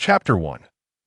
Chapter 1.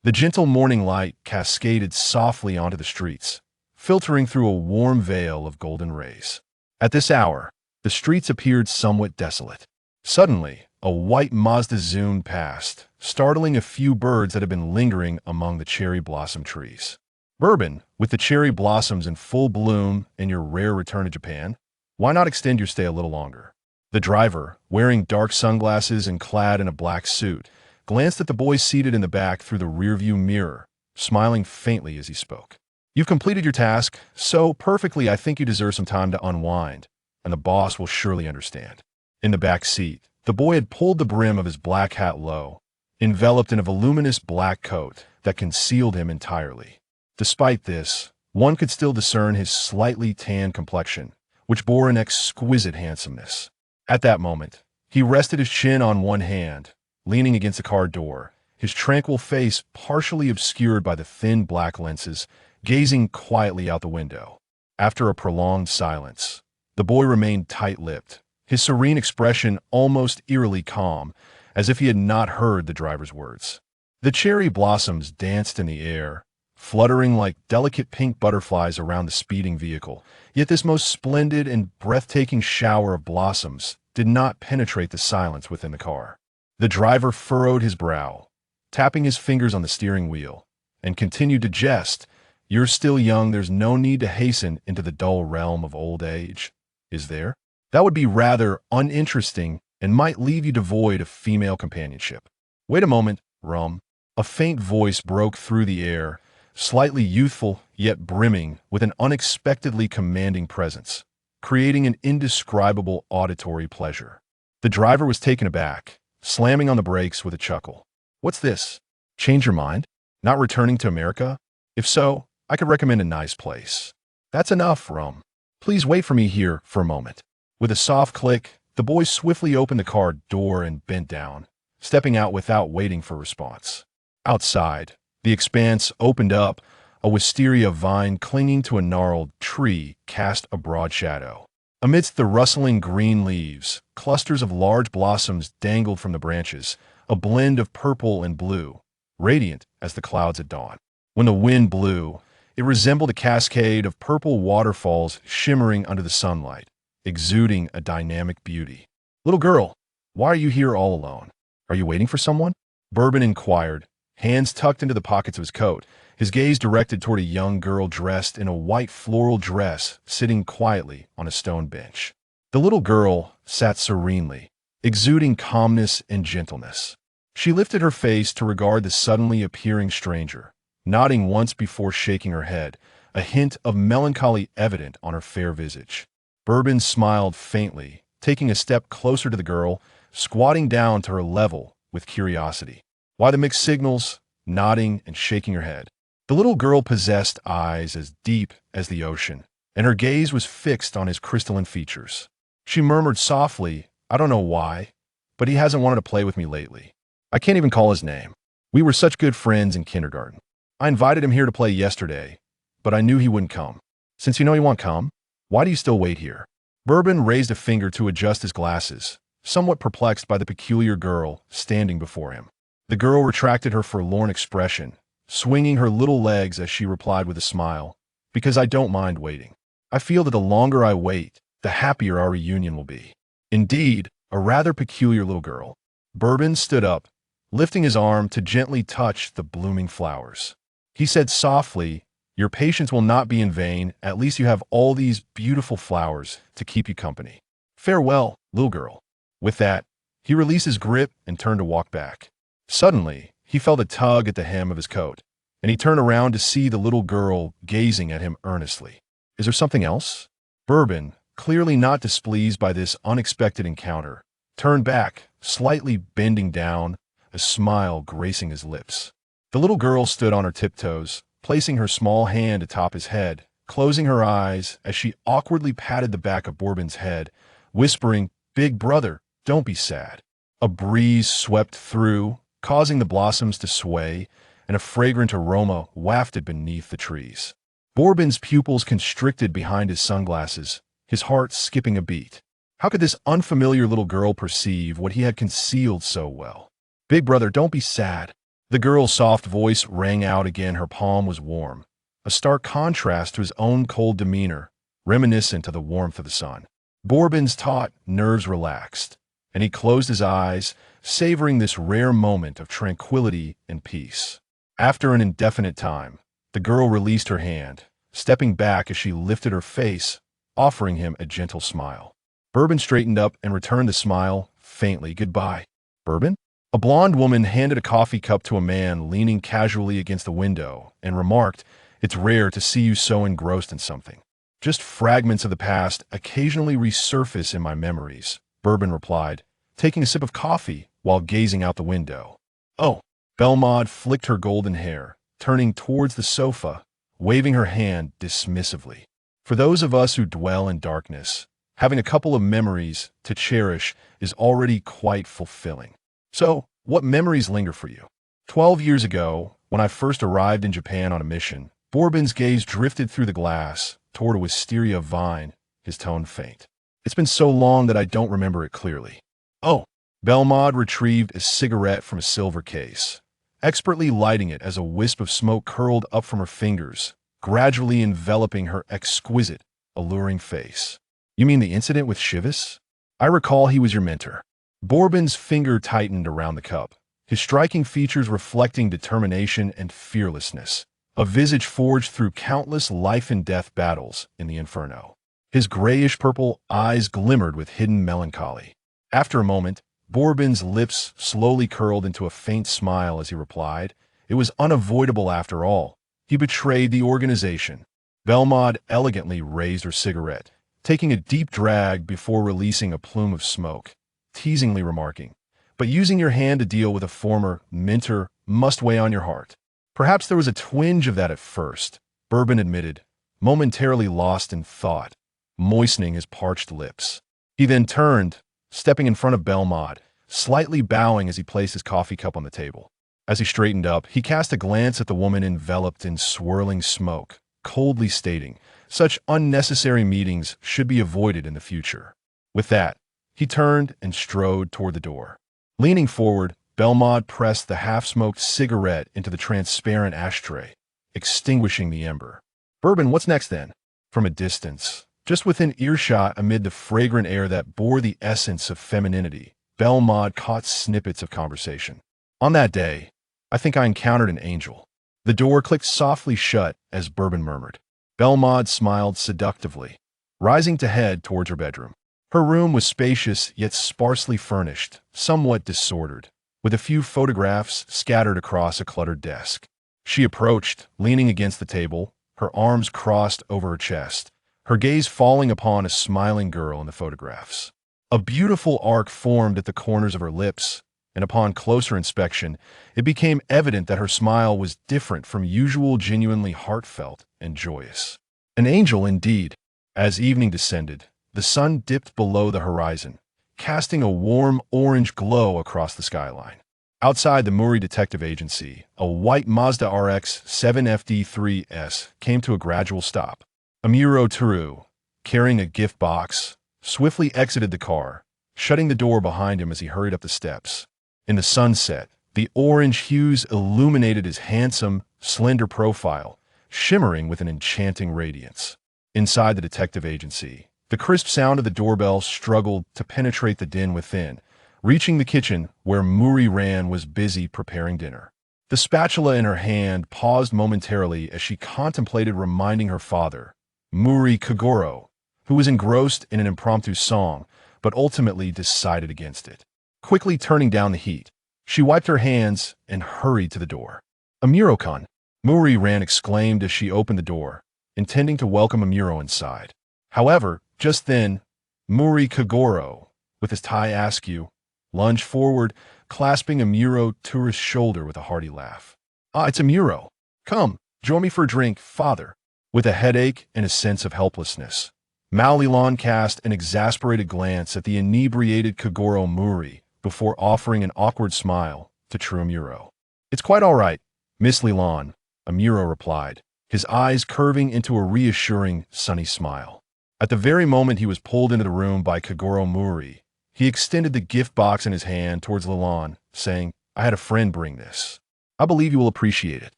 The gentle morning light cascaded softly onto the streets, filtering through a warm veil of golden rays. At this hour, the streets appeared somewhat desolate. Suddenly, a white Mazda zoomed past, startling a few birds that had been lingering among the cherry blossom trees. Bourbon, with the cherry blossoms in full bloom and your rare return to Japan, why not extend your stay a little longer? The driver, wearing dark sunglasses and clad in a black suit, glanced at the boy seated in the back through the rearview mirror, smiling faintly as he spoke. You've completed your task so perfectly I think you deserve some time to unwind, and the boss will surely understand. In the back seat, the boy had pulled the brim of his black hat low, enveloped in a voluminous black coat that concealed him entirely. Despite this, one could still discern his slightly tanned complexion, which bore an exquisite handsomeness. At that moment, he rested his chin on one hand, leaning against the car door, his tranquil face partially obscured by the thin black lenses, gazing quietly out the window. After a prolonged silence, the boy remained tight-lipped, his serene expression almost eerily calm, as if he had not heard the driver's words. The cherry blossoms danced in the air, fluttering like delicate pink butterflies around the speeding vehicle, yet this most splendid and breathtaking shower of blossoms did not penetrate the silence within the car. The driver furrowed his brow, tapping his fingers on the steering wheel, and continued to jest. You're still young, there's no need to hasten into the dull realm of old age, is there? That would be rather uninteresting and might leave you devoid of female companionship. Wait a moment, Rum. A faint voice broke through the air, slightly youthful yet brimming with an unexpectedly commanding presence, creating an indescribable auditory pleasure. The driver was taken aback, slamming on the brakes with a chuckle. What's this? Change your mind? Not returning to America? If so, I could recommend a nice place. That's enough, Rum. Please wait for me here for a moment. With a soft click, the boy swiftly opened the car door and bent down, stepping out without waiting for response. Outside, the expanse opened up, a wisteria vine clinging to a gnarled tree cast a broad shadow. Amidst the rustling green leaves, clusters of large blossoms dangled from the branches, a blend of purple and blue, radiant as the clouds at dawn. When the wind blew, it resembled a cascade of purple waterfalls shimmering under the sunlight, exuding a dynamic beauty. Little girl, why are you here all alone? Are you waiting for someone? Bourbon inquired, hands tucked into the pockets of his coat, his gaze directed toward a young girl dressed in a white floral dress sitting quietly on a stone bench. The little girl sat serenely, exuding calmness and gentleness. She lifted her face to regard the suddenly appearing stranger, nodding once before shaking her head, a hint of melancholy evident on her fair visage. Bourbon smiled faintly, taking a step closer to the girl, squatting down to her level with curiosity. Why the mixed signals? Nodding and shaking her head. The little girl possessed eyes as deep as the ocean, and her gaze was fixed on his crystalline features. She murmured softly, I don't know why, but he hasn't wanted to play with me lately. I can't even call his name. We were such good friends in kindergarten. I invited him here to play yesterday, but I knew he wouldn't come. Since you know he won't come, why do you still wait here? Bourbon raised a finger to adjust his glasses, somewhat perplexed by the peculiar girl standing before him. The girl retracted her forlorn expression, swinging her little legs as she replied with a smile, because I don't mind waiting. I feel that the longer I wait, the happier our reunion will be. Indeed, a rather peculiar little girl. Bourbon stood up, lifting his arm to gently touch the blooming flowers. He said softly, your patience will not be in vain, at least you have all these beautiful flowers to keep you company. Farewell, little girl. With that, he released his grip and turned to walk back. Suddenly, he felt a tug at the hem of his coat, and he turned around to see the little girl gazing at him earnestly. Is there something else? Bourbon, clearly not displeased by this unexpected encounter, turned back, slightly bending down, a smile gracing his lips. The little girl stood on her tiptoes, placing her small hand atop his head, closing her eyes as she awkwardly patted the back of Bourbon's head, whispering, Big brother, don't be sad. A breeze swept through, causing the blossoms to sway, and a fragrant aroma wafted beneath the trees. Bourbon's pupils constricted behind his sunglasses, his heart skipping a beat. How could this unfamiliar little girl perceive what he had concealed so well? Big brother, don't be sad. The girl's soft voice rang out again. Her palm was warm, a stark contrast to his own cold demeanor, reminiscent of the warmth of the sun. Bourbon's taut nerves relaxed, and he closed his eyes, savoring this rare moment of tranquility and peace. After an indefinite time, the girl released her hand, stepping back as she lifted her face, offering him a gentle smile. Bourbon straightened up and returned the smile, faintly. "Goodbye, Bourbon?" A blonde woman handed a coffee cup to a man leaning casually against the window and remarked, "It's rare to see you so engrossed in something." "Just fragments of the past occasionally resurface in my memories," Bourbon replied, taking a sip of coffee while gazing out the window. "Oh." Belmont flicked her golden hair, turning towards the sofa, waving her hand dismissively. "For those of us who dwell in darkness, having a couple of memories to cherish is already quite fulfilling." "So, what memories linger for you?" 12 years ago, when I first arrived in Japan on a mission, Bourbon's gaze drifted through the glass toward a wisteria vine, his tone faint. "It's been so long that I don't remember it clearly." "Oh." Belmont retrieved a cigarette from a silver case, expertly lighting it as a wisp of smoke curled up from her fingers, gradually enveloping her exquisite, alluring face. "You mean the incident with Shivas? I recall he was your mentor." Bourbon's finger tightened around the cup, his striking features reflecting determination and fearlessness, a visage forged through countless life-and-death battles in the Inferno. His grayish-purple eyes glimmered with hidden melancholy. After a moment, Bourbon's lips slowly curled into a faint smile as he replied, "It was unavoidable after all. He betrayed the organization." Belmont elegantly raised her cigarette, taking a deep drag before releasing a plume of smoke, teasingly remarking, "But using your hand to deal with a former mentor must weigh on your heart." "Perhaps there was a twinge of that at first," Bourbon admitted, momentarily lost in thought, moistening his parched lips. He then turned, stepping in front of Belmont, slightly bowing as he placed his coffee cup on the table. As he straightened up, he cast a glance at the woman enveloped in swirling smoke, coldly stating, "Such unnecessary meetings should be avoided in the future." With that, he turned and strode toward the door. Leaning forward, Belmont pressed the half-smoked cigarette into the transparent ashtray, extinguishing the ember. "Bourbon, what's next then?" From a distance, just within earshot amid the fragrant air that bore the essence of femininity, Belmont caught snippets of conversation. "On that day, I think I encountered an angel." The door clicked softly shut as Bourbon murmured. Belmont smiled seductively, rising to head towards her bedroom. Her room was spacious yet sparsely furnished, somewhat disordered, with a few photographs scattered across a cluttered desk. She approached, leaning against the table, her arms crossed over her chest, her gaze falling upon a smiling girl in the photographs. A beautiful arc formed at the corners of her lips, and upon closer inspection, it became evident that her smile was different from usual, genuinely heartfelt and joyous. An angel indeed. As evening descended, the sun dipped below the horizon, casting a warm orange glow across the skyline. Outside the Muri Detective Agency, a white Mazda RX 7FD3S came to a gradual stop. Amuro Turu, carrying a gift box, swiftly exited the car, shutting the door behind him as he hurried up the steps. In the sunset, the orange hues illuminated his handsome, slender profile, shimmering with an enchanting radiance. Inside the detective agency, the crisp sound of the doorbell struggled to penetrate the din within, reaching the kitchen where Muri Ran was busy preparing dinner. The spatula in her hand paused momentarily as she contemplated reminding her father, Muri Kagoro, who was engrossed in an impromptu song, but ultimately decided against it. Quickly turning down the heat, she wiped her hands and hurried to the door. "Amuro-kun," Muri Ran exclaimed as she opened the door, intending to welcome Amuro inside. However, just then, Muri Kagoro, with his tie askew, lunged forward, clasping Amuro Tourist's shoulder with a hearty laugh. "Ah, it's Amuro. Come, join me for a drink, father." With a headache and a sense of helplessness, Malilan cast an exasperated glance at the inebriated Kagoro Muri before offering an awkward smile to true Amuro. "It's quite all right, Miss Lilan," Amuro replied, his eyes curving into a reassuring, sunny smile. At the very moment he was pulled into the room by Kagoro Muri, he extended the gift box in his hand towards Lilan, saying, "I had a friend bring this." I believe you will appreciate it."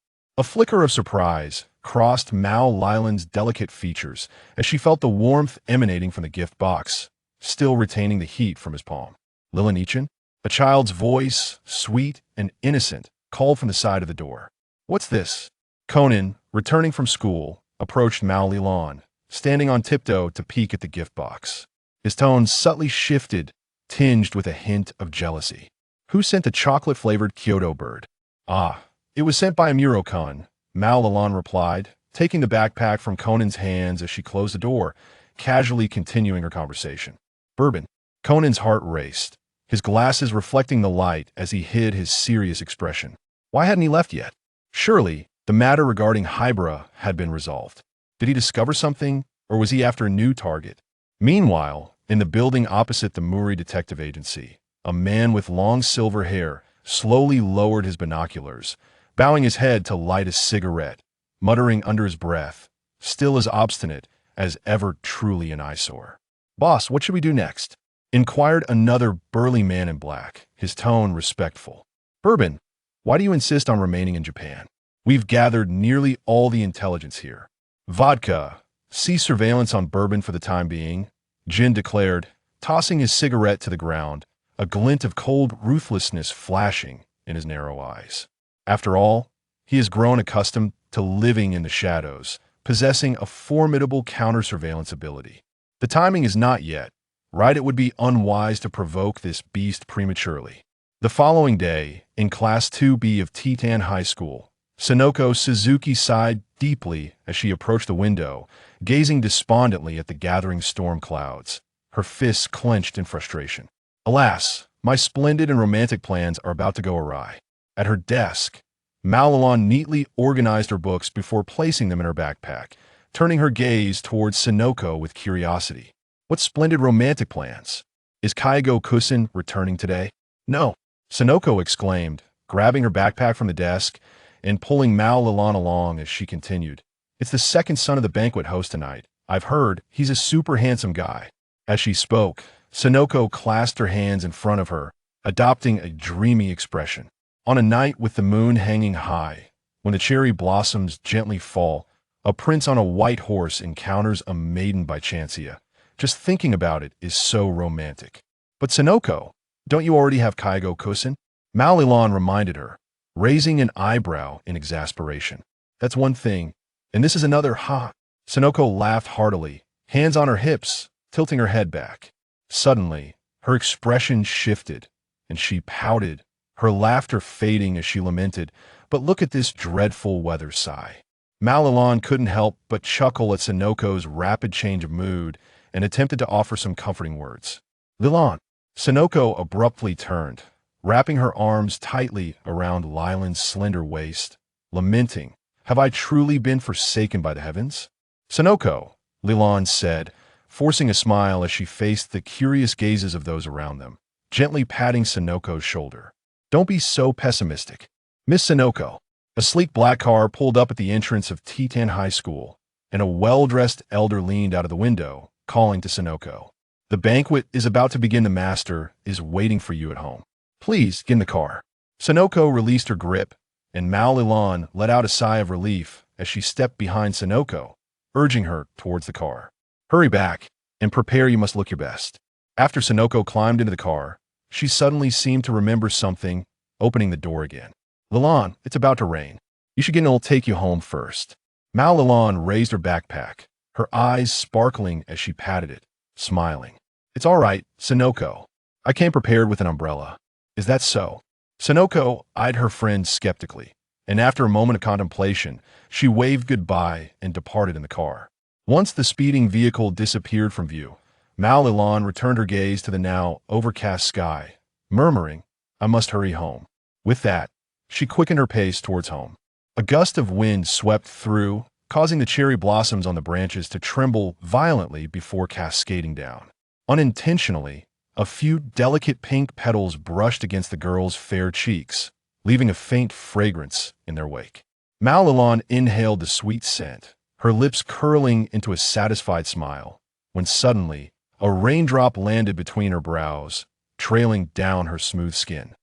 A flicker of surprise crossed Mal Lyland's delicate features as she felt the warmth emanating from the gift box, still retaining the heat from his palm. "Lilinichin?" A child's voice, sweet and innocent, called from the side of the door. "What's this?" Conan, returning from school, approached Mal Lilan, standing on tiptoe to peek at the gift box. His tone subtly shifted, tinged with a hint of jealousy. "Who sent the chocolate-flavored Kyoto bird?" "Ah, it was sent by Amuro-kun," Mal Lilan replied, taking the backpack from Conan's hands as she closed the door, casually continuing her conversation. "Bourbon." Conan's heart raced, his glasses reflecting the light as he hid his serious expression. Why hadn't he left yet? Surely, the matter regarding Hybra had been resolved. Did he discover something, or was he after a new target? Meanwhile, in the building opposite the Muri Detective Agency, a man with long silver hair slowly lowered his binoculars, bowing his head to light a cigarette, muttering under his breath, still as obstinate as ever, truly an eyesore. "Boss, what should we do next?" inquired another burly man in black, his tone respectful. "Bourbon, why do you insist on remaining in Japan? We've gathered nearly all the intelligence here." "Vodka, cease surveillance on Bourbon for the time being," Jin declared, tossing his cigarette to the ground, a glint of cold ruthlessness flashing in his narrow eyes. After all, he has grown accustomed to living in the shadows, possessing a formidable counter-surveillance ability. The timing is not yet, right? It would be unwise to provoke this beast prematurely. The following day, in Class 2B of Titan High School, Sonoko Suzuki sighed deeply as she approached the window, gazing despondently at the gathering storm clouds, her fists clenched in frustration. "Alas, my splendid and romantic plans are about to go awry." At her desk, Malalon neatly organized her books before placing them in her backpack, turning her gaze towards Sonoko with curiosity. "What splendid romantic plans? Is Kaigo-kusin returning today?" "No," Sonoko exclaimed, grabbing her backpack from the desk and pulling Mal Lilan along as she continued. "It's the second son of the banquet host tonight. I've heard he's a super handsome guy." As she spoke, Sonoko clasped her hands in front of her, adopting a dreamy expression. On a night with the moon hanging high, when the cherry blossoms gently fall, a prince on a white horse encounters a maiden by chancia. Just thinking about it is so romantic. "But Sonoko, don't you already have Kaigo-kusin?" Mal Lilan reminded her, raising an eyebrow in exasperation. "That's one thing, and this is another, ha." Sonoko laughed heartily, hands on her hips, tilting her head back. Suddenly, her expression shifted, and she pouted, her laughter fading as she lamented, "But look at this dreadful weather sigh." Mal Lilan couldn't help but chuckle at Sonoko's rapid change of mood and attempted to offer some comforting words. "Lilan." Sonoko abruptly turned, wrapping her arms tightly around Lyland's slender waist, lamenting, "Have I truly been forsaken by the heavens?" "Sonoko," Lilan said, forcing a smile as she faced the curious gazes of those around them, gently patting Sonoko's shoulder. "Don't be so pessimistic." "Miss Sonoko." A sleek black car pulled up at the entrance of Titan High School, and a well-dressed elder leaned out of the window, calling to Sonoko. "The banquet is about to begin. The master is waiting for you at home. Please get in the car." Sonoko released her grip, and Mal Lilan let out a sigh of relief as she stepped behind Sonoko, urging her towards the car. "Hurry back, and prepare. You must look your best." After Sonoko climbed into the car, she suddenly seemed to remember something, opening the door again. "Lilan, it's about to rain. You should get in, it'll take you home first." Mal Lilan raised her backpack, her eyes sparkling as she patted it, smiling. "It's all right, Sonoko. I came prepared with an umbrella." "Is that so?" Sonoko eyed her friend skeptically, and after a moment of contemplation, she waved goodbye and departed in the car. Once the speeding vehicle disappeared from view, Mal Lilan returned her gaze to the now overcast sky, murmuring, "I must hurry home." With that, she quickened her pace towards home. A gust of wind swept through, causing the cherry blossoms on the branches to tremble violently before cascading down. Unintentionally, a few delicate pink petals brushed against the girl's fair cheeks, leaving a faint fragrance in their wake. Mal Lilan inhaled the sweet scent, her lips curling into a satisfied smile, when suddenly a raindrop landed between her brows, trailing down her smooth skin.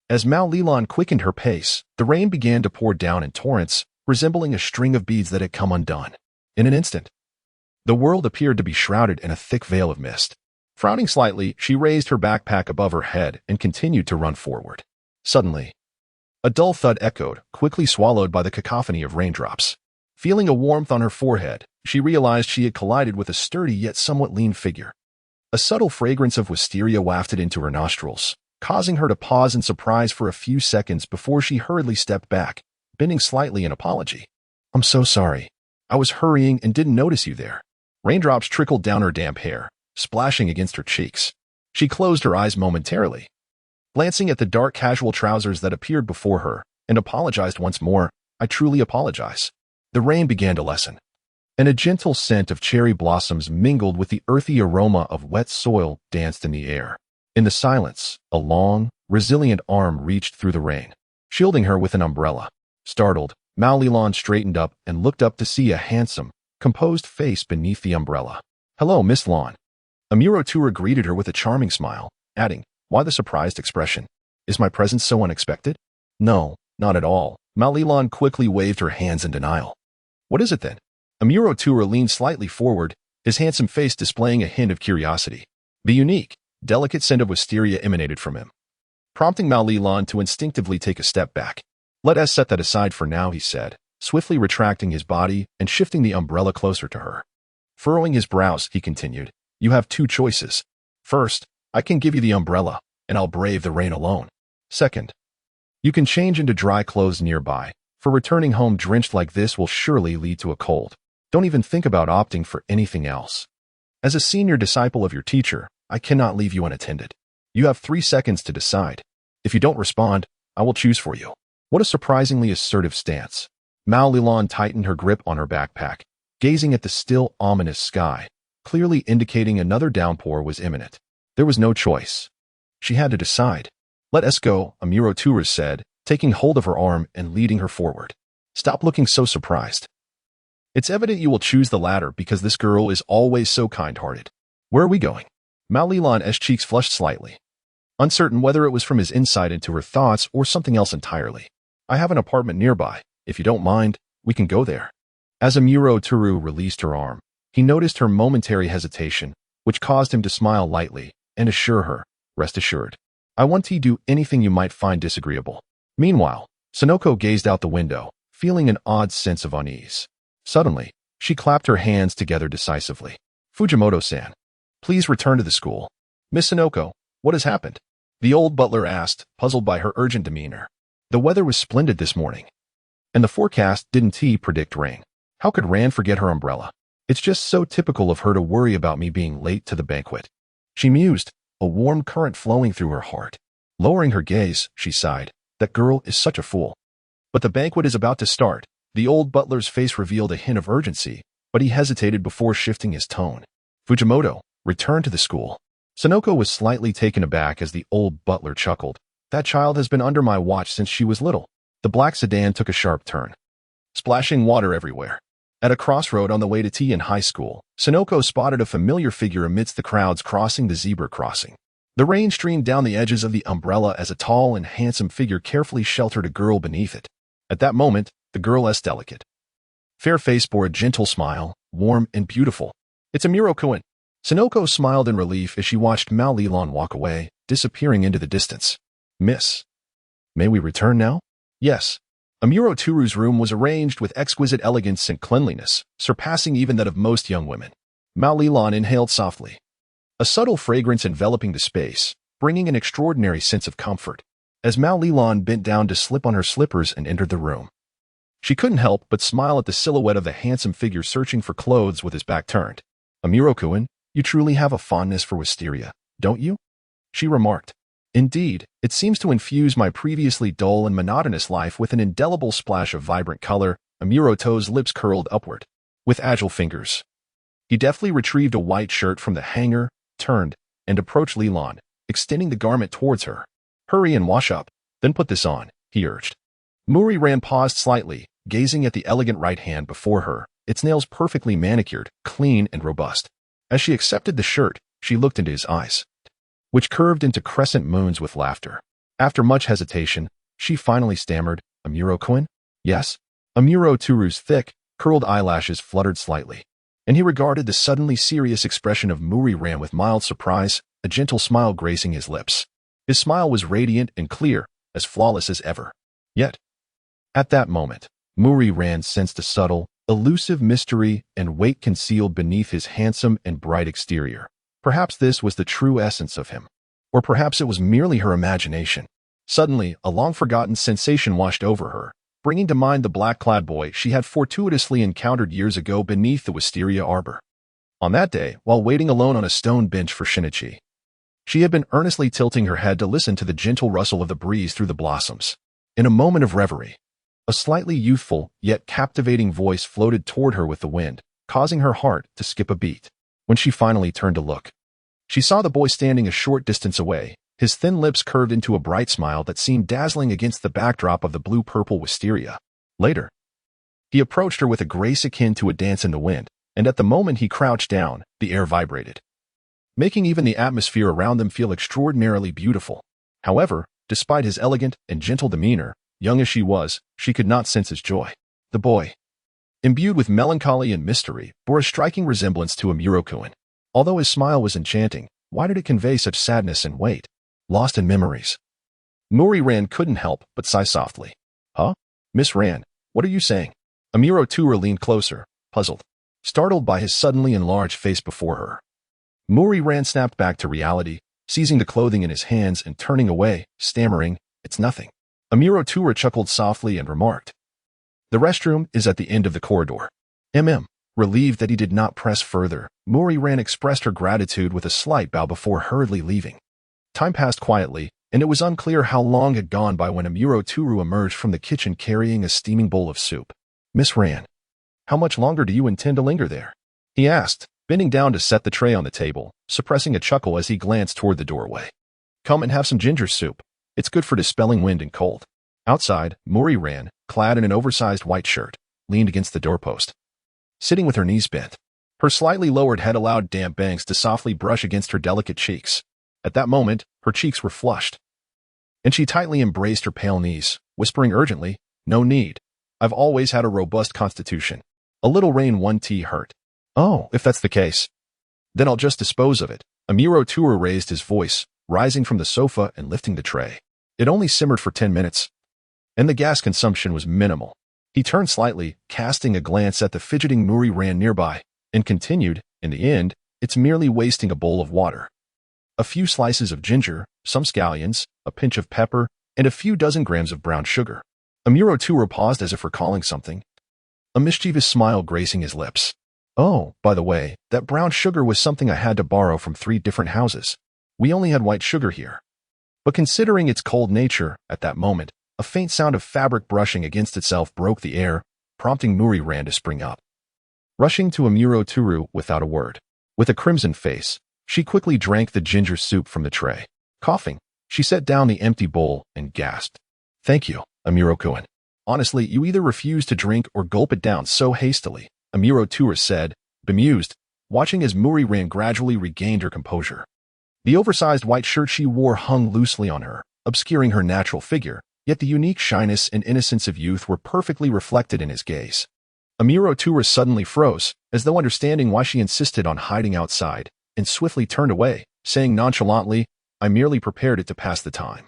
As Mao Lilan quickened her pace, the rain began to pour down in torrents, resembling a string of beads that had come undone. In an instant, the world appeared to be shrouded in a thick veil of mist. Frowning slightly, she raised her backpack above her head and continued to run forward. Suddenly, a dull thud echoed, quickly swallowed by the cacophony of raindrops. Feeling a warmth on her forehead, she realized she had collided with a sturdy yet somewhat lean figure. A subtle fragrance of wisteria wafted into her nostrils, causing her to pause in surprise for a few seconds before she hurriedly stepped back, bending slightly in apology. "I'm so sorry. I was hurrying and didn't notice you there." Raindrops trickled down her damp hair, splashing against her cheeks. She closed her eyes momentarily, glancing at the dark casual trousers that appeared before her, and apologized once more. "I truly apologize." The rain began to lessen, and a gentle scent of cherry blossoms mingled with the earthy aroma of wet soil danced in the air. In the silence, a long, resilient arm reached through the rain, shielding her with an umbrella. Startled, Mao Lilan straightened up and looked up to see a handsome, composed face beneath the umbrella. "Hello, Miss Lan." Amuro Tura greeted her with a charming smile, adding, "Why the surprised expression? Is my presence so unexpected?" "No, not at all." Mao Lilan quickly waved her hands in denial. "What is it then?" Amuro Tura leaned slightly forward, his handsome face displaying a hint of curiosity. The unique, delicate scent of wisteria emanated from him, prompting Mao Lilan to instinctively take a step back. "Let us set that aside for now," he said, swiftly retracting his body and shifting the umbrella closer to her. Furrowing his brows, he continued, "You have two choices. First, I can give you the umbrella, and I'll brave the rain alone. Second, you can change into dry clothes nearby, for returning home drenched like this will surely lead to a cold. Don't even think about opting for anything else. As a senior disciple of your teacher, I cannot leave you unattended. You have 3 seconds to decide. If you don't respond, I will choose for you." What a surprisingly assertive stance. Mao Lilan tightened her grip on her backpack, gazing at the still, ominous sky, clearly indicating another downpour was imminent. There was no choice. She had to decide. "Let us go," Amuro Tura said, taking hold of her arm and leading her forward. "Stop looking so surprised. It's evident you will choose the latter because this girl is always so kind-hearted. Where are we going?" Mao Lilan's cheeks flushed slightly, uncertain whether it was from his insight into her thoughts or something else entirely. "I have an apartment nearby. If you don't mind, we can go there." As Amuro Tura released her arm, he noticed her momentary hesitation, which caused him to smile lightly and assure her, "Rest assured, I won't do anything you might find disagreeable." Meanwhile, Sonoko gazed out the window, feeling an odd sense of unease. Suddenly, she clapped her hands together decisively. "Fujimoto-san, please return to the school." "Miss Sonoko, what has happened?" the old butler asked, puzzled by her urgent demeanor. "The weather was splendid this morning, and the forecast didn't predict rain. How could Ran forget her umbrella? It's just so typical of her to worry about me being late to the banquet." She mused, a warm current flowing through her heart. Lowering her gaze, she sighed, "That girl is such a fool." "But the banquet is about to start." The old butler's face revealed a hint of urgency, but he hesitated before shifting his tone. "Fujimoto, return to the school." Sonoko was slightly taken aback as the old butler chuckled. "That child has been under my watch since she was little." The black sedan took a sharp turn, splashing water everywhere. At a crossroad on the way to tea in high school, Sonoko spotted a familiar figure amidst the crowds crossing the zebra crossing. The rain streamed down the edges of the umbrella as a tall and handsome figure carefully sheltered a girl beneath it. At that moment, the girl's delicate, fair face bore a gentle smile, warm and beautiful. "It's Amuro Conan." Sonoko smiled in relief as she watched Mao Lilan walk away, disappearing into the distance. "Miss, may we return now?" "Yes." Amuro Turu's room was arranged with exquisite elegance and cleanliness, surpassing even that of most young women. Mao Lilan inhaled softly, a subtle fragrance enveloping the space, bringing an extraordinary sense of comfort. As Mao Lilan bent down to slip on her slippers and entered the room, she couldn't help but smile at the silhouette of the handsome figure searching for clothes with his back turned. "Amuro Conan, you truly have a fondness for wisteria, don't you?" she remarked. "Indeed, it seems to infuse my previously dull and monotonous life with an indelible splash of vibrant color." Amuro To's lips curled upward. With agile fingers, he deftly retrieved a white shirt from the hanger, turned, and approached Lilan, extending the garment towards her. "Hurry and wash up, then put this on," he urged. Muri Ran paused slightly, gazing at the elegant right hand before her, its nails perfectly manicured, clean and robust. As she accepted the shirt, she looked into his eyes, which curved into crescent moons with laughter. After much hesitation, she finally stammered, "Amuro-kun?" "Yes." Amuro Turu's thick, curled eyelashes fluttered slightly, and he regarded the suddenly serious expression of Muri-ran with mild surprise, a gentle smile gracing his lips. His smile was radiant and clear, as flawless as ever. Yet, at that moment, Muri-ran sensed a subtle, elusive mystery and weight concealed beneath his handsome and bright exterior. Perhaps this was the true essence of him. Or perhaps it was merely her imagination. Suddenly, a long-forgotten sensation washed over her, bringing to mind the black-clad boy she had fortuitously encountered years ago beneath the wisteria arbor. On that day, while waiting alone on a stone bench for Shinichi, she had been earnestly tilting her head to listen to the gentle rustle of the breeze through the blossoms. In a moment of reverie, a slightly youthful, yet captivating voice floated toward her with the wind, causing her heart to skip a beat. When she finally turned to look, she saw the boy standing a short distance away, his thin lips curved into a bright smile that seemed dazzling against the backdrop of the blue-purple wisteria. Later, he approached her with a grace akin to a dance in the wind, and at the moment he crouched down, the air vibrated, making even the atmosphere around them feel extraordinarily beautiful. However, despite his elegant and gentle demeanor, young as she was, she could not sense his joy. The boy, imbued with melancholy and mystery, bore a striking resemblance to Amuro-kun. Although his smile was enchanting, why did it convey such sadness and weight? Lost in memories. Muri-ran couldn't help but sigh softly. "Huh? Miss Ran, what are you saying?" Amuro-tura leaned closer, puzzled, startled by his suddenly enlarged face before her. Muri-ran snapped back to reality, seizing the clothing in his hands and turning away, stammering, "It's nothing." Amuro-tura chuckled softly and remarked, "The restroom is at the end of the corridor." Relieved that he did not press further, Muri-ran expressed her gratitude with a slight bow before hurriedly leaving. Time passed quietly, and it was unclear how long had gone by when Amuro-tura emerged from the kitchen carrying a steaming bowl of soup. "Miss Ran, how much longer do you intend to linger there?" he asked, bending down to set the tray on the table, suppressing a chuckle as he glanced toward the doorway. "Come and have some ginger soup. It's good for dispelling wind and cold." Outside, Muri-ran, clad in an oversized white shirt, leaned against the doorpost, sitting with her knees bent. Her slightly lowered head allowed damp bangs to softly brush against her delicate cheeks. At that moment, her cheeks were flushed, and she tightly embraced her pale knees, whispering urgently, "No need. I've always had a robust constitution. A little rain one tea hurt." "Oh, if that's the case, then I'll just dispose of it." Amuro-tura raised his voice, rising from the sofa and lifting the tray. It only simmered for 10 minutes, and the gas consumption was minimal. He turned slightly, casting a glance at the fidgeting Muri-ran nearby, and continued, "In the end, it's merely wasting a bowl of water. A few slices of ginger, some scallions, a pinch of pepper, and a few dozen grams of brown sugar." Amuro-tura paused as if recalling something, a mischievous smile gracing his lips. "Oh, by the way, that brown sugar was something I had to borrow from 3 different houses. We only had white sugar here." But considering its cold nature, at that moment, a faint sound of fabric brushing against itself broke the air, prompting Muri-ran to spring up. Rushing to Amuro-tura without a word, with a crimson face, she quickly drank the ginger soup from the tray. Coughing, she set down the empty bowl and gasped, "Thank you, Amuro-kun. Honestly, you either refuse to drink or gulp it down so hastily," Amuro-tura said, bemused, watching as Muri-ran gradually regained her composure. The oversized white shirt she wore hung loosely on her, obscuring her natural figure, yet the unique shyness and innocence of youth were perfectly reflected in his gaze. Amuro-tura suddenly froze, as though understanding why she insisted on hiding outside, and swiftly turned away, saying nonchalantly, "I merely prepared it to pass the time.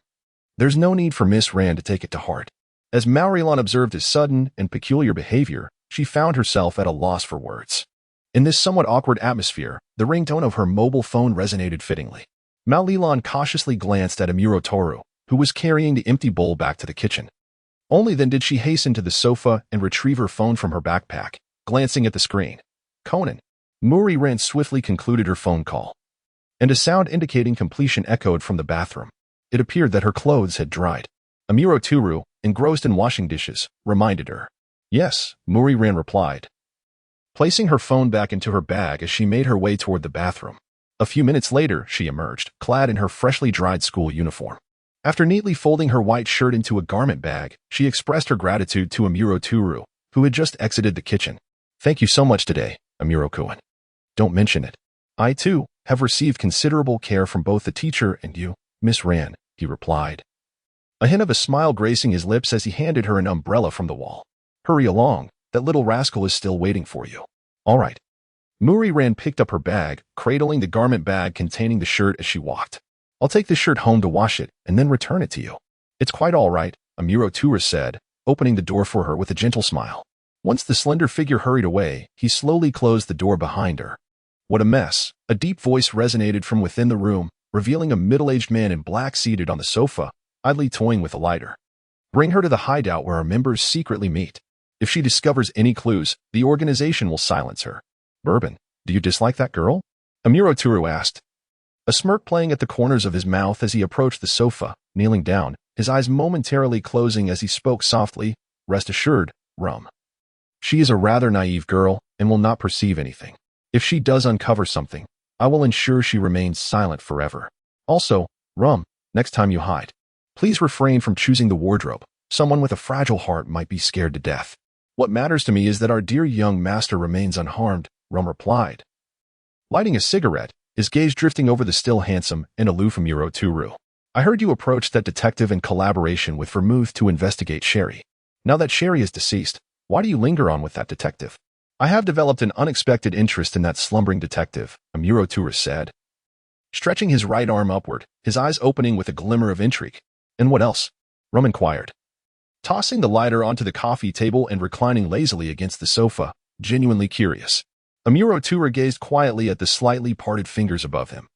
There's no need for Miss Ran to take it to heart." As Maurilan observed his sudden and peculiar behavior, she found herself at a loss for words. In this somewhat awkward atmosphere, the ringtone of her mobile phone resonated fittingly. Maurilan cautiously glanced at Amuro-tura, who was carrying the empty bowl back to the kitchen. Only then did she hasten to the sofa and retrieve her phone from her backpack, glancing at the screen. "Conan." Muri-ran swiftly concluded her phone call, and a sound indicating completion echoed from the bathroom. It appeared that her clothes had dried. Amuro-tura, engrossed in washing dishes, reminded her. "Yes," Muri-ran replied, placing her phone back into her bag as she made her way toward the bathroom. A few minutes later, she emerged, clad in her freshly dried school uniform. After neatly folding her white shirt into a garment bag, she expressed her gratitude to Amuro-tura, who had just exited the kitchen. "Thank you so much today, Amuro-kun. Don't mention it. I, too, have received considerable care from both the teacher and you, Miss Ran," he replied, a hint of a smile gracing his lips as he handed her an umbrella from the wall. Hurry along, that little rascal is still waiting for you. All right. Muri picked up her bag, cradling the garment bag containing the shirt as she walked. I'll take this shirt home to wash it and then return it to you. It's quite all right, Amuro Tura said, opening the door for her with a gentle smile. Once the slender figure hurried away, he slowly closed the door behind her. What a mess! A deep voice resonated from within the room, revealing a middle-aged man in black seated on the sofa, idly toying with a lighter. Bring her to the hideout where our members secretly meet. If she discovers any clues, the organization will silence her. Bourbon, do you dislike that girl? Amuro Turu asked, a smirk playing at the corners of his mouth as he approached the sofa, kneeling down, his eyes momentarily closing as he spoke softly. Rest assured, Rum. She is a rather naive girl and will not perceive anything. If she does uncover something, I will ensure she remains silent forever. Also, Rum, next time you hide, please refrain from choosing the wardrobe. Someone with a fragile heart might be scared to death. What matters to me is that our dear young master remains unharmed, Rum replied. Lighting a cigarette, his gaze drifting over the still handsome and aloof Amuro Turu. I heard you approached that detective in collaboration with Vermouth to investigate Sherry. Now that Sherry is deceased, why do you linger on with that detective? I have developed an unexpected interest in that slumbering detective, Amuro Turu said. Stretching his right arm upward, his eyes opening with a glimmer of intrigue. And what else? Rum inquired. Tossing the lighter onto the coffee table and reclining lazily against the sofa, genuinely curious. Amuro Turu gazed quietly at the slightly parted fingers above him.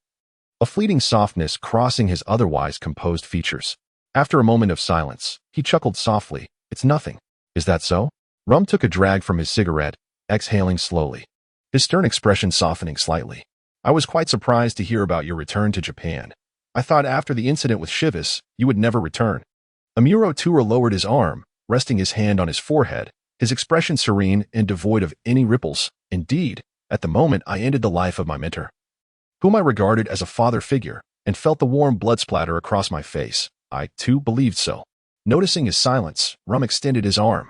A fleeting softness crossing his otherwise composed features. After a moment of silence, he chuckled softly. It's nothing. Is that so? Rum took a drag from his cigarette, exhaling slowly, his stern expression softening slightly. I was quite surprised to hear about your return to Japan. I thought after the incident with Shivas, you would never return. Amuro Turu lowered his arm, resting his hand on his forehead, his expression serene and devoid of any ripples. Indeed, at the moment I ended the life of my mentor, whom I regarded as a father figure, and felt the warm blood splatter across my face. I, too, believed so. Noticing his silence, Rum extended his arm,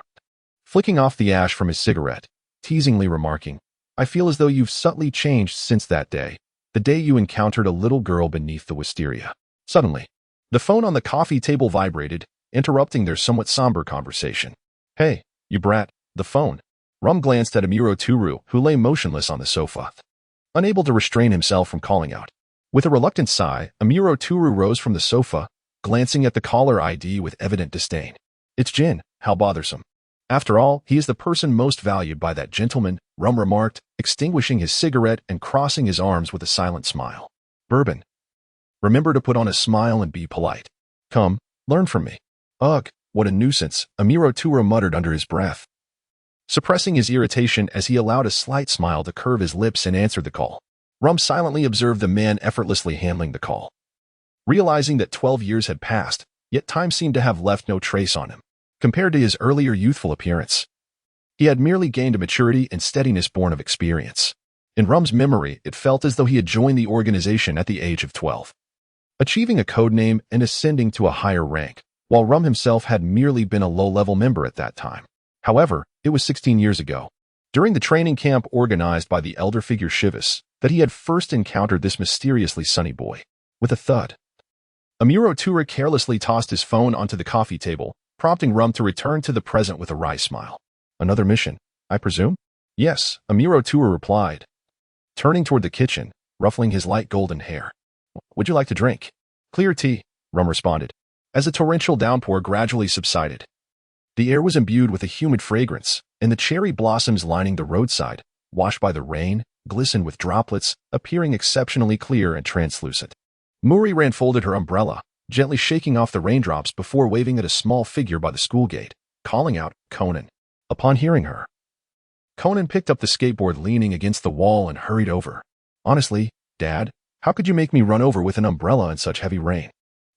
flicking off the ash from his cigarette, teasingly remarking, I feel as though you've subtly changed since that day, the day you encountered a little girl beneath the wisteria. Suddenly, the phone on the coffee table vibrated, interrupting their somewhat somber conversation. Hey, you brat, the phone. Rum glanced at Amuro Turu, who lay motionless on the sofa, unable to restrain himself from calling out. With a reluctant sigh, Amuro Turu rose from the sofa, glancing at the caller ID with evident disdain. It's Jin, how bothersome. After all, he is the person most valued by that gentleman, Rum remarked, extinguishing his cigarette and crossing his arms with a silent smile. Bourbon. Remember to put on a smile and be polite. Come, learn from me. Ugh, what a nuisance, Amuro Turu muttered under his breath, suppressing his irritation as he allowed a slight smile to curve his lips and answered the call. Rum silently observed the man effortlessly handling the call. Realizing that 12 years had passed, yet time seemed to have left no trace on him. Compared to his earlier youthful appearance, he had merely gained a maturity and steadiness born of experience. In Rum's memory, it felt as though he had joined the organization at the age of 12, achieving a code name and ascending to a higher rank, while Rum himself had merely been a low-level member at that time. However, it was 16 years ago, during the training camp organized by the elder figure Shivas, that he had first encountered this mysteriously sunny boy. With a thud, Amuro Turu carelessly tossed his phone onto the coffee table, prompting Rum to return to the present with a wry smile. Another mission, I presume? Yes, Amuro Turu replied, turning toward the kitchen, ruffling his light golden hair. Would you like to drink? Clear tea, Rum responded, as the torrential downpour gradually subsided. The air was imbued with a humid fragrance, and the cherry blossoms lining the roadside, washed by the rain, glistened with droplets, appearing exceptionally clear and translucent. Muri folded her umbrella, gently shaking off the raindrops before waving at a small figure by the school gate, calling out, Conan. Upon hearing her, Conan picked up the skateboard leaning against the wall and hurried over. Honestly, Dad, how could you make me run over with an umbrella in such heavy rain?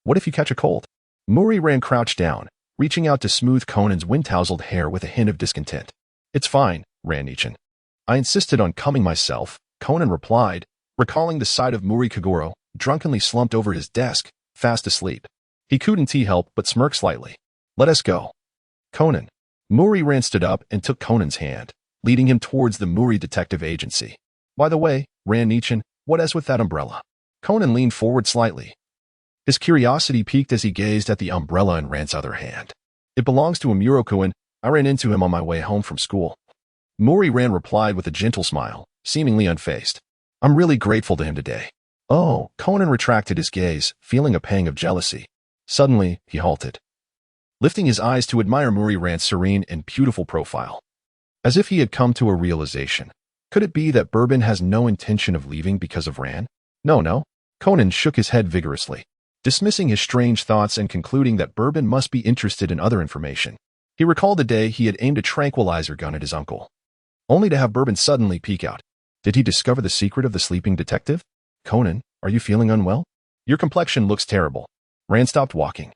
What if you catch a cold? Muri crouched down, reaching out to smooth Conan's wind-tousled hair with a hint of discontent. It's fine, Nichin. I insisted on coming myself, Conan replied, recalling the sight of Muri Kaguro, drunkenly slumped over his desk, fast asleep. He couldn't help but smirk slightly. Let us go. Conan. Muri stood up and took Conan's hand, leading him towards the Muri Detective Agency. By the way, Nichin, what is with that umbrella? Conan leaned forward slightly, His curiosity piqued as he gazed at the umbrella in Rand's other hand. It belongs to a Murokuin. I ran into him on my way home from school. Mori Rand replied with a gentle smile, seemingly unfazed. I'm really grateful to him today. Oh, Conan retracted his gaze, feeling a pang of jealousy. Suddenly, he halted, lifting his eyes to admire Mori Rand's serene and beautiful profile. As if he had come to a realization. Could it be that Bourbon has no intention of leaving because of Rand? No. Conan shook his head vigorously, dismissing his strange thoughts and concluding that Bourbon must be interested in other information. He recalled the day he had aimed a tranquilizer gun at his uncle, only to have Bourbon suddenly peek out. Did he discover the secret of the sleeping detective? Conan, are you feeling unwell? Your complexion looks terrible. Rand stopped walking,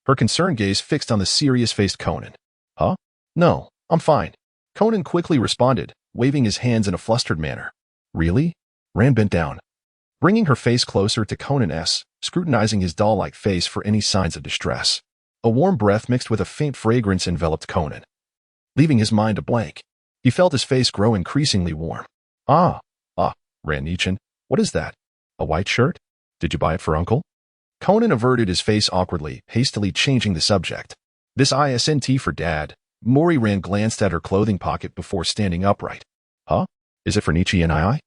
her concerned gaze fixed on the serious-faced Conan. Huh? No, I'm fine. Conan quickly responded, waving his hands in a flustered manner. Really? Rand bent down, bringing her face closer to Conan's, scrutinizing his doll-like face for any signs of distress. A warm breath mixed with a faint fragrance enveloped Conan, leaving his mind a blank. He felt his face grow increasingly warm. Rand Nichin, what is that? A white shirt? Did you buy it for Uncle? Conan averted his face awkwardly, hastily changing the subject. This isn't for Dad. Mori Rand glanced at her clothing pocket before standing upright. Huh? Is it for Nietzsche and I?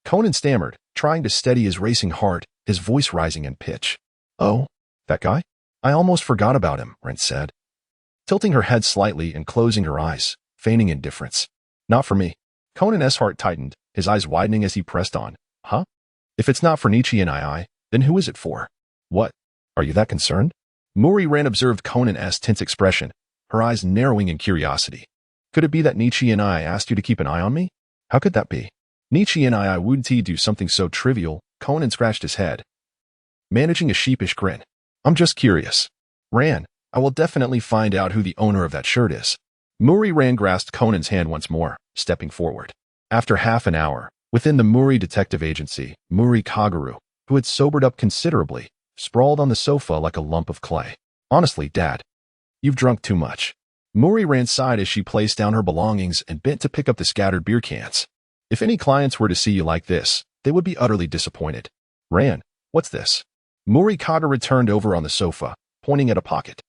Conan stammered, trying to steady his racing heart, his voice rising in pitch. Oh, that guy? I almost forgot about him, Rand said, tilting her head slightly and closing her eyes, feigning indifference. Not for me. Conan's heart tightened, his eyes widening as he pressed on. Huh? If it's not for Nietzsche and I, then who is it for? What? Are you that concerned? Mori Rand observed Conan's tense expression, her eyes narrowing in curiosity. Could it be that Nietzsche and I asked you to keep an eye on me? How could that be? Nietzsche and I wouldn't do something so trivial. Conan scratched his head, managing a sheepish grin. I'm just curious. Rand, I will definitely find out who the owner of that shirt is. Mori Rand grasped Conan's hand once more, stepping forward. After half an hour, within the Muri detective agency, Muri Kaguru, who had sobered up considerably, sprawled on the sofa like a lump of clay. Honestly, Dad, you've drunk too much. Mori Rand sighed as she placed down her belongings and bent to pick up the scattered beer cans. If any clients were to see you like this, they would be utterly disappointed. Rand, what's this? Mori Kaguru turned over on the sofa, pointing at a pocket.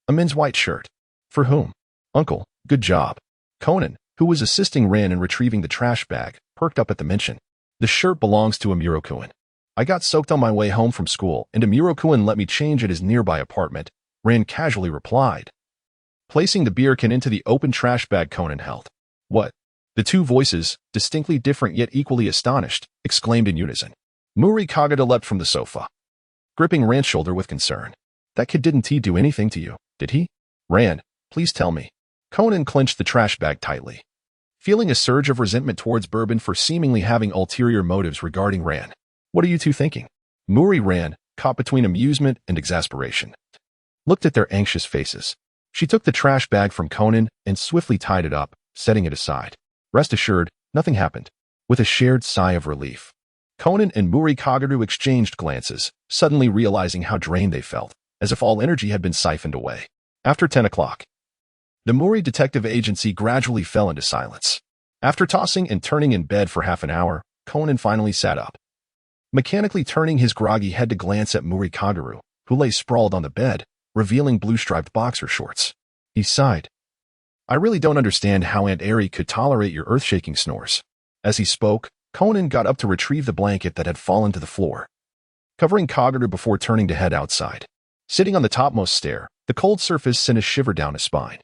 A men's white shirt. For whom? Uncle, good job. Conan, who was assisting Rand in retrieving the trash bag, perked up at the mention. The shirt belongs to a Murokuin. I got soaked on my way home from school, and a Murokuin let me change at his nearby apartment, Rand casually replied, placing the beer can into the open trash bag Conan held. What? The two voices, distinctly different yet equally astonished, exclaimed in unison. Mori Kagura leapt from the sofa, gripping Rand's shoulder with concern. That kid didn't do anything to you, did he? Rand, please tell me. Conan clenched the trash bag tightly, feeling a surge of resentment towards Bourbon for seemingly having ulterior motives regarding Rand. What are you two thinking? Mori Rand, caught between amusement and exasperation, looked at their anxious faces. She took the trash bag from Conan and swiftly tied it up, setting it aside. Rest assured, nothing happened. With a shared sigh of relief, Conan and Mori Kaguru exchanged glances, suddenly realizing how drained they felt, as if all energy had been siphoned away. After 10 o'clock, the Mori detective agency gradually fell into silence. After tossing and turning in bed for half an hour, Conan finally sat up, mechanically turning his groggy head to glance at Mori Kaguru, who lay sprawled on the bed, revealing blue-striped boxer shorts. He sighed. I really don't understand how Aunt Ari could tolerate your earth-shaking snores. As he spoke, Conan got up to retrieve the blanket that had fallen to the floor, covering Kaguru before turning to head outside. Sitting on the topmost stair, the cold surface sent a shiver down his spine.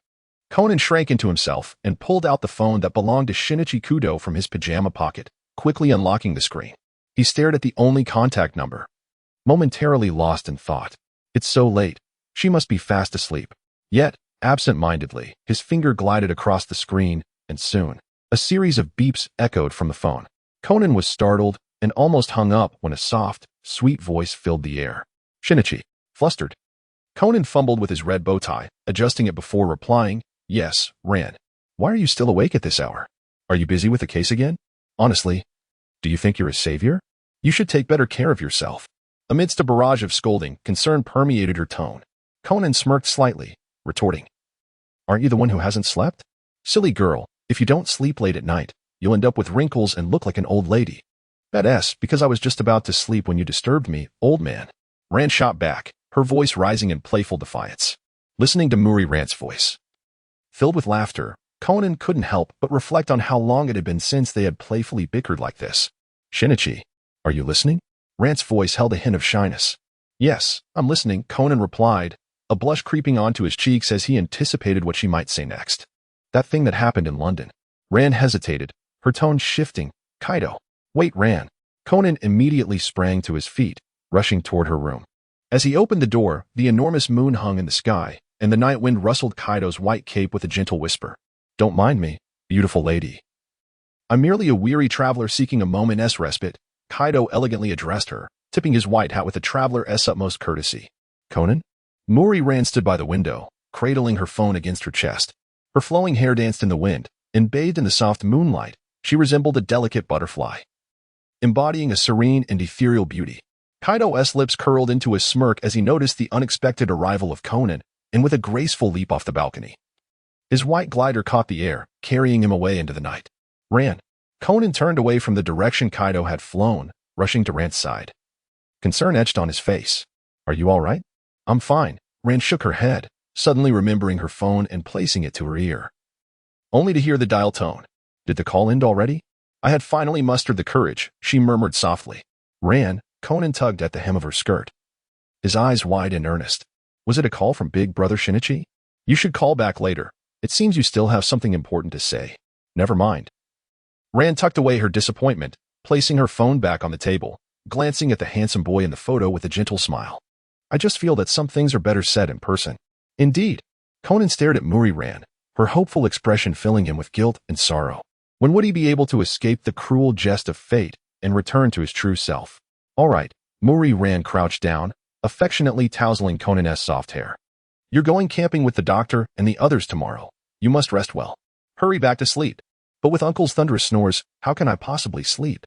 Conan shrank into himself and pulled out the phone that belonged to Shinichi Kudo from his pajama pocket, quickly unlocking the screen. He stared at the only contact number, momentarily lost in thought. It's so late. She must be fast asleep. Yet, absent-mindedly, his finger glided across the screen, and soon, a series of beeps echoed from the phone. Conan was startled and almost hung up when a soft, sweet voice filled the air. Shinichi, flustered. Conan fumbled with his red bow tie, adjusting it before replying, Yes, Rand. Why are you still awake at this hour? Are you busy with the case again? Honestly, do you think you're a savior? You should take better care of yourself. Amidst a barrage of scolding, concern permeated her tone. Conan smirked slightly, retorting, Aren't you the one who hasn't slept? Silly girl, if you don't sleep late at night, you'll end up with wrinkles and look like an old lady. Badass, because I was just about to sleep when you disturbed me, old man. Ran shot back, her voice rising in playful defiance. Listening to Ran's voice, filled with laughter, Conan couldn't help but reflect on how long it had been since they had playfully bickered like this. Shinichi, are you listening? Rand's voice held a hint of shyness. Yes, I'm listening, Conan replied, a blush creeping onto his cheeks as he anticipated what she might say next. That thing that happened in London. Rand hesitated, her tone shifting. Kaido. Wait, Rand. Conan immediately sprang to his feet, rushing toward her room. As he opened the door, the enormous moon hung in the sky, and the night wind rustled Kaido's white cape with a gentle whisper. Don't mind me, beautiful lady. I'm merely a weary traveler seeking a moment's respite, Kaido elegantly addressed her, tipping his white hat with a traveler's utmost courtesy. Conan? Rand stood by the window, cradling her phone against her chest. Her flowing hair danced in the wind, and bathed in the soft moonlight, she resembled a delicate butterfly, embodying a serene and ethereal beauty. Kaido's lips curled into a smirk as he noticed the unexpected arrival of Conan, and with a graceful leap off the balcony, his white glider caught the air, carrying him away into the night. Rand. Conan turned away from the direction Kaido had flown, rushing to Rand's side. Concern etched on his face. Are you all right? I'm fine. Rand shook her head, suddenly remembering her phone and placing it to her ear, only to hear the dial tone. Did the call end already? I had finally mustered the courage, she murmured softly. Rand. Conan tugged at the hem of her skirt, his eyes wide and earnest. Was it a call from Big Brother Shinichi? You should call back later. It seems you still have something important to say. Never mind. Rand tucked away her disappointment, placing her phone back on the table, glancing at the handsome boy in the photo with a gentle smile. I just feel that some things are better said in person. Indeed. Conan stared at Rand, her hopeful expression filling him with guilt and sorrow. When would he be able to escape the cruel jest of fate and return to his true self? All right. Rand crouched down, affectionately tousling Conan's soft hair. You're going camping with the doctor and the others tomorrow. You must rest well. Hurry back to sleep. But with Uncle's thunderous snores, how can I possibly sleep?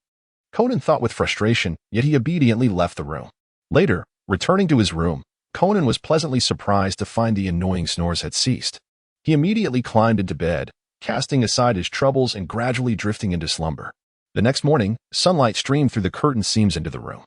Conan thought with frustration, yet he obediently left the room. Later, returning to his room, Conan was pleasantly surprised to find the annoying snores had ceased. He immediately climbed into bed, casting aside his troubles and gradually drifting into slumber. The next morning, sunlight streamed through the curtain seams into the room.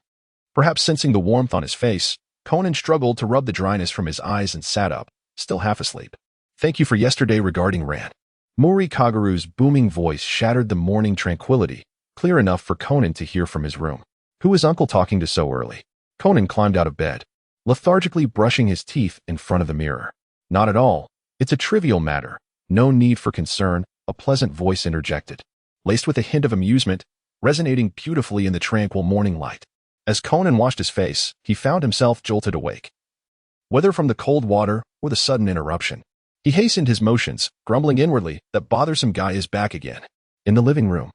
Perhaps sensing the warmth on his face, Conan struggled to rub the dryness from his eyes and sat up, still half asleep. Thank you for yesterday regarding Rand. Kagaru's booming voice shattered the morning tranquility, clear enough for Conan to hear from his room. Who is Uncle talking to so early? Conan climbed out of bed, lethargically brushing his teeth in front of the mirror. Not at all. It's a trivial matter. No need for concern, a pleasant voice interjected, laced with a hint of amusement, resonating beautifully in the tranquil morning light. As Conan washed his face, he found himself jolted awake, whether from the cold water or the sudden interruption. He hastened his motions, grumbling inwardly that bothersome guy is back again. In the living room,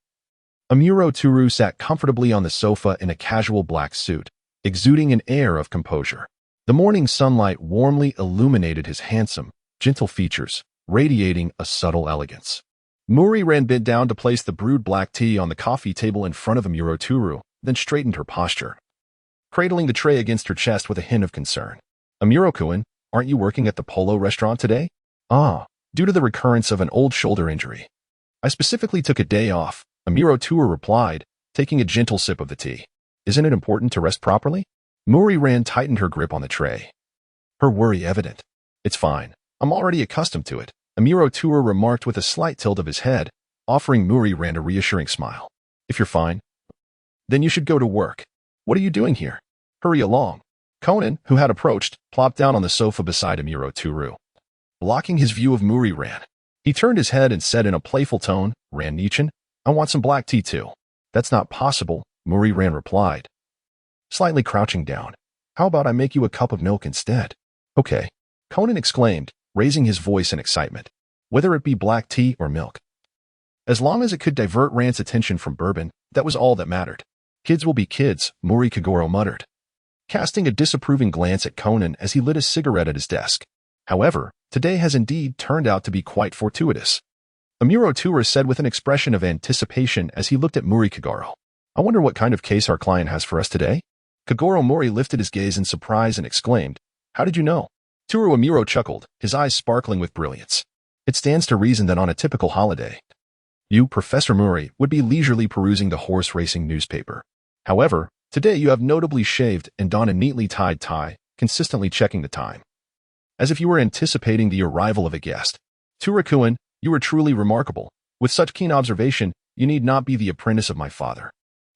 Amuro Turu sat comfortably on the sofa in a casual black suit, exuding an air of composure. The morning sunlight warmly illuminated his handsome, gentle features, radiating a subtle elegance. Rand bent down to place the brewed black tea on the coffee table in front of Amuro Turu, then straightened her posture, cradling the tray against her chest with a hint of concern. Amuro-kun, aren't you working at the Polo restaurant today? Ah, due to the recurrence of an old shoulder injury. I specifically took a day off, Amuro Turu replied, taking a gentle sip of the tea. Isn't it important to rest properly? Rand tightened her grip on the tray, her worry evident. It's fine. I'm already accustomed to it, Amuro Turu remarked with a slight tilt of his head, offering Rand a reassuring smile. If you're fine, then you should go to work. What are you doing here? Hurry along. Conan, who had approached, plopped down on the sofa beside Amuro Turu, blocking his view of Rand. He turned his head and said in a playful tone, Rand-nichan, I want some black tea too. That's not possible, Rand replied, slightly crouching down. How about I make you a cup of milk instead? Okay, Conan exclaimed, raising his voice in excitement. Whether it be black tea or milk, as long as it could divert Rand's attention from bourbon, that was all that mattered. Kids will be kids, Kagoro muttered, casting a disapproving glance at Conan as he lit a cigarette at his desk. However, today has indeed turned out to be quite fortuitous, Amuro Turu said with an expression of anticipation as he looked at Kagoro. I wonder what kind of case our client has for us today? Kagoro Mori lifted his gaze in surprise and exclaimed, How did you know? Amuro chuckled, his eyes sparkling with brilliance. It stands to reason that on a typical holiday, you, Professor Mori, would be leisurely perusing the horse racing newspaper. However, Today you have notably shaved and donned a neatly tied tie, consistently checking the time. As if you were anticipating the arrival of a guest. Conan, you are truly remarkable. With such keen observation, you need not be the apprentice of my father.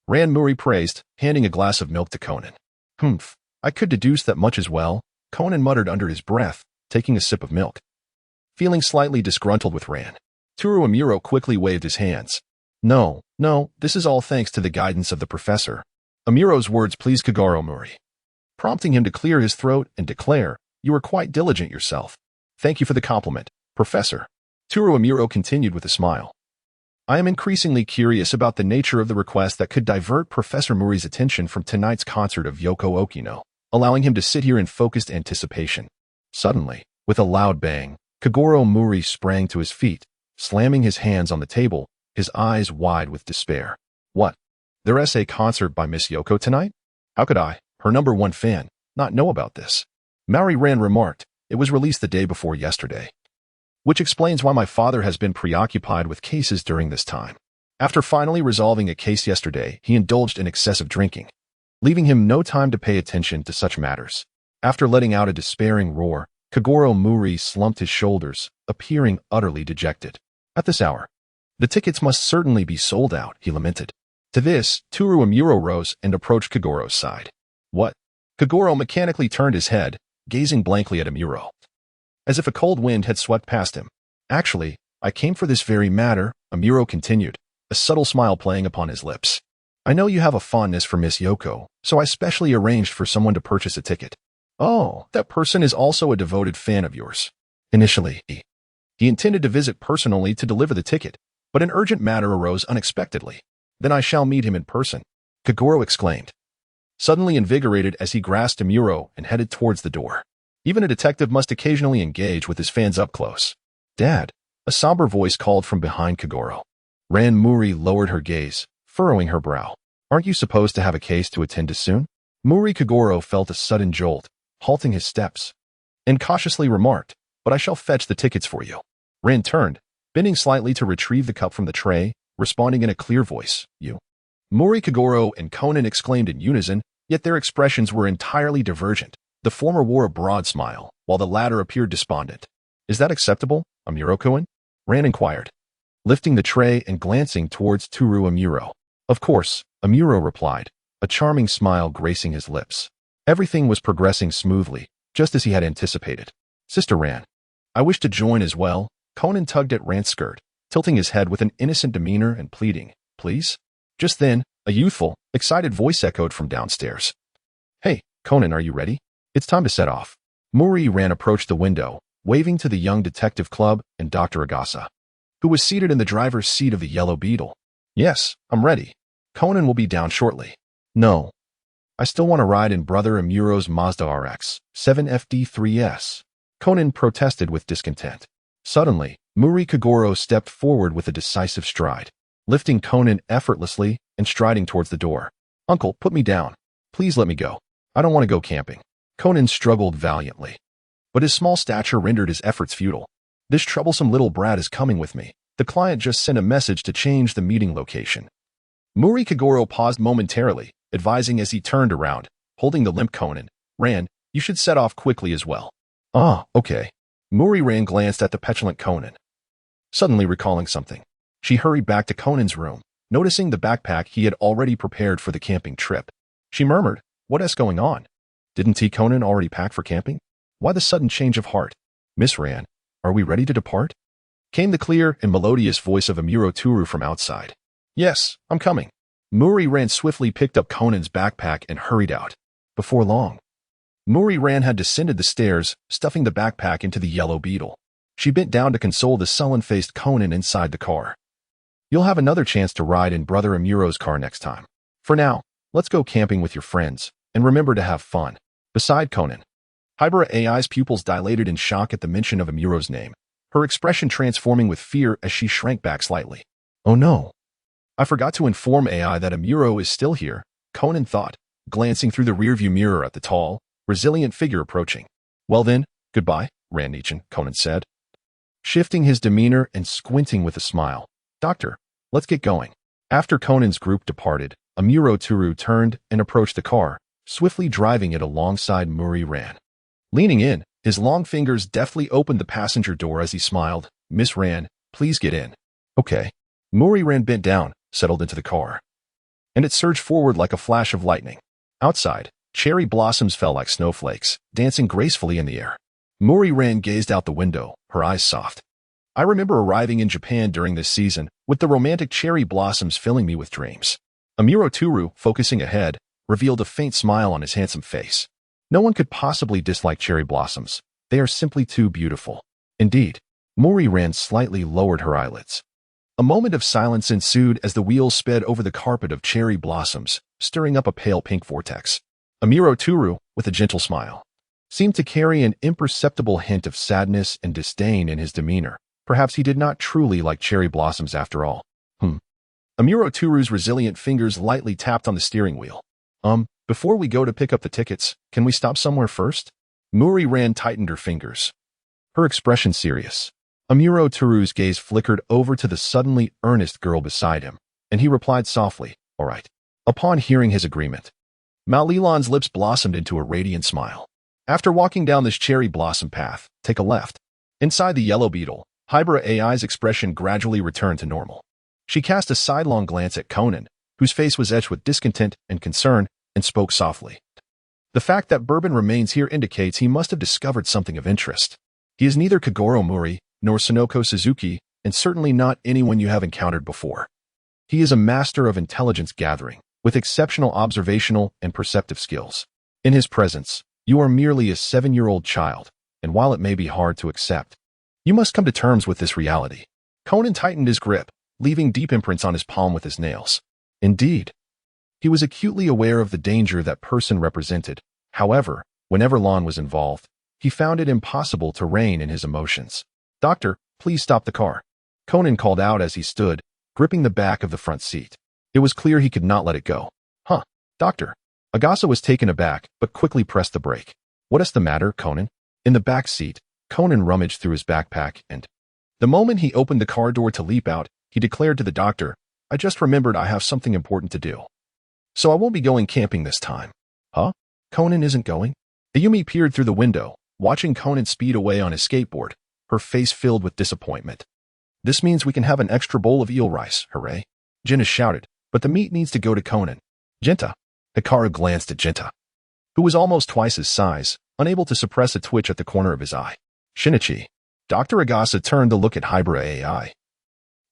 Ran Muri praised, handing a glass of milk to Conan. Humph, I could deduce that much as well, Conan muttered under his breath, taking a sip of milk. Feeling slightly disgruntled with Ran, Amuro quickly waved his hands. No, this is all thanks to the guidance of the professor. Amuro's words pleased Kagoro Muri, prompting him to clear his throat and declare, you are quite diligent yourself. Thank you for the compliment, Professor. Amuro continued with a smile. I am increasingly curious about the nature of the request that could divert Professor Muri's attention from tonight's concert of Yoko Okino, allowing him to sit here in focused anticipation. Suddenly, with a loud bang, Kagoro Muri sprang to his feet, slamming his hands on the table, his eyes wide with despair. What? There's a concert by Miss Yoko tonight? How could I, her #1 fan, not know about this? Maori Ran remarked, it was released the day before yesterday. Which explains why my father has been preoccupied with cases during this time. After finally resolving a case yesterday, he indulged in excessive drinking, leaving him no time to pay attention to such matters. After letting out a despairing roar, Kagoro Muri slumped his shoulders, appearing utterly dejected. At this hour, the tickets must certainly be sold out, he lamented. To this, Amuro rose and approached Kagoro's side. What? Kagoro mechanically turned his head, gazing blankly at Amuro, as if a cold wind had swept past him. Actually, I came for this very matter, Amuro continued, a subtle smile playing upon his lips. I know you have a fondness for Miss Yoko, so I specially arranged for someone to purchase a ticket. Oh, that person is also a devoted fan of yours. Initially, he intended to visit personally to deliver the ticket, but an urgent matter arose unexpectedly. Then I shall meet him in person, Kagoro exclaimed, suddenly invigorated as he grasped Amuro and headed towards the door. Even a detective must occasionally engage with his fans up close. Dad, a somber voice called from behind Kagoro. Ran Muri lowered her gaze, furrowing her brow. Aren't you supposed to have a case to attend to soon? Muri Kagoro felt a sudden jolt, halting his steps, and cautiously remarked, but I shall fetch the tickets for you. Ran turned, bending slightly to retrieve the cup from the tray, responding in a clear voice, you. Muri Kagoro and Conan exclaimed in unison, yet their expressions were entirely divergent. The former wore a broad smile, while the latter appeared despondent. Is that acceptable, Amuro-kun? Ran inquired, lifting the tray and glancing towards Amuro. Of course, Amuro replied, a charming smile gracing his lips. Everything was progressing smoothly, just as he had anticipated. Sister Ran, I wish to join as well. Conan tugged at Ran's skirt, tilting his head with an innocent demeanor and pleading, please? Just then, a youthful, excited voice echoed from downstairs. Hey, Conan, are you ready? It's time to set off. Muri Ran approached the window, waving to the young detective club and Dr. Agasa, who was seated in the driver's seat of the Yellow Beetle. Yes, I'm ready. Conan will be down shortly. No. I still want to ride in Brother Amuro's Mazda RX 7FD3S. Conan protested with discontent. Suddenly, Muri Kagoro stepped forward with a decisive stride, lifting Conan effortlessly and striding towards the door. Uncle, put me down. Please let me go. I don't want to go camping. Conan struggled valiantly, but his small stature rendered his efforts futile. This troublesome little brat is coming with me. The client just sent a message to change the meeting location. Muri Kagoro paused momentarily, advising as he turned around, holding the limp Conan. Ran, you should set off quickly as well. Ah, okay. Muri Ran glanced at the petulant Conan, suddenly recalling something. She hurried back to Conan's room, noticing the backpack he had already prepared for the camping trip. She murmured, What's going on? Didn't Conan already pack for camping? Why the sudden change of heart? Miss Ran, are we ready to depart? Came the clear and melodious voice of Amuro Turu from outside. Yes, I'm coming. Muri Ran swiftly picked up Conan's backpack and hurried out. Before long, Muri Ran had descended the stairs, stuffing the backpack into the Yellow Beetle. She bent down to console the sullen-faced Conan inside the car. You'll have another chance to ride in Brother Amuro's car next time. For now, let's go camping with your friends, and remember to have fun. Beside Conan, Hybera AI's pupils dilated in shock at the mention of Amuro's name, her expression transforming with fear as she shrank back slightly. Oh no. I forgot to inform AI that Amuro is still here, Conan thought, glancing through the rearview mirror at the tall, resilient figure approaching. Well then, goodbye, Ran-nichan, Conan said, shifting his demeanor and squinting with a smile. Doctor, let's get going. After Conan's group departed, Amuro Turu turned and approached the car, swiftly driving it alongside Muri Ran. Leaning in, his long fingers deftly opened the passenger door as he smiled. "Miss Ran, please get in." "Okay." Muri Ran bent down, settled into the car, and it surged forward like a flash of lightning. Outside, cherry blossoms fell like snowflakes, dancing gracefully in the air. Muri Ran gazed out the window, her eyes soft. "I remember arriving in Japan during this season, with the romantic cherry blossoms filling me with dreams." Amuro Turu, focusing ahead, revealed a faint smile on his handsome face. No one could possibly dislike cherry blossoms. They are simply too beautiful. Indeed. Muri Ran slightly lowered her eyelids. A moment of silence ensued as the wheels sped over the carpet of cherry blossoms, stirring up a pale pink vortex. Amuro Turu, with a gentle smile, seemed to carry an imperceptible hint of sadness and disdain in his demeanor. Perhaps he did not truly like cherry blossoms after all. Amuro Turu's resilient fingers lightly tapped on the steering wheel. Before we go to pick up the tickets, can we stop somewhere first?" Muri Ran tightened her fingers, her expression serious. Amuro Turu's gaze flickered over to the suddenly earnest girl beside him, and he replied softly, "All right." Upon hearing his agreement, Malilan's lips blossomed into a radiant smile. "After walking down this cherry blossom path, take a left." Inside the yellow beetle, Hybra AI's expression gradually returned to normal. She cast a sidelong glance at Conan, whose face was etched with discontent and concern, and spoke softly. "The fact that Bourbon remains here indicates he must have discovered something of interest. He is neither Kagoro Mori nor Sonoko Suzuki, and certainly not anyone you have encountered before. He is a master of intelligence gathering, with exceptional observational and perceptive skills. In his presence, you are merely a 7-year-old child, and while it may be hard to accept, you must come to terms with this reality." Conan tightened his grip, leaving deep imprints on his palm with his nails. Indeed, he was acutely aware of the danger that person represented. However, whenever Lon was involved, he found it impossible to rein in his emotions. "Doctor, please stop the car," Conan called out as he stood, gripping the back of the front seat. It was clear he could not let it go. Doctor." Agasa was taken aback, but quickly pressed the brake. "What is the matter, Conan?" In the back seat, Conan rummaged through his backpack and, the moment he opened the car door to leap out, he declared to the doctor, "I just remembered I have something important to do. So I won't be going camping this time." "Huh? Conan isn't going?" Ayumi peered through the window, watching Conan speed away on his skateboard, her face filled with disappointment. "This means we can have an extra bowl of eel rice, hooray." Jinta shouted, "But the meat needs to go to Conan." "Jinta." Hikaru glanced at Jinta, who was almost twice his size, unable to suppress a twitch at the corner of his eye. "Shinichi." Dr. Agasa turned to look at Hybra AI,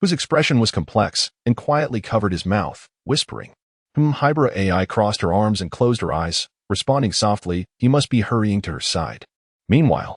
whose expression was complex, and quietly covered his mouth, whispering. Hybra AI crossed her arms and closed her eyes, responding softly, he must be hurrying to her side. Meanwhile,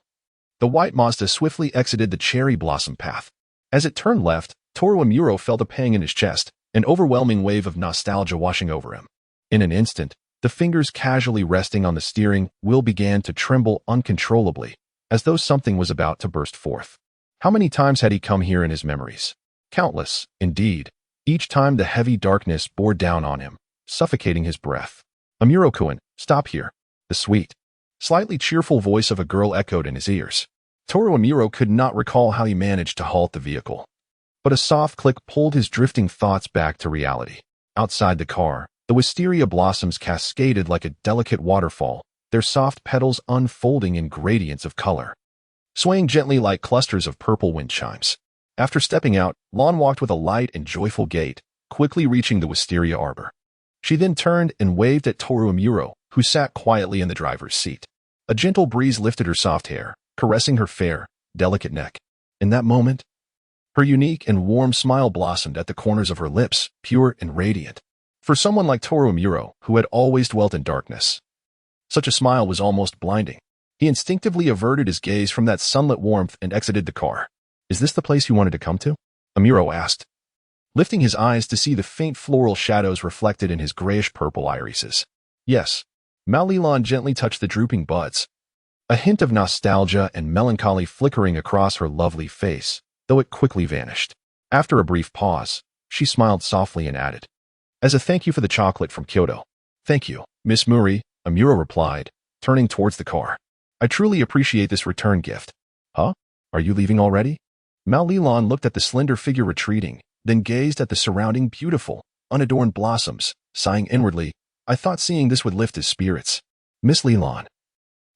the white Mazda swiftly exited the cherry blossom path. As it turned left, Toru Amuro felt a pang in his chest, an overwhelming wave of nostalgia washing over him. In an instant, the fingers casually resting on the steering wheel began to tremble uncontrollably, as though something was about to burst forth. How many times had he come here in his memories? Countless, indeed. Each time the heavy darkness bore down on him, suffocating his breath. "Amuro-kun, stop here." The sweet, slightly cheerful voice of a girl echoed in his ears. Toru Amuro could not recall how he managed to halt the vehicle, but a soft click pulled his drifting thoughts back to reality. Outside the car, the wisteria blossoms cascaded like a delicate waterfall, their soft petals unfolding in gradients of color, swaying gently like clusters of purple wind chimes. After stepping out, Lon walked with a light and joyful gait, quickly reaching the wisteria arbor. She then turned and waved at Toru Amuro, who sat quietly in the driver's seat. A gentle breeze lifted her soft hair, caressing her fair, delicate neck. In that moment, her unique and warm smile blossomed at the corners of her lips, pure and radiant. For someone like Toru Amuro, who had always dwelt in darkness, such a smile was almost blinding. He instinctively averted his gaze from that sunlit warmth and exited the car. "Is this the place you wanted to come to?" Amuro asked, lifting his eyes to see the faint floral shadows reflected in his grayish-purple irises. "Yes." Malilon gently touched the drooping buds, a hint of nostalgia and melancholy flickering across her lovely face, though it quickly vanished. After a brief pause, she smiled softly and added, "As a thank you for the chocolate from Kyoto." "Thank you, Miss Muri," Amuro replied, turning towards the car. "I truly appreciate this return gift." "Huh? Are you leaving already?" Malilon looked at the slender figure retreating, then gazed at the surrounding beautiful, unadorned blossoms, sighing inwardly, I thought seeing this would lift his spirits. Miss Leland,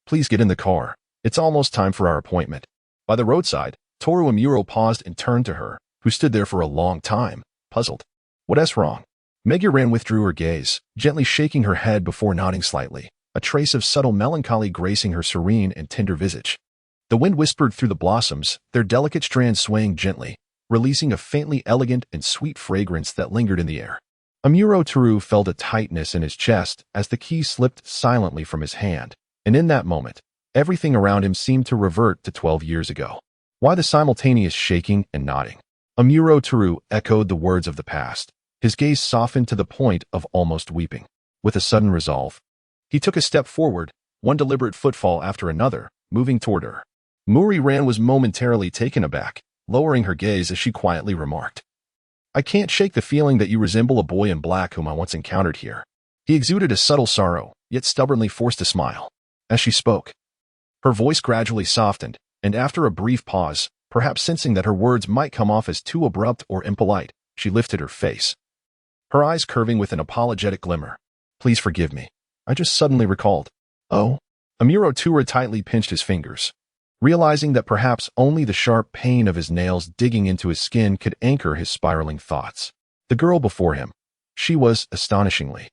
please get in the car. It's almost time for our appointment. By the roadside, Toru Amuro paused and turned to her, who stood there for a long time, puzzled. What's wrong? Megure withdrew her gaze, gently shaking her head before nodding slightly, a trace of subtle melancholy gracing her serene and tender visage. The wind whispered through the blossoms, their delicate strands swaying gently, releasing a faintly elegant and sweet fragrance that lingered in the air. Amuro Toru felt a tightness in his chest as the key slipped silently from his hand, and in that moment, everything around him seemed to revert to 12 years ago. Why the simultaneous shaking and nodding? Amuro Toru echoed the words of the past, his gaze softened to the point of almost weeping. With a sudden resolve, he took a step forward, one deliberate footfall after another, moving toward her. Muri-ran was momentarily taken aback, lowering her gaze as she quietly remarked, I can't shake the feeling that you resemble a boy in black whom I once encountered here. He exuded a subtle sorrow, yet stubbornly forced a smile. As she spoke, her voice gradually softened, and after a brief pause, perhaps sensing that her words might come off as too abrupt or impolite, she lifted her face, her eyes curving with an apologetic glimmer. Please forgive me. I just suddenly recalled. Oh? Amuro Toru tightly pinched his fingers, realizing that perhaps only the sharp pain of his nails digging into his skin could anchor his spiraling thoughts. The girl before him. She was, astonishingly,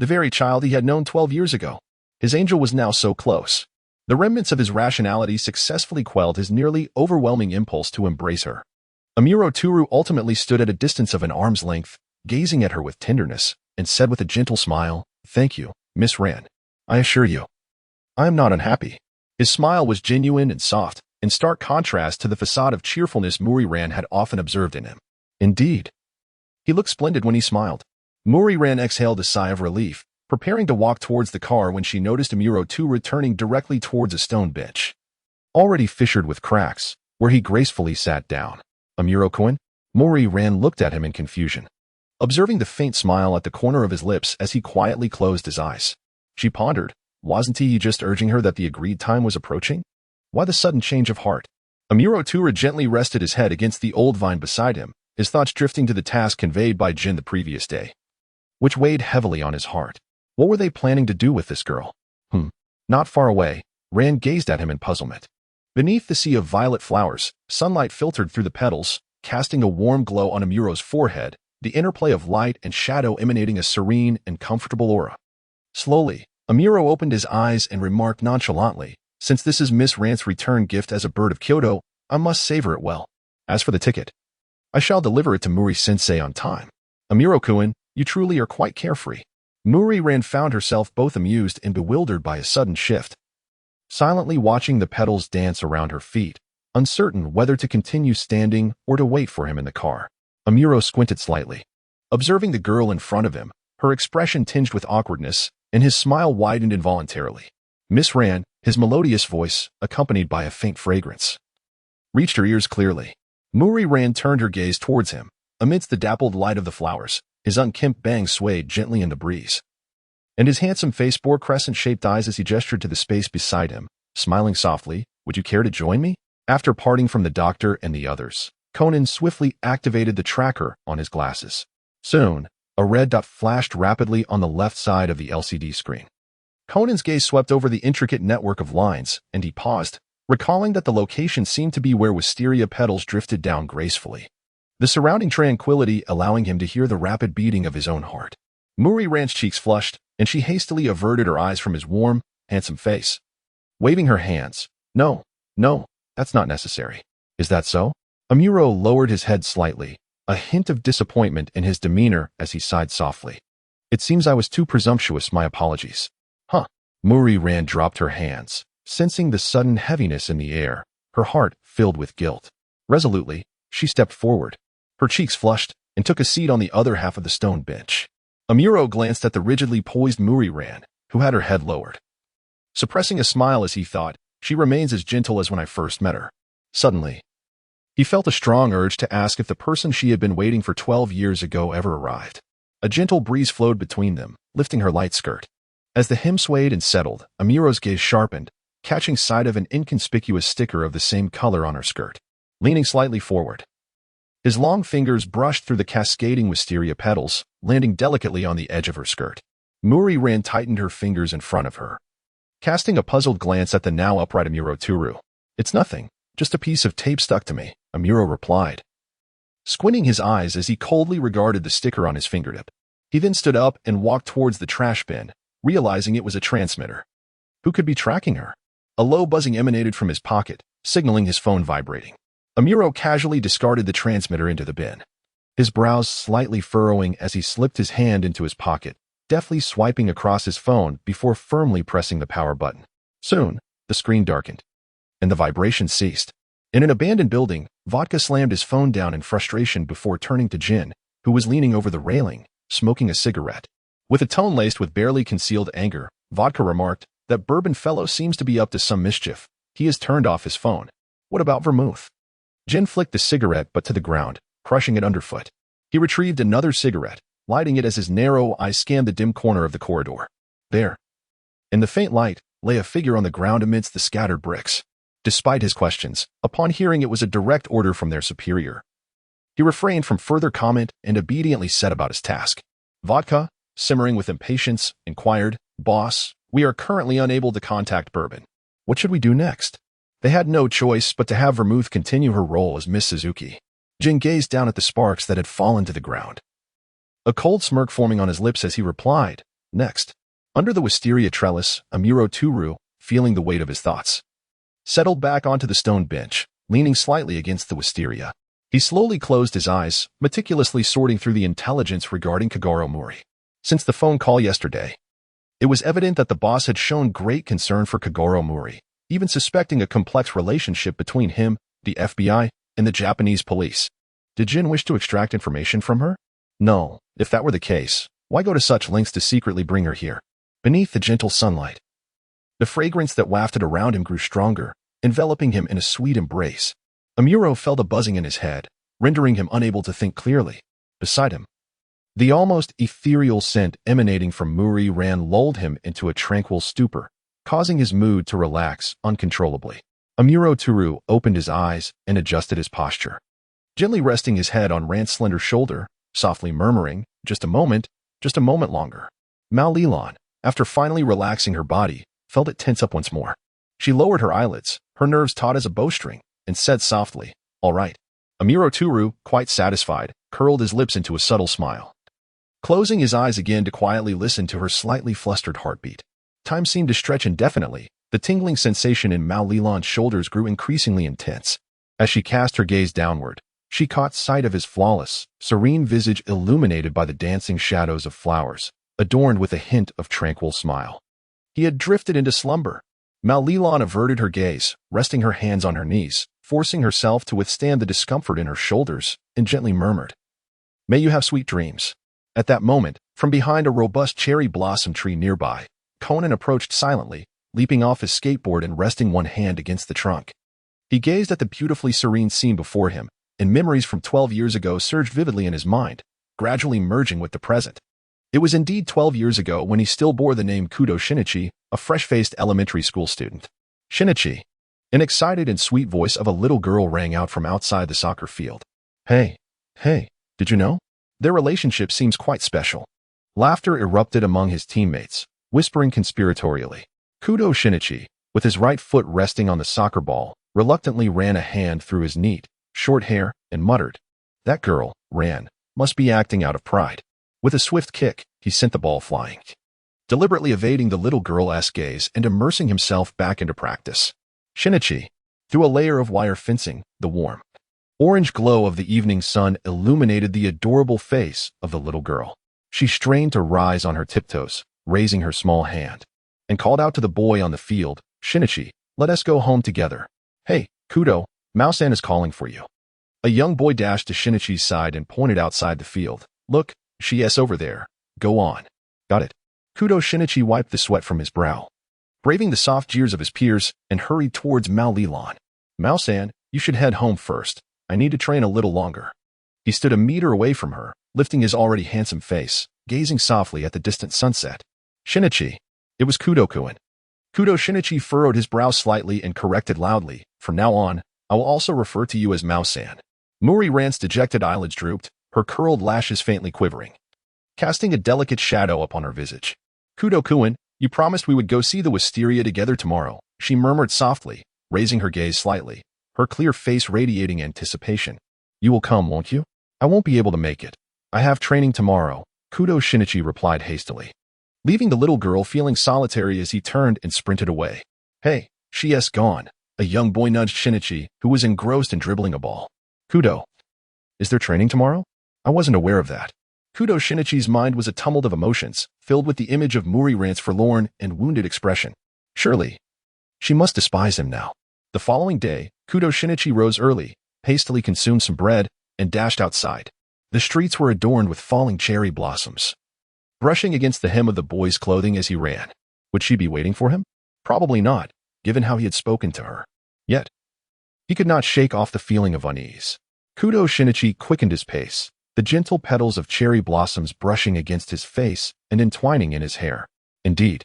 the very child he had known 12 years ago. His angel was now so close. The remnants of his rationality successfully quelled his nearly overwhelming impulse to embrace her. Amuro Toru ultimately stood at a distance of an arm's length, gazing at her with tenderness, and said with a gentle smile, Thank you, Miss Ran. I assure you, I am not unhappy. His smile was genuine and soft, in stark contrast to the facade of cheerfulness Muri-ran had often observed in him. Indeed, he looked splendid when he smiled. Muri-ran exhaled a sigh of relief, preparing to walk towards the car when she noticed Amuro Toru returning directly towards a stone bench, already fissured with cracks, where he gracefully sat down. Amuro-kun? Muri-ran looked at him in confusion, observing the faint smile at the corner of his lips as he quietly closed his eyes. She pondered, wasn't he just urging her that the agreed time was approaching? Why the sudden change of heart? Amuro Toru gently rested his head against the old vine beside him, his thoughts drifting to the task conveyed by Jin the previous day, which weighed heavily on his heart. What were they planning to do with this girl? Not far away, Ran gazed at him in puzzlement. Beneath the sea of violet flowers, sunlight filtered through the petals, casting a warm glow on Amuro's forehead, the interplay of light and shadow emanating a serene and comfortable aura. Slowly, Amuro opened his eyes and remarked nonchalantly, Since this is Miss Ran's return gift as a bird of Kyoto, I must savor it well. As for the ticket, I shall deliver it to Muri-sensei on time. Amuro-kun, you truly are quite carefree. Muri-ran found herself both amused and bewildered by a sudden shift, silently watching the petals dance around her feet, uncertain whether to continue standing or to wait for him in the car. Amuro squinted slightly, observing the girl in front of him, her expression tinged with awkwardness, and his smile widened involuntarily. Miss Ran, his melodious voice, accompanied by a faint fragrance, reached her ears clearly. Muri-ran turned her gaze towards him. Amidst the dappled light of the flowers, his unkempt bangs swayed gently in the breeze, and his handsome face bore crescent-shaped eyes as he gestured to the space beside him, smiling softly. Would you care to join me? After parting from the doctor and the others, Conan swiftly activated the tracker on his glasses. Soon, a red dot flashed rapidly on the left side of the LCD screen. Conan's gaze swept over the intricate network of lines, and he paused, recalling that the location seemed to be where wisteria petals drifted down gracefully, the surrounding tranquility allowing him to hear the rapid beating of his own heart. Muri-ran's cheeks flushed, and she hastily averted her eyes from his warm, handsome face, waving her hands. No, that's not necessary. Is that so? Amuro lowered his head slightly, a hint of disappointment in his demeanor as he sighed softly. It seems I was too presumptuous, my apologies. Muri-ran dropped her hands, sensing the sudden heaviness in the air, her heart filled with guilt. Resolutely, she stepped forward. Her cheeks flushed and took a seat on the other half of the stone bench. Amuro glanced at the rigidly poised Muri-ran, who had her head lowered, suppressing a smile as he thought, she remains as gentle as when I first met her. Suddenly, he felt a strong urge to ask if the person she had been waiting for 12 years ago ever arrived. A gentle breeze flowed between them, lifting her light skirt. As the hem swayed and settled, Amuro's gaze sharpened, catching sight of an inconspicuous sticker of the same color on her skirt. Leaning slightly forward, His long fingers brushed through the cascading wisteria petals, landing delicately on the edge of her skirt. Muri tightened her fingers in front of her, casting a puzzled glance at the now upright Amuro Turu. "It's nothing, just a piece of tape stuck to me," Amuro replied, squinting his eyes as he coldly regarded the sticker on his fingertip. He then stood up and walked towards the trash bin, realizing it was a transmitter. Who could be tracking her? A low buzzing emanated from his pocket, signaling his phone vibrating. Amuro casually discarded the transmitter into the bin, his brows slightly furrowing as he slipped his hand into his pocket, deftly swiping across his phone before firmly pressing the power button. Soon, the screen darkened, and the vibration ceased. In an abandoned building, Vodka slammed his phone down in frustration before turning to Jin, who was leaning over the railing, smoking a cigarette. With a tone laced with barely concealed anger, Vodka remarked, "That Bourbon fellow seems to be up to some mischief. He has turned off his phone. What about vermouth?" Jin flicked the cigarette but to the ground, crushing it underfoot. He retrieved another cigarette, lighting it as his narrow eyes scanned the dim corner of the corridor. There, in the faint light, lay a figure on the ground amidst the scattered bricks. Despite his questions, upon hearing it was a direct order from their superior, he refrained from further comment and obediently set about his task. Vodka, simmering with impatience, inquired, "Boss, we are currently unable to contact Bourbon. What should we do next?" They had no choice but to have Vermouth continue her role as Miss Suzuki. Jin gazed down at the sparks that had fallen to the ground, a cold smirk forming on his lips as he replied, "Next." Under the wisteria trellis, Amuro Turu, feeling the weight of his thoughts, settled back onto the stone bench, leaning slightly against the wisteria. He slowly closed his eyes, meticulously sorting through the intelligence regarding Kagoro Mori. Since the phone call yesterday, it was evident that the boss had shown great concern for Kagoro Mori, even suspecting a complex relationship between him, the FBI, and the Japanese police. Did Jin wish to extract information from her? No. If that were the case, why go to such lengths to secretly bring her here? Beneath the gentle sunlight, the fragrance that wafted around him grew stronger, enveloping him in a sweet embrace. Amuro felt a buzzing in his head, rendering him unable to think clearly. Beside him, the almost ethereal scent emanating from Muri lulled him into a tranquil stupor, causing his mood to relax uncontrollably. Amuro Turu opened his eyes and adjusted his posture, gently resting his head on Ran's slender shoulder, softly murmuring, just a moment longer." Mao Lilan, after finally relaxing her body, felt it tense up once more. She lowered her eyelids, her nerves taut as a bowstring, and said softly, "All right." Amuro Turu, quite satisfied, curled his lips into a subtle smile, closing his eyes again to quietly listen to her slightly flustered heartbeat. Time seemed to stretch indefinitely. The tingling sensation in Mao Lilan's shoulders grew increasingly intense. As she cast her gaze downward, she caught sight of his flawless, serene visage illuminated by the dancing shadows of flowers, adorned with a hint of tranquil smile. He had drifted into slumber. Mao Lilan averted her gaze, resting her hands on her knees, forcing herself to withstand the discomfort in her shoulders, and gently murmured, "May you have sweet dreams." At that moment, from behind a robust cherry blossom tree nearby, Conan approached silently, leaping off his skateboard and resting one hand against the trunk. He gazed at the beautifully serene scene before him, and memories from 12 years ago surged vividly in his mind, gradually merging with the present. It was indeed 12 years ago when he still bore the name Kudo Shinichi, a fresh-faced elementary school student. "Shinichi." An excited and sweet voice of a little girl rang out from outside the soccer field. Hey, did you know? Their relationship seems quite special." Laughter erupted among his teammates, whispering conspiratorially. Kudo Shinichi, with his right foot resting on the soccer ball, reluctantly ran a hand through his neat, short hair and muttered, "That girl, Ran, must be acting out of pride." With a swift kick, he sent the ball flying, deliberately evading the little girl's gaze and immersing himself back into practice. Shinichi, through a layer of wire fencing, the warm, orange glow of the evening sun illuminated the adorable face of the little girl. She strained to rise on her tiptoes, raising her small hand, and called out to the boy on the field, "Shinichi, let us go home together." "Hey, Kudo, Mao-san is calling for you." A young boy dashed to Shinichi's side and pointed outside the field. "Look, she's over there. Go on." "Got it." Kudo Shinichi wiped the sweat from his brow, braving the soft jeers of his peers, and hurried towards Mao Lilan. "Mao-san, you should head home first. I need to train a little longer." He stood a meter away from her, lifting his already handsome face, gazing softly at the distant sunset. "Shinichi." It was Kudo-kun. Kudo Shinichi furrowed his brow slightly and corrected loudly, "From now on, I will also refer to you as Mao-san." Muri Ran's dejected eyelids drooped, her curled lashes faintly quivering, casting a delicate shadow upon her visage. Kudo-kun, you promised we would go see the wisteria together tomorrow, she murmured softly, raising her gaze slightly, her clear face radiating anticipation. You will come, won't you? I won't be able to make it. I have training tomorrow, Kudo Shinichi replied hastily, leaving the little girl feeling solitary as he turned and sprinted away. Hey, she's gone, a young boy nudged Shinichi, who was engrossed in dribbling a ball. Kudo, is there training tomorrow? I wasn't aware of that. Kudo Shinichi's mind was a tumult of emotions, filled with the image of Muri Ran's forlorn and wounded expression. Surely, she must despise him now. The following day, Kudo Shinichi rose early, hastily consumed some bread, and dashed outside. The streets were adorned with falling cherry blossoms, brushing against the hem of the boy's clothing as he ran. Would she be waiting for him? Probably not, given how he had spoken to her. Yet, he could not shake off the feeling of unease. Kudo Shinichi quickened his pace, the gentle petals of cherry blossoms brushing against his face and entwining in his hair. Indeed,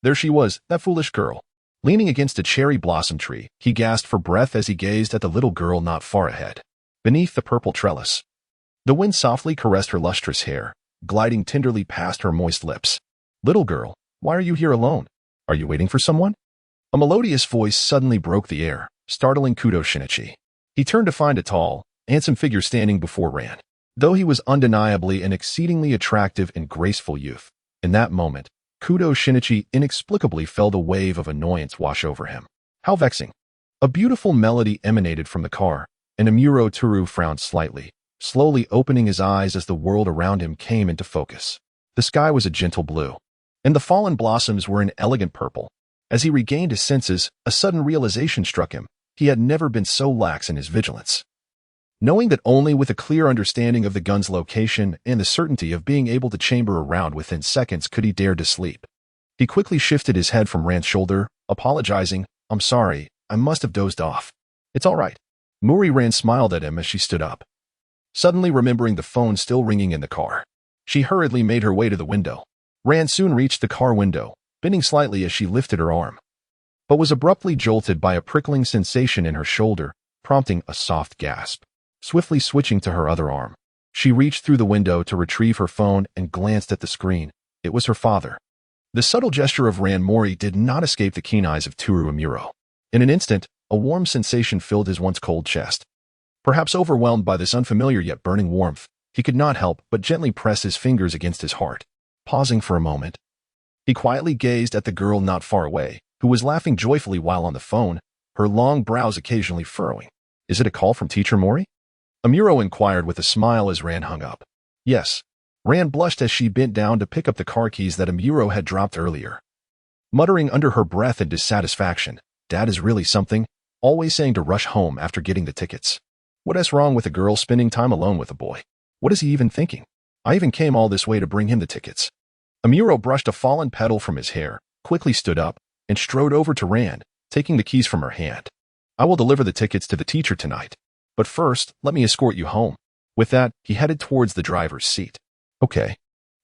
there she was, that foolish girl. Leaning against a cherry blossom tree, he gasped for breath as he gazed at the little girl not far ahead. Beneath the purple trellis, the wind softly caressed her lustrous hair, gliding tenderly past her moist lips. Little girl, why are you here alone? Are you waiting for someone? A melodious voice suddenly broke the air, startling Kudo Shinichi. He turned to find a tall, handsome figure standing before Ran. Though he was undeniably an exceedingly attractive and graceful youth, in that moment, Kudo Shinichi inexplicably felt a wave of annoyance wash over him. How vexing. A beautiful melody emanated from the car, and Amuro Toru frowned slightly, slowly opening his eyes as the world around him came into focus. The sky was a gentle blue, and the fallen blossoms were an elegant purple. As he regained his senses, a sudden realization struck him. He had never been so lax in his vigilance. Knowing that only with a clear understanding of the gun's location and the certainty of being able to chamber a round within seconds could he dare to sleep. He quickly shifted his head from Ran's shoulder, apologizing, I'm sorry, I must have dozed off. It's all right. Muri Ran smiled at him as she stood up, suddenly remembering the phone still ringing in the car. She hurriedly made her way to the window. Ran soon reached the car window, bending slightly as she lifted her arm, but was abruptly jolted by a prickling sensation in her shoulder, prompting a soft gasp. Swiftly switching to her other arm, she reached through the window to retrieve her phone and glanced at the screen. It was her father. The subtle gesture of Ran Mori did not escape the keen eyes of Toru Amuro. In an instant, a warm sensation filled his once cold chest. Perhaps overwhelmed by this unfamiliar yet burning warmth, he could not help but gently press his fingers against his heart. Pausing for a moment, he quietly gazed at the girl not far away, who was laughing joyfully while on the phone, her long brows occasionally furrowing. Is it a call from Teacher Mori? Amuro inquired with a smile as Ran hung up. Yes. Ran blushed as she bent down to pick up the car keys that Amuro had dropped earlier, muttering under her breath in dissatisfaction, Dad is really something, always saying to rush home after getting the tickets. What is wrong with a girl spending time alone with a boy? What is he even thinking? I even came all this way to bring him the tickets. Amuro brushed a fallen petal from his hair, quickly stood up, and strode over to Ran, taking the keys from her hand. I will deliver the tickets to the teacher tonight. But first, let me escort you home. With that, he headed towards the driver's seat. Okay.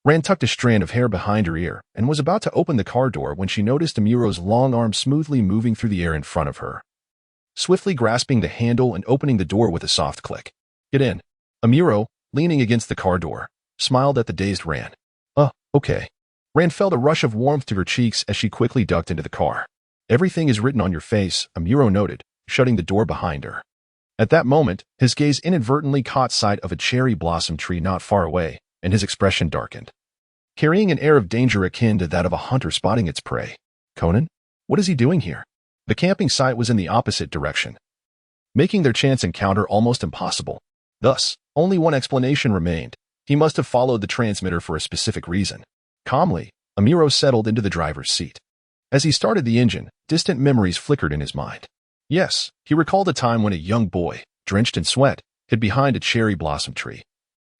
Ran tucked a strand of hair behind her ear and was about to open the car door when she noticed Amuro's long arm smoothly moving through the air in front of her, swiftly grasping the handle and opening the door with a soft click. Get in. Amuro, leaning against the car door, smiled at the dazed Ran. Okay. Ran felt a rush of warmth to her cheeks as she quickly ducked into the car. Everything is written on your face, Amuro noted, shutting the door behind her. At that moment, his gaze inadvertently caught sight of a cherry blossom tree not far away, and his expression darkened, carrying an air of danger akin to that of a hunter spotting its prey. Conan? What is he doing here? The camping site was in the opposite direction, making their chance encounter almost impossible. Thus, only one explanation remained. He must have followed the transmitter for a specific reason. Calmly, Amuro settled into the driver's seat. As he started the engine, distant memories flickered in his mind. Yes, he recalled a time when a young boy, drenched in sweat, hid behind a cherry blossom tree,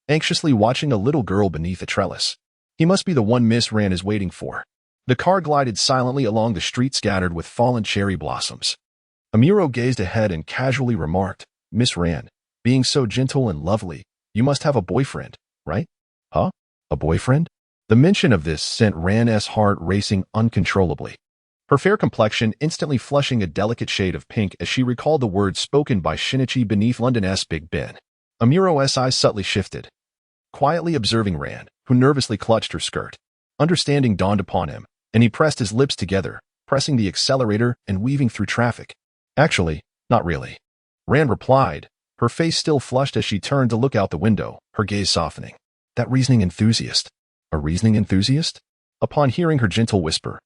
anxiously watching a little girl beneath a trellis. He must be the one Miss Ran is waiting for. The car glided silently along the street scattered with fallen cherry blossoms. Amuro gazed ahead and casually remarked, Miss Ran, being so gentle and lovely, you must have a boyfriend, right? Huh? A boyfriend? The mention of this sent Ran's heart racing uncontrollably, her fair complexion instantly flushing a delicate shade of pink as she recalled the words spoken by Shinichi beneath London's Big Ben. Amuro's eyes subtly shifted, quietly observing Rand, who nervously clutched her skirt. Understanding dawned upon him, and he pressed his lips together, pressing the accelerator and weaving through traffic. Actually, not really. Rand replied, her face still flushed as she turned to look out the window, her gaze softening. That reasoning enthusiast. A reasoning enthusiast? Upon hearing her gentle whisper,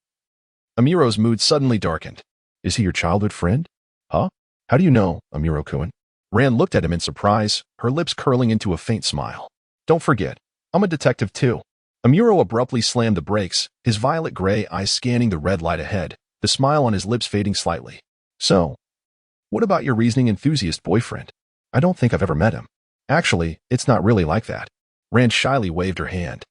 Amuro's mood suddenly darkened. Is he your childhood friend? Huh? How do you know, Amuro-kun? Rand looked at him in surprise, her lips curling into a faint smile. Don't forget, I'm a detective too. Amuro abruptly slammed the brakes, his violet-gray eyes scanning the red light ahead, the smile on his lips fading slightly. So, what about your reasoning enthusiast boyfriend? I don't think I've ever met him. Actually, it's not really like that. Rand shyly waved her hand.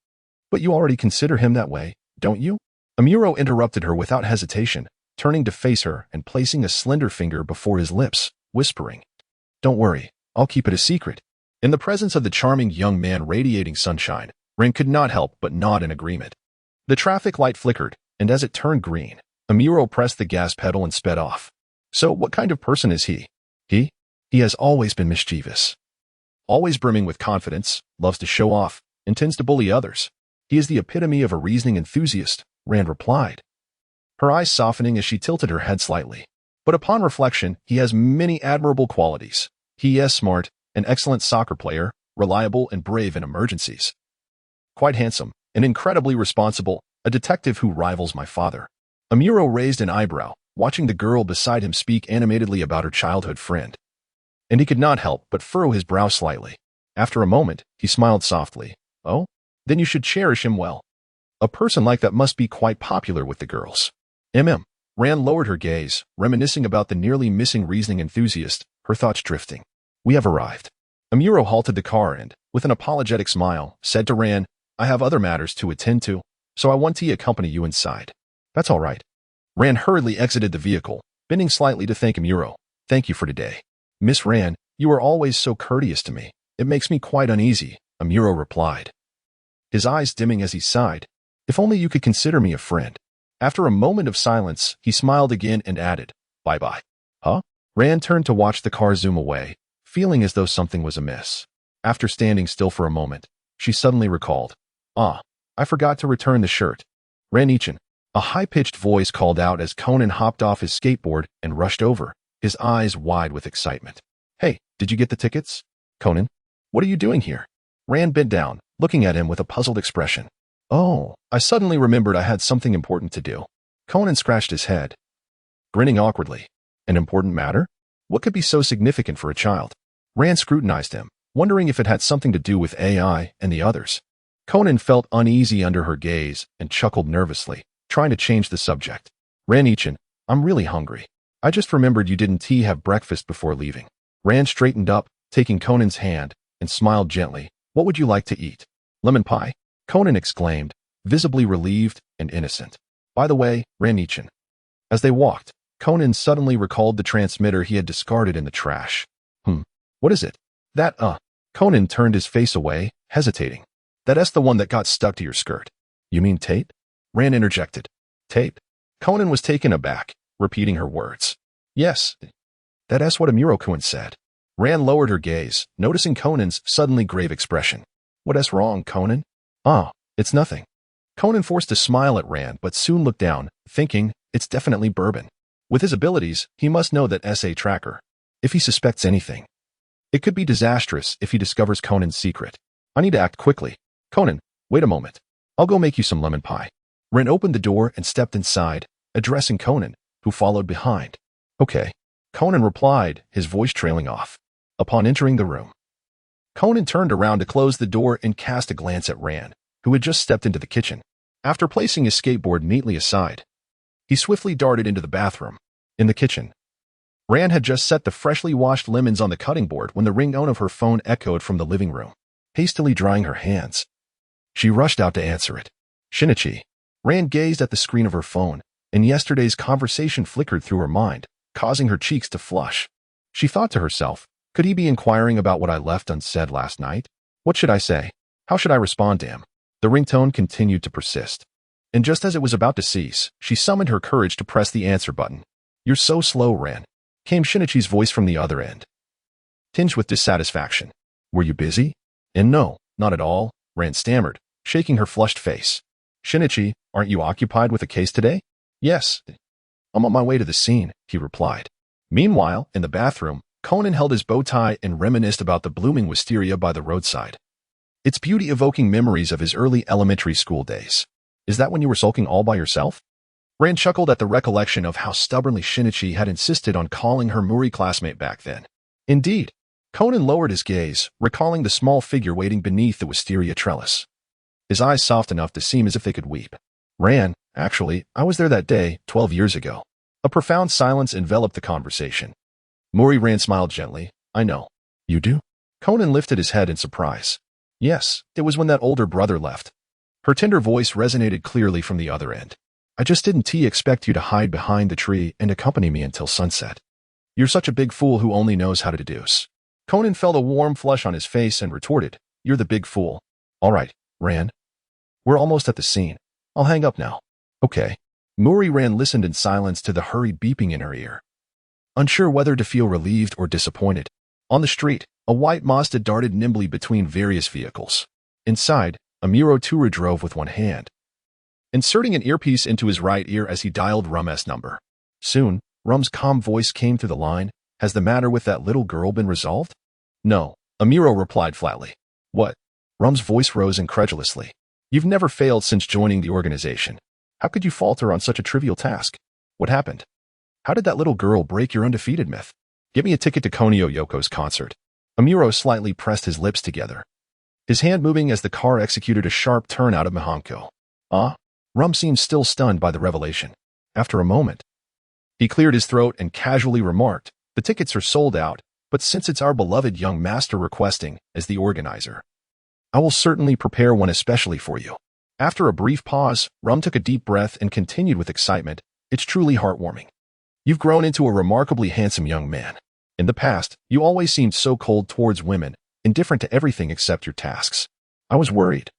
But you already consider him that way, don't you? Amuro interrupted her without hesitation, turning to face her and placing a slender finger before his lips, whispering, Don't worry, I'll keep it a secret. In the presence of the charming young man radiating sunshine, Rand could not help but nod in agreement. The traffic light flickered, and as it turned green, Amuro pressed the gas pedal and sped off. So what kind of person is he? He has always been mischievous. Always brimming with confidence, loves to show off, and tends to bully others. He is the epitome of a reasoning enthusiast, Rand replied, her eyes softening as she tilted her head slightly. But upon reflection, he has many admirable qualities. He is smart, an excellent soccer player, reliable and brave in emergencies. Quite handsome, and incredibly responsible, a detective who rivals my father. Amuro raised an eyebrow, watching the girl beside him speak animatedly about her childhood friend. And he could not help but furrow his brow slightly. After a moment, he smiled softly. Oh? Then you should cherish him well. A person like that must be quite popular with the girls. Rand lowered her gaze, reminiscing about the nearly missing reasoning enthusiast, her thoughts drifting. We have arrived. Amuro halted the car and, with an apologetic smile, said to Rand, I have other matters to attend to, so I want to accompany you inside. That's all right. Rand hurriedly exited the vehicle, bending slightly to thank Amuro. Thank you for today. Miss Rand, you are always so courteous to me. It makes me quite uneasy, Amuro replied, his eyes dimming as he sighed. If only you could consider me a friend. After a moment of silence, he smiled again and added, Bye-bye. Huh? Rand turned to watch the car zoom away, feeling as though something was amiss. After standing still for a moment, she suddenly recalled, I forgot to return the shirt. Rand-chan, a high-pitched voice called out as Conan hopped off his skateboard and rushed over, his eyes wide with excitement. Hey, did you get the tickets? Conan, what are you doing here? Rand bent down, looking at him with a puzzled expression. Oh, I suddenly remembered I had something important to do. Conan scratched his head, grinning awkwardly. An important matter? What could be so significant for a child? Rand scrutinized him, wondering if it had something to do with AI and the others. Conan felt uneasy under her gaze and chuckled nervously, trying to change the subject. Rand-chan, I'm really hungry. I just remembered you didn't have breakfast before leaving. Rand straightened up, taking Conan's hand, and smiled gently. What would you like to eat? Lemon pie? Conan exclaimed, visibly relieved and innocent. By the way, Rand-chan. As they walked, Conan suddenly recalled the transmitter he had discarded in the trash. What is it? That, Conan turned his face away, hesitating. That's the one that got stuck to your skirt. You mean tape? Rand interjected. Tape? Conan was taken aback, repeating her words. Yes. That's what Amuro-kun said. Rand lowered her gaze, noticing Conan's suddenly grave expression. What's wrong, Conan? It's nothing. Conan forced a smile at Rand but soon looked down, thinking, it's definitely bourbon. With his abilities, he must know that SA tracker. If he suspects anything, it could be disastrous if he discovers Conan's secret. I need to act quickly. Conan, wait a moment. I'll go make you some lemon pie. Rand opened the door and stepped inside, addressing Conan, who followed behind. Okay. Conan replied, his voice trailing off. Upon entering the room, Conan turned around to close the door and cast a glance at Rand, who had just stepped into the kitchen. After placing his skateboard neatly aside, he swiftly darted into the bathroom. In the kitchen, Rand had just set the freshly washed lemons on the cutting board when the ringtone of her phone echoed from the living room. Hastily drying her hands, she rushed out to answer it. Shinichi. Rand gazed at the screen of her phone, and yesterday's conversation flickered through her mind, causing her cheeks to flush. She thought to herself, could he be inquiring about what I left unsaid last night? What should I say? How should I respond to him? The ringtone continued to persist. And just as it was about to cease, she summoned her courage to press the answer button. You're so slow, Rand, came Shinichi's voice from the other end, tinged with dissatisfaction. Were you busy? And no, not at all, Ran stammered, shaking her flushed face. Shinichi, aren't you occupied with a case today? Yes. I'm on my way to the scene, he replied. Meanwhile, in the bathroom, Conan held his bow tie and reminisced about the blooming wisteria by the roadside. Its beauty evoking memories of his early elementary school days. Is that when you were sulking all by yourself? Ran chuckled at the recollection of how stubbornly Shinichi had insisted on calling her Muri classmate back then. Indeed, Conan lowered his gaze, recalling the small figure waiting beneath the wisteria trellis. His eyes soft enough to seem as if they could weep. Ran, actually, I was there that day, 12 years ago. A profound silence enveloped the conversation. Muri Ran smiled gently. I know. You do? Conan lifted his head in surprise. Yes, it was when that older brother left. Her tender voice resonated clearly from the other end. I just didn't expect you to hide behind the tree and accompany me until sunset. You're such a big fool who only knows how to deduce. Conan felt a warm flush on his face and retorted, You're the big fool. All right, Ran. We're almost at the scene. I'll hang up now. Okay. Muri Ran listened in silence to the hurried beeping in her ear. Unsure whether to feel relieved or disappointed. On the street, a white Mazda darted nimbly between various vehicles. Inside, a Miro Tura drove with one hand, inserting an earpiece into his right ear as he dialed Rum's number. Soon, Rum's calm voice came through the line. Has the matter with that little girl been resolved? No, Amiro replied flatly. What? Rum's voice rose incredulously. You've never failed since joining the organization. How could you falter on such a trivial task? What happened? How did that little girl break your undefeated myth? Get me a ticket to Konio Yoko's concert. Amiro slightly pressed his lips together, his hand moving as the car executed a sharp turn out of Mihanko. Rum seemed still stunned by the revelation. After a moment, he cleared his throat and casually remarked, The tickets are sold out, but since it's our beloved young master requesting, as the organizer, I will certainly prepare one especially for you. After a brief pause, Rum took a deep breath and continued with excitement. It's truly heartwarming. You've grown into a remarkably handsome young man. In the past, you always seemed so cold towards women, indifferent to everything except your tasks. I was worried,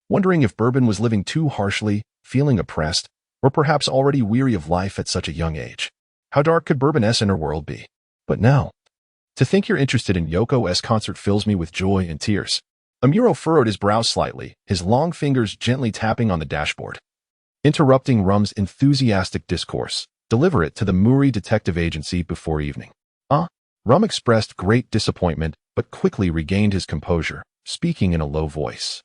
wondering if Bourbon was living too harshly, feeling oppressed, or perhaps already weary of life at such a young age. How dark could Bourbon's inner world be? But now, to think you're interested in Yoko's concert fills me with joy and tears. Amuro furrowed his brow slightly, his long fingers gently tapping on the dashboard. Interrupting Rum's enthusiastic discourse, deliver it to the Muri Detective Agency before evening. Rum expressed great disappointment, but quickly regained his composure, speaking in a low voice.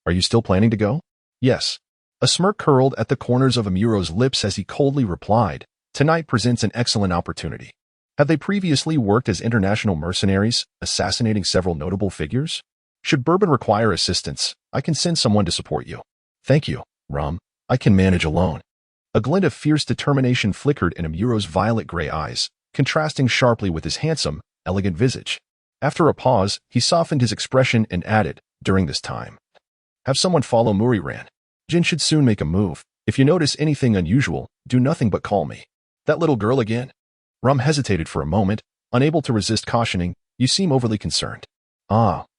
Are you still planning to go? Yes. A smirk curled at the corners of Amuro's lips as he coldly replied, Tonight presents an excellent opportunity. Have they previously worked as international mercenaries, assassinating several notable figures? Should Bourbon require assistance, I can send someone to support you. Thank you, Rum. I can manage alone. A glint of fierce determination flickered in Amuro's violet gray eyes, contrasting sharply with his handsome, elegant visage. After a pause, he softened his expression and added, During this time, have someone follow Muri Ran. Jin should soon make a move. If you notice anything unusual, do nothing but call me. That little girl again? Rum hesitated for a moment, unable to resist cautioning, You seem overly concerned.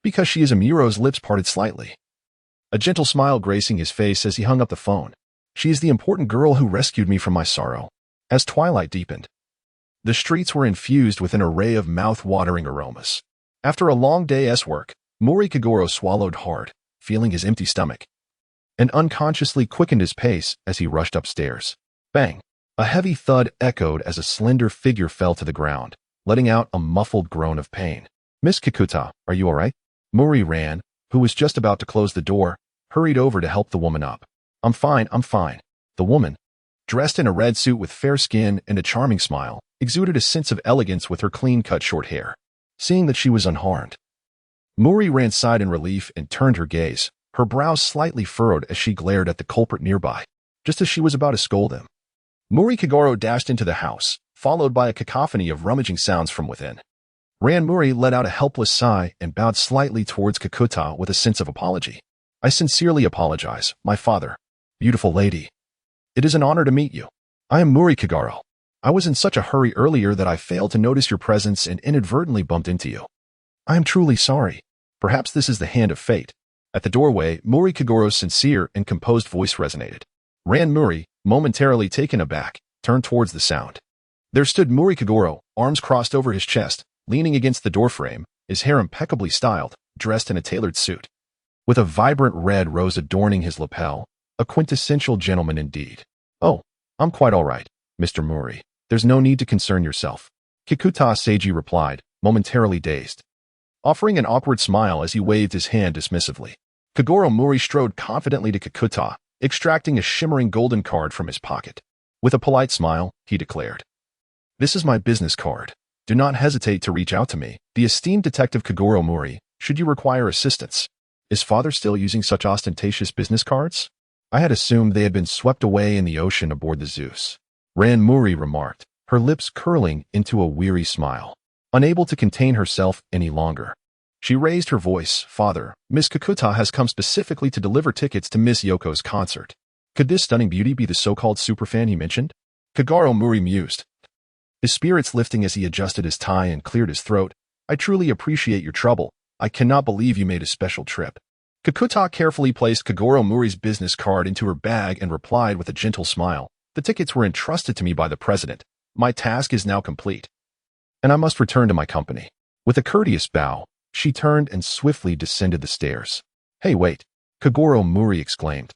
Because she is. Amuro's lips parted slightly, a gentle smile gracing his face as he hung up the phone. She is the important girl who rescued me from my sorrow. As twilight deepened, the streets were infused with an array of mouth-watering aromas. After a long day's work, Mori Kagoro swallowed hard, feeling his empty stomach, and unconsciously quickened his pace as he rushed upstairs. Bang! A heavy thud echoed as a slender figure fell to the ground, letting out a muffled groan of pain. Miss Kikuta, are you all right? Mori Ran, who was just about to close the door, hurried over to help the woman up. I'm fine. The woman, dressed in a red suit with fair skin and a charming smile, exuded a sense of elegance with her clean-cut short hair. Seeing that she was unharmed, Mori Ran sighed in relief and turned her gaze, her brows slightly furrowed as she glared at the culprit nearby. Just as she was about to scold him, Mori Kagoro dashed into the house, followed by a cacophony of rummaging sounds from within. Ran Muri let out a helpless sigh and bowed slightly towards Kikuta with a sense of apology. I sincerely apologize, my father. Beautiful lady. It is an honor to meet you. I am Muri Kagoro. I was in such a hurry earlier that I failed to notice your presence and inadvertently bumped into you. I am truly sorry. Perhaps this is the hand of fate. At the doorway, Mori Kagoro's sincere and composed voice resonated. Ran Muri, momentarily taken aback, turned towards the sound. There stood Mori Kagoro, arms crossed over his chest, leaning against the doorframe, his hair impeccably styled, dressed in a tailored suit. With a vibrant red rose adorning his lapel, a quintessential gentleman indeed. "Oh, I'm quite all right, Mr. Mori. There's no need to concern yourself," Kikuta Seiji replied, momentarily dazed, offering an awkward smile as he waved his hand dismissively. Kagoro Mori strode confidently to Kikuta, extracting a shimmering golden card from his pocket. With a polite smile, he declared, "This is my business card. Do not hesitate to reach out to me, the esteemed Detective Kagoro Mori, should you require assistance." Is father still using such ostentatious business cards? I had assumed they had been swept away in the ocean aboard the Zeus. Ran Mori remarked, her lips curling into a weary smile. Unable to contain herself any longer, she raised her voice. "Father, Miss Kikuta has come specifically to deliver tickets to Miss Yoko's concert. Could this stunning beauty be the so-called superfan he mentioned?" Kagoro Mori mused, his spirits lifting as he adjusted his tie and cleared his throat. "I truly appreciate your trouble. I cannot believe you made a special trip." Kikuta carefully placed Kagoro Mori's business card into her bag and replied with a gentle smile, "The tickets were entrusted to me by the president. My task is now complete, and I must return to my company." With a courteous bow, she turned and swiftly descended the stairs. "Hey, wait," Kagoro Mori exclaimed,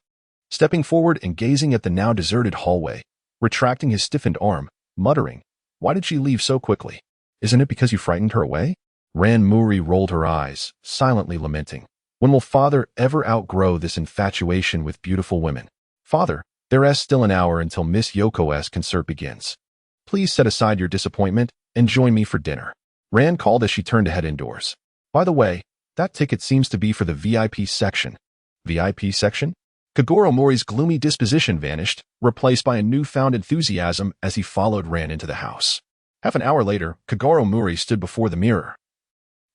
stepping forward and gazing at the now deserted hallway, retracting his stiffened arm, muttering, "Why did she leave so quickly? Isn't it because you frightened her away?" Ran Mori rolled her eyes, silently lamenting. "When will father ever outgrow this infatuation with beautiful women? Father, there's still an hour until Miss Yoko's concert begins. Please set aside your disappointment and join me for dinner." Ran called as she turned to head indoors. "By the way, that ticket seems to be for the VIP section." VIP section? Kagoro Mori's gloomy disposition vanished, replaced by a newfound enthusiasm as he followed Ran into the house. Half an hour later, Kagoro Mori stood before the mirror,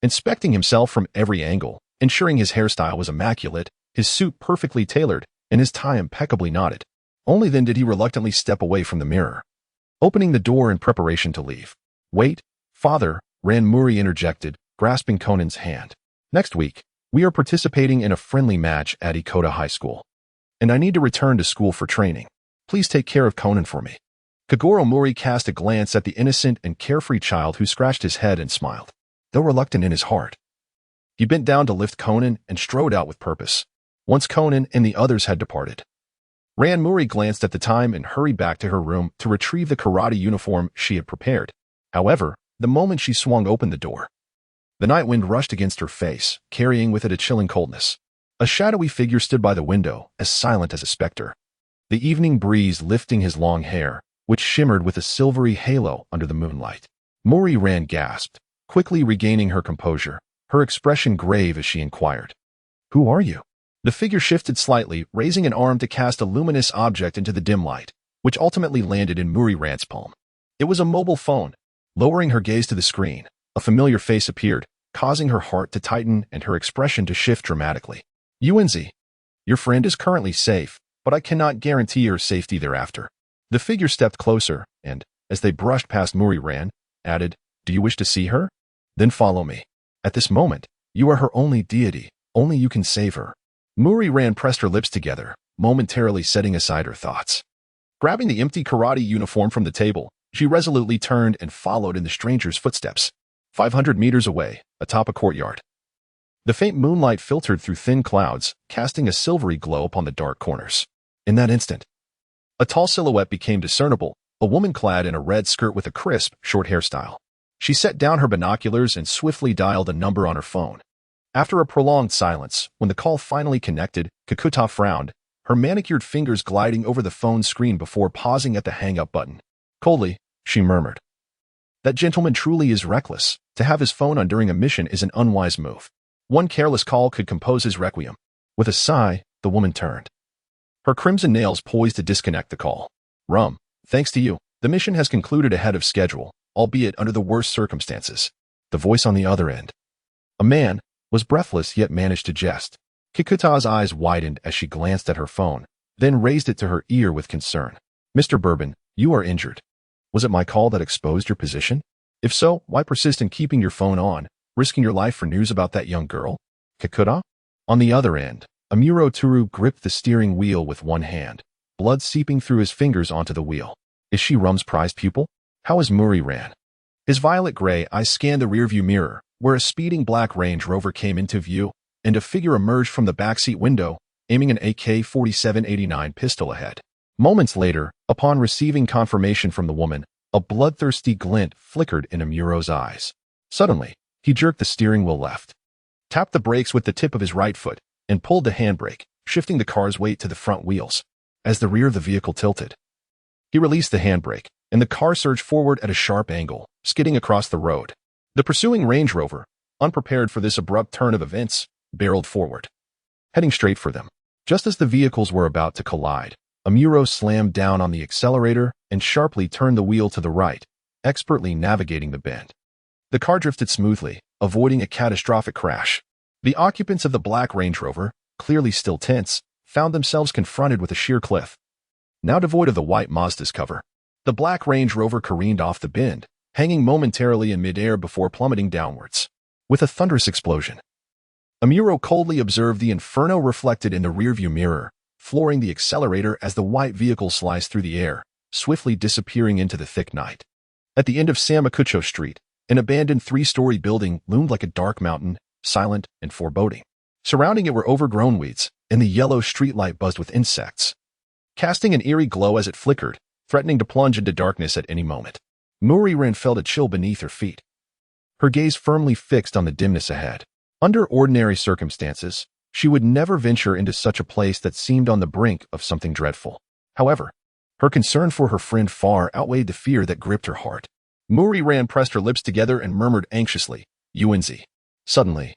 inspecting himself from every angle, ensuring his hairstyle was immaculate, his suit perfectly tailored, and his tie impeccably knotted. Only then did he reluctantly step away from the mirror, opening the door in preparation to leave. "Wait, father," Ran Mori interjected, grasping Conan's hand. "Next week, we are participating in a friendly match at Ikota High School, and I need to return to school for training. Please take care of Conan for me." Kagoro Mori cast a glance at the innocent and carefree child who scratched his head and smiled, though reluctant in his heart. He bent down to lift Conan and strode out with purpose, once Conan and the others had departed. Ran Mori glanced at the time and hurried back to her room to retrieve the karate uniform she had prepared. However, the moment she swung open the door, the night wind rushed against her face, carrying with it a chilling coldness. A shadowy figure stood by the window, as silent as a specter, the evening breeze lifting his long hair, which shimmered with a silvery halo under the moonlight. Mori Ran gasped, quickly regaining her composure, her expression grave as she inquired, "Who are you?" The figure shifted slightly, raising an arm to cast a luminous object into the dim light, which ultimately landed in Mori Ran's palm. It was a mobile phone. Lowering her gaze to the screen, a familiar face appeared, causing her heart to tighten and her expression to shift dramatically. "UNZ, your friend is currently safe, but I cannot guarantee your safety thereafter." The figure stepped closer and, as they brushed past Mori Ran, added, "Do you wish to see her? Then follow me. At this moment, you are her only deity. Only you can save her." Mori Ran pressed her lips together, momentarily setting aside her thoughts. Grabbing the empty karate uniform from the table, she resolutely turned and followed in the stranger's footsteps. 500 meters away, atop a courtyard, the faint moonlight filtered through thin clouds, casting a silvery glow upon the dark corners. In that instant, a tall silhouette became discernible, a woman clad in a red skirt with a crisp, short hairstyle. She set down her binoculars and swiftly dialed a number on her phone. After a prolonged silence, when the call finally connected, Kikuta frowned, her manicured fingers gliding over the phone screen before pausing at the hang-up button. Coldly, she murmured, "That gentleman truly is reckless. To have his phone on during a mission is an unwise move. One careless call could compose his requiem." With a sigh, the woman turned, her crimson nails poised to disconnect the call. "Rum, thanks to you, the mission has concluded ahead of schedule, albeit under the worst circumstances." The voice on the other end, a man, was breathless yet managed to jest. Kikuta's eyes widened as she glanced at her phone, then raised it to her ear with concern. "Mr. Bourbon, you are injured. Was it my call that exposed your position? If so, why persist in keeping your phone on, risking your life for news about that young girl?" Kikuta? On the other end, Amuro Turu gripped the steering wheel with one hand, blood seeping through his fingers onto the wheel. "Is she Rum's prized pupil? How is Mori Ran?" His violet gray eyes scanned the rearview mirror, where a speeding black Range Rover came into view, and a figure emerged from the backseat window, aiming an AK-47-89 pistol ahead. Moments later, upon receiving confirmation from the woman, a bloodthirsty glint flickered in Amuro's eyes. Suddenly, he jerked the steering wheel left, tapped the brakes with the tip of his right foot, and pulled the handbrake, shifting the car's weight to the front wheels. As the rear of the vehicle tilted, he released the handbrake, and the car surged forward at a sharp angle, skidding across the road. The pursuing Range Rover, unprepared for this abrupt turn of events, barreled forward, heading straight for them. Just as the vehicles were about to collide, Amuro slammed down on the accelerator and sharply turned the wheel to the right, expertly navigating the bend. The car drifted smoothly, avoiding a catastrophic crash. The occupants of the black Range Rover, clearly still tense, found themselves confronted with a sheer cliff, now devoid of the white Mazda's cover. The black Range Rover careened off the bend, hanging momentarily in midair before plummeting downwards. With a thunderous explosion, Amuro coldly observed the inferno reflected in the rearview mirror, flooring the accelerator as the white vehicle sliced through the air, swiftly disappearing into the thick night. At the end of Samakucho Street, an abandoned 3-story building loomed like a dark mountain, silent and foreboding. Surrounding it were overgrown weeds, and the yellow streetlight buzzed with insects, casting an eerie glow as it flickered, threatening to plunge into darkness at any moment. Muriran felt a chill beneath her feet, her gaze firmly fixed on the dimness ahead. Under ordinary circumstances, she would never venture into such a place that seemed on the brink of something dreadful. However, her concern for her friend far outweighed the fear that gripped her heart. Muriran pressed her lips together and murmured anxiously, "UNZ." Suddenly,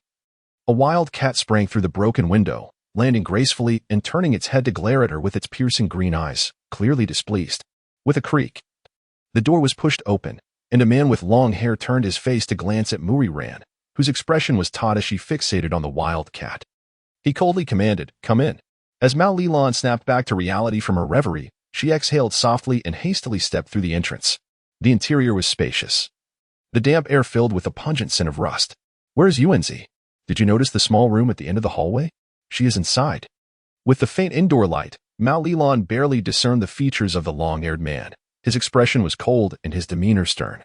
a wild cat sprang through the broken window, landing gracefully and turning its head to glare at her with its piercing green eyes, clearly displeased. With a creak, the door was pushed open, and a man with long hair turned his face to glance at Muriran, whose expression was taut as she fixated on the wild cat. He coldly commanded, "Come in." As Mao Lilan snapped back to reality from her reverie, she exhaled softly and hastily stepped through the entrance. The interior was spacious, the damp air filled with a pungent scent of rust. "Where's UNZ? Did you notice the small room at the end of the hallway? She is inside." With the faint indoor light, Mao Lilan barely discerned the features of the long-haired man. His expression was cold and his demeanor stern,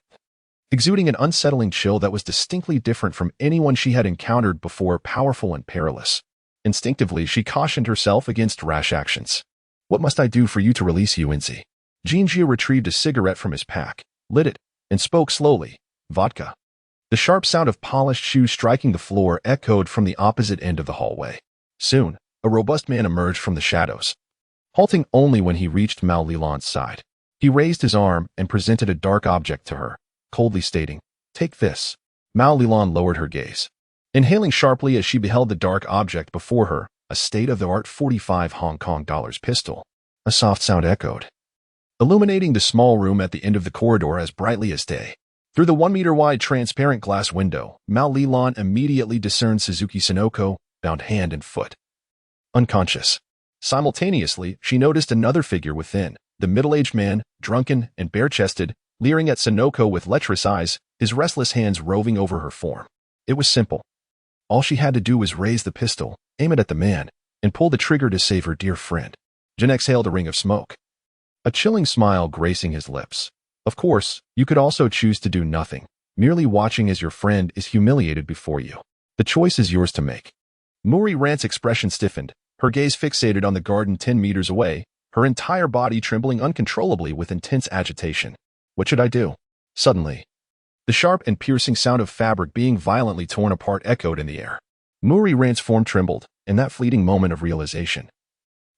exuding an unsettling chill that was distinctly different from anyone she had encountered before, powerful and perilous. Instinctively, she cautioned herself against rash actions. "What must I do for you to release UNZ?" Jinjia retrieved a cigarette from his pack, lit it, and spoke slowly, "Vodka." The sharp sound of polished shoes striking the floor echoed from the opposite end of the hallway. Soon, a robust man emerged from the shadows, halting only when he reached Mao Lilan's side. He raised his arm and presented a dark object to her, coldly stating, "Take this." Mao Lilan lowered her gaze, inhaling sharply as she beheld the dark object before her, a state-of-the-art 45 Hong Kong dollars pistol. A soft sound echoed, illuminating the small room at the end of the corridor as brightly as day. Through the 1-meter-wide transparent glass window, Mao Lilan immediately discerned Suzuki Sonoko, bound hand and foot, unconscious. Simultaneously, she noticed another figure within, the middle-aged man, drunken and bare-chested, leering at Sonoko with lecherous eyes, his restless hands roving over her form. It was simple. All she had to do was raise the pistol, aim it at the man, and pull the trigger to save her dear friend. Jin exhaled a ring of smoke, a chilling smile gracing his lips. "Of course, you could also choose to do nothing, merely watching as your friend is humiliated before you. The choice is yours to make." Muriran's expression stiffened, her gaze fixated on the garden 10 meters away, her entire body trembling uncontrollably with intense agitation. "What should I do?" Suddenly, the sharp and piercing sound of fabric being violently torn apart echoed in the air. Muriran's form trembled in that fleeting moment of realization.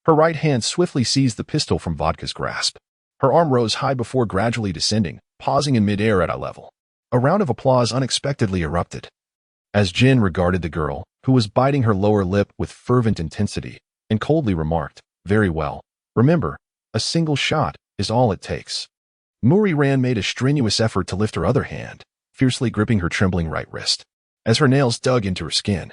Her right hand swiftly seized the pistol from Vodka's grasp. Her arm rose high before gradually descending, pausing in midair at eye level. A round of applause unexpectedly erupted, as Jin regarded the girl, who was biting her lower lip with fervent intensity, and coldly remarked, "Very well. Remember, a single shot is all it takes." Muriran made a strenuous effort to lift her other hand, fiercely gripping her trembling right wrist. As her nails dug into her skin,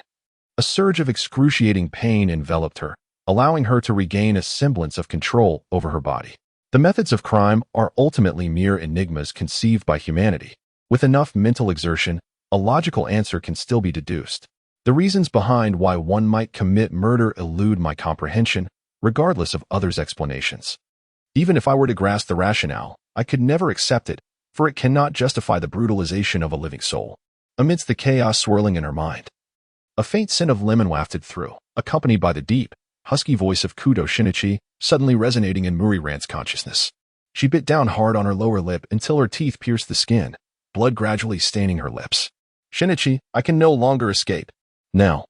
a surge of excruciating pain enveloped her, allowing her to regain a semblance of control over her body. The methods of crime are ultimately mere enigmas conceived by humanity. With enough mental exertion, a logical answer can still be deduced. The reasons behind why one might commit murder elude my comprehension, regardless of others' explanations. Even if I were to grasp the rationale, I could never accept it, for it cannot justify the brutalization of a living soul. amidst the chaos swirling in her mind. A faint scent of lemon wafted through, accompanied by the deep, husky voice of Kudo Shinichi suddenly resonating in Muriran's consciousness. She bit down hard on her lower lip until her teeth pierced the skin, blood gradually staining her lips. Shinichi, I can no longer escape. Now,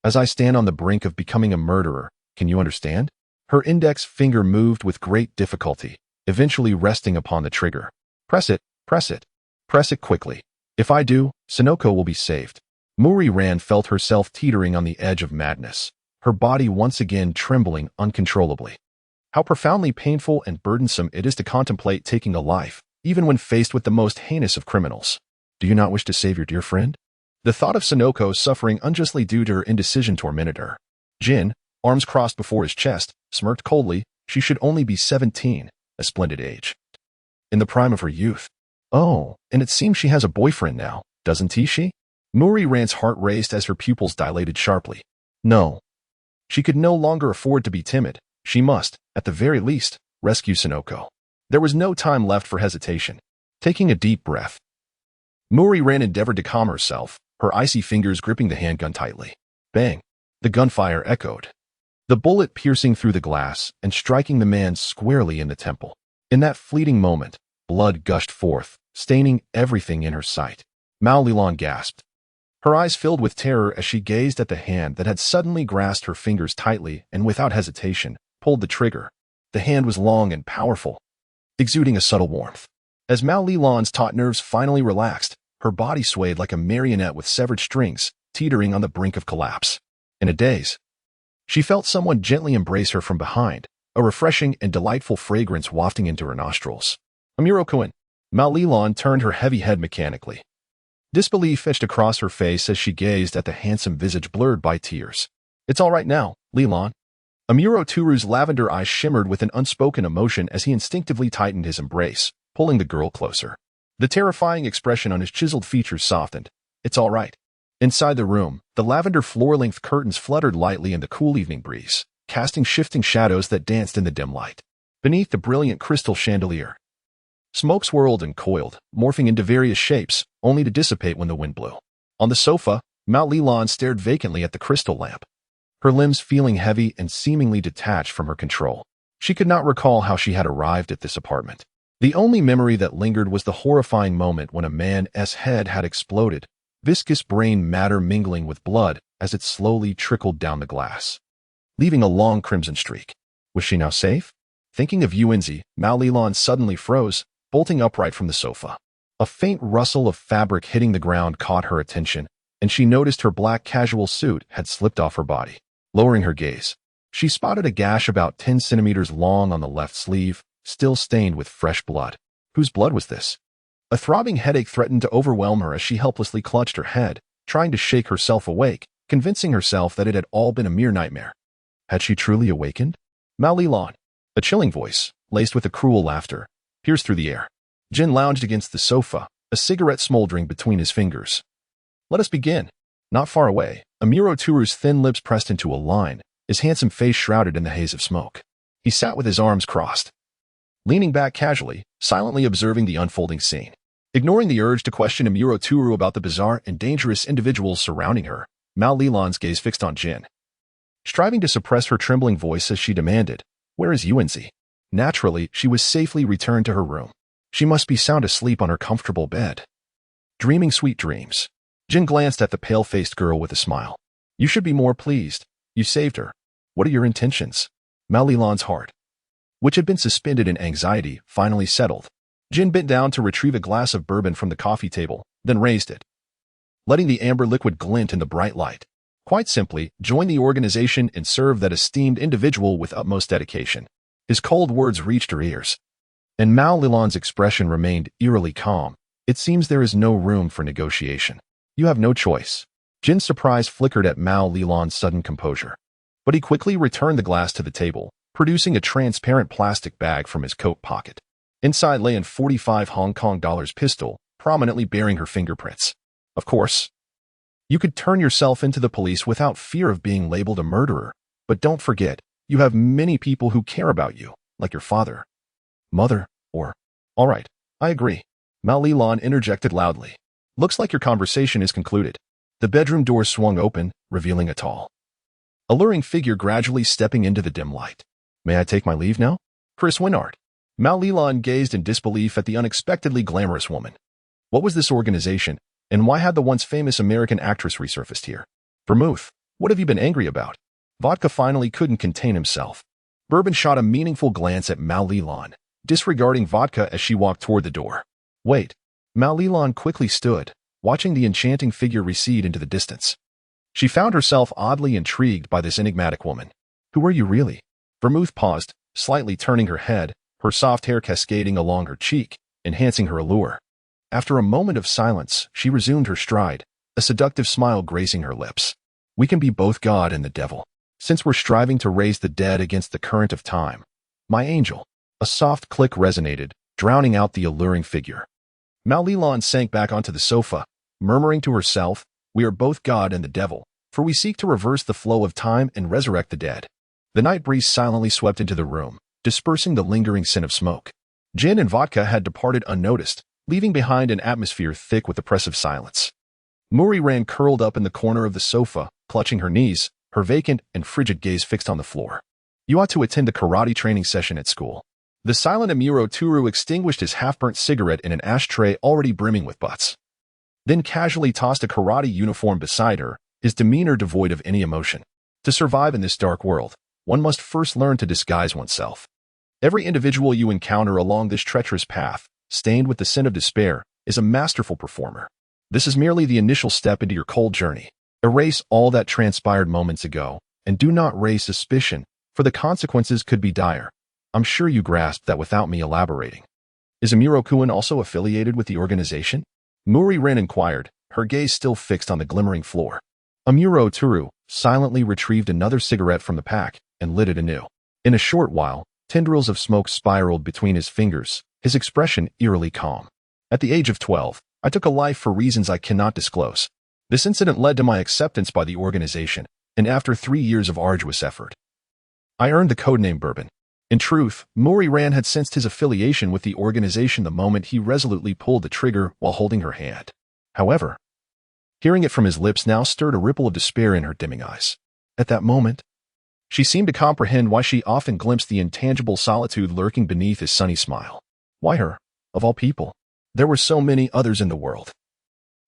as I stand on the brink of becoming a murderer, can you understand? Her index finger moved with great difficulty, eventually resting upon the trigger. Press it, press it. Press it quickly. If I do, Sonoko will be saved. Muriran felt herself teetering on the edge of madness, her body once again trembling uncontrollably. How profoundly painful and burdensome it is to contemplate taking a life, even when faced with the most heinous of criminals. Do you not wish to save your dear friend? The thought of Sonoko suffering unjustly due to her indecision tormented her. Jin, arms crossed before his chest, smirked coldly. She should only be 17, a splendid age. In the prime of her youth. Oh, and it seems she has a boyfriend now, doesn't she? Muriran's heart raced as her pupils dilated sharply. No. She could no longer afford to be timid. She must, at the very least, rescue Sonoko. There was no time left for hesitation. Taking a deep breath, Muriran endeavored to calm herself, her icy fingers gripping the handgun tightly. Bang! The gunfire echoed. The bullet piercing through the glass and striking the man squarely in the temple. In that fleeting moment, blood gushed forth, staining everything in her sight. Mao Lilan gasped. Her eyes filled with terror as she gazed at the hand that had suddenly grasped her fingers tightly and without hesitation, pulled the trigger. The hand was long and powerful, exuding a subtle warmth. As Mao Lilan's taut nerves finally relaxed, her body swayed like a marionette with severed strings, teetering on the brink of collapse. In a daze, she felt someone gently embrace her from behind, a refreshing and delightful fragrance wafting into her nostrils. Amuro-kun. Mao Lilan turned her heavy head mechanically. Disbelief etched across her face as she gazed at the handsome visage blurred by tears. It's all right now, Lilan. Amuro Turu's lavender eyes shimmered with an unspoken emotion as he instinctively tightened his embrace, pulling the girl closer. The terrifying expression on his chiseled features softened. It's all right. Inside the room, the lavender floor-length curtains fluttered lightly in the cool evening breeze, casting shifting shadows that danced in the dim light. Beneath the brilliant crystal chandelier, smoke swirled and coiled, morphing into various shapes, only to dissipate when the wind blew. On the sofa, Mao Lilan stared vacantly at the crystal lamp, her limbs feeling heavy and seemingly detached from her control. She could not recall how she had arrived at this apartment. The only memory that lingered was the horrifying moment when a man's head had exploded, viscous brain matter mingling with blood as it slowly trickled down the glass, leaving a long crimson streak. Was she now safe? Thinking of Yuenzi, Mao Lilan suddenly froze, bolting upright from the sofa. A faint rustle of fabric hitting the ground caught her attention, and she noticed her black casual suit had slipped off her body. Lowering her gaze, she spotted a gash about 10 centimeters long on the left sleeve, still stained with fresh blood. Whose blood was this? A throbbing headache threatened to overwhelm her as she helplessly clutched her head, trying to shake herself awake, convincing herself that it had all been a mere nightmare. Had she truly awakened? Mao Lilan. A chilling voice, laced with a cruel laughter, pierced through the air. Jin lounged against the sofa, a cigarette smoldering between his fingers. Let us begin. Not far away, Amuro Turu's thin lips pressed into a line, his handsome face shrouded in the haze of smoke. He sat with his arms crossed, leaning back casually, silently observing the unfolding scene. Ignoring the urge to question Amuro Turu about the bizarre and dangerous individuals surrounding her, Mao Lilan's gaze fixed on Jin, striving to suppress her trembling voice as she demanded, "Where is Yuenzi?" Naturally, she was safely returned to her room. She must be sound asleep on her comfortable bed, dreaming sweet dreams. Jin glanced at the pale-faced girl with a smile. You should be more pleased. You saved her. What are your intentions? Mao Lilan's heart, which had been suspended in anxiety, finally settled. Jin bent down to retrieve a glass of bourbon from the coffee table, then raised it, letting the amber liquid glint in the bright light. Quite simply, join the organization and serve that esteemed individual with utmost dedication. His cold words reached her ears, and Mao Lilan's expression remained eerily calm. It seems there is no room for negotiation. You have no choice. Jin's surprise flickered at Mao Lilan's sudden composure, but he quickly returned the glass to the table, producing a transparent plastic bag from his coat pocket. Inside lay an 45 Hong Kong dollars pistol, prominently bearing her fingerprints. Of course, you could turn yourself into the police without fear of being labeled a murderer, but don't forget, you have many people who care about you, like your father, mother, or... All right, I agree. Mao Lilan interjected loudly. Looks like your conversation is concluded. The bedroom door swung open, revealing a tall, alluring figure gradually stepping into the dim light. May I take my leave now? Chris Winard. Mal Leland gazed in disbelief at the unexpectedly glamorous woman. What was this organization, and why had the once famous American actress resurfaced here? Vermouth, what have you been angry about? Vodka finally couldn't contain himself. Bourbon shot a meaningful glance at Mal Leland, disregarding Vodka as she walked toward the door. Wait. Mal Leland quickly stood, watching the enchanting figure recede into the distance. She found herself oddly intrigued by this enigmatic woman. Who are you really? Vermouth paused, slightly turning her head, her soft hair cascading along her cheek, enhancing her allure. After a moment of silence, she resumed her stride, a seductive smile gracing her lips. We can be both God and the devil, since we're striving to raise the dead against the current of time. My angel. A soft click resonated, drowning out the alluring figure. Mal Leland sank back onto the sofa, murmuring to herself, we are both God and the devil, for we seek to reverse the flow of time and resurrect the dead. The night breeze silently swept into the room, dispersing the lingering scent of smoke. Gin and vodka had departed unnoticed, leaving behind an atmosphere thick with oppressive silence. Murray ran curled up in the corner of the sofa, clutching her knees, her vacant and frigid gaze fixed on the floor. You ought to attend a karate training session at school. The silent Amuro Turu extinguished his half-burnt cigarette in an ashtray already brimming with butts. Then casually tossed a karate uniform beside her, his demeanor devoid of any emotion. To survive in this dark world, one must first learn to disguise oneself. Every individual you encounter along this treacherous path, stained with the sin of despair, is a masterful performer. This is merely the initial step into your cold journey. Erase all that transpired moments ago, and do not raise suspicion, for the consequences could be dire. I'm sure you grasped that without me elaborating. Is Amuro Kuan also affiliated with the organization? Murray Ren inquired, her gaze still fixed on the glimmering floor. Amuro Turu silently retrieved another cigarette from the pack and lit it anew. In a short while, tendrils of smoke spiraled between his fingers, his expression eerily calm. At the age of 12, I took a life for reasons I cannot disclose. This incident led to my acceptance by the organization, and after 3 years of arduous effort, I earned the codename Bourbon. In truth, Murray Rand had sensed his affiliation with the organization the moment he resolutely pulled the trigger while holding her hand. However, hearing it from his lips now stirred a ripple of despair in her dimming eyes. At that moment, she seemed to comprehend why she often glimpsed the intangible solitude lurking beneath his sunny smile. Why her? Of all people. There were so many others in the world.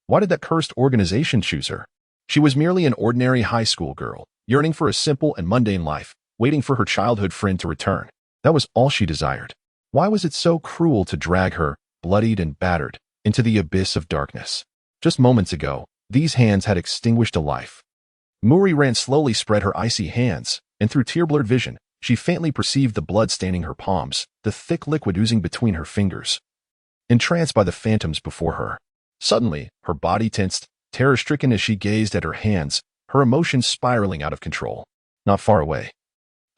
Why did that cursed organization choose her? She was merely an ordinary high school girl, yearning for a simple and mundane life, waiting for her childhood friend to return. That was all she desired. Why was it so cruel to drag her, bloodied and battered, into the abyss of darkness? Just moments ago, these hands had extinguished a life. Murray Rand slowly spread her icy hands, and through tear-blurred vision, she faintly perceived the blood staining her palms, the thick liquid oozing between her fingers. Entranced by the phantoms before her, suddenly, her body tensed, terror-stricken as she gazed at her hands, her emotions spiraling out of control. Not far away,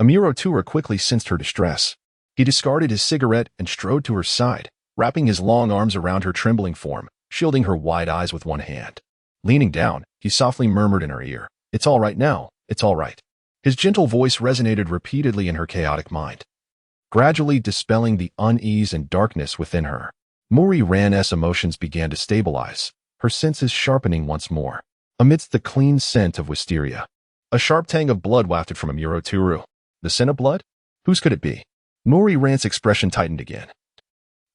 Amuro Tura quickly sensed her distress. He discarded his cigarette and strode to her side, wrapping his long arms around her trembling form, shielding her wide eyes with one hand. Leaning down, he softly murmured in her ear, "It's all right now, it's all right." His gentle voice resonated repeatedly in her chaotic mind, gradually dispelling the unease and darkness within her. Murray Ran's emotions began to stabilize, her senses sharpening once more. Amidst the clean scent of wisteria, a sharp tang of blood wafted from Amuro Turu. The scent of blood? Whose could it be? Murray Rand's expression tightened again,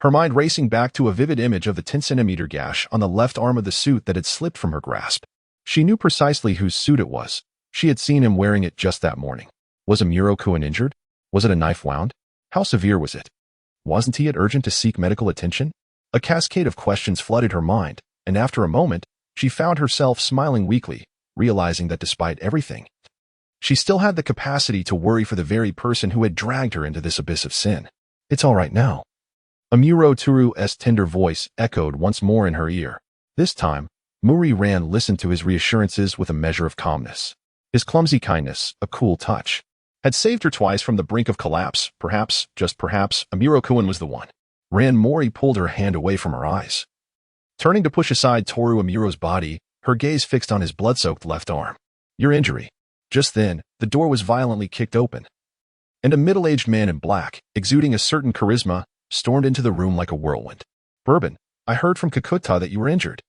her mind racing back to a vivid image of the 10-centimeter gash on the left arm of the suit that had slipped from her grasp. She knew precisely whose suit it was. She had seen him wearing it just that morning. Was Amuro Kuan injured? Was it a knife wound? How severe was it? Wasn't he urgent to seek medical attention? A cascade of questions flooded her mind, and after a moment, she found herself smiling weakly, realizing that despite everything, she still had the capacity to worry for the very person who had dragged her into this abyss of sin. It's all right now. Amuro Turu's tender voice echoed once more in her ear. This time, Murray Rand listened to his reassurances with a measure of calmness. His clumsy kindness, a cool touch, had saved her twice from the brink of collapse. Perhaps, just perhaps, Amuro Kuan was the one. Rand Mori pulled her hand away from her eyes. Turning to push aside Toru Amuro's body, her gaze fixed on his blood-soaked left arm. Your injury. Just then, the door was violently kicked open, and a middle-aged man in black, exuding a certain charisma, stormed into the room like a whirlwind. Bourbon, I heard from Kakuta that you were injured.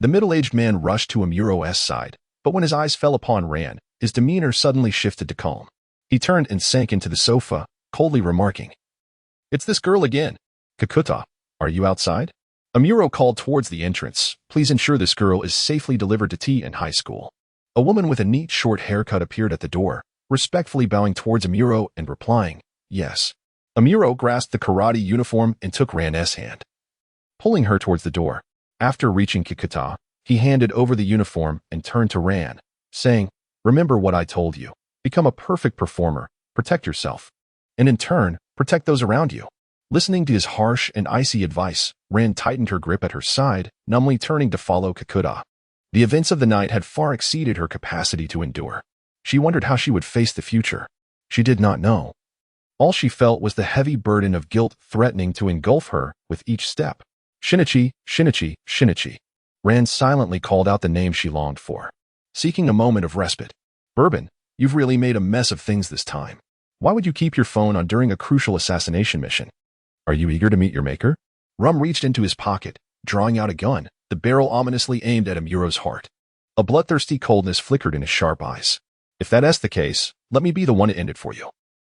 The middle-aged man rushed to Amuro's side, but when his eyes fell upon Ran, his demeanor suddenly shifted to calm. He turned and sank into the sofa, coldly remarking, "It's this girl again. Kakuta, are you outside?" Amuro called towards the entrance. "Please ensure this girl is safely delivered to tea in high school." A woman with a neat short haircut appeared at the door, respectfully bowing towards Amuro and replying, "Yes." Amuro grasped the karate uniform and took Ran's hand, pulling her towards the door. After reaching Kakuta, he handed over the uniform and turned to Ran, saying, "Remember what I told you. Become a perfect performer, protect yourself, and in turn, protect those around you." Listening to his harsh and icy advice, Ran tightened her grip at her side, numbly turning to follow Kakuta. The events of the night had far exceeded her capacity to endure. She wondered how she would face the future. She did not know. All she felt was the heavy burden of guilt threatening to engulf her with each step. Shinichi, Shinichi, Shinichi. Ran silently called out the name she longed for, seeking a moment of respite. "Bourbon, you've really made a mess of things this time. Why would you keep your phone on during a crucial assassination mission? Are you eager to meet your maker?" Rum reached into his pocket, drawing out a gun, the barrel ominously aimed at Amuro's heart. A bloodthirsty coldness flickered in his sharp eyes. "If that's the case, let me be the one to end it for you."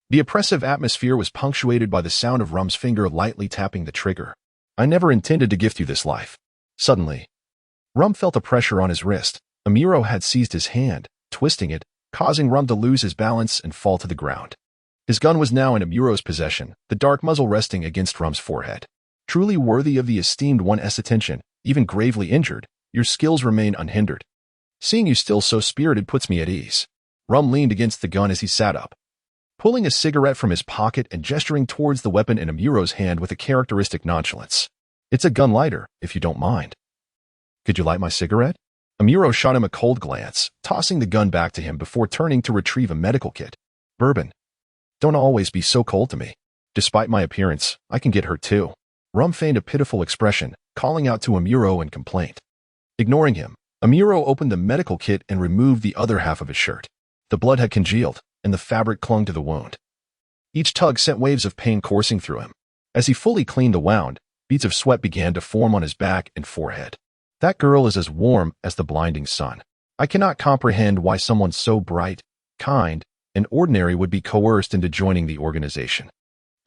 The oppressive atmosphere was punctuated by the sound of Rum's finger lightly tapping the trigger. "I never intended to gift you this life." Suddenly, Rum felt a pressure on his wrist. Amuro had seized his hand, twisting it, causing Rum to lose his balance and fall to the ground. His gun was now in Amuro's possession, the dark muzzle resting against Rum's forehead. "Truly worthy of the esteemed one's attention, even gravely injured, your skills remain unhindered. Seeing you still so spirited puts me at ease." Rum leaned against the gun as he sat up, pulling a cigarette from his pocket and gesturing towards the weapon in Amuro's hand with a characteristic nonchalance. "It's a gun lighter, if you don't mind. Could you light my cigarette?" Amuro shot him a cold glance, tossing the gun back to him before turning to retrieve a medical kit. "Bourbon, don't always be so cold to me. Despite my appearance, I can get hurt too." Rum feigned a pitiful expression, calling out to Amuro in complaint. Ignoring him, Amuro opened the medical kit and removed the other half of his shirt. The blood had congealed, and the fabric clung to the wound. Each tug sent waves of pain coursing through him. As he fully cleaned the wound, beads of sweat began to form on his back and forehead. "That girl is as warm as the blinding sun. I cannot comprehend why someone so bright, kind, and ordinary would be coerced into joining the organization."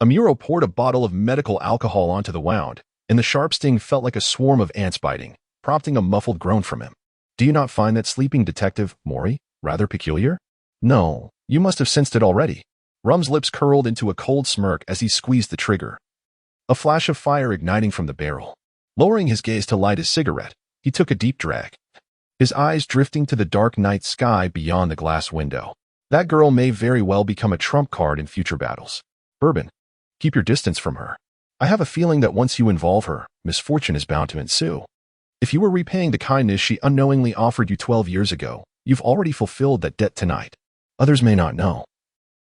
Amuro poured a bottle of medical alcohol onto the wound, and the sharp sting felt like a swarm of ants biting, prompting a muffled groan from him. "Do you not find that sleeping detective, Mori, rather peculiar?" "No, you must have sensed it already." Rum's lips curled into a cold smirk as he squeezed the trigger, a flash of fire igniting from the barrel. Lowering his gaze to light his cigarette, he took a deep drag, his eyes drifting to the dark night sky beyond the glass window. "That girl may very well become a trump card in future battles. Bourbon, keep your distance from her. I have a feeling that once you involve her, misfortune is bound to ensue. If you were repaying the kindness she unknowingly offered you 12 years ago, you've already fulfilled that debt tonight. Others may not know,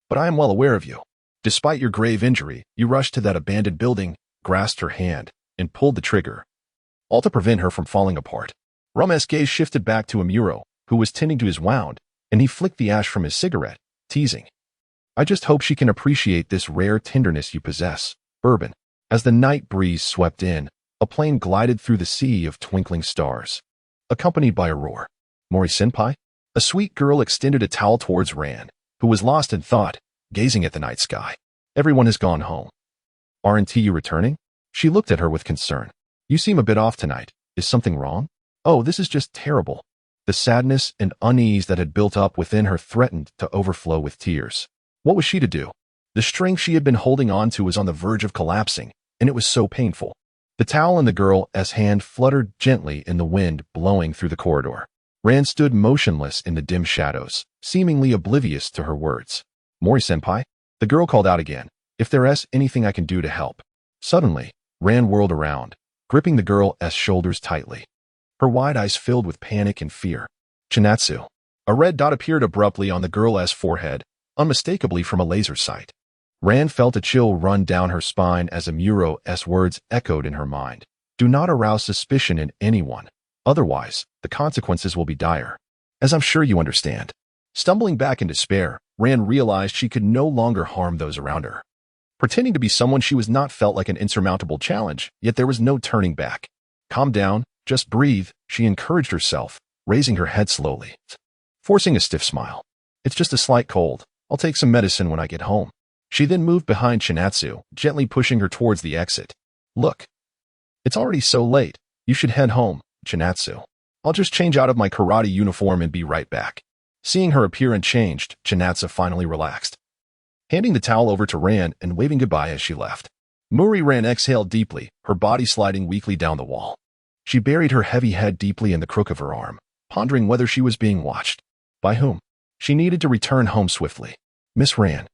but I am well aware of you. Despite your grave injury, you rushed to that abandoned building, grasped her hand, and pulled the trigger, all to prevent her from falling apart." Rum's gaze shifted back to Amuro, who was tending to his wound, and he flicked the ash from his cigarette, teasing, "I just hope she can appreciate this rare tenderness you possess, Bourbon." As the night breeze swept in, a plane glided through the sea of twinkling stars, accompanied by a roar. "Mori-senpai?" A sweet girl extended a towel towards Ran, who was lost in thought, gazing at the night sky. "Everyone has gone home. Aren't you returning?" She looked at her with concern. "You seem a bit off tonight. Is something wrong?" "Oh, this is just terrible." The sadness and unease that had built up within her threatened to overflow with tears. What was she to do? The strength she had been holding on to was on the verge of collapsing, and it was so painful. The towel in the girl's hand fluttered gently in the wind blowing through the corridor. Ran stood motionless in the dim shadows, seemingly oblivious to her words. "Mori-senpai?" The girl called out again. "If there's anything I can do to help." Suddenly, Ran whirled around, gripping the girl's shoulders tightly, her wide eyes filled with panic and fear. "Chinatsu." A red dot appeared abruptly on the girl's forehead, unmistakably from a laser sight. Ran felt a chill run down her spine as Amuro's words echoed in her mind. "Do not arouse suspicion in anyone. Otherwise, the consequences will be dire. As I'm sure you understand." Stumbling back in despair, Ran realized she could no longer harm those around her. Pretending to be someone she was not felt like an insurmountable challenge, yet there was no turning back. "Calm down, Just breathe, she encouraged herself, raising her head slowly, forcing a stiff smile. It's just a slight cold. I'll take some medicine when I get home. She then moved behind Chinatsu, gently pushing her towards the exit. Look. It's already so late. You should head home, Chinatsu. I'll just change out of my karate uniform and be right back. Seeing her appear unchanged, Chinatsu finally relaxed, handing the towel over to Ran and waving goodbye as she left. Muri Ran exhaled deeply, her body sliding weakly down the wall. She buried her heavy head deeply in the crook of her arm, pondering whether she was being watched. By whom? She needed to return home swiftly. Miss Ran.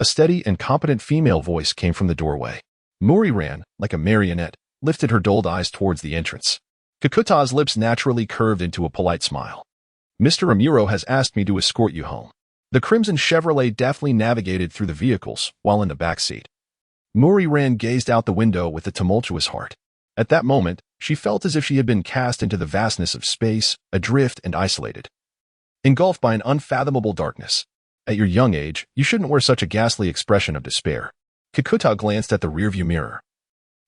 A steady and competent female voice came from the doorway. Muri Ran, like a marionette, lifted her dulled eyes towards the entrance. Kakuta's lips naturally curved into a polite smile. Mr. Amuro has asked me to escort you home. The crimson Chevrolet deftly navigated through the vehicles, while in the back seat. Muri Ran gazed out the window with a tumultuous heart. At that moment, she felt as if she had been cast into the vastness of space, adrift and isolated, engulfed by an unfathomable darkness. At your young age, you shouldn't wear such a ghastly expression of despair. Kakuta glanced at the rearview mirror,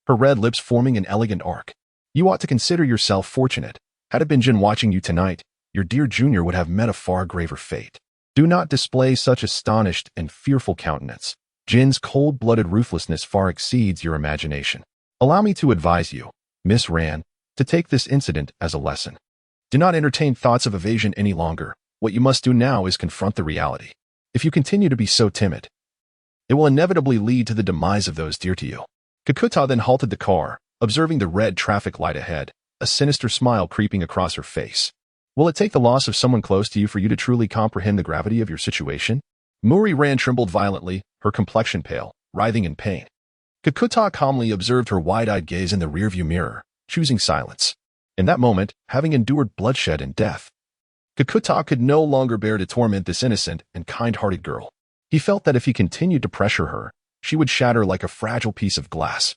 her red lips forming an elegant arc. You ought to consider yourself fortunate. Had it been Jin watching you tonight, your dear junior would have met a far graver fate. Do not display such astonished and fearful countenance. Jin's cold-blooded ruthlessness far exceeds your imagination. Allow me to advise you, Miss Ran, to take this incident as a lesson. Do not entertain thoughts of evasion any longer. What you must do now is confront the reality. If you continue to be so timid, it will inevitably lead to the demise of those dear to you. Kakuta then halted the car, observing the red traffic light ahead, a sinister smile creeping across her face. Will it take the loss of someone close to you for you to truly comprehend the gravity of your situation? Muri Ran trembled violently, her complexion pale, writhing in pain. Kakuta calmly observed her wide-eyed gaze in the rearview mirror, choosing silence. In that moment, having endured bloodshed and death, Kakuta could no longer bear to torment this innocent and kind-hearted girl. He felt that if he continued to pressure her, she would shatter like a fragile piece of glass.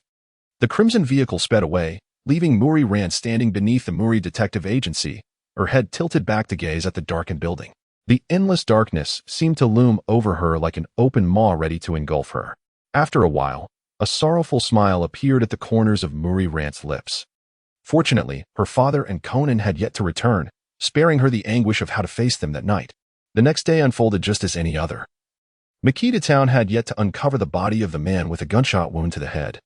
The crimson vehicle sped away, leaving Muri Ran standing beneath the Muri Detective Agency, her head tilted back to gaze at the darkened building. The endless darkness seemed to loom over her like an open maw ready to engulf her. After a while, a sorrowful smile appeared at the corners of Muri Ran's lips. Fortunately, her father and Conan had yet to return, sparing her the anguish of how to face them that night. The next day unfolded just as any other. Makita Town had yet to uncover the body of the man with a gunshot wound to the head,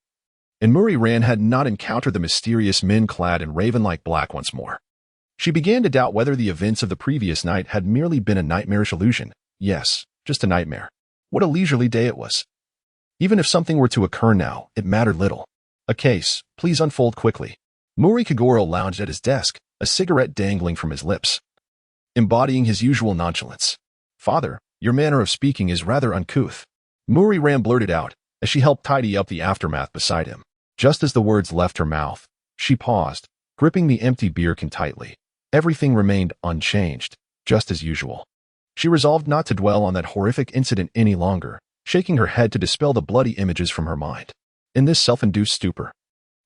and Muri Ran had not encountered the mysterious men clad in raven-like black once more. She began to doubt whether the events of the previous night had merely been a nightmarish illusion. Yes, just a nightmare. What a leisurely day it was. Even if something were to occur now, it mattered little. A case, please unfold quickly. Muri Kagoro lounged at his desk, a cigarette dangling from his lips, embodying his usual nonchalance. Father, your manner of speaking is rather uncouth. Muri Ran blurted out, as she helped tidy up the aftermath beside him. Just as the words left her mouth, she paused, gripping the empty beer can tightly. Everything remained unchanged, just as usual. She resolved not to dwell on that horrific incident any longer, shaking her head to dispel the bloody images from her mind. In this self-induced stupor,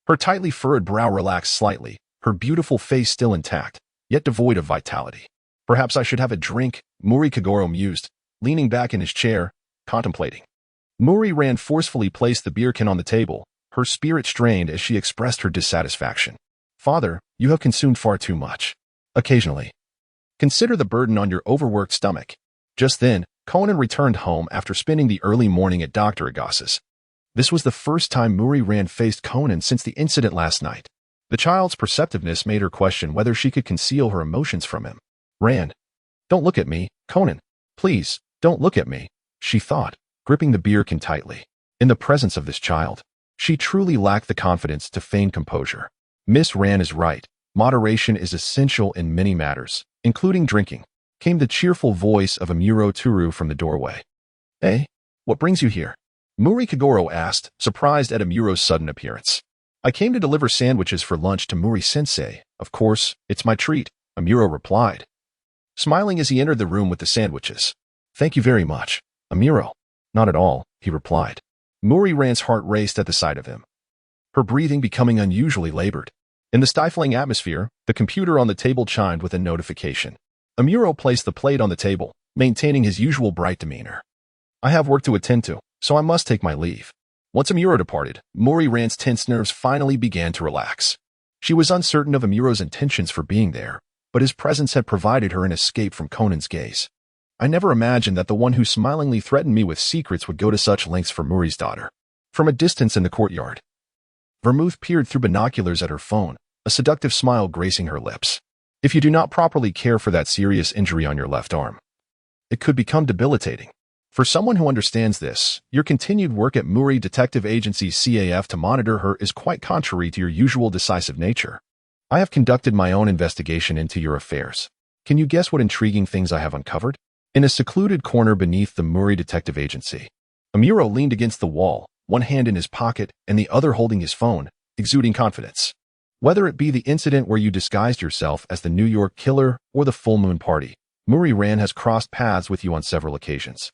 her tightly furrowed brow relaxed slightly, her beautiful face still intact, yet devoid of vitality. Perhaps I should have a drink, Muri Kagoro mused, leaning back in his chair, contemplating. Muri Ran forcefully placed the beer can on the table, her spirit strained as she expressed her dissatisfaction. Father, you have consumed far too much. Occasionally, consider the burden on your overworked stomach. Just then, Conan returned home after spending the early morning at Dr. Agassi's. This was the first time Muri Ran faced Conan since the incident last night. The child's perceptiveness made her question whether she could conceal her emotions from him. Ran, don't look at me, Conan. Please, don't look at me, she thought, gripping the beer can tightly. In the presence of this child, she truly lacked the confidence to feign composure. Miss Ran is right. Moderation is essential in many matters, including drinking, came the cheerful voice of Amuro Turu from the doorway. Eh? What brings you here? Muri Kagoro asked, surprised at Amuro's sudden appearance. I came to deliver sandwiches for lunch to Muri-sensei. Of course, it's my treat, Amuro replied, smiling as he entered the room with the sandwiches. Thank you very much, Amuro. Not at all, he replied. Muri Ran's heart raced at the sight of him, her breathing becoming unusually labored. In the stifling atmosphere, the computer on the table chimed with a notification. Amuro placed the plate on the table, maintaining his usual bright demeanor. I have work to attend to, so I must take my leave. Once Amuro departed, Muri Ran's tense nerves finally began to relax. She was uncertain of Amuro's intentions for being there, but his presence had provided her an escape from Conan's gaze. I never imagined that the one who smilingly threatened me with secrets would go to such lengths for Muri's daughter. From a distance in the courtyard, Vermouth peered through binoculars at her phone, a seductive smile gracing her lips. If you do not properly care for that serious injury on your left arm, it could become debilitating. For someone who understands this, your continued work at Muri Detective Agency CAF to monitor her is quite contrary to your usual decisive nature. I have conducted my own investigation into your affairs. Can you guess what intriguing things I have uncovered? In a secluded corner beneath the Muri Detective Agency, Amuro leaned against the wall, one hand in his pocket and the other holding his phone, exuding confidence. Whether it be the incident where you disguised yourself as the New York killer or the full moon party, Muri Rand has crossed paths with you on several occasions.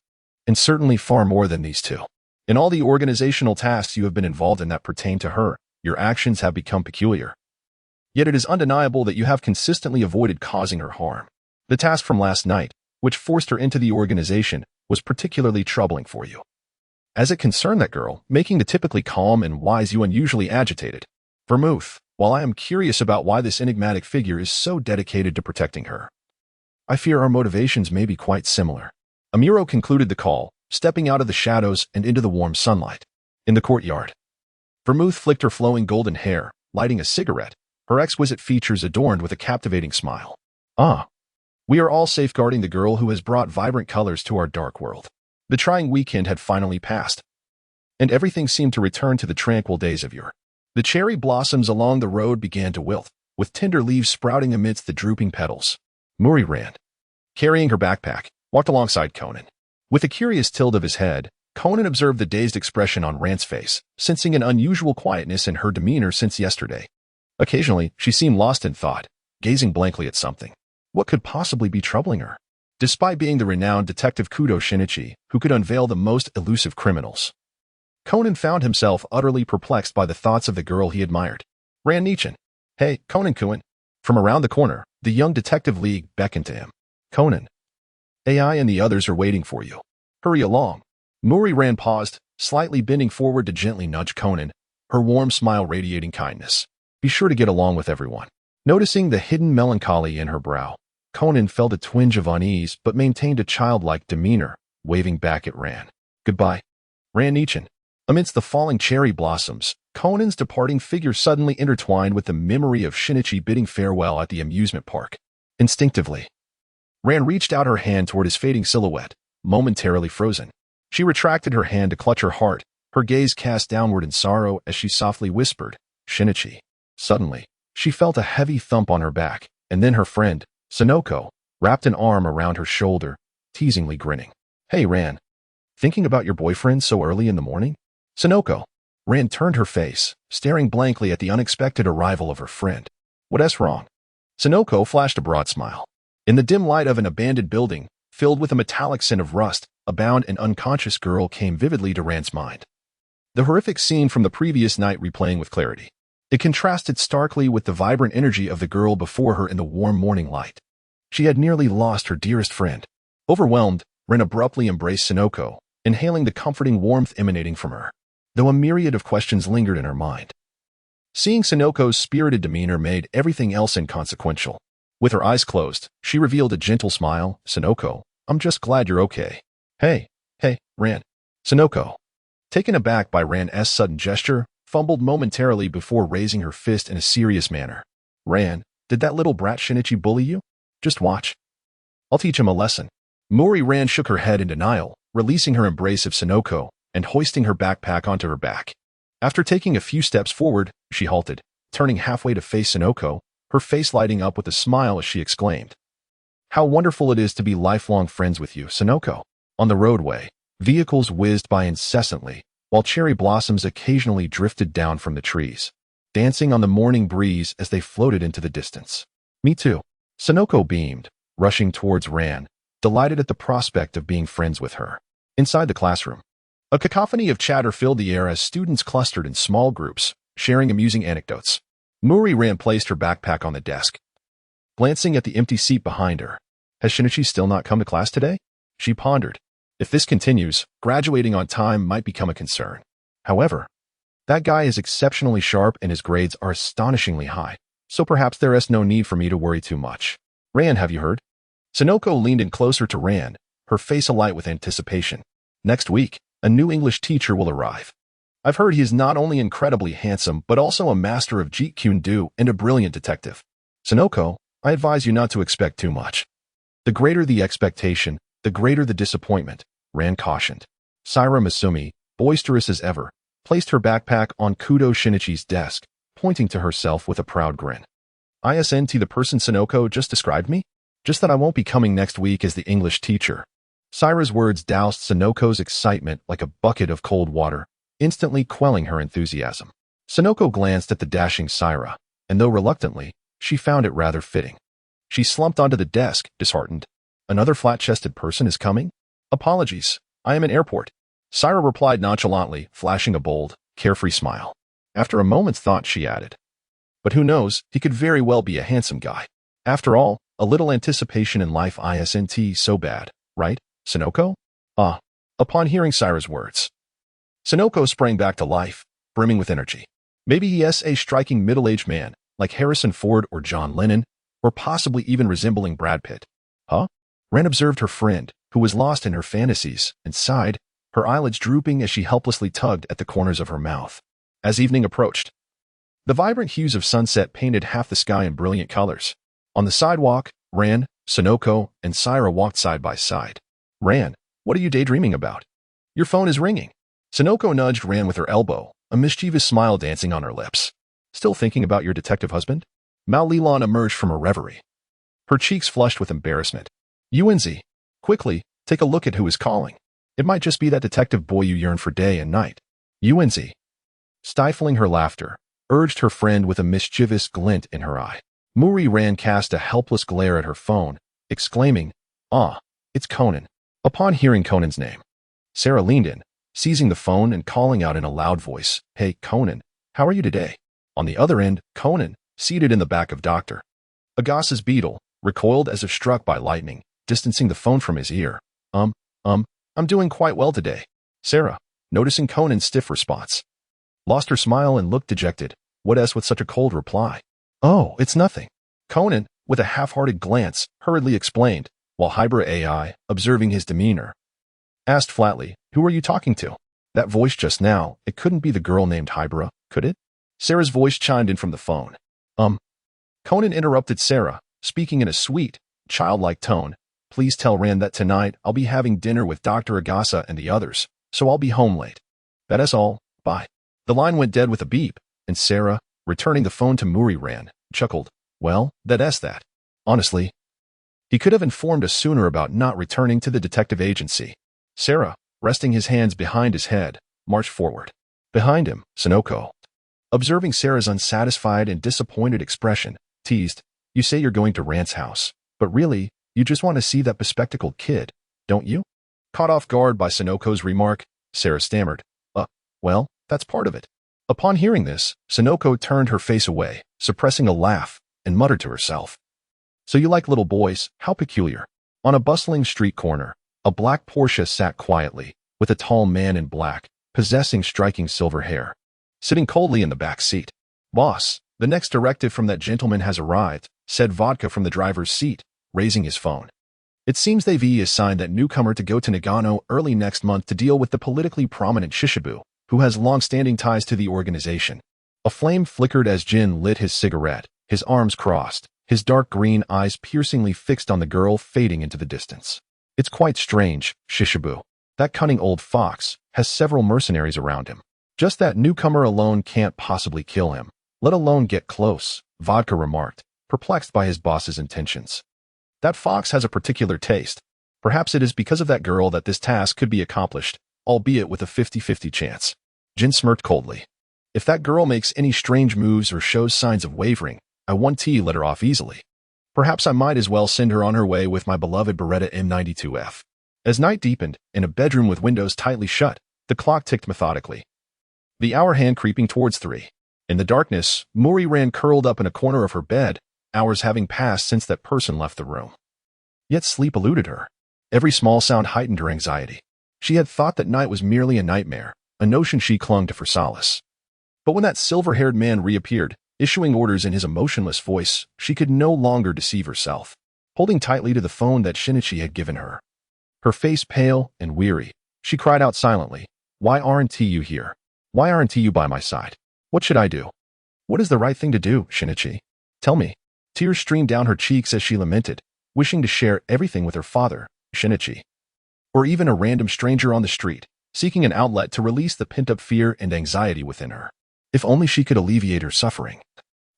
And certainly far more than these two. In all the organizational tasks you have been involved in that pertain to her, your actions have become peculiar. Yet it is undeniable that you have consistently avoided causing her harm. The task from last night, which forced her into the organization, was particularly troubling for you. As it concerned that girl, making the typically calm and wise you unusually agitated. Vermouth, while I am curious about why this enigmatic figure is so dedicated to protecting her, I fear our motivations may be quite similar. Amuro concluded the call, stepping out of the shadows and into the warm sunlight. In the courtyard, Vermouth flicked her flowing golden hair, lighting a cigarette, her exquisite features adorned with a captivating smile. Ah, we are all safeguarding the girl who has brought vibrant colors to our dark world. The trying weekend had finally passed, and everything seemed to return to the tranquil days of yore. The cherry blossoms along the road began to wilt, with tender leaves sprouting amidst the drooping petals. Muri Rand, carrying her backpack, walked alongside Conan. With a curious tilt of his head, Conan observed the dazed expression on Rand's face, sensing an unusual quietness in her demeanor since yesterday. Occasionally, she seemed lost in thought, gazing blankly at something. What could possibly be troubling her? Despite being the renowned Detective Kudo Shinichi, who could unveil the most elusive criminals, Conan found himself utterly perplexed by the thoughts of the girl he admired. Rand Nichin. Hey, Conan-kun. From around the corner, the young detective league beckoned to him. Conan. AI and the others are waiting for you. Hurry along. Muri Rand paused, slightly bending forward to gently nudge Conan, her warm smile radiating kindness. Be sure to get along with everyone. Noticing the hidden melancholy in her brow, Conan felt a twinge of unease but maintained a childlike demeanor, waving back at Rand. Goodbye. Rand Nichin. Amidst the falling cherry blossoms, Conan's departing figure suddenly intertwined with the memory of Shinichi bidding farewell at the amusement park. Instinctively, Rand reached out her hand toward his fading silhouette, momentarily frozen. She retracted her hand to clutch her heart, her gaze cast downward in sorrow as she softly whispered, Shinichi. Suddenly, she felt a heavy thump on her back, and then her friend, Sonoko, wrapped an arm around her shoulder, teasingly grinning. Hey, Rand. Thinking about your boyfriend so early in the morning? Sonoko. Rand turned her face, staring blankly at the unexpected arrival of her friend. What's wrong? Sonoko flashed a broad smile. In the dim light of an abandoned building, filled with a metallic scent of rust, a bound and unconscious girl came vividly to Rand's mind. The horrific scene from the previous night replaying with clarity. It contrasted starkly with the vibrant energy of the girl before her in the warm morning light. She had nearly lost her dearest friend. Overwhelmed, Rand abruptly embraced Sonoko, inhaling the comforting warmth emanating from her, though a myriad of questions lingered in her mind. Seeing Sonoko's spirited demeanor made everything else inconsequential. With her eyes closed, she revealed a gentle smile. Sonoko, I'm just glad you're okay. Hey, Rand. Sonoko, taken aback by Rand's sudden gesture, fumbled momentarily before raising her fist in a serious manner. Rand, did that little brat Shinichi bully you? Just watch. I'll teach him a lesson. Muri Rand shook her head in denial, releasing her embrace of Sonoko and hoisting her backpack onto her back. After taking a few steps forward, she halted, turning halfway to face Sonoko, her face lighting up with a smile as she exclaimed, How wonderful it is to be lifelong friends with you, Sonoko. On the roadway, vehicles whizzed by incessantly, while cherry blossoms occasionally drifted down from the trees, dancing on the morning breeze as they floated into the distance. Me too. Sonoko beamed, rushing towards Rand, delighted at the prospect of being friends with her. Inside the classroom, a cacophony of chatter filled the air as students clustered in small groups, sharing amusing anecdotes. Muri Rand placed her backpack on the desk, glancing at the empty seat behind her. Has Shinichi still not come to class today? She pondered. If this continues, graduating on time might become a concern. However, That guy is exceptionally sharp and his grades are astonishingly high, so perhaps there is no need for me to worry too much. Ran, have you heard? Sonoko leaned in closer to Ran, her face alight with anticipation. Next week, a new English teacher will arrive. I've heard he is not only incredibly handsome, but also a master of Jeet Kune Do and a brilliant detective. Sonoko, I advise you not to expect too much. The greater the expectation, the greater the disappointment, Ran cautioned. Saira Masumi, boisterous as ever, placed her backpack on Kudo Shinichi's desk, pointing to herself with a proud grin. Isn't the person Sonoko just described me? Just that I won't be coming next week as the English teacher. Saira's words doused Sonoko's excitement like a bucket of cold water, instantly quelling her enthusiasm. Sonoko glanced at the dashing Saira, and though reluctantly, she found it rather fitting. She slumped onto the desk, disheartened. Another flat-chested person is coming? Apologies, I am in airport. Saira replied nonchalantly, flashing a bold, carefree smile. After a moment's thought, she added, but who knows, he could very well be a handsome guy. After all, a little anticipation in life isn't so bad, right, Sonoko? Upon hearing Saira's words, Sonoko sprang back to life, brimming with energy. Maybe he is a striking middle-aged man, like Harrison Ford or John Lennon, or possibly even resembling Brad Pitt. Huh? Ren observed her friend, who was lost in her fantasies, and sighed, her eyelids drooping as she helplessly tugged at the corners of her mouth. As evening approached, the vibrant hues of sunset painted half the sky in brilliant colors. On the sidewalk, Ran, Sonoko, and Saira walked side by side. Ran, what are you daydreaming about? Your phone is ringing. Sonoko nudged Ran with her elbow, a mischievous smile dancing on her lips. Still thinking about your detective husband? Mao Lilan emerged from her reverie. Her cheeks flushed with embarrassment. Yuanzi, quickly, take a look at who is calling. It might just be that detective boy you yearn for day and night. Yuanzi, stifling her laughter, urged her friend with a mischievous glint in her eye. Muri Ran cast a helpless glare at her phone, exclaiming, it's Conan. Upon hearing Conan's name, Sarah leaned in, seizing the phone and calling out in a loud voice, Hey, Conan, how are you today? On the other end, Conan, seated in the back of Dr. Agasa's beetle, recoiled as if struck by lightning, distancing the phone from his ear. I'm doing quite well today. Sarah, noticing Conan's stiff response, lost her smile and looked dejected. What else with such a cold reply? Oh, it's nothing. Conan, with a half-hearted glance, hurriedly explained, while Hybrid AI, observing his demeanor, asked flatly, who are you talking to? That voice just now, it couldn't be the girl named Hybrid, could it? Sarah's voice chimed in from the phone. Conan interrupted Sarah, speaking in a sweet, childlike tone. Please tell Rand that tonight I'll be having dinner with Dr. Agasa and the others, so I'll be home late. That is all, bye. The line went dead with a beep, and Sarah, returning the phone to Muri Ran, chuckled, well, that's that. Honestly, he could have informed us sooner about not returning to the detective agency. Sarah, resting his hands behind his head, marched forward. Behind him, Sonoko, observing Sarah's unsatisfied and disappointed expression, teased, you say you're going to Rand's house, but really, you just want to see that bespectacled kid, don't you? Caught off guard by Sonoko's remark, Sarah stammered, well, that's part of it. Upon hearing this, Sonoko turned her face away, suppressing a laugh, and muttered to herself. So you like little boys, how peculiar. On a bustling street corner, a black Porsche sat quietly, with a tall man in black, possessing striking silver hair, sitting coldly in the back seat. Boss, the next directive from that gentleman has arrived, said Vodka from the driver's seat, raising his phone. It seems they've assigned that newcomer to go to Nagano early next month to deal with the politically prominent Shishibu, who has long-standing ties to the organization. A flame flickered as Jin lit his cigarette, his arms crossed, his dark green eyes piercingly fixed on the girl fading into the distance. It's quite strange, Shishibu. That cunning old fox has several mercenaries around him. Just that newcomer alone can't possibly kill him, let alone get close, Vodka remarked, perplexed by his boss's intentions. That fox has a particular taste. Perhaps it is because of that girl that this task could be accomplished, albeit with a 50-50 chance. Jin smirked coldly. If that girl makes any strange moves or shows signs of wavering, I won't let her off easily. Perhaps I might as well send her on her way with my beloved Beretta M92F. As night deepened, in a bedroom with windows tightly shut, the clock ticked methodically. The hour hand creeping towards 3. In the darkness, Muri Ran curled up in a corner of her bed, hours having passed since that person left the room. Yet sleep eluded her. Every small sound heightened her anxiety. She had thought that night was merely a nightmare, a notion she clung to for solace. But when that silver-haired man reappeared, issuing orders in his emotionless voice, she could no longer deceive herself. Holding tightly to the phone that Shinichi had given her, her face pale and weary, she cried out silently, "Why aren't you here? Why aren't you by my side? What should I do? What is the right thing to do, Shinichi? Tell me." Tears streamed down her cheeks as she lamented, wishing to share everything with her father, Shinichi, or even a random stranger on the street, seeking an outlet to release the pent-up fear and anxiety within her. If only she could alleviate her suffering.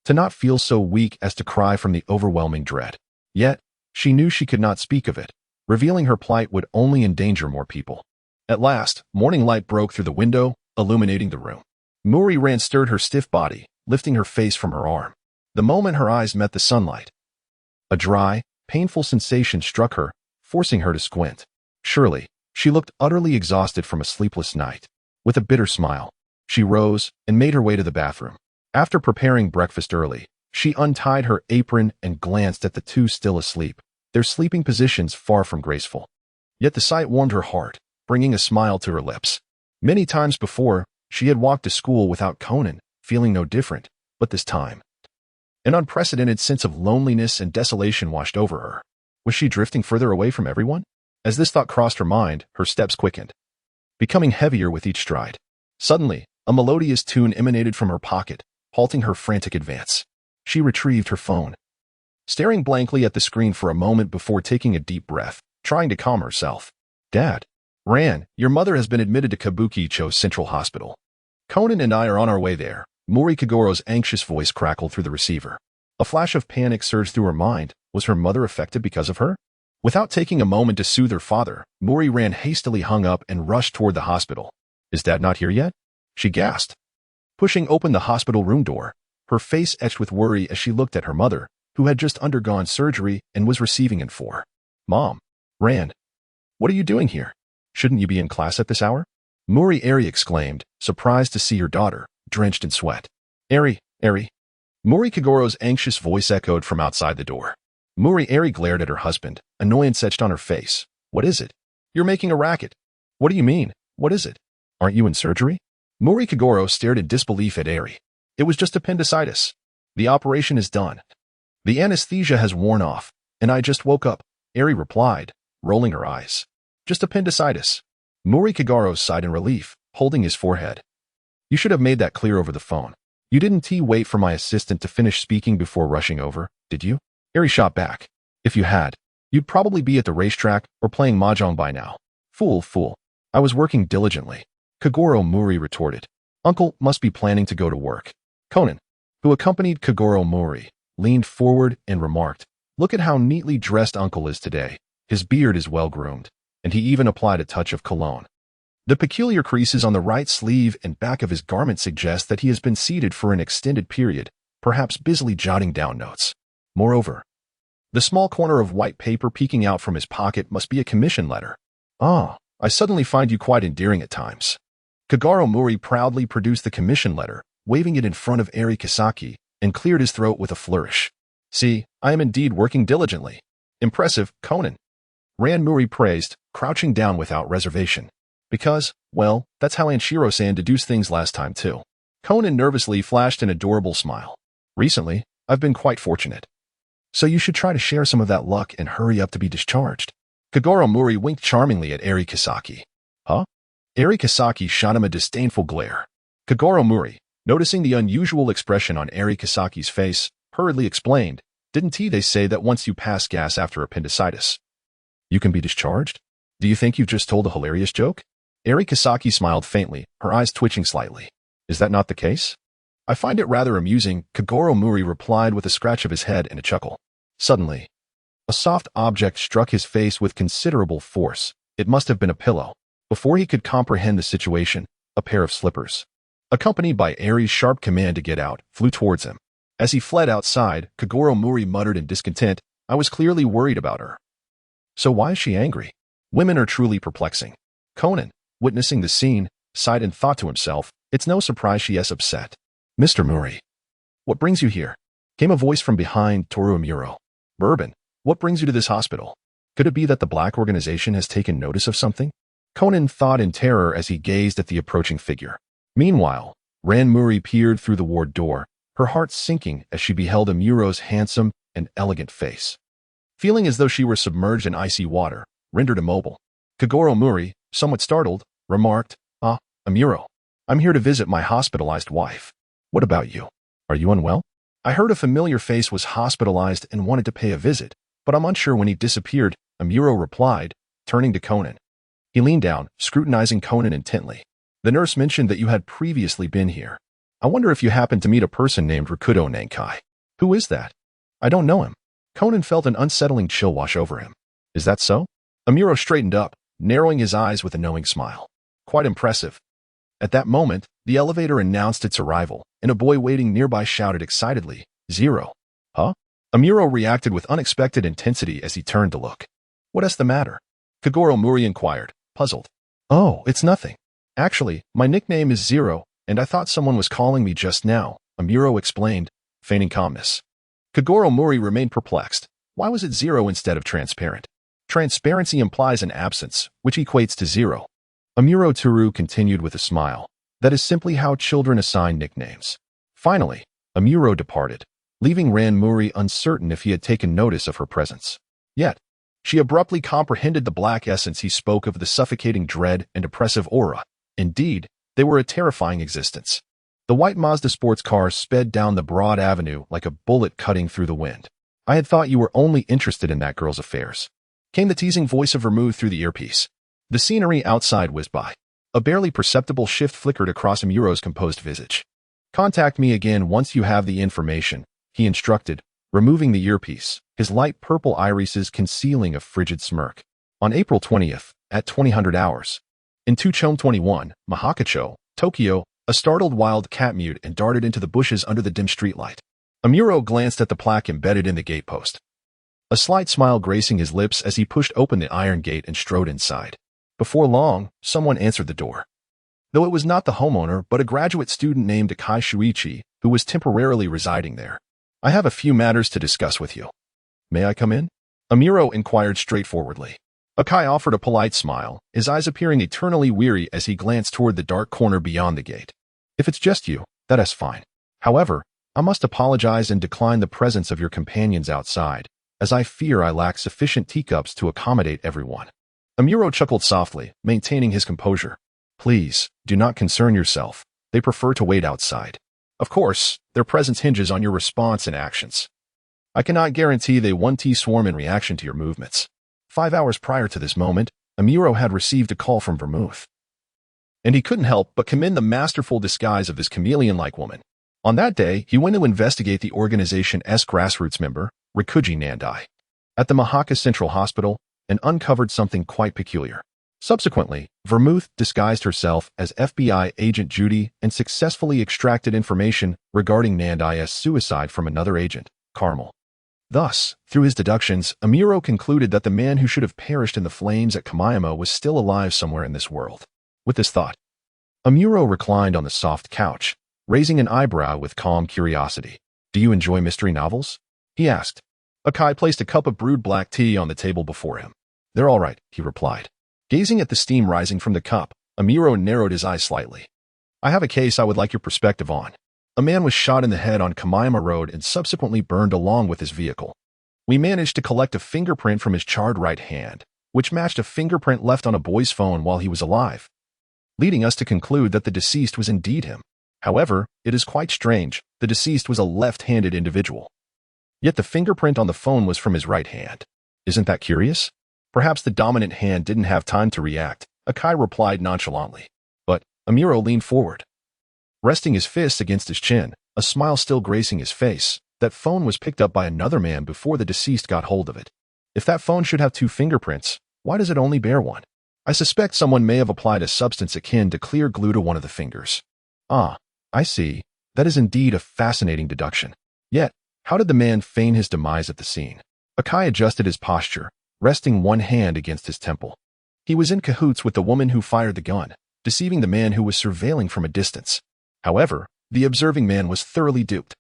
To not feel so weak as to cry from the overwhelming dread. Yet, she knew she could not speak of it. Revealing her plight would only endanger more people. At last, morning light broke through the window, illuminating the room. Mori Ran stirred her stiff body, lifting her face from her arm. The moment her eyes met the sunlight, a dry, painful sensation struck her, forcing her to squint. Surely, she looked utterly exhausted from a sleepless night. With a bitter smile, she rose and made her way to the bathroom. After preparing breakfast early, she untied her apron and glanced at the two still asleep, their sleeping positions far from graceful. Yet the sight warmed her heart, bringing a smile to her lips. Many times before, she had walked to school without Conan, feeling no different, but this time, an unprecedented sense of loneliness and desolation washed over her. Was she drifting further away from everyone? As this thought crossed her mind, her steps quickened, becoming heavier with each stride. Suddenly, a melodious tune emanated from her pocket, halting her frantic advance. She retrieved her phone, staring blankly at the screen for a moment before taking a deep breath, trying to calm herself. "Dad. Ran, your mother has been admitted to Kabukicho Central Hospital. Conan and I are on our way there." Mori Kagoro's anxious voice crackled through the receiver. A flash of panic surged through her mind. Was her mother affected because of her? Without taking a moment to soothe her father, Mori Ran hastily hung up and rushed toward the hospital. "Is Dad not here yet?" she gasped, pushing open the hospital room door, her face etched with worry as she looked at her mother, who had just undergone surgery and was receiving an IV. "Mom. Ran. What are you doing here? Shouldn't you be in class at this hour?" Eri exclaimed, surprised to see her daughter, drenched in sweat. Eri. Mori Kagoro's anxious voice echoed from outside the door. Eri glared at her husband, annoyance etched on her face. "What is it? You're making a racket. What do you mean? What is it? Aren't you in surgery?" Mori Kagoro stared in disbelief at Eri. "It was just appendicitis. The operation is done. The anesthesia has worn off, and I just woke up," Eri replied, rolling her eyes. "Just appendicitis." Mori Kagoro sighed in relief, holding his forehead. "You should have made that clear over the phone. You didn't wait for my assistant to finish speaking before rushing over, did you?" Eri shot back. "If you had, you'd probably be at the racetrack or playing mahjong by now." Fool. I was working diligently," Kagoro Mori retorted. "Uncle must be planning to go to work." Conan, who accompanied Kagoro Mori, leaned forward and remarked, "Look at how neatly dressed Uncle is today. His beard is well groomed, and he even applied a touch of cologne. The peculiar creases on the right sleeve and back of his garment suggest that he has been seated for an extended period, perhaps busily jotting down notes. Moreover, the small corner of white paper peeking out from his pocket must be a commission letter. Ah, I suddenly find you quite endearing at times." Kagoro Mori proudly produced the commission letter, waving it in front of Eri Kisaki, and cleared his throat with a flourish. "See, I am indeed working diligently. Impressive, Conan." Ran Mori praised, crouching down without reservation. "Because, well, that's how Anshiro-san deduced things last time too." Conan nervously flashed an adorable smile. "Recently, I've been quite fortunate. So you should try to share some of that luck and hurry up to be discharged." Kagoro Mori winked charmingly at Eri Kisaki. "Huh?" Eri Kisaki shot him a disdainful glare. Kagoro Mori, noticing the unusual expression on Eri Kisaki's face, hurriedly explained, "Didn't they say that once you pass gas after appendicitis, you can be discharged? Do you think you've just told a hilarious joke?" Eri Kisaki smiled faintly, her eyes twitching slightly. "Is that not the case?" "I find it rather amusing," Kagoro Mori replied with a scratch of his head and a chuckle. Suddenly, a soft object struck his face with considerable force. It must have been a pillow. Before he could comprehend the situation, a pair of slippers, accompanied by Eri's sharp command to get out, flew towards him. As he fled outside, Kagoro Mori muttered in discontent, "I was clearly worried about her. So why is she angry? Women are truly perplexing." Conan, witnessing the scene, sighed and thought to himself, "It's no surprise she is upset." "Mr. Mori, what brings you here?" came a voice from behind Toru Muro. "Bourbon, what brings you to this hospital? Could it be that the Black Organization has taken notice of something?" Conan thought in terror as he gazed at the approaching figure. Meanwhile, Ranmuri peered through the ward door, her heart sinking as she beheld Amuro's handsome and elegant face. Feeling as though she were submerged in icy water, rendered immobile, Kagoro Muri, somewhat startled, remarked, "Ah, Amuro. I'm here to visit my hospitalized wife. What about you? Are you unwell? I heard a familiar face was hospitalized and wanted to pay a visit, but I'm unsure when he disappeared," Amuro replied, turning to Conan. He leaned down, scrutinizing Conan intently. "The nurse mentioned that you had previously been here. I wonder if you happened to meet a person named Rakudo Nankai. Who is that?" "I don't know him." Conan felt an unsettling chill wash over him. "Is that so?" Amuro straightened up, narrowing his eyes with a knowing smile. "Quite impressive." At that moment, the elevator announced its arrival, and a boy waiting nearby shouted excitedly, "Zero." "Huh?" Amuro reacted with unexpected intensity as he turned to look. "What's the matter?" Kagoro Muri inquired, puzzled. "Oh, it's nothing. Actually, my nickname is Zero, and I thought someone was calling me just now," Amuro explained, feigning calmness. Kagoro Muri remained perplexed. Why was it zero instead of transparent? Transparency implies an absence, which equates to zero. Amuro Turu continued with a smile. That is simply how children assign nicknames. Finally, Amuro departed, leaving Ranmuri uncertain if he had taken notice of her presence. Yet, she abruptly comprehended the black essence he spoke of, the suffocating dread and oppressive aura. Indeed, they were a terrifying existence. The white Mazda sports car sped down the broad avenue like a bullet cutting through the wind. "I had thought you were only interested in that girl's affairs," came the teasing voice of Vermouth through the earpiece. The scenery outside whizzed by. A barely perceptible shift flickered across Amuro's composed visage. "Contact me again once you have the information," he instructed, removing the earpiece, his light purple irises concealing a frigid smirk. On April 20th, at 2000 hours. In Tuchome 21, Mahakacho, Tokyo, a startled wild cat mewed and darted into the bushes under the dim streetlight. Amuro glanced at the plaque embedded in the gatepost, a slight smile gracing his lips as he pushed open the iron gate and strode inside. Before long, someone answered the door. Though it was not the homeowner, but a graduate student named Akai Shuichi, who was temporarily residing there. "I have a few matters to discuss with you. May I come in?" Amuro inquired straightforwardly. Akai offered a polite smile, his eyes appearing eternally weary as he glanced toward the dark corner beyond the gate. "If it's just you, that is fine. However, I must apologize and decline the presence of your companions outside, as I fear I lack sufficient teacups to accommodate everyone." Amuro chuckled softly, maintaining his composure. "Please, do not concern yourself. They prefer to wait outside. Of course, their presence hinges on your response and actions. I cannot guarantee they won't swarm in reaction to your movements." 5 hours prior to this moment, Amuro had received a call from Vermouth. And he couldn't help but commend the masterful disguise of this chameleon-like woman. On that day, he went to investigate the organization's grassroots member, Rikuji Nandai, at the Mahaka Central Hospital, and uncovered something quite peculiar. Subsequently, Vermouth disguised herself as FBI agent Judy and successfully extracted information regarding Nandai's suicide from another agent, Carmel. Thus, through his deductions, Amuro concluded that the man who should have perished in the flames at Kamayama was still alive somewhere in this world. With this thought, Amuro reclined on the soft couch, raising an eyebrow with calm curiosity. "Do you enjoy mystery novels?" he asked. Akai placed a cup of brewed black tea on the table before him. "They're all right," he replied. Gazing at the steam rising from the cup, Amuro narrowed his eyes slightly. "I have a case I would like your perspective on. A man was shot in the head on Kamayama Road and subsequently burned along with his vehicle. We managed to collect a fingerprint from his charred right hand, which matched a fingerprint left on a boy's phone while he was alive, leading us to conclude that the deceased was indeed him. However, it is quite strange, the deceased was a left-handed individual. Yet the fingerprint on the phone was from his right hand. Isn't that curious? Perhaps the dominant hand didn't have time to react," Akai replied nonchalantly. But Amuro leaned forward, resting his fists against his chin, a smile still gracing his face. "That phone was picked up by another man before the deceased got hold of it. If that phone should have 2 fingerprints, why does it only bear 1? I suspect someone may have applied a substance akin to clear glue to one of the fingers." "Ah, I see. That is indeed a fascinating deduction. Yet, how did the man feign his demise at the scene?" Akai adjusted his posture, resting one hand against his temple. He was in cahoots with the woman who fired the gun, deceiving the man who was surveilling from a distance. However, the observing man was thoroughly duped,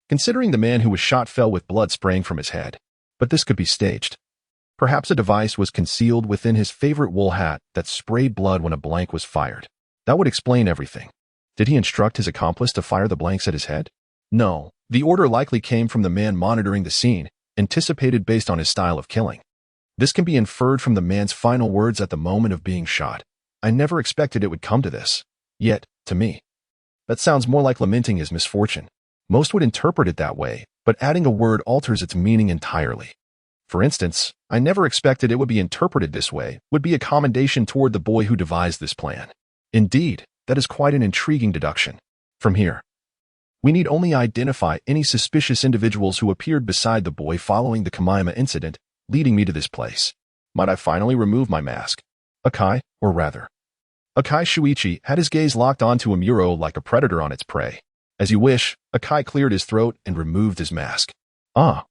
considering the man who was shot fell with blood spraying from his head. But this could be staged. Perhaps a device was concealed within his favorite wool hat that sprayed blood when a blank was fired. That would explain everything. Did he instruct his accomplice to fire the blanks at his head? No, the order likely came from the man monitoring the scene, anticipated based on his style of killing. This can be inferred from the man's final words at the moment of being shot. I never expected it would come to this. Yet, to me, that sounds more like lamenting his misfortune. Most would interpret it that way, but adding a word alters its meaning entirely. For instance, I never expected it would be interpreted this way, would be a commendation toward the boy who devised this plan. Indeed, that is quite an intriguing deduction. From here, we need only identify any suspicious individuals who appeared beside the boy following the Kamaima incident, leading me to this place. Might I finally remove my mask? Akai, or rather, Akai Shuichi had his gaze locked onto Amuro like a predator on its prey. As you wish, Akai cleared his throat and removed his mask. Ah.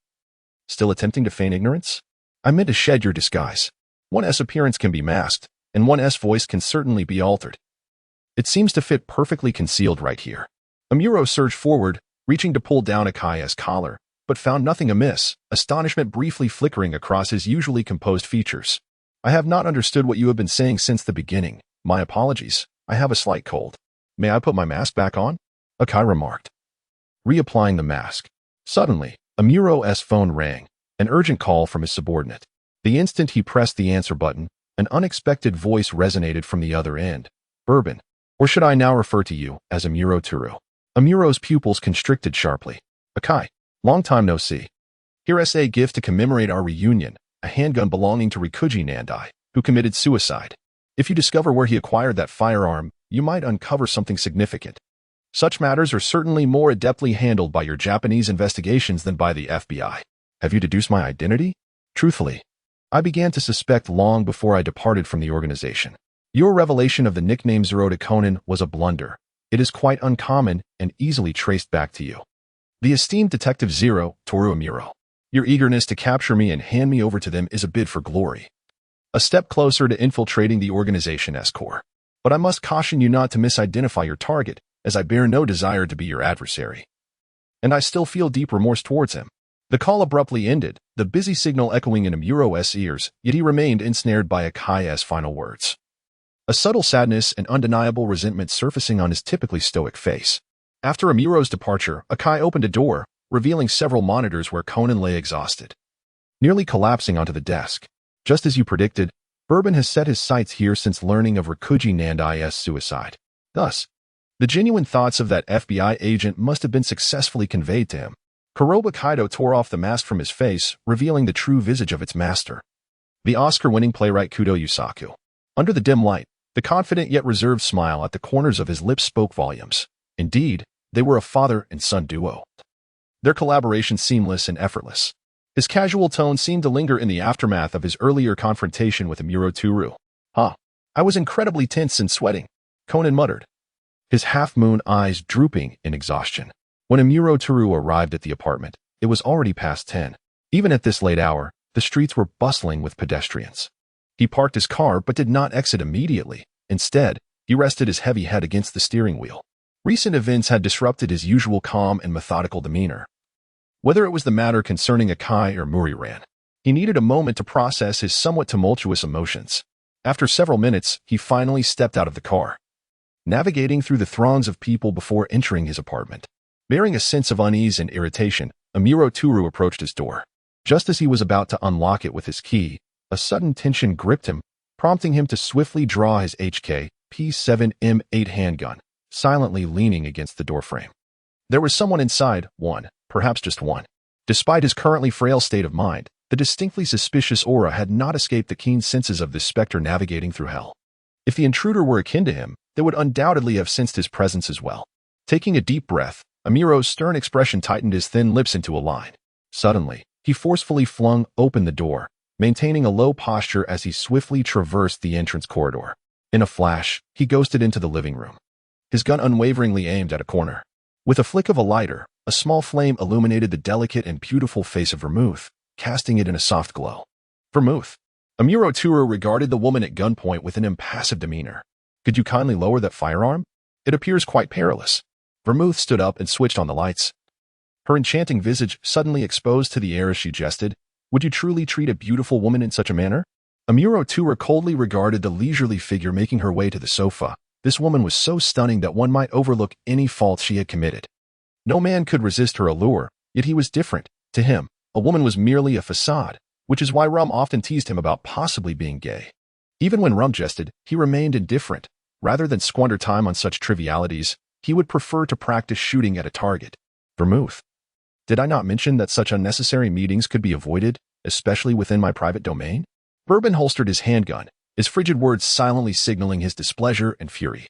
Still attempting to feign ignorance? I meant to shed your disguise. 1's appearance can be masked, and 1's voice can certainly be altered. It seems to fit perfectly concealed right here. Amuro surged forward, reaching to pull down Akai's collar, but found nothing amiss, astonishment briefly flickering across his usually composed features. I have not understood what you have been saying since the beginning. My apologies. I have a slight cold. May I put my mask back on? Akai remarked, reapplying the mask. Suddenly, Amuro's phone rang, an urgent call from his subordinate. The instant he pressed the answer button, an unexpected voice resonated from the other end. Bourbon. Or should I now refer to you as Amuro Turu? Amuro's pupils constricted sharply. Akai, long time no see. Here's a gift to commemorate our reunion, a handgun belonging to Rikuji Nandai, who committed suicide. If you discover where he acquired that firearm, you might uncover something significant. Such matters are certainly more adeptly handled by your Japanese investigations than by the FBI. Have you deduced my identity? Truthfully, I began to suspect long before I departed from the organization. Your revelation of the nickname Zero to Conan was a blunder. It is quite uncommon and easily traced back to you. The esteemed Detective Zero, Toru Amuro. Your eagerness to capture me and hand me over to them is a bid for glory. A step closer to infiltrating the organization's core. But I must caution you not to misidentify your target, as I bear no desire to be your adversary. And I still feel deep remorse towards him. The call abruptly ended, the busy signal echoing in Amuro's ears, yet he remained ensnared by Akai's final words. A subtle sadness and undeniable resentment surfacing on his typically stoic face. After Amuro's departure, Akai opened a door, revealing several monitors where Conan lay exhausted, nearly collapsing onto the desk. Just as you predicted, Bourbon has set his sights here since learning of Rikuji Nandai's suicide. Thus, the genuine thoughts of that FBI agent must have been successfully conveyed to him. Kuroba Kaido tore off the mask from his face, revealing the true visage of its master. The Oscar-winning playwright Kudo Yusaku. Under the dim light, the confident yet reserved smile at the corners of his lips spoke volumes. Indeed, they were a father and son duo. Their collaboration seamless and effortless. His casual tone seemed to linger in the aftermath of his earlier confrontation with Amuro Turu. I was incredibly tense and sweating, Conan muttered, his half-moon eyes drooping in exhaustion. When Amuro Turu arrived at the apartment, it was already past 10. Even at this late hour, the streets were bustling with pedestrians. He parked his car but did not exit immediately. Instead, he rested his heavy head against the steering wheel. Recent events had disrupted his usual calm and methodical demeanor. Whether it was the matter concerning Akai or Muriran, he needed a moment to process his somewhat tumultuous emotions. After several minutes, he finally stepped out of the car, navigating through the throngs of people before entering his apartment. Bearing a sense of unease and irritation, Amuro Turu approached his door. Just as he was about to unlock it with his key, a sudden tension gripped him, prompting him to swiftly draw his HK P7M8 handgun, silently leaning against the doorframe. There was someone inside, one, perhaps just one. Despite his currently frail state of mind, the distinctly suspicious aura had not escaped the keen senses of this specter navigating through hell. If the intruder were akin to him, they would undoubtedly have sensed his presence as well. Taking a deep breath, Amuro's stern expression tightened his thin lips into a line. Suddenly, he forcefully flung open the door, maintaining a low posture as he swiftly traversed the entrance corridor. In a flash, he ghosted into the living room, his gun unwaveringly aimed at a corner. With a flick of a lighter, a small flame illuminated the delicate and beautiful face of Vermouth, casting it in a soft glow. Vermouth. Amuro Turu regarded the woman at gunpoint with an impassive demeanor. Could you kindly lower that firearm? It appears quite perilous. Vermouth stood up and switched on the lights. Her enchanting visage suddenly exposed to the air as she jested. Would you truly treat a beautiful woman in such a manner? Amuro Turu coldly regarded the leisurely figure making her way to the sofa, This woman was so stunning that one might overlook any fault she had committed. No man could resist her allure, yet he was different. To him, a woman was merely a facade, which is why Rum often teased him about possibly being gay. Even when Rum jested, he remained indifferent. Rather than squander time on such trivialities, he would prefer to practice shooting at a target. Vermouth. Did I not mention that such unnecessary meetings could be avoided, especially within my private domain? Bourbon holstered his handgun, his frigid words silently signaling his displeasure and fury.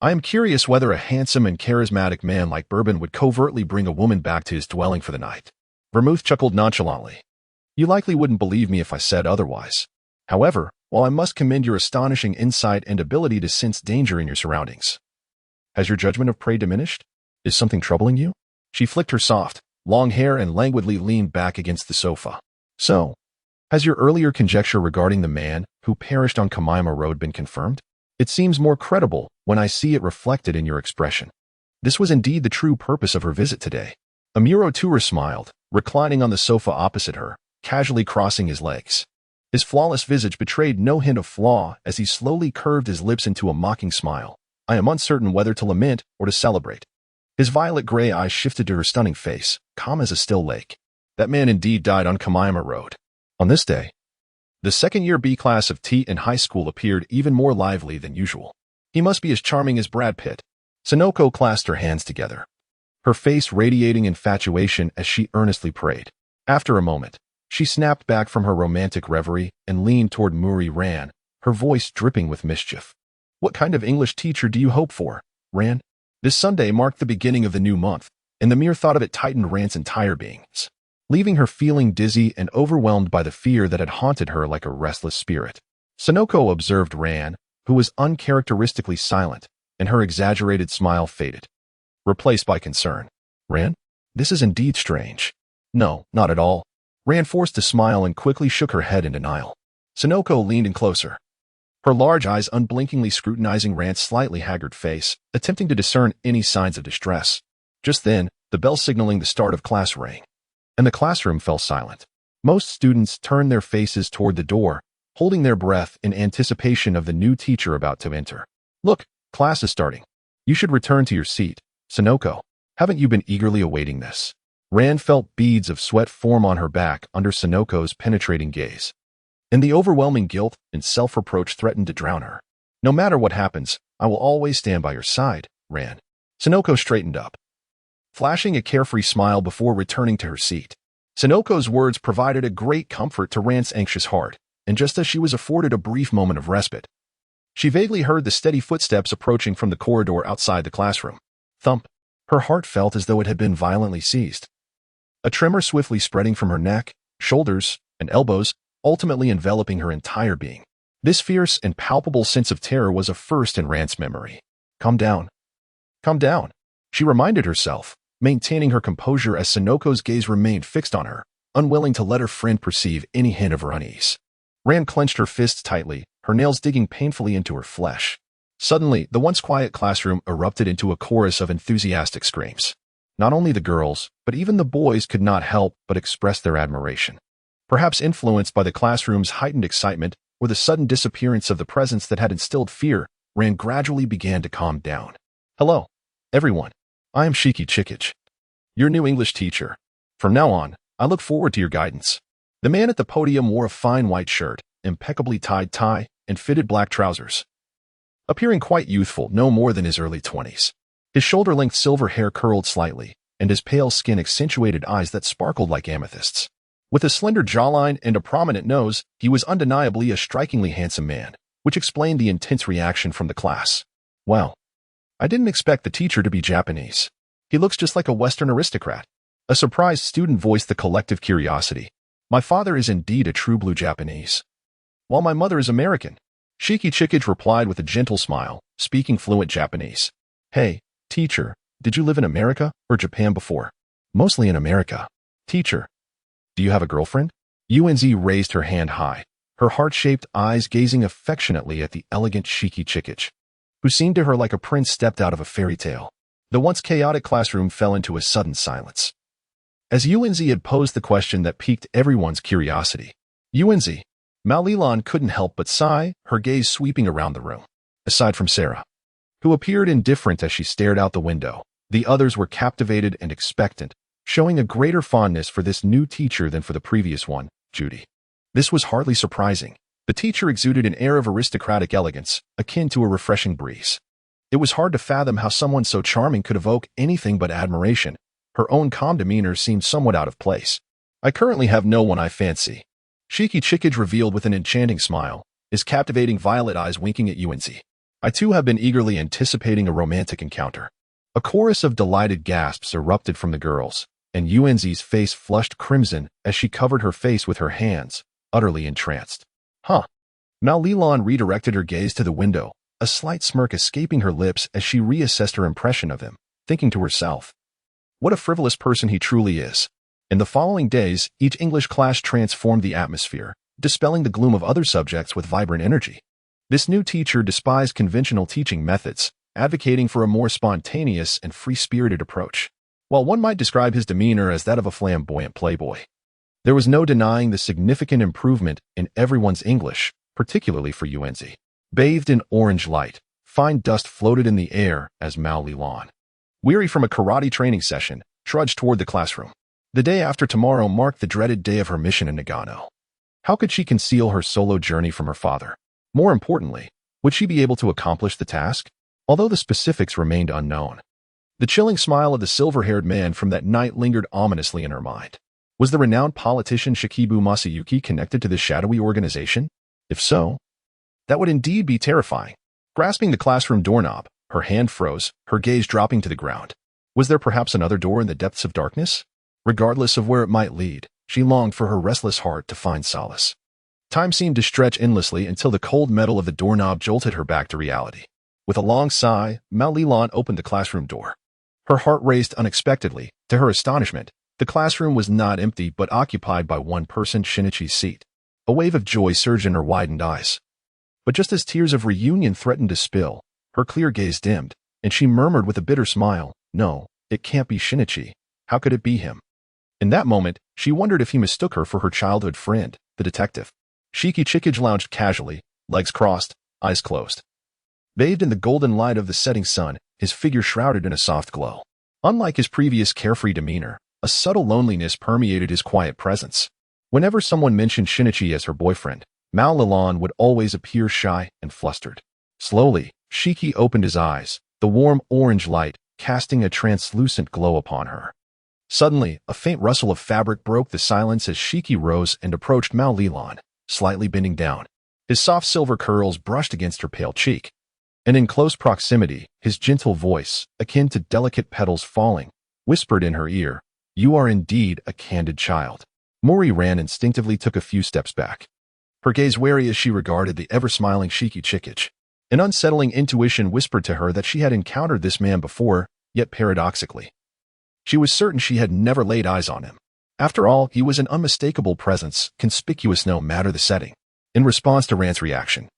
I am curious whether a handsome and charismatic man like Bourbon would covertly bring a woman back to his dwelling for the night. Vermouth chuckled nonchalantly. You likely wouldn't believe me if I said otherwise. However, while I must commend your astonishing insight and ability to sense danger in your surroundings, has your judgment of prey diminished? Is something troubling you? She flicked her soft, long hair and languidly leaned back against the sofa. So, has your earlier conjecture regarding the man who perished on Jemima Road been confirmed? It seems more credible when I see it reflected in your expression. This was indeed the true purpose of her visit today. Amuro Tour smiled, reclining on the sofa opposite her, casually crossing his legs. His flawless visage betrayed no hint of flaw as he slowly curved his lips into a mocking smile. I am uncertain whether to lament or to celebrate. His violet-gray eyes shifted to her stunning face, calm as a still lake. That man indeed died on Jemima Road. On this day, the second-year B class of T in high school appeared even more lively than usual. He must be as charming as Brad Pitt. Sonoko clasped her hands together, her face radiating infatuation as she earnestly prayed. After a moment, she snapped back from her romantic reverie and leaned toward Muri Ran, her voice dripping with mischief. What kind of English teacher do you hope for, Ran? This Sunday marked the beginning of the new month, and the mere thought of it tightened Ran's entire being, leaving her feeling dizzy and overwhelmed by the fear that had haunted her like a restless spirit. Sonoko observed Ran, who was uncharacteristically silent, and her exaggerated smile faded, replaced by concern. Ran? This is indeed strange. No, not at all. Ran forced a smile and quickly shook her head in denial. Sonoko leaned in closer, her large eyes unblinkingly scrutinizing Ran's slightly haggard face, attempting to discern any signs of distress. Just then, the bell signaling the start of class rang, and the classroom fell silent. Most students turned their faces toward the door, holding their breath in anticipation of the new teacher about to enter. Look, class is starting. You should return to your seat, Sonoko. Haven't you been eagerly awaiting this? Ran felt beads of sweat form on her back under Sonoko's penetrating gaze, and the overwhelming guilt and self-reproach threatened to drown her. No matter what happens, I will always stand by your side, Ran. Sonoko straightened up, flashing a carefree smile before returning to her seat. Sonoko's words provided a great comfort to Ran's anxious heart, and just as she was afforded a brief moment of respite, she vaguely heard the steady footsteps approaching from the corridor outside the classroom. Thump. Her heart felt as though it had been violently seized, a tremor swiftly spreading from her neck, shoulders, and elbows, ultimately enveloping her entire being. This fierce and palpable sense of terror was a first in Ran's memory. Calm down. Calm down, she reminded herself, maintaining her composure as Sonoko's gaze remained fixed on her, unwilling to let her friend perceive any hint of her unease. Ran clenched her fists tightly, her nails digging painfully into her flesh. Suddenly, the once quiet classroom erupted into a chorus of enthusiastic screams. Not only the girls, but even the boys could not help but express their admiration. Perhaps influenced by the classroom's heightened excitement or the sudden disappearance of the presence that had instilled fear, Ran gradually began to calm down. Hello, everyone. I am Shiki Chikich, your new English teacher. From now on, I look forward to your guidance. The man at the podium wore a fine white shirt, impeccably tied tie, and fitted black trousers, appearing quite youthful, no more than his early 20s. His shoulder-length silver hair curled slightly, and his pale skin accentuated eyes that sparkled like amethysts. With a slender jawline and a prominent nose, he was undeniably a strikingly handsome man, which explained the intense reaction from the class. Well, I didn't expect the teacher to be Japanese. He looks just like a Western aristocrat. A surprised student voiced the collective curiosity. My father is indeed a true blue Japanese, while my mother is American. Shiki Chikich replied with a gentle smile, speaking fluent Japanese. Hey, teacher, did you live in America or Japan before? Mostly in America. Teacher, do you have a girlfriend? UNZ raised her hand high, her heart-shaped eyes gazing affectionately at the elegant Shiki Chikich, who seemed to her like a prince stepped out of a fairy tale. The once chaotic classroom fell into a sudden silence, as UNZ had posed the question that piqued everyone's curiosity. UNZ. Malilan couldn't help but sigh, her gaze sweeping around the room. Aside from Sarah, who appeared indifferent as she stared out the window. The others were captivated and expectant, showing a greater fondness for this new teacher than for the previous one, Judy. This was hardly surprising. The teacher exuded an air of aristocratic elegance, akin to a refreshing breeze. It was hard to fathom how someone so charming could evoke anything but admiration. Her own calm demeanor seemed somewhat out of place. I currently have no one I fancy. Shiki Chikij revealed with an enchanting smile, his captivating violet eyes winking at UNZ. I too have been eagerly anticipating a romantic encounter. A chorus of delighted gasps erupted from the girls, and UNZ's face flushed crimson as she covered her face with her hands, utterly entranced. Huh. Mal Lilan redirected her gaze to the window, a slight smirk escaping her lips as she reassessed her impression of him, thinking to herself, what a frivolous person he truly is. In the following days, each English class transformed the atmosphere, dispelling the gloom of other subjects with vibrant energy. This new teacher despised conventional teaching methods, advocating for a more spontaneous and free-spirited approach. While one might describe his demeanor as that of a flamboyant playboy, there was no denying the significant improvement in everyone's English, particularly for UNZ. Bathed in orange light, fine dust floated in the air as Mal Lilan, weary from a karate training session, trudged toward the classroom. The day after tomorrow marked the dreaded day of her mission in Nagano. How could she conceal her solo journey from her father? More importantly, would she be able to accomplish the task? Although the specifics remained unknown. The chilling smile of the silver-haired man from that night lingered ominously in her mind. Was the renowned politician Shikibu Masayuki connected to this shadowy organization? If so, that would indeed be terrifying. Grasping the classroom doorknob, her hand froze, her gaze dropping to the ground. Was there perhaps another door in the depths of darkness? Regardless of where it might lead, she longed for her restless heart to find solace. Time seemed to stretch endlessly until the cold metal of the doorknob jolted her back to reality. With a long sigh, Mal Lilan opened the classroom door. Her heart raced unexpectedly. To her astonishment, the classroom was not empty but occupied by one person, Shinichi's seat. A wave of joy surged in her widened eyes. But just as tears of reunion threatened to spill, her clear gaze dimmed, and she murmured with a bitter smile, "No, it can't be Shinichi. How could it be him?" In that moment, she wondered if he mistook her for her childhood friend, the detective. Shiki Chikij lounged casually, legs crossed, eyes closed. Bathed in the golden light of the setting sun, his figure shrouded in a soft glow. Unlike his previous carefree demeanor, a subtle loneliness permeated his quiet presence. Whenever someone mentioned Shinichi as her boyfriend, Mal Lilan would always appear shy and flustered. Slowly, Shiki opened his eyes, the warm orange light casting a translucent glow upon her. Suddenly, a faint rustle of fabric broke the silence as Shiki rose and approached Mal Lilan, slightly bending down. His soft silver curls brushed against her pale cheek. And in close proximity, his gentle voice, akin to delicate petals falling, whispered in her ear, "You are indeed a candid child." Mori Ran instinctively took a few steps back, her gaze wary as she regarded the ever-smiling Shiki Chikij. An unsettling intuition whispered to her that she had encountered this man before, yet paradoxically, she was certain she had never laid eyes on him. After all, he was an unmistakable presence, conspicuous no matter the setting. In response to Ran's reaction,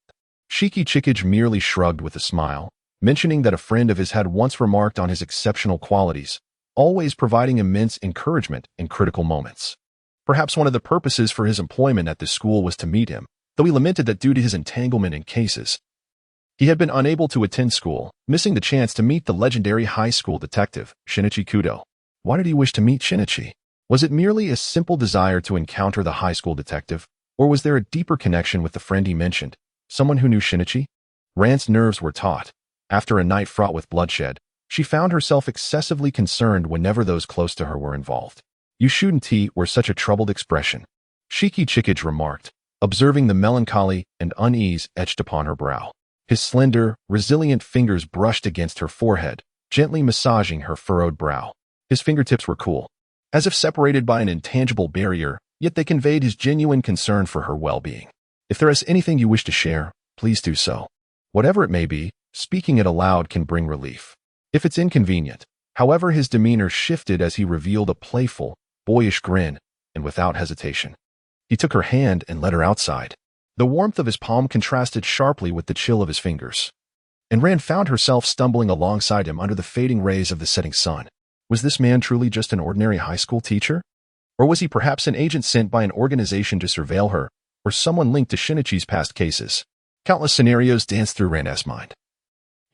Shiki Chikij merely shrugged with a smile, mentioning that a friend of his had once remarked on his exceptional qualities, always providing immense encouragement in critical moments. Perhaps one of the purposes for his employment at this school was to meet him, though he lamented that due to his entanglement in cases, he had been unable to attend school, missing the chance to meet the legendary high school detective, Shinichi Kudo. Why did he wish to meet Shinichi? Was it merely a simple desire to encounter the high school detective, or was there a deeper connection with the friend he mentioned, someone who knew Shinichi? Rant's nerves were taut. After a night fraught with bloodshed, she found herself excessively concerned whenever those close to her were involved. "You shouldn't wear such a troubled expression," Shiki Chikij remarked, observing the melancholy and unease etched upon her brow. His slender, resilient fingers brushed against her forehead, gently massaging her furrowed brow. His fingertips were cool, as if separated by an intangible barrier, yet they conveyed his genuine concern for her well-being. "If there is anything you wish to share, please do so. Whatever it may be, speaking it aloud can bring relief. If it's inconvenient." However, his demeanor shifted as he revealed a playful, boyish grin, and without hesitation, he took her hand and led her outside. The warmth of his palm contrasted sharply with the chill of his fingers, and Rand found herself stumbling alongside him under the fading rays of the setting sun. Was this man truly just an ordinary high school teacher? Or was he perhaps an agent sent by an organization to surveil her, or someone linked to Shinichi's past cases? Countless scenarios danced through Rand's mind.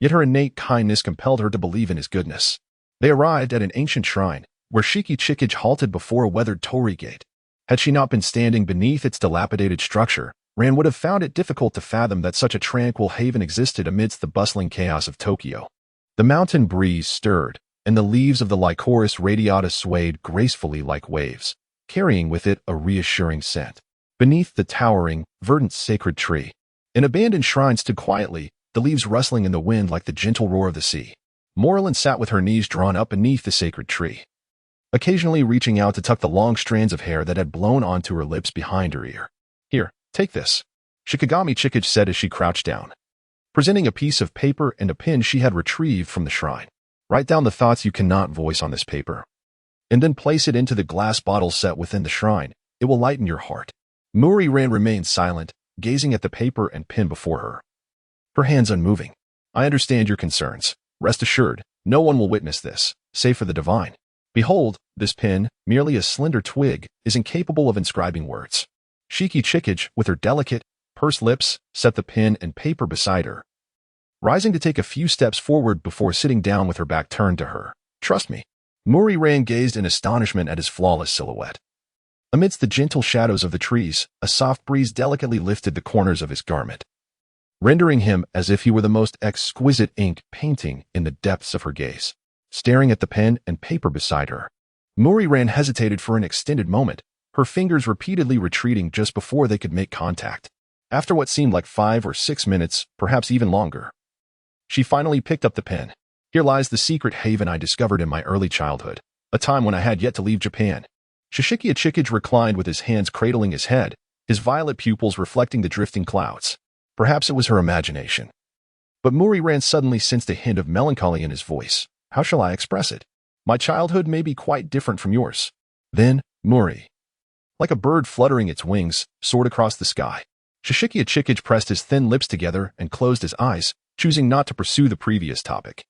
yet her innate kindness compelled her to believe in his goodness. They arrived at an ancient shrine, where Shiki Chikij halted before a weathered torii gate. Had she not been standing beneath its dilapidated structure, Ran would have found it difficult to fathom that such a tranquil haven existed amidst the bustling chaos of Tokyo. The mountain breeze stirred, and the leaves of the Lycoris radiata swayed gracefully like waves, carrying with it a reassuring scent. Beneath the towering, verdant sacred tree, an abandoned shrine stood quietly, the leaves rustling in the wind like the gentle roar of the sea. Morlin sat with her knees drawn up beneath the sacred tree, occasionally reaching out to tuck the long strands of hair that had blown onto her lips behind her ear. Here, take this, Shikigami Chikij said as she crouched down, presenting a piece of paper and a pen she had retrieved from the shrine. Write down the thoughts you cannot voice on this paper, and then place it into the glass bottle set within the shrine. It will lighten your heart. Muri Ran remained silent, gazing at the paper and pen before her, her hands unmoving. I understand your concerns. Rest assured, no one will witness this, save for the divine. Behold, this pen, merely a slender twig, is incapable of inscribing words. Shiki Chikij, with her delicate, pursed lips, set the pen and paper beside her, rising to take a few steps forward before sitting down with her back turned to her. Trust me. Muri Ran gazed in astonishment at his flawless silhouette. Amidst the gentle shadows of the trees, a soft breeze delicately lifted the corners of his garment, rendering him as if he were the most exquisite ink painting in the depths of her gaze. Staring at the pen and paper beside her, Muri Ran hesitated for an extended moment, her fingers repeatedly retreating just before they could make contact. After what seemed like 5 or 6 minutes, perhaps even longer, she finally picked up the pen. Here lies the secret haven I discovered in my early childhood, a time when I had yet to leave Japan. Shishikia Chikij reclined with his hands cradling his head, his violet pupils reflecting the drifting clouds. Perhaps it was her imagination. But Muri Ran suddenly sensed a hint of melancholy in his voice. How shall I express it? My childhood may be quite different from yours. Then, Muri, like a bird fluttering its wings, soared across the sky. Shishikia Chikij pressed his thin lips together and closed his eyes, choosing not to pursue the previous topic.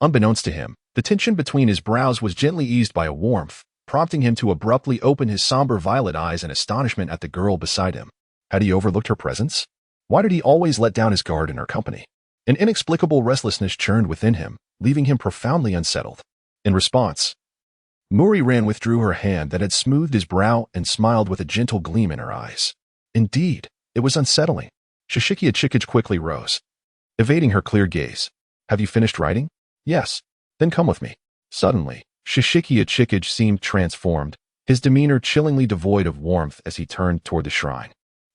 Unbeknownst to him, the tension between his brows was gently eased by a warmth, prompting him to abruptly open his somber violet eyes in astonishment at the girl beside him. Had he overlooked her presence? Why did he always let down his guard in her company? An inexplicable restlessness churned within him, leaving him profoundly unsettled. In response, Muri Ran withdrew her hand that had smoothed his brow and smiled with a gentle gleam in her eyes. Indeed, it was unsettling. Shishikia Chikij quickly rose, evading her clear gaze. Have you finished writing? Yes. Then come with me. Suddenly, Shishikia Chikij seemed transformed, his demeanor chillingly devoid of warmth as he turned toward the shrine.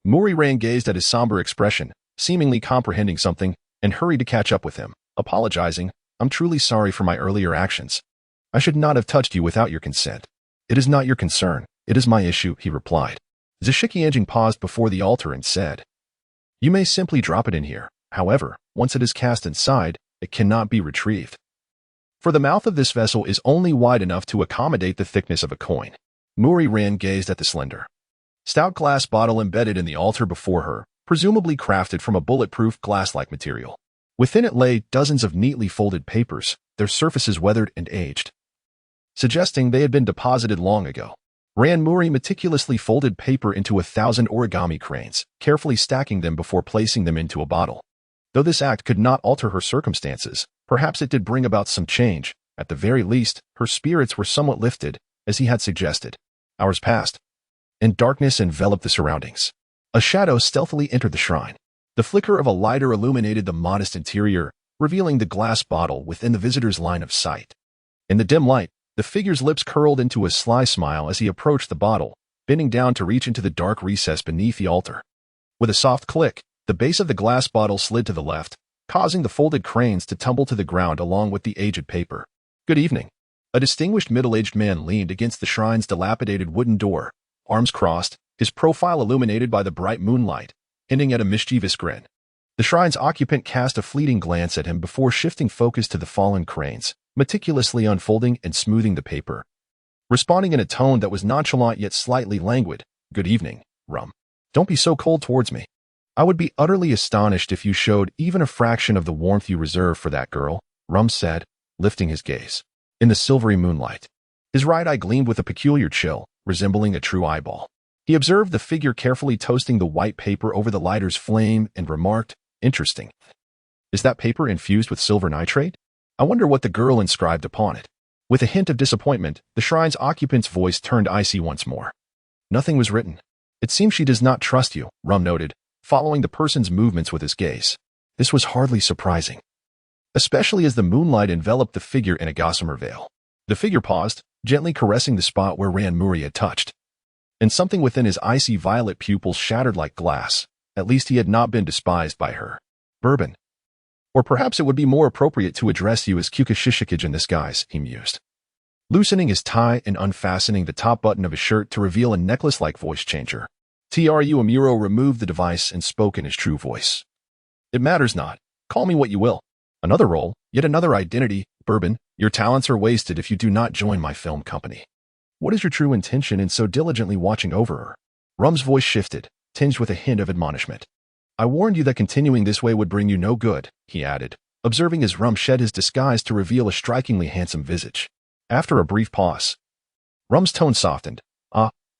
Muri Ran gazed at his somber expression, seemingly comprehending something, and hurried to catch up with him, apologizing. I'm truly sorry for my earlier actions. I should not have touched you without your consent. It is not your concern, it is my issue, he replied. Zishikianjing paused before the altar and said, You may simply drop it in here. However, once it is cast inside, it cannot be retrieved. For the mouth of this vessel is only wide enough to accommodate the thickness of a coin. Muri Ran gazed at the slender, stout glass bottle embedded in the altar before her, presumably crafted from a bulletproof glass-like material. Within it lay dozens of neatly folded papers, their surfaces weathered and aged, suggesting they had been deposited long ago. Ran Muri meticulously folded paper into 1,000 origami cranes, carefully stacking them before placing them into a bottle. Though this act could not alter her circumstances, perhaps it did bring about some change. At the very least, her spirits were somewhat lifted, as he had suggested. Hours passed, and darkness enveloped the surroundings. A shadow stealthily entered the shrine. The flicker of a lighter illuminated the modest interior, revealing the glass bottle within the visitor's line of sight. In the dim light, the figure's lips curled into a sly smile as he approached the bottle, bending down to reach into the dark recess beneath the altar. With a soft click, the base of the glass bottle slid to the left, causing the folded cranes to tumble to the ground along with the aged paper. Good evening. A distinguished middle-aged man leaned against the shrine's dilapidated wooden door, arms crossed, his profile illuminated by the bright moonlight, hinting at a mischievous grin. The shrine's occupant cast a fleeting glance at him before shifting focus to the fallen cranes, meticulously unfolding and smoothing the paper, responding in a tone that was nonchalant yet slightly languid. Good evening, Rum. Don't be so cold towards me. I would be utterly astonished if you showed even a fraction of the warmth you reserve for that girl, Rum said, lifting his gaze. In the silvery moonlight, his right eye gleamed with a peculiar chill, resembling a true eyeball. He observed the figure carefully toasting the white paper over the lighter's flame and remarked, Interesting. Is that paper infused with silver nitrate? I wonder what the girl inscribed upon it. With a hint of disappointment, the shrine's occupant's voice turned icy once more. Nothing was written. It seems she does not trust you, Rum noted, following the person's movements with his gaze. This was hardly surprising, especially as the moonlight enveloped the figure in a gossamer veil. The figure paused, gently caressing the spot where Ran Muri had touched. And something within his icy violet pupils shattered like glass. At least he had not been despised by her. Bourbon. Or perhaps it would be more appropriate to address you as Kukashishikij in this guise, he mused. Loosening his tie and unfastening the top button of his shirt to reveal a necklace-like voice changer, Tru Amuro removed the device and spoke in his true voice. It matters not. Call me what you will. Another role, yet another identity, Bourbon. Your talents are wasted if you do not join my film company. What is your true intention in so diligently watching over her? Rum's voice shifted, tinged with a hint of admonishment. I warned you that continuing this way would bring you no good, he added, observing as Rum shed his disguise to reveal a strikingly handsome visage. After a brief pause, Rum's tone softened.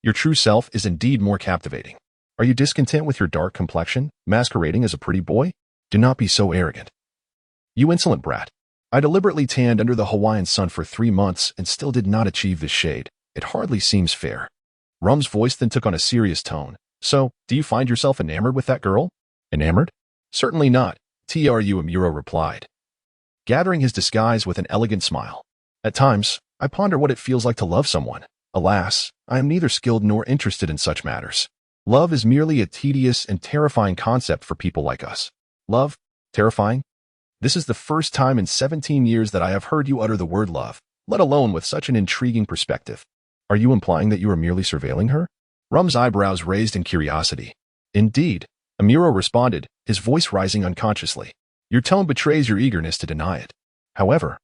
Your true self is indeed more captivating. Are you discontent with your dark complexion, masquerading as a pretty boy? Do not be so arrogant. You insolent brat. I deliberately tanned under the Hawaiian sun for 3 months and still did not achieve this shade. It hardly seems fair. Rum's voice then took on a serious tone. So, do you find yourself enamored with that girl? Enamored? Certainly not, Tru Amuro replied, gathering his disguise with an elegant smile. At times, I ponder what it feels like to love someone. Alas, I am neither skilled nor interested in such matters. Love is merely a tedious and terrifying concept for people like us. Love? Terrifying? This is the first time in 17 years that I have heard you utter the word love, let alone with such an intriguing perspective. Are you implying that you are merely surveilling her? Rum's eyebrows raised in curiosity. Indeed, Amuro responded, his voice rising unconsciously. Your tone betrays your eagerness to deny it. However,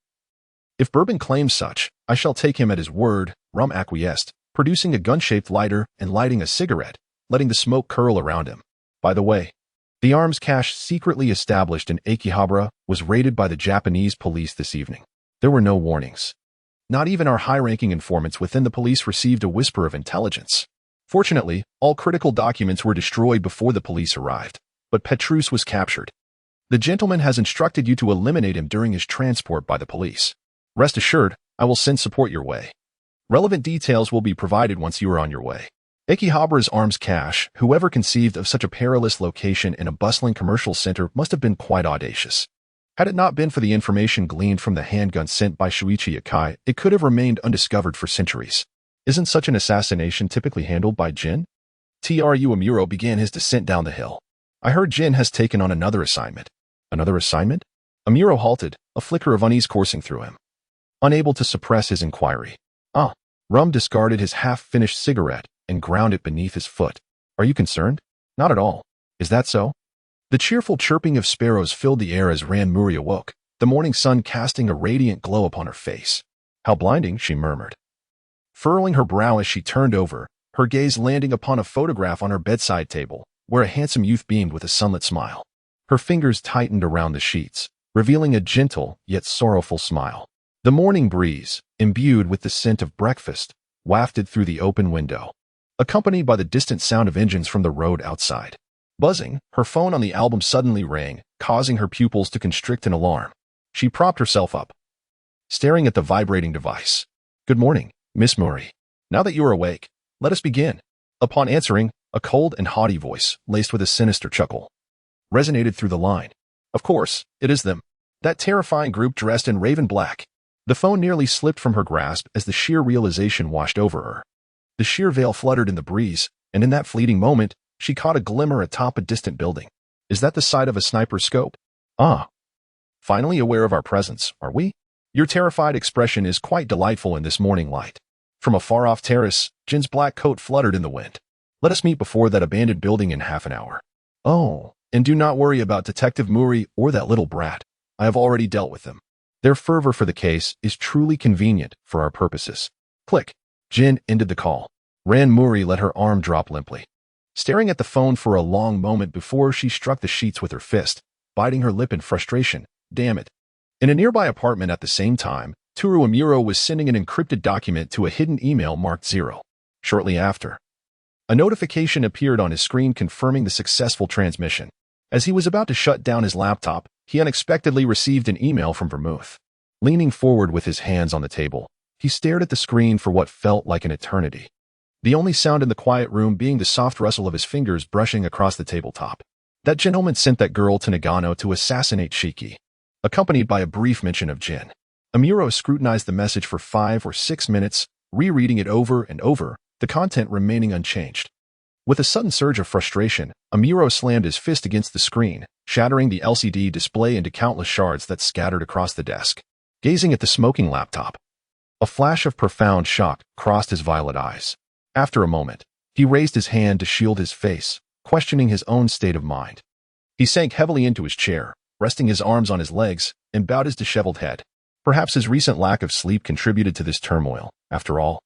if Bourbon claims such, I shall take him at his word, Rum acquiesced, producing a gun-shaped lighter and lighting a cigarette, letting the smoke curl around him. By the way, the arms cache secretly established in Akihabara was raided by the Japanese police this evening. There were no warnings. Not even our high-ranking informants within the police received a whisper of intelligence. Fortunately, all critical documents were destroyed before the police arrived, but Petrus was captured. The gentleman has instructed you to eliminate him during his transport by the police. Rest assured, I will send support your way. Relevant details will be provided once you are on your way. Akihabara's arms cache, whoever conceived of such a perilous location in a bustling commercial center must have been quite audacious. Had it not been for the information gleaned from the handgun sent by Shuichi Yakai, it could have remained undiscovered for centuries. Isn't such an assassination typically handled by Jin? Tru Amuro began his descent down the hill. I heard Jin has taken on another assignment. Another assignment? Amuro halted, a flicker of unease coursing through him, unable to suppress his inquiry. Rum discarded his half-finished cigarette and ground it beneath his foot. Are you concerned? Not at all. Is that so? The cheerful chirping of sparrows filled the air as Ran Muri awoke, the morning sun casting a radiant glow upon her face. How blinding, she murmured, furrowing her brow as she turned over, her gaze landing upon a photograph on her bedside table, where a handsome youth beamed with a sunlit smile. Her fingers tightened around the sheets, revealing a gentle yet sorrowful smile. The morning breeze, imbued with the scent of breakfast, wafted through the open window, accompanied by the distant sound of engines from the road outside. Buzzing, her phone on the album suddenly rang, causing her pupils to constrict in alarm. She propped herself up, staring at the vibrating device. Good morning, Miss Muri. Now that you are awake, let us begin. Upon answering, a cold and haughty voice, laced with a sinister chuckle, resonated through the line. Of course, it is them. That terrifying group dressed in raven black. The phone nearly slipped from her grasp as the sheer realization washed over her. The sheer veil fluttered in the breeze, and in that fleeting moment, she caught a glimmer atop a distant building. Is that the sight of a sniper's scope? Finally aware of our presence, are we? Your terrified expression is quite delightful in this morning light. From a far-off terrace, Jin's black coat fluttered in the wind. Let us meet before that abandoned building in half an hour. And do not worry about Detective Muri or that little brat. I have already dealt with them. Their fervor for the case is truly convenient for our purposes. Click. Jin ended the call. Ran Muri let her arm drop limply, staring at the phone for a long moment before she struck the sheets with her fist, biting her lip in frustration. Damn it. In a nearby apartment at the same time, Tru Amuro was sending an encrypted document to a hidden email marked 0. Shortly after, a notification appeared on his screen confirming the successful transmission. As he was about to shut down his laptop, he unexpectedly received an email from Vermouth. Leaning forward with his hands on the table, he stared at the screen for what felt like an eternity. The only sound in the quiet room being the soft rustle of his fingers brushing across the tabletop. That gentleman sent that girl to Nagano to assassinate Shiki, accompanied by a brief mention of Jin. Amuro scrutinized the message for 5 or 6 minutes, rereading it over and over, the content remaining unchanged. With a sudden surge of frustration, Amuro slammed his fist against the screen, shattering the LCD display into countless shards that scattered across the desk. Gazing at the smoking laptop, a flash of profound shock crossed his violet eyes. After a moment, he raised his hand to shield his face, questioning his own state of mind. He sank heavily into his chair, resting his arms on his legs, and bowed his disheveled head. Perhaps his recent lack of sleep contributed to this turmoil, after all.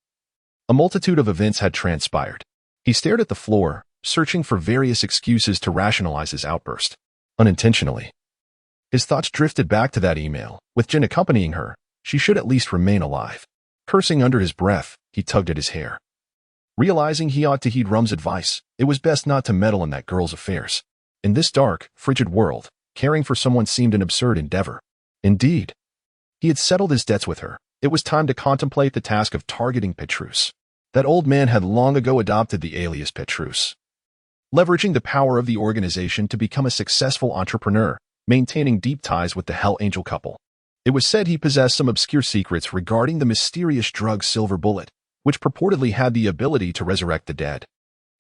A multitude of events had transpired. He stared at the floor, searching for various excuses to rationalize his outburst. Unintentionally, his thoughts drifted back to that email. With Jin accompanying her, she should at least remain alive. Cursing under his breath, he tugged at his hair. Realizing he ought to heed Rum's advice, it was best not to meddle in that girl's affairs. In this dark, frigid world, caring for someone seemed an absurd endeavor. Indeed, he had settled his debts with her. It was time to contemplate the task of targeting Petrus. That old man had long ago adopted the alias Petrus, leveraging the power of the organization to become a successful entrepreneur, maintaining deep ties with the Hell Angel couple. It was said he possessed some obscure secrets regarding the mysterious drug Silver Bullet, which purportedly had the ability to resurrect the dead.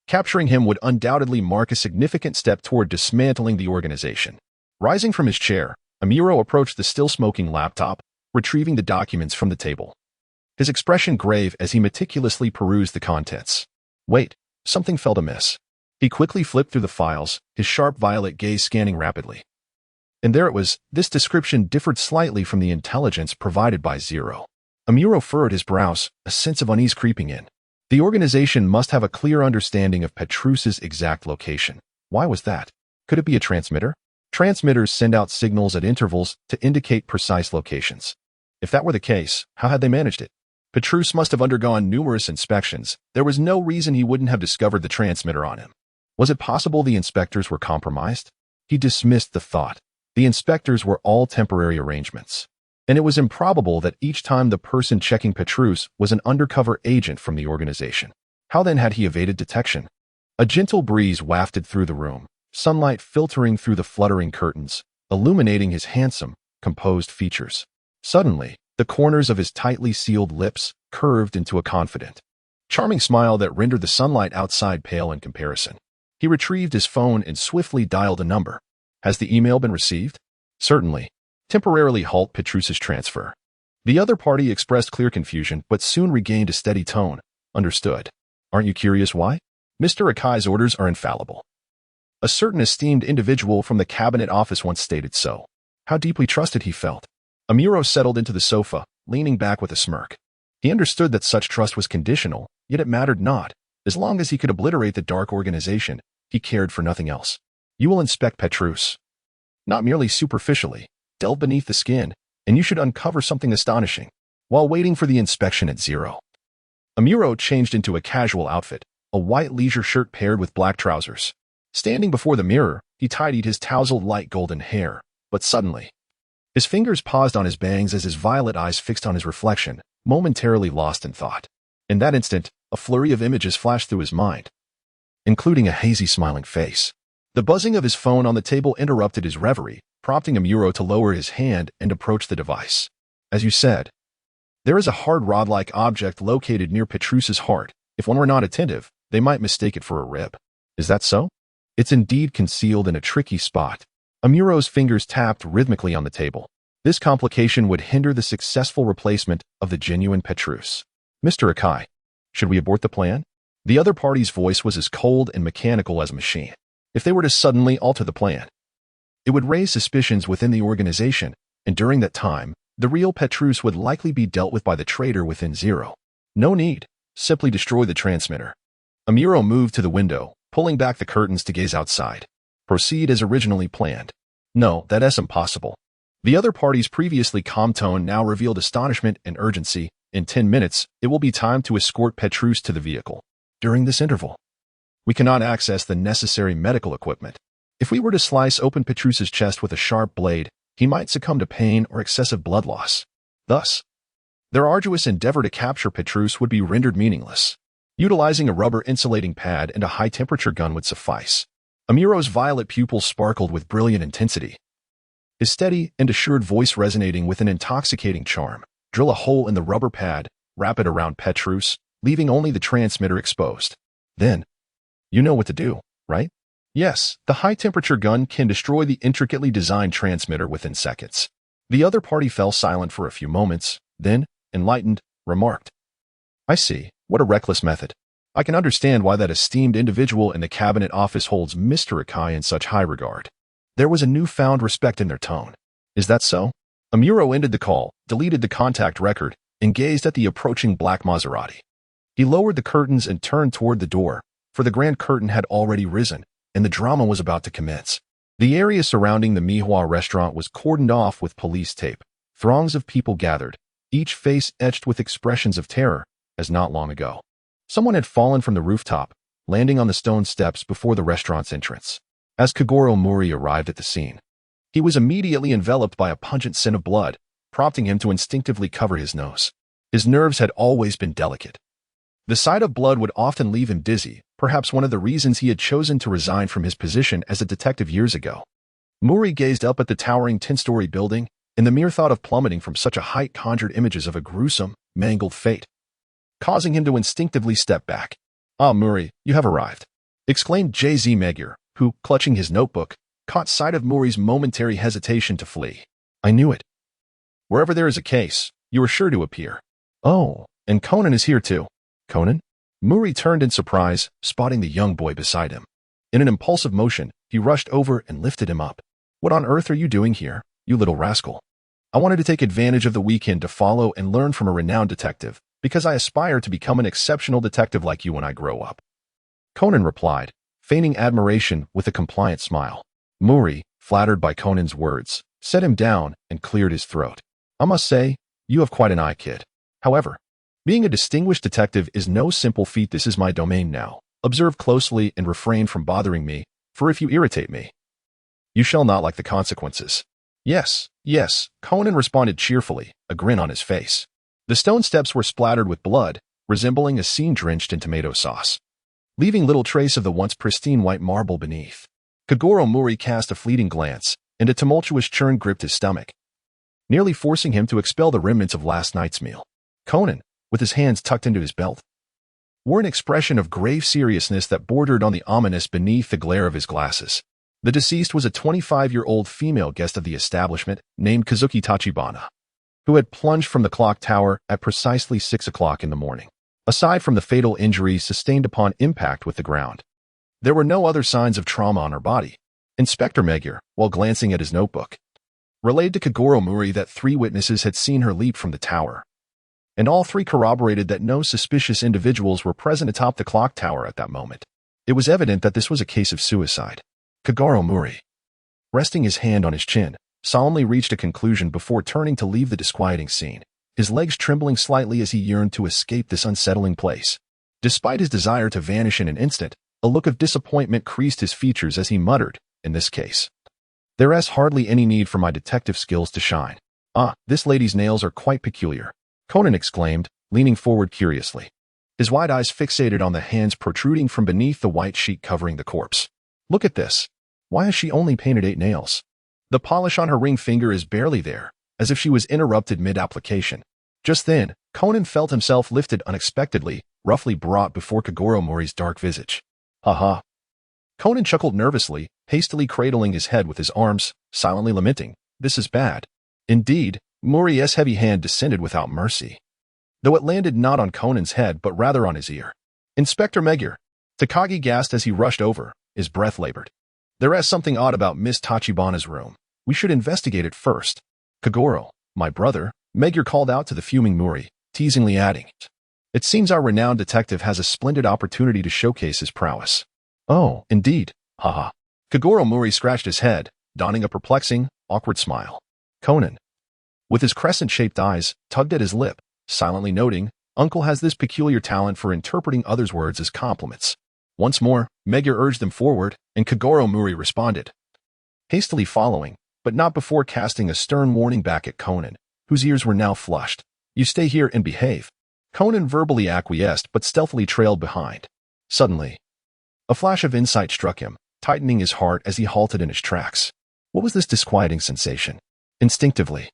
Capturing him would undoubtedly mark a significant step toward dismantling the organization. Rising from his chair, Amuro approached the still-smoking laptop, retrieving the documents from the table. His expression grave as he meticulously perused the contents. Wait, something felt amiss. He quickly flipped through the files, his sharp violet gaze scanning rapidly. And there it was. This description differed slightly from the intelligence provided by Zero. Amuro furrowed his brows, a sense of unease creeping in. The organization must have a clear understanding of Petrus's exact location. Why was that? Could it be a transmitter? Transmitters send out signals at intervals to indicate precise locations. If that were the case, how had they managed it? Petrus must have undergone numerous inspections. There was no reason he wouldn't have discovered the transmitter on him. Was it possible the inspectors were compromised? He dismissed the thought. The inspectors were all temporary arrangements, and it was improbable that each time the person checking Petrus was an undercover agent from the organization. How then had he evaded detection? A gentle breeze wafted through the room, sunlight filtering through the fluttering curtains, illuminating his handsome, composed features. Suddenly, the corners of his tightly sealed lips curved into a confident, charming smile that rendered the sunlight outside pale in comparison. He retrieved his phone and swiftly dialed a number. Has the email been received? Certainly. Temporarily halt Petrus's transfer. The other party expressed clear confusion, but soon regained a steady tone. Understood. Aren't you curious why? Mr. Akai's orders are infallible. A certain esteemed individual from the cabinet office once stated so. How deeply trusted he felt. Amuro settled into the sofa, leaning back with a smirk. He understood that such trust was conditional, yet it mattered not. As long as he could obliterate the dark organization, he cared for nothing else. You will inspect Petrus. Not merely superficially. Delve beneath the skin, and you should uncover something astonishing. While waiting for the inspection at Zero, Amuro changed into a casual outfit, a white leisure shirt paired with black trousers. Standing before the mirror, he tidied his tousled light golden hair, but suddenly, his fingers paused on his bangs as his violet eyes fixed on his reflection, momentarily lost in thought. In that instant, a flurry of images flashed through his mind, including a hazy smiling face. The buzzing of his phone on the table interrupted his reverie, prompting Amuro to lower his hand and approach the device. As you said, there is a hard rod-like object located near Petrus's heart. If one were not attentive, they might mistake it for a rib. Is that so? It's indeed concealed in a tricky spot. Amuro's fingers tapped rhythmically on the table. This complication would hinder the successful replacement of the genuine Petrus. Mr. Akai, should we abort the plan? The other party's voice was as cold and mechanical as a machine. If they were to suddenly alter the plan, it would raise suspicions within the organization, and during that time, the real Petrus would likely be dealt with by the traitor within Zero. No need. Simply destroy the transmitter. Amuro moved to the window, pulling back the curtains to gaze outside. Proceed as originally planned. No, that's impossible. The other party's previously calm tone now revealed astonishment and urgency. In 10 minutes, it will be time to escort Petrus to the vehicle. During this interval, we cannot access the necessary medical equipment. If we were to slice open Petrus's chest with a sharp blade, he might succumb to pain or excessive blood loss. Thus, their arduous endeavor to capture Petrus would be rendered meaningless. Utilizing a rubber insulating pad and a high-temperature gun would suffice. Amuro's violet pupils sparkled with brilliant intensity. His steady and assured voice resonating with an intoxicating charm. Drill a hole in the rubber pad, wrap it around Petrus, leaving only the transmitter exposed. Then, you know what to do, right? Yes, the high-temperature gun can destroy the intricately designed transmitter within seconds. The other party fell silent for a few moments, then, enlightened, remarked, "I see. What a reckless method. I can understand why that esteemed individual in the cabinet office holds Mr. Akai in such high regard." There was a newfound respect in their tone. Is that so? Amuro ended the call, deleted the contact record, and gazed at the approaching black Maserati. He lowered the curtains and turned toward the door, for the grand curtain had already risen, and the drama was about to commence. The area surrounding the Mihua restaurant was cordoned off with police tape. Throngs of people gathered, each face etched with expressions of terror, as not long ago someone had fallen from the rooftop, landing on the stone steps before the restaurant's entrance. As Kagoro Mori arrived at the scene, he was immediately enveloped by a pungent scent of blood, prompting him to instinctively cover his nose. His nerves had always been delicate. The sight of blood would often leave him dizzy, perhaps one of the reasons he had chosen to resign from his position as a detective years ago. Mori gazed up at the towering 10-story building, and the mere thought of plummeting from such a height conjured images of a gruesome, mangled fate, causing him to instinctively step back. "Ah, Mori, you have arrived," exclaimed J.Z. Magyar, who, clutching his notebook, caught sight of Mori's momentary hesitation to flee. "I knew it. Wherever there is a case, you are sure to appear." "Oh, and Conan is here too." "Conan?" Mori turned in surprise, spotting the young boy beside him. In an impulsive motion, he rushed over and lifted him up. "What on earth are you doing here, you little rascal?" "I wanted to take advantage of the weekend to follow and learn from a renowned detective, because I aspire to become an exceptional detective like you when I grow up," Conan replied, feigning admiration with a compliant smile. Mori, flattered by Conan's words, set him down and cleared his throat. "I must say, you have quite an eye, kid. However, being a distinguished detective is no simple feat. This is my domain now. Observe closely and refrain from bothering me, for if you irritate me, you shall not like the consequences." Yes, Conan responded cheerfully, a grin on his face. The stone steps were splattered with blood, resembling a scene drenched in tomato sauce, leaving little trace of the once pristine white marble beneath. Kagoro Mori cast a fleeting glance, and a tumultuous churn gripped his stomach, nearly forcing him to expel the remnants of last night's meal. Conan, with his hands tucked into his belt, wore an expression of grave seriousness that bordered on the ominous beneath the glare of his glasses. The deceased was a 25-year-old female guest of the establishment named Kazuki Tachibana, who had plunged from the clock tower at precisely 6 o'clock in the morning. Aside from the fatal injuries sustained upon impact with the ground, there were no other signs of trauma on her body. Inspector Magyar, while glancing at his notebook, relayed to Kagoro Mori that 3 witnesses had seen her leap from the tower, and all 3 corroborated that no suspicious individuals were present atop the clock tower at that moment. It was evident that this was a case of suicide. Kagoro Mori, resting his hand on his chin, solemnly reached a conclusion before turning to leave the disquieting scene, his legs trembling slightly as he yearned to escape this unsettling place. Despite his desire to vanish in an instant, a look of disappointment creased his features as he muttered, "In this case, there is hardly any need for my detective skills to shine." "Ah, this lady's nails are quite peculiar," Conan exclaimed, leaning forward curiously, his wide eyes fixated on the hands protruding from beneath the white sheet covering the corpse. "Look at this. Why has she only painted 8 nails? The polish on her ring finger is barely there, as if she was interrupted mid-application." Just then, Conan felt himself lifted unexpectedly, roughly brought before Kagoro Mori's dark visage. "Ha ha." Conan chuckled nervously, hastily cradling his head with his arms, silently lamenting, "This is bad." Indeed, Mori's heavy hand descended without mercy, though it landed not on Conan's head but rather on his ear. "Inspector Magyar," Takagi gasped as he rushed over, his breath labored. "There is something odd about Miss Tachibana's room. We should investigate it first." "Kagoro, my brother," Magyar called out to the fuming Mori, teasingly adding, "It seems our renowned detective has a splendid opportunity to showcase his prowess." "Oh, indeed, haha." Kagoro Mori scratched his head, donning a perplexing, awkward smile. Conan, with his crescent-shaped eyes, tugged at his lip, silently noting, "Uncle has this peculiar talent for interpreting others' words as compliments." Once more, Megure urged them forward, and Kagoro Muri responded, hastily following, but not before casting a stern warning back at Conan, whose ears were now flushed. You stay here and behave. Conan verbally acquiesced but stealthily trailed behind. Suddenly, a flash of insight struck him, tightening his heart as he halted in his tracks. What was this disquieting sensation? Instinctively,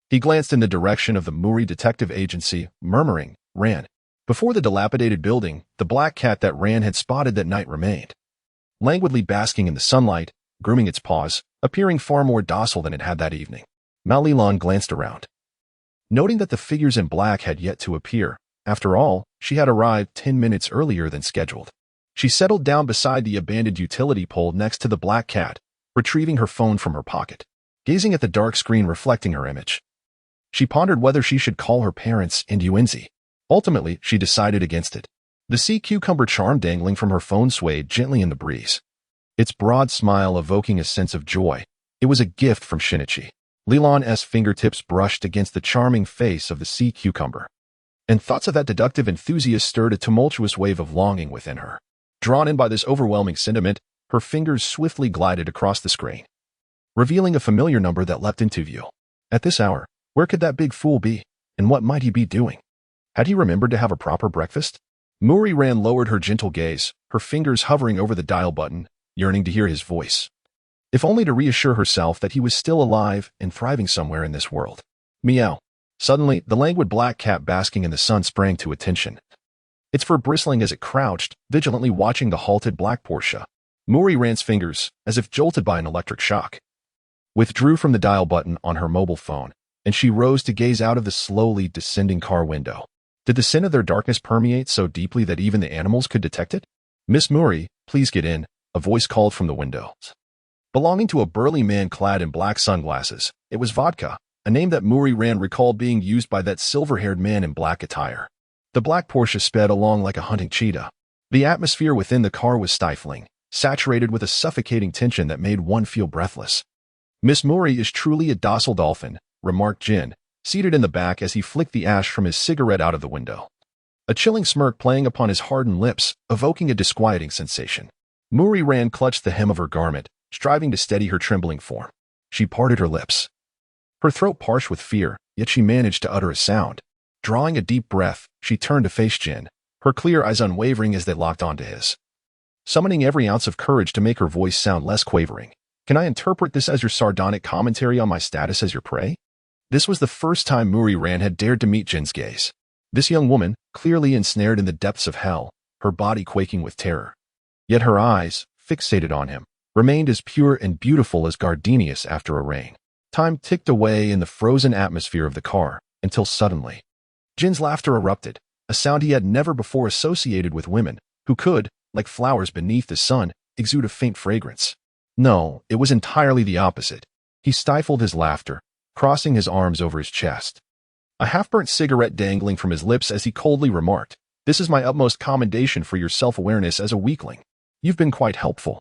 he glanced in the direction of the Muri Detective Agency, murmuring, Ran. Before the dilapidated building, the black cat that Ran had spotted that night remained, languidly basking in the sunlight, grooming its paws, appearing far more docile than it had that evening. Malilon glanced around, noting that the figures in black had yet to appear. After all, she had arrived 10 minutes earlier than scheduled. She settled down beside the abandoned utility pole next to the black cat, retrieving her phone from her pocket. Gazing at the dark screen reflecting her image, she pondered whether she should call her parents and Yuenzi. Ultimately, she decided against it. The sea cucumber charm dangling from her phone swayed gently in the breeze, its broad smile evoking a sense of joy. It was a gift from Shinichi. Lilon's fingertips brushed against the charming face of the sea cucumber, and thoughts of that deductive enthusiast stirred a tumultuous wave of longing within her. Drawn in by this overwhelming sentiment, her fingers swiftly glided across the screen, revealing a familiar number that leapt into view. At this hour, where could that big fool be, and what might he be doing? Had he remembered to have a proper breakfast? Muri Ran lowered her gentle gaze, her fingers hovering over the dial button, yearning to hear his voice, if only to reassure herself that he was still alive and thriving somewhere in this world. Meow. Suddenly, the languid black cat basking in the sun sprang to attention, its fur bristling as it crouched, vigilantly watching the halted black Porsche. Muri Ran's fingers, as if jolted by an electric shock, withdrew from the dial button on her mobile phone, and she rose to gaze out of the slowly descending car window. Did the sin of their darkness permeate so deeply that even the animals could detect it? Miss Muri, please get in, a voice called from the window, belonging to a burly man clad in black sunglasses. It was Vodka, a name that Muri Ran recalled being used by that silver-haired man in black attire. The black Porsche sped along like a hunting cheetah. The atmosphere within the car was stifling, saturated with a suffocating tension that made one feel breathless. Miss Muri is truly a docile dolphin, remarked Jin, seated in the back as he flicked the ash from his cigarette out of the window, a chilling smirk playing upon his hardened lips, evoking a disquieting sensation. Muri Ran clutched the hem of her garment, striving to steady her trembling form. She parted her lips, her throat parched with fear, yet she managed to utter a sound. Drawing a deep breath, she turned to face Jin, her clear eyes unwavering as they locked onto his, summoning every ounce of courage to make her voice sound less quavering. Can I interpret this as your sardonic commentary on my status as your prey? This was the first time Muri Ran had dared to meet Jin's gaze. This young woman, clearly ensnared in the depths of hell, her body quaking with terror. Yet her eyes, fixated on him, remained as pure and beautiful as gardenias after a rain. Time ticked away in the frozen atmosphere of the car, until suddenly, Jin's laughter erupted, a sound he had never before associated with women, who could, like flowers beneath the sun, exude a faint fragrance. No, it was entirely the opposite. He stifled his laughter, crossing his arms over his chest, a half-burnt cigarette dangling from his lips as he coldly remarked, "This is my utmost commendation for your self-awareness as a weakling. You've been quite helpful.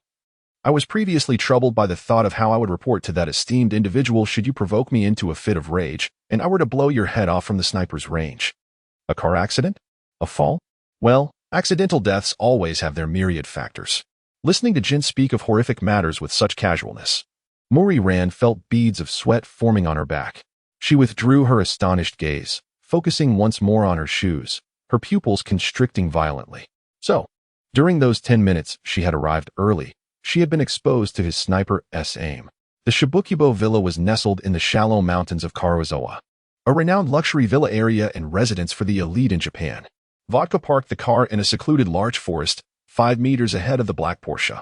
I was previously troubled by the thought of how I would report to that esteemed individual should you provoke me into a fit of rage, and I were to blow your head off from the sniper's range. A car accident? A fall? Well, accidental deaths always have their myriad factors." Listening to Jin speak of horrific matters with such casualness, Muri Ran felt beads of sweat forming on her back. She withdrew her astonished gaze, focusing once more on her shoes, her pupils constricting violently. So, during those 10 minutes, she had arrived early. She had been exposed to his sniper's aim. The Shibukibo villa was nestled in the shallow mountains of Karuizawa, a renowned luxury villa area and residence for the elite in Japan. Vodka parked the car in a secluded large forest, 5 meters ahead of the black Porsche,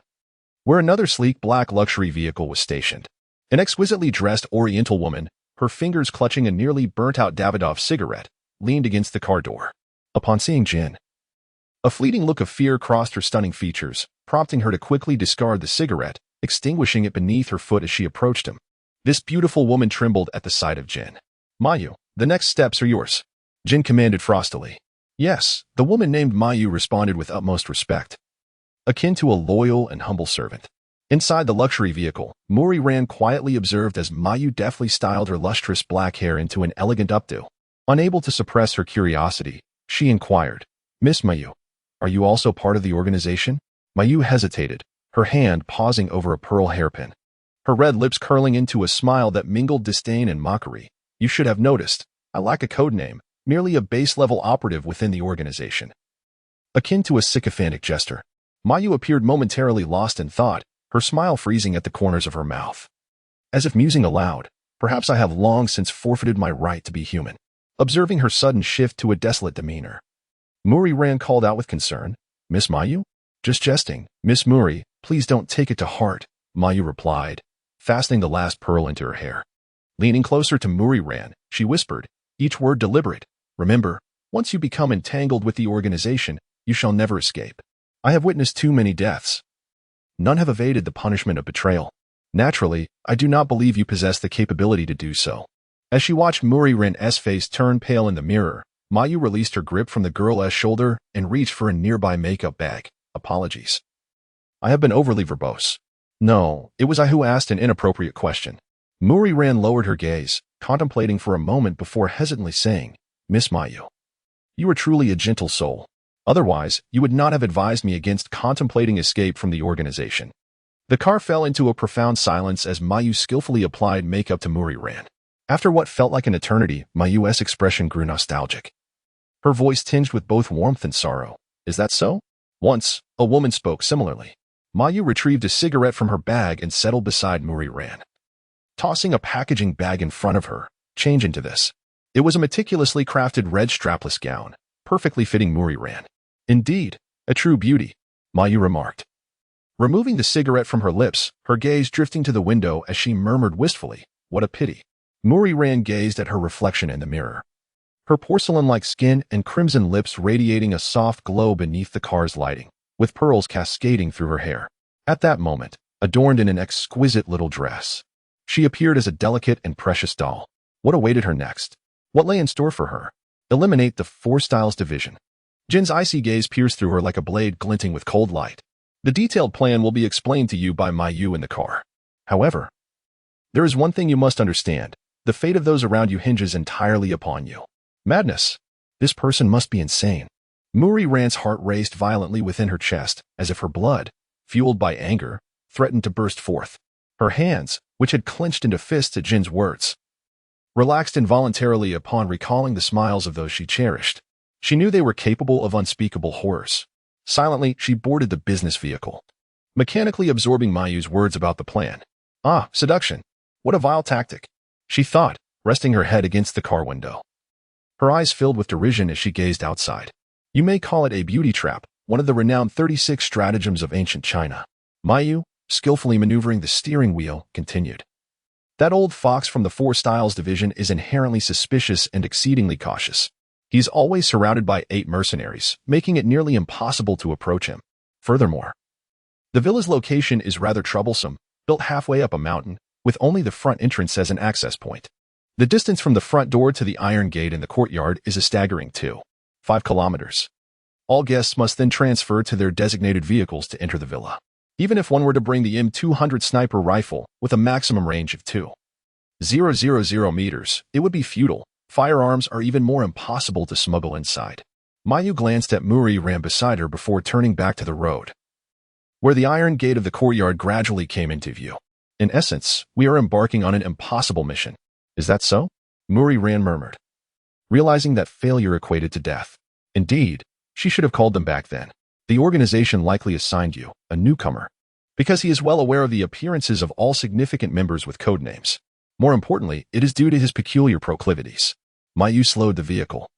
where another sleek black luxury vehicle was stationed. An exquisitely dressed Oriental woman, her fingers clutching a nearly burnt-out Davidoff cigarette, leaned against the car door. Upon seeing Jin, a fleeting look of fear crossed her stunning features, prompting her to quickly discard the cigarette, extinguishing it beneath her foot as she approached him. This beautiful woman trembled at the sight of Jin. "Mayu, the next steps are yours," Jin commanded frostily. "Yes," the woman named Mayu responded with utmost respect, akin to a loyal and humble servant. Inside the luxury vehicle, Muri Ran quietly observed as Mayu deftly styled her lustrous black hair into an elegant updo. Unable to suppress her curiosity, she inquired, "Miss Mayu, are you also part of the organization?" Mayu hesitated, her hand pausing over a pearl hairpin. Her red lips curling into a smile that mingled disdain and mockery. You should have noticed. I lack a code name, merely a base-level operative within the organization. Akin to a sycophantic gesture, Mayu appeared momentarily lost in thought, her smile freezing at the corners of her mouth. As if musing aloud, perhaps I have long since forfeited my right to be human. Observing her sudden shift to a desolate demeanor, Muri Ran called out with concern, Miss Mayu? Just jesting, Miss Muri, please don't take it to heart, Mayu replied, fastening the last pearl into her hair. Leaning closer to Muri Ran, she whispered, each word deliberate. Remember, once you become entangled with the organization, you shall never escape. I have witnessed too many deaths. None have evaded the punishment of betrayal. Naturally, I do not believe you possess the capability to do so. As she watched Muri Ran's face turn pale in the mirror, Mayu released her grip from the girl's shoulder and reached for a nearby makeup bag. Apologies. I have been overly verbose. No, it was I who asked an inappropriate question. Muri Ran lowered her gaze, contemplating for a moment before hesitantly saying, Miss Mayu, you are truly a gentle soul. Otherwise, you would not have advised me against contemplating escape from the organization. The car fell into a profound silence as Mayu skillfully applied makeup to Muri Ran. After what felt like an eternity, Mayu's expression grew nostalgic. Her voice tinged with both warmth and sorrow. Is that so? Once, a woman spoke similarly. Mayu retrieved a cigarette from her bag and settled beside Muri Ran. Tossing a packaging bag in front of her, change into this. It was a meticulously crafted red strapless gown, perfectly fitting Muri Ran. Indeed, a true beauty, Mayu remarked. Removing the cigarette from her lips, her gaze drifting to the window as she murmured wistfully, what a pity. Muri Ran gazed at her reflection in the mirror. Her porcelain-like skin and crimson lips radiating a soft glow beneath the car's lighting, with pearls cascading through her hair. At that moment, adorned in an exquisite little dress, she appeared as a delicate and precious doll. What awaited her next? What lay in store for her? Eliminate the four styles division. Jin's icy gaze pierced through her like a blade glinting with cold light. The detailed plan will be explained to you by Mayu in the car. However, there is one thing you must understand. The fate of those around you hinges entirely upon you. Madness. This person must be insane. Muri Ran's heart raced violently within her chest, as if her blood, fueled by anger, threatened to burst forth. Her hands, which had clenched into fists at Jin's words, relaxed involuntarily upon recalling the smiles of those she cherished. She knew they were capable of unspeakable horrors. Silently, she boarded the business vehicle, mechanically absorbing Mayu's words about the plan. Ah, seduction. What a vile tactic, she thought, resting her head against the car window. Her eyes filled with derision as she gazed outside. You may call it a beauty trap, one of the renowned 36 stratagems of ancient China. Mayu, skillfully maneuvering the steering wheel, continued. That old fox from the Four Styles division is inherently suspicious and exceedingly cautious. He's always surrounded by 8 mercenaries, making it nearly impossible to approach him. Furthermore, the villa's location is rather troublesome, built halfway up a mountain, with only the front entrance as an access point. The distance from the front door to the iron gate in the courtyard is a staggering 5 kilometers. All guests must then transfer to their designated vehicles to enter the villa. Even if one were to bring the M200 sniper rifle with a maximum range of 2,000 meters, it would be futile. Firearms are even more impossible to smuggle inside. Mayu glanced at Muri Ran beside her before turning back to the road, where the iron gate of the courtyard gradually came into view. In essence, we are embarking on an impossible mission. Is that so? Muri Ran murmured, realizing that failure equated to death. Indeed, she should have called them back then. The organization likely assigned you, a newcomer, because he is well aware of the appearances of all significant members with code names. More importantly, it is due to his peculiar proclivities. Mayu slowed the vehicle,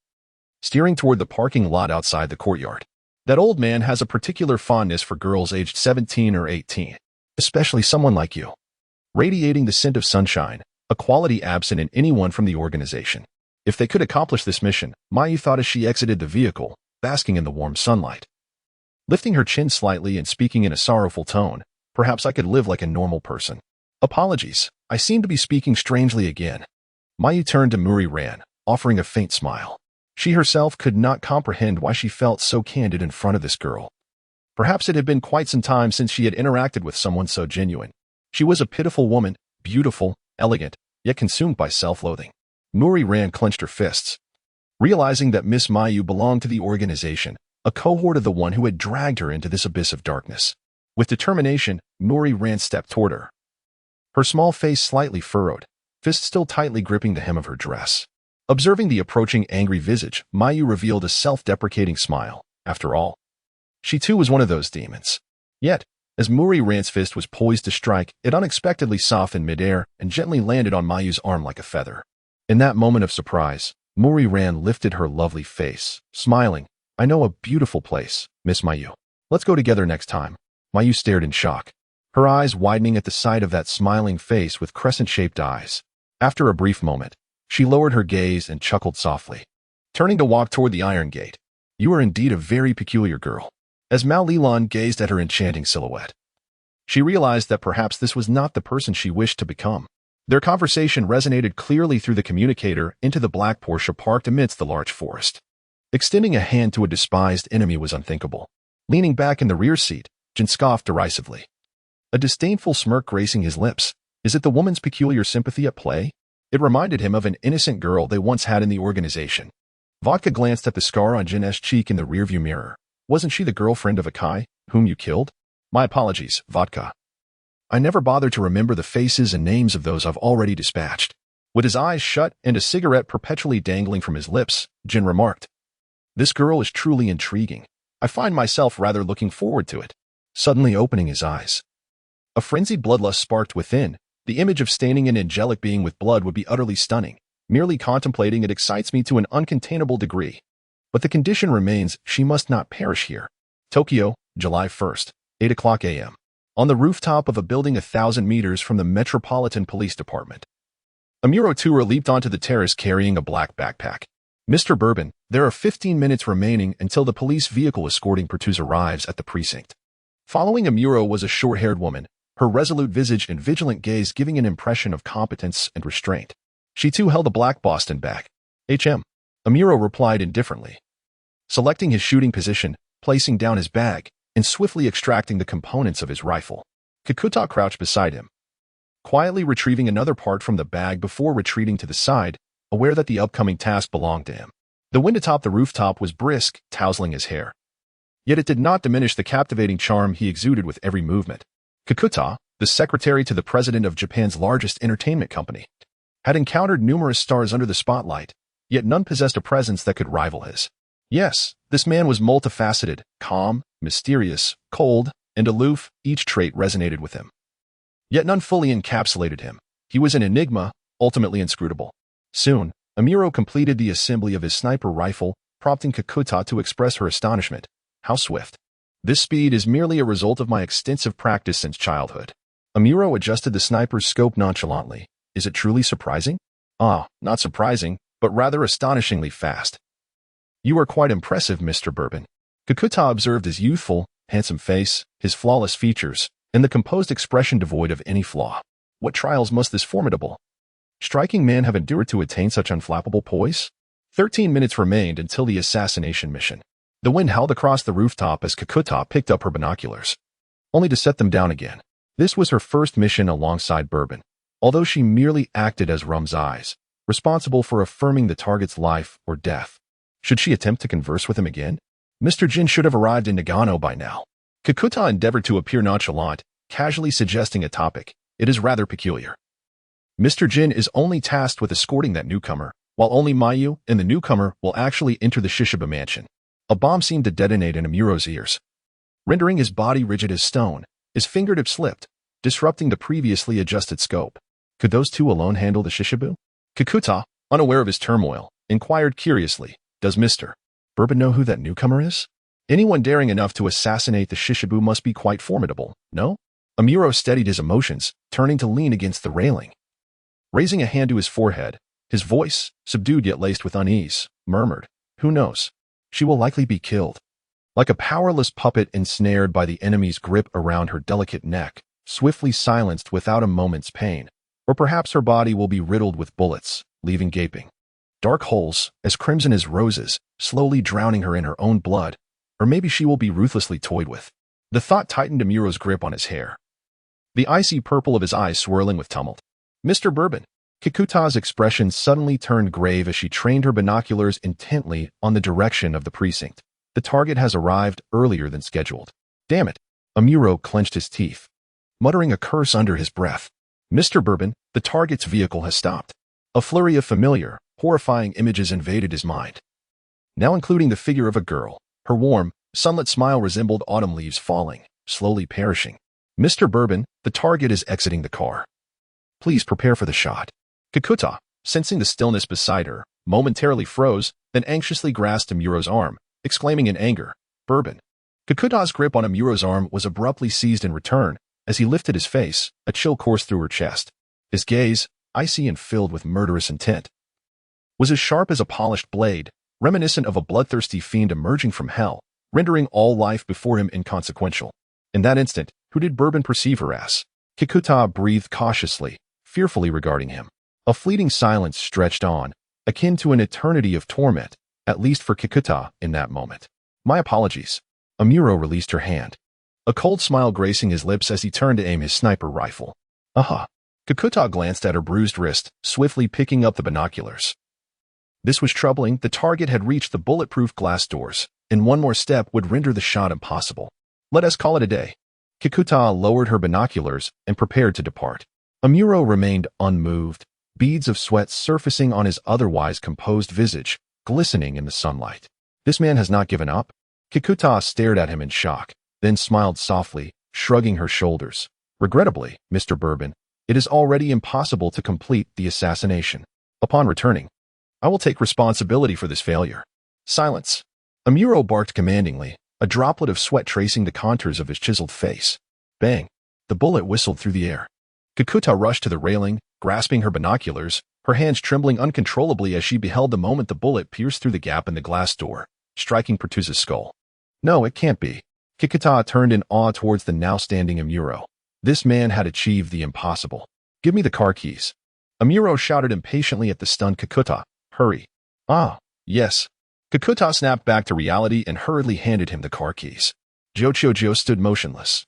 steering toward the parking lot outside the courtyard. That old man has a particular fondness for girls aged 17 or 18, especially someone like you. Radiating the scent of sunshine, a quality absent in anyone from the organization. If they could accomplish this mission, Mayu thought as she exited the vehicle, basking in the warm sunlight. Lifting her chin slightly and speaking in a sorrowful tone, perhaps I could live like a normal person. Apologies, I seem to be speaking strangely again. Mayu turned to Muri Ran, offering a faint smile. She herself could not comprehend why she felt so candid in front of this girl. Perhaps it had been quite some time since she had interacted with someone so genuine. She was a pitiful woman, beautiful, elegant, yet consumed by self-loathing. Muri Ran clenched her fists. Realizing that Miss Mayu belonged to the organization, a cohort of the one who had dragged her into this abyss of darkness. With determination, Mori ran stepped toward her. Her small face slightly furrowed, fist still tightly gripping the hem of her dress. Observing the approaching angry visage, Mayu revealed a self-deprecating smile. After all, she too was one of those demons. Yet, as Mori Ran's fist was poised to strike, it unexpectedly softened midair and gently landed on Mayu's arm like a feather. In that moment of surprise, Mori Ran lifted her lovely face, smiling. I know a beautiful place, Miss Mayu. Let's go together next time. Mayu stared in shock, her eyes widening at the sight of that smiling face with crescent-shaped eyes. After a brief moment, she lowered her gaze and chuckled softly, turning to walk toward the iron gate. You are indeed a very peculiar girl. As Mao Lilan gazed at her enchanting silhouette, she realized that perhaps this was not the person she wished to become. Their conversation resonated clearly through the communicator into the black Porsche parked amidst the large forest. Extending a hand to a despised enemy was unthinkable. Leaning back in the rear seat, Jin scoffed derisively, a disdainful smirk gracing his lips. Is it the woman's peculiar sympathy at play? It reminded him of an innocent girl they once had in the organization. Vodka glanced at the scar on Jin's cheek in the rearview mirror. Wasn't she the girlfriend of Akai, whom you killed? My apologies, Vodka. I never bothered to remember the faces and names of those I've already dispatched. With his eyes shut and a cigarette perpetually dangling from his lips, Jin remarked, This girl is truly intriguing. I find myself rather looking forward to it. Suddenly opening his eyes, a frenzied bloodlust sparked within. The image of staining an angelic being with blood would be utterly stunning. Merely contemplating it excites me to an uncontainable degree. But the condition remains, she must not perish here. Tokyo, July 1st, 8 o'clock a.m. On the rooftop of a building 1,000 meters from the Metropolitan Police Department, a Muro tourer leaped onto the terrace carrying a black backpack. Mr. Bourbon, there are 15 minutes remaining until the police vehicle escorting Pertuz arrives at the precinct. Following Amuro was a short-haired woman, her resolute visage and vigilant gaze giving an impression of competence and restraint. She too held a black Boston bag. HM. Amuro replied indifferently, selecting his shooting position, placing down his bag, and swiftly extracting the components of his rifle. Kakuta crouched beside him, quietly retrieving another part from the bag before retreating to the side, aware that the upcoming task belonged to him. The wind atop the rooftop was brisk, tousling his hair. Yet it did not diminish the captivating charm he exuded with every movement. Kakuta, the secretary to the president of Japan's largest entertainment company, had encountered numerous stars under the spotlight, yet none possessed a presence that could rival his. Yes, this man was multifaceted, calm, mysterious, cold, and aloof. Each trait resonated with him. Yet none fully encapsulated him. He was an enigma, ultimately inscrutable. Soon, Amuro completed the assembly of his sniper rifle, prompting Kakuta to express her astonishment. How swift. This speed is merely a result of my extensive practice since childhood. Amuro adjusted the sniper's scope nonchalantly. Is it truly surprising? Ah, not surprising, but rather astonishingly fast. You are quite impressive, Mr. Bourbon. Kakuta observed his youthful, handsome face, his flawless features, and the composed expression devoid of any flaw. What trials must this formidable, striking man have endured to attain such unflappable poise? 13 minutes remained until the assassination mission. The wind howled across the rooftop as Kakuta picked up her binoculars, only to set them down again. This was her first mission alongside Bourbon, although she merely acted as Rum's eyes, responsible for affirming the target's life or death. Should she attempt to converse with him again? Mr. Jin should have arrived in Nagano by now. Kakuta endeavored to appear nonchalant, casually suggesting a topic. It is rather peculiar. Mr. Jin is only tasked with escorting that newcomer, while only Mayu and the newcomer will actually enter the Shishiba mansion. A bomb seemed to detonate in Amuro's ears, rendering his body rigid as stone. His fingertip slipped, disrupting the previously adjusted scope. Could those two alone handle the Shishibu? Kakuta, unaware of his turmoil, inquired curiously, Does Mr. Bourbon know who that newcomer is? Anyone daring enough to assassinate the Shishibu must be quite formidable, no? Amuro steadied his emotions, turning to lean against the railing. Raising a hand to his forehead, his voice, subdued yet laced with unease, murmured, Who knows? She will likely be killed. Like a powerless puppet ensnared by the enemy's grip around her delicate neck, swiftly silenced without a moment's pain. Or perhaps her body will be riddled with bullets, leaving gaping dark holes, as crimson as roses, slowly drowning her in her own blood. Or maybe she will be ruthlessly toyed with. The thought tightened Amuro's grip on his hair, the icy purple of his eyes swirling with tumult. Mr. Bourbon. Kakuta's expression suddenly turned grave as she trained her binoculars intently on the direction of the precinct. The target has arrived earlier than scheduled. Damn it. Amuro clenched his teeth, muttering a curse under his breath. Mr. Bourbon, the target's vehicle has stopped. A flurry of familiar, horrifying images invaded his mind, now including the figure of a girl. Her warm, sunlit smile resembled autumn leaves falling, slowly perishing. Mr. Bourbon, the target is exiting the car. Please prepare for the shot. Kikuta, sensing the stillness beside her, momentarily froze, then anxiously grasped Amuro's arm, exclaiming in anger, Bourbon. Kikuta's grip on Amuro's arm was abruptly seized in return. As he lifted his face, a chill coursed through her chest. His gaze, icy and filled with murderous intent, was as sharp as a polished blade, reminiscent of a bloodthirsty fiend emerging from hell, rendering all life before him inconsequential. In that instant, who did Bourbon perceive her as? Kikuta breathed cautiously, fearfully regarding him. A fleeting silence stretched on, akin to an eternity of torment, at least for Kikuta in that moment. My apologies. Amuro released her hand, a cold smile gracing his lips as he turned to aim his sniper rifle. Aha. Kikuta glanced at her bruised wrist, swiftly picking up the binoculars. This was troubling. The target had reached the bulletproof glass doors, and one more step would render the shot impossible. Let us call it a day. Kikuta lowered her binoculars and prepared to depart. Amuro remained unmoved, beads of sweat surfacing on his otherwise composed visage, glistening in the sunlight. This man has not given up? Kikuta stared at him in shock, then smiled softly, shrugging her shoulders. Regrettably, Mr. Bourbon, it is already impossible to complete the assassination. Upon returning, I will take responsibility for this failure. Silence. Amuro barked commandingly, a droplet of sweat tracing the contours of his chiseled face. Bang. The bullet whistled through the air. Kikuta rushed to the railing, grasping her binoculars, her hands trembling uncontrollably as she beheld the moment the bullet pierced through the gap in the glass door, striking Pertuz's skull. No, it can't be. Kikuta turned in awe towards the now standing Amuro. This man had achieved the impossible. Give me the car keys. Amuro shouted impatiently at the stunned Kikuta. Hurry. Ah, yes. Kikuta snapped back to reality and hurriedly handed him the car keys. Jochojo stood motionless,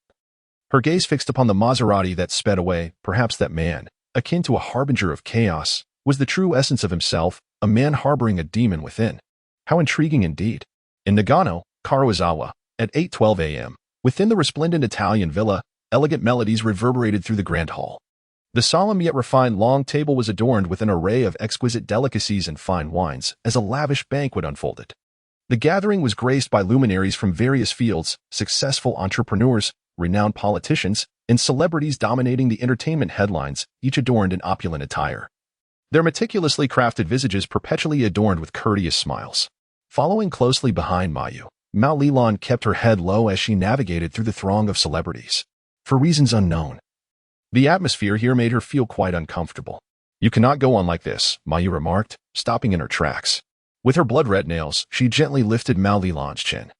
her gaze fixed upon the Maserati that sped away. Perhaps that man, akin to a harbinger of chaos, was the true essence of himself, a man harboring a demon within. How intriguing indeed. In Nagano, Karuizawa, at 8:12 a.m., within the resplendent Italian villa, elegant melodies reverberated through the grand hall. The solemn yet refined long table was adorned with an array of exquisite delicacies and fine wines as a lavish banquet unfolded. The gathering was graced by luminaries from various fields, successful entrepreneurs, renowned politicians, and celebrities dominating the entertainment headlines, each adorned in opulent attire. Their meticulously crafted visages perpetually adorned with courteous smiles. Following closely behind Mayu, Mao Lilan kept her head low as she navigated through the throng of celebrities. For reasons unknown, the atmosphere here made her feel quite uncomfortable. You cannot go on like this, Mayu remarked, stopping in her tracks. With her blood-red nails, she gently lifted Mao Lilan's chin,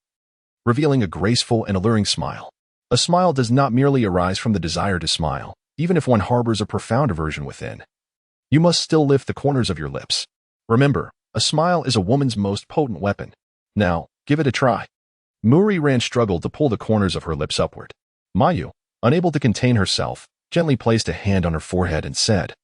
revealing a graceful and alluring smile. A smile does not merely arise from the desire to smile, even if one harbors a profound aversion within. You must still lift the corners of your lips. Remember, a smile is a woman's most potent weapon. Now, give it a try. Muri Ran struggled to pull the corners of her lips upward. Mayu, unable to contain herself, gently placed a hand on her forehead and said,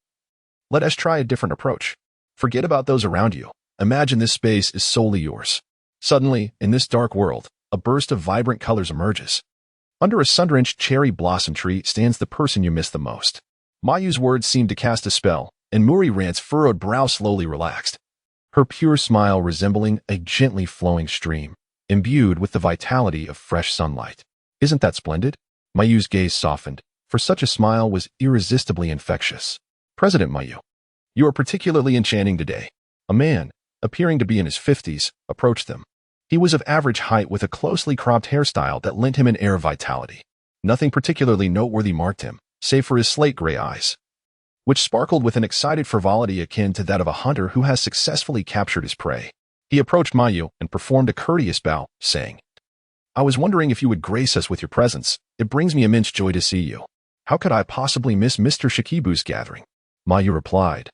Let us try a different approach. Forget about those around you. Imagine this space is solely yours. Suddenly, in this dark world, a burst of vibrant colors emerges. Under a sun-drenched cherry blossom tree stands the person you miss the most. Mayu's words seemed to cast a spell, and Muri Ran's furrowed brow slowly relaxed, her pure smile resembling a gently flowing stream, imbued with the vitality of fresh sunlight. Isn't that splendid? Mayu's gaze softened, for such a smile was irresistibly infectious. President Mayu, you are particularly enchanting today. A man, appearing to be in his 50s, approached them. He was of average height with a closely cropped hairstyle that lent him an air of vitality. Nothing particularly noteworthy marked him, save for his slate-gray eyes, which sparkled with an excited frivolity akin to that of a hunter who has successfully captured his prey. He approached Mayu and performed a courteous bow, saying, I was wondering if you would grace us with your presence. It brings me immense joy to see you. How could I possibly miss Mr. Shikibu's gathering? Mayu replied,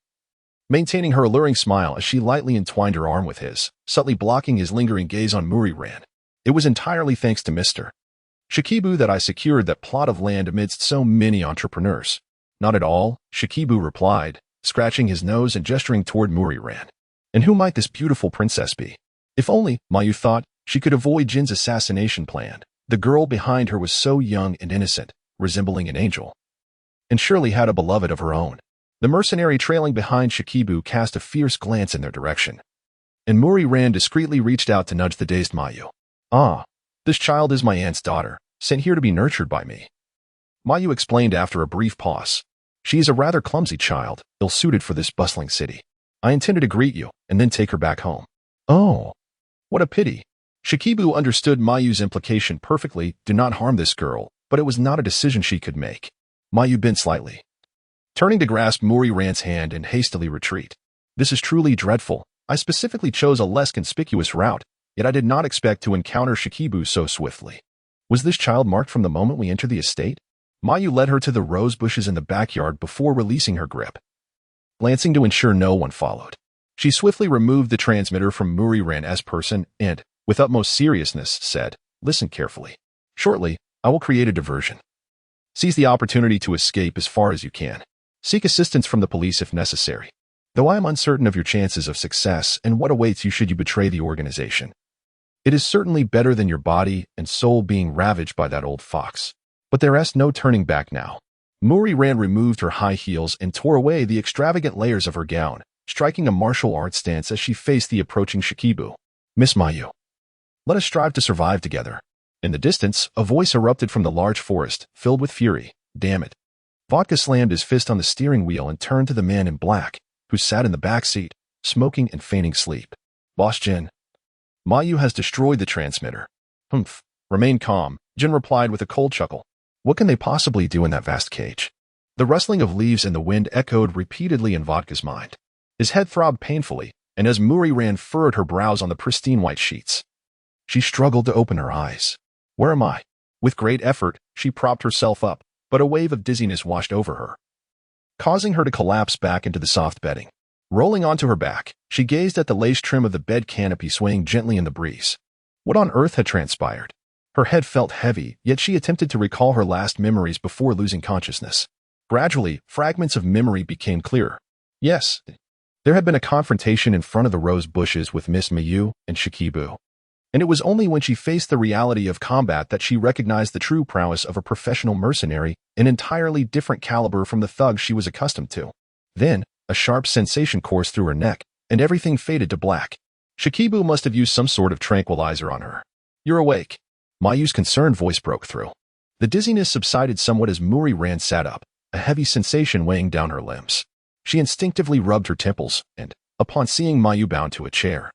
maintaining her alluring smile as she lightly entwined her arm with his, subtly blocking his lingering gaze on Muri Ran. It was entirely thanks to Mr. Shikibu that I secured that plot of land amidst so many entrepreneurs. Not at all, Shikibu replied, scratching his nose and gesturing toward Muri Ran. And who might this beautiful princess be? If only, Mayu thought, She could avoid Jin's assassination plan. The girl behind her was so young and innocent, resembling an angel, and surely had a beloved of her own. The mercenary trailing behind Shikibu cast a fierce glance in their direction, and Muri-ran discreetly reached out to nudge the dazed Mayu. "Ah, this child is my aunt's daughter, sent here to be nurtured by me," Mayu explained after a brief pause. "She is a rather clumsy child, ill-suited for this bustling city. I intended to greet you and then take her back home." "Oh, what a pity." Shikibu understood Mayu's implication perfectly. Do not harm this girl, but it was not a decision she could make. Mayu bent slightly, turning to grasp Muri-ran's hand and hastily retreat. "This is truly dreadful. I specifically chose a less conspicuous route, yet I did not expect to encounter Shikibu so swiftly. Was this child marked from the moment we entered the estate?" Mayu led her to the rose bushes in the backyard before releasing her grip. Glancing to ensure no one followed, she swiftly removed the transmitter from Muri-ran's person and, with utmost seriousness, said, "Listen carefully. Shortly, I will create a diversion. Seize the opportunity to escape as far as you can. Seek assistance from the police if necessary. Though I am uncertain of your chances of success and what awaits you should you betray the organization, it is certainly better than your body and soul being ravaged by that old fox. But there is no turning back now." Muri-ran removed her high heels and tore away the extravagant layers of her gown, striking a martial arts stance as she faced the approaching Shikibu. "Miss Mayu, let us strive to survive together." In the distance, a voice erupted from the large forest, filled with fury. "Damn it." Vodka slammed his fist on the steering wheel and turned to the man in black, who sat in the back seat, smoking and feigning sleep. "Boss Jin, Mayu has destroyed the transmitter." "Humph. Remain calm," Jin replied with a cold chuckle. "What can they possibly do in that vast cage?" The rustling of leaves in the wind echoed repeatedly in Vodka's mind. His head throbbed painfully, and as Muri-ran furrowed her brows on the pristine white sheets, she struggled to open her eyes. "Where am I?" With great effort, she propped herself up, but a wave of dizziness washed over her, causing her to collapse back into the soft bedding. Rolling onto her back, she gazed at the lace trim of the bed canopy swaying gently in the breeze. What on earth had transpired? Her head felt heavy, yet she attempted to recall her last memories before losing consciousness. Gradually, fragments of memory became clearer. Yes, there had been a confrontation in front of the rose bushes with Miss Mayu and Shikibu, and it was only when she faced the reality of combat that she recognized the true prowess of a professional mercenary, an entirely different caliber from the thugs she was accustomed to. Then, a sharp sensation coursed through her neck, and everything faded to black. Shikibu must have used some sort of tranquilizer on her. "You're awake." Mayu's concerned voice broke through. The dizziness subsided somewhat as Muri-ran sat up, a heavy sensation weighing down her limbs. She instinctively rubbed her temples and, upon seeing Mayu bound to a chair,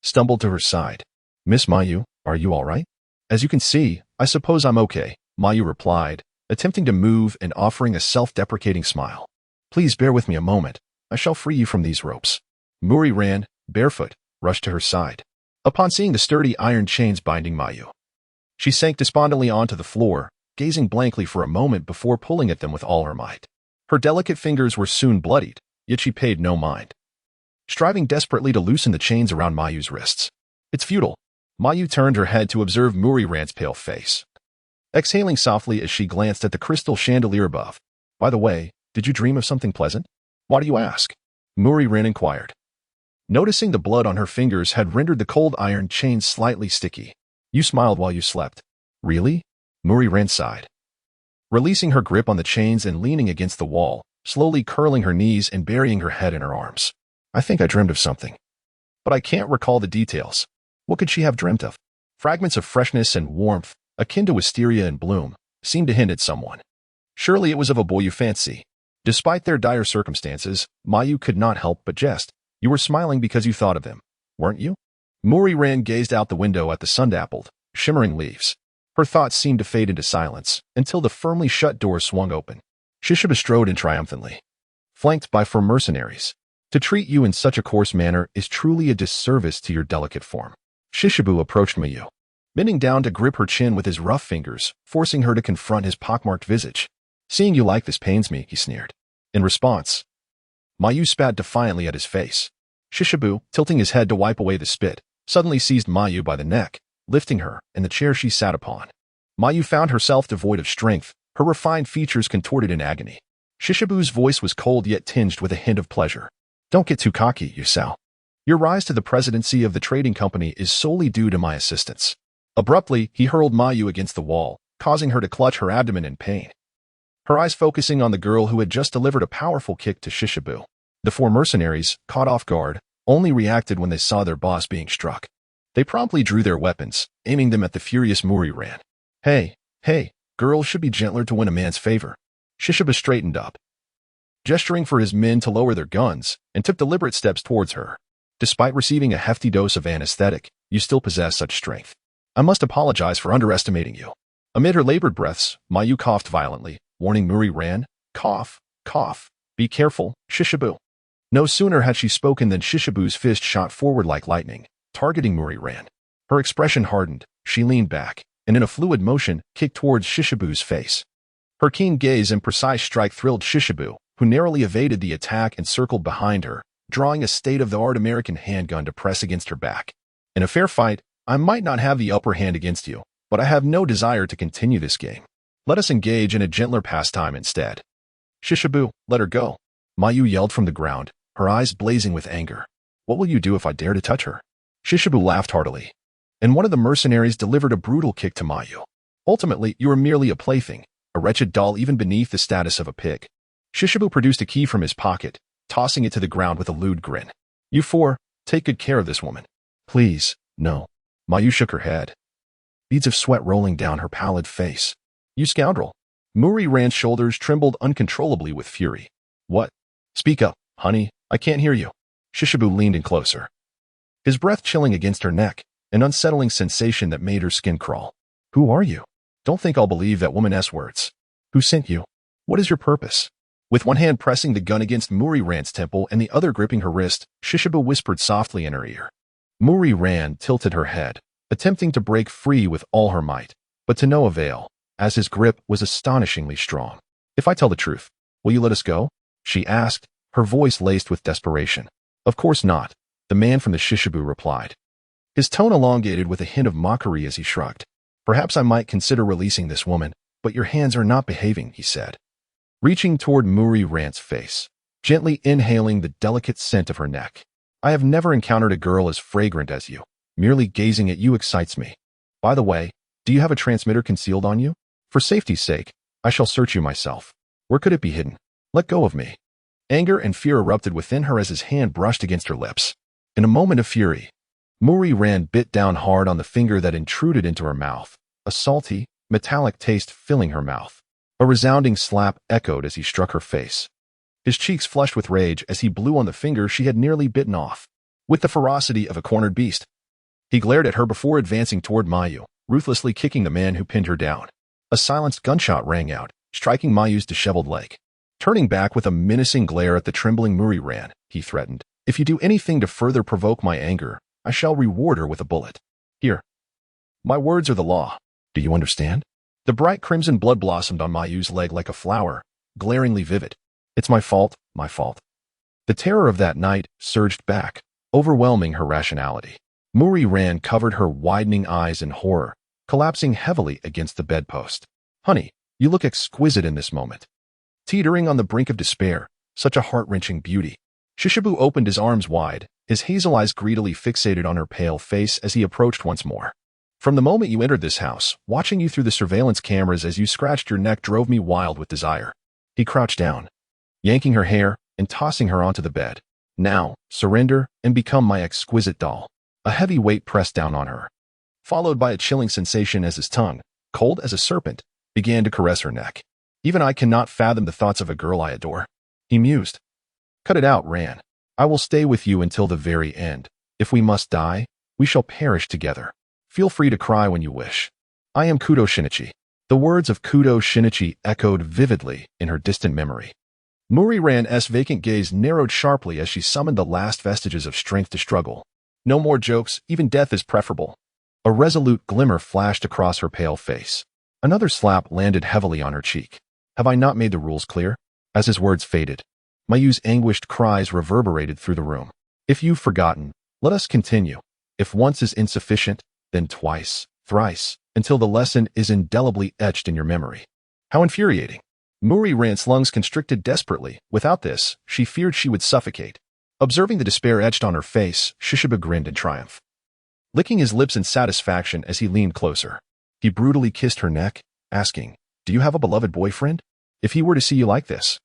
stumbled to her side. "Miss Mayu, are you all right?" "As you can see, I suppose I'm okay," Mayu replied, attempting to move and offering a self-deprecating smile. "Please bear with me a moment. I shall free you from these ropes." Muri-ran, barefoot, rushed to her side. Upon seeing the sturdy iron chains binding Mayu, she sank despondently onto the floor, gazing blankly for a moment before pulling at them with all her might. Her delicate fingers were soon bloodied, yet she paid no mind, striving desperately to loosen the chains around Mayu's wrists. "It's futile." Mayu turned her head to observe Muri-ran's pale face, exhaling softly as she glanced at the crystal chandelier above. "By the way, did you dream of something pleasant?" "Why do you ask?" Muri-ran inquired, noticing the blood on her fingers had rendered the cold iron chains slightly sticky. "You smiled while you slept." "Really?" Muri-ran sighed, releasing her grip on the chains and leaning against the wall, slowly curling her knees and burying her head in her arms. "I think I dreamed of something, but I can't recall the details." What could she have dreamt of? Fragments of freshness and warmth, akin to wisteria and bloom, seemed to hint at someone. Surely it was of a boy you fancy. Despite their dire circumstances, Mayu could not help but jest. "You were smiling because you thought of him, weren't you?" Muri-ran gazed out the window at the sun-dappled, shimmering leaves. Her thoughts seemed to fade into silence until the firmly shut door swung open. Shikibu strode in triumphantly, flanked by 4 mercenaries. "To treat you in such a coarse manner is truly a disservice to your delicate form." Shikibu approached Mayu, bending down to grip her chin with his rough fingers, forcing her to confront his pockmarked visage. "Seeing you like this pains me," he sneered. In response, Mayu spat defiantly at his face. Shikibu, tilting his head to wipe away the spit, suddenly seized Mayu by the neck, lifting her in the chair she sat upon. Mayu found herself devoid of strength, her refined features contorted in agony. Shikibu's voice was cold yet tinged with a hint of pleasure. "Don't get too cocky, Yusao. Your rise to the presidency of the trading company is solely due to my assistance. Abruptly, he hurled Mayu against the wall, causing her to clutch her abdomen in pain. Her eyes focusing on the girl who had just delivered a powerful kick to Shishibu. The four mercenaries, caught off guard, only reacted when they saw their boss being struck. They promptly drew their weapons, aiming them at the furious Muriran. Hey, girls should be gentler to win a man's favor. Shishibu straightened up, gesturing for his men to lower their guns, and took deliberate steps towards her. Despite receiving a hefty dose of anesthetic, you still possess such strength. I must apologize for underestimating you. Amid her labored breaths, Mayu coughed violently, warning Muriran, cough, be careful, Shishibu. No sooner had she spoken than Shishibu's fist shot forward like lightning, targeting Muriran. Her expression hardened, she leaned back, and in a fluid motion, kicked towards Shishibu's face. Her keen gaze and precise strike thrilled Shishibu, who narrowly evaded the attack and circled behind her, drawing a state-of-the-art American handgun to press against her back. In a fair fight, I might not have the upper hand against you, but I have no desire to continue this game. Let us engage in a gentler pastime instead. Shishibu, let her go. Mayu yelled from the ground, her eyes blazing with anger. What will you do if I dare to touch her? Shishibu laughed heartily, and one of the mercenaries delivered a brutal kick to Mayu. Ultimately, you are merely a plaything, a wretched doll even beneath the status of a pig. Shishibu produced a key from his pocket, tossing it to the ground with a lewd grin. You four, take good care of this woman. Please, no. Mayu shook her head, beads of sweat rolling down her pallid face. You scoundrel. Muriran's shoulders trembled uncontrollably with fury. What? Speak up, honey, I can't hear you. Shishibu leaned in closer, his breath chilling against her neck, an unsettling sensation that made her skin crawl. Who are you? Don't think I'll believe that woman's words. Who sent you? What is your purpose? With one hand pressing the gun against Muriran's temple and the other gripping her wrist, Shishibu whispered softly in her ear. Muriran tilted her head, attempting to break free with all her might, but to no avail, as his grip was astonishingly strong. If I tell the truth, will you let us go? She asked, her voice laced with desperation. Of course not, the man from the Shishibu replied, his tone elongated with a hint of mockery as he shrugged. Perhaps I might consider releasing this woman, but your hands are not behaving, he said, reaching toward Muriran's face, gently inhaling the delicate scent of her neck. I have never encountered a girl as fragrant as you. Merely gazing at you excites me. By the way, do you have a transmitter concealed on you? For safety's sake, I shall search you myself. Where could it be hidden? Let go of me. Anger and fear erupted within her as his hand brushed against her lips. In a moment of fury, Muriran bit down hard on the finger that intruded into her mouth, a salty, metallic taste filling her mouth. A resounding slap echoed as he struck her face. His cheeks flushed with rage as he blew on the finger she had nearly bitten off. With the ferocity of a cornered beast, he glared at her before advancing toward Mayu, ruthlessly kicking the man who pinned her down. A silenced gunshot rang out, striking Mayu's disheveled leg. Turning back with a menacing glare at the trembling Muriran, he threatened, if you do anything to further provoke my anger, I shall reward her with a bullet. Here. My words are the law. Do you understand? The bright crimson blood blossomed on Mayu's leg like a flower, glaringly vivid. It's my fault, my fault. The terror of that night surged back, overwhelming her rationality. Muriran covered her widening eyes in horror, collapsing heavily against the bedpost. Honey, you look exquisite in this moment. Teetering on the brink of despair, such a heart-wrenching beauty. Shishibu opened his arms wide, his hazel eyes greedily fixated on her pale face as he approached once more. From the moment you entered this house, watching you through the surveillance cameras as you scratched your neck drove me wild with desire. He crouched down, yanking her hair and tossing her onto the bed. Now, surrender and become my exquisite doll. A heavy weight pressed down on her, followed by a chilling sensation as his tongue, cold as a serpent, began to caress her neck. Even I cannot fathom the thoughts of a girl I adore. He mused. Cut it out, Ran. I will stay with you until the very end. If we must die, we shall perish together. Feel free to cry when you wish. I am Kudo Shinichi. The words of Kudo Shinichi echoed vividly in her distant memory. Muriran's vacant gaze narrowed sharply as she summoned the last vestiges of strength to struggle. No more jokes, even death is preferable. A resolute glimmer flashed across her pale face. Another slap landed heavily on her cheek. Have I not made the rules clear? As his words faded, Mayu's anguished cries reverberated through the room. If you've forgotten, let us continue. If once is insufficient, then twice, thrice, until the lesson is indelibly etched in your memory. How infuriating. Muriran's lungs constricted desperately. Without this, she feared she would suffocate. Observing the despair etched on her face, Shishiba grinned in triumph, licking his lips in satisfaction as he leaned closer. He brutally kissed her neck, asking, "Do you have a beloved boyfriend? If he were to see you like this,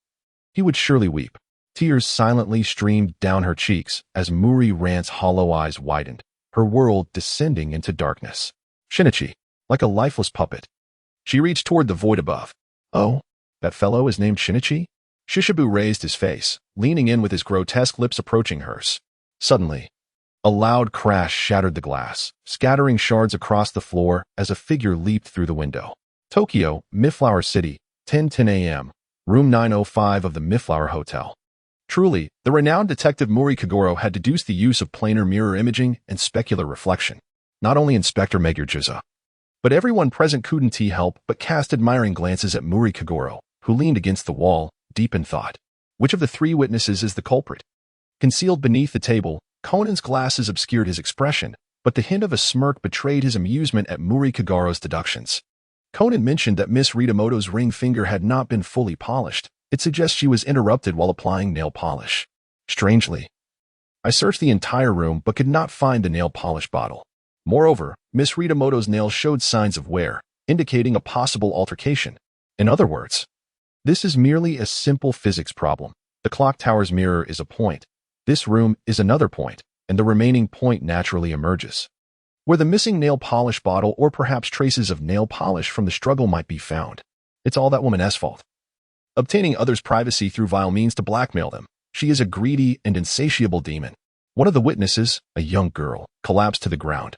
he would surely weep." Tears silently streamed down her cheeks as Muri Rant's hollow eyes widened, her world descending into darkness. Shinichi, like a lifeless puppet. She reached toward the void above. "Oh, that fellow is named Shinichi?" Shishibu raised his face, leaning in with his grotesque lips approaching hers. Suddenly, a loud crash shattered the glass, scattering shards across the floor as a figure leaped through the window. Tokyo, Mayflower City, 10:10 a.m., room 905 of the Mayflower Hotel. Truly, the renowned detective Mori Kagoro had deduced the use of planar mirror imaging and specular reflection. Not only Inspector Megujuza, but everyone present couldn't help but cast admiring glances at Mori Kagoro, who leaned against the wall, deep in thought. Which of the three witnesses is the culprit? Concealed beneath the table, Conan's glasses obscured his expression, but the hint of a smirk betrayed his amusement at Mori Kagoro's deductions. Conan mentioned that Miss Ritamoto's ring finger had not been fully polished. It suggests she was interrupted while applying nail polish. Strangely, I searched the entire room but could not find the nail polish bottle. Moreover, Miss Ritamoto's nails showed signs of wear, indicating a possible altercation. In other words, this is merely a simple physics problem. The clock tower's mirror is a point. This room is another point, and the remaining point naturally emerges, where the missing nail polish bottle or perhaps traces of nail polish from the struggle might be found. It's all that woman's fault. Obtaining others' privacy through vile means to blackmail them. She is a greedy and insatiable demon. One of the witnesses, a young girl, collapsed to the ground,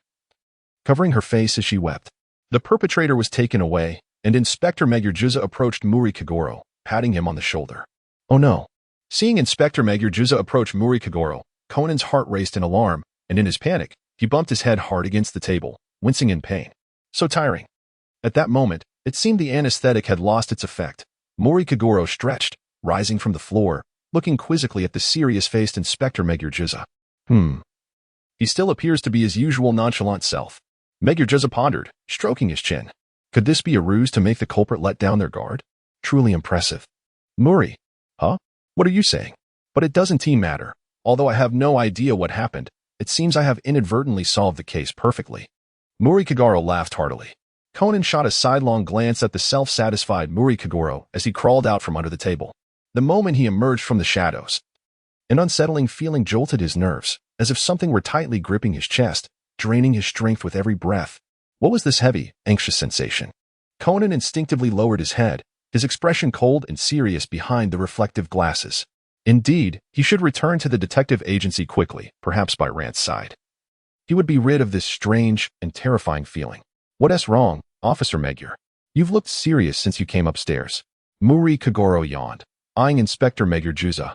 covering her face as she wept. The perpetrator was taken away, and Inspector Megujuza approached Mori Kagoro, patting him on the shoulder. Oh no. Seeing Inspector Megujuza approach Mori Kagoro, Conan's heart raced in alarm, and in his panic, he bumped his head hard against the table, wincing in pain. So tiring. At that moment, it seemed the anesthetic had lost its effect. Mori Kagoro stretched, rising from the floor, looking quizzically at the serious-faced Inspector Megujuza. He still appears to be his usual nonchalant self. Megujuza pondered, stroking his chin. Could this be a ruse to make the culprit let down their guard? Truly impressive. Muri. Huh? What are you saying? But it doesn't matter. Although I have no idea what happened, it seems I have inadvertently solved the case perfectly. Mori Kagoro laughed heartily. Conan shot a sidelong glance at the self-satisfied Mori Kagoro as he crawled out from under the table. The moment he emerged from the shadows, an unsettling feeling jolted his nerves, as if something were tightly gripping his chest, draining his strength with every breath. What was this heavy, anxious sensation? Conan instinctively lowered his head, his expression cold and serious behind the reflective glasses. Indeed, he should return to the detective agency quickly, perhaps by Rant's side. He would be rid of this strange and terrifying feeling. What's wrong, Officer Meguer? You've looked serious since you came upstairs. Mori Kagoro yawned, eyeing Inspector Megujuza,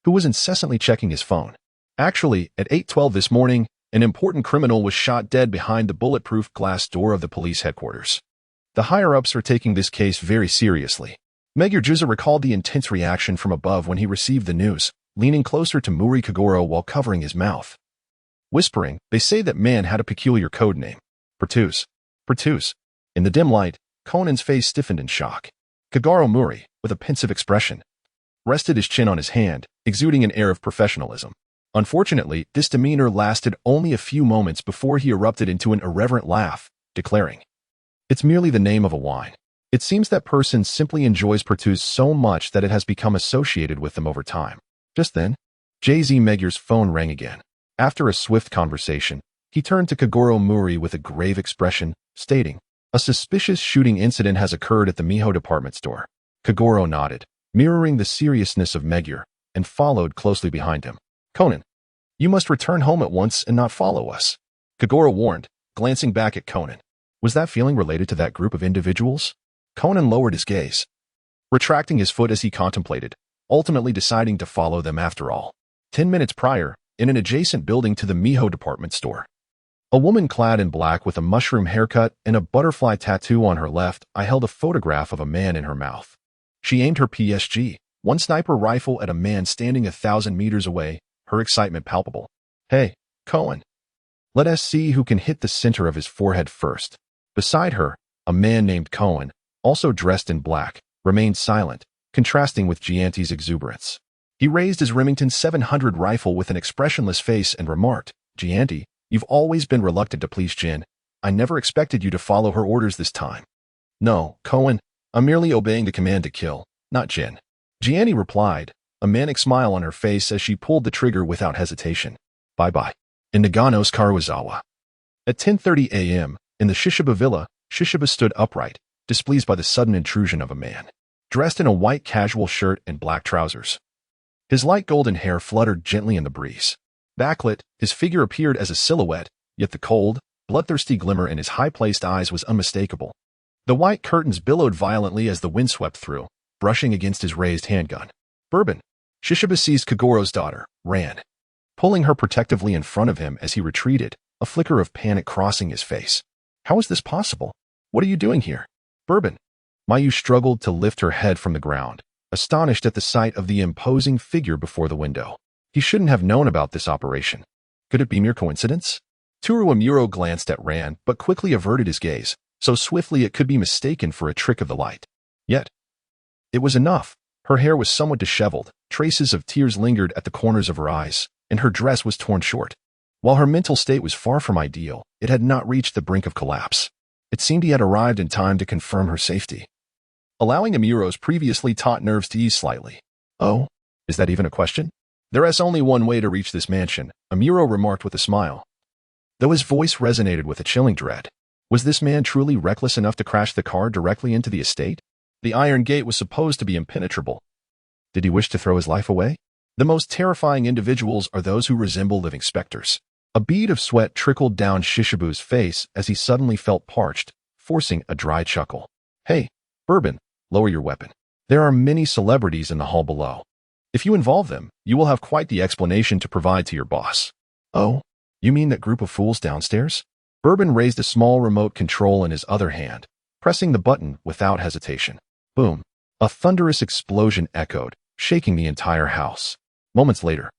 who was incessantly checking his phone. Actually, at 8:12 this morning, an important criminal was shot dead behind the bulletproof glass door of the police headquarters. The higher-ups are taking this case very seriously. Megujuza recalled the intense reaction from above when he received the news, leaning closer to Mori Kagoro while covering his mouth. Whispering, they say that man had a peculiar code name. Pertus. Pertus. In the dim light, Conan's face stiffened in shock. Kagoro Muri, with a pensive expression, rested his chin on his hand, exuding an air of professionalism. Unfortunately, this demeanor lasted only a few moments before he erupted into an irreverent laugh, declaring, "It's merely the name of a wine. It seems that person simply enjoys Pertus so much that it has become associated with them over time." Just then, J.Z. Meguer's phone rang again. After a swift conversation, he turned to Kagoro Muri with a grave expression, stating, "A suspicious shooting incident has occurred at the Miho department store." Kagoro nodded, mirroring the seriousness of Meguer, and followed closely behind him. "Conan, you must return home at once and not follow us," Kagoro warned, glancing back at Conan. Was that feeling related to that group of individuals? Conan lowered his gaze, retracting his foot as he contemplated, ultimately deciding to follow them after all. 10 minutes prior, in an adjacent building to the Miho department store, a woman clad in black with a mushroom haircut and a butterfly tattoo on her left eye held a photograph of a man in her mouth. She aimed her PSG-1 sniper rifle at a man standing 1,000 meters away, her excitement palpable. "Hey, Cohen. Let us see who can hit the center of his forehead first." Beside her, a man named Cohen, also dressed in black, remained silent, contrasting with Gianti's exuberance. He raised his Remington 700 rifle with an expressionless face and remarked, "Gianti, you've always been reluctant to please Jin. I never expected you to follow her orders this time." "No, Cohen, I'm merely obeying the command to kill, not Jin," Gianni replied, a manic smile on her face as she pulled the trigger without hesitation. Bye-bye. In Nagano's Karuizawa. At 10:30 a.m., in the Shishiba villa, Shishiba stood upright, displeased by the sudden intrusion of a man, dressed in a white casual shirt and black trousers. His light golden hair fluttered gently in the breeze. Backlit, his figure appeared as a silhouette, yet the cold, bloodthirsty glimmer in his high-placed eyes was unmistakable. The white curtains billowed violently as the wind swept through, brushing against his raised handgun. "Bourbon." Shishiba seized Kagoro's daughter, ran, pulling her protectively in front of him as he retreated, a flicker of panic crossing his face. "How is this possible? What are you doing here?" "Bourbon." Mayu struggled to lift her head from the ground, astonished at the sight of the imposing figure before the window. He shouldn't have known about this operation. Could it be mere coincidence? Toru Amuro glanced at Ran, but quickly averted his gaze, so swiftly it could be mistaken for a trick of the light. Yet, it was enough. Her hair was somewhat disheveled, traces of tears lingered at the corners of her eyes, and her dress was torn short. While her mental state was far from ideal, it had not reached the brink of collapse. It seemed he had arrived in time to confirm her safety, allowing Amuro's previously taut nerves to ease slightly. "Oh, is that even a question?" "There is only one way to reach this mansion," Amuro remarked with a smile, though his voice resonated with a chilling dread. Was this man truly reckless enough to crash the car directly into the estate? The iron gate was supposed to be impenetrable. Did he wish to throw his life away? The most terrifying individuals are those who resemble living specters. A bead of sweat trickled down Shishibu's face as he suddenly felt parched, forcing a dry chuckle. "Hey, Bourbon, lower your weapon. There are many celebrities in the hall below. If you involve them, you will have quite the explanation to provide to your boss." "Oh, you mean that group of fools downstairs?" Bourbon raised a small remote control in his other hand, pressing the button without hesitation. Boom. A thunderous explosion echoed, shaking the entire house. Moments later,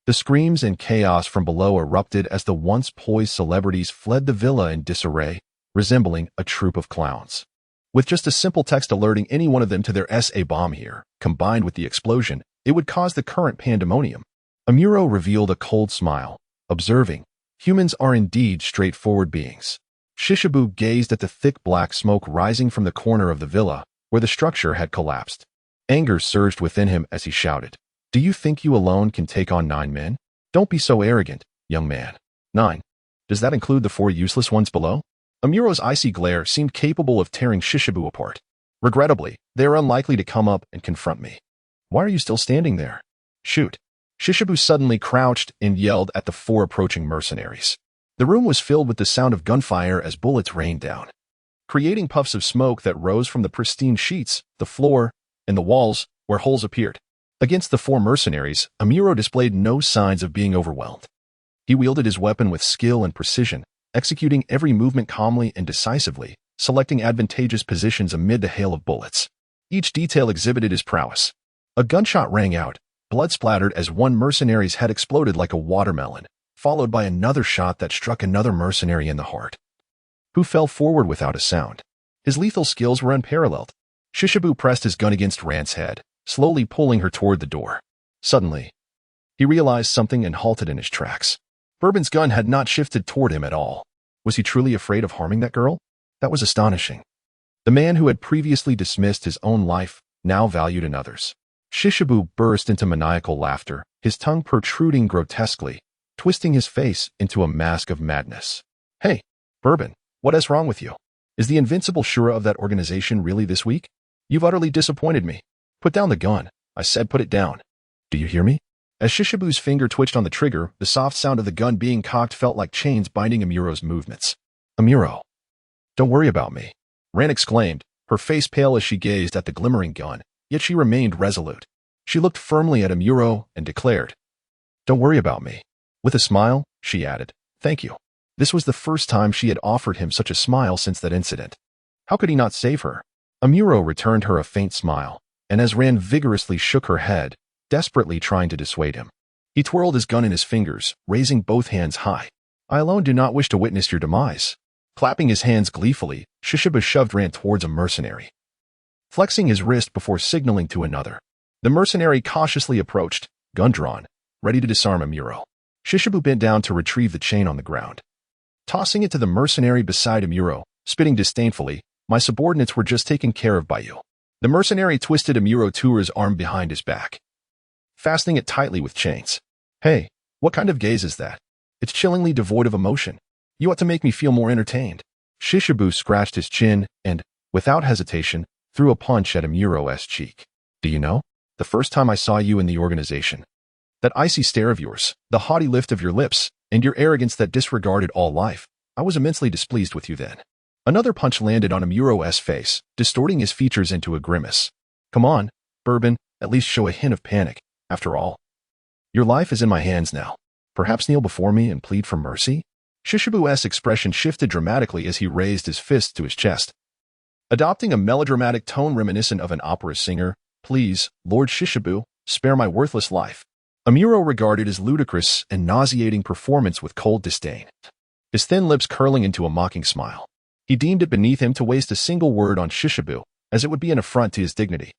the screams and chaos from below erupted as the once poised celebrities fled the villa in disarray, resembling a troop of clowns. With just a simple text alerting any one of them to their SA bomb here, combined with the explosion, it would cause the current pandemonium. Amuro revealed a cold smile, observing, "Humans are indeed straightforward beings." Shishibu gazed at the thick black smoke rising from the corner of the villa, where the structure had collapsed. Anger surged within him as he shouted, "Do you think you alone can take on 9 men? Don't be so arrogant, young man." 9. Does that include the 4 useless ones below? Amuro's icy glare seemed capable of tearing Shishibu apart. "Regrettably, they are unlikely to come up and confront me." "Why are you still standing there?" "Shoot." Shishibu suddenly crouched and yelled at the 4 approaching mercenaries. The room was filled with the sound of gunfire as bullets rained down, creating puffs of smoke that rose from the pristine sheets, the floor, and the walls, where holes appeared. Against the 4 mercenaries, Amuro displayed no signs of being overwhelmed. He wielded his weapon with skill and precision, executing every movement calmly and decisively, selecting advantageous positions amid the hail of bullets. Each detail exhibited his prowess. A gunshot rang out, blood splattered as one mercenary's head exploded like a watermelon, followed by another shot that struck another mercenary in the heart, who fell forward without a sound. His lethal skills were unparalleled. Shishibu pressed his gun against Rand's head, slowly pulling her toward the door. Suddenly, he realized something and halted in his tracks. Bourbon's gun had not shifted toward him at all. Was he truly afraid of harming that girl? That was astonishing. The man who had previously dismissed his own life now valued another's. Shishibu burst into maniacal laughter, his tongue protruding grotesquely, twisting his face into a mask of madness. "Hey, Bourbon, what is wrong with you? Is the invincible shura of that organization really this weak? You've utterly disappointed me. Put down the gun. I said put it down. Do you hear me?" As Shishibu's finger twitched on the trigger, the soft sound of the gun being cocked felt like chains binding Amuro's movements. "Amuro, don't worry about me," Ran exclaimed, her face pale as she gazed at the glimmering gun, yet she remained resolute. She looked firmly at Amuro and declared, "Don't worry about me." With a smile, she added, "Thank you." This was the first time she had offered him such a smile since that incident. How could he not save her? Amuro returned her a faint smile, and as Ran vigorously shook her head, desperately trying to dissuade him, he twirled his gun in his fingers, raising both hands high. "I alone do not wish to witness your demise." Clapping his hands gleefully, Shishiba shoved Ran towards a mercenary, flexing his wrist before signaling to another. The mercenary cautiously approached, gun drawn, ready to disarm Amuro. Shishibu bent down to retrieve the chain on the ground, tossing it to the mercenary beside Amuro, spitting disdainfully, "My subordinates were just taken care of by you." The mercenary twisted Amuro Tour's arm behind his back, fastening it tightly with chains. "Hey, what kind of gaze is that? It's chillingly devoid of emotion. You ought to make me feel more entertained." Shishibu scratched his chin and, without hesitation, threw a punch at Amuro's cheek. "Do you know? The first time I saw you in the organization, that icy stare of yours, the haughty lift of your lips, and your arrogance that disregarded all life, I was immensely displeased with you then." Another punch landed on Amuro's face, distorting his features into a grimace. "Come on, Bourbon, at least show a hint of panic. After all, your life is in my hands now. Perhaps kneel before me and plead for mercy?" Shishibu's expression shifted dramatically as he raised his fist to his chest, adopting a melodramatic tone reminiscent of an opera singer. "Please, Lord Shishibu, spare my worthless life." Amuro regarded his ludicrous and nauseating performance with cold disdain, his thin lips curling into a mocking smile. He deemed it beneath him to waste a single word on Shishibu, as it would be an affront to his dignity.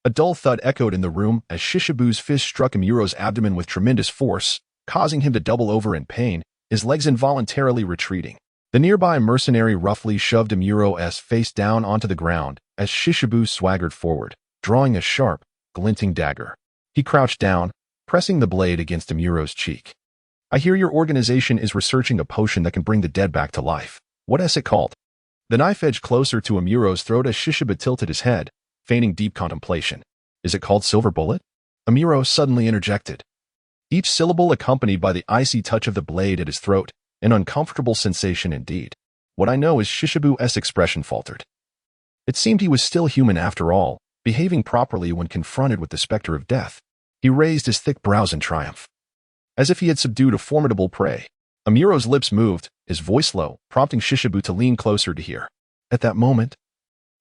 A dull thud echoed in the room as Shishibu's fist struck Amuro's abdomen with tremendous force, causing him to double over in pain, his legs involuntarily retreating. The nearby mercenary roughly shoved Amuro's face down onto the ground as Shishibu swaggered forward, drawing a sharp, glinting dagger. He crouched down, pressing the blade against Amuro's cheek. "I hear your organization is researching a potion that can bring the dead back to life. What is it called?" The knife edged closer to Amuro's throat as Shishibu tilted his head, feigning deep contemplation. "Is it called Silver Bullet?" Amuro suddenly interjected, each syllable accompanied by the icy touch of the blade at his throat, an uncomfortable sensation indeed. "What I know is," Shishibu's expression faltered. It seemed he was still human after all, behaving properly when confronted with the specter of death. He raised his thick brows in triumph, as if he had subdued a formidable prey. Amuro's lips moved, his voice low, prompting Shishibu to lean closer to hear. At that moment,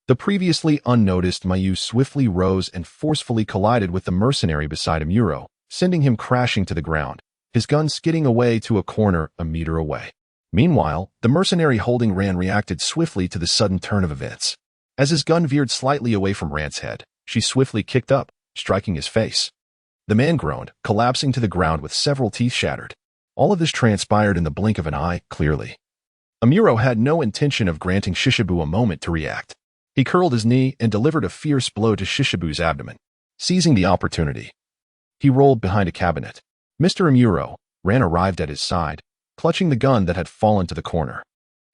the previously unnoticed Mayu swiftly rose and forcefully collided with the mercenary beside Amuro, sending him crashing to the ground, his gun skidding away to a corner a meter away. Meanwhile, the mercenary holding Ran reacted swiftly to the sudden turn of events. As his gun veered slightly away from Ran's head, she swiftly kicked up, striking his face. The man groaned, collapsing to the ground with several teeth shattered. All of this transpired in the blink of an eye, clearly. Amuro had no intention of granting Shishibu a moment to react. He curled his knee and delivered a fierce blow to Shishibu's abdomen. Seizing the opportunity, he rolled behind a cabinet. Mr. Amuro, Ran arrived at his side, clutching the gun that had fallen to the corner.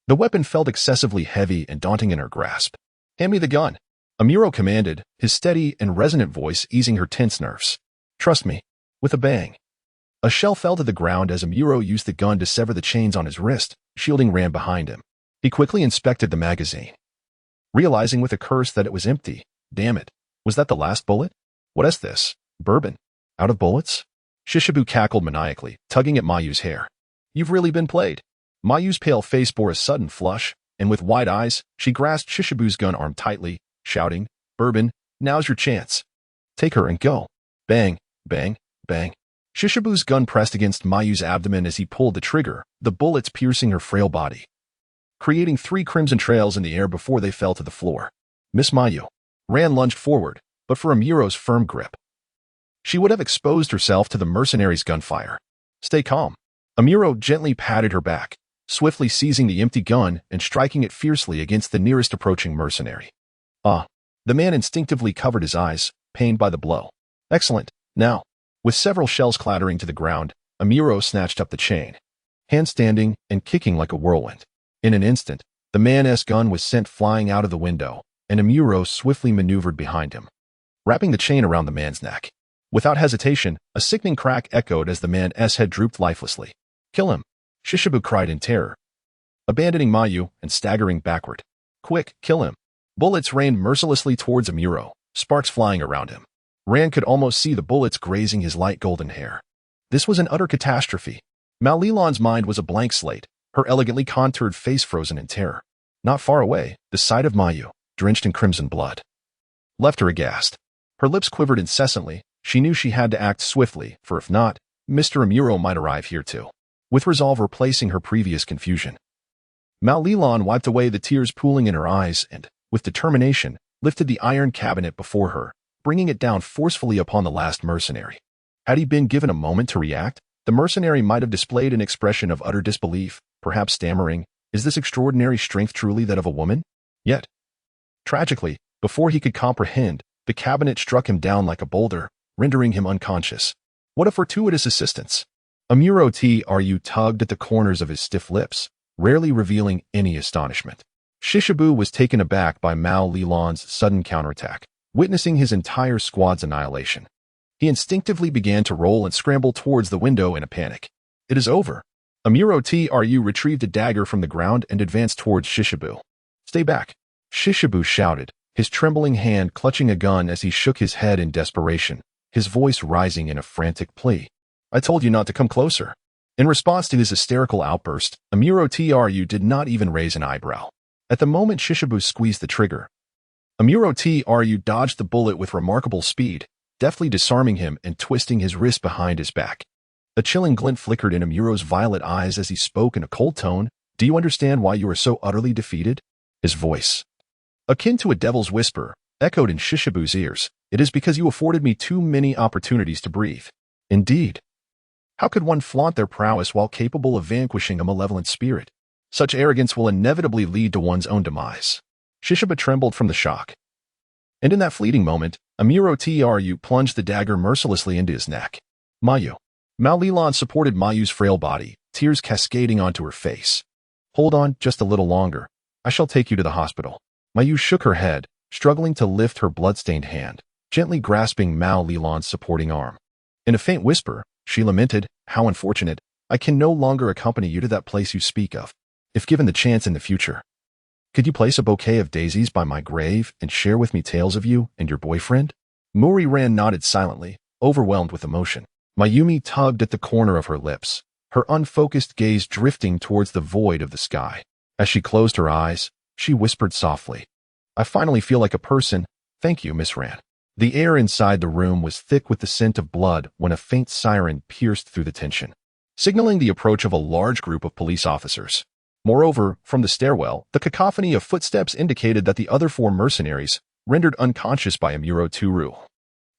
The weapon felt excessively heavy and daunting in her grasp. "Hand me the gun," Amuro commanded, his steady and resonant voice easing her tense nerves. "Trust me." With a bang, a shell fell to the ground as Amuro used the gun to sever the chains on his wrist, shielding Ran behind him. He quickly inspected the magazine, realizing with a curse that it was empty. Damn it, was that the last bullet? "What is this? Bourbon? Out of bullets?" Shishibu cackled maniacally, tugging at Mayu's hair. "You've really been played." Mayu's pale face bore a sudden flush, and with wide eyes, she grasped Shishibu's gun arm tightly, shouting, "Bourbon, now's your chance. Take her and go." Bang, bang, bang. Shishibu's gun pressed against Mayu's abdomen as he pulled the trigger, the bullets piercing her frail body, creating 3 crimson trails in the air before they fell to the floor. Miss Mayu. Ran lunged forward, but for Amuro's firm grip, she would have exposed herself to the mercenary's gunfire. "Stay calm." Amuro gently patted her back, swiftly seizing the empty gun and striking it fiercely against the nearest approaching mercenary. "Ah." The man instinctively covered his eyes, pained by the blow. "Excellent. Now." With several shells clattering to the ground, Amuro snatched up the chain, handstanding and kicking like a whirlwind. In an instant, the man's gun was sent flying out of the window, and Amuro swiftly maneuvered behind him, wrapping the chain around the man's neck. Without hesitation, a sickening crack echoed as the man's head drooped lifelessly. "Kill him," Shishibu cried in terror, abandoning Mayu and staggering backward. "Quick, kill him." Bullets rained mercilessly towards Amuro, sparks flying around him. Ran could almost see the bullets grazing his light golden hair. This was an utter catastrophe. Malilon's mind was a blank slate, her elegantly contoured face frozen in terror. Not far away, the sight of Mayu, drenched in crimson blood, left her aghast. Her lips quivered incessantly. She knew she had to act swiftly, for if not, Mr. Amuro might arrive here too. With resolve replacing her previous confusion, Malilon wiped away the tears pooling in her eyes and, with determination, lifted the iron cabinet before her, bringing it down forcefully upon the last mercenary. Had he been given a moment to react, the mercenary might have displayed an expression of utter disbelief, perhaps stammering, "Is this extraordinary strength truly that of a woman?" Yet, tragically, before he could comprehend, the cabinet struck him down like a boulder, rendering him unconscious. What a fortuitous assistance! Amuro Tru tugged at the corners of his stiff lips, rarely revealing any astonishment. Shishibu was taken aback by Mao Lilan's sudden counterattack, witnessing his entire squad's annihilation. He instinctively began to roll and scramble towards the window in a panic. "It is over." Amuro Tru retrieved a dagger from the ground and advanced towards Shishibu. "Stay back," Shishibu shouted, his trembling hand clutching a gun as he shook his head in desperation, his voice rising in a frantic plea. "I told you not to come closer." In response to his hysterical outburst, Amuro Tru did not even raise an eyebrow. At the moment Shishibu squeezed the trigger, Amuro Tru dodged the bullet with remarkable speed, deftly disarming him and twisting his wrist behind his back. A chilling glint flickered in Amuro's violet eyes as he spoke in a cold tone. "Do you understand why you are so utterly defeated?" His voice, akin to a devil's whisper, echoed in Shishibu's ears. "It is because you afforded me too many opportunities to breathe." Indeed. How could one flaunt their prowess while capable of vanquishing a malevolent spirit? Such arrogance will inevitably lead to one's own demise. Shishibu trembled from the shock. And in that fleeting moment, Amuro Tru plunged the dagger mercilessly into his neck. Mayu. Mao Lilan supported Mayu's frail body, tears cascading onto her face. "Hold on just a little longer. I shall take you to the hospital." Mayu shook her head, struggling to lift her blood-stained hand, gently grasping Mao Lilan's supporting arm. In a faint whisper, she lamented, "How unfortunate. I can no longer accompany you to that place you speak of. If given the chance in the future, could you place a bouquet of daisies by my grave and share with me tales of you and your boyfriend?" Muriran nodded silently, overwhelmed with emotion. Mayumi tugged at the corner of her lips, her unfocused gaze drifting towards the void of the sky. As she closed her eyes, she whispered softly, "I finally feel like a person. Thank you, Miss Ran." The air inside the room was thick with the scent of blood when a faint siren pierced through the tension, signaling the approach of a large group of police officers. Moreover, from the stairwell, the cacophony of footsteps indicated that the other 4 mercenaries, rendered unconscious by Amuro Tru,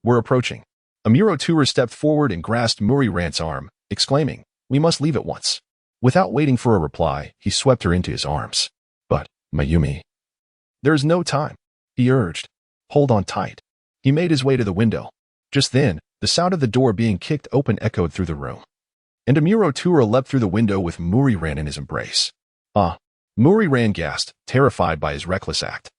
were approaching. Amuro Tru stepped forward and grasped Muriran's arm, exclaiming, "We must leave at once." Without waiting for a reply, he swept her into his arms. "But, Mayumi, there is no time," he urged. "Hold on tight." He made his way to the window. Just then, the sound of the door being kicked open echoed through the room. And Amuro Tru leapt through the window with Muriran in his embrace. "Ah!" Muriran gasped, terrified by his reckless act,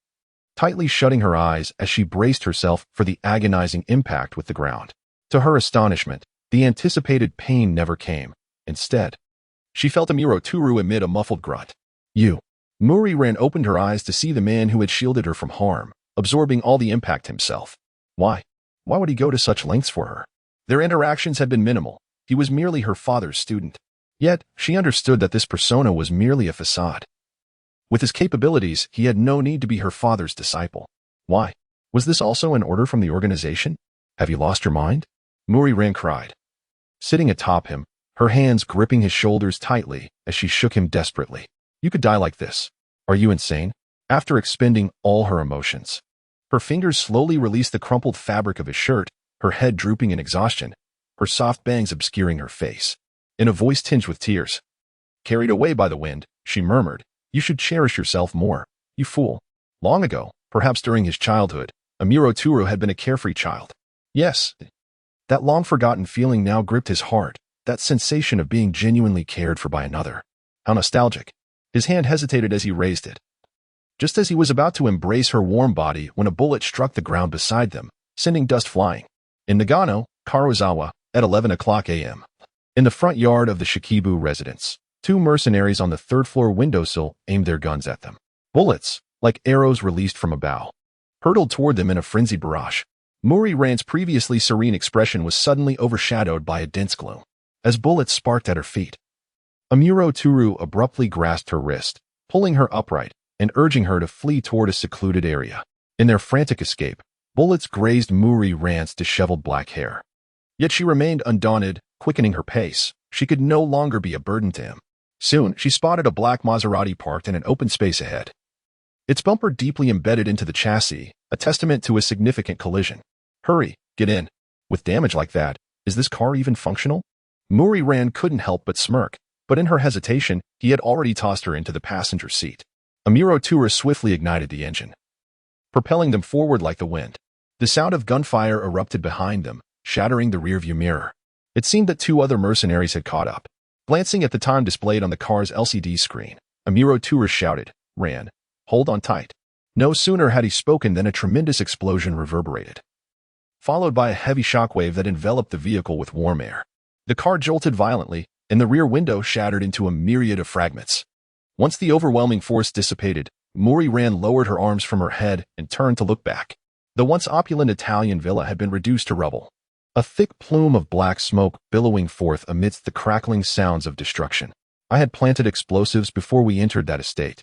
tightly shutting her eyes as she braced herself for the agonizing impact with the ground. To her astonishment, the anticipated pain never came. Instead, she felt Amuro Tru emit a muffled grunt. "You." Muriran opened her eyes to see the man who had shielded her from harm, absorbing all the impact himself. Why? Why would he go to such lengths for her? Their interactions had been minimal. He was merely her father's student. Yet, she understood that this persona was merely a facade. With his capabilities, he had no need to be her father's disciple. Why? Was this also an order from the organization? "Have you lost your mind?" Muriran cried, sitting atop him, her hands gripping his shoulders tightly as she shook him desperately. "You could die like this. Are you insane?" After expending all her emotions, her fingers slowly released the crumpled fabric of his shirt, her head drooping in exhaustion, her soft bangs obscuring her face. In a voice tinged with tears, carried away by the wind, she murmured, "You should cherish yourself more, you fool." Long ago, perhaps during his childhood, Amuro Tru had been a carefree child. Yes, that long-forgotten feeling now gripped his heart, that sensation of being genuinely cared for by another. How nostalgic. His hand hesitated as he raised it, just as he was about to embrace her warm body when a bullet struck the ground beside them, sending dust flying. In Nagano, Karuizawa, at 11 o'clock a.m. In the front yard of the Shikibu residence, 2 mercenaries on the 3rd-floor windowsill aimed their guns at them. Bullets, like arrows released from a bow, hurtled toward them in a frenzied barrage. Muriran's previously serene expression was suddenly overshadowed by a dense gloom, as bullets sparked at her feet. Amuro Tru abruptly grasped her wrist, pulling her upright and urging her to flee toward a secluded area. In their frantic escape, bullets grazed Muriran's disheveled black hair. Yet she remained undaunted, quickening her pace. She could no longer be a burden to him. Soon, she spotted a black Maserati parked in an open space ahead, its bumper deeply embedded into the chassis, a testament to a significant collision. "Hurry, get in. With damage like that, Is this car even functional? Murray Rand couldn't help but smirk, but in her hesitation, he had already tossed her into the passenger seat. A Muro Tourist swiftly ignited the engine, propelling them forward like the wind. The sound of gunfire erupted behind them, shattering the rearview mirror. It seemed that two other mercenaries had caught up. Glancing at the time displayed on the car's LCD screen, a Muro Tourist shouted, "Rand, hold on tight." No sooner had he spoken than a tremendous explosion reverberated, followed by a heavy shockwave that enveloped the vehicle with warm air. The car jolted violently, and the rear window shattered into a myriad of fragments. Once the overwhelming force dissipated, Murray Rand lowered her arms from her head and turned to look back. The once opulent Italian villa had been reduced to rubble, a thick plume of black smoke billowing forth amidst the crackling sounds of destruction. "I had planted explosives before we entered that estate,"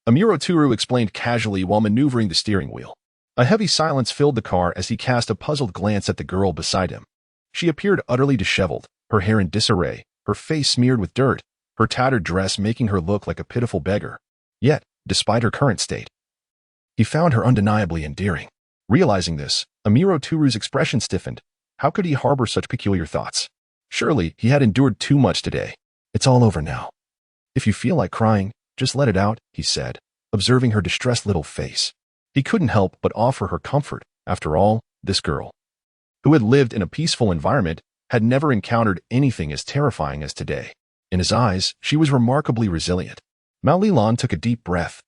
Amuro Turu explained casually while maneuvering the steering wheel. A heavy silence filled the car as he cast a puzzled glance at the girl beside him. She appeared utterly disheveled, her hair in disarray, her face smeared with dirt, her tattered dress making her look like a pitiful beggar. Yet, despite her current state, he found her undeniably endearing. Realizing this, Amuro Turu's expression stiffened. How could he harbor such peculiar thoughts? Surely, he had endured too much today. "It's all over now. If you feel like crying, just let it out," he said, observing her distressed little face. He couldn't help but offer her comfort. After all, this girl, who had lived in a peaceful environment, had never encountered anything as terrifying as today. In his eyes, she was remarkably resilient. Malilan took a deep breath,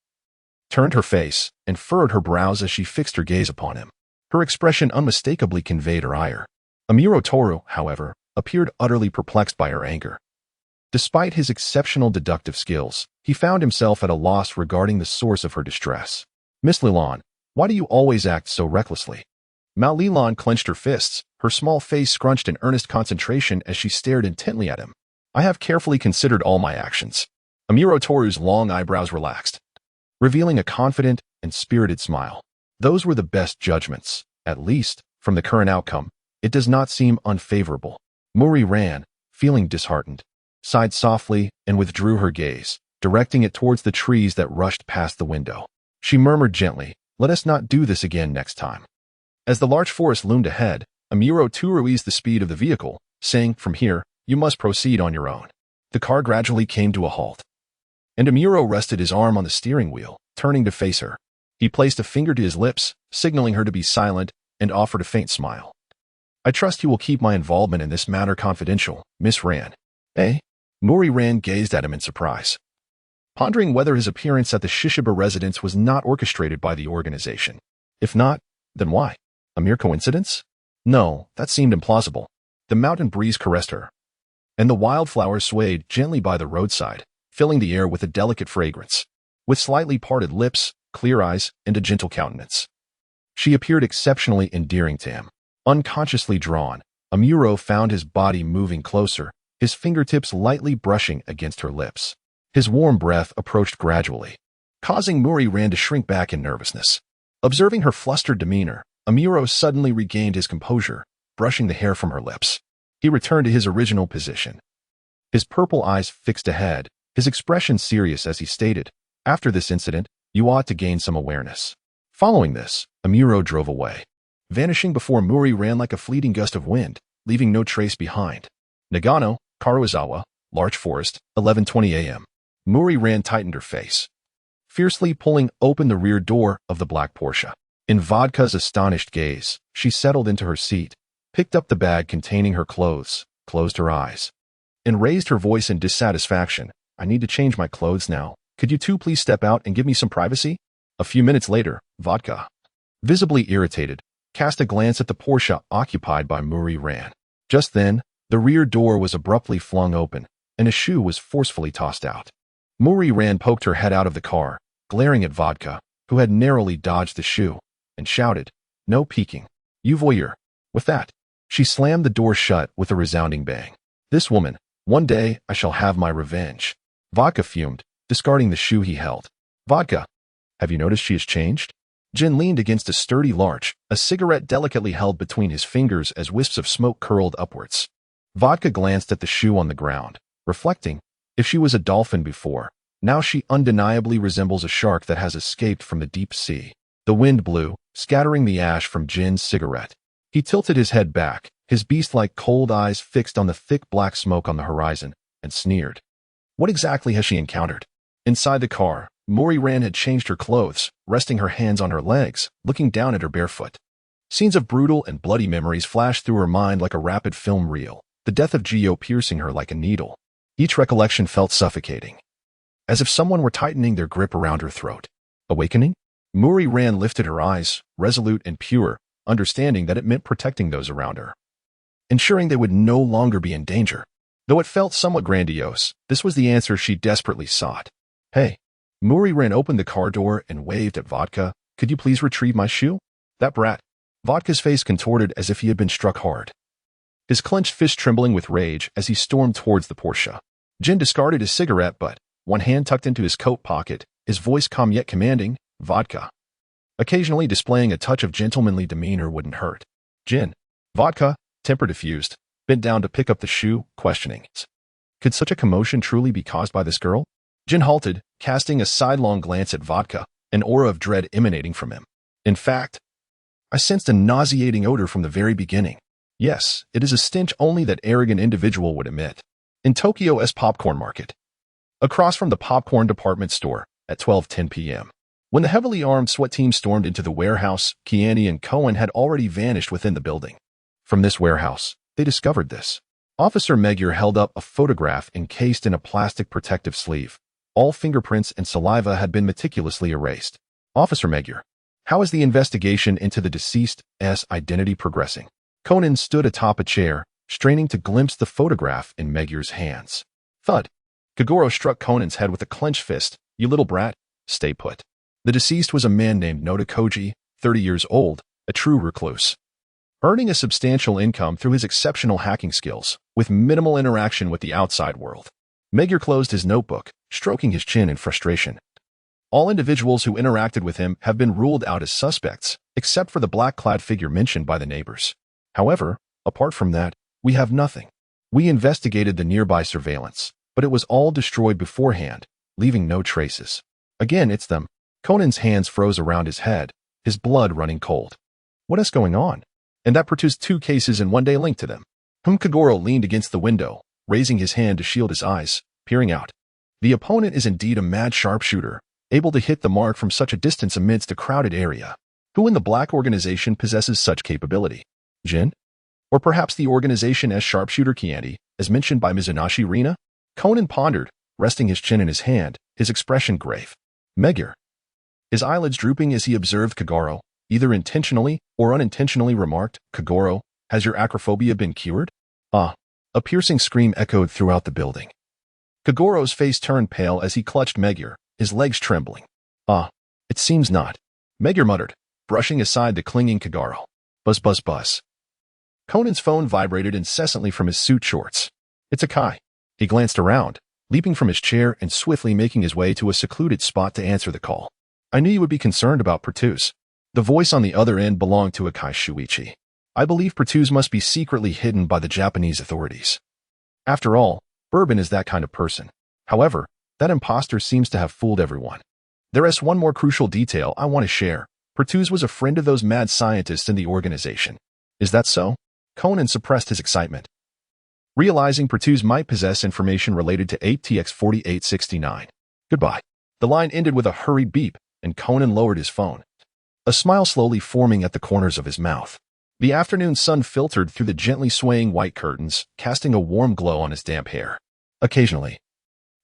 turned her face, and furrowed her brows as she fixed her gaze upon him. Her expression unmistakably conveyed her ire. Amuro Toru, however, appeared utterly perplexed by her anger. Despite his exceptional deductive skills, he found himself at a loss regarding the source of her distress. "Miss Lilan, why do you always act so recklessly?" Malilan clenched her fists, her small face scrunched in earnest concentration as she stared intently at him. "I have carefully considered all my actions." Amuro Toru's long eyebrows relaxed, revealing a confident and spirited smile. "Those were the best judgments. At least, from the current outcome, it does not seem unfavorable." Murray Rand, feeling disheartened, sighed softly and withdrew her gaze, directing it towards the trees that rushed past the window. She murmured gently, "Let us not do this again next time." As the large forest loomed ahead, Amuro Turu eased the speed of the vehicle, saying, "From here, you must proceed on your own." The car gradually came to a halt, and Amuro rested his arm on the steering wheel, turning to face her. He placed a finger to his lips, signaling her to be silent, and offered a faint smile. "I trust you will keep my involvement in this matter confidential, Miss Rand." "Eh?" Murray Rand gazed at him in surprise, pondering whether his appearance at the Shishiba residence was not orchestrated by the organization. If not, then why? A mere coincidence? No, that seemed implausible. The mountain breeze caressed her, and the wildflowers swayed gently by the roadside, filling the air with a delicate fragrance. With slightly parted lips, clear eyes, and a gentle countenance, she appeared exceptionally endearing to him. Unconsciously drawn, Amuro found his body moving closer, his fingertips lightly brushing against her lips. His warm breath approached gradually, causing Murray Rand to shrink back in nervousness. Observing her flustered demeanor, Amuro suddenly regained his composure, brushing the hair from her lips. He returned to his original position, his purple eyes fixed ahead, his expression serious as he stated, "After this incident, you ought to gain some awareness." Following this, Amuro drove away, vanishing before Murray Rand like a fleeting gust of wind, leaving no trace behind. Nagano, Karuizawa, Larch Forest, 11:20 a.m. Murray Rand tightened her face, fiercely pulling open the rear door of the black Porsche. In Vodka's astonished gaze, she settled into her seat, picked up the bag containing her clothes, closed her eyes, and raised her voice in dissatisfaction. "I need to change my clothes now. Could you two please step out and give me some privacy?" A few minutes later, Vodka, visibly irritated, cast a glance at the Porsche occupied by Murray Rand. Just then, the rear door was abruptly flung open, and a shoe was forcefully tossed out. Murray Rand poked her head out of the car, glaring at Vodka, who had narrowly dodged the shoe, and shouted, "No peeking, you voyeur." With that, she slammed the door shut with a resounding bang. "This woman, one day I shall have my revenge." Vodka fumed, discarding the shoe he held. "Vodka, have you noticed she has changed?" Jin leaned against a sturdy larch, a cigarette delicately held between his fingers as wisps of smoke curled upwards. Vodka glanced at the shoe on the ground, reflecting, if she was a dolphin before, now she undeniably resembles a shark that has escaped from the deep sea. The wind blew, scattering the ash from Jin's cigarette. He tilted his head back, his beast-like cold eyes fixed on the thick black smoke on the horizon, and sneered. What exactly has she encountered? Inside the car, Mori Ran had changed her clothes, resting her hands on her legs, looking down at her barefoot. Scenes of brutal and bloody memories flashed through her mind like a rapid film reel, the death of Gio piercing her like a needle. Each recollection felt suffocating, as if someone were tightening their grip around her throat. Awakening? Mori Ran lifted her eyes, resolute and pure, understanding that it meant protecting those around her, ensuring they would no longer be in danger. Though it felt somewhat grandiose, this was the answer she desperately sought. Hey. Mori Ran opened the car door and waved at Vodka. Could you please retrieve my shoe? That brat. Vodka's face contorted as if he had been struck hard, his clenched fist trembling with rage as he stormed towards the Porsche. Jin discarded his cigarette, but, one hand tucked into his coat pocket, his voice calm yet commanding, Vodka. Occasionally displaying a touch of gentlemanly demeanor wouldn't hurt. Jin. Vodka, temper diffused, bent down to pick up the shoe, questioning. Could such a commotion truly be caused by this girl? Jin halted, casting a sidelong glance at Vodka, an aura of dread emanating from him. In fact, I sensed a nauseating odor from the very beginning. Yes, it is a stench only that arrogant individual would emit. In Tokyo's popcorn market, across from the popcorn department store, at 12:10 p.m. When the heavily armed SWAT team stormed into the warehouse, Kiani and Cohen had already vanished within the building. From this warehouse, they discovered this. Officer Magyar held up a photograph encased in a plastic protective sleeve. All fingerprints and saliva had been meticulously erased. Officer Magyar, how is the investigation into the deceased's identity progressing? Conan stood atop a chair, straining to glimpse the photograph in Magyar's hands. Thud. Kagoro struck Conan's head with a clenched fist. You little brat, stay put. The deceased was a man named Noda Koji, 30 years old, a true recluse, earning a substantial income through his exceptional hacking skills, with minimal interaction with the outside world. Magyar closed his notebook, stroking his chin in frustration. All individuals who interacted with him have been ruled out as suspects, except for the black-clad figure mentioned by the neighbors. However, apart from that, we have nothing. We investigated the nearby surveillance, but it was all destroyed beforehand, leaving no traces. Again, it's them. Conan's hands froze around his head, his blood running cold. What is going on? And that produced 2 cases in one day linked to them. Kagoro leaned against the window, raising his hand to shield his eyes, peering out. The opponent is indeed a mad sharpshooter, able to hit the mark from such a distance amidst a crowded area. Who in the Black Organization possesses such capability? Jin? Or perhaps the organization as sharpshooter Kiani, as mentioned by Mizunashi Rina? Conan pondered, resting his chin in his hand, his expression grave. Magyar. His eyelids drooping as he observed Kagoro, either intentionally or unintentionally remarked, Kagoro, has your acrophobia been cured? Ah. A piercing scream echoed throughout the building. Kagoro's face turned pale as he clutched Magyar, his legs trembling. Ah. It seems not. Magyar muttered, brushing aside the clinging Kagoro. Buzz buzz buzz. Conan's phone vibrated incessantly from his suit shorts. It's a Kai. He glanced around, leaping from his chair and swiftly making his way to a secluded spot to answer the call. I knew you would be concerned about Pertuz. The voice on the other end belonged to Akai Shuichi. I believe Pertuz must be secretly hidden by the Japanese authorities. After all, Bourbon is that kind of person. However, that imposter seems to have fooled everyone. There is one more crucial detail I want to share. Pertuz was a friend of those mad scientists in the organization. Is that so? Conan suppressed his excitement, realizing Pertuz might possess information related to 8TX4869. Goodbye. The line ended with a hurried beep, and Conan lowered his phone, a smile slowly forming at the corners of his mouth. The afternoon sun filtered through the gently swaying white curtains, casting a warm glow on his damp hair. Occasionally,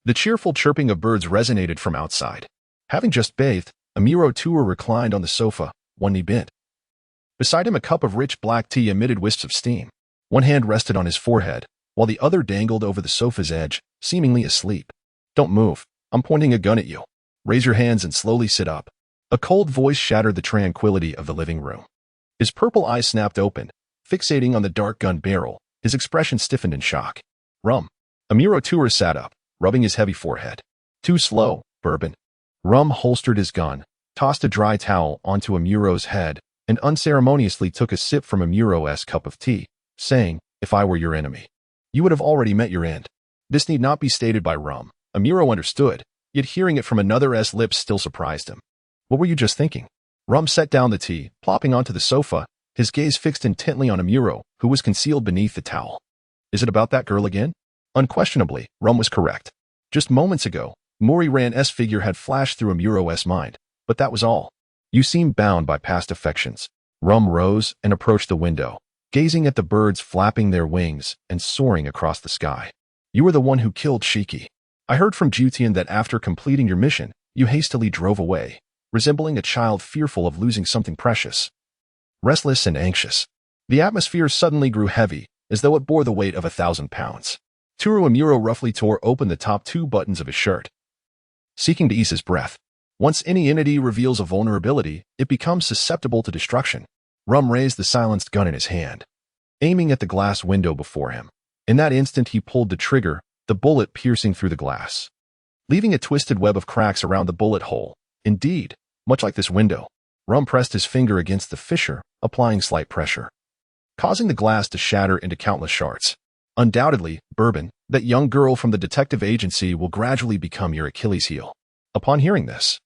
the cheerful chirping of birds resonated from outside. Having just bathed, Amuro Tour reclined on the sofa, one knee bent. Beside him, a cup of rich black tea emitted wisps of steam. One hand rested on his forehead, while the other dangled over the sofa's edge, seemingly asleep. Don't move. I'm pointing a gun at you. Raise your hands and slowly sit up. A cold voice shattered the tranquility of the living room. His purple eyes snapped open, fixating on the dark gun barrel. His expression stiffened in shock. Rum. Amuro Tour sat up, rubbing his heavy forehead. Too slow, Bourbon. Rum holstered his gun, tossed a dry towel onto Amuro's head, and unceremoniously took a sip from Amuro's cup of tea, saying, if I were your enemy, you would have already met your end. This need not be stated by Rum. Amuro understood, yet hearing it from another's lips still surprised him. What were you just thinking? Rum set down the tea, plopping onto the sofa, his gaze fixed intently on Amuro, who was concealed beneath the towel. Is it about that girl again? Unquestionably, Rum was correct. Just moments ago, Moriran's figure had flashed through Amuro's mind, but that was all. You seem bound by past affections. Rum rose and approached the window, gazing at the birds flapping their wings and soaring across the sky. You were the one who killed Shiki. I heard from Jutian that after completing your mission, you hastily drove away, resembling a child fearful of losing something precious. Restless and anxious. The atmosphere suddenly grew heavy, as though it bore the weight of 1,000 pounds. Toru Amuro roughly tore open the top 2 buttons of his shirt, seeking to ease his breath. Once any entity reveals a vulnerability, it becomes susceptible to destruction. Rum raised the silenced gun in his hand, aiming at the glass window before him. In that instant he pulled the trigger, the bullet piercing through the glass, leaving a twisted web of cracks around the bullet hole. Indeed, much like this window. Rum pressed his finger against the fissure, applying slight pressure, causing the glass to shatter into countless shards. Undoubtedly, Bourbon, that young girl from the detective agency, will gradually become your Achilles heel. Upon hearing this,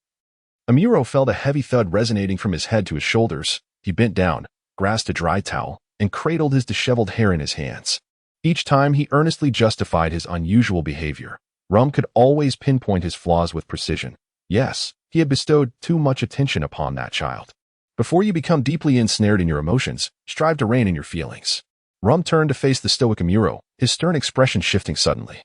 Amuro felt a heavy thud resonating from his head to his shoulders. He bent down, grasped a dry towel, and cradled his disheveled hair in his hands. Each time he earnestly justified his unusual behavior. Rum could always pinpoint his flaws with precision. Yes, he had bestowed too much attention upon that child. Before you become deeply ensnared in your emotions, strive to rein in your feelings. Rum turned to face the stoic Amuro, his stern expression shifting suddenly,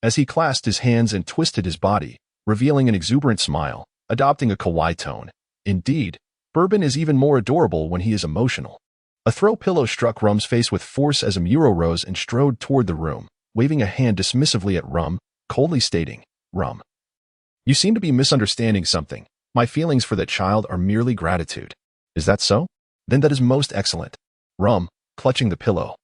as he clasped his hands and twisted his body, revealing an exuberant smile, adopting a kawaii tone. Indeed, Bourbon is even more adorable when he is emotional. A throw pillow struck Rum's face with force as Amuro rose and strode toward the room, waving a hand dismissively at Rum, coldly stating, "Rum, you seem to be misunderstanding something. My feelings for that child are merely gratitude." "Is that so? Then that is most excellent." Rum, clutching the pillow,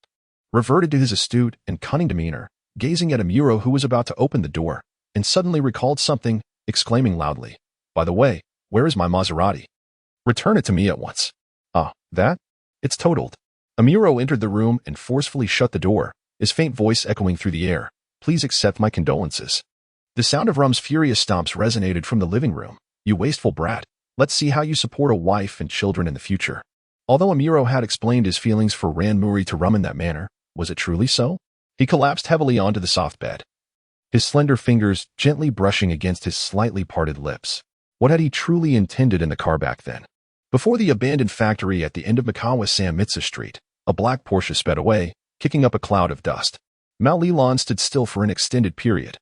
reverted to his astute and cunning demeanor, gazing at Amuro, who was about to open the door, and suddenly recalled something, exclaiming loudly, "By the way, where is my Maserati? Return it to me at once." "Ah, that? It's totaled." Amuro entered the room and forcefully shut the door, his faint voice echoing through the air. "Please accept my condolences." The sound of Rum's furious stomps resonated from the living room. "You wasteful brat. Let's see how you support a wife and children in the future." Although Amuro had explained his feelings for Ranmuri to Rum in that manner, was it truly so? He collapsed heavily onto the soft bed, his slender fingers gently brushing against his slightly parted lips. What had he truly intended in the car back then? Before the abandoned factory at the end of Mikawa-Samitsu Street, a black Porsche sped away, kicking up a cloud of dust. Mal-Leland stood still for an extended period,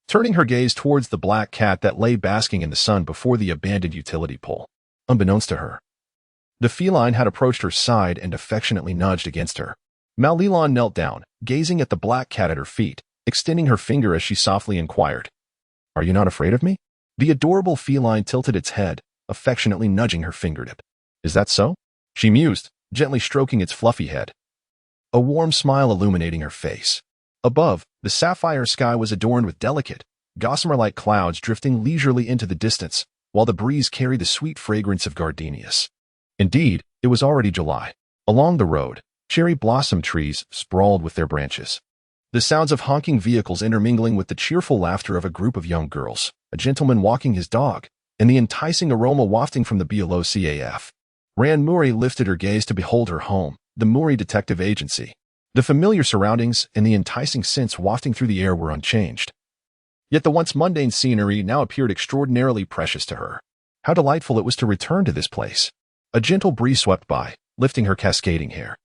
turning her gaze towards the black cat that lay basking in the sun before the abandoned utility pole. Unbeknownst to her, the feline had approached her side and affectionately nudged against her. Mal-Leland knelt down, gazing at the black cat at her feet, extending her finger as she softly inquired, "Are you not afraid of me?" The adorable feline tilted its head, affectionately nudging her fingertip. "Is that so?" she mused, gently stroking its fluffy head, a warm smile illuminating her face. Above, the sapphire sky was adorned with delicate, gossamer-like clouds drifting leisurely into the distance, while the breeze carried the sweet fragrance of gardenias. Indeed, it was already July. Along the road, cherry blossom trees sprawled with their branches, the sounds of honking vehicles intermingling with the cheerful laughter of a group of young girls, a gentleman walking his dog, and the enticing aroma wafting from the BLOCAF. Ranmuri lifted her gaze to behold her home, the Muri Detective Agency. The familiar surroundings and the enticing scents wafting through the air were unchanged. Yet the once mundane scenery now appeared extraordinarily precious to her. How delightful it was to return to this place. A gentle breeze swept by, lifting her cascading hair.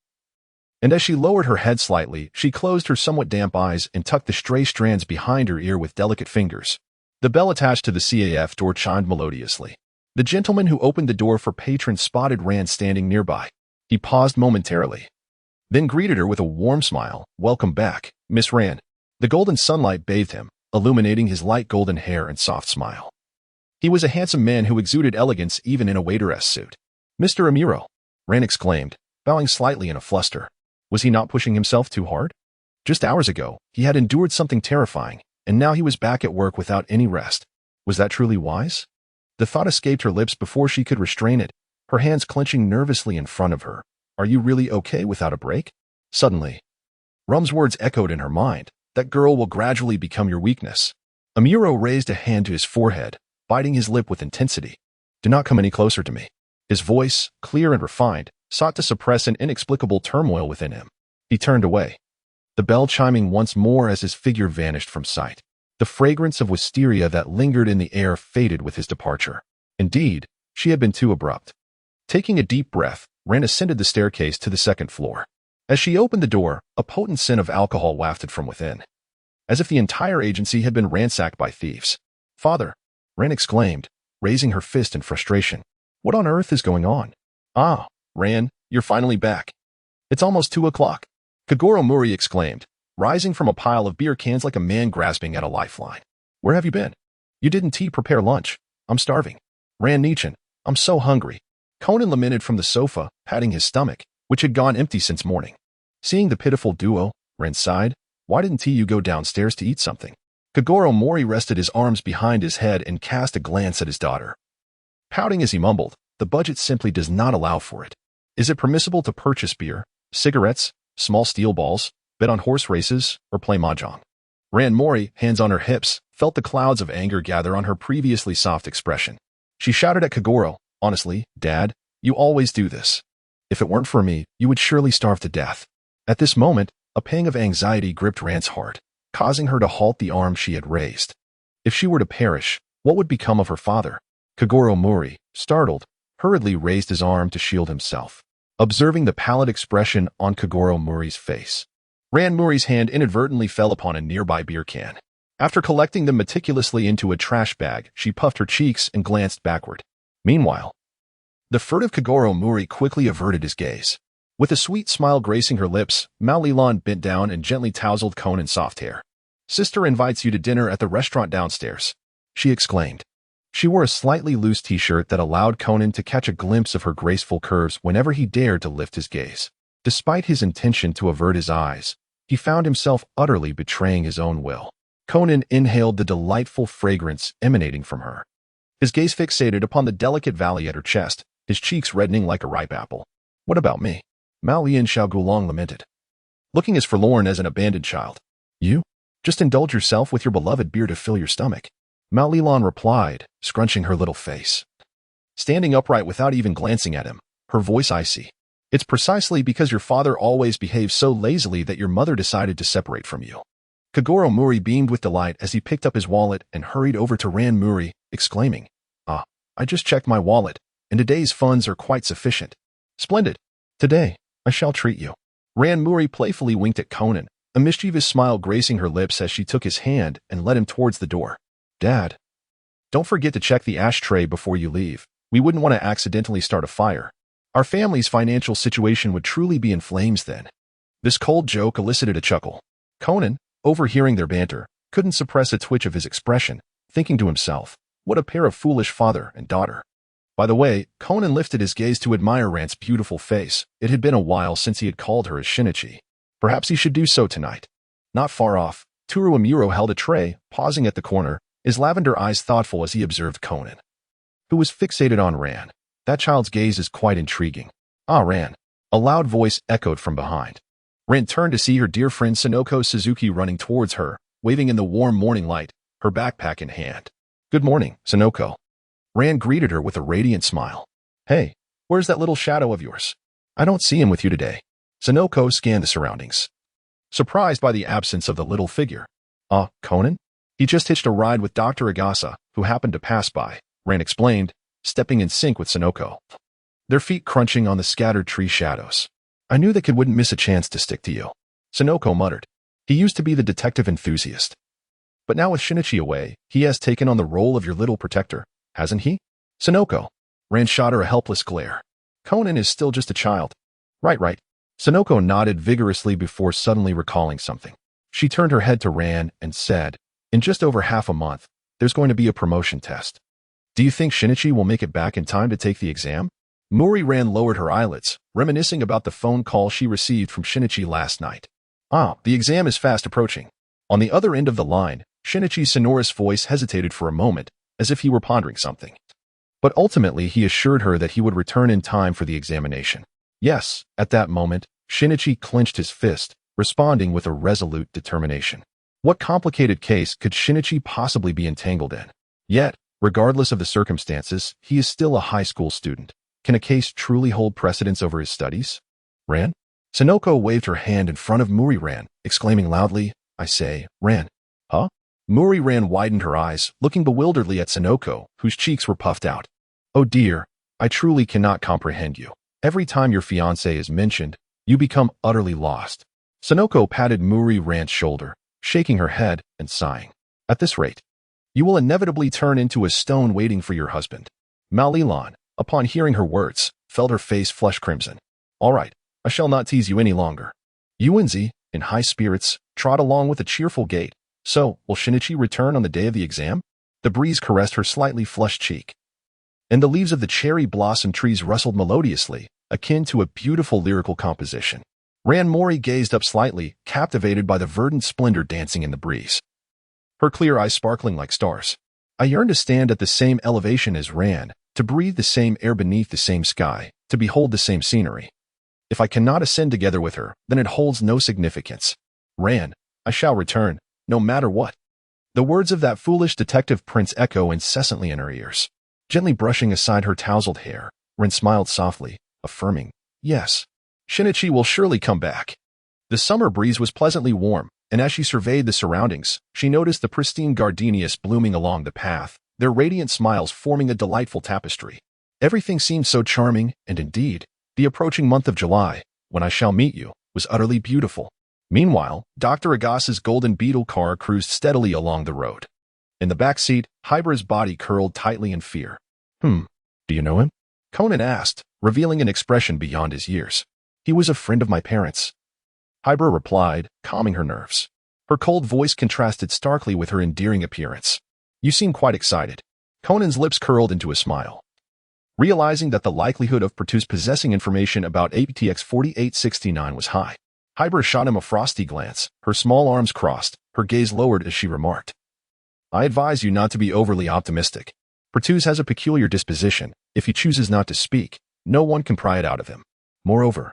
And as she lowered her head slightly, she closed her somewhat damp eyes and tucked the stray strands behind her ear with delicate fingers. The bell attached to the CAF door chimed melodiously. The gentleman who opened the door for patrons spotted Rand standing nearby. He paused momentarily, then greeted her with a warm smile. "Welcome back, Miss Rand." The golden sunlight bathed him, illuminating his light golden hair and soft smile. He was a handsome man who exuded elegance even in a waiteress suit. "Mr. Amuro," Rand exclaimed, bowing slightly in a fluster. Was he not pushing himself too hard? Just hours ago, he had endured something terrifying, and now he was back at work without any rest. Was that truly wise? The thought escaped her lips before she could restrain it, her hands clenching nervously in front of her. "Are you really okay without a break?" Suddenly, Rum's words echoed in her mind. "That girl will gradually become your weakness." Amuro raised a hand to his forehead, biting his lip with intensity. "Do not come any closer to me." His voice, clear and refined, sought to suppress an inexplicable turmoil within him. He turned away, the bell chiming once more as his figure vanished from sight. The fragrance of wisteria that lingered in the air faded with his departure. Indeed, she had been too abrupt. Taking a deep breath, Ran ascended the staircase to the second floor. As she opened the door, a potent scent of alcohol wafted from within, as if the entire agency had been ransacked by thieves. "Father," Ran exclaimed, raising her fist in frustration. "What on earth is going on?" "Ah, Ran, you're finally back. It's almost 2 o'clock. Kagoro Mori exclaimed, rising from a pile of beer cans like a man grasping at a lifeline. "Where have you been? You didn't prepare lunch. I'm starving." "Ran Nichin, I'm so hungry." Conan lamented from the sofa, patting his stomach, which had gone empty since morning. Seeing the pitiful duo, Ran sighed. "Why didn't you go downstairs to eat something?" Kagoro Mori rested his arms behind his head and cast a glance at his daughter, pouting as he mumbled, "The budget simply does not allow for it. Is it permissible to purchase beer, cigarettes, small steel balls, bet on horse races, or play mahjong?" Ran Mori, hands on her hips, felt the clouds of anger gather on her previously soft expression. She shouted at Kagoro, "Honestly, Dad, you always do this. If it weren't for me, you would surely starve to death." At this moment, a pang of anxiety gripped Ran's heart, causing her to halt the arm she had raised. If she were to perish, what would become of her father? Kagoro Mori, startled, hurriedly raised his arm to shield himself, observing the pallid expression on Kagoro Mori's face. Ran Mori's hand inadvertently fell upon a nearby beer can. After collecting them meticulously into a trash bag, she puffed her cheeks and glanced backward. Meanwhile, the furtive Kagoro Mori quickly averted his gaze. With a sweet smile gracing her lips, Mao Lilan bent down and gently tousled Conan's soft hair. "Sister invites you to dinner at the restaurant downstairs," she exclaimed. She wore a slightly loose t-shirt that allowed Conan to catch a glimpse of her graceful curves whenever he dared to lift his gaze. Despite his intention to avert his eyes, he found himself utterly betraying his own will. Conan inhaled the delightful fragrance emanating from her. His gaze fixated upon the delicate valley at her chest, his cheeks reddening like a ripe apple. "What about me?" Mao Lian Xiaogulong lamented, looking as forlorn as an abandoned child. "You? Just indulge yourself with your beloved beer to fill your stomach," Mao Lilan replied, scrunching her little face. Standing upright without even glancing at him, her voice icy. "It's precisely because your father always behaves so lazily that your mother decided to separate from you." Kagoro Mori beamed with delight as he picked up his wallet and hurried over to Ran Mori, exclaiming, "Ah, I just checked my wallet, and today's funds are quite sufficient." "Splendid. Today, I shall treat you." Ran Mori playfully winked at Conan, a mischievous smile gracing her lips as she took his hand and led him towards the door. "Dad, don't forget to check the ashtray before you leave. We wouldn't want to accidentally start a fire. Our family's financial situation would truly be in flames then." This cold joke elicited a chuckle. Conan, overhearing their banter, couldn't suppress a twitch of his expression, thinking to himself, what a pair of foolish father and daughter. By the way, Conan lifted his gaze to admire Ran's beautiful face. It had been a while since he had called her as Shinichi. Perhaps he should do so tonight. Not far off, Toru Amuro held a tray, pausing at the corner, his lavender eyes thoughtful as he observed Conan, who was fixated on Ran. "That child's gaze is quite intriguing." "Ah, Ran," a loud voice echoed from behind. Ran turned to see her dear friend Sonoko Suzuki running towards her, waving in the warm morning light, her backpack in hand. "Good morning, Sonoko." Ran greeted her with a radiant smile. "Hey, where's that little shadow of yours? I don't see him with you today." Sonoko scanned the surroundings, surprised by the absence of the little figure. Conan? He just hitched a ride with Dr. Agasa, who happened to pass by," Ran explained, stepping in sync with Sonoko, their feet crunching on the scattered tree shadows. "I knew the kid wouldn't miss a chance to stick to you," Sonoko muttered. "He used to be the detective enthusiast. But now with Shinichi away, he has taken on the role of your little protector, hasn't he?" "Sonoko." Ran shot her a helpless glare. "Conan is still just a child." Right. Sonoko nodded vigorously before suddenly recalling something. She turned her head to Ran and said, "In just over half a month, there's going to be a promotion test. Do you think Shinichi will make it back in time to take the exam?" Mori Ran lowered her eyelids, reminiscing about the phone call she received from Shinichi last night. The exam is fast approaching." On the other end of the line, Shinichi's sonorous voice hesitated for a moment, as if he were pondering something. But ultimately he assured her that he would return in time for the examination. Yes, at that moment, Shinichi clenched his fist, responding with a resolute determination. What complicated case could Shinichi possibly be entangled in? Yet, regardless of the circumstances, he is still a high school student. Can a case truly hold precedence over his studies? Ran? Sonoko waved her hand in front of Muri Ran, exclaiming loudly, I say, Ran. Huh? Muri Ran widened her eyes, looking bewilderedly at Sonoko, whose cheeks were puffed out. Oh dear, I truly cannot comprehend you. Every time your fiancé is mentioned, you become utterly lost. Sonoko patted Muri Ran's shoulder, shaking her head and sighing. At this rate, you will inevitably turn into a stone waiting for your husband. Malilan, upon hearing her words, felt her face flush crimson. All right, I shall not tease you any longer. Yuanzi, in high spirits, trod along with a cheerful gait. So, will Shinichi return on the day of the exam? The breeze caressed her slightly flushed cheek, and the leaves of the cherry blossom trees rustled melodiously, akin to a beautiful lyrical composition. Ran Mori gazed up slightly, captivated by the verdant splendor dancing in the breeze, her clear eyes sparkling like stars. I yearn to stand at the same elevation as Ran, to breathe the same air beneath the same sky, to behold the same scenery. If I cannot ascend together with her, then it holds no significance. Ran, I shall return, no matter what. The words of that foolish detective prince echo incessantly in her ears. Gently brushing aside her tousled hair, Ran smiled softly, affirming, yes, Shinichi will surely come back. The summer breeze was pleasantly warm, and as she surveyed the surroundings, she noticed the pristine gardenias blooming along the path, their radiant smiles forming a delightful tapestry. Everything seemed so charming, and indeed, the approaching month of July, when I shall meet you, was utterly beautiful. Meanwhile, Dr. Agasa's golden beetle car cruised steadily along the road. In the back seat, Hybra's body curled tightly in fear. Do you know him? Conan asked, revealing an expression beyond his years. He was a friend of my parents. Hybra replied, calming her nerves. Her cold voice contrasted starkly with her endearing appearance. You seem quite excited. Conan's lips curled into a smile. Realizing that the likelihood of Pertus possessing information about APTX 4869 was high, Hybra shot him a frosty glance, her small arms crossed, her gaze lowered as she remarked. I advise you not to be overly optimistic. Pertus has a peculiar disposition. If he chooses not to speak, no one can pry it out of him. Moreover,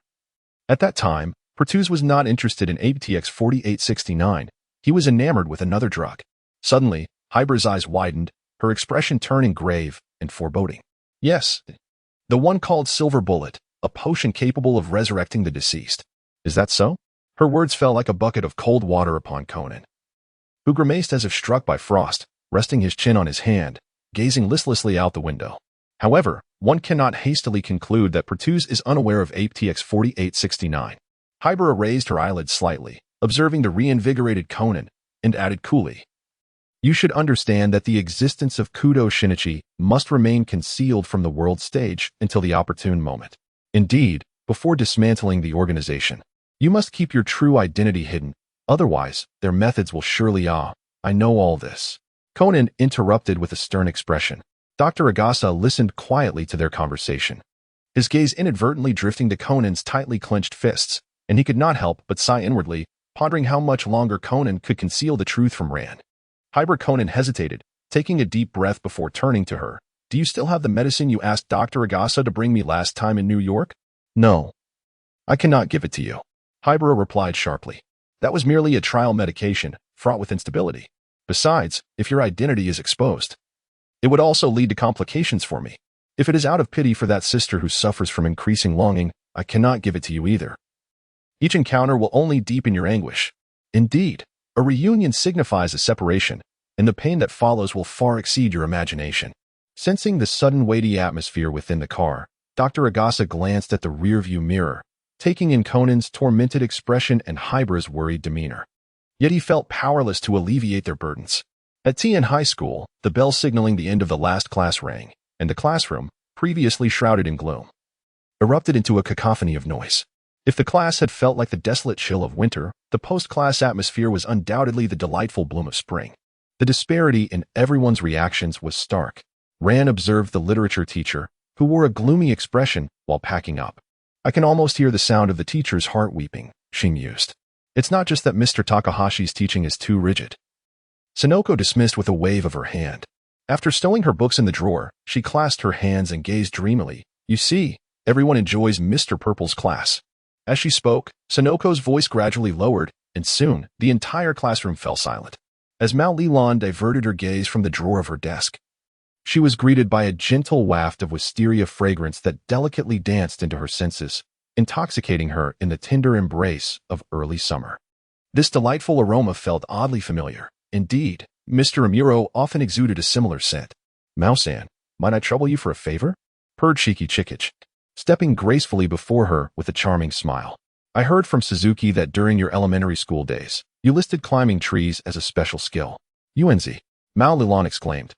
at that time, Pertus was not interested in APTX 4869. He was enamored with another drug. Suddenly, Hybra's eyes widened, her expression turning grave and foreboding. Yes, the one called Silver Bullet, a potion capable of resurrecting the deceased. Is that so? Her words fell like a bucket of cold water upon Conan, who grimaced as if struck by frost, resting his chin on his hand, gazing listlessly out the window. However, one cannot hastily conclude that Pertus is unaware of APTX 4869. Hybra raised her eyelids slightly, observing the reinvigorated Conan, and added coolly, you should understand that the existence of Kudo Shinichi must remain concealed from the world stage until the opportune moment. Indeed, before dismantling the organization, you must keep your true identity hidden, otherwise, their methods will surely I know all this. Conan interrupted with a stern expression. Dr. Agasa listened quietly to their conversation, his gaze inadvertently drifting to Conan's tightly clenched fists, and he could not help but sigh inwardly, pondering how much longer Conan could conceal the truth from Rand. Hybrid Conan hesitated, taking a deep breath before turning to her. Do you still have the medicine you asked Dr. Agasa to bring me last time in New York? No. I cannot give it to you. Hybrid replied sharply. That was merely a trial medication, fraught with instability. Besides, if your identity is exposed, it would also lead to complications for me. If it is out of pity for that sister who suffers from increasing longing, I cannot give it to you either. Each encounter will only deepen your anguish. Indeed, a reunion signifies a separation, and the pain that follows will far exceed your imagination. Sensing the sudden weighty atmosphere within the car, Dr. Agasa glanced at the rearview mirror, taking in Conan's tormented expression and Hybra's worried demeanor. Yet he felt powerless to alleviate their burdens. At TN High School, the bell signaling the end of the last class rang, and the classroom, previously shrouded in gloom, erupted into a cacophony of noise. If the class had felt like the desolate chill of winter, the post-class atmosphere was undoubtedly the delightful bloom of spring. The disparity in everyone's reactions was stark. Ran observed the literature teacher, who wore a gloomy expression while packing up. I can almost hear the sound of the teacher's heart weeping, she mused. It's not just that Mr. Takahashi's teaching is too rigid. Sonoko dismissed with a wave of her hand. After stowing her books in the drawer, she clasped her hands and gazed dreamily. You see, everyone enjoys Mr. Purple's class. As she spoke, Sonoko's voice gradually lowered, and soon, the entire classroom fell silent. As Mao Lilan diverted her gaze from the drawer of her desk, She was greeted by a gentle waft of wisteria fragrance that delicately danced into her senses, intoxicating her in the tender embrace of early summer. This delightful aroma felt oddly familiar. Indeed, Mr. Amuro often exuded a similar scent. "Mousan, might I trouble you for a favor?" purred Shiki Chikich, stepping gracefully before her with a charming smile. "I heard from Suzuki that during your elementary school days, you listed climbing trees as a special skill." "Yuenzi," Mao Lilan exclaimed,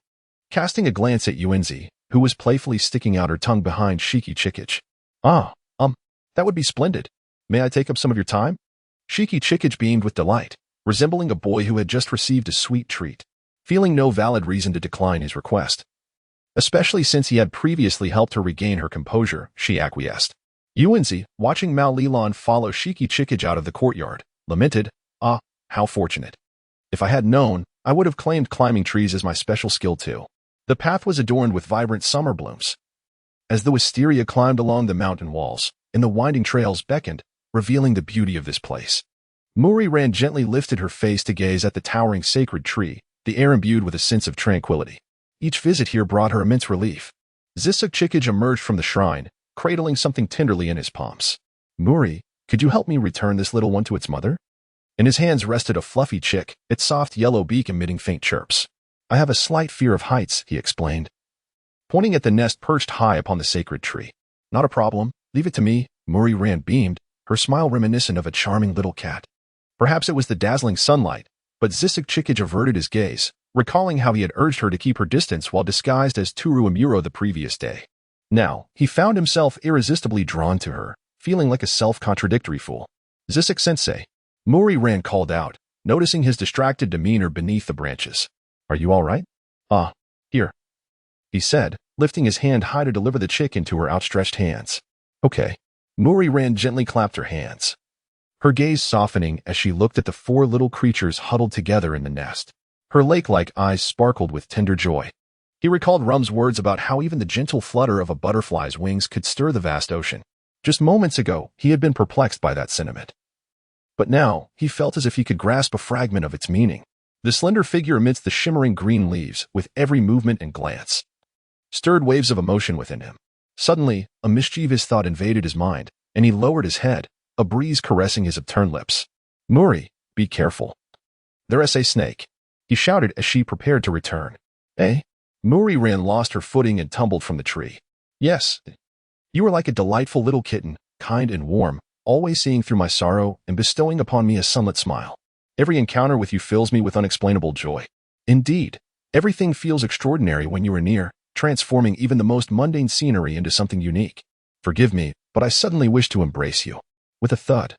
casting a glance at Yuenzi, who was playfully sticking out her tongue behind Shiki Chikich. That would be splendid. May I take up some of your time?" Shiki Chikich beamed with delight, resembling a boy who had just received a sweet treat, feeling no valid reason to decline his request. Especially since he had previously helped her regain her composure, she acquiesced. Yuenzi, watching Mao Lilan follow Shiki Chikich out of the courtyard, lamented, how fortunate. If I had known, I would have claimed climbing trees as my special skill too." The path was adorned with vibrant summer blooms. As the wisteria climbed along the mountain walls, and the winding trails beckoned, revealing the beauty of this place. Muri Ran gently lifted her face to gaze at the towering sacred tree, the air imbued with a sense of tranquility. Each visit here brought her immense relief. Zisuk Chikij emerged from the shrine, cradling something tenderly in his palms. "Muri, could you help me return this little one to its mother?" In his hands rested a fluffy chick, its soft yellow beak emitting faint chirps. "I have a slight fear of heights," he explained, pointing at the nest perched high upon the sacred tree. "Not a problem. Leave it to me," Muri Ran beamed, her smile reminiscent of a charming little cat. Perhaps it was the dazzling sunlight, but Zisuk Chikij averted his gaze, recalling how he had urged her to keep her distance while disguised as Turu Amuro the previous day. Now, he found himself irresistibly drawn to her, feeling like a self-contradictory fool. "Zisuk-sensei," Muri Ran called out, noticing his distracted demeanor beneath the branches. "Are you all right?" Here," he said, lifting his hand high to deliver the chick into her outstretched hands. "Okay." Muri Ran gently clapped her hands, her gaze softening as she looked at the four little creatures huddled together in the nest. Her lake-like eyes sparkled with tender joy. He recalled Rum's words about how even the gentle flutter of a butterfly's wings could stir the vast ocean. Just moments ago, he had been perplexed by that sentiment. But now, he felt as if he could grasp a fragment of its meaning. The slender figure amidst the shimmering green leaves, with every movement and glance, stirred waves of emotion within him. Suddenly, a mischievous thought invaded his mind, and he lowered his head, a breeze caressing his upturned lips. "Muri, be careful. There's a snake," he shouted as she prepared to return. "Eh?" Muri Ran lost her footing and tumbled from the tree. "Yes. You are like a delightful little kitten, kind and warm, always seeing through my sorrow and bestowing upon me a sunlit smile. Every encounter with you fills me with unexplainable joy. Indeed, everything feels extraordinary when you are near, transforming even the most mundane scenery into something unique. Forgive me, but I suddenly wish to embrace you." With a thud,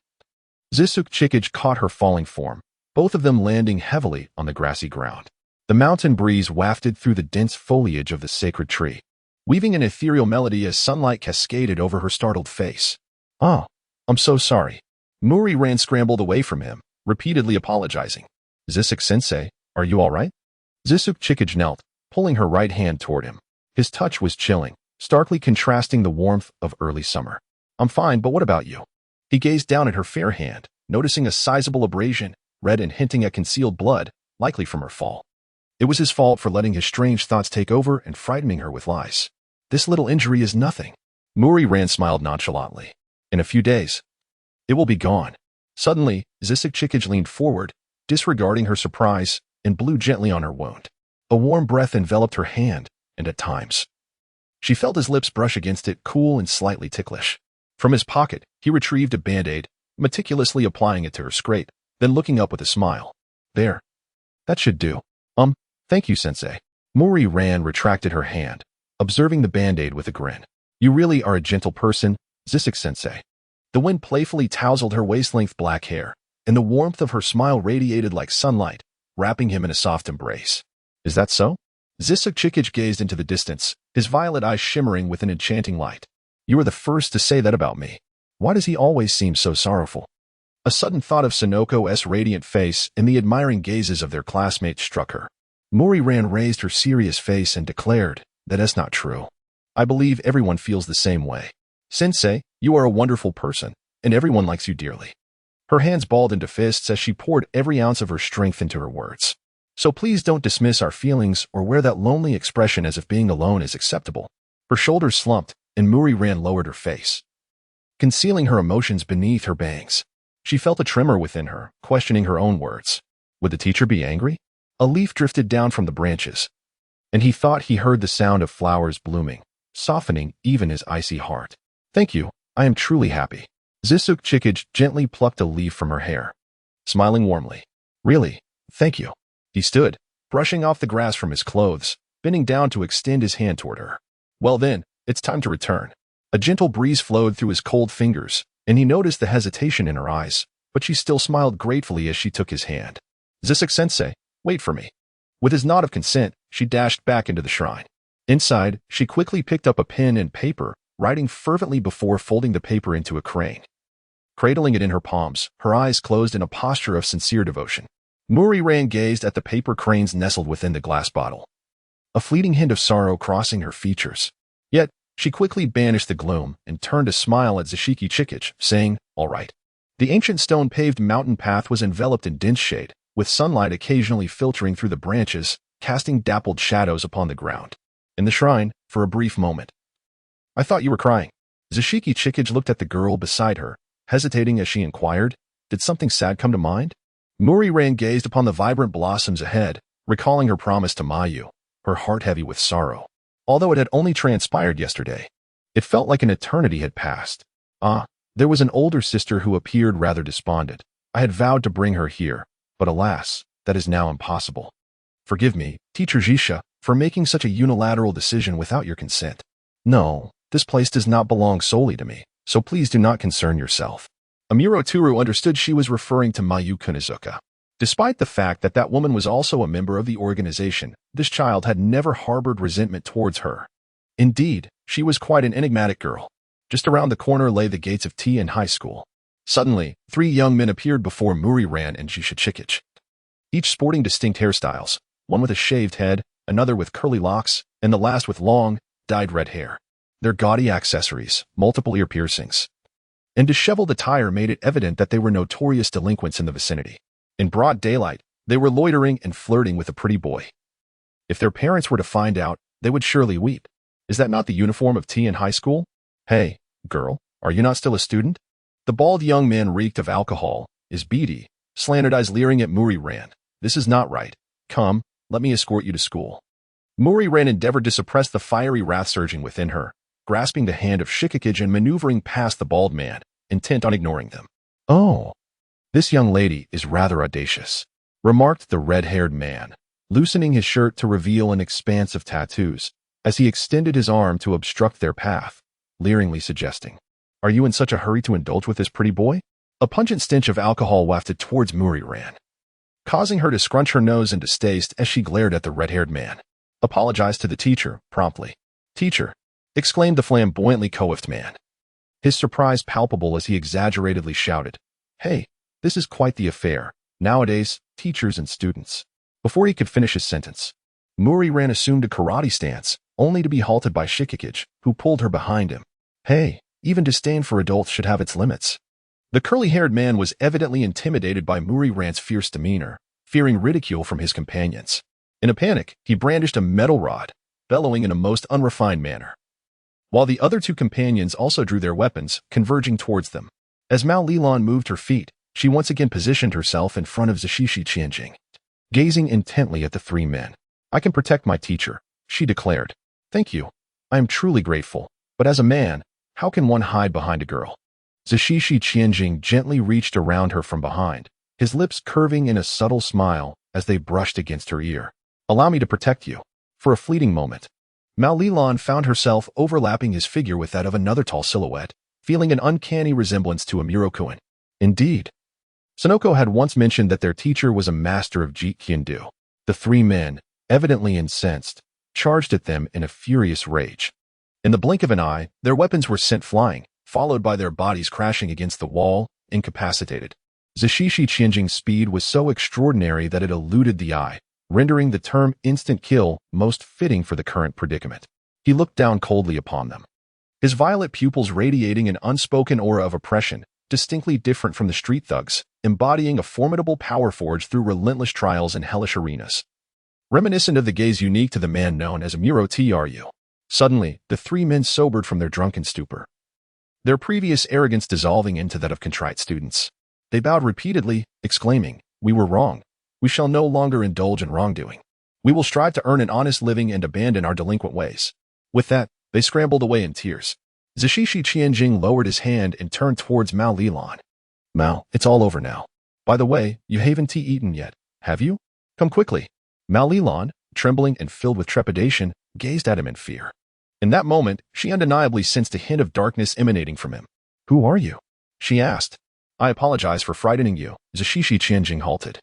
Zisuk Chikij caught her falling form, both of them landing heavily on the grassy ground. The mountain breeze wafted through the dense foliage of the sacred tree, weaving an ethereal melody as sunlight cascaded over her startled face. I'm so sorry." Muri Ran scrambled away from him, repeatedly apologizing. "Zisuk-sensei, are you all right?" Zisuk Chikij knelt, pulling her right hand toward him. His touch was chilling, starkly contrasting the warmth of early summer. "I'm fine, but what about you?" He gazed down at her fair hand, noticing a sizable abrasion, red and hinting at concealed blood, likely from her fall. It was his fault for letting his strange thoughts take over and frightening her with lies. "This little injury is nothing." Muri Ran smiled nonchalantly. "In a few days, it will be gone." Suddenly, Zisuk Chikij leaned forward, disregarding her surprise, and blew gently on her wound. A warm breath enveloped her hand, and at times, she felt his lips brush against it, cool and slightly ticklish. From his pocket, he retrieved a Band-Aid, meticulously applying it to her scrape, then looking up with a smile. "There. That should do." Thank you, Sensei." Muri Ran retracted her hand, observing the Band-Aid with a grin. "You really are a gentle person, Zisuk-sensei." The wind playfully tousled her waist-length black hair, and the warmth of her smile radiated like sunlight, wrapping him in a soft embrace. "Is that so?" Zisuk Chikij gazed into the distance, his violet eyes shimmering with an enchanting light. "You are the first to say that about me. Why does he always seem so sorrowful?" A sudden thought of Sonoko's radiant face and the admiring gazes of their classmates struck her. Muri Ran raised her serious face and declared, "That is not true. I believe everyone feels the same way. Sensei, you are a wonderful person, and everyone likes you dearly." Her hands balled into fists as she poured every ounce of her strength into her words. So please don't dismiss our feelings or wear that lonely expression as if being alone is acceptable. Her shoulders slumped, and Muri-ran lowered her face, concealing her emotions beneath her bangs. She felt a tremor within her, questioning her own words. Would the teacher be angry? A leaf drifted down from the branches, and he thought he heard the sound of flowers blooming, softening even his icy heart. Thank you, I am truly happy. Zisuk Chikij gently plucked a leaf from her hair, smiling warmly. Really, thank you. He stood, brushing off the grass from his clothes, bending down to extend his hand toward her. Well then, it's time to return. A gentle breeze flowed through his cold fingers, and he noticed the hesitation in her eyes, but she still smiled gratefully as she took his hand. Zisuk-sensei, wait for me. With his nod of consent, she dashed back into the shrine. Inside, she quickly picked up a pen and paper, writing fervently before folding the paper into a crane. Cradling it in her palms, her eyes closed in a posture of sincere devotion. Muri-ran gazed at the paper cranes nestled within the glass bottle, a fleeting hint of sorrow crossing her features. Yet, she quickly banished the gloom and turned a smile at Zishiki Chikij, saying, all right. The ancient stone-paved mountain path was enveloped in dense shade, with sunlight occasionally filtering through the branches, casting dappled shadows upon the ground. In the shrine, for a brief moment. I thought you were crying. Zishiki Chikij looked at the girl beside her, hesitating as she inquired, did something sad come to mind? Muri-ran gazed upon the vibrant blossoms ahead, recalling her promise to Mayu, her heart heavy with sorrow. Although it had only transpired yesterday, it felt like an eternity had passed. There was an older sister who appeared rather despondent. I had vowed to bring her here, but alas, that is now impossible. Forgive me, Teacher Jisha, for making such a unilateral decision without your consent. No, this place does not belong solely to me, so please do not concern yourself. Amuro Turu understood she was referring to Mayu Kunizuka. Despite the fact that that woman was also a member of the organization, this child had never harbored resentment towards her. Indeed, she was quite an enigmatic girl. Just around the corner lay the gates of T and High School. Suddenly, 3 young men appeared before Muri-ran and Jisha Chikij, each sporting distinct hairstyles, one with a shaved head, another with curly locks, and the last with long, dyed red hair. Their gaudy accessories, multiple ear piercings, and disheveled attire made it evident that they were notorious delinquents in the vicinity. In broad daylight, they were loitering and flirting with a pretty boy. If their parents were to find out, they would surely weep. Is that not the uniform of T and High School? Hey, girl, are you not still a student? The bald young man reeked of alcohol, his beady, slanted eyes leering at Muri-ran. This is not right. Come, let me escort you to school. Muri-ran endeavored to suppress the fiery wrath surging within her, grasping the hand of Shikikij and maneuvering past the bald man, intent on ignoring them. Oh, this young lady is rather audacious, remarked the red-haired man, loosening his shirt to reveal an expanse of tattoos, as he extended his arm to obstruct their path, leeringly suggesting, are you in such a hurry to indulge with this pretty boy? A pungent stench of alcohol wafted towards Muri-ran, causing her to scrunch her nose in distaste as she glared at the red-haired man. Apologized to the teacher, promptly. Teacher, exclaimed the flamboyantly coiffed man, his surprise palpable as he exaggeratedly shouted, hey, this is quite the affair, nowadays, teachers and students. Before he could finish his sentence, Muri-ran assumed a karate stance, only to be halted by Shikikij, who pulled her behind him. Hey, even disdain for adults should have its limits. The curly-haired man was evidently intimidated by Muri-ran's fierce demeanor, fearing ridicule from his companions. In a panic, he brandished a metal rod, bellowing in a most unrefined manner, while the other 2 companions also drew their weapons, converging towards them. As Mao Lilan moved her feet, she once again positioned herself in front of Zishishi Qianjing, gazing intently at the 3 men. I can protect my teacher, she declared. Thank you. I am truly grateful, but as a man, how can one hide behind a girl? Zishishi Qianjing gently reached around her from behind, his lips curving in a subtle smile as they brushed against her ear. Allow me to protect you. For a fleeting moment, Mao Lilan found herself overlapping his figure with that of another tall silhouette, feeling an uncanny resemblance to Amuro Conan. Indeed, Sonoko had once mentioned that their teacher was a master of Jeet Kune Do. The 3 men, evidently incensed, charged at them in a furious rage. In the blink of an eye, their weapons were sent flying, followed by their bodies crashing against the wall, incapacitated. Zishishi Qianjing's speed was so extraordinary that it eluded the eye, rendering the term instant kill most fitting for the current predicament. He looked down coldly upon them, his violet pupils radiating an unspoken aura of oppression, distinctly different from the street thugs, embodying a formidable power forged through relentless trials in hellish arenas. Reminiscent of the gaze unique to the man known as a morrow. Suddenly, the three men sobered from their drunken stupor, their previous arrogance dissolving into that of contrite students. They bowed repeatedly, exclaiming, "We were wrong. We shall no longer indulge in wrongdoing. We will strive to earn an honest living and abandon our delinquent ways." With that, they scrambled away in tears. Zishishi Qianjing lowered his hand and turned towards Mao Lilan. "Mao, it's all over now. By the way, you haven't eaten yet, have you? Come quickly." Mao Lilan, trembling and filled with trepidation, gazed at him in fear. In that moment, she undeniably sensed a hint of darkness emanating from him. "Who are you?" she asked. "I apologize for frightening you." Zishishi Qianjing halted,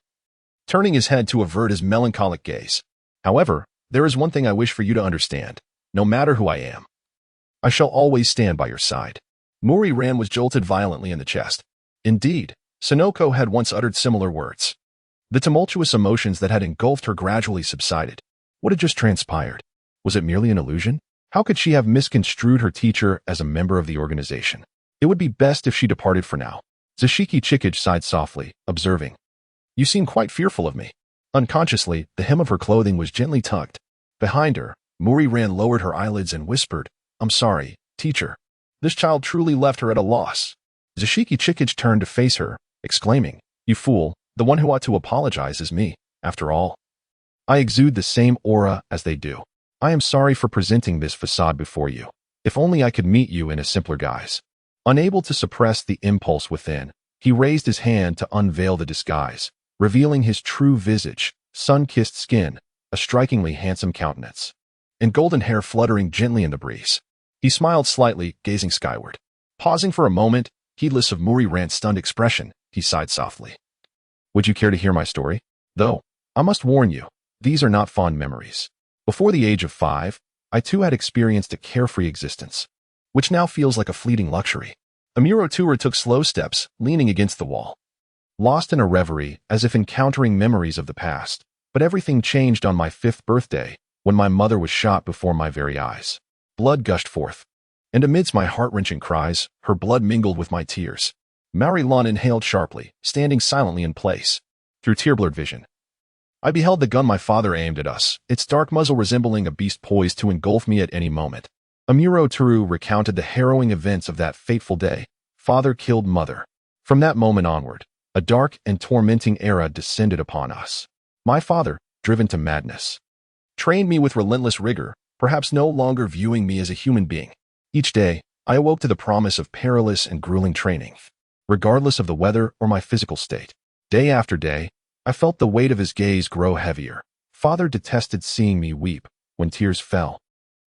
turning his head to avert his melancholic gaze. "However, there is one thing I wish for you to understand. No matter who I am, I shall always stand by your side." Muri Ran was jolted violently in the chest. Indeed, Sonoko had once uttered similar words. The tumultuous emotions that had engulfed her gradually subsided. What had just transpired? Was it merely an illusion? How could she have misconstrued her teacher as a member of the organization? It would be best if she departed for now. Zashiki Chikage sighed softly, observing, "You seem quite fearful of me." Unconsciously, the hem of her clothing was gently tucked. Behind her, Muri Ran lowered her eyelids and whispered, "I'm sorry, teacher." This child truly left her at a loss. Zashiki Chikage turned to face her, exclaiming, "You fool, the one who ought to apologize is me, after all. I exude the same aura as they do. I am sorry for presenting this facade before you. If only I could meet you in a simpler guise." Unable to suppress the impulse within, he raised his hand to unveil the disguise, revealing his true visage, sun-kissed skin, a strikingly handsome countenance, and golden hair fluttering gently in the breeze. He smiled slightly, gazing skyward. Pausing for a moment, heedless of Muri Ran's stunned expression, he sighed softly. "Would you care to hear my story? Though, I must warn you, these are not fond memories. Before the age of 5, I too had experienced a carefree existence, which now feels like a fleeting luxury." Amuro Tura took slow steps, leaning against the wall, lost in a reverie as if encountering memories of the past. But everything changed on my 5th birthday, when my mother was shot before my very eyes. Blood gushed forth, and amidst my heart-wrenching cries, her blood mingled with my tears. Marilyn inhaled sharply, standing silently in place. Through tear-blurred vision, I beheld the gun my father aimed at us, its dark muzzle resembling a beast poised to engulf me at any moment. Amuro Turu recounted the harrowing events of that fateful day. Father killed mother. From that moment onward, a dark and tormenting era descended upon us. My father, driven to madness, trained me with relentless rigor, perhaps no longer viewing me as a human being. Each day, I awoke to the promise of perilous and grueling training, regardless of the weather or my physical state. Day after day, I felt the weight of his gaze grow heavier. Father detested seeing me weep. When tears fell,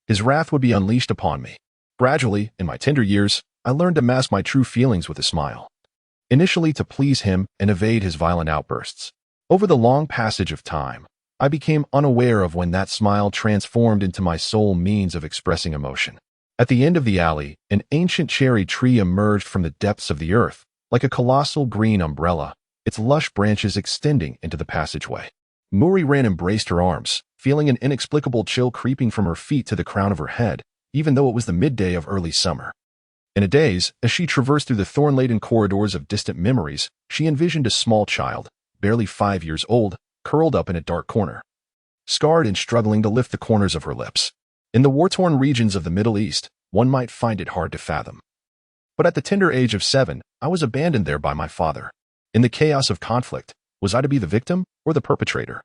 his wrath would be unleashed upon me. Gradually, in my tender years, I learned to mask my true feelings with a smile, initially to please him and evade his violent outbursts. Over the long passage of time, I became unaware of when that smile transformed into my sole means of expressing emotion. At the end of the alley, an ancient cherry tree emerged from the depths of the earth, like a colossal green umbrella, its lush branches extending into the passageway. Muri Ran embraced her arms, feeling an inexplicable chill creeping from her feet to the crown of her head, even though it was the midday of early summer. In a daze, as she traversed through the thorn-laden corridors of distant memories, she envisioned a small child, barely 5 years old, curled up in a dark corner, scarred and struggling to lift the corners of her lips. In the war-torn regions of the Middle East, one might find it hard to fathom. But at the tender age of 7, I was abandoned there by my father. In the chaos of conflict, was I to be the victim or the perpetrator?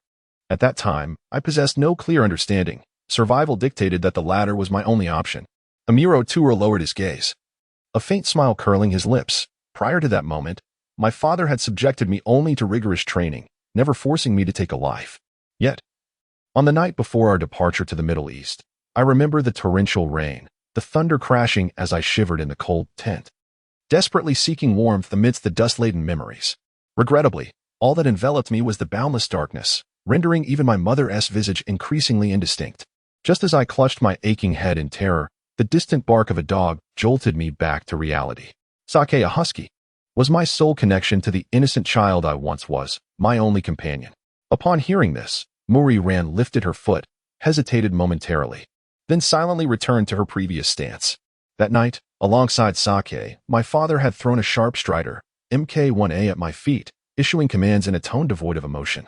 At that time, I possessed no clear understanding. Survival dictated that the latter was my only option. Amuro Tura lowered his gaze, a faint smile curling his lips. Prior to that moment, my father had subjected me only to rigorous training, never forcing me to take a life. Yet, on the night before our departure to the Middle East, I remember the torrential rain, the thunder crashing as I shivered in the cold tent, desperately seeking warmth amidst the dust-laden memories. Regrettably, all that enveloped me was the boundless darkness, rendering even my mother's visage increasingly indistinct. Just as I clutched my aching head in terror, the distant bark of a dog jolted me back to reality. Sake, a husky, was my sole connection to the innocent child I once was, my only companion. Upon hearing this, Muri Ran lifted her foot, hesitated momentarily, then silently returned to her previous stance. That night, Alongside Sake, my father had thrown a sharp strider, Mk1A, at my feet, issuing commands in a tone devoid of emotion,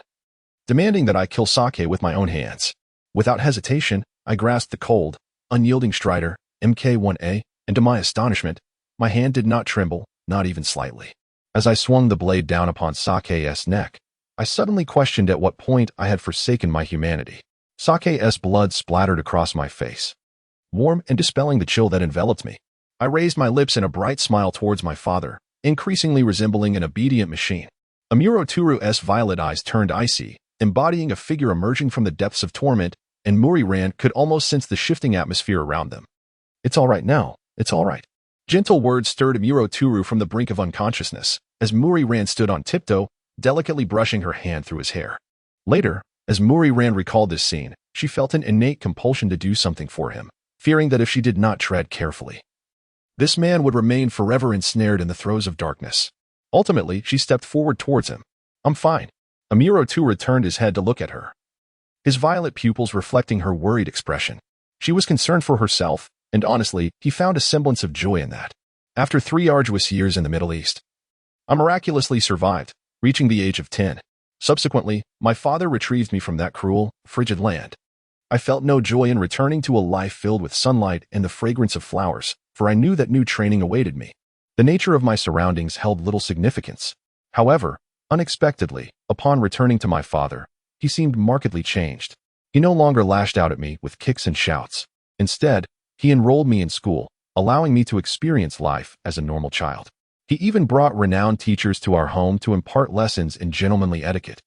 demanding that I kill Sake with my own hands. Without hesitation, I grasped the cold, unyielding strider, Mk1A, and to my astonishment, my hand did not tremble, not even slightly. As I swung the blade down upon Sake's neck, I suddenly questioned at what point I had forsaken my humanity. Sake's blood splattered across my face, warm and dispelling the chill that enveloped me. I raised my lips in a bright smile towards my father, increasingly resembling an obedient machine. Amuro Turu's violet eyes turned icy, embodying a figure emerging from the depths of torment, and Muri Ran could almost sense the shifting atmosphere around them. "It's all right now, it's all right." Gentle words stirred Amuro Turu from the brink of unconsciousness, as Muri Ran stood on tiptoe, delicately brushing her hand through his hair. Later, as Muri Ran recalled this scene, she felt an innate compulsion to do something for him, fearing that if she did not tread carefully, this man would remain forever ensnared in the throes of darkness. Ultimately, she stepped forward towards him. "I'm fine." Amuro Turu turned his head to look at her, his violet pupils reflecting her worried expression. She was concerned for herself, and honestly, he found a semblance of joy in that. After 3 arduous years in the Middle East, I miraculously survived, reaching the age of 10. Subsequently, my father retrieved me from that cruel, frigid land. I felt no joy in returning to a life filled with sunlight and the fragrance of flowers, for I knew that new training awaited me. The nature of my surroundings held little significance. However, unexpectedly, upon returning to my father, he seemed markedly changed. He no longer lashed out at me with kicks and shouts. Instead, he enrolled me in school, allowing me to experience life as a normal child. He even brought renowned teachers to our home to impart lessons in gentlemanly etiquette,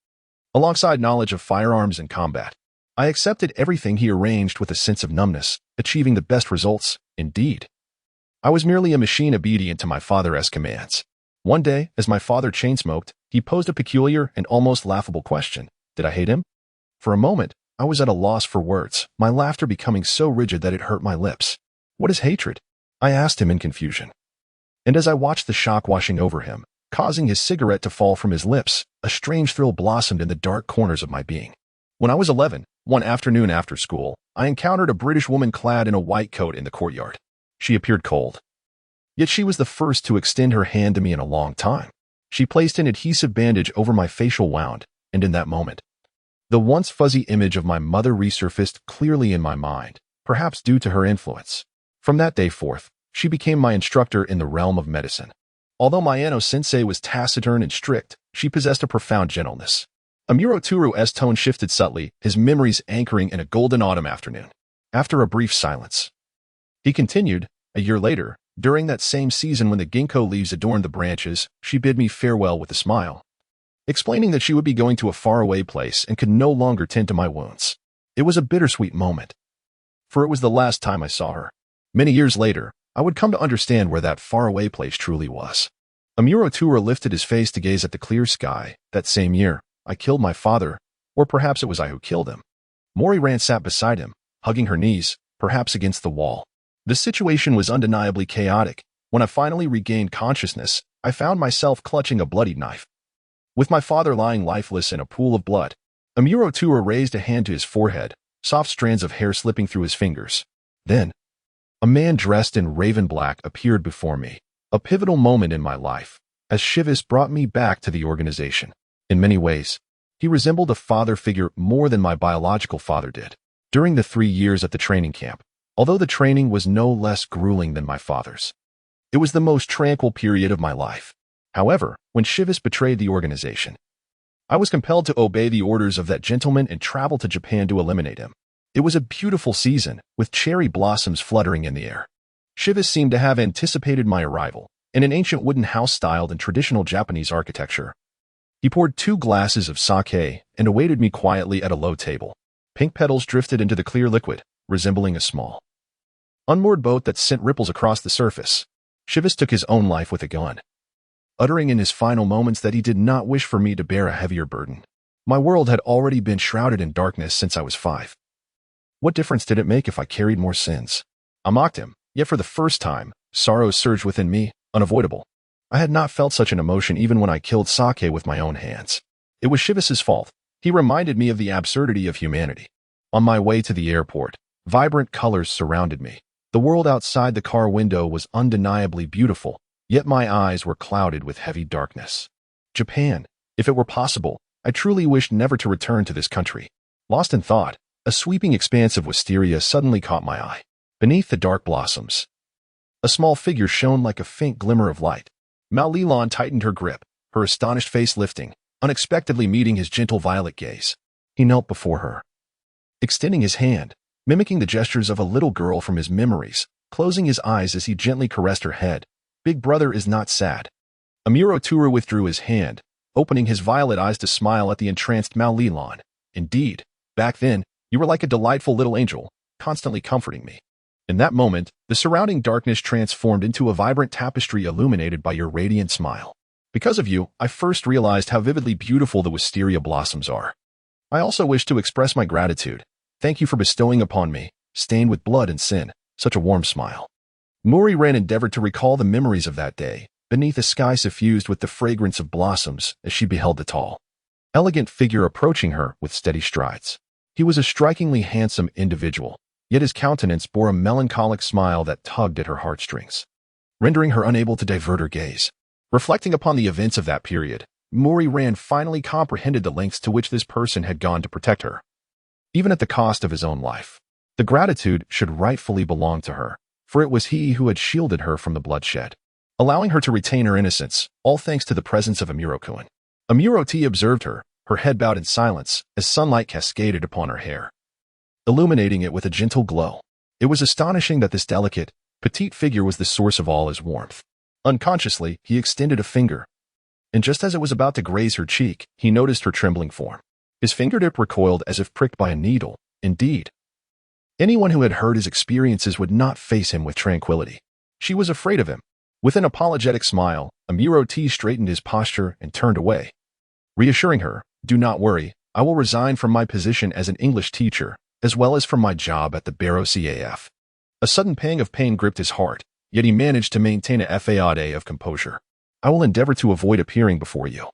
alongside knowledge of firearms and combat. I accepted everything he arranged with a sense of numbness, achieving the best results, indeed. I was merely a machine obedient to my father's commands. One day, as my father chain-smoked, he posed a peculiar and almost laughable question. Did I hate him? For a moment, I was at a loss for words, my laughter becoming so rigid that it hurt my lips. "What is hatred?" I asked him in confusion. And as I watched the shock washing over him, causing his cigarette to fall from his lips, a strange thrill blossomed in the dark corners of my being. When I was 11, one afternoon after school, I encountered a British woman clad in a white coat in the courtyard. She appeared cold, yet she was the first to extend her hand to me in a long time. She placed an adhesive bandage over my facial wound, and in that moment, the once fuzzy image of my mother resurfaced clearly in my mind, perhaps due to her influence. From that day forth, she became my instructor in the realm of medicine. Although Mayano-sensei was taciturn and strict, she possessed a profound gentleness. Amuro Turu's tone shifted subtly, his memories anchoring in a golden autumn afternoon. After a brief silence, he continued, "A year later, during that same season when the ginkgo leaves adorned the branches, she bid me farewell with a smile, explaining that she would be going to a faraway place and could no longer tend to my wounds. It was a bittersweet moment, for it was the last time I saw her. Many years later, I would come to understand where that faraway place truly was." Amuro Turu lifted his face to gaze at the clear sky. That same year, I killed my father, or perhaps it was I who killed him. Mori Ran sat beside him, hugging her knees, perhaps against the wall. The situation was undeniably chaotic. When I finally regained consciousness, I found myself clutching a bloody knife, with my father lying lifeless in a pool of blood. Amuro Turu raised a hand to his forehead, soft strands of hair slipping through his fingers. Then, a man dressed in raven black appeared before me, a pivotal moment in my life, as Shivis brought me back to the organization. In many ways, he resembled a father figure more than my biological father did. During the 3 years at the training camp, although the training was no less grueling than my father's, it was the most tranquil period of my life. However, when Shivis betrayed the organization, I was compelled to obey the orders of that gentleman and travel to Japan to eliminate him. It was a beautiful season, with cherry blossoms fluttering in the air. Shivis seemed to have anticipated my arrival, in an ancient wooden house styled in traditional Japanese architecture. He poured 2 glasses of sake and awaited me quietly at a low table. Pink petals drifted into the clear liquid, resembling a small, unmoored boat that sent ripples across the surface. Shivis took his own life with a gun, uttering in his final moments that he did not wish for me to bear a heavier burden. My world had already been shrouded in darkness since I was 5. What difference did it make if I carried more sins? I mocked him, yet for the first time, sorrow surged within me, unavoidable. I had not felt such an emotion even when I killed Sake with my own hands. It was Shivis's fault. He reminded me of the absurdity of humanity. On my way to the airport, vibrant colors surrounded me. The world outside the car window was undeniably beautiful, yet my eyes were clouded with heavy darkness. Japan. If it were possible, I truly wished never to return to this country. Lost in thought, a sweeping expanse of wisteria suddenly caught my eye. Beneath the dark blossoms, a small figure shone like a faint glimmer of light. Mao Lilan tightened her grip, her astonished face lifting, unexpectedly meeting his gentle violet gaze. He knelt before her, extending his hand, mimicking the gestures of a little girl from his memories, closing his eyes as he gently caressed her head. Big brother is not sad. Amuro Tura withdrew his hand, opening his violet eyes to smile at the entranced Mao Lilan. Indeed, back then, you were like a delightful little angel, constantly comforting me. In that moment, the surrounding darkness transformed into a vibrant tapestry illuminated by your radiant smile. Because of you, I first realized how vividly beautiful the wisteria blossoms are. I also wish to express my gratitude. Thank you for bestowing upon me, stained with blood and sin, such a warm smile. Muri Ran endeavored to recall the memories of that day, beneath a sky suffused with the fragrance of blossoms as she beheld the tall, elegant figure approaching her with steady strides. He was a strikingly handsome individual, yet his countenance bore a melancholic smile that tugged at her heartstrings, rendering her unable to divert her gaze. Reflecting upon the events of that period, Muri Ran finally comprehended the lengths to which this person had gone to protect her, even at the cost of his own life. The gratitude should rightfully belong to her, for it was he who had shielded her from the bloodshed, allowing her to retain her innocence, all thanks to the presence of Amuro-kun. Amuro-T observed her, her head bowed in silence, as sunlight cascaded upon her hair, illuminating it with a gentle glow. It was astonishing that this delicate, petite figure was the source of all his warmth. Unconsciously, he extended a finger, and just as it was about to graze her cheek, he noticed her trembling form. His fingertip recoiled as if pricked by a needle. Indeed, anyone who had heard his experiences would not face him with tranquility. She was afraid of him. With an apologetic smile, Amuro-T straightened his posture and turned away, reassuring her, "Do not worry, I will resign from my position as an English teacher, as well as from my job at the Barrow CAF." A sudden pang of pain gripped his heart, yet he managed to maintain a faade of composure. "I will endeavor to avoid appearing before you."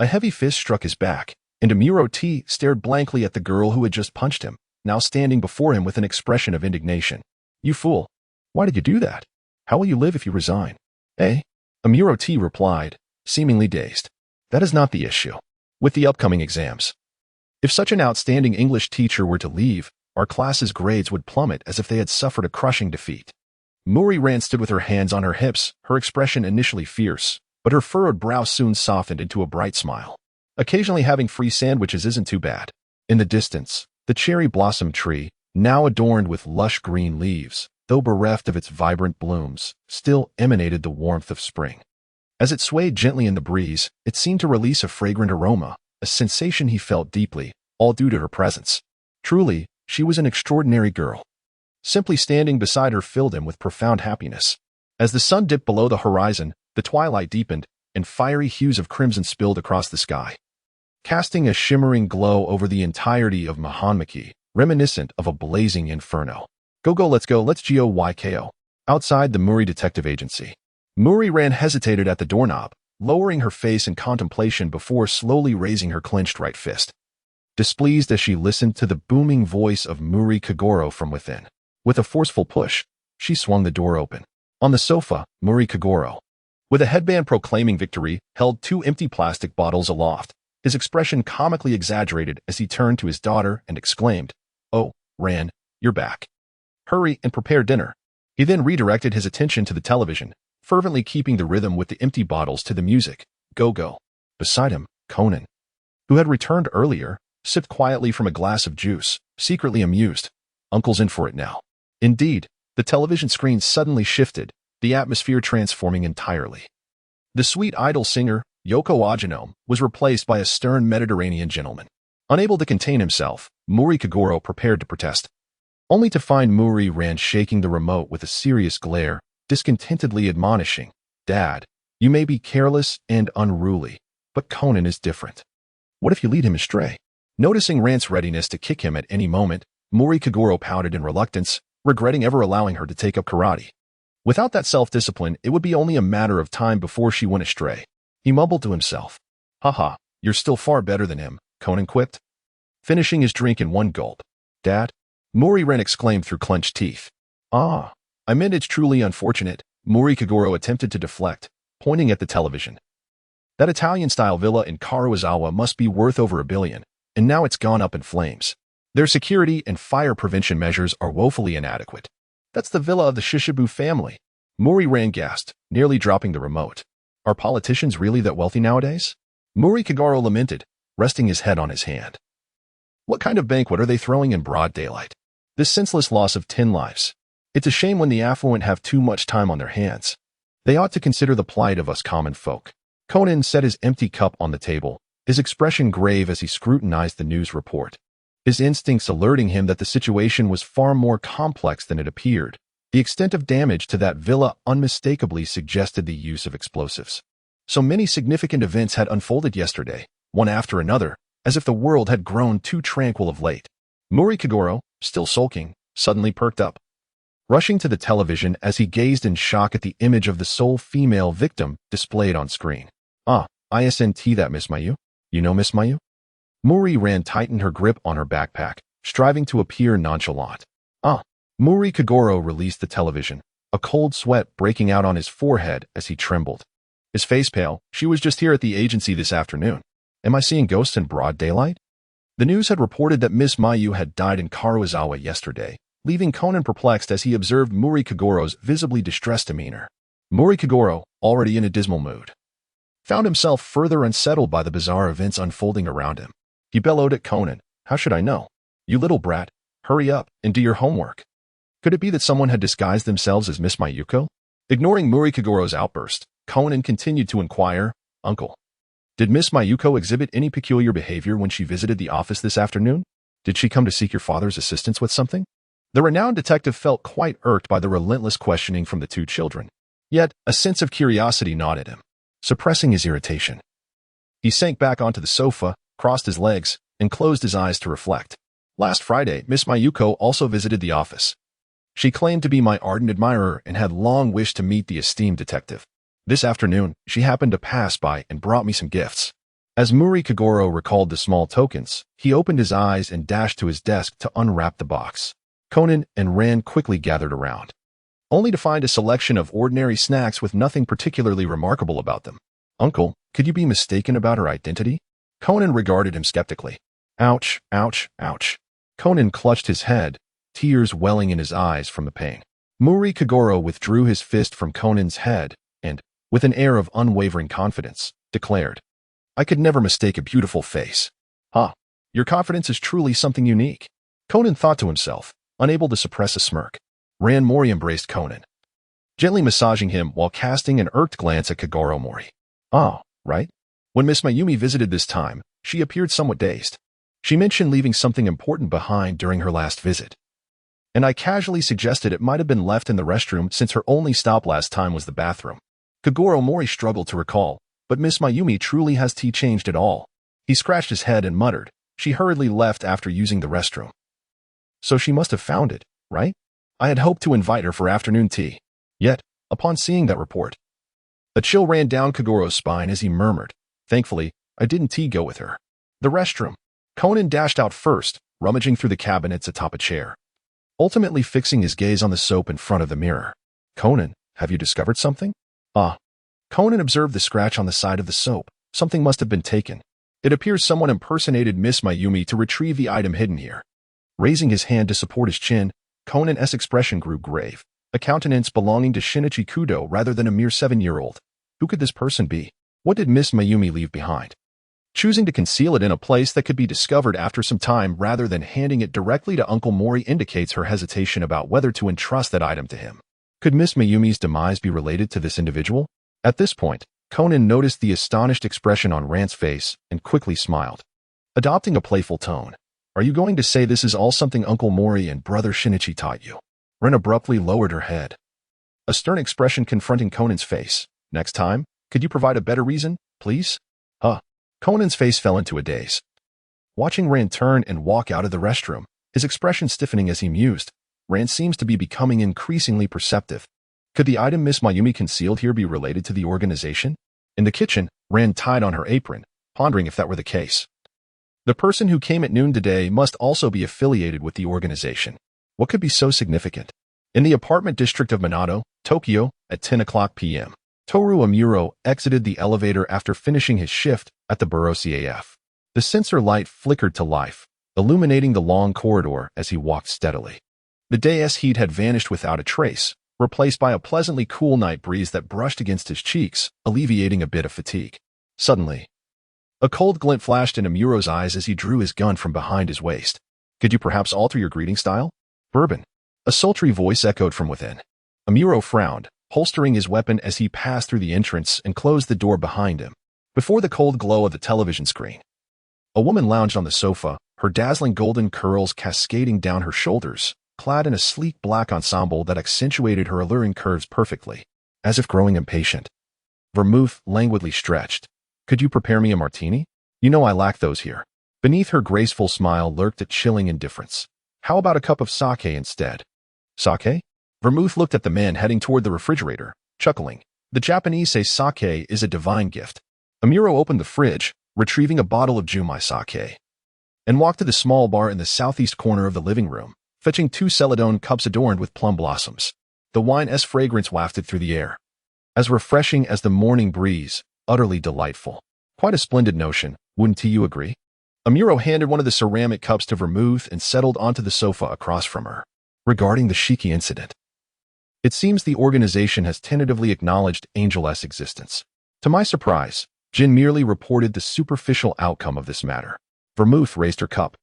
A heavy fist struck his back, and Amuro-T stared blankly at the girl who had just punched him, now standing before him with an expression of indignation. "You fool! Why did you do that? How will you live if you resign?" "Eh?" Amuro-T replied, seemingly dazed. "That is not the issue. With the upcoming exams, if such an outstanding English teacher were to leave, our class's grades would plummet as if they had suffered a crushing defeat." Muri Ran stood with her hands on her hips, her expression initially fierce, but her furrowed brow soon softened into a bright smile. Occasionally having free sandwiches isn't too bad. In the distance, the cherry blossom tree, now adorned with lush green leaves, though bereft of its vibrant blooms, still emanated the warmth of spring. As it swayed gently in the breeze, it seemed to release a fragrant aroma, a sensation he felt deeply, all due to her presence. Truly, she was an extraordinary girl. Simply standing beside her filled him with profound happiness. As the sun dipped below the horizon, the twilight deepened, and fiery hues of crimson spilled across the sky, casting a shimmering glow over the entirety of Mahanmaki, reminiscent of a blazing inferno. Go, let's GOYKO. Outside the Muri Detective Agency, Muri Ran hesitated at the doorknob, lowering her face in contemplation before slowly raising her clenched right fist, displeased as she listened to the booming voice of Muri Kagoro from within. With a forceful push, she swung the door open. On the sofa, Muri Kagoro, with a headband proclaiming victory, held two empty plastic bottles aloft, his expression comically exaggerated as he turned to his daughter and exclaimed, "Oh, Ran, you're back. Hurry and prepare dinner." He then redirected his attention to the television, fervently keeping the rhythm with the empty bottles to the music. Go. Beside him, Conan, who had returned earlier, sipped quietly from a glass of juice, secretly amused. Uncle's in for it now. Indeed, the television screen suddenly shifted, the atmosphere transforming entirely. The sweet idol singer, Yoko Agenome, was replaced by a stern Mediterranean gentleman. Unable to contain himself, Muri Kagoro prepared to protest, only to find Muri Ran shaking the remote with a serious glare, discontentedly admonishing, "Dad, you may be careless and unruly, but Conan is different. What if you lead him astray?" Noticing Ran's readiness to kick him at any moment, Muri Kagoro pouted in reluctance, regretting ever allowing her to take up karate. Without that self-discipline, it would be only a matter of time before she went astray. He mumbled to himself. "Haha, you're still far better than him," Conan quipped, finishing his drink in one gulp. "Dad?" Muri Ran exclaimed through clenched teeth. "Ah, I meant it's truly unfortunate. Mori Kagoro attempted to deflect, pointing at the television. That Italian-style villa in Karuizawa must be worth over $1 billion, and now it's gone up in flames. Their security and fire prevention measures are woefully inadequate. That's the villa of the Shishibu family. Mori ran gasped, nearly dropping the remote. Are politicians really that wealthy nowadays? Mori Kagoro lamented, resting his head on his hand. What kind of banquet are they throwing in broad daylight? This senseless loss of 10 lives. It's a shame when the affluent have too much time on their hands. They ought to consider the plight of us common folk. Conan set his empty cup on the table, his expression grave as he scrutinized the news report. His instincts alerting him that the situation was far more complex than it appeared. The extent of damage to that villa unmistakably suggested the use of explosives. So many significant events had unfolded yesterday, one after another, as if the world had grown too tranquil of late. Mori Kagoro, still sulking, suddenly perked up, rushing to the television as he gazed in shock at the image of the sole female victim displayed on screen. Isn't that Miss Mayu? You know Miss Mayu? Mori tightened her grip on her backpack, striving to appear nonchalant. Mori Kagoro released the television, a cold sweat breaking out on his forehead as he trembled. His face pale. She was just here at the agency this afternoon. Am I seeing ghosts in broad daylight? The news had reported that Miss Mayu had died in Karuizawa yesterday, leaving Conan perplexed as he observed Mori Kagoro's visibly distressed demeanor. Mori Kagoro, already in a dismal mood, found himself further unsettled by the bizarre events unfolding around him. He bellowed at Conan, "How should I know? You little brat, hurry up and do your homework." Could it be that someone had disguised themselves as Miss Mayuko? Ignoring Mori Kagoro's outburst, Conan continued to inquire, "Uncle, did Miss Mayuko exhibit any peculiar behavior when she visited the office this afternoon? Did she come to seek your father's assistance with something?" The renowned detective felt quite irked by the relentless questioning from the two children. Yet, a sense of curiosity gnawed at him, suppressing his irritation. He sank back onto the sofa, crossed his legs, and closed his eyes to reflect. Last Friday, Miss Mayuko also visited the office. She claimed to be my ardent admirer and had long wished to meet the esteemed detective. This afternoon, she happened to pass by and brought me some gifts. As Mori Kagoro recalled the small tokens, he opened his eyes and dashed to his desk to unwrap the box. Conan and Ran quickly gathered around, only to find a selection of ordinary snacks with nothing particularly remarkable about them. "Uncle, could you be mistaken about her identity?" Conan regarded him skeptically. Ouch, ouch, ouch. Conan clutched his head, tears welling in his eyes from the pain. Mori Kagoro withdrew his fist from Conan's head and, with an air of unwavering confidence, declared, "I could never mistake a beautiful face." Your confidence is truly something unique," Conan thought to himself, unable to suppress a smirk. Ran Mori embraced Conan, gently massaging him while casting an irked glance at Kagoro Mori. Right? When Miss Mayumi visited this time, she appeared somewhat dazed. She mentioned leaving something important behind during her last visit, and I casually suggested it might have been left in the restroom since her only stop last time was the bathroom. Kagoro Mori struggled to recall, but Miss Mayumi truly has tea changed at all. He scratched his head and muttered, "She hurriedly left after using the restroom." So she must have found it, right? I had hoped to invite her for afternoon tea. Yet, upon seeing that report, a chill ran down Kagoro's spine as he murmured, "Thankfully, I didn't go with her." The restroom. Conan dashed out first, rummaging through the cabinets atop a chair, ultimately fixing his gaze on the soap in front of the mirror. "Conan, have you discovered something?" Conan observed the scratch on the side of the soap. Something must have been taken. It appears someone impersonated Miss Mayumi to retrieve the item hidden here. Raising his hand to support his chin, Conan's expression grew grave, a countenance belonging to Shinichi Kudo rather than a mere 7-year-old. Who could this person be? What did Miss Mayumi leave behind? Choosing to conceal it in a place that could be discovered after some time rather than handing it directly to Uncle Mori indicates her hesitation about whether to entrust that item to him. Could Miss Mayumi's demise be related to this individual? At this point, Conan noticed the astonished expression on Rant's face and quickly smiled, adopting a playful tone. "Are you going to say this is all something Uncle Mori and Brother Shinichi taught you?" Ren abruptly lowered her head, a stern expression confronting Conan's face. "Next time, could you provide a better reason, please?" Conan's face fell into a daze, watching Ran turn and walk out of the restroom, his expression stiffening as he mused. Ran seems to be becoming increasingly perceptive. Could the item Miss Mayumi concealed here be related to the organization? In the kitchen, Ran tied on her apron, pondering if that were the case. The person who came at noon today must also be affiliated with the organization. What could be so significant? In the apartment district of Minato, Tokyo, at 10 p.m., Toru Amuro exited the elevator after finishing his shift at the Borough CAF. The sensor light flickered to life, illuminating the long corridor as he walked steadily. The day's heat had vanished without a trace, replaced by a pleasantly cool night breeze that brushed against his cheeks, alleviating a bit of fatigue. Suddenly, a cold glint flashed in Amuro's eyes as he drew his gun from behind his waist. Could you perhaps alter your greeting style? Bourbon. A sultry voice echoed from within. Amuro frowned, holstering his weapon as he passed through the entrance and closed the door behind him. Before the cold glow of the television screen, a woman lounged on the sofa, her dazzling golden curls cascading down her shoulders, clad in a sleek black ensemble that accentuated her alluring curves perfectly. As if growing impatient, Vermouth languidly stretched. Could you prepare me a martini? You know I lack those here. Beneath her graceful smile lurked a chilling indifference. How about a cup of sake instead? Sake? Vermouth looked at the man heading toward the refrigerator, chuckling. The Japanese say sake is a divine gift. Amuro opened the fridge, retrieving a bottle of Jumai sake, and walked to the small bar in the southeast corner of the living room, fetching 2 celadone cups adorned with plum blossoms. The wine's fragrance wafted through the air, as refreshing as the morning breeze, utterly delightful. Quite a splendid notion, wouldn't you agree? Amuro handed one of the ceramic cups to Vermouth and settled onto the sofa across from her. Regarding the Shiki incident, it seems the organization has tentatively acknowledged Angel's existence. To my surprise, Jin merely reported the superficial outcome of this matter. Vermouth raised her cup,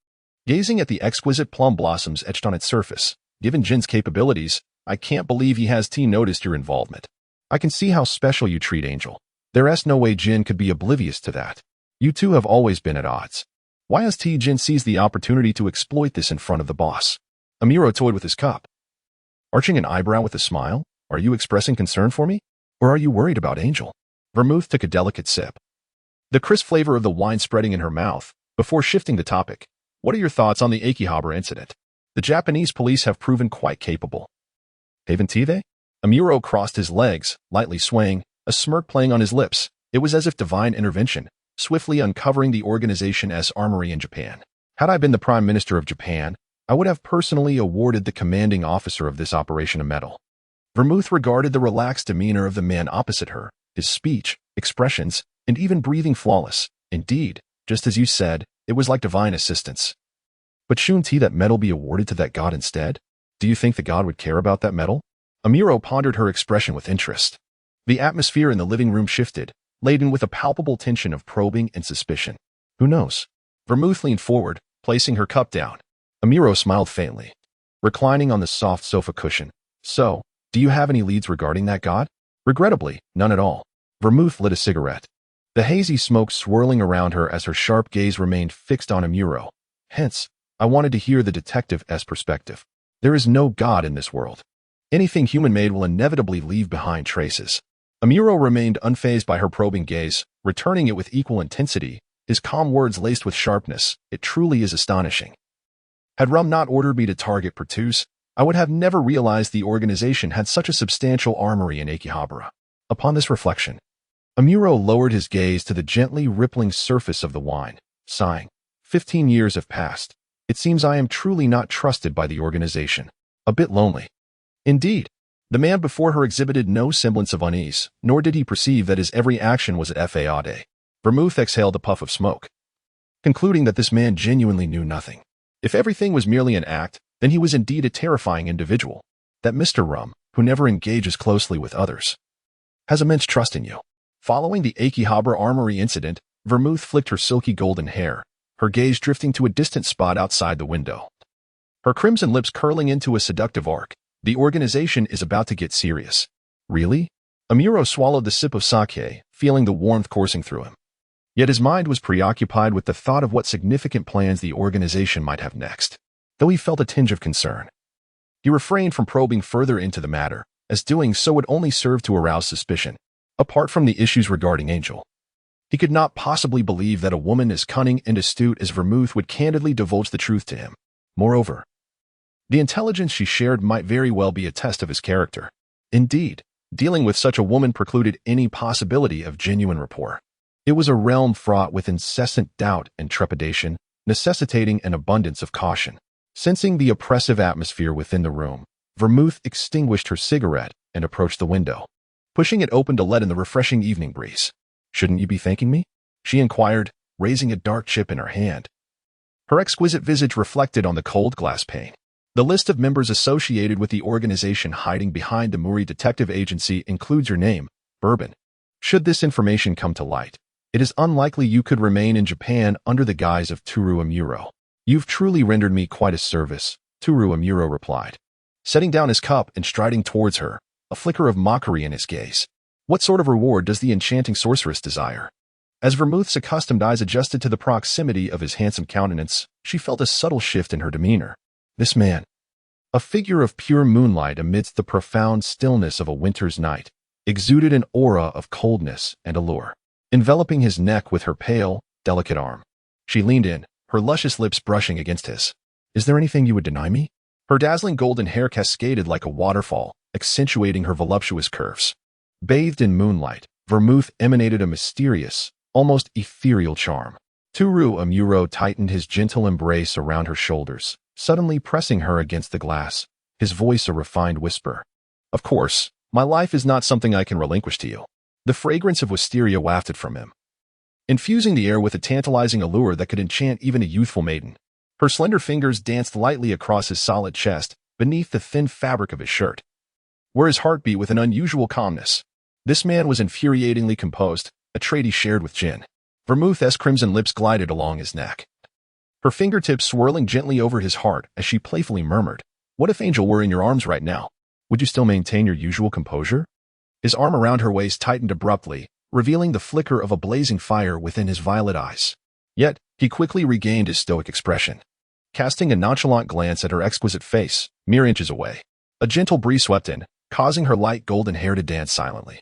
gazing at the exquisite plum blossoms etched on its surface. Given Jin's capabilities, I can't believe he has noticed your involvement. I can see how special you treat Angel. There's no way Jin could be oblivious to that. You two have always been at odds. Why has Jin seized the opportunity to exploit this in front of the boss? Amuro toyed with his cup, arching an eyebrow with a smile. Are you expressing concern for me? Or are you worried about Angel? Vermouth took a delicate sip, the crisp flavor of the wine spreading in her mouth, before shifting the topic. What are your thoughts on the Akihabara incident? The Japanese police have proven quite capable. Haven't they? Amuro crossed his legs, lightly swaying, a smirk playing on his lips. It was as if divine intervention, swiftly uncovering the organization's armory in Japan. Had I been the Prime Minister of Japan, I would have personally awarded the commanding officer of this operation a medal. Vermouth regarded the relaxed demeanor of the man opposite her, his speech, expressions, and even breathing flawless. Indeed, just as you said, it was like divine assistance. But shouldn't that medal be awarded to that god instead? Do you think the god would care about that medal? Amuro pondered her expression with interest. The atmosphere in the living room shifted, laden with a palpable tension of probing and suspicion. Who knows? Vermouth leaned forward, placing her cup down. Amuro smiled faintly, reclining on the soft sofa cushion. So, do you have any leads regarding that god? Regrettably, none at all. Vermouth lit a cigarette, the hazy smoke swirling around her as her sharp gaze remained fixed on Amuro. Hence, I wanted to hear the detective's perspective. There is no god in this world. Anything human-made will inevitably leave behind traces. Amuro remained unfazed by her probing gaze, returning it with equal intensity, his calm words laced with sharpness. It truly is astonishing. Had Rum not ordered me to target Pertus, I would have never realized the organization had such a substantial armory in Akihabara. Upon this reflection, Amuro lowered his gaze to the gently rippling surface of the wine, sighing. 15 years have passed. It seems I am truly not trusted by the organization. A bit lonely. Indeed, the man before her exhibited no semblance of unease, nor did he perceive that his every action was at fade. Vermouth exhaled a puff of smoke, concluding that this man genuinely knew nothing. If everything was merely an act, then he was indeed a terrifying individual. That Mr. Rum, who never engages closely with others, has immense trust in you. Following the Akihabara armory incident, Vermouth flicked her silky golden hair, her gaze drifting to a distant spot outside the window. Her crimson lips curling into a seductive arc. The organization is about to get serious. Really? Amuro swallowed the sip of sake, feeling the warmth coursing through him. Yet his mind was preoccupied with the thought of what significant plans the organization might have next. Though he felt a tinge of concern, he refrained from probing further into the matter, as doing so would only serve to arouse suspicion. Apart from the issues regarding Angel, he could not possibly believe that a woman as cunning and astute as Vermouth would candidly divulge the truth to him. Moreover, the intelligence she shared might very well be a test of his character. Indeed, dealing with such a woman precluded any possibility of genuine rapport. It was a realm fraught with incessant doubt and trepidation, necessitating an abundance of caution. Sensing the oppressive atmosphere within the room, Vermouth extinguished her cigarette and approached the window, pushing it open to let in the refreshing evening breeze. "Shouldn't you be thanking me?" she inquired, raising a dark chip in her hand. Her exquisite visage reflected on the cold glass pane. The list of members associated with the organization hiding behind the Muri Detective Agency includes your name, Bourbon. Should this information come to light, it is unlikely you could remain in Japan under the guise of Toru Amuro. "You've truly rendered me quite a service," Toru Amuro replied, setting down his cup and striding towards her, a flicker of mockery in his gaze. "What sort of reward does the enchanting sorceress desire?" As Vermouth's accustomed eyes adjusted to the proximity of his handsome countenance, she felt a subtle shift in her demeanor. This man, a figure of pure moonlight amidst the profound stillness of a winter's night, exuded an aura of coldness and allure, enveloping his neck with her pale, delicate arm. She leaned in, her luscious lips brushing against his. "Is there anything you would deny me?" Her dazzling golden hair cascaded like a waterfall, accentuating her voluptuous curves. Bathed in moonlight, Vermouth emanated a mysterious, almost ethereal charm. Toru Amuro tightened his gentle embrace around her shoulders, suddenly pressing her against the glass, his voice a refined whisper. "Of course, my life is not something I can relinquish to you." The fragrance of wisteria wafted from him, infusing the air with a tantalizing allure that could enchant even a youthful maiden. Her slender fingers danced lightly across his solid chest, beneath the thin fabric of his shirt, where his heart beat with an unusual calmness. This man was infuriatingly composed, a trait he shared with Jin. Vermouth's crimson lips glided along his neck, her fingertips swirling gently over his heart as she playfully murmured, "What if Angel were in your arms right now? Would you still maintain your usual composure?" His arm around her waist tightened abruptly, revealing the flicker of a blazing fire within his violet eyes. Yet, he quickly regained his stoic expression, casting a nonchalant glance at her exquisite face, mere inches away. A gentle breeze swept in, causing her light golden hair to dance silently.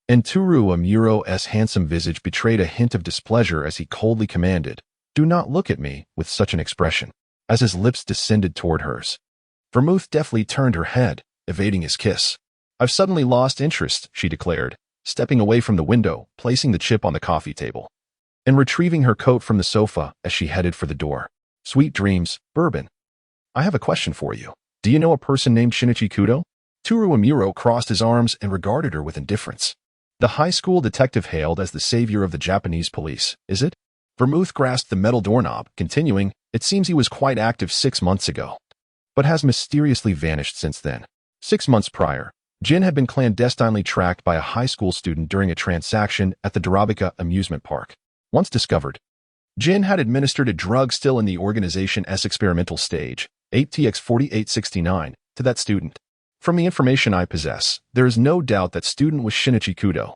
And Toru Amuro's handsome visage betrayed a hint of displeasure as he coldly commanded, "Do not look at me with such an expression," as his lips descended toward hers. Vermouth deftly turned her head, evading his kiss. "I've suddenly lost interest," she declared, stepping away from the window, placing the chip on the coffee table, and retrieving her coat from the sofa as she headed for the door. "Sweet dreams, Bourbon. I have a question for you. Do you know a person named Shinichi Kudo?" Toru Amuro crossed his arms and regarded her with indifference. The high school detective hailed as the savior of the Japanese police, is it? Vermouth grasped the metal doorknob, continuing, "It seems he was quite active 6 months ago, but has mysteriously vanished since then." 6 months prior, Jin had been clandestinely tracked by a high school student during a transaction at the Dorabika amusement park. Once discovered, Jin had administered a drug still in the organization's experimental stage, 8TX4869, to that student. "From the information I possess, there is no doubt that student was Shinichi Kudo."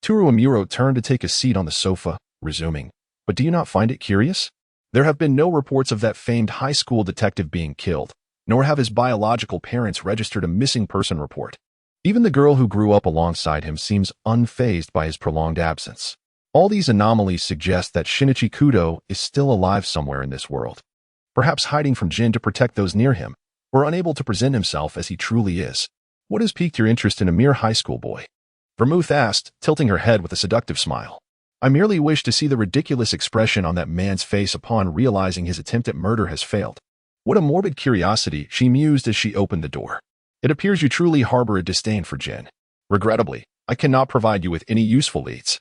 Toru Amuro turned to take a seat on the sofa, resuming, "But do you not find it curious? There have been no reports of that famed high school detective being killed, nor have his biological parents registered a missing person report. Even the girl who grew up alongside him seems unfazed by his prolonged absence. All these anomalies suggest that Shinichi Kudo is still alive somewhere in this world, perhaps hiding from Jin to protect those near him, or unable to present himself as he truly is. What has piqued your interest in a mere high school boy?" Vermouth asked, tilting her head with a seductive smile. "I merely wish to see the ridiculous expression on that man's face upon realizing his attempt at murder has failed." What a morbid curiosity, she mused as she opened the door. "It appears you truly harbor a disdain for Jin. Regrettably, I cannot provide you with any useful leads."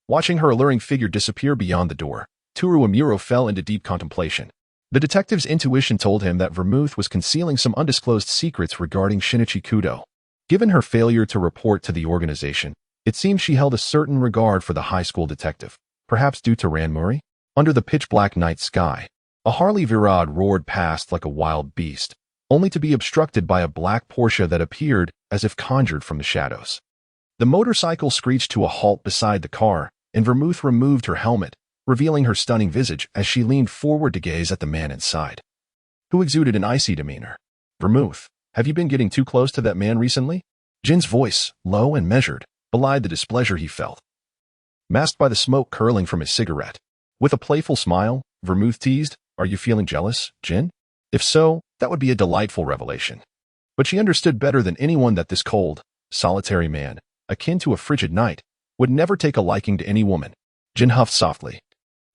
Watching her alluring figure disappear beyond the door, Toru Amuro fell into deep contemplation. The detective's intuition told him that Vermouth was concealing some undisclosed secrets regarding Shinichi Kudo. Given her failure to report to the organization, it seemed she held a certain regard for the high school detective, perhaps due to Ranmuri. Under the pitch-black night sky, a Harley Virad roared past like a wild beast, only to be obstructed by a black Porsche that appeared as if conjured from the shadows. The motorcycle screeched to a halt beside the car, and Vermouth removed her helmet, revealing her stunning visage as she leaned forward to gaze at the man inside, who exuded an icy demeanor. "Vermouth, have you been getting too close to that man recently?" Jin's voice, low and measured, belied the displeasure he felt, masked by the smoke curling from his cigarette. With a playful smile, Vermouth teased, "Are you feeling jealous, Jin? If so, that would be a delightful revelation." But she understood better than anyone that this cold, solitary man, akin to a frigid night, would never take a liking to any woman. Jin huffed softly,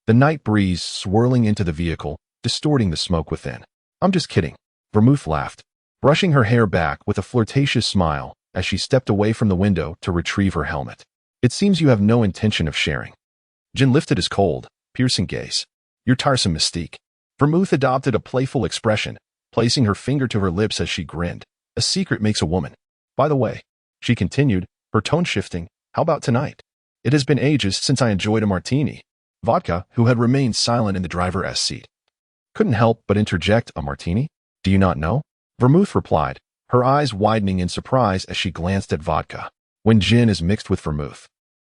the night breeze swirling into the vehicle, distorting the smoke within. "I'm just kidding." Vermouth laughed, brushing her hair back with a flirtatious smile as she stepped away from the window to retrieve her helmet. It seems you have no intention of sharing. Jin lifted his cold, piercing gaze. Your tiresome mystique. Vermouth adopted a playful expression, placing her finger to her lips as she grinned. A secret makes a woman. By the way, she continued, her tone shifting, how about tonight? It has been ages since I enjoyed a martini. Vodka, who had remained silent in the driver's seat, couldn't help but interject, a martini? Do you not know? Vermouth replied, her eyes widening in surprise as she glanced at vodka. When gin is mixed with vermouth,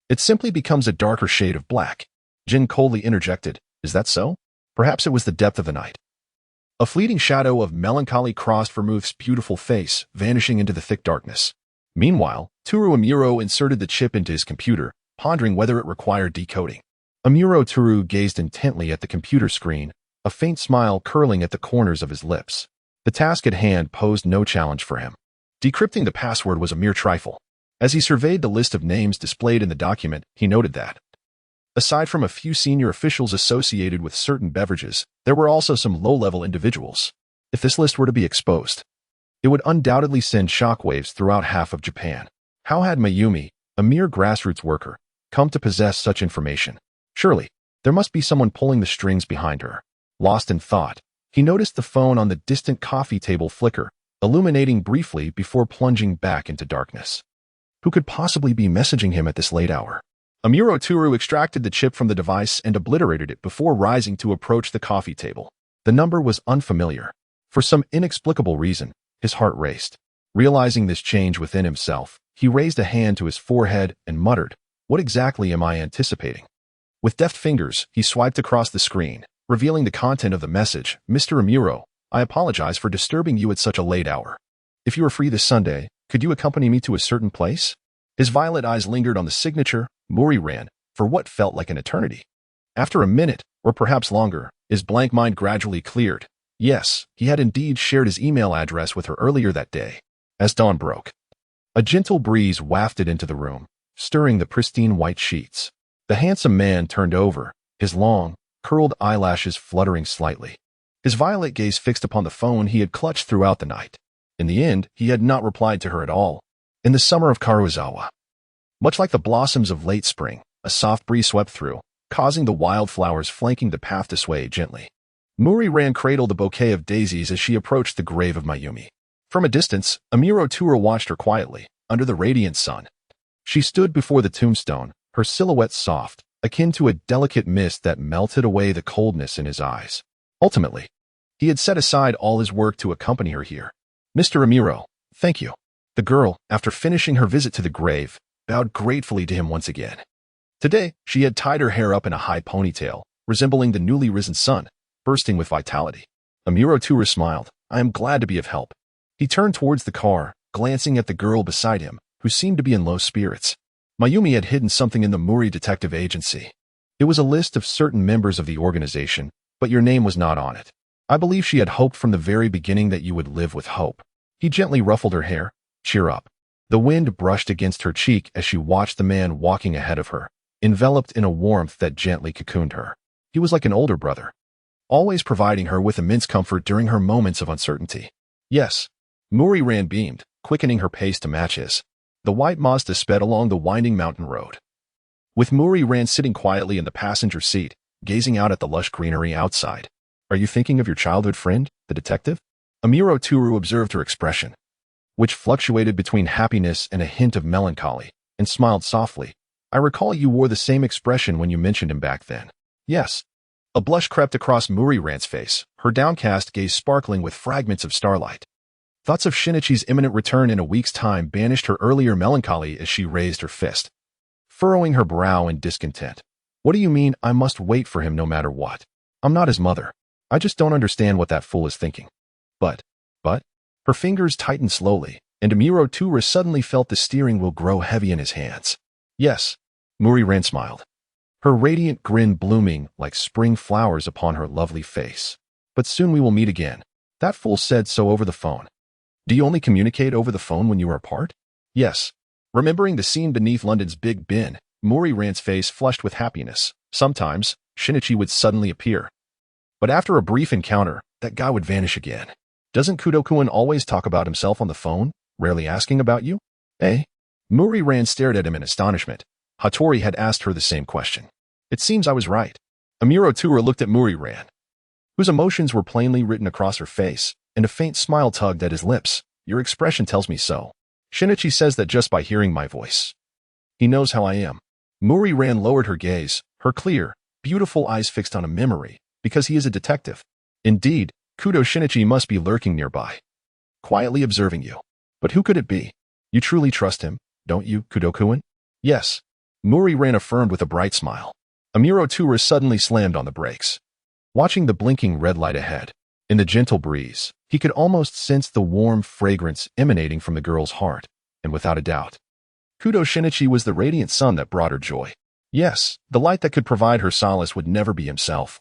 it simply becomes a darker shade of black. Jin coldly interjected, is that so? Perhaps it was the depth of the night. A fleeting shadow of melancholy crossed Vermouth's beautiful face, vanishing into the thick darkness. Meanwhile, Toru Amuro inserted the chip into his computer, pondering whether it required decoding. Amuro Toru gazed intently at the computer screen, a faint smile curling at the corners of his lips. The task at hand posed no challenge for him. Decrypting the password was a mere trifle. As he surveyed the list of names displayed in the document, he noted that, aside from a few senior officials associated with certain beverages, there were also some low-level individuals. If this list were to be exposed, it would undoubtedly send shockwaves throughout half of Japan. How had Mayumi, a mere grassroots worker, come to possess such information? Surely, there must be someone pulling the strings behind her. Lost in thought, he noticed the phone on the distant coffee table flicker, illuminating briefly before plunging back into darkness. Who could possibly be messaging him at this late hour? Amuro Toru extracted the chip from the device and obliterated it before rising to approach the coffee table. The number was unfamiliar. For some inexplicable reason, his heart raced. Realizing this change within himself, he raised a hand to his forehead and muttered, what exactly am I anticipating? With deft fingers, he swiped across the screen, revealing the content of the message. Mr. Amuro, I apologize for disturbing you at such a late hour. If you are free this Sunday, could you accompany me to a certain place? His violet eyes lingered on the signature. Mori ran, for what felt like an eternity. After a minute, or perhaps longer, his blank mind gradually cleared. Yes, he had indeed shared his email address with her earlier that day. As dawn broke, a gentle breeze wafted into the room, stirring the pristine white sheets. The handsome man turned over, his long, curled eyelashes fluttering slightly. His violet gaze fixed upon the phone he had clutched throughout the night. In the end, he had not replied to her at all. In the summer of Karuizawa, much like the blossoms of late spring, a soft breeze swept through, causing the wildflowers flanking the path to sway gently. Muri ran cradled the bouquet of daisies as she approached the grave of Mayumi. From a distance, Amuro Toru watched her quietly, under the radiant sun. She stood before the tombstone, her silhouette soft, akin to a delicate mist that melted away the coldness in his eyes. Ultimately, he had set aside all his work to accompany her here. Mr. Amuro, thank you. The girl, after finishing her visit to the grave, bowed gratefully to him once again. Today, she had tied her hair up in a high ponytail, resembling the newly risen sun, bursting with vitality. Amuro Toru smiled. I am glad to be of help. He turned towards the car, glancing at the girl beside him, who seemed to be in low spirits. Mayumi had hidden something in the Muri Detective Agency. It was a list of certain members of the organization, but your name was not on it. I believe she had hoped from the very beginning that you would live with hope. He gently ruffled her hair. Cheer up. The wind brushed against her cheek as she watched the man walking ahead of her, enveloped in a warmth that gently cocooned her. He was like an older brother, always providing her with immense comfort during her moments of uncertainty. Yes, Muri ran beamed, quickening her pace to match his. The white Mazda sped along the winding mountain road, with Muri ran sitting quietly in the passenger seat, gazing out at the lush greenery outside. Are you thinking of your childhood friend, the detective? Amuro Toru observed her expression, which fluctuated between happiness and a hint of melancholy, and smiled softly. I recall you wore the same expression when you mentioned him back then. Yes. A blush crept across Muri Ran's face, her downcast gaze sparkling with fragments of starlight. Thoughts of Shinichi's imminent return in a week's time banished her earlier melancholy as she raised her fist, furrowing her brow in discontent. What do you mean I must wait for him no matter what? I'm not his mother. I just don't understand what that fool is thinking. But, her fingers tightened slowly, and Amuro Toru suddenly felt the steering wheel grow heavy in his hands. Yes, Muri Ran smiled, her radiant grin blooming like spring flowers upon her lovely face. But soon we will meet again. That fool said so over the phone. Do you only communicate over the phone when you are apart? Yes. Remembering the scene beneath London's Big Ben, Muri Ran's face flushed with happiness. Sometimes, Shinichi would suddenly appear. But after a brief encounter, that guy would vanish again. Doesn't Kudo-kun always talk about himself on the phone, rarely asking about you? Eh? Muri-ran stared at him in astonishment. Hattori had asked her the same question. It seems I was right. Amuro Tura looked at Muri-ran, whose emotions were plainly written across her face, and a faint smile tugged at his lips. Your expression tells me so. Shinichi says that just by hearing my voice. He knows how I am. Muri-ran lowered her gaze, her clear, beautiful eyes fixed on a memory, because he is a detective. Indeed, Kudo Shinichi must be lurking nearby, quietly observing you. But who could it be? You truly trust him, don't you, Kudo-kun? Yes. Muri-ran affirmed with a bright smile. Amuro Tura suddenly slammed on the brakes. Watching the blinking red light ahead, in the gentle breeze, he could almost sense the warm fragrance emanating from the girl's heart, and without a doubt, Kudo Shinichi was the radiant sun that brought her joy. Yes, the light that could provide her solace would never be himself.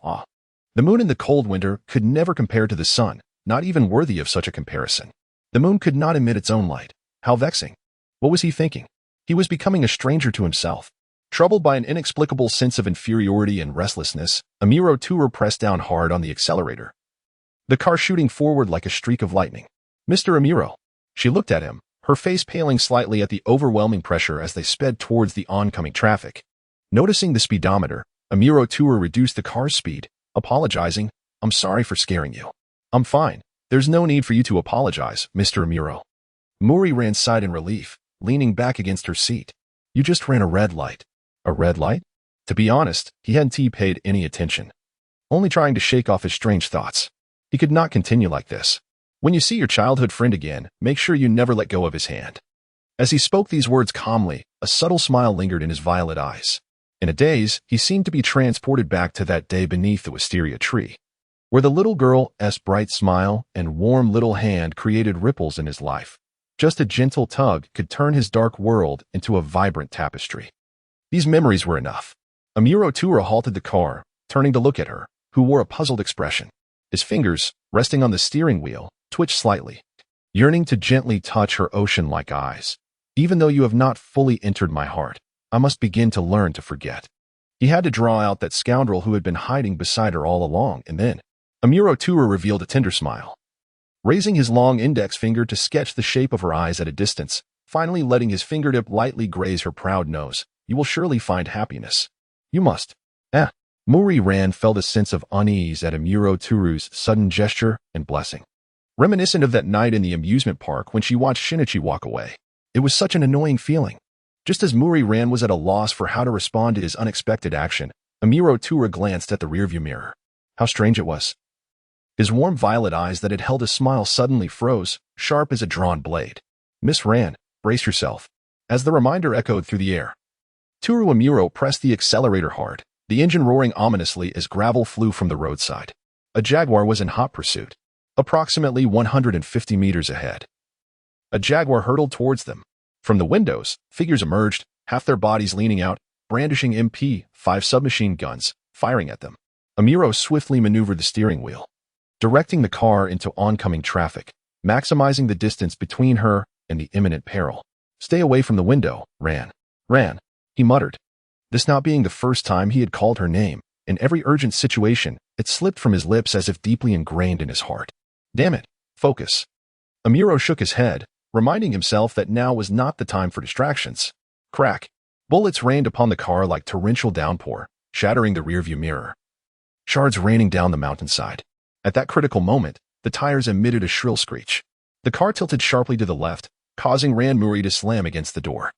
The moon in the cold winter could never compare to the sun, not even worthy of such a comparison. The moon could not emit its own light. How vexing. What was he thinking? He was becoming a stranger to himself. Troubled by an inexplicable sense of inferiority and restlessness, Amuro Tura pressed down hard on the accelerator, the car shooting forward like a streak of lightning. Mr. Amuro. She looked at him, her face paling slightly at the overwhelming pressure as they sped towards the oncoming traffic. Noticing the speedometer, Amuro Tura reduced the car's speed, apologizing. I'm sorry for scaring you. I'm fine. There's no need for you to apologize, Mr. Amuro. Muri-ran sighed in relief, leaning back against her seat. You just ran a red light. A red light? To be honest, he hadn't paid any attention, only trying to shake off his strange thoughts. He could not continue like this. When you see your childhood friend again, make sure you never let go of his hand. As he spoke these words calmly, a subtle smile lingered in his violet eyes. In a daze, he seemed to be transported back to that day beneath the wisteria tree, where the little girl's bright smile and warm little hand created ripples in his life. Just a gentle tug could turn his dark world into a vibrant tapestry. These memories were enough. Amuro Tura halted the car, turning to look at her, who wore a puzzled expression. His fingers, resting on the steering wheel, twitched slightly, yearning to gently touch her ocean-like eyes. Even though you have not fully entered my heart, I must begin to learn to forget. He had to draw out that scoundrel who had been hiding beside her all along, and then Amuro Tura revealed a tender smile, raising his long index finger to sketch the shape of her eyes at a distance, finally letting his fingertip lightly graze her proud nose. You will surely find happiness. You must. Muri-ran felt a sense of unease at Amuro Tura's sudden gesture and blessing, reminiscent of that night in the amusement park when she watched Shinichi walk away. It was such an annoying feeling. Just as Muri-ran was at a loss for how to respond to his unexpected action, Amuro Tura glanced at the rearview mirror. How strange it was. His warm violet eyes that had held a smile suddenly froze, sharp as a drawn blade. Miss Ran, brace yourself. As the reminder echoed through the air, Toru Amuro pressed the accelerator hard, the engine roaring ominously as gravel flew from the roadside. A Jaguar was in hot pursuit, approximately 150 meters ahead. A Jaguar hurtled towards them. From the windows, figures emerged, half their bodies leaning out, brandishing MP-5 submachine guns, firing at them. Amuro swiftly maneuvered the steering wheel, directing the car into oncoming traffic, maximizing the distance between her and the imminent peril. Stay away from the window, Ran. He muttered. This not being the first time he had called her name, in every urgent situation, it slipped from his lips as if deeply ingrained in his heart. Damn it, focus. Amuro shook his head, reminding himself that now was not the time for distractions. Crack. Bullets rained upon the car like torrential downpour, shattering the rearview mirror. Shards raining down the mountainside. At that critical moment, the tires emitted a shrill screech. The car tilted sharply to the left, causing Ran Muri to slam against the door,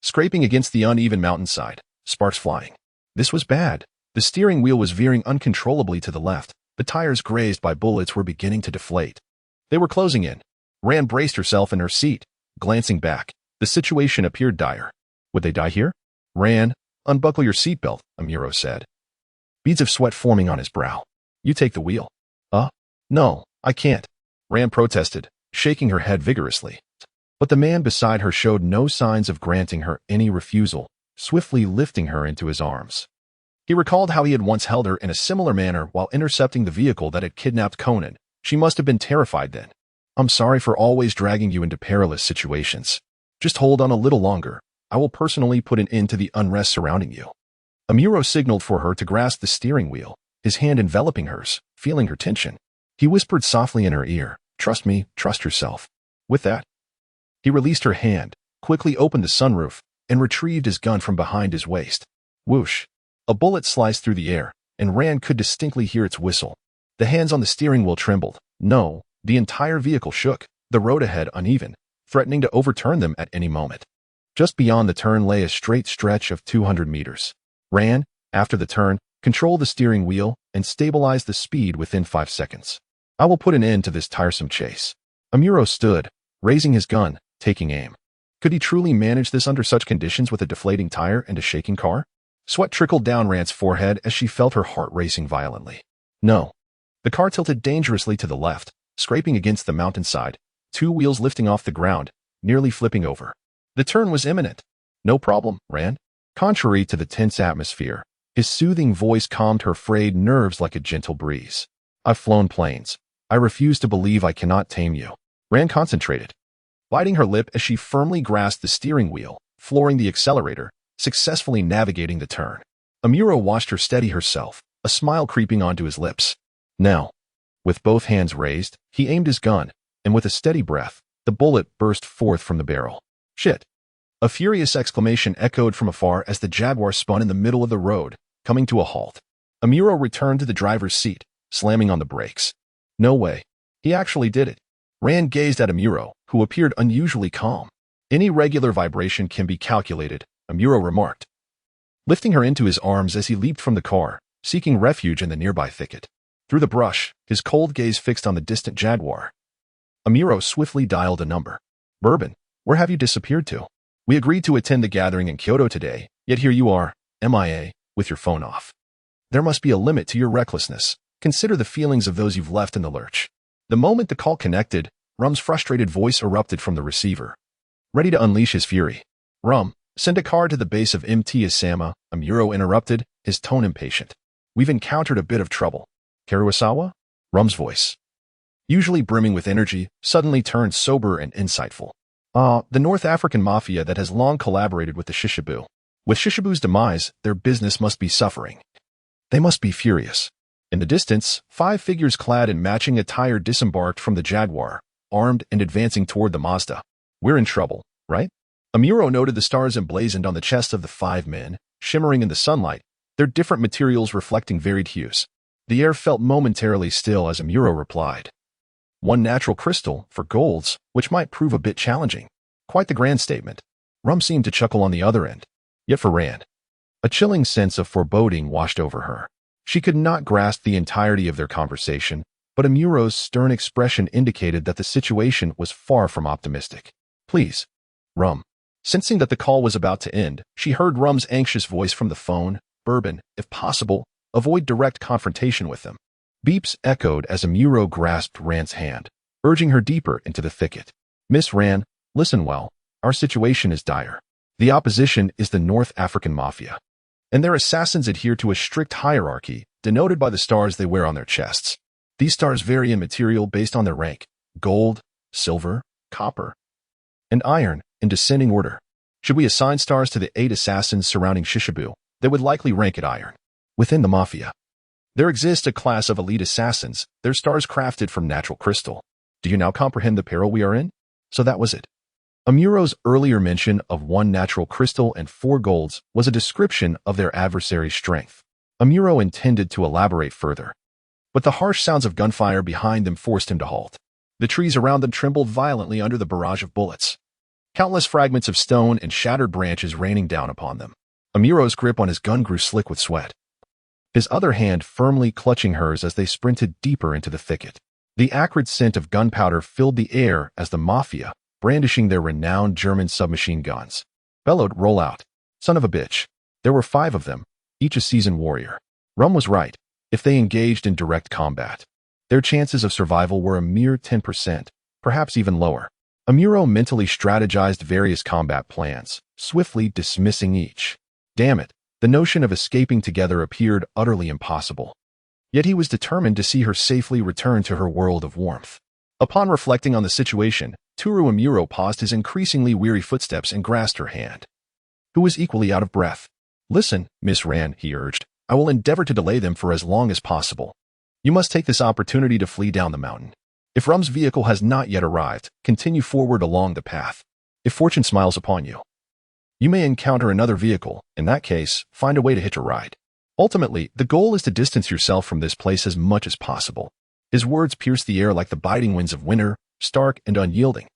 scraping against the uneven mountainside, sparks flying. This was bad. The steering wheel was veering uncontrollably to the left. The tires grazed by bullets were beginning to deflate. They were closing in. Ran braced herself in her seat, glancing back. The situation appeared dire. Would they die here? Ran, unbuckle your seatbelt, Amuro said, beads of sweat forming on his brow. You take the wheel. No, I can't, Ran protested, shaking her head vigorously. But the man beside her showed no signs of granting her any refusal, swiftly lifting her into his arms. He recalled how he had once held her in a similar manner while intercepting the vehicle that had kidnapped Conan. She must have been terrified then. I'm sorry for always dragging you into perilous situations. Just hold on a little longer. I will personally put an end to the unrest surrounding you. Amuro signaled for her to grasp the steering wheel, his hand enveloping hers, feeling her tension. He whispered softly in her ear, Trust me, trust yourself. With that, he released her hand, quickly opened the sunroof, and retrieved his gun from behind his waist. Whoosh! A bullet sliced through the air, and Rand could distinctly hear its whistle. The hands on the steering wheel trembled. No, the entire vehicle shook, the road ahead uneven, threatening to overturn them at any moment. Just beyond the turn lay a straight stretch of 200 meters. Rand, after the turn, controlled the steering wheel and stabilized the speed within 5 seconds. I will put an end to this tiresome chase. Amuro stood, raising his gun, taking aim. Could he truly manage this under such conditions with a deflating tire and a shaking car? Sweat trickled down Rand's forehead as she felt her heart racing violently. No. The car tilted dangerously to the left, scraping against the mountainside, 2 wheels lifting off the ground, nearly flipping over. The turn was imminent. No problem, Rand. Contrary to the tense atmosphere, his soothing voice calmed her frayed nerves like a gentle breeze. I've flown planes. I refuse to believe I cannot tame you. Rand concentrated, biting her lip as she firmly grasped the steering wheel, flooring the accelerator, successfully navigating the turn. Amuro watched her steady herself, a smile creeping onto his lips. Now, with both hands raised, he aimed his gun, and with a steady breath, the bullet burst forth from the barrel. Shit! A furious exclamation echoed from afar as the Jaguar spun in the middle of the road, coming to a halt. Amuro returned to the driver's seat, slamming on the brakes. No way. He actually did it. Rand gazed at Amuro, who appeared unusually calm. Any regular vibration can be calculated, Amuro remarked, lifting her into his arms as he leaped from the car, seeking refuge in the nearby thicket. Through the brush, his cold gaze fixed on the distant Jaguar. Amuro swiftly dialed a number. Bourbon, where have you disappeared to? We agreed to attend the gathering in Kyoto today, yet here you are, MIA, with your phone off. There must be a limit to your recklessness. Consider the feelings of those you've left in the lurch. The moment the call connected, Rum's frustrated voice erupted from the receiver, ready to unleash his fury. Rum, send a car to the base of MT Isama, Amuro interrupted, his tone impatient. We've encountered a bit of trouble. Karuisawa? Rum's voice, usually brimming with energy, suddenly turned sober and insightful. The North African mafia that has long collaborated with the Shishibu. With Shishibu's demise, their business must be suffering. They must be furious. In the distance, 5 figures clad in matching attire disembarked from the Jaguar, armed and advancing toward the Mazda. We're in trouble, right? Amuro noted the stars emblazoned on the chests of the 5 men, shimmering in the sunlight, their different materials reflecting varied hues. The air felt momentarily still as Amuro replied. 1 natural crystal, for golds, which might prove a bit challenging. Quite the grand statement. Rum seemed to chuckle on the other end. Yet for Rand, a chilling sense of foreboding washed over her. She could not grasp the entirety of their conversation, but Amuro's stern expression indicated that the situation was far from optimistic. Please, Rum. Sensing that the call was about to end, she heard Rum's anxious voice from the phone. Bourbon, if possible, avoid direct confrontation with them. Beeps echoed as Amuro grasped Rand's hand, urging her deeper into the thicket. Miss Rand, listen well. Our situation is dire. The opposition is the North African mafia, and their assassins adhere to a strict hierarchy, denoted by the stars they wear on their chests. These stars vary in material based on their rank: gold, silver, copper, and iron, in descending order. Should we assign stars to the 8 assassins surrounding Shishibu, they would likely rank at iron. Within the mafia, there exists a class of elite assassins, their stars crafted from natural crystal. Do you now comprehend the peril we are in? So that was it. Amuro's earlier mention of 1 natural crystal and 4 golds was a description of their adversary's strength. Amuro intended to elaborate further, but the harsh sounds of gunfire behind them forced him to halt. The trees around them trembled violently under the barrage of bullets, countless fragments of stone and shattered branches raining down upon them. Amuro's grip on his gun grew slick with sweat, his other hand firmly clutching hers as they sprinted deeper into the thicket. The acrid scent of gunpowder filled the air as the mafia, brandishing their renowned German submachine guns, bellowed, "Roll out, son of a bitch." There were 5 of them, each a seasoned warrior. Rum was right. If they engaged in direct combat, their chances of survival were a mere 10%, perhaps even lower. Amuro mentally strategized various combat plans, swiftly dismissing each. Damn it, the notion of escaping together appeared utterly impossible. Yet he was determined to see her safely return to her world of warmth. Upon reflecting on the situation, Toru Amuro paused his increasingly weary footsteps and grasped her hand, who was equally out of breath. Listen, Miss Rand, he urged. I will endeavor to delay them for as long as possible. You must take this opportunity to flee down the mountain. If Rum's vehicle has not yet arrived, continue forward along the path. If fortune smiles upon you, you may encounter another vehicle. In that case, find a way to hitch a ride. Ultimately, the goal is to distance yourself from this place as much as possible. His words pierced the air like the biting winds of winter, stark and unyielding.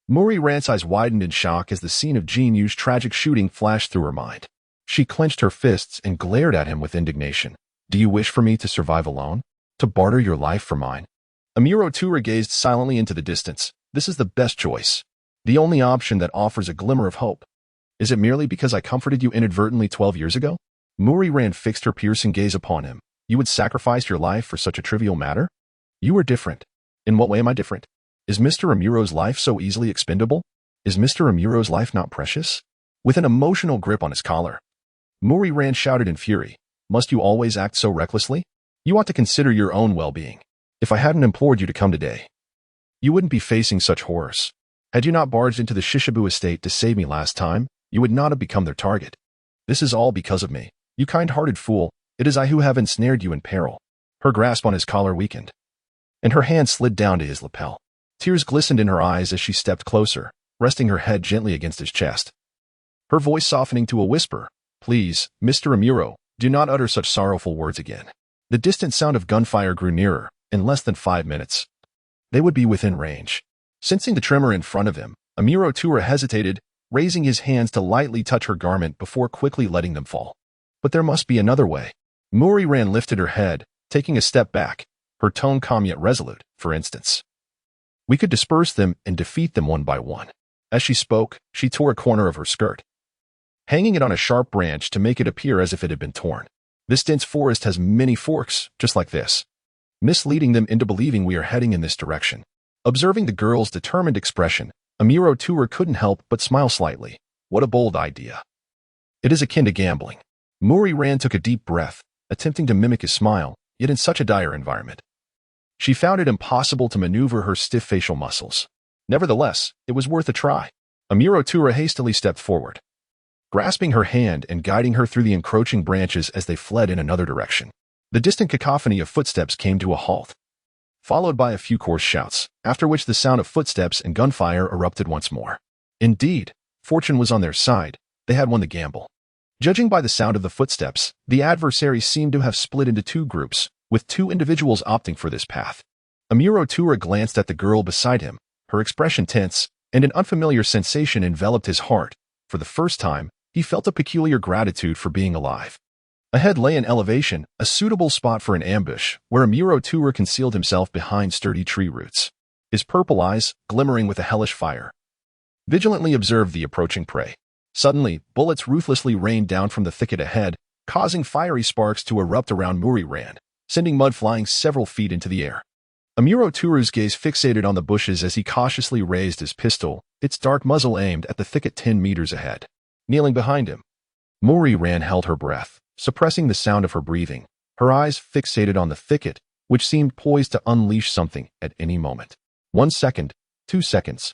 Murray Rand's eyes widened in shock as the scene of Jean Yu's tragic shooting flashed through her mind. She clenched her fists and glared at him with indignation. Do you wish for me to survive alone? To barter your life for mine? Amuro Tura gazed silently into the distance. This is the best choice. The only option that offers a glimmer of hope. Is it merely because I comforted you inadvertently 12 years ago? Murray Rand fixed her piercing gaze upon him. You would sacrifice your life for such a trivial matter? You are different. In what way am I different? Is Mr. Amuro's life so easily expendable? Is Mr. Amuro's life not precious? With an emotional grip on his collar, Murray Rand shouted in fury. Must you always act so recklessly? You ought to consider your own well-being. If I hadn't implored you to come today, you wouldn't be facing such horrors. Had you not barged into the Shishibu estate to save me last time, you would not have become their target. This is all because of me. You kind-hearted fool, it is I who have ensnared you in peril. Her grasp on his collar weakened, and her hand slid down to his lapel. Tears glistened in her eyes as she stepped closer, resting her head gently against his chest. Her voice softening to a whisper, Please, Mr. Amuro, do not utter such sorrowful words again. The distant sound of gunfire grew nearer. In less than 5 minutes, they would be within range. Sensing the tremor in front of him, Amuro Tura hesitated, raising his hands to lightly touch her garment before quickly letting them fall. But there must be another way. Murray Rand lifted her head, taking a step back, her tone calm yet resolute. For instance, we could disperse them and defeat them one by one. As she spoke, she tore a corner of her skirt, hanging it on a sharp branch to make it appear as if it had been torn. This dense forest has many forks, just like this, misleading them into believing we are heading in this direction. Observing the girl's determined expression, Amuro Tura couldn't help but smile slightly. What a bold idea. It is akin to gambling. Murray Rand took a deep breath, attempting to mimic his smile, yet in such a dire environment. She found it impossible to maneuver her stiff facial muscles. Nevertheless, it was worth a try. Amuro Tura hastily stepped forward, grasping her hand and guiding her through the encroaching branches as they fled in another direction. The distant cacophony of footsteps came to a halt, followed by a few coarse shouts, after which the sound of footsteps and gunfire erupted once more. Indeed, fortune was on their side. They had won the gamble. Judging by the sound of the footsteps, the adversaries seemed to have split into 2 groups, with 2 individuals opting for this path. Amuro Tura glanced at the girl beside him, her expression tense, and an unfamiliar sensation enveloped his heart. For the first time, he felt a peculiar gratitude for being alive. Ahead lay an elevation, a suitable spot for an ambush, where Amuro Tura concealed himself behind sturdy tree roots. His purple eyes, glimmering with a hellish fire, vigilantly observed the approaching prey. Suddenly, bullets ruthlessly rained down from the thicket ahead, causing fiery sparks to erupt around Murray Rand, sending mud flying several feet into the air. Amuro Tura's gaze fixated on the bushes as he cautiously raised his pistol, its dark muzzle aimed at the thicket 10 meters ahead. Kneeling behind him, Murray Rand held her breath, suppressing the sound of her breathing, her eyes fixated on the thicket, which seemed poised to unleash something at any moment. 1 second, 2 seconds,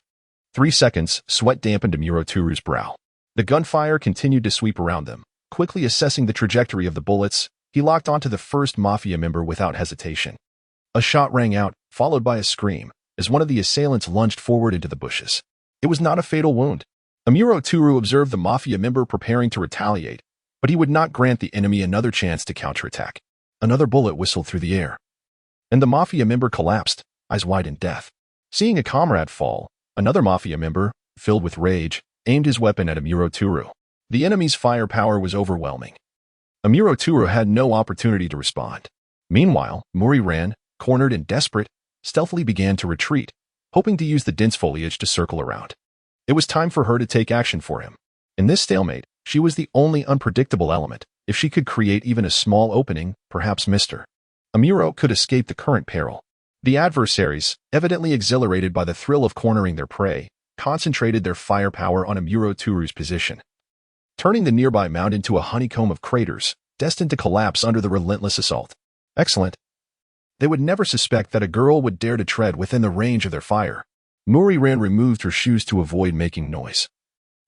3 seconds, sweat dampened Amuro Tura's brow. The gunfire continued to sweep around them. Quickly assessing the trajectory of the bullets, he locked onto the first Mafia member without hesitation. A shot rang out, followed by a scream, as one of the assailants lunged forward into the bushes. It was not a fatal wound. Amuro Tura observed the Mafia member preparing to retaliate, but he would not grant the enemy another chance to counterattack. Another bullet whistled through the air, and the Mafia member collapsed, eyes wide in death. Seeing a comrade fall, another Mafia member, filled with rage, aimed his weapon at Amuro Tura. The enemy's firepower was overwhelming. Amuro Tura had no opportunity to respond. Meanwhile, Murray Rand, cornered and desperate, stealthily began to retreat, hoping to use the dense foliage to circle around. It was time for her to take action for him. In this stalemate, she was the only unpredictable element. If she could create even a small opening, perhaps Mr. Amuro could escape the current peril. The adversaries, evidently exhilarated by the thrill of cornering their prey, concentrated their firepower on Amuro Tura's position, turning the nearby mound into a honeycomb of craters, destined to collapse under the relentless assault. Excellent. They would never suspect that a girl would dare to tread within the range of their fire. Murray Rand removed her shoes to avoid making noise,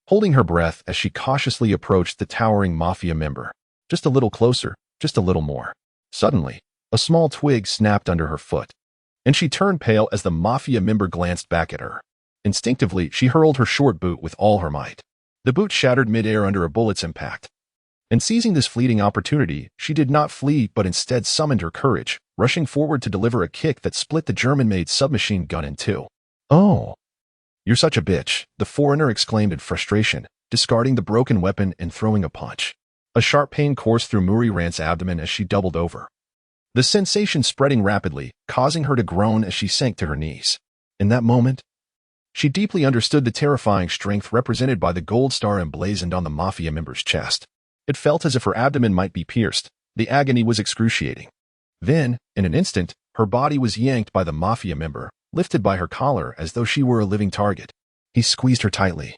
holding her breath as she cautiously approached the towering Mafia member. Just a little closer, just a little more. Suddenly, a small twig snapped under her foot. and she turned pale as the mafia member glanced back at her. Instinctively, she hurled her short boot with all her might. The boot shattered midair under a bullet's impact. And seizing this fleeting opportunity, she did not flee but instead summoned her courage, rushing forward to deliver a kick that split the German-made submachine gun in two. "Oh, you're such a bitch," the foreigner exclaimed in frustration, discarding the broken weapon and throwing a punch. A sharp pain coursed through Muri Rand's abdomen as she doubled over, the sensation spreading rapidly, causing her to groan as she sank to her knees. In that moment, she deeply understood the terrifying strength represented by the gold star emblazoned on the mafia member's chest. It felt as if her abdomen might be pierced. The agony was excruciating. Then, in an instant, her body was yanked by the mafia member, lifted by her collar as though she were a living target. He squeezed her tightly,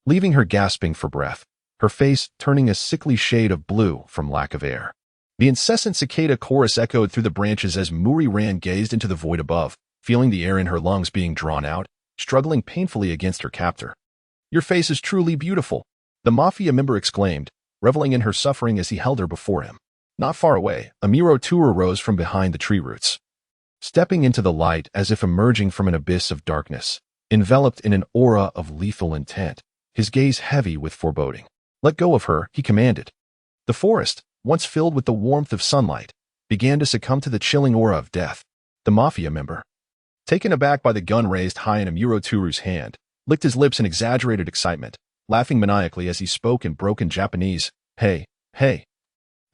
leaving her gasping for breath, her face turning a sickly shade of blue from lack of air. The incessant cicada chorus echoed through the branches as Muri Rand gazed into the void above, feeling the air in her lungs being drawn out, struggling painfully against her captor. "Your face is truly beautiful," the mafia member exclaimed, reveling in her suffering as he held her before him. Not far away, a Miro Tour rose from behind the tree roots, stepping into the light as if emerging from an abyss of darkness, enveloped in an aura of lethal intent, his gaze heavy with foreboding. "Let go of her," he commanded. The forest, once filled with the warmth of sunlight, began to succumb to the chilling aura of death. The mafia member, taken aback by the gun raised high in a Miro Turu's hand, licked his lips in exaggerated excitement, laughing maniacally as he spoke in broken Japanese. Hey,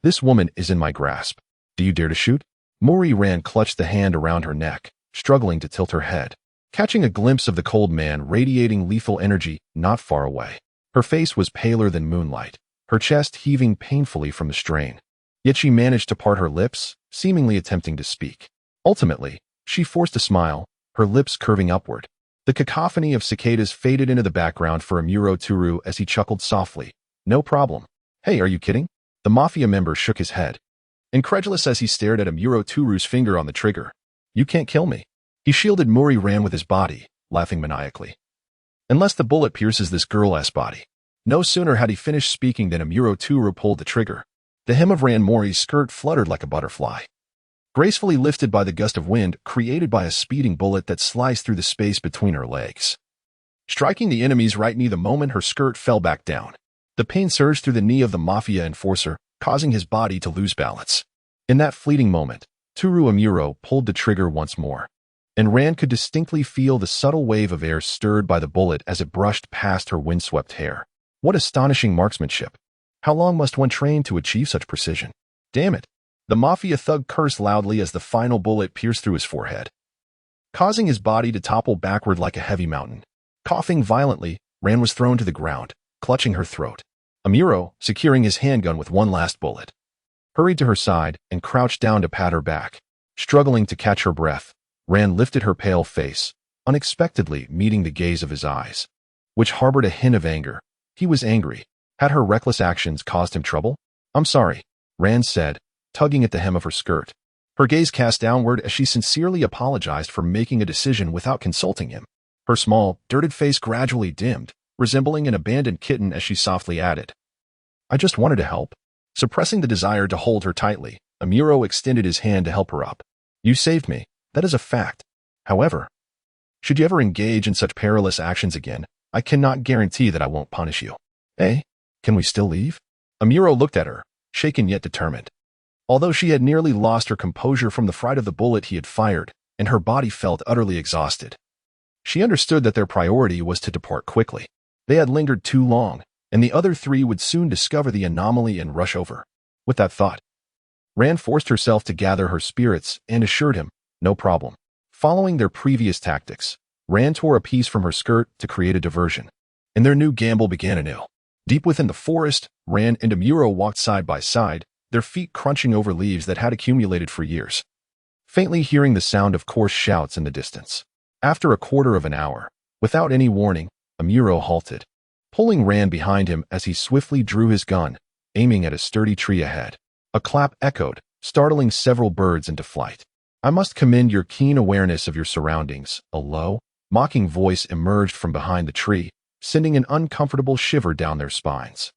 this woman is in my grasp. Do you dare to shoot?" Muri Rand clutched the hand around her neck, struggling to tilt her head, catching a glimpse of the cold man radiating lethal energy not far away. Her face was paler than moonlight, her chest heaving painfully from the strain. Yet she managed to part her lips, seemingly attempting to speak. Ultimately, she forced a smile, her lips curving upward. The cacophony of cicadas faded into the background for Amuro Turu as he chuckled softly. "No problem." "Hey, are you kidding?" The mafia member shook his head, incredulous as he stared at Amuro Turu's finger on the trigger. "You can't kill me." He shielded Muri Rand with his body, laughing maniacally. "Unless the bullet pierces this girl-ass body." No sooner had he finished speaking than Amuro Turu pulled the trigger. The hem of Rand Mori's skirt fluttered like a butterfly, gracefully lifted by the gust of wind created by a speeding bullet that sliced through the space between her legs, striking the enemy's right knee the moment her skirt fell back down. The pain surged through the knee of the mafia enforcer, causing his body to lose balance. In that fleeting moment, Turu Amuro pulled the trigger once more, and Rand could distinctly feel the subtle wave of air stirred by the bullet as it brushed past her windswept hair. What astonishing marksmanship! How long must one train to achieve such precision? Damn it! The mafia thug cursed loudly as the final bullet pierced through his forehead, causing his body to topple backward like a heavy mountain. Coughing violently, Rand was thrown to the ground, clutching her throat. Amuro, securing his handgun with one last bullet, hurried to her side and crouched down to pat her back. Struggling to catch her breath, Rand lifted her pale face, unexpectedly meeting the gaze of his eyes, which harbored a hint of anger. He was angry. Had her reckless actions caused him trouble? "I'm sorry," Rand said, tugging at the hem of her skirt. Her gaze cast downward as she sincerely apologized for making a decision without consulting him. Her small, dirted face gradually dimmed, resembling an abandoned kitten as she softly added, "I just wanted to help." Suppressing the desire to hold her tightly, Amuro extended his hand to help her up. "You saved me. That is a fact. However, should you ever engage in such perilous actions again, I cannot guarantee that I won't punish you." "Eh? Can we still leave?" Amuro looked at her, shaken yet determined. Although she had nearly lost her composure from the fright of the bullet he had fired, and her body felt utterly exhausted, she understood that their priority was to depart quickly. They had lingered too long, and the other three would soon discover the anomaly and rush over. With that thought, Rand forced herself to gather her spirits and assured him, "No problem." Following their previous tactics, Rand tore a piece from her skirt to create a diversion, and their new gamble began anew. Deep within the forest, Rand and Amuro walked side by side, their feet crunching over leaves that had accumulated for years, faintly hearing the sound of coarse shouts in the distance. After a quarter of an hour, without any warning, Amuro halted, pulling Rand behind him as he swiftly drew his gun, aiming at a sturdy tree ahead. A clap echoed, startling several birds into flight. "I must commend your keen awareness of your surroundings," a low, mocking voice emerged from behind the tree, sending an uncomfortable shiver down their spines.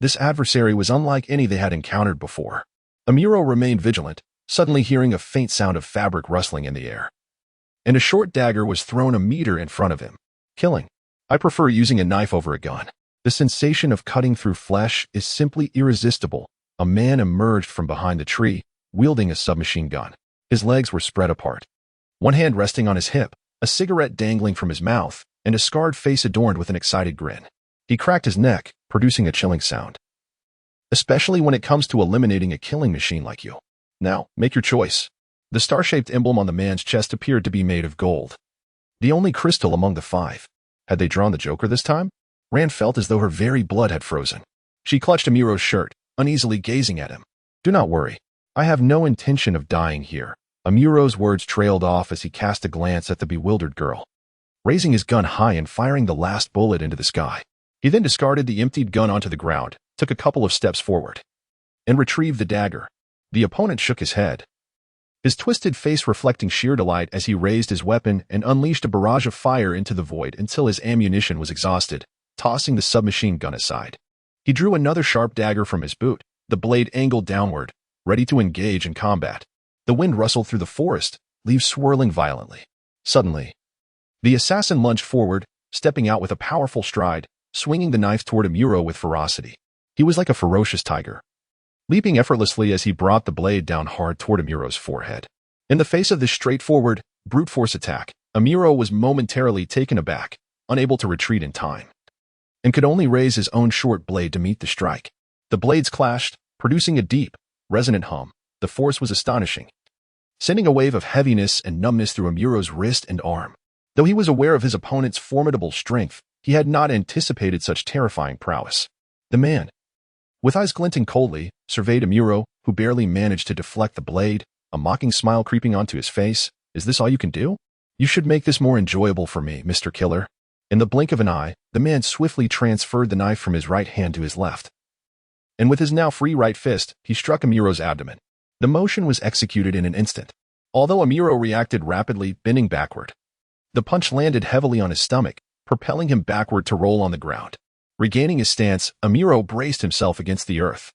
This adversary was unlike any they had encountered before. Amuro remained vigilant, suddenly hearing a faint sound of fabric rustling in the air. and a short dagger was thrown a meter in front of him. Killing. I prefer using a knife over a gun. The sensation of cutting through flesh is simply irresistible. A man emerged from behind the tree, wielding a submachine gun. His legs were spread apart, one hand resting on his hip, a cigarette dangling from his mouth, and a scarred face adorned with an excited grin. He cracked his neck, producing a chilling sound. Especially when it comes to eliminating a killing machine like you. Now, make your choice. The star-shaped emblem on the man's chest appeared to be made of gold. The only crystal among the five. Had they drawn the Joker this time? Rand felt as though her very blood had frozen. She clutched Amuro's shirt, uneasily gazing at him. Do not worry. I have no intention of dying here. Amuro's words trailed off as he cast a glance at the bewildered girl, raising his gun high and firing the last bullet into the sky. He then discarded the emptied gun onto the ground, took a couple of steps forward, and retrieved the dagger. The opponent shook his head, his twisted face reflecting sheer delight as he raised his weapon and unleashed a barrage of fire into the void until his ammunition was exhausted, tossing the submachine gun aside. He drew another sharp dagger from his boot, the blade angled downward, ready to engage in combat. The wind rustled through the forest, leaves swirling violently. Suddenly, the assassin lunged forward, stepping out with a powerful stride, swinging the knife toward Amuro with ferocity. He was like a ferocious tiger, leaping effortlessly as he brought the blade down hard toward Amuro's forehead. In the face of this straightforward, brute force attack, Amuro was momentarily taken aback, unable to retreat in time, and could only raise his own short blade to meet the strike. The blades clashed, producing a deep, resonant hum. The force was astonishing, sending a wave of heaviness and numbness through Amuro's wrist and arm. Though he was aware of his opponent's formidable strength, he had not anticipated such terrifying prowess. The man, with eyes glinting coldly, surveyed Amuro, who barely managed to deflect the blade, a mocking smile creeping onto his face. Is this all you can do? You should make this more enjoyable for me, Mr. Killer. In the blink of an eye, the man swiftly transferred the knife from his right hand to his left, and with his now free right fist, he struck Amuro's abdomen. The motion was executed in an instant. Although Amuro reacted rapidly, bending backward, the punch landed heavily on his stomach, propelling him backward to roll on the ground. Regaining his stance, Amuro braced himself against the earth,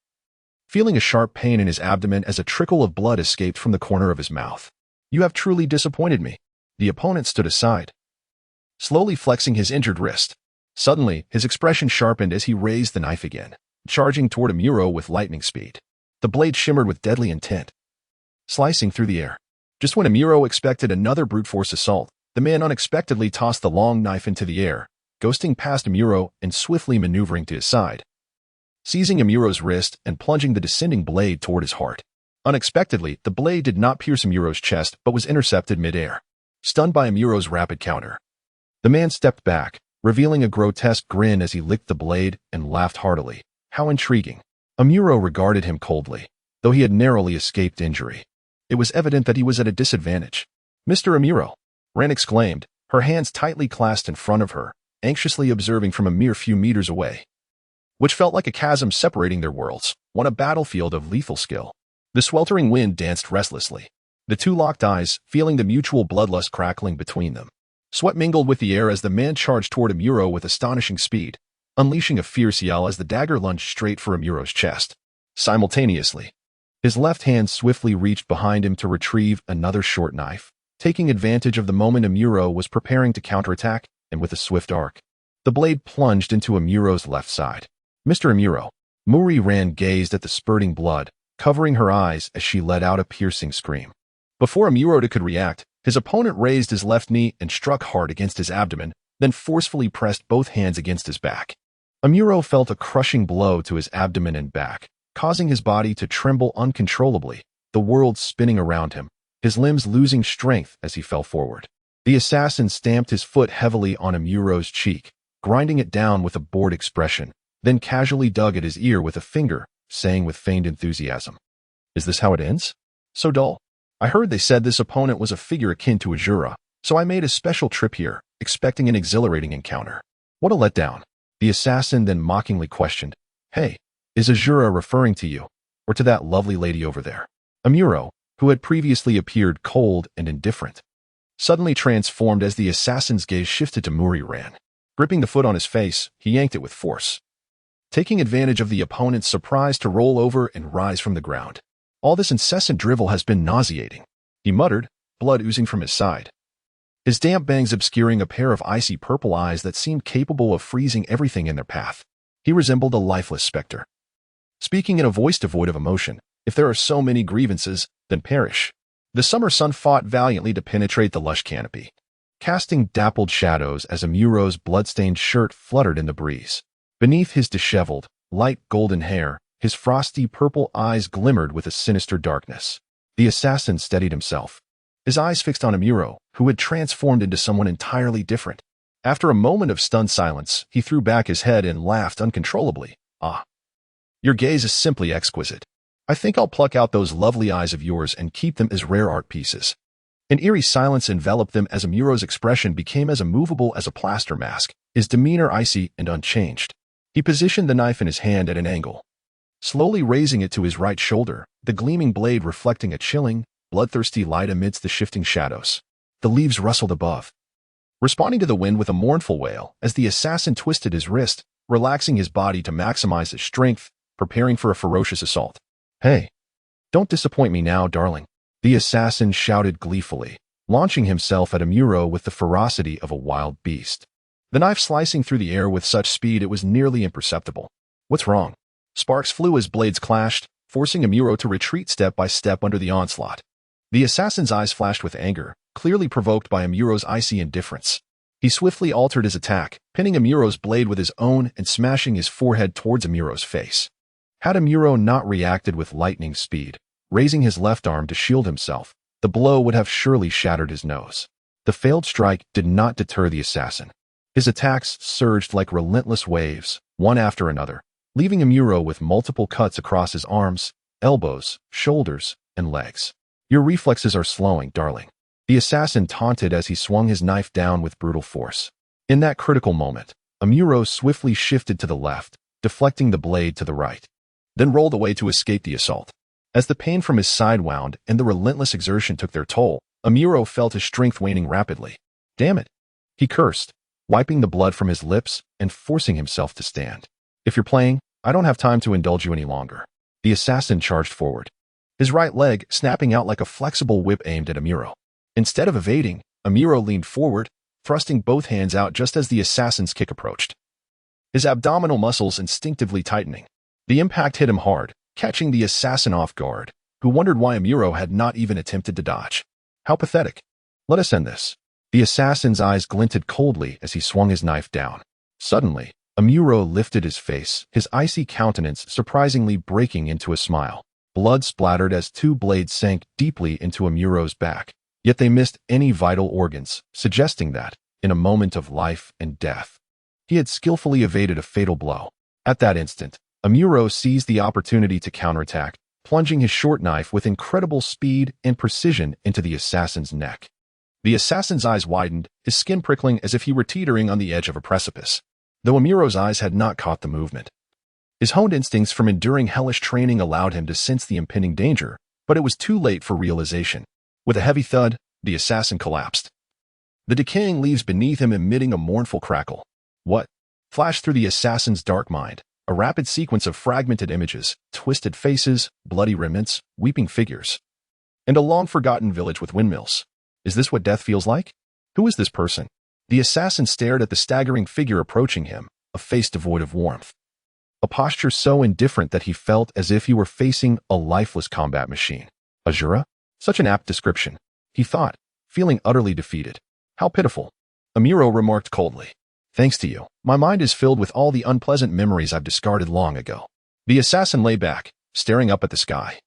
feeling a sharp pain in his abdomen as a trickle of blood escaped from the corner of his mouth. You have truly disappointed me. The opponent stood aside, slowly flexing his injured wrist. Suddenly, his expression sharpened as he raised the knife again, charging toward Amuro with lightning speed. The blade shimmered with deadly intent, slicing through the air. Just when Amuro expected another brute force assault, the man unexpectedly tossed the long knife into the air, ghosting past Amuro and swiftly maneuvering to his side, seizing Amuro's wrist and plunging the descending blade toward his heart. Unexpectedly, the blade did not pierce Amuro's chest but was intercepted mid-air. Stunned by Amuro's rapid counter, the man stepped back, revealing a grotesque grin as he licked the blade and laughed heartily. How intriguing. Amuro regarded him coldly, though he had narrowly escaped injury. It was evident that he was at a disadvantage. Mr. Amuro, Ren exclaimed, her hands tightly clasped in front of her, anxiously observing from a mere few meters away, which felt like a chasm separating their worlds, on a battlefield of lethal skill. The sweltering wind danced restlessly. The two locked eyes, feeling the mutual bloodlust crackling between them. Sweat mingled with the air as the man charged toward Amuro with astonishing speed, unleashing a fierce yell as the dagger lunged straight for Amuro's chest. Simultaneously, his left hand swiftly reached behind him to retrieve another short knife, taking advantage of the moment Amuro was preparing to counterattack, and with a swift arc, the blade plunged into Amuro's left side. Mr. Amuro, Muri Ran gazed at the spurting blood, covering her eyes as she let out a piercing scream. Before Amuro could react, his opponent raised his left knee and struck hard against his abdomen, then forcefully pressed both hands against his back. Amuro felt a crushing blow to his abdomen and back, causing his body to tremble uncontrollably, the world spinning around him, his limbs losing strength as he fell forward. The assassin stamped his foot heavily on Amuro's cheek, grinding it down with a bored expression, then casually dug at his ear with a finger, saying with feigned enthusiasm, "Is this how it ends? So dull. I heard they said this opponent was a figure akin to a shura, so I made a special trip here, expecting an exhilarating encounter. What a letdown." The assassin then mockingly questioned, "Hey, is a shura referring to you, or to that lovely lady over there?" Amuro, who had previously appeared cold and indifferent, suddenly transformed as the assassin's gaze shifted to Muri Ran. Gripping the foot on his face, he yanked it with force, taking advantage of the opponent's surprise to roll over and rise from the ground. All this incessant drivel has been nauseating, he muttered, blood oozing from his side. his damp bangs obscuring a pair of icy purple eyes that seemed capable of freezing everything in their path. He resembled a lifeless specter. Speaking in a voice devoid of emotion, "If there are so many grievances, then perish." The summer sun fought valiantly to penetrate the lush canopy, casting dappled shadows as Amuro's blood-stained shirt fluttered in the breeze. Beneath his disheveled, light golden hair, his frosty purple eyes glimmered with a sinister darkness. The assassin steadied himself, his eyes fixed on Amuro, who had transformed into someone entirely different. After a moment of stunned silence, he threw back his head and laughed uncontrollably. "Ah, your gaze is simply exquisite. I think I'll pluck out those lovely eyes of yours and keep them as rare art pieces." An eerie silence enveloped them as Amuro's expression became as immovable as a plaster mask, his demeanor icy and unchanged. He positioned the knife in his hand at an angle, slowly raising it to his right shoulder, the gleaming blade reflecting a chilling, bloodthirsty light amidst the shifting shadows. The leaves rustled above, responding to the wind with a mournful wail as the assassin twisted his wrist, relaxing his body to maximize his strength, preparing for a ferocious assault. "Hey, don't disappoint me now, darling," the assassin shouted gleefully, launching himself at Amuro with the ferocity of a wild beast. The knife slicing through the air with such speed it was nearly imperceptible. "What's wrong?" Sparks flew as blades clashed, forcing Amuro to retreat step by step under the onslaught. The assassin's eyes flashed with anger, clearly provoked by Amuro's icy indifference. He swiftly altered his attack, pinning Amuro's blade with his own and smashing his forehead towards Amuro's face. Had Amuro not reacted with lightning speed, raising his left arm to shield himself, the blow would have surely shattered his nose. The failed strike did not deter the assassin. His attacks surged like relentless waves, one after another, leaving Amuro with multiple cuts across his arms, elbows, shoulders, and legs. "Your reflexes are slowing, darling," the assassin taunted as he swung his knife down with brutal force. In that critical moment, Amuro swiftly shifted to the left, deflecting the blade to the right, then rolled away to escape the assault. As the pain from his side wound and the relentless exertion took their toll, Amuro felt his strength waning rapidly. "Damn it," he cursed, wiping the blood from his lips and forcing himself to stand. "If you're playing, I don't have time to indulge you any longer." The assassin charged forward, his right leg snapping out like a flexible whip aimed at Amuro. Instead of evading, Amuro leaned forward, thrusting both hands out just as the assassin's kick approached, his abdominal muscles instinctively tightening. The impact hit him hard, catching the assassin off guard, who wondered why Amuro had not even attempted to dodge. How pathetic. "Let us end this." The assassin's eyes glinted coldly as he swung his knife down. Suddenly, Amuro lifted his face, his icy countenance surprisingly breaking into a smile. Blood splattered as two blades sank deeply into Amuro's back, yet they missed any vital organs, suggesting that, in a moment of life and death, he had skillfully evaded a fatal blow. At that instant, Amuro seized the opportunity to counterattack, plunging his short knife with incredible speed and precision into the assassin's neck. The assassin's eyes widened, his skin prickling as if he were teetering on the edge of a precipice, though Amuro's eyes had not caught the movement. His honed instincts from enduring hellish training allowed him to sense the impending danger, but it was too late for realization. With a heavy thud, the assassin collapsed, the decaying leaves beneath him emitting a mournful crackle. What flashed through the assassin's dark mind? A rapid sequence of fragmented images, twisted faces, bloody remnants, weeping figures, and a long-forgotten village with windmills. Is this what death feels like? Who is this person? The assassin stared at the staggering figure approaching him, a face devoid of warmth, a posture so indifferent that he felt as if he were facing a lifeless combat machine. A shura? Such an apt description, he thought, feeling utterly defeated. How pitiful. Amuro remarked coldly. "Thanks to you, my mind is filled with all the unpleasant memories I've discarded long ago." The assassin lay back, staring up at the sky,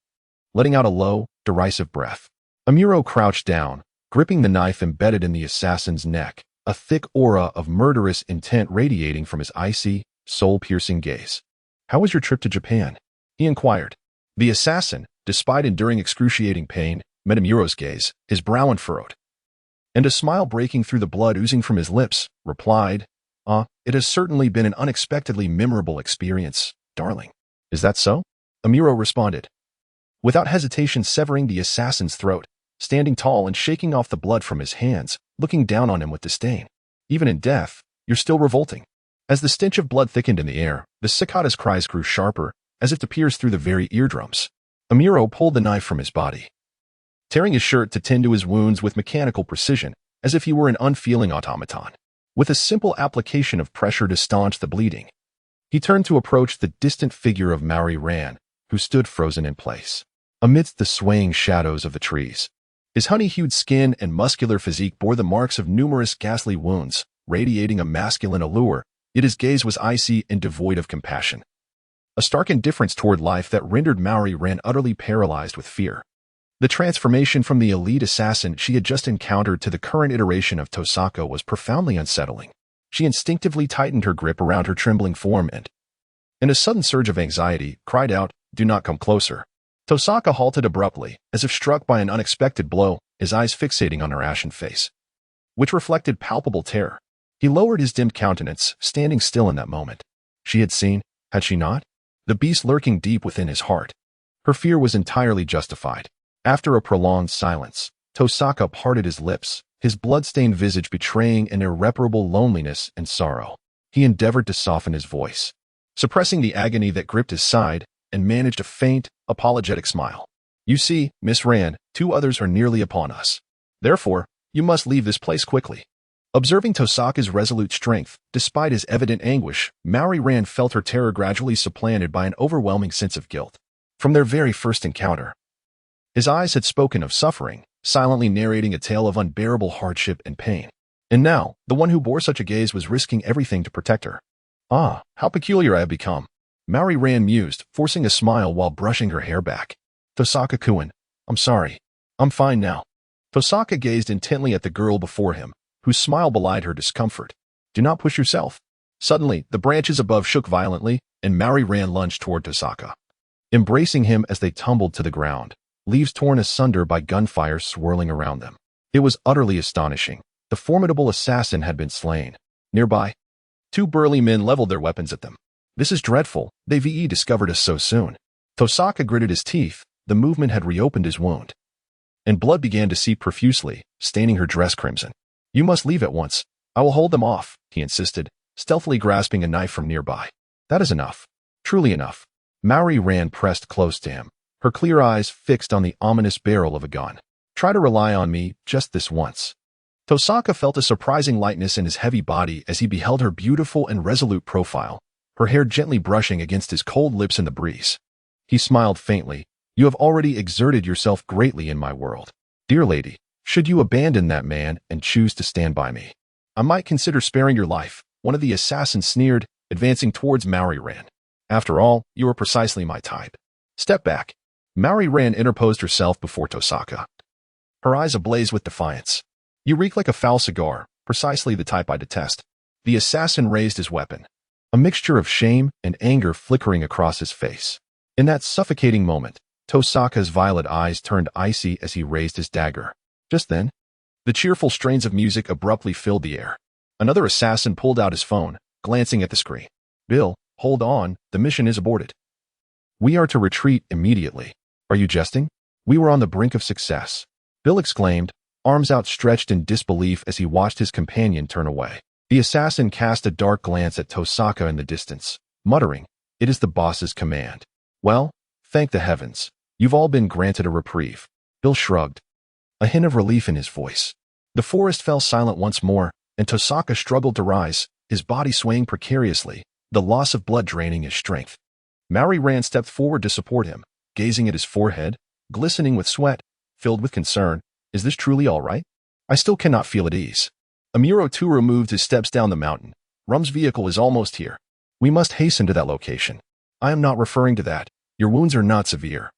letting out a low, derisive breath. Amuro crouched down, gripping the knife embedded in the assassin's neck, a thick aura of murderous intent radiating from his icy, soul-piercing gaze. "How was your trip to Japan?" he inquired. The assassin, despite enduring excruciating pain, met Amuro's gaze, his brow unfurrowed, and a smile breaking through the blood oozing from his lips, replied, "It has certainly been an unexpectedly memorable experience, darling." "Is that so?" Amuro responded, without hesitation severing the assassin's throat, standing tall and shaking off the blood from his hands, looking down on him with disdain. "Even in death, you're still revolting." As the stench of blood thickened in the air, the cicada's cries grew sharper, as if to pierce through the very eardrums. Amuro pulled the knife from his body, tearing his shirt to tend to his wounds with mechanical precision, as if he were an unfeeling automaton. With a simple application of pressure to staunch the bleeding, he turned to approach the distant figure of Maori Ran, who stood frozen in place, amidst the swaying shadows of the trees. His honey-hued skin and muscular physique bore the marks of numerous ghastly wounds, radiating a masculine allure, yet his gaze was icy and devoid of compassion. A stark indifference toward life that rendered Maori Ran utterly paralyzed with fear. The transformation from the elite assassin she had just encountered to the current iteration of Tosaka was profoundly unsettling. She instinctively tightened her grip around her trembling form and, in a sudden surge of anxiety, cried out, "Do not come closer." Tosaka halted abruptly, as if struck by an unexpected blow, his eyes fixating on her ashen face, which reflected palpable terror. He lowered his dimmed countenance, standing still in that moment. She had seen, had she not? The beast lurking deep within his heart. Her fear was entirely justified. After a prolonged silence, Tosaka parted his lips, his blood-stained visage betraying an irreparable loneliness and sorrow. He endeavored to soften his voice, suppressing the agony that gripped his side, and managed a faint, apologetic smile. "You see, Miss Ran, 2 others are nearly upon us. Therefore, you must leave this place quickly." Observing Tosaka's resolute strength, despite his evident anguish, Maori Ran felt her terror gradually supplanted by an overwhelming sense of guilt. From their very first encounter, his eyes had spoken of suffering, silently narrating a tale of unbearable hardship and pain. And now, the one who bore such a gaze was risking everything to protect her. "Ah, how peculiar I have become," Maori Ran mused, forcing a smile while brushing her hair back. "Tosaka-kun, I'm sorry. I'm fine now." Tosaka gazed intently at the girl before him, whose smile belied her discomfort. "Do not push yourself." Suddenly, the branches above shook violently, and Maori Ran lunged toward Tosaka, embracing him as they tumbled to the ground, leaves torn asunder by gunfire swirling around them. It was utterly astonishing. The formidable assassin had been slain. Nearby, 2 burly men leveled their weapons at them. "This is dreadful. They discovered us so soon." Tosaka gritted his teeth. The movement had reopened his wound, and blood began to seep profusely, staining her dress crimson. "You must leave at once. I will hold them off," he insisted, stealthily grasping a knife from nearby. "That is enough. Truly enough." Maori Ran pressed close to him, her clear eyes fixed on the ominous barrel of a gun. "Try to rely on me just this once." Tosaka felt a surprising lightness in his heavy body as he beheld her beautiful and resolute profile, her hair gently brushing against his cold lips in the breeze. He smiled faintly. "You have already exerted yourself greatly in my world. Dear lady, should you abandon that man and choose to stand by me, I might consider sparing your life," one of the assassins sneered, advancing towards Maori Ran. "After all, you are precisely my type." "Step back." Maori Ran interposed herself before Tosaka, her eyes ablaze with defiance. "You reek like a foul cigar, precisely the type I detest." The assassin raised his weapon, a mixture of shame and anger flickering across his face. In that suffocating moment, Tosaka's violet eyes turned icy as he raised his dagger. Just then, the cheerful strains of music abruptly filled the air. Another assassin pulled out his phone, glancing at the screen. "Bill, hold on, the mission is aborted. We are to retreat immediately." "Are you jesting? We were on the brink of success," Bill exclaimed, arms outstretched in disbelief as he watched his companion turn away. The assassin cast a dark glance at Tosaka in the distance, muttering, "It is the boss's command." "Well, thank the heavens. You've all been granted a reprieve." Bill shrugged, a hint of relief in his voice. The forest fell silent once more, and Tosaka struggled to rise, his body swaying precariously, the loss of blood draining his strength. Maori Ran stepped forward to support him, gazing at his forehead, glistening with sweat, filled with concern. "Is this truly all right? I still cannot feel at ease." Amuro Turo moved his steps down the mountain. "Rum's vehicle is almost here. We must hasten to that location." "I am not referring to that. Your wounds are not severe.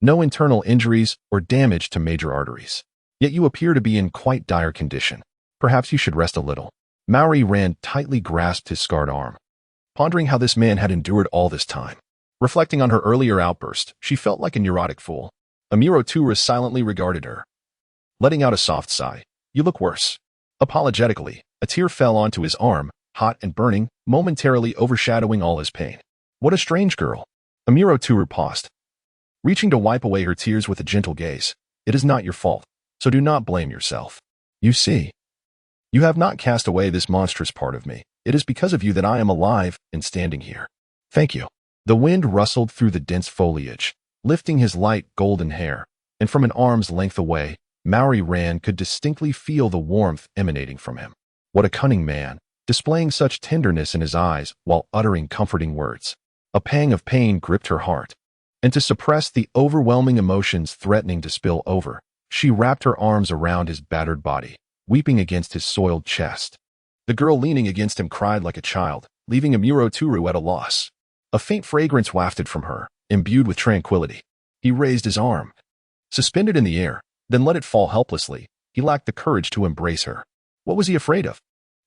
No internal injuries or damage to major arteries. Yet you appear to be in quite dire condition. Perhaps you should rest a little." Maori Ran tightly grasped his scarred arm, pondering how this man had endured all this time. Reflecting on her earlier outburst, she felt like a neurotic fool. Amuro Turo silently regarded her, letting out a soft sigh. "You look worse." Apologetically, a tear fell onto his arm, hot and burning, momentarily overshadowing all his pain. "What a strange girl." Amuro Turo paused, reaching to wipe away her tears with a gentle gaze. "It is not your fault, so do not blame yourself. You see, you have not cast away this monstrous part of me. It is because of you that I am alive and standing here. Thank you." The wind rustled through the dense foliage, lifting his light golden hair, and from an arm's length away, Maori Ran could distinctly feel the warmth emanating from him. What a cunning man, displaying such tenderness in his eyes while uttering comforting words. A pang of pain gripped her heart, and to suppress the overwhelming emotions threatening to spill over, she wrapped her arms around his battered body, weeping against his soiled chest. The girl leaning against him cried like a child, leaving Amuro Turu at a loss. A faint fragrance wafted from her, imbued with tranquility. He raised his arm, suspended in the air, then let it fall helplessly. He lacked the courage to embrace her. What was he afraid of?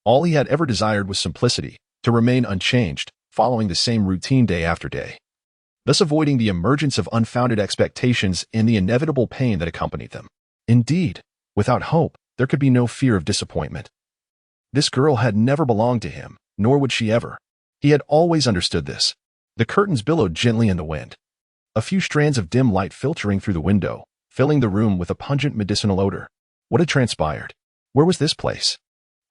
All he had ever desired was simplicity, to remain unchanged, following the same routine day after day, thus avoiding the emergence of unfounded expectations and the inevitable pain that accompanied them. Indeed, without hope, there could be no fear of disappointment. This girl had never belonged to him, nor would she ever. He had always understood this. The curtains billowed gently in the wind, a few strands of dim light filtering through the window, filling the room with a pungent medicinal odor. What had transpired? Where was this place?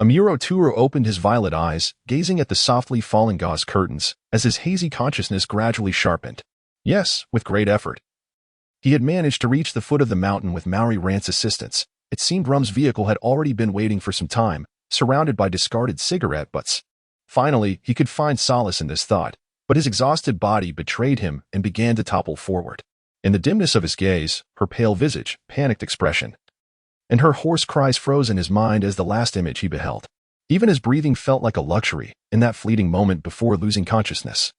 Amuro Turu opened his violet eyes, gazing at the softly falling gauze curtains, as his hazy consciousness gradually sharpened. Yes, with great effort. He had managed to reach the foot of the mountain with Maori Ran's assistance. It seemed Rum's vehicle had already been waiting for some time, surrounded by discarded cigarette butts. Finally, he could find solace in this thought, but his exhausted body betrayed him and began to topple forward. In the dimness of his gaze, her pale visage, panicked expression, and her hoarse cries froze in his mind as the last image he beheld. Even his breathing felt like a luxury in that fleeting moment before losing consciousness.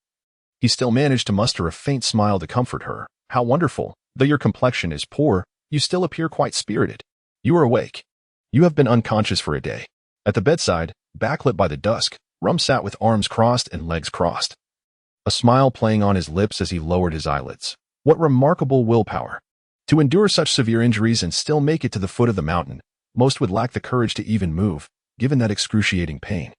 He still managed to muster a faint smile to comfort her. How wonderful! Though your complexion is poor, you still appear quite spirited. You are awake. You have been unconscious for a day. At the bedside, backlit by the dusk, Rum sat with arms crossed and legs crossed, a smile playing on his lips as he lowered his eyelids. What remarkable willpower! To endure such severe injuries and still make it to the foot of the mountain, most would lack the courage to even move, given that excruciating pain.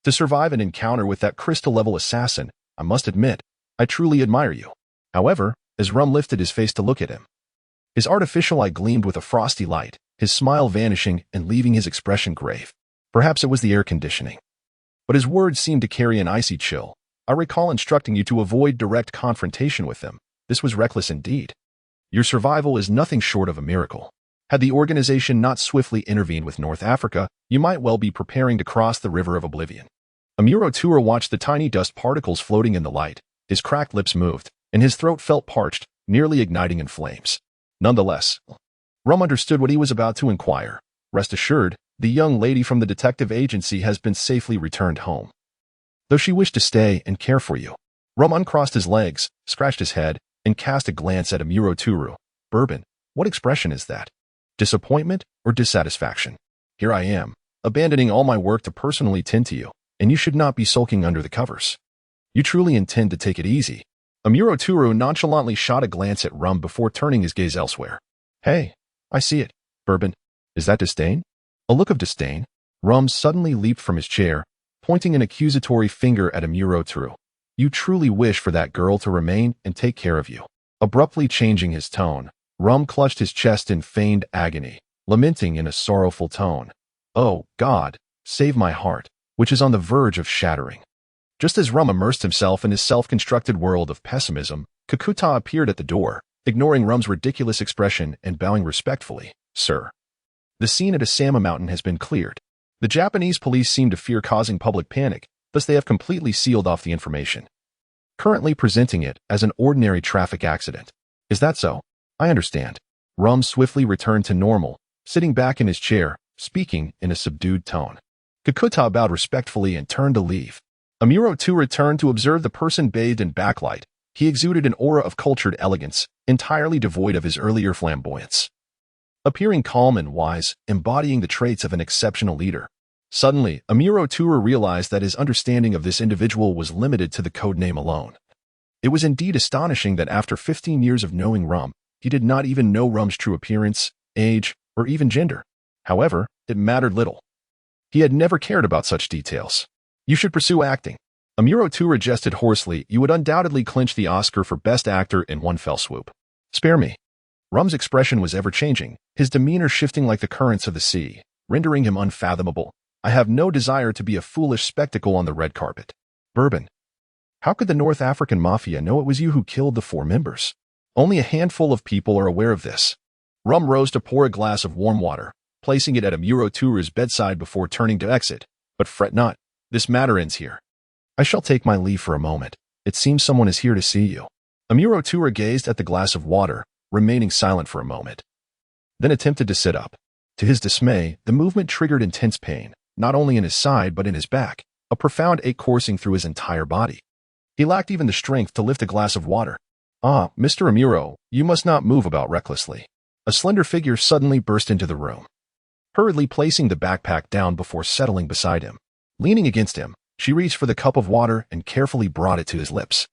To survive an encounter with that crystal-level assassin, I must admit, I truly admire you. However, as Rum lifted his face to look at him, his artificial eye gleamed with a frosty light, his smile vanishing and leaving his expression grave. Perhaps it was the air conditioning, but his words seemed to carry an icy chill. I recall instructing you to avoid direct confrontation with them. This was reckless indeed. Your survival is nothing short of a miracle. Had the organization not swiftly intervened with North Africa, you might well be preparing to cross the river of oblivion. Amuro Turu watched the tiny dust particles floating in the light. His cracked lips moved, and his throat felt parched, nearly igniting in flames. Nonetheless, Rum understood what he was about to inquire. Rest assured, the young lady from the detective agency has been safely returned home, though she wished to stay and care for you. Rum uncrossed his legs, scratched his head, and cast a glance at Amuro Turu. Bourbon, what expression is that? Disappointment or dissatisfaction? Here I am, abandoning all my work to personally tend to you, and you should not be sulking under the covers. You truly intend to take it easy. Amuro Turu nonchalantly shot a glance at Rum before turning his gaze elsewhere. Hey, I see it. Bourbon, is that disdain? A look of disdain? Rum suddenly leaped from his chair, pointing an accusatory finger at Amuro Turu. You truly wish for that girl to remain and take care of you. Abruptly changing his tone, Rum clutched his chest in feigned agony, lamenting in a sorrowful tone. Oh, God, save my heart, which is on the verge of shattering. Just as Rum immersed himself in his self-constructed world of pessimism, Kakuta appeared at the door, ignoring Rum's ridiculous expression and bowing respectfully. Sir, the scene at Asama Mountain has been cleared. The Japanese police seem to fear causing public panic, thus they have completely sealed off the information, currently presenting it as an ordinary traffic accident. Is that so? I understand. Rum swiftly returned to normal, sitting back in his chair, speaking in a subdued tone. Kakuta bowed respectfully and turned to leave. Amuro too returned to observe the person bathed in backlight. He exuded an aura of cultured elegance, entirely devoid of his earlier flamboyance, appearing calm and wise, embodying the traits of an exceptional leader. Suddenly, Amuro Turu realized that his understanding of this individual was limited to the code name alone. It was indeed astonishing that after 15 years of knowing Rum, he did not even know Rum's true appearance, age, or even gender. However, it mattered little. He had never cared about such details. You should pursue acting. Amuro Turu jested hoarsely. You would undoubtedly clinch the Oscar for Best Actor in one fell swoop. Spare me. Rum's expression was ever-changing, his demeanor shifting like the currents of the sea, rendering him unfathomable. I have no desire to be a foolish spectacle on the red carpet. Bourbon, how could the North African Mafia know it was you who killed the 4 members? Only a handful of people are aware of this. Rum rose to pour a glass of warm water, placing it at Amuro Turu's bedside before turning to exit. But fret not, this matter ends here. I shall take my leave for a moment. It seems someone is here to see you. Amuro Turu gazed at the glass of water, remaining silent for a moment, then attempted to sit up. To his dismay, the movement triggered intense pain, not only in his side but in his back, a profound ache coursing through his entire body. He lacked even the strength to lift a glass of water. "Ah, Mr. Amuro, you must not move about recklessly." A slender figure suddenly burst into the room, hurriedly placing the backpack down before settling beside him. Leaning against him, she reached for the cup of water and carefully brought it to his lips.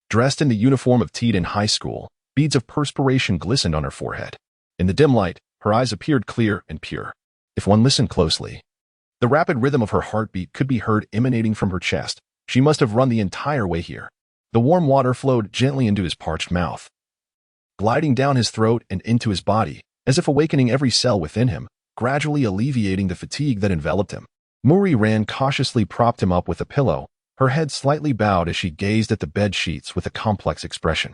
Dressed in the uniform of Teed in high school, beads of perspiration glistened on her forehead. In the dim light, her eyes appeared clear and pure. If one listened closely, the rapid rhythm of her heartbeat could be heard emanating from her chest. She must have run the entire way here. The warm water flowed gently into his parched mouth, gliding down his throat and into his body, as if awakening every cell within him, gradually alleviating the fatigue that enveloped him. Muri ran cautiously propped him up with a pillow, her head slightly bowed as she gazed at the bed sheets with a complex expression.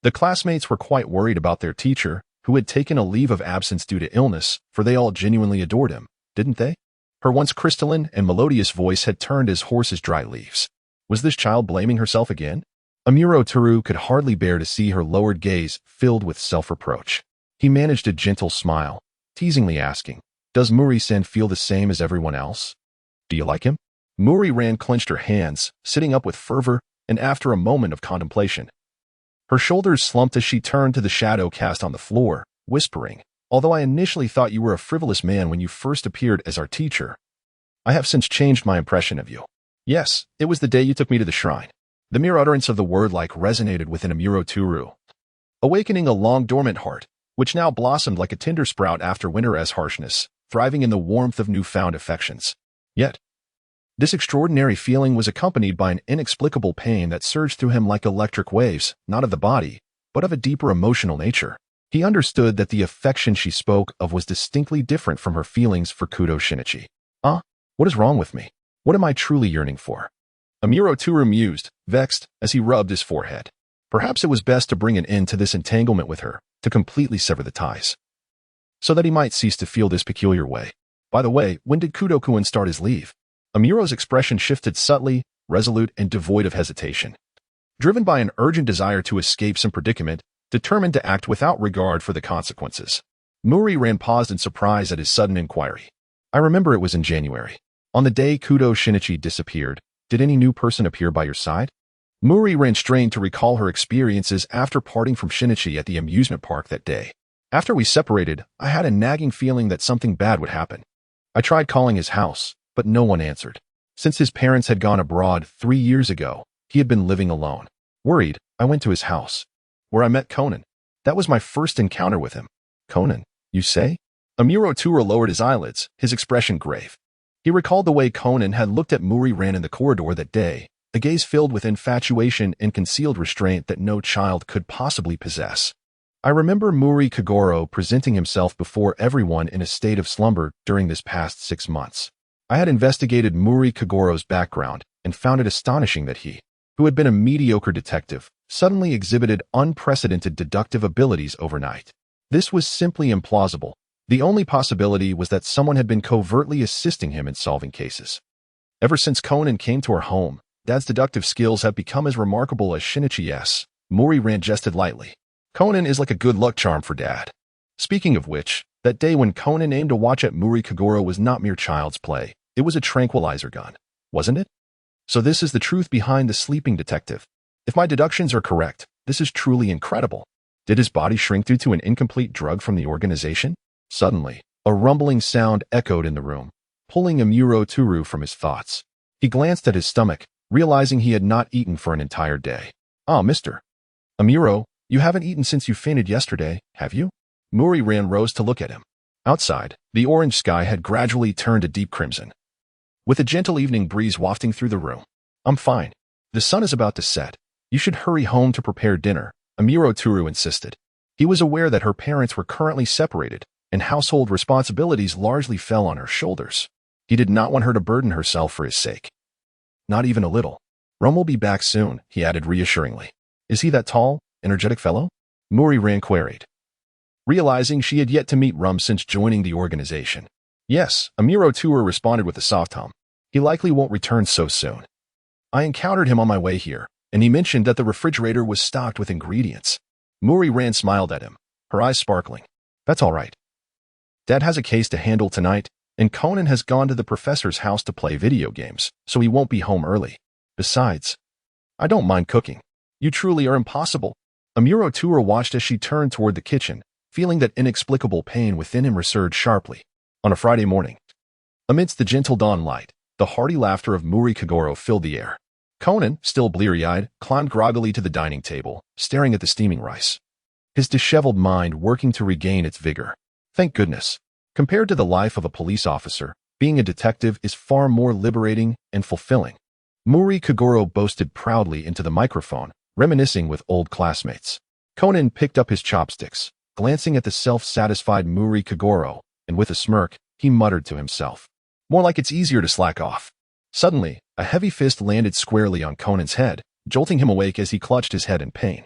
The classmates were quite worried about their teacher, who had taken a leave of absence due to illness, for they all genuinely adored him, didn't they? Her once crystalline and melodious voice had turned as hoarse as dry leaves. Was this child blaming herself again? Amuro Turu could hardly bear to see her lowered gaze filled with self-reproach. He managed a gentle smile, teasingly asking, "Does Muri-san feel the same as everyone else? Do you like him?" Muri-ran clenched her hands, sitting up with fervor, and after a moment of contemplation, her shoulders slumped as she turned to the shadow cast on the floor, whispering, "Although I initially thought you were a frivolous man when you first appeared as our teacher, I have since changed my impression of you. Yes, it was the day you took me to the shrine." The mere utterance of the word like resonated within Amuro Turu, awakening a long-dormant heart, which now blossomed like a tender sprout after winter's harshness, thriving in the warmth of newfound affections. Yet, this extraordinary feeling was accompanied by an inexplicable pain that surged through him like electric waves, not of the body, but of a deeper emotional nature. He understood that the affection she spoke of was distinctly different from her feelings for Kudo Shinichi. What is wrong with me? What am I truly yearning for? Amuro Turu mused, vexed, as he rubbed his forehead. Perhaps it was best to bring an end to this entanglement with her, to completely sever the ties, so that he might cease to feel this peculiar way. By the way, when did Kudo-kun start his leave? Amuro's expression shifted subtly, resolute, and devoid of hesitation. Driven by an urgent desire to escape some predicament, determined to act without regard for the consequences. Muri-ran paused in surprise at his sudden inquiry. "I remember it was in January. On the day Kudo Shinichi disappeared. Did any new person appear by your side?" Muri-ran strained to recall her experiences after parting from Shinichi at the amusement park that day. "After we separated, I had a nagging feeling that something bad would happen. I tried calling his house, but no one answered. Since his parents had gone abroad 3 years ago, he had been living alone. Worried, I went to his house, where I met Conan. That was my first encounter with him." "Conan, you say?" Amuro Turu lowered his eyelids, his expression grave. He recalled the way Conan had looked at Muri-ran in the corridor that day, a gaze filled with infatuation and concealed restraint that no child could possibly possess. "I remember Muri Kagoro presenting himself before everyone in a state of slumber during this past 6 months. I had investigated Muri Kagoro's background and found it astonishing that he, who had been a mediocre detective, suddenly exhibited unprecedented deductive abilities overnight. This was simply implausible. The only possibility was that someone had been covertly assisting him in solving cases. Ever since Conan came to our home, Dad's deductive skills have become as remarkable as Shinichi's." Muri-ran jested lightly. "Conan is like a good luck charm for Dad. Speaking of which, that day when Conan aimed to watch at Muri Kagoro was not mere child's play. It was a tranquilizer gun, wasn't it? So this is the truth behind the sleeping detective. If my deductions are correct, this is truly incredible. Did his body shrink due to an incomplete drug from the organization?" Suddenly, a rumbling sound echoed in the room, pulling Amuro Turu from his thoughts. He glanced at his stomach, realizing he had not eaten for an entire day. "Ah, Mr. Amuro, you haven't eaten since you fainted yesterday, have you?" Muri-ran rose to look at him. Outside, the orange sky had gradually turned a deep crimson, with a gentle evening breeze wafting through the room. "I'm fine. The sun is about to set. You should hurry home to prepare dinner," Amuro Turu insisted. He was aware that her parents were currently separated, and household responsibilities largely fell on her shoulders. He did not want her to burden herself for his sake. Not even a little. "Rum will be back soon," he added reassuringly. "Is he that tall, energetic fellow?" Muri-ran queried. realizing she had yet to meet Rum since joining the organization. Yes, a Miro tour responded with a soft hum. He likely won't return so soon. I encountered him on my way here, and he mentioned that the refrigerator was stocked with ingredients. Muri Ran smiled at him, her eyes sparkling. That's all right. Dad has a case to handle tonight, and Conan has gone to the professor's house to play video games, so he won't be home early. Besides, I don't mind cooking. You truly are impossible. Amuro Tura watched as she turned toward the kitchen, feeling that inexplicable pain within him resurged sharply. On a Friday morning, amidst the gentle dawn light, the hearty laughter of Muri Kagoro filled the air. Conan, still bleary-eyed, climbed groggily to the dining table, staring at the steaming rice. His disheveled mind working to regain its vigor. Thank goodness. Compared to the life of a police officer, being a detective is far more liberating and fulfilling. Muri Kagoro boasted proudly into the microphone, reminiscing with old classmates. Conan picked up his chopsticks, glancing at the self-satisfied Muri Kagoro, and with a smirk, he muttered to himself. More like it's easier to slack off. Suddenly, a heavy fist landed squarely on Conan's head, jolting him awake as he clutched his head in pain.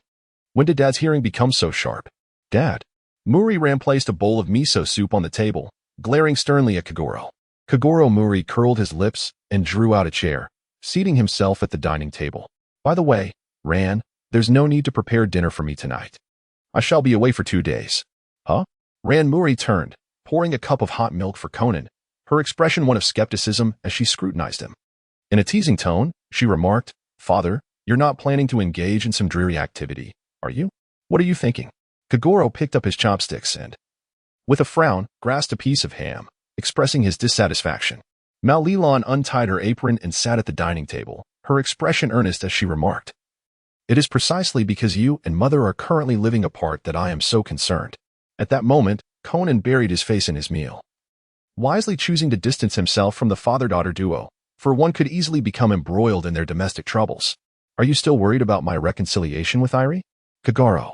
When did Dad's hearing become so sharp? Dad. Muri Ran placed a bowl of miso soup on the table, glaring sternly at Kagoro. Kagoro Muri curled his lips and drew out a chair, seating himself at the dining table. By the way, Ran, there's no need to prepare dinner for me tonight. I shall be away for 2 days. Huh? Ran Muri turned, pouring a cup of hot milk for Conan, her expression one of skepticism as she scrutinized him. In a teasing tone, she remarked, Father, you're not planning to engage in some dreary activity, are you? What are you thinking? Kagoro picked up his chopsticks and, with a frown, grasped a piece of ham, expressing his dissatisfaction. Malilan untied her apron and sat at the dining table, her expression earnest as she remarked, It is precisely because you and Mother are currently living apart that I am so concerned. At that moment, Conan buried his face in his meal, wisely choosing to distance himself from the father-daughter duo, for one could easily become embroiled in their domestic troubles. Are you still worried about my reconciliation with Irie? Kagoro,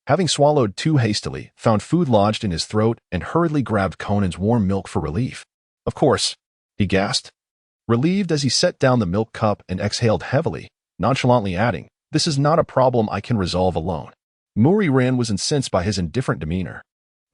having swallowed too hastily, found food lodged in his throat and hurriedly grabbed Conan's warm milk for relief. Of course, he gasped, relieved as he set down the milk cup and exhaled heavily, nonchalantly adding, This is not a problem I can resolve alone. Muri Ran was incensed by his indifferent demeanor.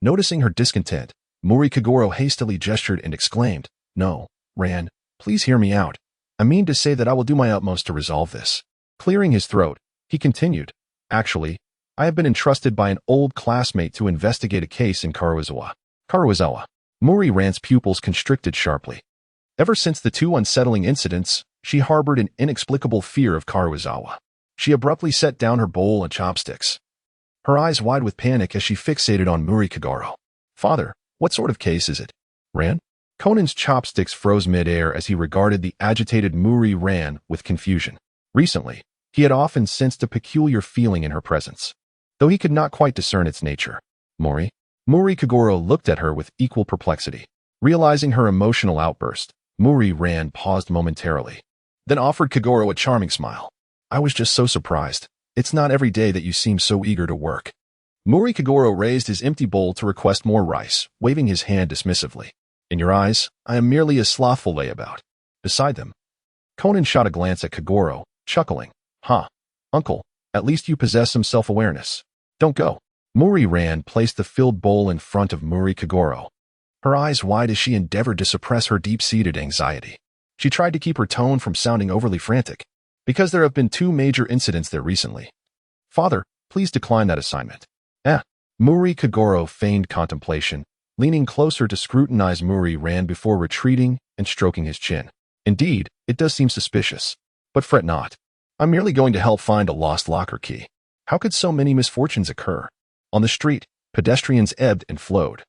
Noticing her discontent, Muri Kagoro hastily gestured and exclaimed, No, Ran, please hear me out. I mean to say that I will do my utmost to resolve this. Clearing his throat, he continued, Actually, I have been entrusted by an old classmate to investigate a case in Karuizawa. Muri Ran's pupils constricted sharply. Ever since the 2 unsettling incidents, she harbored an inexplicable fear of Karuizawa. She abruptly set down her bowl and chopsticks, her eyes wide with panic as she fixated on Muri Kagoro. Father, what sort of case is it? Ran? Conan's chopsticks froze mid-air as he regarded the agitated Muri Ran with confusion. Recently, he had often sensed a peculiar feeling in her presence, though he could not quite discern its nature. Muri Kagoro looked at her with equal perplexity. Realizing her emotional outburst, Muri Ran paused momentarily, then offered Kagoro a charming smile. I was just so surprised. It's not every day that you seem so eager to work. Muri Kagoro raised his empty bowl to request more rice, waving his hand dismissively. In your eyes, I am merely a slothful layabout. Beside them, Conan shot a glance at Kagoro, chuckling. Huh, uncle, at least you possess some self-awareness. Don't go. Muri Ran placed the filled bowl in front of Muri Kagoro, her eyes wide as she endeavored to suppress her deep-seated anxiety. She tried to keep her tone from sounding overly frantic, because there have been 2 major incidents there recently. Father, please decline that assignment. Muri Kagoro feigned contemplation, leaning closer to scrutinize Muri Ran before retreating and stroking his chin. Indeed, it does seem suspicious. But fret not. I'm merely going to help find a lost locker key. How could so many misfortunes occur? On the street, pedestrians ebbed and flowed,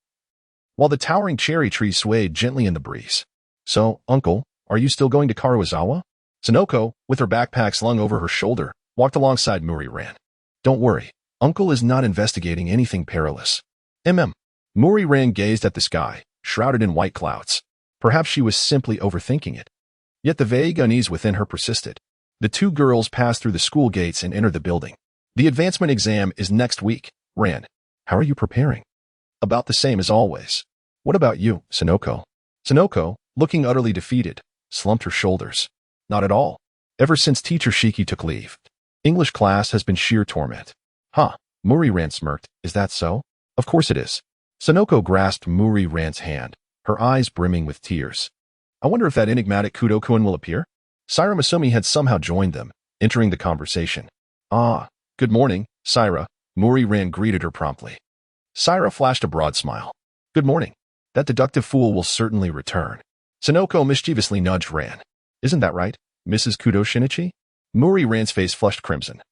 while the towering cherry tree swayed gently in the breeze. So, uncle, are you still going to Karuizawa? Sonoko, with her backpack slung over her shoulder, walked alongside Muri Ran. Don't worry, uncle is not investigating anything perilous. Muri Ran gazed at the sky, shrouded in white clouds. Perhaps she was simply overthinking it. Yet the vague unease within her persisted. The 2 girls passed through the school gates and entered the building. The advancement exam is next week. Ran, how are you preparing? About the same as always. What about you, Sonoko? Sonoko, looking utterly defeated, slumped her shoulders. Not at all. Ever since Teacher Shiki took leave, English class has been sheer torment. Muri Ran smirked. Is that so? Of course it is. Sonoko grasped Muri-ran's hand, her eyes brimming with tears. I wonder if that enigmatic Kudo-kun will appear? Saira Masumi had somehow joined them, entering the conversation. Ah, good morning, Saira, Muri-ran greeted her promptly. Saira flashed a broad smile. Good morning. That deductive fool will certainly return. Sonoko mischievously nudged Ran. Isn't that right, Mrs. Kudo Shinichi? Muri-ran's face flushed crimson,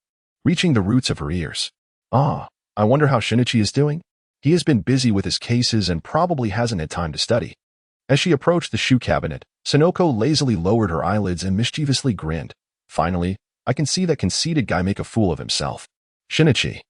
reaching the roots of her ears. Ah, I wonder how Shinichi is doing. He has been busy with his cases and probably hasn't had time to study. As she approached the shoe cabinet, Sonoko lazily lowered her eyelids and mischievously grinned. Finally, I can see that conceited guy make a fool of himself. Shinichi.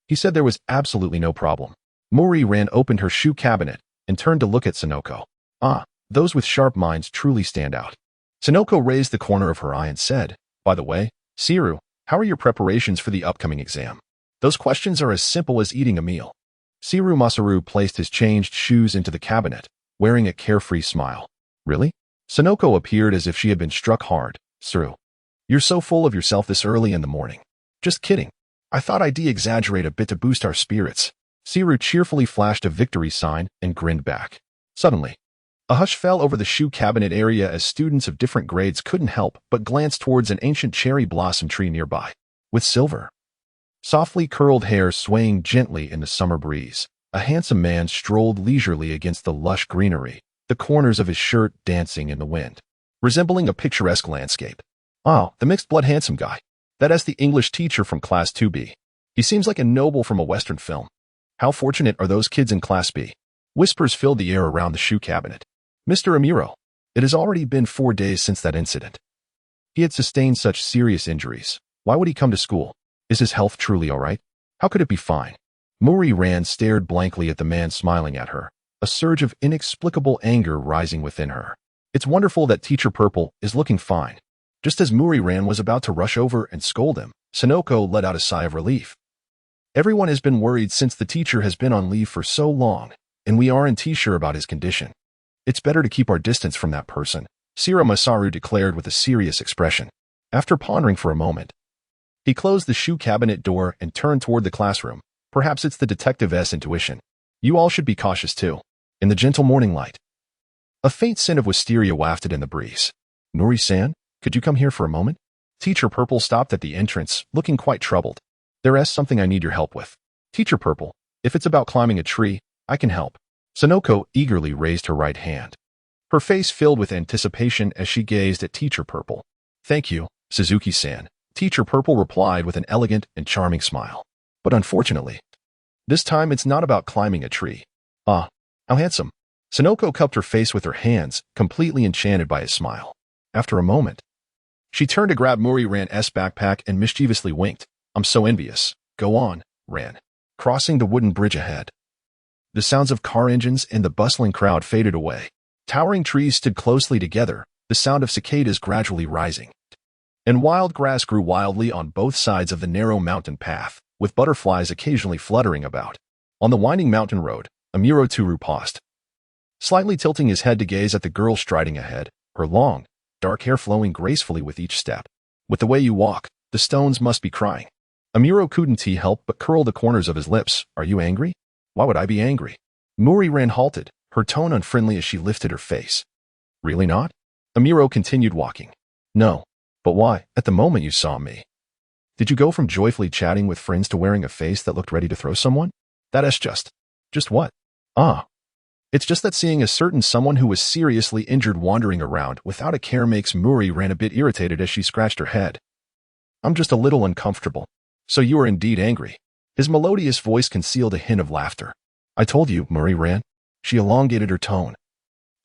He said there was absolutely no problem. Muri-ran opened her shoe cabinet and turned to look at Sonoko. Ah, those with sharp minds truly stand out. Sonoko raised the corner of her eye and said, by the way, Siru, how are your preparations for the upcoming exam? Those questions are as simple as eating a meal. Siru Masaru placed his changed shoes into the cabinet, wearing a carefree smile. Really? Sonoko appeared as if she had been struck hard. Siru, you're so full of yourself this early in the morning. Just kidding. I thought I'd exaggerate a bit to boost our spirits. Siru cheerfully flashed a victory sign and grinned back. Suddenly, a hush fell over the shoe cabinet area as students of different grades couldn't help but glance towards an ancient cherry blossom tree nearby, with silver, softly curled hair swaying gently in the summer breeze. A handsome man strolled leisurely against the lush greenery, the corners of his shirt dancing in the wind, resembling a picturesque landscape. Oh, the mixed-blood handsome guy. That's the English teacher from Class 2B. He seems like a noble from a Western film. How fortunate are those kids in Class B? Whispers filled the air around the shoe cabinet. Mr. Amuro, it has already been 4 days since that incident. He had sustained such serious injuries. Why would he come to school? Is his health truly all right? How could it be fine? Muri-ran stared blankly at the man smiling at her, a surge of inexplicable anger rising within her. It's wonderful that Teacher Purple is looking fine. Just as Muri-ran was about to rush over and scold him, Sonoko let out a sigh of relief. Everyone has been worried since the teacher has been on leave for so long, and we aren't sure about his condition. It's better to keep our distance from that person, Saira Masaru declared with a serious expression. After pondering for a moment, he closed the shoe cabinet door and turned toward the classroom. Perhaps it's the detective's intuition. You all should be cautious too. In the gentle morning light, a faint scent of wisteria wafted in the breeze. Nori-san, could you come here for a moment? Teacher Purple stopped at the entrance, looking quite troubled. There's something I need your help with. Teacher Purple, if it's about climbing a tree, I can help. Sonoko eagerly raised her right hand. Her face filled with anticipation as she gazed at Teacher Purple. Thank you, Suzuki-san, Teacher Purple replied with an elegant and charming smile. But unfortunately, this time it's not about climbing a tree. Ah, how handsome. Sonoko cupped her face with her hands, completely enchanted by his smile. After a moment, she turned to grab Muri-ran's backpack and mischievously winked. I'm so envious. Go on, Ran. Crossing the wooden bridge ahead. The sounds of car engines and the bustling crowd faded away. Towering trees stood closely together, the sound of cicadas gradually rising. And wild grass grew wildly on both sides of the narrow mountain path, with butterflies occasionally fluttering about. On the winding mountain road, Amuro Turu paused, slightly tilting his head to gaze at the girl striding ahead, her long, dark hair flowing gracefully with each step. With the way you walk, the stones must be crying. Amuro couldn't help but curl the corners of his lips. Are you angry? Why would I be angry? Muri-ran halted, her tone unfriendly as she lifted her face. Really not? Amuro continued walking. No. But why? At the moment you saw me. Did you go from joyfully chatting with friends to wearing a face that looked ready to throw someone? That's just what? Ah. It's just that seeing a certain someone who was seriously injured wandering around without a care makes Muri-ran a bit irritated as she scratched her head. I'm just a little uncomfortable. So you are indeed angry. His melodious voice concealed a hint of laughter. I told you, Muri-ran. She elongated her tone,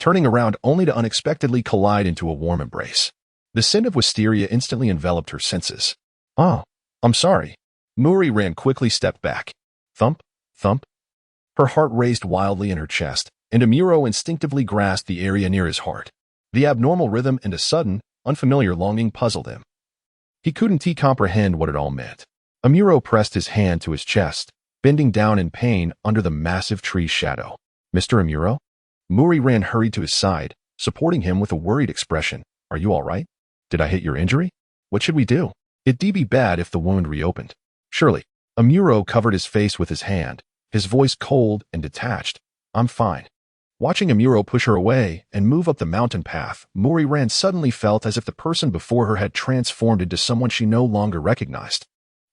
turning around only to unexpectedly collide into a warm embrace. The scent of wisteria instantly enveloped her senses. Oh, I'm sorry. Muri-ran quickly stepped back. Thump, thump. Her heart raced wildly in her chest, and Amuro instinctively grasped the area near his heart. The abnormal rhythm and a sudden, unfamiliar longing puzzled him. He couldn't comprehend what it all meant. Amuro pressed his hand to his chest, bending down in pain under the massive tree's shadow. Mr. Amuro? Muri-ran hurried to his side, supporting him with a worried expression. Are you all right? Did I hit your injury? What should we do? It'd be bad if the wound reopened. Surely. Amuro covered his face with his hand, his voice cold and detached. "I'm fine." Watching Amuro push her away and move up the mountain path, Muri-ran suddenly felt as if the person before her had transformed into someone she no longer recognized.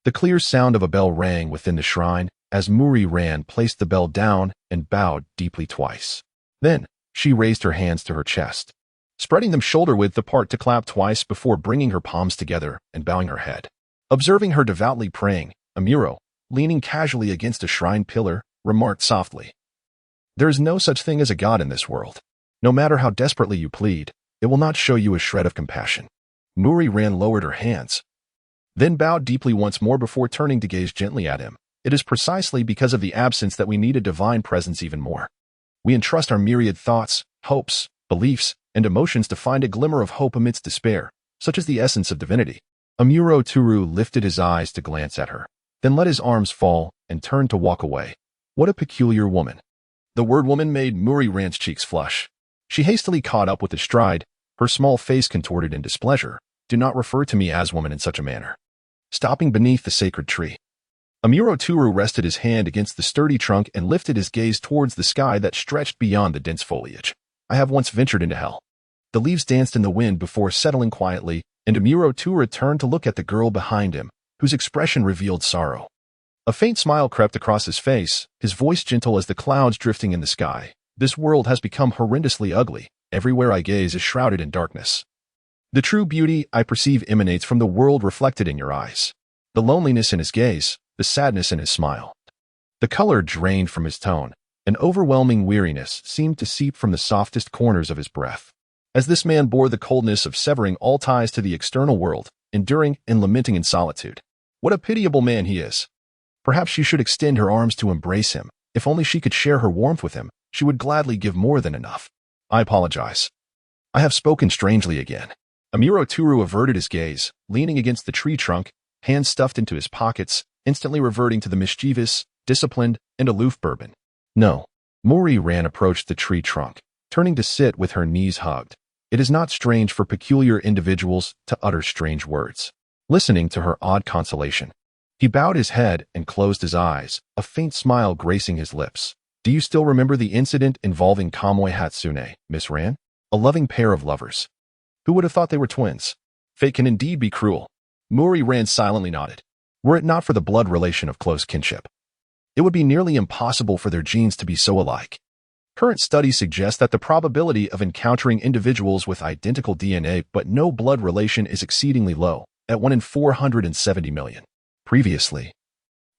The clear sound of a bell rang within the shrine as Muri-ran placed the bell down and bowed deeply twice. Then, she raised her hands to her chest, spreading them shoulder-width apart to clap twice before bringing her palms together and bowing her head. Observing her devoutly praying, Amuro, leaning casually against a shrine pillar, remarked softly, "There is no such thing as a god in this world. No matter how desperately you plead, it will not show you a shred of compassion." Muri-ran lowered her hands, then bowed deeply once more before turning to gaze gently at him. "It is precisely because of the absence that we need a divine presence even more. We entrust our myriad thoughts, hopes, beliefs, and emotions to find a glimmer of hope amidst despair, such as the essence of divinity." Amuro Turu lifted his eyes to glance at her, then let his arms fall and turned to walk away. What a peculiar woman. The word woman made Muri-ran's cheeks flush. She hastily caught up with a stride, her small face contorted in displeasure. "Do not refer to me as woman in such a manner." Stopping beneath the sacred tree, Amuro Turu rested his hand against the sturdy trunk and lifted his gaze towards the sky that stretched beyond the dense foliage. "I have once ventured into hell." The leaves danced in the wind before settling quietly, and Amuro Turu turned to look at the girl behind him, whose expression revealed sorrow. A faint smile crept across his face, his voice gentle as the clouds drifting in the sky. "This world has become horrendously ugly. Everywhere I gaze is shrouded in darkness. The true beauty I perceive emanates from the world reflected in your eyes." The loneliness in his gaze, the sadness in his smile. The color drained from his tone. An overwhelming weariness seemed to seep from the softest corners of his breath. As this man bore the coldness of severing all ties to the external world, enduring and lamenting in solitude. What a pitiable man he is. Perhaps she should extend her arms to embrace him. If only she could share her warmth with him, she would gladly give more than enough. "I apologize. I have spoken strangely again." Amuro Turu averted his gaze, leaning against the tree trunk, hands stuffed into his pockets, instantly reverting to the mischievous, disciplined, and aloof Bourbon. "No." Muri-ran approached the tree trunk, turning to sit with her knees hugged. It is not strange for peculiar individuals to utter strange words. Listening to her odd consolation, he bowed his head and closed his eyes, a faint smile gracing his lips. "Do you still remember the incident involving Kamui Hatsune, Miss Ran? A loving pair of lovers. Who would have thought they were twins? Fate can indeed be cruel." Muri-ran silently nodded. "Were it not for the blood relation of close kinship, it would be nearly impossible for their genes to be so alike. Current studies suggest that the probability of encountering individuals with identical DNA but no blood relation is exceedingly low, at 1 in 470 million. Previously,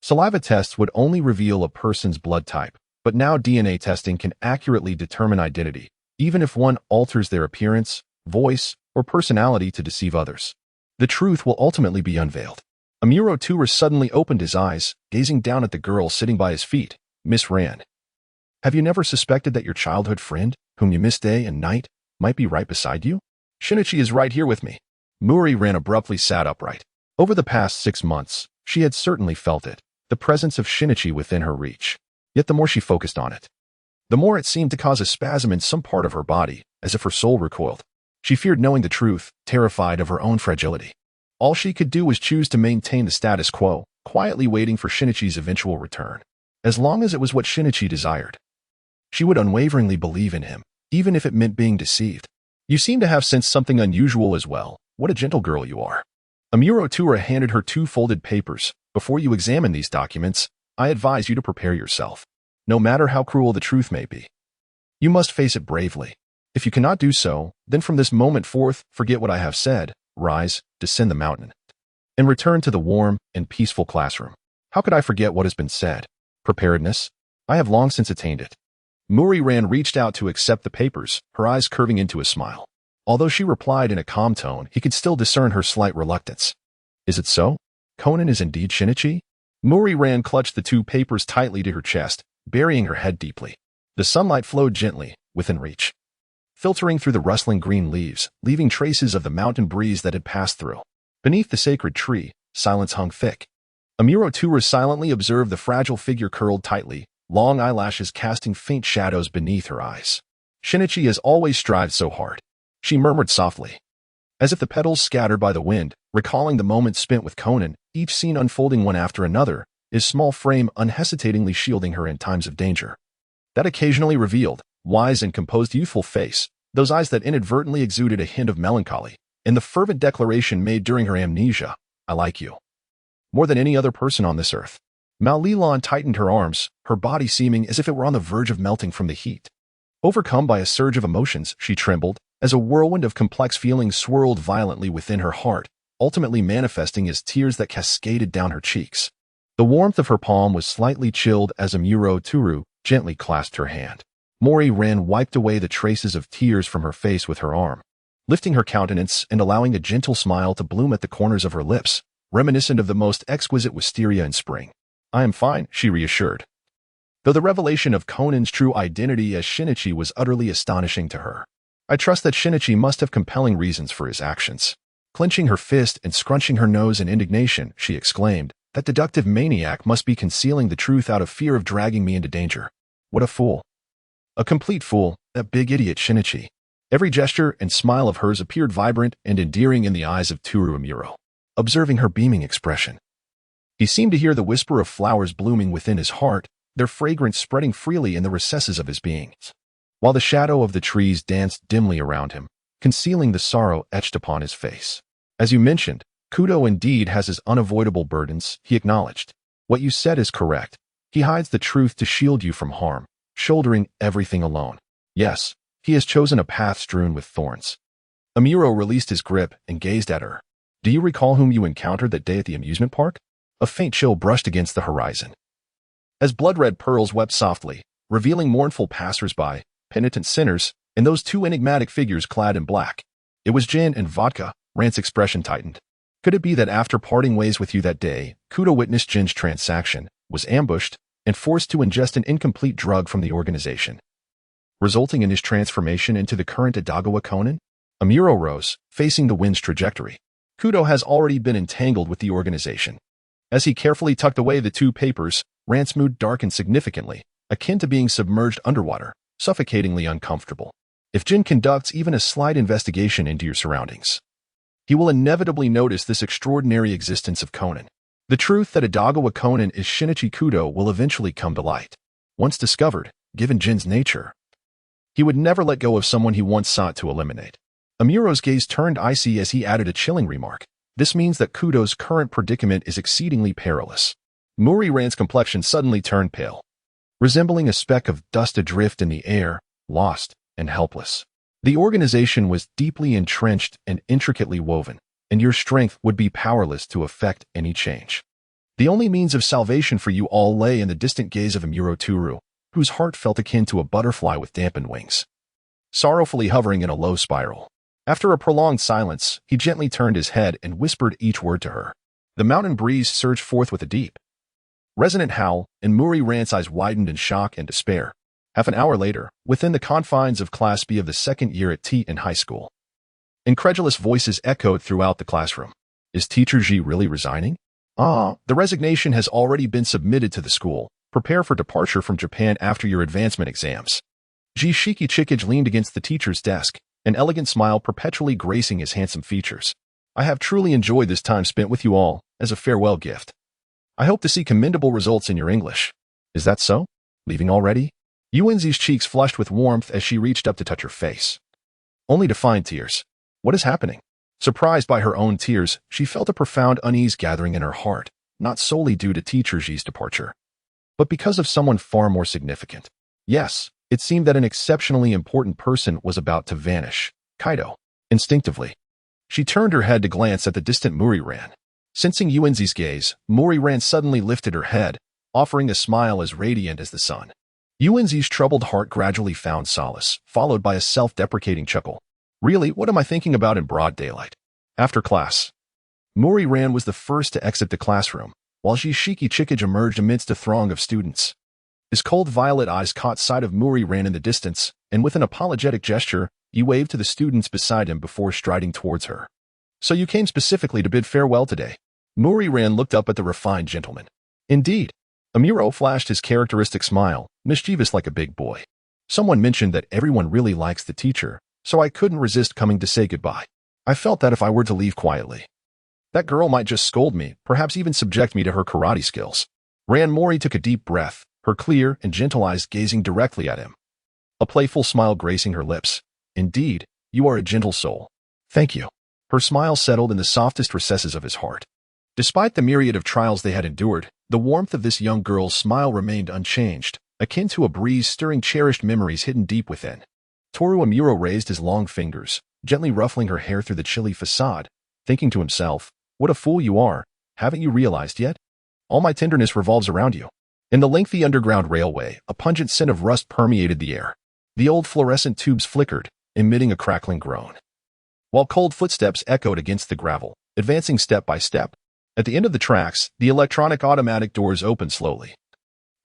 saliva tests would only reveal a person's blood type, but now DNA testing can accurately determine identity, even if one alters their appearance, voice, or personality to deceive others. The truth will ultimately be unveiled." Amuro Turu suddenly opened his eyes, gazing down at the girl sitting by his feet. "Miss Ran, have you never suspected that your childhood friend, whom you miss day and night, might be right beside you?" "Shinichi is right here with me." Muri-ran abruptly sat upright. Over the past 6 months, she had certainly felt it, the presence of Shinichi within her reach. Yet the more she focused on it, the more it seemed to cause a spasm in some part of her body, as if her soul recoiled. She feared knowing the truth, terrified of her own fragility. All she could do was choose to maintain the status quo, quietly waiting for Shinichi's eventual return. As long as it was what Shinichi desired, she would unwaveringly believe in him, even if it meant being deceived. "You seem to have sensed something unusual as well. What a gentle girl you are." Amuro Turu handed her 2 folded papers. "Before you examine these documents, I advise you to prepare yourself. No matter how cruel the truth may be, you must face it bravely. If you cannot do so, then from this moment forth, forget what I have said, rise, descend the mountain, and return to the warm and peaceful classroom." "How could I forget what has been said? Preparedness? I have long since attained it." Muri-ran reached out to accept the papers, her eyes curving into a smile. Although she replied in a calm tone, he could still discern her slight reluctance. "Is it so? Conan is indeed Shinichi?" Muri-ran clutched the 2 papers tightly to her chest, burying her head deeply. The sunlight flowed gently, within reach, filtering through the rustling green leaves, leaving traces of the mountain breeze that had passed through. Beneath the sacred tree, silence hung thick. Amuro Turu silently observed the fragile figure curled tightly, long eyelashes casting faint shadows beneath her eyes. "Shinichi has always strived so hard," she murmured softly. As if the petals scattered by the wind, recalling the moments spent with Conan, each scene unfolding one after another, his small frame unhesitatingly shielding her in times of danger. That occasionally revealed, wise and composed youthful face, those eyes that inadvertently exuded a hint of melancholy, and the fervent declaration made during her amnesia, "I like you more than any other person on this earth." Mao Lilan tightened her arms, her body seeming as if it were on the verge of melting from the heat. Overcome by a surge of emotions, she trembled, as a whirlwind of complex feelings swirled violently within her heart, ultimately manifesting as tears that cascaded down her cheeks. The warmth of her palm was slightly chilled as Amuro Turu gently clasped her hand. Mori Ran wiped away the traces of tears from her face with her arm, lifting her countenance and allowing a gentle smile to bloom at the corners of her lips, reminiscent of the most exquisite wisteria in spring. "I am fine," she reassured, though the revelation of Conan's true identity as Shinichi was utterly astonishing to her. "I trust that Shinichi must have compelling reasons for his actions." Clenching her fist and scrunching her nose in indignation, she exclaimed, "That deductive maniac must be concealing the truth out of fear of dragging me into danger. What a fool. A complete fool, that big idiot Shinichi." Every gesture and smile of hers appeared vibrant and endearing in the eyes of Toru Amuro. Observing her beaming expression, he seemed to hear the whisper of flowers blooming within his heart, their fragrance spreading freely in the recesses of his being, while the shadow of the trees danced dimly around him, concealing the sorrow etched upon his face. "As you mentioned, Kudo indeed has his unavoidable burdens," he acknowledged. "What you said is correct. He hides the truth to shield you from harm, shouldering everything alone. Yes, he has chosen a path strewn with thorns." Amuro released his grip and gazed at her. "Do you recall whom you encountered that day at the amusement park?" A faint chill brushed against the horizon, as blood-red pearls wept softly, revealing mournful passers-by, penitent sinners, and those two enigmatic figures clad in black. "It was gin and vodka." Rant's expression tightened. "Could it be that after parting ways with you that day, Kudo witnessed Jin's transaction, was ambushed, and forced to ingest an incomplete drug from the organization, resulting in his transformation into the current Edagawa Conan?" Amuro rose, facing the wind's trajectory. "Kudo has already been entangled with the organization." As he carefully tucked away the two papers, Rant's mood darkened significantly, akin to being submerged underwater, suffocatingly uncomfortable. "If Jin conducts even a slight investigation into your surroundings, he will inevitably notice this extraordinary existence of Conan. The truth that Edagawa Conan is Shinichi Kudo will eventually come to light. Once discovered, given Jin's nature, he would never let go of someone he once sought to eliminate." Amuro's gaze turned icy as he added a chilling remark. "This means that Kudo's current predicament is exceedingly perilous." Muri Ran's complexion suddenly turned pale, resembling a speck of dust adrift in the air, lost and helpless. "The organization was deeply entrenched and intricately woven, and your strength would be powerless to effect any change. The only means of salvation for you all lay in the distant gaze of Amuro Turu, whose heart felt akin to a butterfly with dampened wings, sorrowfully hovering in a low spiral." After a prolonged silence, he gently turned his head and whispered each word to her. The mountain breeze surged forth with a deep, resonant howl, and Muri Rant's eyes widened in shock and despair. Half an hour later, within the confines of Class B of the second year at Teton High School, incredulous voices echoed throughout the classroom. "Is Teacher Ji really resigning?" The resignation has already been submitted to the school. Prepare for departure from Japan after your advancement exams." Ji Shikichikage leaned against the teacher's desk, an elegant smile perpetually gracing his handsome features. "I have truly enjoyed this time spent with you all, as a farewell gift. I hope to see commendable results in your English." "Is that so? Leaving already?" Yuenzi's cheeks flushed with warmth as she reached up to touch her face, only to find tears. What is happening? Surprised by her own tears, she felt a profound unease gathering in her heart, not solely due to Teacher Ji's departure, but because of someone far more significant. Yes, it seemed that an exceptionally important person was about to vanish. Kaido. Instinctively, she turned her head to glance at the distant Muri Ran. Sensing Yuenzi's gaze, Muri Ran suddenly lifted her head, offering a smile as radiant as the sun. Yuenzi's troubled heart gradually found solace, followed by a self-deprecating chuckle. "Really, what am I thinking about in broad daylight?" After class, Muri Ran was the first to exit the classroom, while Shiki Chikage emerged amidst a throng of students. His cold violet eyes caught sight of Muri Ran in the distance, and with an apologetic gesture, he waved to the students beside him before striding towards her. "So you came specifically to bid farewell today?" Muri Ran looked up at the refined gentleman. "Indeed." Amuro flashed his characteristic smile, mischievous like a big boy. "Someone mentioned that everyone really likes the teacher, so I couldn't resist coming to say goodbye. I felt that if I were to leave quietly, that girl might just scold me, perhaps even subject me to her karate skills." Mori took a deep breath, her clear and gentle eyes gazing directly at him. A playful smile gracing her lips. Indeed, you are a gentle soul. Thank you. Her smile settled in the softest recesses of his heart. Despite the myriad of trials they had endured, the warmth of this young girl's smile remained unchanged, akin to a breeze stirring cherished memories hidden deep within. Toru Amuro raised his long fingers, gently ruffling her hair through the chilly facade, thinking to himself, what a fool you are, haven't you realized yet? All my tenderness revolves around you. In the lengthy underground railway, a pungent scent of rust permeated the air. The old fluorescent tubes flickered, emitting a crackling groan, while cold footsteps echoed against the gravel, advancing step by step. At the end of the tracks, the electronic automatic doors opened slowly,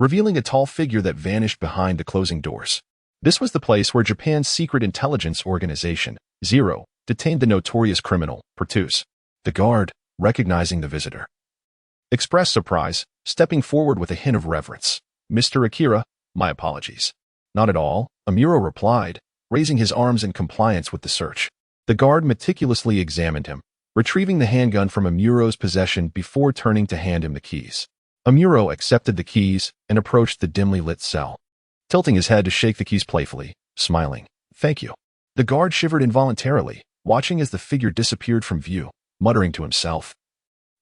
revealing a tall figure that vanished behind the closing doors. This was the place where Japan's secret intelligence organization, Zero, detained the notorious criminal, Pertus. The guard, recognizing the visitor, expressed surprise, stepping forward with a hint of reverence. Mr. Akira, my apologies. Not at all, Amuro replied, raising his arms in compliance with the search. The guard meticulously examined him, retrieving the handgun from Amuro's possession before turning to hand him the keys. Amuro accepted the keys and approached the dimly lit cell, tilting his head to shake the keys playfully, smiling. Thank you. The guard shivered involuntarily, watching as the figure disappeared from view, muttering to himself.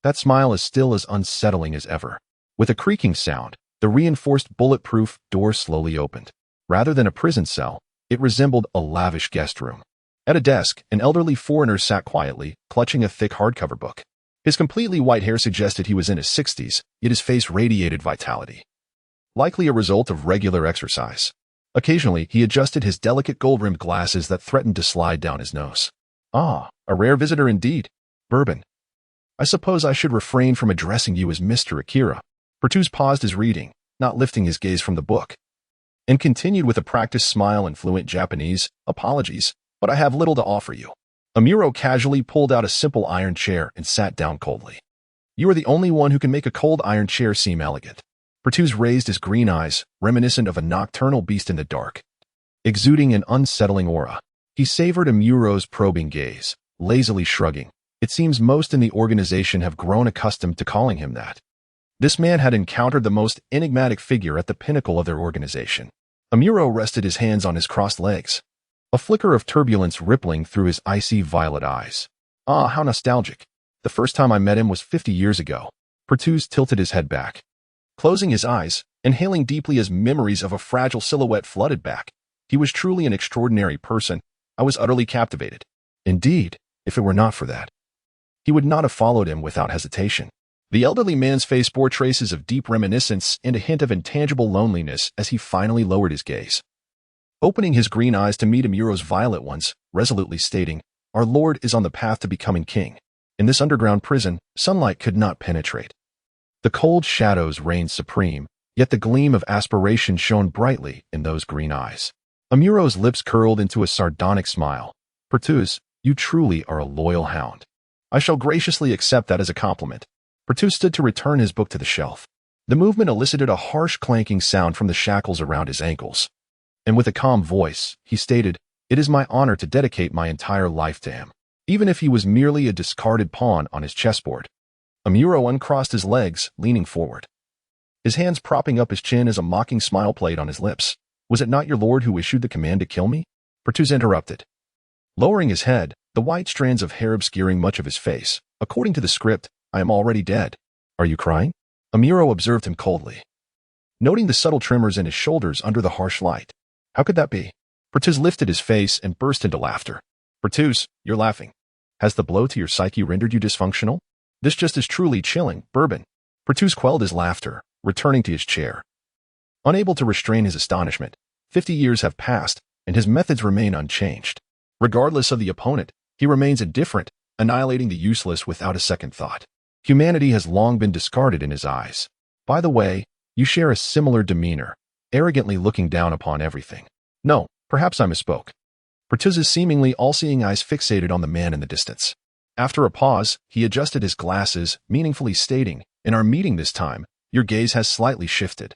That smile is still as unsettling as ever. With a creaking sound, the reinforced bulletproof door slowly opened. Rather than a prison cell, it resembled a lavish guest room. At a desk, an elderly foreigner sat quietly, clutching a thick hardcover book. His completely white hair suggested he was in his 60s, yet his face radiated vitality, likely a result of regular exercise. Occasionally, he adjusted his delicate gold-rimmed glasses that threatened to slide down his nose. Ah, a rare visitor indeed. Bourbon. I suppose I should refrain from addressing you as Mr. Akira. Pertus paused his reading, not lifting his gaze from the book, and continued with a practiced smile and fluent Japanese. Apologies, but I have little to offer you. Amuro casually pulled out a simple iron chair and sat down coldly. You are the only one who can make a cold iron chair seem elegant. Pertus raised his green eyes, reminiscent of a nocturnal beast in the dark, exuding an unsettling aura. He savored Amuro's probing gaze, lazily shrugging. It seems most in the organization have grown accustomed to calling him that. This man had encountered the most enigmatic figure at the pinnacle of their organization. Amuro rested his hands on his crossed legs, a flicker of turbulence rippling through his icy violet eyes. Ah, how nostalgic. The first time I met him was 50 years ago. Pertus tilted his head back, closing his eyes, inhaling deeply as memories of a fragile silhouette flooded back. He was truly an extraordinary person. I was utterly captivated. Indeed, if it were not for that, he would not have followed him without hesitation. The elderly man's face bore traces of deep reminiscence and a hint of intangible loneliness as he finally lowered his gaze, opening his green eyes to meet Amuro's violet ones, resolutely stating, Our lord is on the path to becoming king. In this underground prison, sunlight could not penetrate. The cold shadows reigned supreme, yet the gleam of aspiration shone brightly in those green eyes. Amuro's lips curled into a sardonic smile. Pertus, you truly are a loyal hound. I shall graciously accept that as a compliment. Pertus stood to return his book to the shelf. The movement elicited a harsh clanking sound from the shackles around his ankles, and with a calm voice, he stated, It is my honor to dedicate my entire life to him, even if he was merely a discarded pawn on his chessboard. Amuro uncrossed his legs, leaning forward, his hands propping up his chin as a mocking smile played on his lips. Was it not your lord who issued the command to kill me? Pertus interrupted, lowering his head, the white strands of hair obscuring much of his face. According to the script, I am already dead. Are you crying? Amuro observed him coldly, noting the subtle tremors in his shoulders under the harsh light. How could that be? Pertus lifted his face and burst into laughter. Pertus, you're laughing. Has the blow to your psyche rendered you dysfunctional? This just is truly chilling, Bourbon. Pertus quelled his laughter, returning to his chair, unable to restrain his astonishment. 50 years have passed, and his methods remain unchanged. Regardless of the opponent, he remains indifferent, annihilating the useless without a second thought. Humanity has long been discarded in his eyes. By the way, you share a similar demeanor, arrogantly looking down upon everything. No, perhaps I misspoke. Pertus's seemingly all-seeing eyes fixated on the man in the distance. After a pause, he adjusted his glasses, meaningfully stating, In our meeting this time, your gaze has slightly shifted.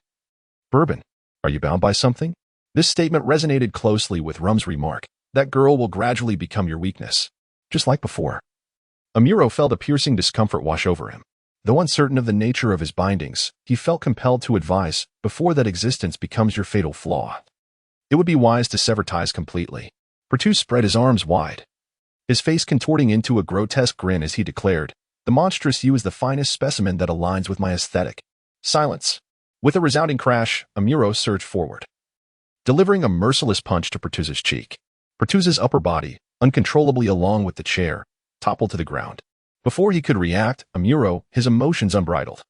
Bourbon, are you bound by something? This statement resonated closely with Rum's remark, That girl will gradually become your weakness. Just like before. Amuro felt a piercing discomfort wash over him. Though uncertain of the nature of his bindings, he felt compelled to advise, before that existence becomes your fatal flaw, it would be wise to sever ties completely. Pertus spread his arms wide, his face contorting into a grotesque grin as he declared, "The monstrous you is the finest specimen that aligns with my aesthetic." Silence. With a resounding crash, Amuro surged forward, delivering a merciless punch to Pertus's cheek. Pertus's upper body, uncontrollably along with the chair, toppled to the ground. Before he could react, Amuro, his emotions unbridled,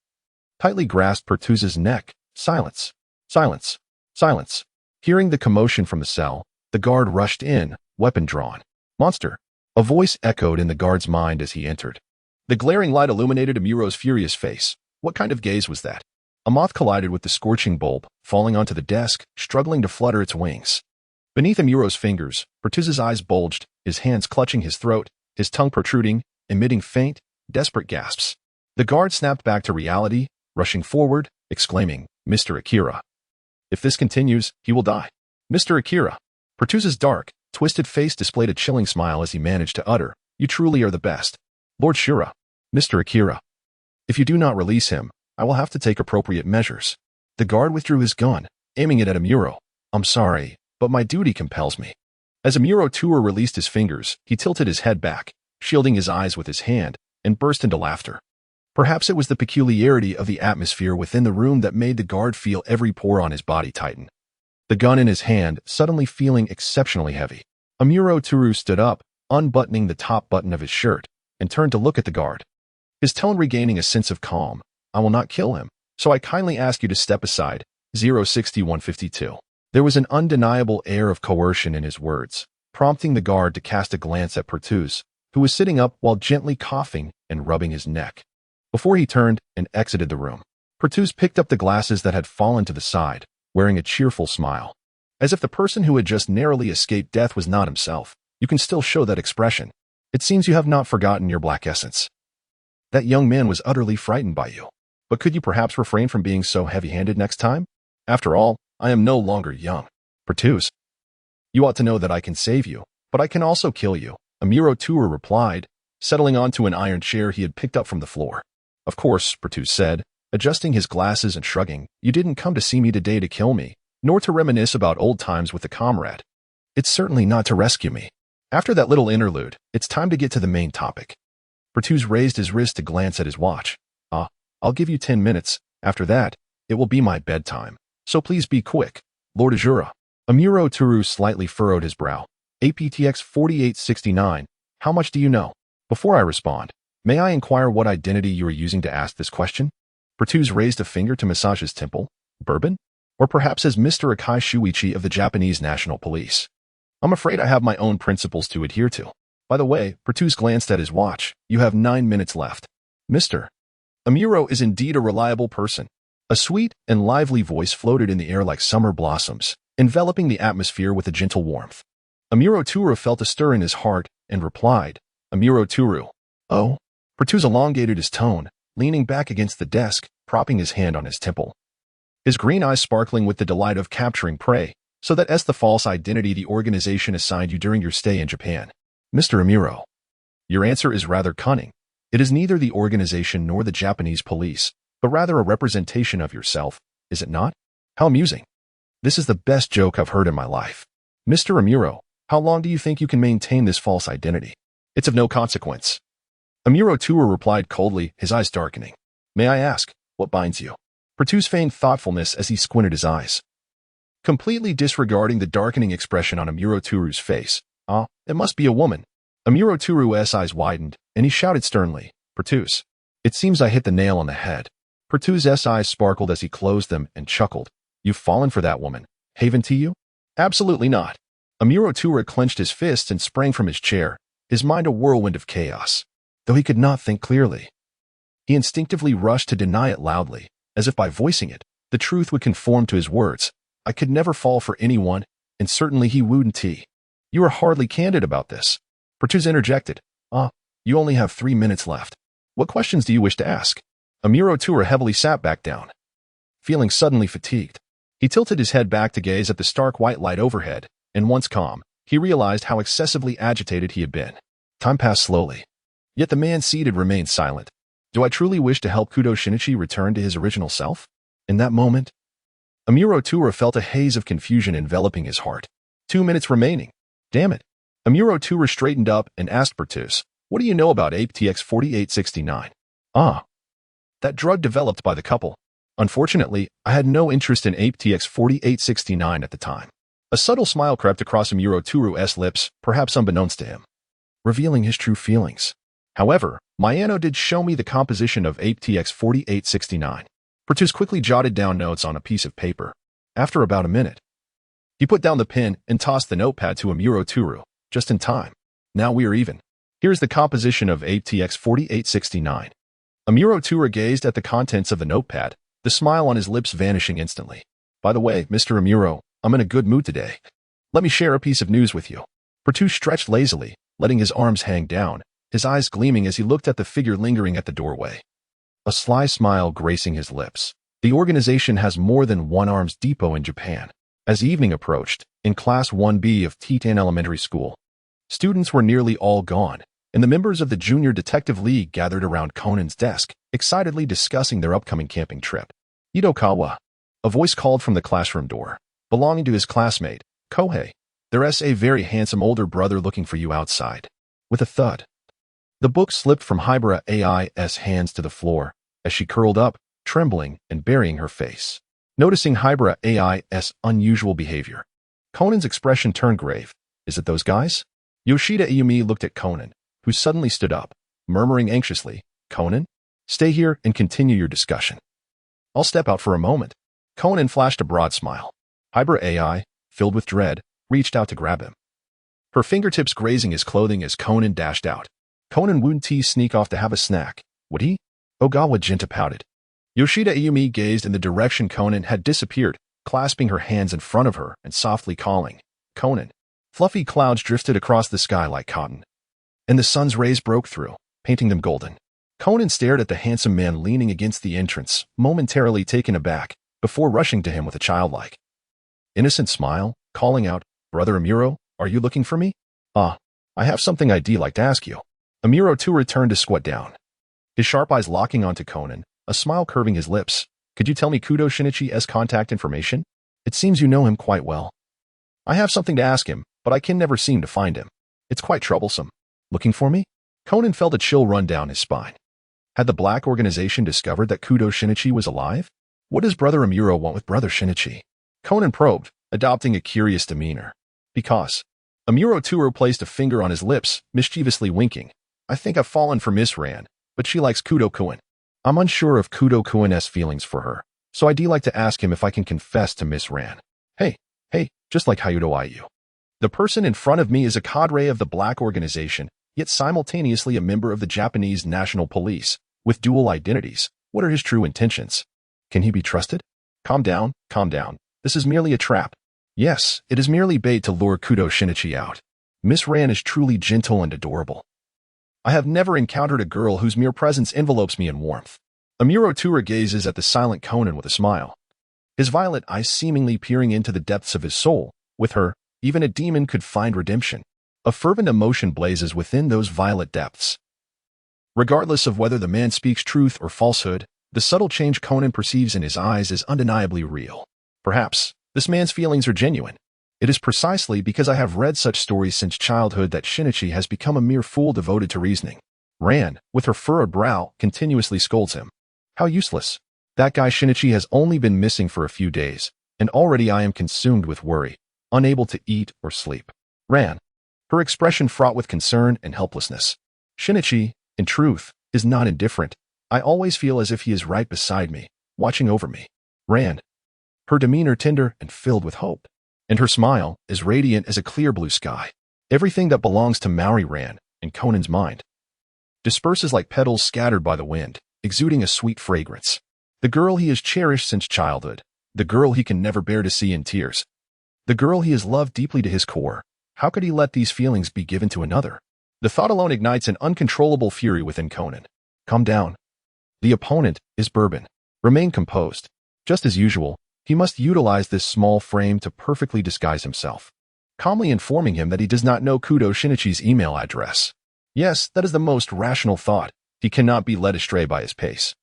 tightly grasped Pertus's neck. Silence. Silence. Silence. Hearing the commotion from the cell, the guard rushed in, weapon drawn. "Monster!" A voice echoed in the guard's mind as he entered. The glaring light illuminated Amuro's furious face. What kind of gaze was that? A moth collided with the scorching bulb, falling onto the desk, struggling to flutter its wings. Beneath Amuro's fingers, Pertus's eyes bulged, his hands clutching his throat, his tongue protruding, emitting faint, desperate gasps. The guard snapped back to reality, rushing forward, exclaiming, "Mr. Akira. If this continues, he will die." "Mr. Akira." Pertus's dark, twisted face displayed a chilling smile as he managed to utter, "You truly are the best. Lord Shura. Mr. Akira. If you do not release him, I will have to take appropriate measures." The guard withdrew his gun, aiming it at Amuro. "I'm sorry, but my duty compels me." As Amuro Tour released his fingers, he tilted his head back, shielding his eyes with his hand, and burst into laughter. Perhaps it was the peculiarity of the atmosphere within the room that made the guard feel every pore on his body tighten. The gun in his hand suddenly feeling exceptionally heavy. Amuro Toru stood up, unbuttoning the top button of his shirt, and turned to look at the guard. His tone regaining a sense of calm. "I will not kill him, so I kindly ask you to step aside." 06152. There was an undeniable air of coercion in his words, prompting the guard to cast a glance at Pertus, who was sitting up while gently coughing and rubbing his neck. Before he turned and exited the room, Pertus picked up the glasses that had fallen to the side, wearing a cheerful smile. As if the person who had just narrowly escaped death was not himself. "You can still show that expression. It seems you have not forgotten your black essence. That young man was utterly frightened by you. But could you perhaps refrain from being so heavy-handed next time? After all, I am no longer young." "Pertus, you ought to know that I can save you, but I can also kill you," Amuro Tour replied, settling onto an iron chair he had picked up from the floor. "Of course," Pertus said, adjusting his glasses and shrugging, "you didn't come to see me today to kill me, nor to reminisce about old times with a comrade. It's certainly not to rescue me. After that little interlude, it's time to get to the main topic." Pertus raised his wrist to glance at his watch. I'll give you 10 minutes. After that, it will be my bedtime. So please be quick, Lord Azura." Amuro Toru slightly furrowed his brow. "APTX 4869, how much do you know? Before I respond, may I inquire what identity you are using to ask this question?" Pertus raised a finger to massage his temple. "Bourbon? Or perhaps as Mr. Akai Shuichi of the Japanese National Police? I'm afraid I have my own principles to adhere to. By the way," Pertus glanced at his watch, "you have 9 minutes left." "Mr. Amuro is indeed a reliable person." A sweet and lively voice floated in the air like summer blossoms, enveloping the atmosphere with a gentle warmth. Amuro Toru felt a stir in his heart and replied, "Amuro Toru." "Oh?" Pertus elongated his tone, leaning back against the desk, propping his hand on his temple, his green eyes sparkling with the delight of capturing prey. "So that is the false identity the organization assigned you during your stay in Japan. Mr. Amuro, your answer is rather cunning. It is neither the organization nor the Japanese police, but rather a representation of yourself, is it not? How amusing. This is the best joke I've heard in my life. Mr. Amuro, how long do you think you can maintain this false identity? It's of no consequence." Amuro Tour replied coldly, his eyes darkening. "May I ask, what binds you?" Pertus feigned thoughtfulness as he squinted his eyes, completely disregarding the darkening expression on Amuro Toru's face. It must be a woman." Amuro Toru's eyes widened, and he shouted sternly, "Pertus, it seems I hit the nail on the head." Pertus's eyes sparkled as he closed them and chuckled. "You've fallen for that woman, haven't you?" "Absolutely not." Amuro Toru clenched his fists and sprang from his chair, his mind a whirlwind of chaos. Though he could not think clearly, he instinctively rushed to deny it loudly, as if by voicing it, the truth would conform to his words. "I could never fall for anyone, and certainly he wouldn't." "You are hardly candid about this." Pertus interjected. You only have 3 minutes left. What questions do you wish to ask?" Amuro Toru heavily sat back down, feeling suddenly fatigued. He tilted his head back to gaze at the stark white light overhead, and once calm, he realized how excessively agitated he had been. Time passed slowly. Yet the man seated remained silent. Do I truly wish to help Kudo Shinichi return to his original self? In that moment, Amuro Tura felt a haze of confusion enveloping his heart. 2 minutes remaining. Damn it. Amuro Tura straightened up and asked Pertus, "What do you know about APTX 4869? Ah, that drug developed by the couple. Unfortunately, I had no interest in APTX 4869 at the time." A subtle smile crept across Amuro Turu's lips, perhaps unbeknownst to him, revealing his true feelings. However, Mayano did show me the composition of APTX 4869. Pertus quickly jotted down notes on a piece of paper. After about a minute, he put down the pen and tossed the notepad to Amuro Turu, just in time. Now we are even. Here's the composition of APTX 4869. Amuro Tura gazed at the contents of the notepad, the smile on his lips vanishing instantly. By the way, Mr. Amuro, I'm in a good mood today. Let me share a piece of news with you. Pertus stretched lazily, letting his arms hang down, his eyes gleaming as he looked at the figure lingering at the doorway. A sly smile gracing his lips. The organization has more than one arms depot in Japan. As evening approached, in Class 1B of Titan Elementary School, students were nearly all gone, and the members of the Junior Detective League gathered around Conan's desk, excitedly discussing their upcoming camping trip. "Itokawa," a voice called from the classroom door, belonging to his classmate, Kohei. "There's a very handsome older brother looking for you outside." With a thud, the book slipped from Hibara AI's hands to the floor, as she curled up, trembling and burying her face. Noticing Hibara AI's unusual behavior, Conan's expression turned grave. "Is it those guys?" Yoshida Iyumi looked at Conan, who suddenly stood up, murmuring anxiously, "Conan, stay here and continue your discussion. I'll step out for a moment." Conan flashed a broad smile. Hibara AI, filled with dread, reached out to grab him, her fingertips grazing his clothing as Conan dashed out. Conan wouldn't sneak off to have a snack, would he? Ogawa Jinta pouted. Yoshida Iyumi gazed in the direction Conan had disappeared, clasping her hands in front of her and softly calling, "Conan." Fluffy clouds drifted across the sky like cotton, and the sun's rays broke through, painting them golden. Conan stared at the handsome man leaning against the entrance, momentarily taken aback, before rushing to him with a childlike, innocent smile, calling out, "Brother Amuro, are you looking for me?" "Ah, I have something I'd like to ask you." Amuro Tura turned to squat down, his sharp eyes locking onto Conan, a smile curving his lips. "Could you tell me Kudo Shinichi's contact information? It seems you know him quite well. I have something to ask him, but I can never seem to find him. It's quite troublesome." "Looking for me?" Conan felt a chill run down his spine. Had the Black Organization discovered that Kudo Shinichi was alive? What does Brother Amuro want with Brother Shinichi? Conan probed, adopting a curious demeanor. "Because." Amuro Tura placed a finger on his lips, mischievously winking. "I think I've fallen for Miss Ran, but she likes Kudo-kun. I'm unsure of Kudo-kun's feelings for her, so I'd like to ask him if I can confess to Miss Ran." Hey, just like Hayudo Iu. The person in front of me is a cadre of the Black Organization, yet simultaneously a member of the Japanese National Police, with dual identities. What are his true intentions? Can he be trusted? Calm down. This is merely a trap. Yes, it is merely bait to lure Kudo Shinichi out. Miss Ran is truly gentle and adorable. I have never encountered a girl whose mere presence envelopes me in warmth. Amuro Tura gazes at the silent Conan with a smile, his violet eyes seemingly peering into the depths of his soul. With her, even a demon could find redemption. A fervent emotion blazes within those violet depths. Regardless of whether the man speaks truth or falsehood, the subtle change Conan perceives in his eyes is undeniably real. Perhaps, this man's feelings are genuine. It is precisely because I have read such stories since childhood that Shinichi has become a mere fool devoted to reasoning. Ran, with her furrowed brow, continuously scolds him. How useless. That guy Shinichi has only been missing for a few days, and already I am consumed with worry, unable to eat or sleep. Ran, her expression fraught with concern and helplessness. Shinichi, in truth, is not indifferent. I always feel as if he is right beside me, watching over me. Ran, her demeanor tender and filled with hope, and her smile is radiant as a clear blue sky. Everything that belongs to Maori Ran, in Conan's mind, disperses like petals scattered by the wind, exuding a sweet fragrance. The girl he has cherished since childhood, the girl he can never bear to see in tears, the girl he has loved deeply to his core. How could he let these feelings be given to another? The thought alone ignites an uncontrollable fury within Conan. Calm down. The opponent is Bourbon. Remain composed. Just as usual, he must utilize this small frame to perfectly disguise himself, calmly informing him that he does not know Kudo Shinichi's email address. Yes, that is the most rational thought. He cannot be led astray by his pace.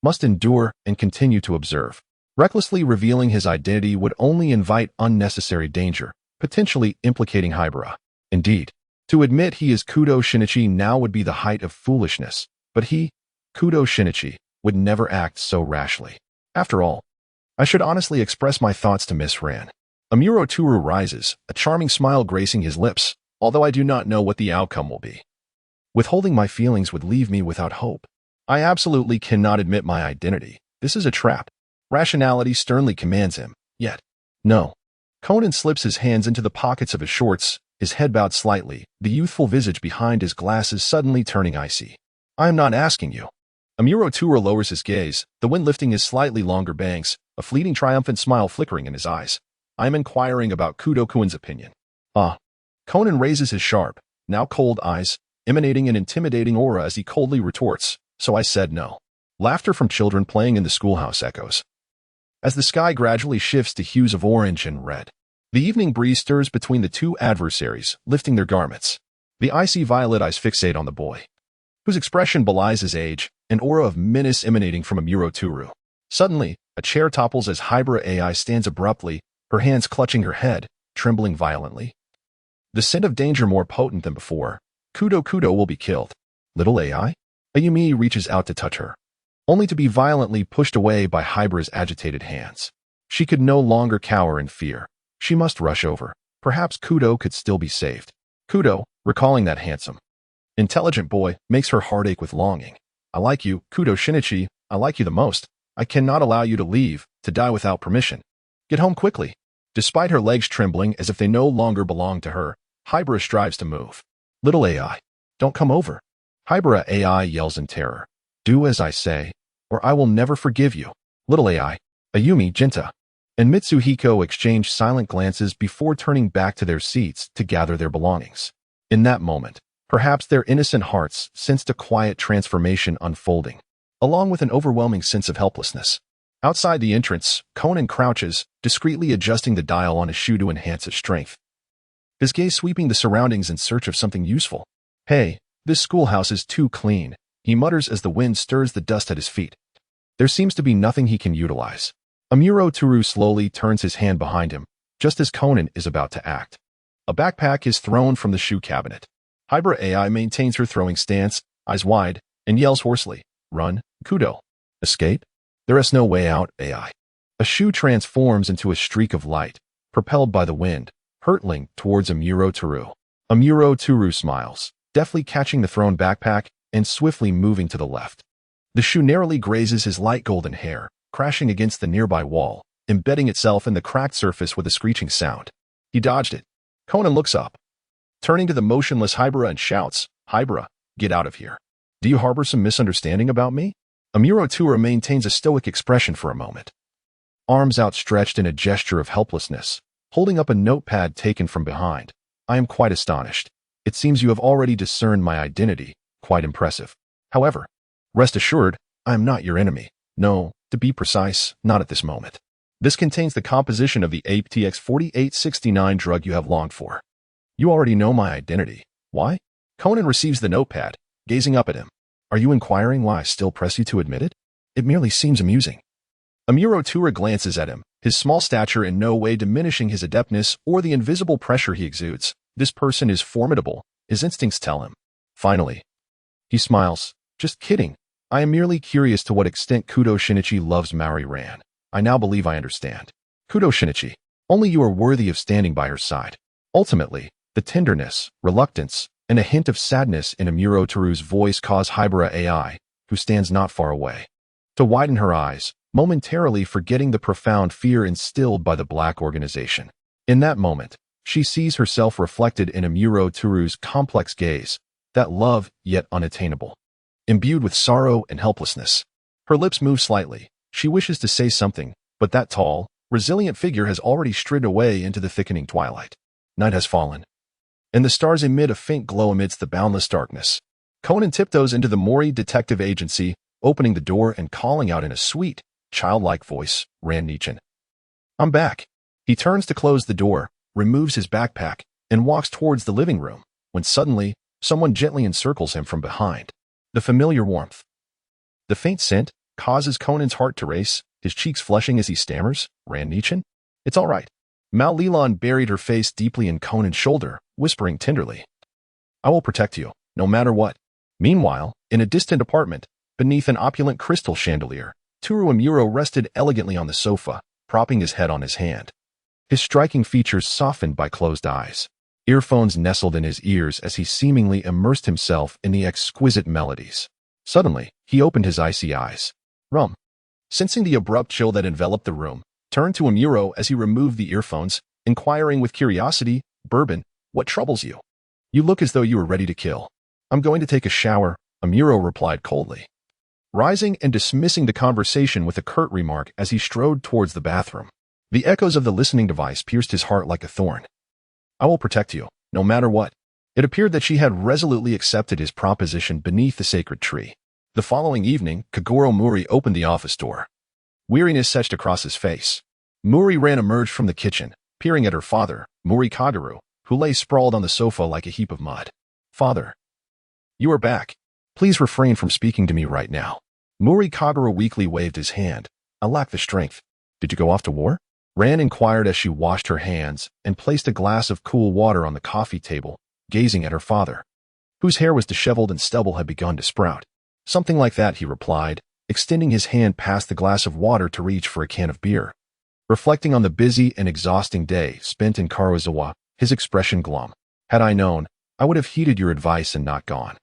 Must endure and continue to observe. Recklessly revealing his identity would only invite unnecessary danger, potentially implicating Hibara. Indeed, to admit he is Kudo Shinichi now would be the height of foolishness, but he, Kudo Shinichi, would never act so rashly. After all, I should honestly express my thoughts to Miss Ran. Amuro Toru rises, a charming smile gracing his lips, although I do not know what the outcome will be. Withholding my feelings would leave me without hope. I absolutely cannot admit my identity. This is a trap. Rationality sternly commands him, yet. No. Conan slips his hands into the pockets of his shorts, his head bowed slightly, the youthful visage behind his glasses suddenly turning icy. I am not asking you. Amuro Toru lowers his gaze, the wind lifting his slightly longer bangs, a fleeting triumphant smile flickering in his eyes. I am inquiring about Kudo-kun's opinion. Ah. Conan raises his sharp, now cold eyes, emanating an intimidating aura as he coldly retorts, so I said no. Laughter from children playing in the schoolhouse echoes. As the sky gradually shifts to hues of orange and red, the evening breeze stirs between the two adversaries, lifting their garments. The icy violet eyes fixate on the boy, whose expression belies his age, an aura of menace emanating from Amuro Toru. Suddenly, a chair topples as Hibara AI stands abruptly, her hands clutching her head, trembling violently. The scent of danger more potent than before. Kudo will be killed. Little AI? Ayumi reaches out to touch her, only to be violently pushed away by Hibara's agitated hands. She could no longer cower in fear. She must rush over. Perhaps Kudo could still be saved. Kudo, recalling that handsome, intelligent boy, makes her heart ache with longing. I like you, Kudo Shinichi, I like you the most. I cannot allow you to leave, to die without permission. Get home quickly. Despite her legs trembling as if they no longer belong to her, Hibara strives to move. Little AI, don't come over. Hibara AI yells in terror. Do as I say, or I will never forgive you. Little AI, Ayumi, Jinta, and Mitsuhiko exchange silent glances before turning back to their seats to gather their belongings. In that moment, perhaps their innocent hearts sensed a quiet transformation unfolding, along with an overwhelming sense of helplessness. Outside the entrance, Conan crouches, discreetly adjusting the dial on his shoe to enhance its strength. His gaze sweeping the surroundings in search of something useful. Hey, this schoolhouse is too clean, he mutters as the wind stirs the dust at his feet. There seems to be nothing he can utilize. Amuro Toru slowly turns his hand behind him, just as Conan is about to act. A backpack is thrown from the shoe cabinet. Hibara AI maintains her throwing stance, eyes wide, and yells hoarsely, Run, Kudo. Escape? There is no way out, AI. A shoe transforms into a streak of light, propelled by the wind, hurtling towards Amuro Toru. Amuro Toru smiles, deftly catching the thrown backpack and swiftly moving to the left. The shoe narrowly grazes his light golden hair, crashing against the nearby wall, embedding itself in the cracked surface with a screeching sound. He dodged it. Conan looks up, turning to the motionless Hibara and shouts, Hibara, get out of here. Do you harbor some misunderstanding about me? Amuro Toru maintains a stoic expression for a moment, arms outstretched in a gesture of helplessness, holding up a notepad taken from behind. I am quite astonished. It seems you have already discerned my identity. Quite impressive. However, rest assured, I am not your enemy. No, to be precise, not at this moment. This contains the composition of the APTX-4869 drug you have longed for. You already know my identity. Why? Conan receives the notepad, gazing up at him. Are you inquiring why I still press you to admit it? It merely seems amusing. Amuro Toru glances at him, his small stature in no way diminishing his adeptness or the invisible pressure he exudes. This person is formidable, his instincts tell him. Finally, he smiles. Just kidding. I am merely curious to what extent Kudo Shinichi loves Maori Ran. I now believe I understand. Kudo Shinichi, only you are worthy of standing by her side. Ultimately, the tenderness, reluctance, and a hint of sadness in Amuro Toru's voice cause Hibara AI, who stands not far away, to widen her eyes, momentarily forgetting the profound fear instilled by the black organization. In that moment, she sees herself reflected in Amuro Toru's complex gaze, that love yet unattainable, imbued with sorrow and helplessness. Her lips move slightly. She wishes to say something, but that tall, resilient figure has already strayed away into the thickening twilight. Night has fallen, and the stars emit a faint glow amidst the boundless darkness. Conan tiptoes into the Mori Detective Agency, opening the door and calling out in a sweet, childlike voice, Ran Nichin. I'm back. He turns to close the door, removes his backpack, and walks towards the living room, when suddenly, someone gently encircles him from behind. The familiar warmth. The faint scent causes Conan's heart to race, his cheeks flushing as he stammers, Ran Nichin? It's all right. Mal Lilan buried her face deeply in Conan's shoulder, whispering tenderly. I will protect you, no matter what. Meanwhile, in a distant apartment, beneath an opulent crystal chandelier, Turu Amuro rested elegantly on the sofa, propping his head on his hand. His striking features softened by closed eyes. Earphones nestled in his ears as he seemingly immersed himself in the exquisite melodies. Suddenly, he opened his icy eyes. Rum. Sensing the abrupt chill that enveloped the room, turned to Amuro as he removed the earphones, inquiring with curiosity, Bourbon, what troubles you? You look as though you were ready to kill. I'm going to take a shower, Amuro replied coldly, rising and dismissing the conversation with a curt remark as he strode towards the bathroom. The echoes of the listening device pierced his heart like a thorn. I will protect you, no matter what. It appeared that she had resolutely accepted his proposition beneath the sacred tree. The following evening, Kagoro Muri opened the office door. Weariness etched across his face. Muri Ran emerged from the kitchen, peering at her father, Muri Kagaru, who lay sprawled on the sofa like a heap of mud. Father. You are back. Please refrain from speaking to me right now. Muri Kagaru weakly waved his hand. I lack the strength. Did you go off to war? Ran inquired as she washed her hands and placed a glass of cool water on the coffee table, gazing at her father, whose hair was disheveled and stubble had begun to sprout. Something like that, he replied, extending his hand past the glass of water to reach for a can of beer. Reflecting on the busy and exhausting day spent in Karuizawa, his expression glum. Had I known, I would have heeded your advice and not gone.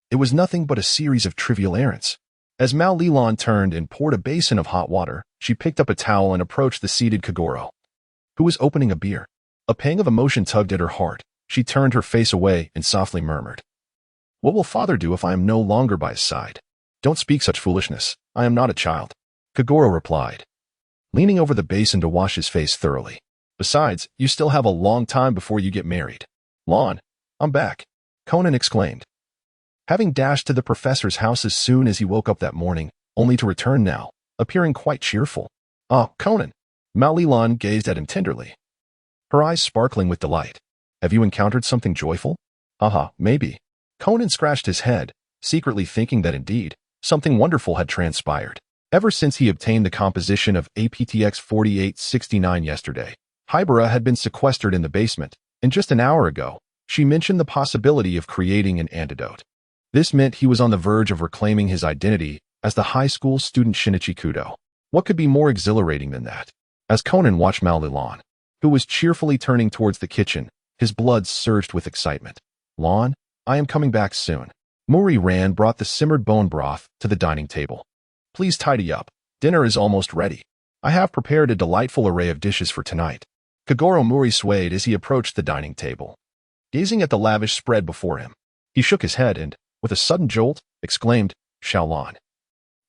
It was nothing but a series of trivial errands. As Mal Lilan turned and poured a basin of hot water, she picked up a towel and approached the seated Kagoro, who was opening a beer. A pang of emotion tugged at her heart. She turned her face away and softly murmured, What will father do if I am no longer by his side? Don't speak such foolishness. I am not a child. Kagoro replied, leaning over the basin to wash his face thoroughly. Besides, you still have a long time before you get married. Lon, I'm back, Conan exclaimed, having dashed to the professor's house as soon as he woke up that morning, only to return now, appearing quite cheerful. Ah, Conan. Mal Lilan gazed at him tenderly, her eyes sparkling with delight. Have you encountered something joyful? Maybe. Conan scratched his head, secretly thinking that indeed, something wonderful had transpired. Ever since he obtained the composition of APTX 4869 yesterday, Hybera had been sequestered in the basement, and just an hour ago, she mentioned the possibility of creating an antidote. This meant he was on the verge of reclaiming his identity as the high school student Shinichi Kudo. What could be more exhilarating than that? As Conan watched Mal Lilan, who was cheerfully turning towards the kitchen, his blood surged with excitement. Lon, I am coming back soon. Muri Ran brought the simmered bone broth to the dining table. Please tidy up. Dinner is almost ready. I have prepared a delightful array of dishes for tonight. Kagoro Muri swayed as he approached the dining table. Gazing at the lavish spread before him, he shook his head and, with a sudden jolt, exclaimed, Shaolon.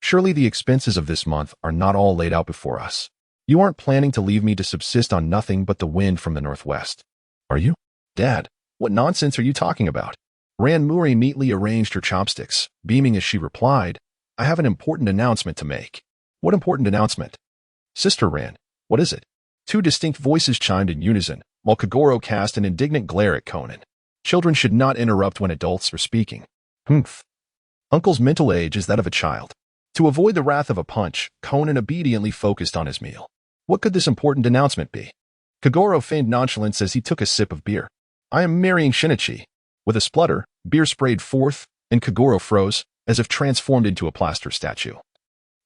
Surely the expenses of this month are not all laid out before us. You aren't planning to leave me to subsist on nothing but the wind from the northwest, are you? Dad, what nonsense are you talking about? Ran Muri neatly arranged her chopsticks, beaming as she replied, I have an important announcement to make. What important announcement? Sister Ran, what is it? Two distinct voices chimed in unison, while Kagoro cast an indignant glare at Conan. Children should not interrupt when adults are speaking. Humph. Uncle's mental age is that of a child. To avoid the wrath of a punch, Conan obediently focused on his meal. What could this important announcement be? Kagoro feigned nonchalance as he took a sip of beer. I am marrying Shinichi. With a splutter, beer sprayed forth, and Kagoro froze, as if transformed into a plaster statue.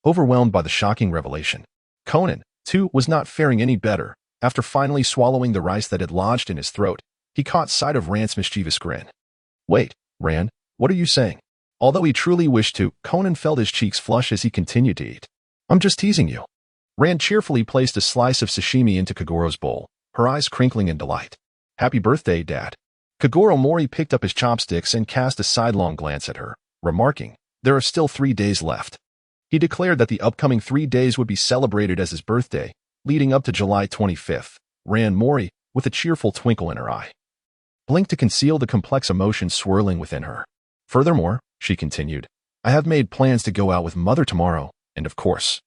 Overwhelmed by the shocking revelation, Conan, too, was not faring any better. After finally swallowing the rice that had lodged in his throat, he caught sight of Ran's mischievous grin. Wait, Ran, what are you saying? Although he truly wished to, Conan felt his cheeks flush as he continued to eat. I'm just teasing you. Ran cheerfully placed a slice of sashimi into Kagoro's bowl, her eyes crinkling in delight. Happy birthday, Dad. Kagoro Mori picked up his chopsticks and cast a sidelong glance at her, remarking, there are still 3 days left. He declared that the upcoming 3 days would be celebrated as his birthday, leading up to July 25th. Ran Mori, with a cheerful twinkle in her eye, blinked to conceal the complex emotions swirling within her. Furthermore, she continued, I have made plans to go out with Mother tomorrow, and of course,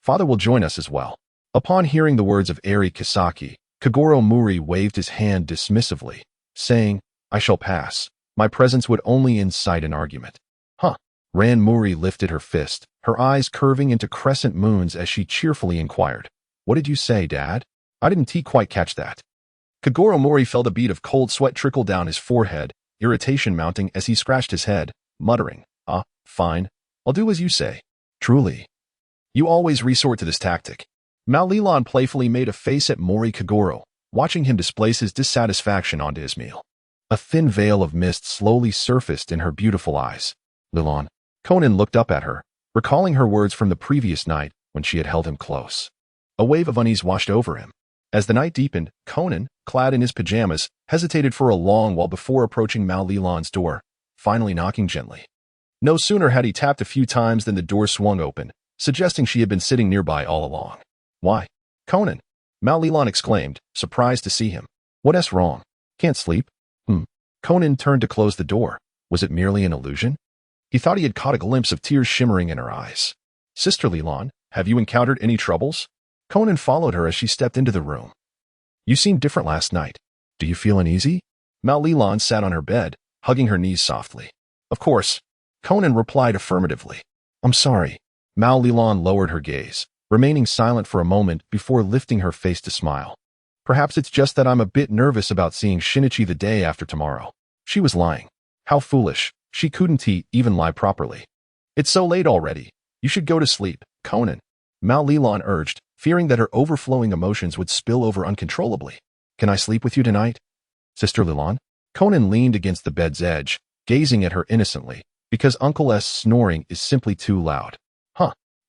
Father will join us as well. Upon hearing the words of Eri Kisaki, Kagoro Muri waved his hand dismissively, saying, I shall pass. My presence would only incite an argument. Ran Muri lifted her fist, her eyes curving into crescent moons as she cheerfully inquired, "What did you say, Dad? I didn't quite catch that." Kagoro Mori felt a bead of cold sweat trickle down his forehead, irritation mounting as he scratched his head, muttering, Fine. I'll do as you say." "Truly. You always resort to this tactic." Mao Lilan playfully made a face at Mori Kagoro, watching him displace his dissatisfaction onto his meal. A thin veil of mist slowly surfaced in her beautiful eyes. "Lilan." Conan looked up at her, recalling her words from the previous night when she had held him close. A wave of unease washed over him. As the night deepened, Conan, clad in his pajamas, hesitated for a long while before approaching Mao Lilan's door, finally knocking gently. No sooner had he tapped a few times than the door swung open, suggesting she had been sitting nearby all along. "Why, Conan?" Mao Lilan exclaimed, surprised to see him. "What's wrong? Can't sleep?" Conan turned to close the door. Was it merely an illusion? He thought he had caught a glimpse of tears shimmering in her eyes. "Sister Lilan, have you encountered any troubles?" Conan followed her as she stepped into the room. "You seemed different last night. Do you feel uneasy?" Mao Lilan sat on her bed, hugging her knees softly. "Of course." Conan replied affirmatively. "I'm sorry." Mao Lilan lowered her gaze, remaining silent for a moment before lifting her face to smile. "Perhaps it's just that I'm a bit nervous about seeing Shinichi the day after tomorrow." She was lying. How foolish. She couldn't even lie properly. "It's so late already. You should go to sleep, Conan," Mao Lilan urged, fearing that her overflowing emotions would spill over uncontrollably. "Can I sleep with you tonight, Sister Lilan?" Conan leaned against the bed's edge, gazing at her innocently, because Uncle's snoring is simply too loud.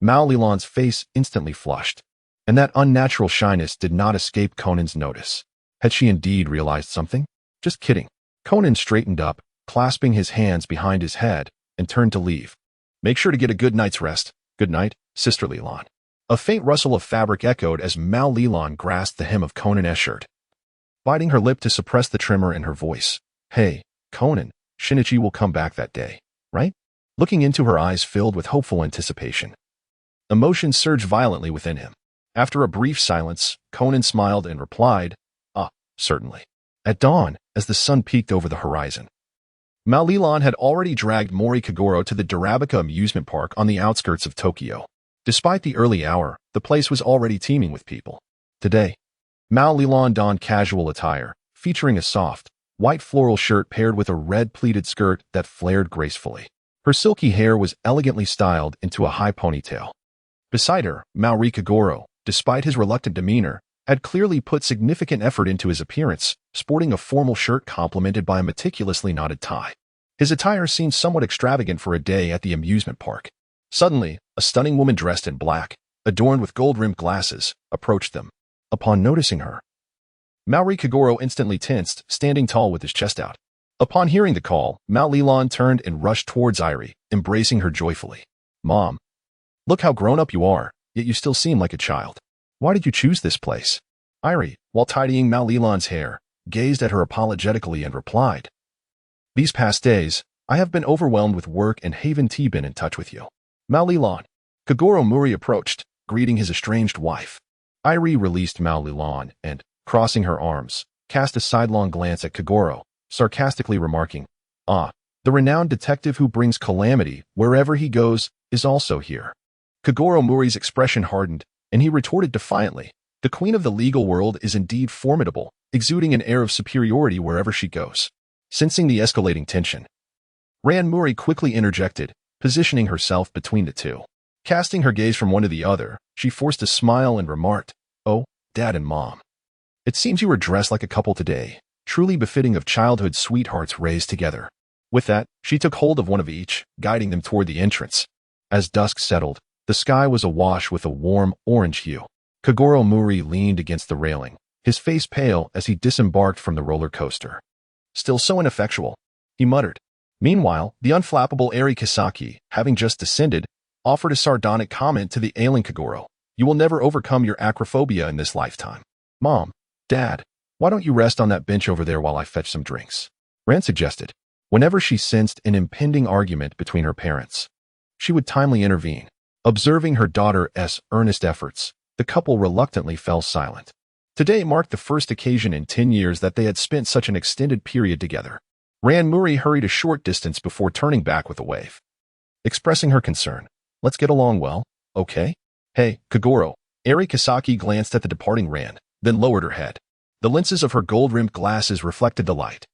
Mao Lilan's face instantly flushed, and that unnatural shyness did not escape Conan's notice. Had she indeed realized something? Just kidding. Conan straightened up, clasping his hands behind his head, and turned to leave. "Make sure to get a good night's rest." "Good night, Sister Lilan." A faint rustle of fabric echoed as Mao Lilan grasped the hem of Conan's shirt, biting her lip to suppress the tremor in her voice. "Hey, Conan, Shinichi will come back that day, right?" Looking into her eyes filled with hopeful anticipation. Emotion surged violently within him. After a brief silence, Conan smiled and replied, certainly." At dawn, as the sun peeked over the horizon, Mao Lilan had already dragged Mori Kagoro to the Durabaka amusement park on the outskirts of Tokyo. Despite the early hour, the place was already teeming with people. Today, Mao Lilan donned casual attire, featuring a soft, white floral shirt paired with a red pleated skirt that flared gracefully. Her silky hair was elegantly styled into a high ponytail. Beside her, Mori Kagoro, despite his reluctant demeanor, had clearly put significant effort into his appearance, sporting a formal shirt complemented by a meticulously knotted tie. His attire seemed somewhat extravagant for a day at the amusement park. Suddenly, a stunning woman dressed in black, adorned with gold-rimmed glasses, approached them. Upon noticing her, Mori Kagoro instantly tensed, standing tall with his chest out. Upon hearing the call, Mao Lilan turned and rushed towards Irie, embracing her joyfully. "Mom, look how grown up you are, yet you still seem like a child. Why did you choose this place?" Irie, while tidying Mao Lilan's hair, gazed at her apologetically and replied, "These past days, I have been overwhelmed with work and haven't been in touch with you." Mao Lilan. Kagoro Mori approached, greeting his estranged wife. Irie released Mao Lilan and, crossing her arms, cast a sidelong glance at Kagoro, sarcastically remarking, "The renowned detective who brings calamity wherever he goes is also here." Kagoro Mori's expression hardened, and he retorted defiantly, "The queen of the legal world is indeed formidable, exuding an air of superiority wherever she goes." Sensing the escalating tension, Ran Muri quickly interjected, positioning herself between the two. Casting her gaze from one to the other, she forced a smile and remarked, "Oh, Dad and Mom. It seems you were dressed like a couple today, truly befitting of childhood sweethearts raised together." With that, she took hold of one of each, guiding them toward the entrance. As dusk settled, the sky was awash with a warm orange hue. Kagoro Muri leaned against the railing, his face pale as he disembarked from the roller coaster. "Still so ineffectual," he muttered. Meanwhile, the unflappable Eri Kisaki, having just descended, offered a sardonic comment to the ailing Kagoro. "You will never overcome your acrophobia in this lifetime. Mom, Dad, why don't you rest on that bench over there while I fetch some drinks?" Ran suggested. Whenever she sensed an impending argument between her parents, she would timely intervene. Observing her daughter's earnest efforts, the couple reluctantly fell silent. Today marked the first occasion in 10 years that they had spent such an extended period together. Ran Muri hurried a short distance before turning back with a wave. expressing her concern. Let's get along well, okay? Hey, Kagoro. Eri Kisaki glanced at the departing Rand, then lowered her head. The lenses of her gold-rimmed glasses reflected the light,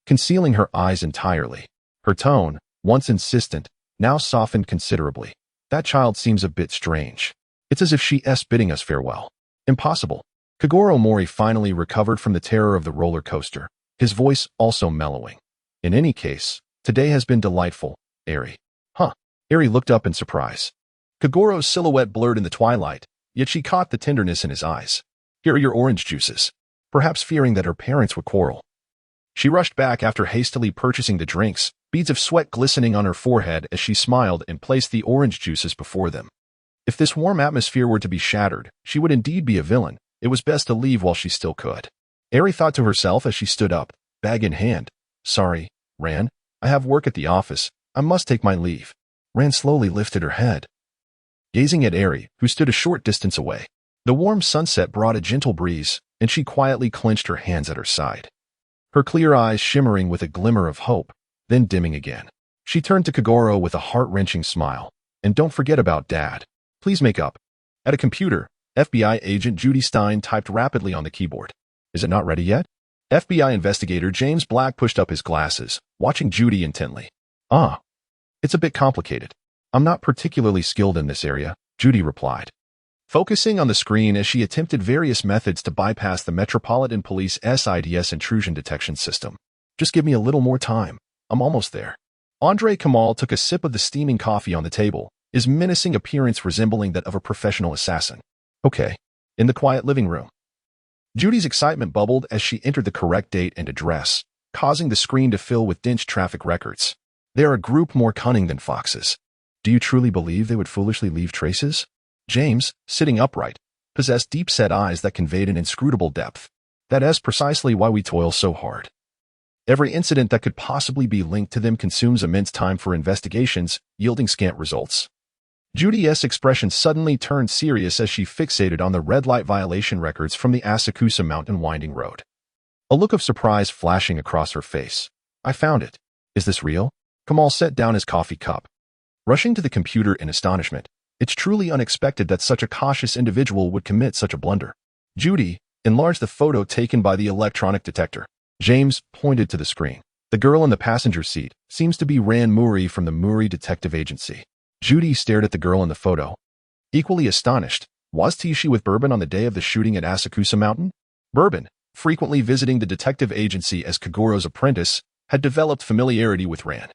concealing her eyes entirely. Her tone, once insistent, now softened considerably. That child seems a bit strange. It's as if she's bidding us farewell. Impossible. Kagoro Mori finally recovered from the terror of the roller coaster, his voice also mellowing. In any case, today has been delightful, Eri. Huh. Eri looked up in surprise. Kagoro's silhouette blurred in the twilight, yet she caught the tenderness in his eyes. Here are your orange juices. Perhaps fearing that her parents would quarrel, she rushed back after hastily purchasing the drinks, beads of sweat glistening on her forehead as she smiled and placed the orange juices before them. If this warm atmosphere were to be shattered, she would indeed be a villain. It was best to leave while she still could. Eri thought to herself as she stood up, bag in hand. Sorry, Ran. I have work at the office. I must take my leave. Ran slowly lifted her head, gazing at Eri, who stood a short distance away. The warm sunset brought a gentle breeze, and she quietly clenched her hands at her side, her clear eyes shimmering with a glimmer of hope, then dimming again. She turned to Kagoro with a heart-wrenching smile. And don't forget about Dad. Please make up. At a computer, FBI agent Judy Stein typed rapidly on the keyboard. Is it not ready yet? FBI investigator James Black pushed up his glasses, watching Judy intently. It's a bit complicated. I'm not particularly skilled in this area, Judy replied, focusing on the screen as she attempted various methods to bypass the Metropolitan Police SIDS intrusion detection system. Just give me a little more time. I'm almost there. Andre Kamal took a sip of the steaming coffee on the table, his menacing appearance resembling that of a professional assassin. Okay. In the quiet living room. Judy's excitement bubbled as she entered the correct date and address, causing the screen to fill with dense traffic records. They're a group more cunning than foxes. Do you truly believe they would foolishly leave traces? James, sitting upright, possessed deep-set eyes that conveyed an inscrutable depth. That is precisely why we toil so hard. Every incident that could possibly be linked to them consumes immense time for investigations, yielding scant results. Judy's expression suddenly turned serious as she fixated on the red light violation records from the Asakusa Mountain winding road. A look of surprise flashing across her face. I found it. Is this real? Kamal set down his coffee cup, rushing to the computer in astonishment. It's truly unexpected that such a cautious individual would commit such a blunder. Judy, enlarge the photo taken by the electronic detector. James pointed to the screen. The girl in the passenger seat seems to be Ran Muri from the Muri Detective Agency. Judy stared at the girl in the photo, equally astonished. Was she with Bourbon on the day of the shooting at Asakusa Mountain? Bourbon, frequently visiting the detective agency as Kagoro's apprentice, had developed familiarity with Ran.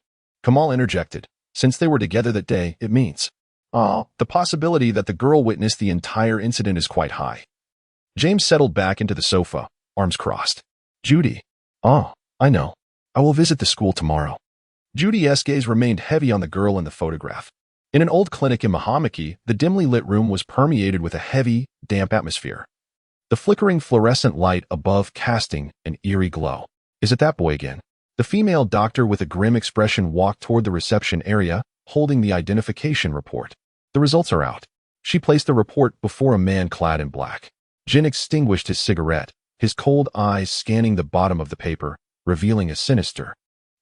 Kamal interjected. Since they were together that day, it means. The possibility that the girl witnessed the entire incident is quite high. James settled back into the sofa, arms crossed. Judy. I know. I will visit the school tomorrow. Judy's gaze remained heavy on the girl in the photograph. In an old clinic in Mahamaki, the dimly lit room was permeated with a heavy, damp atmosphere, the flickering fluorescent light above casting an eerie glow. Is it that boy again? The female doctor with a grim expression walked toward the reception area, holding the identification report. The results are out. She placed the report before a man clad in black. Jin extinguished his cigarette, his cold eyes scanning the bottom of the paper, revealing a sinister,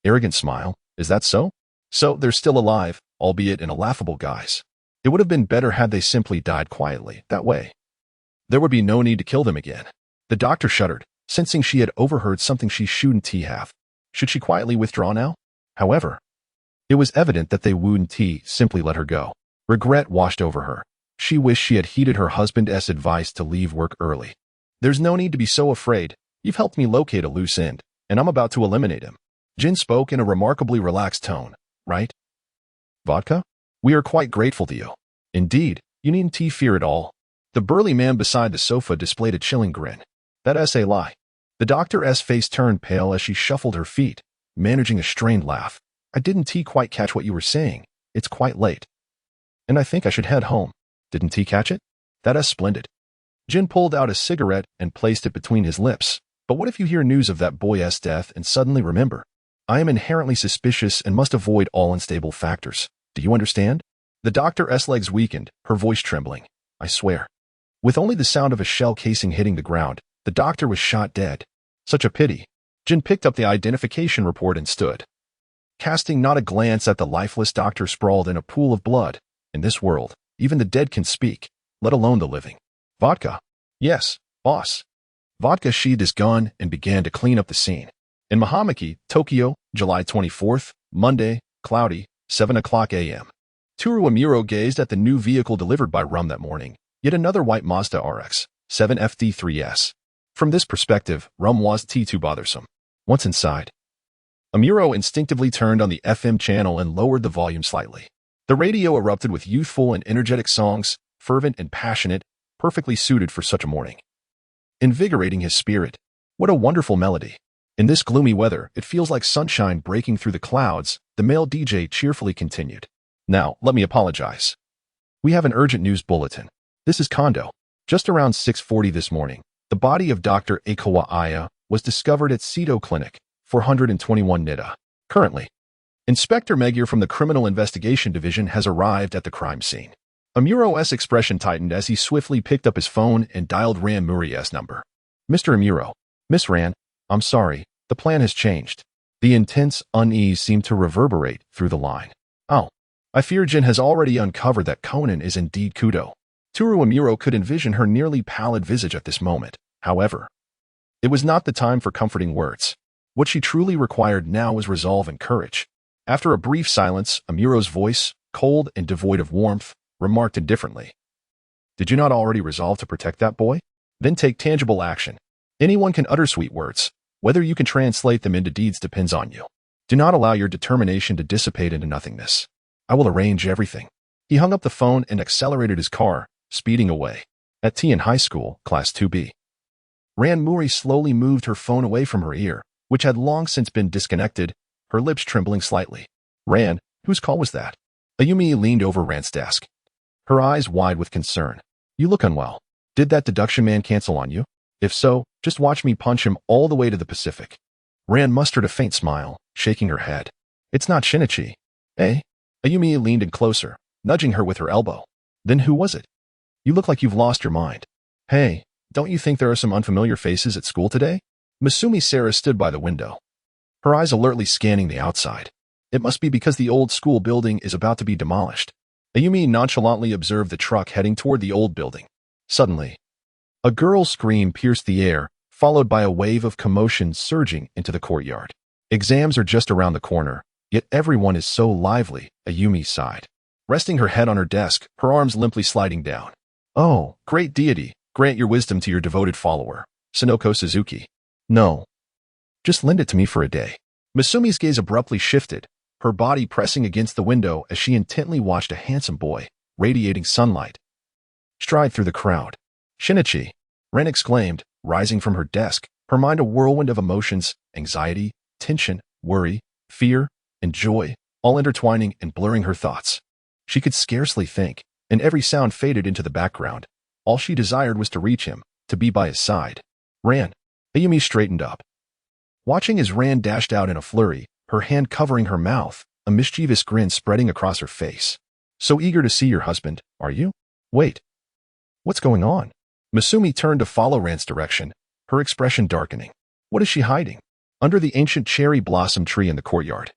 arrogant smile. Is that so? So they're still alive, albeit in a laughable guise. It would have been better had they simply died quietly, that way. There would be no need to kill them again. The doctor shuddered, sensing she had overheard something she shouldn't have. Should she quietly withdraw now? However, it was evident that they wouldn't simply let her go. Regret washed over her. She wished she had heeded her husband's advice to leave work early. There's no need to be so afraid. You've helped me locate a loose end, and I'm about to eliminate him. Jin spoke in a remarkably relaxed tone. Right? Vodka? We are quite grateful to you. Indeed, you needn't fear at all. The burly man beside the sofa displayed a chilling grin. That's a lie. The doctor's face turned pale as she shuffled her feet, managing a strained laugh. I didn't quite catch what you were saying. It's quite late. And I think I should head home. Didn't catch it? That's splendid. Jin pulled out a cigarette and placed it between his lips. But what if you hear news of that boy's death and suddenly remember? I am inherently suspicious and must avoid all unstable factors. Do you understand? The doctor's legs weakened, her voice trembling. I swear. With only the sound of a shell casing hitting the ground, the doctor was shot dead. Such a pity. Jin picked up the identification report and stood, casting not a glance at the lifeless doctor sprawled in a pool of blood. In this world, even the dead can speak, let alone the living. Vodka. Yes, boss. Vodka sheathed his gun and began to clean up the scene. In Mahamaki, Tokyo, July 24th, Monday, cloudy, 7 o'clock a.m. Toru Amuro gazed at the new vehicle delivered by Rum that morning, yet another white Mazda RX, 7 FD3S. From this perspective, Rum was too bothersome. Once inside, Amuro instinctively turned on the FM channel and lowered the volume slightly. The radio erupted with youthful and energetic songs, fervent and passionate, perfectly suited for such a morning. Invigorating his spirit. What a wonderful melody. In this gloomy weather, it feels like sunshine breaking through the clouds, the male DJ cheerfully continued. Now, let me apologize. We have an urgent news bulletin. This is Kondo. Just around 6:40 this morning, the body of Dr. Eikawa Aya was discovered at Seto Clinic, 421 Nida. Currently, Inspector Megier from the Criminal Investigation Division has arrived at the crime scene. Amuro's expression tightened as he swiftly picked up his phone and dialed Ran Muri's number. Mr. Amuro. Miss Ran, I'm sorry, the plan has changed. The intense unease seemed to reverberate through the line. Oh, I fear Jin has already uncovered that Conan is indeed Kudo. Toru Amuro could envision her nearly pallid visage at this moment. However, it was not the time for comforting words. What she truly required now was resolve and courage. After a brief silence, Amuro's voice, cold and devoid of warmth, remarked indifferently. Did you not already resolve to protect that boy? Then take tangible action. Anyone can utter sweet words. Whether you can translate them into deeds depends on you. Do not allow your determination to dissipate into nothingness. I will arrange everything. He hung up the phone and accelerated his car, speeding away. At T in high school, class 2B. Ran Muri slowly moved her phone away from her ear, which had long since been disconnected, her lips trembling slightly. Ran, whose call was that? Ayumi leaned over Ran's desk, her eyes wide with concern. You look unwell. Did that deduction man cancel on you? If so, just watch me punch him all the way to the Pacific. Ran mustered a faint smile, shaking her head. It's not Shinichi. Eh? Ayumi leaned in closer, nudging her with her elbow. Then who was it? You look like you've lost your mind. Hey, don't you think there are some unfamiliar faces at school today? Masumi Sarah stood by the window, her eyes alertly scanning the outside. It must be because the old school building is about to be demolished. Ayumi nonchalantly observed the truck heading toward the old building. Suddenly, a girl's scream pierced the air, followed by a wave of commotion surging into the courtyard. Exams are just around the corner, yet everyone is so lively, Ayumi sighed, resting her head on her desk, her arms limply sliding down. Oh, great deity, grant your wisdom to your devoted follower, Sonoko Suzuki. No. Just lend it to me for a day. Masumi's gaze abruptly shifted, her body pressing against the window as she intently watched a handsome boy, radiating sunlight, stride through the crowd. Shinichi, Ren exclaimed, rising from her desk, her mind a whirlwind of emotions, anxiety, tension, worry, fear, and joy, all intertwining and blurring her thoughts. She could scarcely think, and every sound faded into the background. All she desired was to reach him, to be by his side. Ran. Ayumi straightened up, watching as Ran dashed out in a flurry, her hand covering her mouth, a mischievous grin spreading across her face. So eager to see your husband, are you? Wait. What's going on? Masumi turned to follow Ran's direction, her expression darkening. What is she hiding? Under the ancient cherry blossom tree in the courtyard.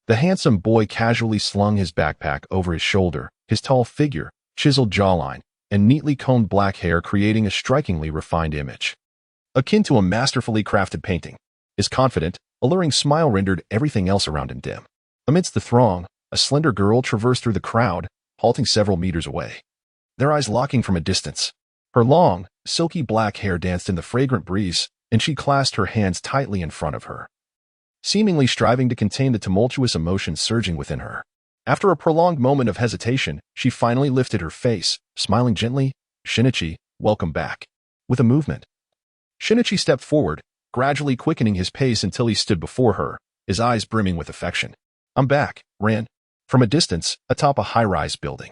The handsome boy casually slung his backpack over his shoulder, his tall figure, chiseled jawline, and neatly combed black hair creating a strikingly refined image, akin to a masterfully crafted painting. His confident, alluring smile rendered everything else around him dim. Amidst the throng, a slender girl traversed through the crowd, halting several meters away, their eyes locking from a distance. Her long, silky black hair danced in the fragrant breeze, and she clasped her hands tightly in front of her, seemingly striving to contain the tumultuous emotions surging within her. After a prolonged moment of hesitation, she finally lifted her face, smiling gently. Shinichi, welcome back. With a movement, Shinichi stepped forward, gradually quickening his pace until he stood before her, his eyes brimming with affection. I'm back, Ran. From a distance, atop a high-rise building.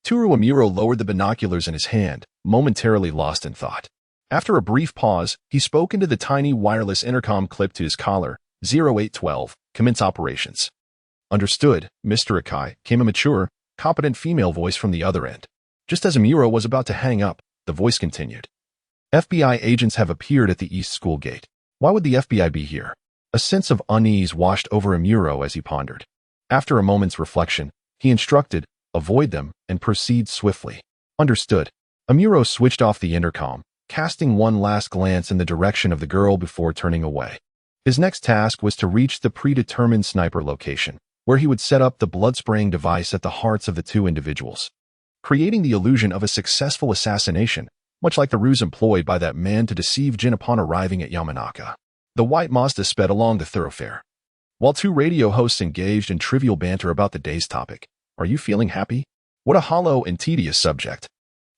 Toru Amuro lowered the binoculars in his hand, momentarily lost in thought. After a brief pause, he spoke into the tiny wireless intercom clipped to his collar. 0812, commence operations. Understood, Mr. Akai, came a mature, competent female voice from the other end. Just as Amuro was about to hang up, the voice continued. FBI agents have appeared at the East School Gate. Why would the FBI be here? A sense of unease washed over Amuro as he pondered. After a moment's reflection, he instructed, avoid them and proceed swiftly. Understood. Amuro switched off the intercom, casting one last glance in the direction of the girl before turning away. His next task was to reach the predetermined sniper location, where he would set up the blood-spraying device at the hearts of the two individuals, creating the illusion of a successful assassination, much like the ruse employed by that man to deceive Jin upon arriving at Yamanaka. The white Mazda sped along the thoroughfare, while two radio hosts engaged in trivial banter about the day's topic. Are you feeling happy? What a hollow and tedious subject.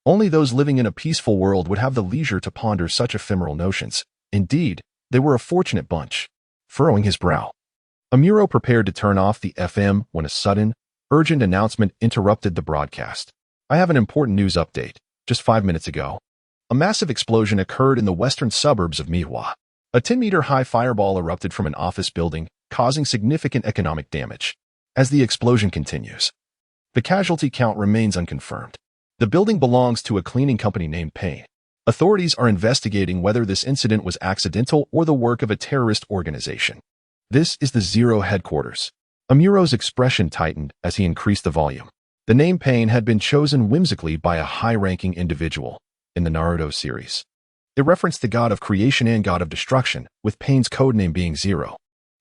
Only those living in a peaceful world would have the leisure to ponder such ephemeral notions. Indeed, they were a fortunate bunch. Furrowing his brow, Amuro prepared to turn off the FM when a sudden, urgent announcement interrupted the broadcast. I have an important news update. Just 5 minutes ago, a massive explosion occurred in the western suburbs of Mihua. A 10-meter-high fireball erupted from an office building, causing significant economic damage. As the explosion continues, the casualty count remains unconfirmed. The building belongs to a cleaning company named Payne. Authorities are investigating whether this incident was accidental or the work of a terrorist organization. This is the Zero headquarters. Amuro's expression tightened as he increased the volume. The name Payne had been chosen whimsically by a high-ranking individual in the Naruto series. It referenced the god of creation and god of destruction, with Payne's codename being Zero.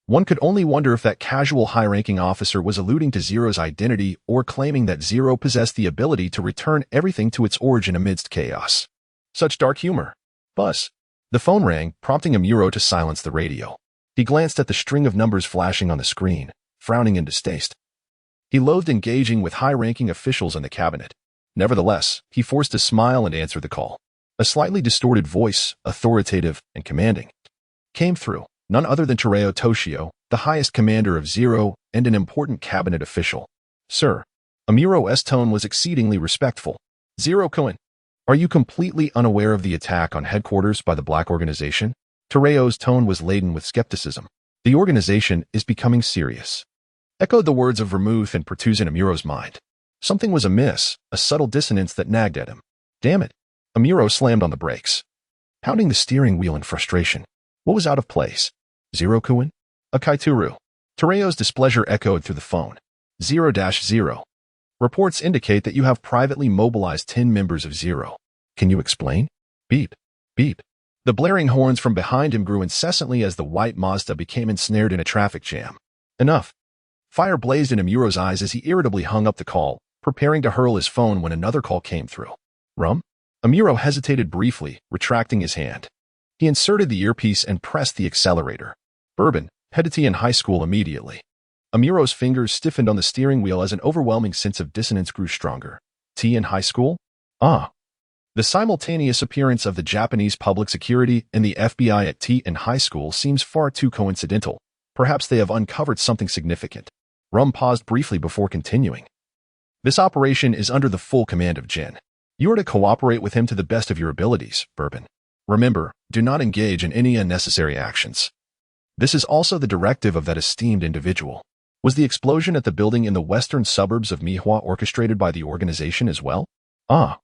One could only wonder if that casual high-ranking officer was alluding to Zero's identity or claiming that Zero possessed the ability to return everything to its origin amidst chaos. Such dark humor. Buzz. The phone rang, prompting Amuro to silence the radio. He glanced at the string of numbers flashing on the screen, frowning in distaste. He loathed engaging with high-ranking officials in the cabinet. Nevertheless, he forced a smile and answered the call. A slightly distorted voice, authoritative and commanding, came through. None other than Tereo Toshio, the highest commander of Zero and an important cabinet official. Sir. Amuro's tone was exceedingly respectful. Zero-kun. Are you completely unaware of the attack on headquarters by the Black Organization? Tereo's tone was laden with skepticism. The organization is becoming serious. Echoed the words of vermouth and Pertuz in Amuro's mind. Something was amiss, a subtle dissonance that nagged at him. Damn it. Amuro slammed on the brakes, pounding the steering wheel in frustration. What was out of place? Zero-kun? A Kaituru. Tereo's displeasure echoed through the phone. 0-0. Reports indicate that you have privately mobilized 10 members of Zero. Can you explain? Beep. Beep. The blaring horns from behind him grew incessantly as the white Mazda became ensnared in a traffic jam. Enough. Fire blazed in Amuro's eyes as he irritably hung up the call, preparing to hurl his phone when another call came through. Rum? Amuro hesitated briefly, retracting his hand. He inserted the earpiece and pressed the accelerator. Bourbon, headed to in high school immediately. Amuro's fingers stiffened on the steering wheel as an overwhelming sense of dissonance grew stronger. T in high school? Ah. The simultaneous appearance of the Japanese public security and the FBI at T in high school seems far too coincidental. Perhaps they have uncovered something significant. Rum paused briefly before continuing. This operation is under the full command of Jin. You are to cooperate with him to the best of your abilities, Bourbon. Remember, do not engage in any unnecessary actions. This is also the directive of that esteemed individual. Was the explosion at the building in the western suburbs of Mihua orchestrated by the organization as well? Ah.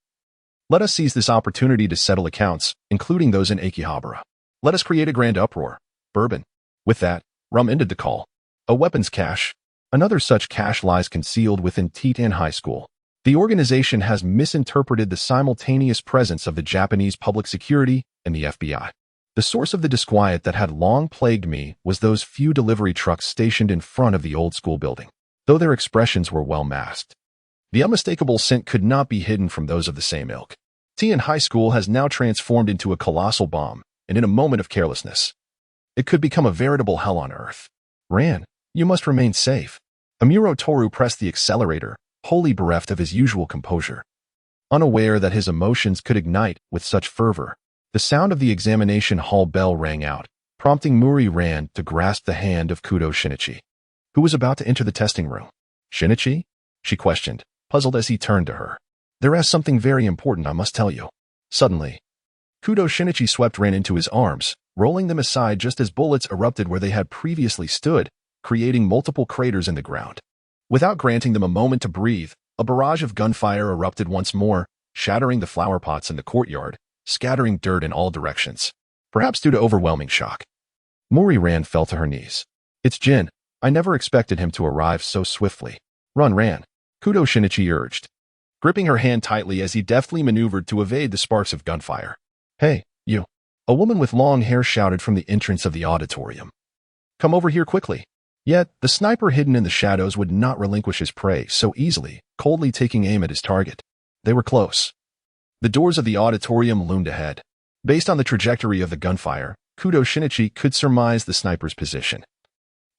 Let us seize this opportunity to settle accounts, including those in Akihabara. Let us create a grand uproar. Bourbon. With that, Rum ended the call. A weapons cache. Another such cache lies concealed within Titan High School. The organization has misinterpreted the simultaneous presence of the Japanese public security and the FBI. The source of the disquiet that had long plagued me was those few delivery trucks stationed in front of the old school building, though their expressions were well masked. The unmistakable scent could not be hidden from those of the same ilk. T in high school has now transformed into a colossal bomb, and in a moment of carelessness, it could become a veritable hell on earth. Ran, you must remain safe. Amuro Toru pressed the accelerator, wholly bereft of his usual composure. Unaware that his emotions could ignite with such fervor, the sound of the examination hall bell rang out, prompting Muri Ran to grasp the hand of Kudo Shinichi, who was about to enter the testing room. Shinichi? She questioned, puzzled as he turned to her. There is something very important I must tell you. Suddenly, Kudo Shinichi swept Ran into his arms, rolling them aside just as bullets erupted where they had previously stood, creating multiple craters in the ground. Without granting them a moment to breathe, a barrage of gunfire erupted once more, shattering the flower pots in the courtyard, scattering dirt in all directions, perhaps due to overwhelming shock. Ran fell to her knees. It's Jin. I never expected him to arrive so swiftly. Ran. Kudo Shinichi urged, gripping her hand tightly as he deftly maneuvered to evade the sparks of gunfire. Hey, you. A woman with long hair shouted from the entrance of the auditorium. Come over here quickly. Yet, the sniper hidden in the shadows would not relinquish his prey so easily, coldly taking aim at his target. They were close. The doors of the auditorium loomed ahead. Based on the trajectory of the gunfire, Kudo Shinichi could surmise the sniper's position.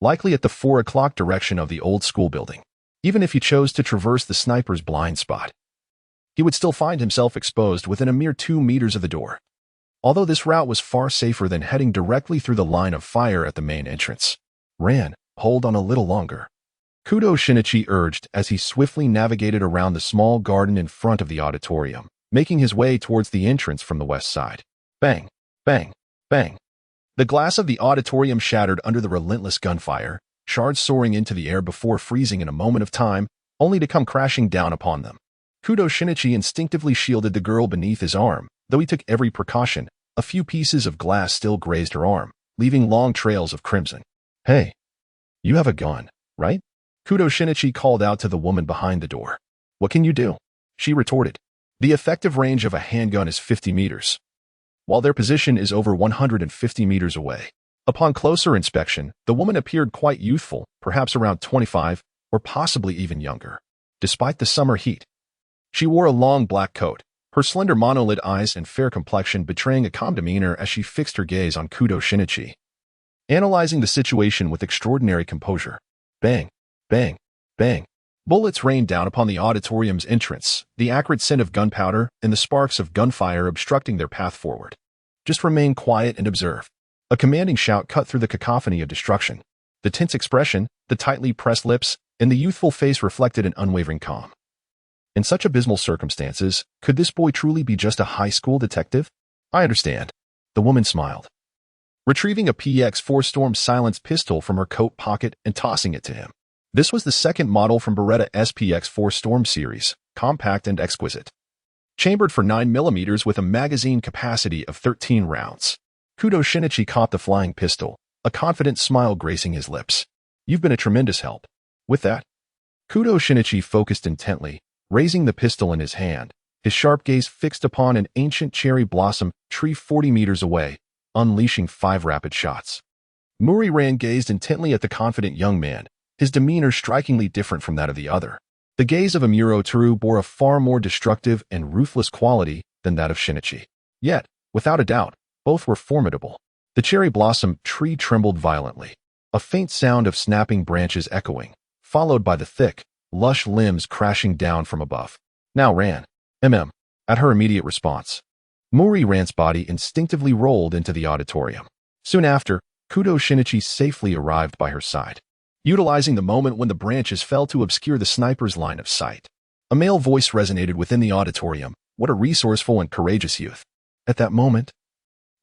Likely at the 4 o'clock direction of the old school building. Even if he chose to traverse the sniper's blind spot, he would still find himself exposed within a mere 2 meters of the door. Although this route was far safer than heading directly through the line of fire at the main entrance. Hold on a little longer. Kudo Shinichi urged as he swiftly navigated around the small garden in front of the auditorium, making his way towards the entrance from the west side. Bang, bang, bang. The glass of the auditorium shattered under the relentless gunfire, shards soaring into the air before freezing in a moment of time, only to come crashing down upon them. Kudo Shinichi instinctively shielded the girl beneath his arm, though he took every precaution. A few pieces of glass still grazed her arm, leaving long trails of crimson. Hey, you have a gun, right? Kudo Shinichi called out to the woman behind the door. What can you do? She retorted. The effective range of a handgun is 50 meters, while their position is over 150 meters away. Upon closer inspection, the woman appeared quite youthful, perhaps around 25, or possibly even younger. Despite the summer heat, she wore a long black coat, her slender monolid eyes and fair complexion betraying a calm demeanor as she fixed her gaze on Kudo Shinichi, analyzing the situation with extraordinary composure. Bang, bang, bang. Bullets rained down upon the auditorium's entrance, the acrid scent of gunpowder and the sparks of gunfire obstructing their path forward. Just remain quiet and observe. A commanding shout cut through the cacophony of destruction. The tense expression, the tightly pressed lips, and the youthful face reflected an unwavering calm. In such abysmal circumstances, could this boy truly be just a high school detective? I understand. The woman smiled, retrieving a PX-4 Storm silenced pistol from her coat pocket and tossing it to him. This was the second model from Beretta SPX-4 Storm series, compact and exquisite. Chambered for 9mm with a magazine capacity of 13 rounds. Kudo Shinichi caught the flying pistol, a confident smile gracing his lips. You've been a tremendous help. With that, Kudo Shinichi focused intently, raising the pistol in his hand, his sharp gaze fixed upon an ancient cherry blossom tree 40 meters away, unleashing 5 rapid shots. Ran gazed intently at the confident young man, his demeanor strikingly different from that of the other. The gaze of Amuro bore a far more destructive and ruthless quality than that of Shinichi. Yet, without a doubt, both were formidable. The cherry blossom tree trembled violently, a faint sound of snapping branches echoing, followed by the thick, lush limbs crashing down from above. Now Ran. At her immediate response, Ran's body instinctively rolled into the auditorium. Soon after, Kudo Shinichi safely arrived by her side, utilizing the moment when the branches fell to obscure the sniper's line of sight. A male voice resonated within the auditorium. What a resourceful and courageous youth. At that moment,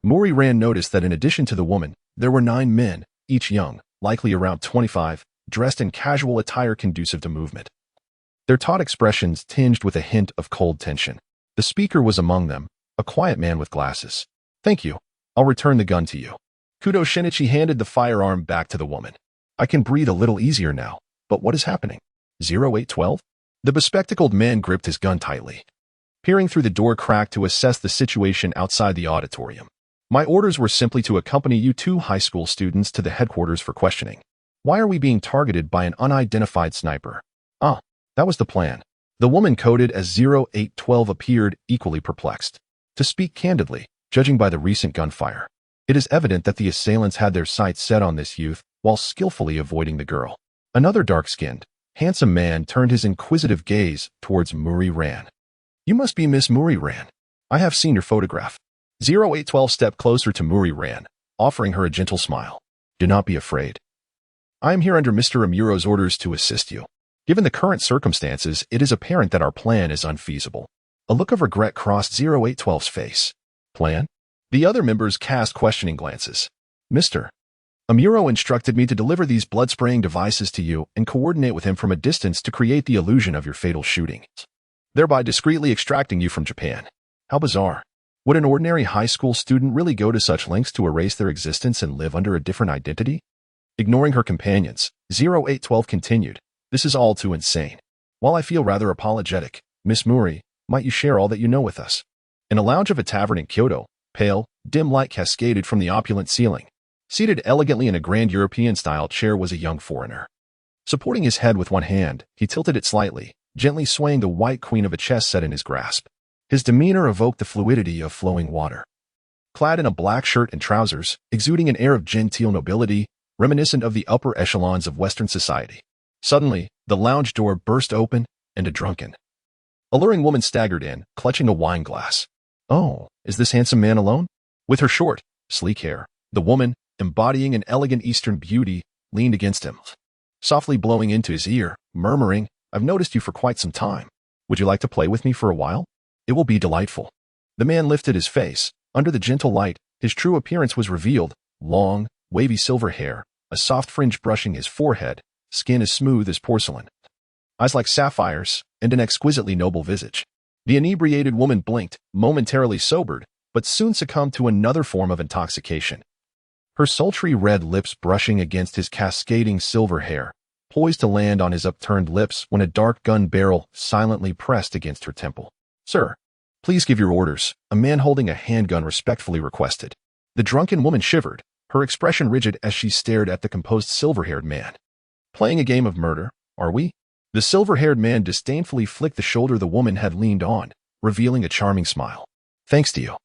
Ran noticed that in addition to the woman, there were 9 men, each young, likely around 25, dressed in casual attire conducive to movement. Their taut expressions tinged with a hint of cold tension. The speaker was among them, a quiet man with glasses. Thank you. I'll return the gun to you. Kudo Shinichi handed the firearm back to the woman. I can breathe a little easier now, but what is happening? 0812? The bespectacled man gripped his gun tightly, peering through the door crack to assess the situation outside the auditorium. My orders were simply to accompany you 2 high school students to the headquarters for questioning. Why are we being targeted by an unidentified sniper? That was the plan. The woman coded as 0812 appeared equally perplexed. To speak candidly, judging by the recent gunfire, it is evident that the assailants had their sights set on this youth while skillfully avoiding the girl. Another dark-skinned, handsome man turned his inquisitive gaze towards Ran. You must be Miss Ran. I have seen your photograph. 0812 stepped closer to Ran, offering her a gentle smile. Do not be afraid. I am here under Mr. Amuro's orders to assist you. Given the current circumstances, it is apparent that our plan is unfeasible. A look of regret crossed 0812's face. Plan? The other members cast questioning glances. Mr. Amuro instructed me to deliver these blood-spraying devices to you and coordinate with him from a distance to create the illusion of your fatal shooting, thereby discreetly extracting you from Japan. How bizarre. Would an ordinary high school student really go to such lengths to erase their existence and live under a different identity? Ignoring her companions, 0812 continued, "This is all too insane. While I feel rather apologetic, Miss Muri, might you share all that you know with us?" In a lounge of a tavern in Kyoto, pale, dim light cascaded from the opulent ceiling. Seated elegantly in a grand European-style chair was a young foreigner. Supporting his head with one hand, he tilted it slightly, gently swaying the white queen of a chess set in his grasp. His demeanor evoked the fluidity of flowing water. Clad in a black shirt and trousers, exuding an air of genteel nobility, reminiscent of the upper echelons of Western society. Suddenly, the lounge door burst open, and a drunken, alluring woman staggered in, clutching a wine glass. "Oh, is this handsome man alone?" With her short, sleek hair, the woman, embodying an elegant Eastern beauty, leaned against him, softly blowing into his ear, murmuring, "I've noticed you for quite some time. Would you like to play with me for a while? It will be delightful." The man lifted his face. Under the gentle light, his true appearance was revealed: long, wavy silver hair, a soft fringe brushing his forehead, skin as smooth as porcelain, eyes like sapphires, and an exquisitely noble visage. The inebriated woman blinked, momentarily sobered, but soon succumbed to another form of intoxication. Her sultry red lips brushing against his cascading silver hair, poised to land on his upturned lips when a dark gun barrel silently pressed against her temple. "Sir, please give your orders," a man holding a handgun respectfully requested. The drunken woman shivered, her expression rigid as she stared at the composed silver-haired man. "Playing a game of murder, are we?" The silver-haired man disdainfully flicked the shoulder the woman had leaned on, revealing a charming smile. "Thanks to you.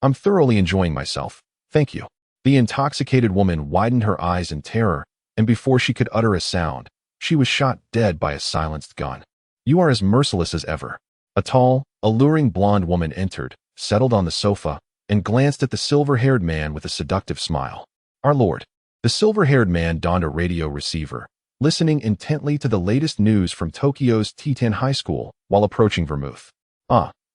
I'm thoroughly enjoying myself, thank you." The intoxicated woman widened her eyes in terror, and before she could utter a sound, she was shot dead by a silenced gun. "You are as merciless as ever." A tall, alluring blonde woman entered, settled on the sofa, and glanced at the silver-haired man with a seductive smile. "Our lord." The silver-haired man donned a radio receiver, listening intently to the latest news from Tokyo's T10 High School while approaching Vermouth.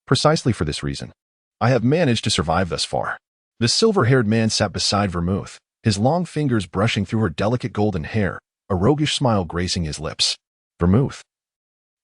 Precisely for this reason, I have managed to survive thus far." The silver-haired man sat beside Vermouth, his long fingers brushing through her delicate golden hair, a roguish smile gracing his lips. "Vermouth,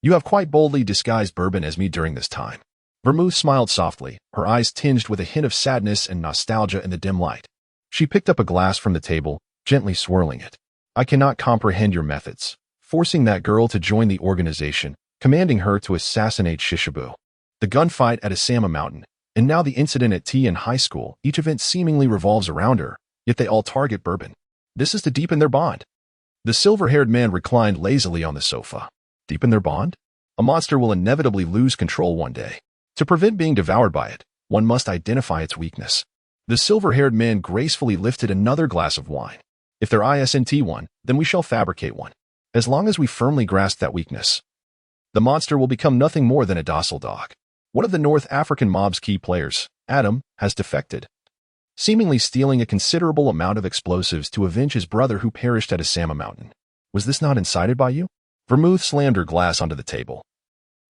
you have quite boldly disguised bourbon as me during this time." Vermouth smiled softly, her eyes tinged with a hint of sadness and nostalgia in the dim light. She picked up a glass from the table, gently swirling it. "I cannot comprehend your methods, forcing that girl to join the organization, commanding her to assassinate Shishibu. The gunfight at Asama Mountain, and now the incident at T in high school, each event seemingly revolves around her, yet they all target bourbon. This is to deepen their bond." The silver-haired man reclined lazily on the sofa. "Deepen their bond? A monster will inevitably lose control one day. To prevent being devoured by it, one must identify its weakness." The silver-haired man gracefully lifted another glass of wine. "If there isn't one, then we shall fabricate one. As long as we firmly grasp that weakness, the monster will become nothing more than a docile dog." One of the North African mob's key players, Adam, has defected, seemingly stealing a considerable amount of explosives to avenge his brother who perished at Asama Mountain. "Was this not incited by you?" Vermouth slammed her glass onto the table,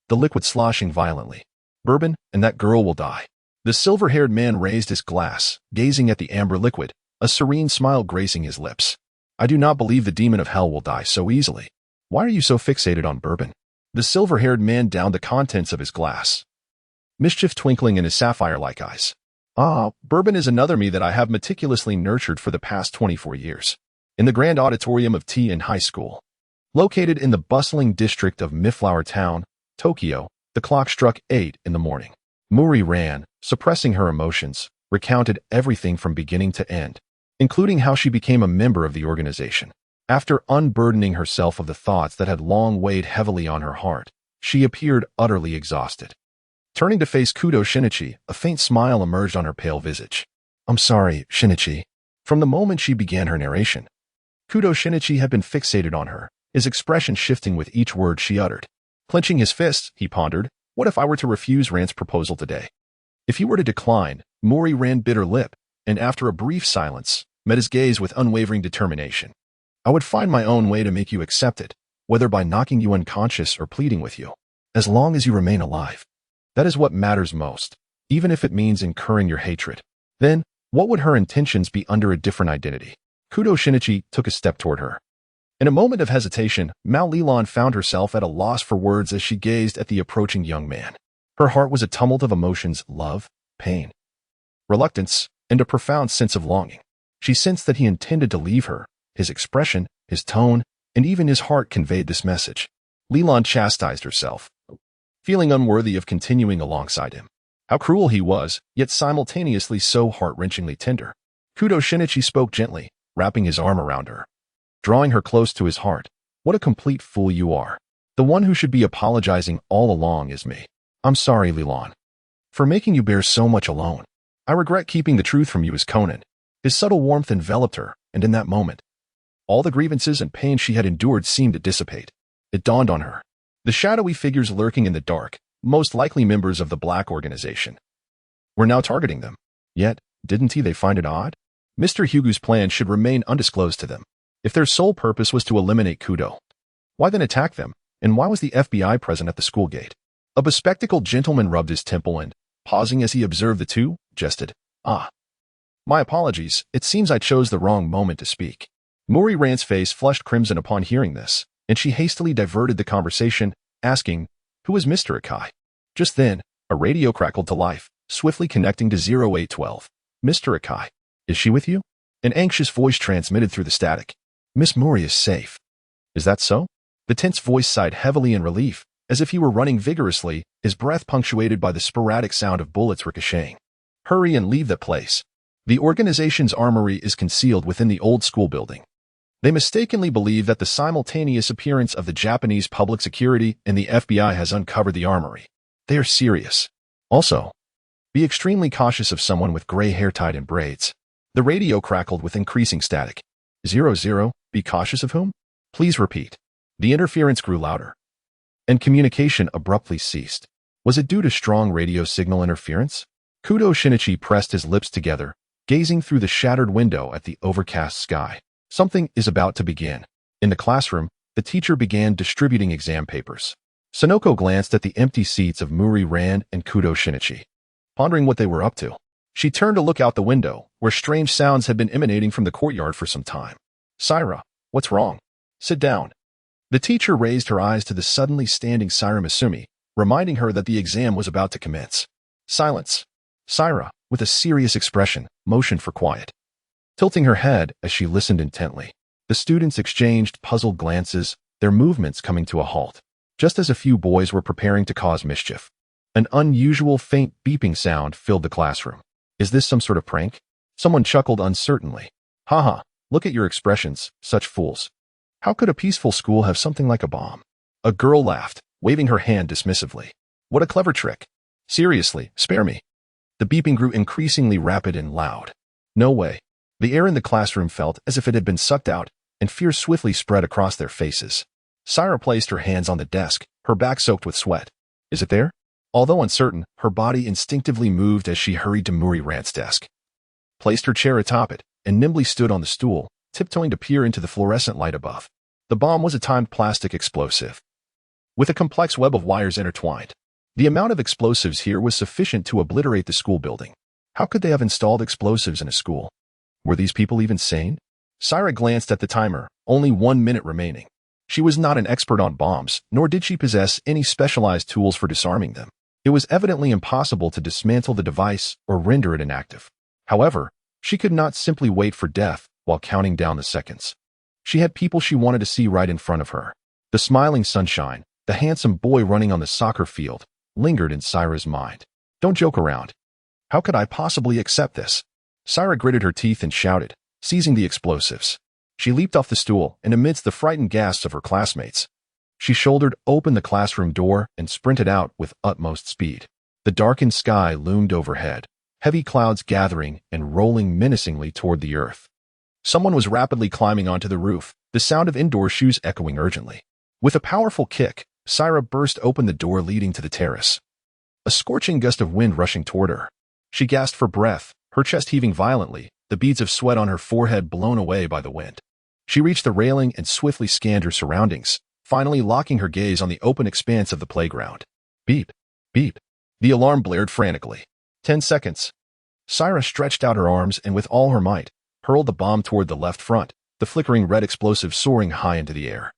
the liquid sloshing violently. "Bourbon, and that girl will die." The silver-haired man raised his glass, gazing at the amber liquid, a serene smile gracing his lips. "I do not believe the demon of hell will die so easily. Why are you so fixated on bourbon?" The silver-haired man downed the contents of his glass, mischief twinkling in his sapphire-like eyes. Bourbon is another me that I have meticulously nurtured for the past 24 years. In the grand auditorium of T in high school, located in the bustling district of Mayflower Town, Tokyo, the clock struck 8 in the morning. Muri ran, suppressing her emotions, recounted everything from beginning to end, including how she became a member of the organization. After unburdening herself of the thoughts that had long weighed heavily on her heart, she appeared utterly exhausted. Turning to face Kudo Shinichi, a faint smile emerged on her pale visage. "I'm sorry, Shinichi." From the moment she began her narration, Kudo Shinichi had been fixated on her, his expression shifting with each word she uttered. Clenching his fists, he pondered, what if I were to refuse Rand's proposal today? If he were to decline, Mori ran bit her lip, and after a brief silence, met his gaze with unwavering determination. I would find my own way to make you accept it, whether by knocking you unconscious or pleading with you. As long as you remain alive. That is what matters most, even if it means incurring your hatred. Then, what would her intentions be under a different identity? Kudo Shinichi took a step toward her. In a moment of hesitation, Mao Lilan found herself at a loss for words as she gazed at the approaching young man. Her heart was a tumult of emotions: love, pain, reluctance, and a profound sense of longing. She sensed that he intended to leave her. His expression, his tone, and even his heart conveyed this message. Leland chastised herself, feeling unworthy of continuing alongside him. How cruel he was, yet simultaneously so heart-wrenchingly tender. Kudo Shinichi spoke gently, wrapping his arm around her, drawing her close to his heart. What a complete fool you are. The one who should be apologizing all along is me. I'm sorry, Leland, for making you bear so much alone. I regret keeping the truth from you as Conan. His subtle warmth enveloped her, and in that moment, all the grievances and pain she had endured seemed to dissipate. It dawned on her. The shadowy figures lurking in the dark, most likely members of the Black organization, were now targeting them. Yet, didn't they find it odd? Mr. Hugo's plan should remain undisclosed to them. If their sole purpose was to eliminate Kudo, why then attack them? And why was the FBI present at the school gate? A bespectacled gentleman rubbed his temple and, pausing as he observed the two, jested, My apologies, it seems I chose the wrong moment to speak. Mori Rand's face flushed crimson upon hearing this, and she hastily diverted the conversation, asking, Who is Mr. Akai? Just then, a radio crackled to life, swiftly connecting to 0812. Mr. Akai, is she with you? An anxious voice transmitted through the static. Miss Mori is safe. Is that so? The tense voice sighed heavily in relief, as if he were running vigorously, his breath punctuated by the sporadic sound of bullets ricocheting. Hurry and leave that place. The organization's armory is concealed within the old school building. They mistakenly believe that the simultaneous appearance of the Japanese public security and the FBI has uncovered the armory. They are serious. Also, be extremely cautious of someone with gray hair tied in braids. The radio crackled with increasing static. 00, be cautious of whom? Please repeat. The interference grew louder, and communication abruptly ceased. Was it due to strong radio signal interference? Kudo Shinichi pressed his lips together, gazing through the shattered window at the overcast sky. Something is about to begin. In the classroom, the teacher began distributing exam papers. Sonoko glanced at the empty seats of Mori Rand and Kudo Shinichi, pondering what they were up to. She turned to look out the window, where strange sounds had been emanating from the courtyard for some time. Saira, what's wrong? Sit down. The teacher raised her eyes to the suddenly standing Saira Misumi, reminding her that the exam was about to commence. Silence. Saira, with a serious expression, motioned for quiet, tilting her head as she listened intently. The students exchanged puzzled glances, their movements coming to a halt, just as a few boys were preparing to cause mischief. An unusual faint beeping sound filled the classroom. Is this some sort of prank? Someone chuckled uncertainly. Haha, look at your expressions, such fools. How could a peaceful school have something like a bomb? A girl laughed, waving her hand dismissively. What a clever trick. Seriously, spare me. The beeping grew increasingly rapid and loud. No way. The air in the classroom felt as if it had been sucked out, and fear swiftly spread across their faces. Saira placed her hands on the desk, her back soaked with sweat. Is it there? Although uncertain, her body instinctively moved as she hurried to Mori Rand's desk, placed her chair atop it, and nimbly stood on the stool, tiptoeing to peer into the fluorescent light above. The bomb was a timed plastic explosive, with a complex web of wires intertwined. The amount of explosives here was sufficient to obliterate the school building. How could they have installed explosives in a school? Were these people even sane? Saira glanced at the timer, only 1 minute remaining. She was not an expert on bombs, nor did she possess any specialized tools for disarming them. It was evidently impossible to dismantle the device or render it inactive. However, she could not simply wait for death while counting down the seconds. She had people she wanted to see right in front of her. The smiling sunshine, the handsome boy running on the soccer field, lingered in Saira's mind. Don't joke around. How could I possibly accept this? Saira gritted her teeth and shouted, seizing the explosives. She leaped off the stool, and amidst the frightened gasps of her classmates, she shouldered open the classroom door and sprinted out with utmost speed. The darkened sky loomed overhead, heavy clouds gathering and rolling menacingly toward the earth. Someone was rapidly climbing onto the roof, the sound of indoor shoes echoing urgently. With a powerful kick, Saira burst open the door leading to the terrace. A scorching gust of wind rushing toward her. She gasped for breath, her chest heaving violently, the beads of sweat on her forehead blown away by the wind. She reached the railing and swiftly scanned her surroundings, finally locking her gaze on the open expanse of the playground. Beep, beep. The alarm blared frantically. 10 seconds. Saira stretched out her arms and with all her might, hurled the bomb toward the left front, the flickering red explosive soaring high into the air,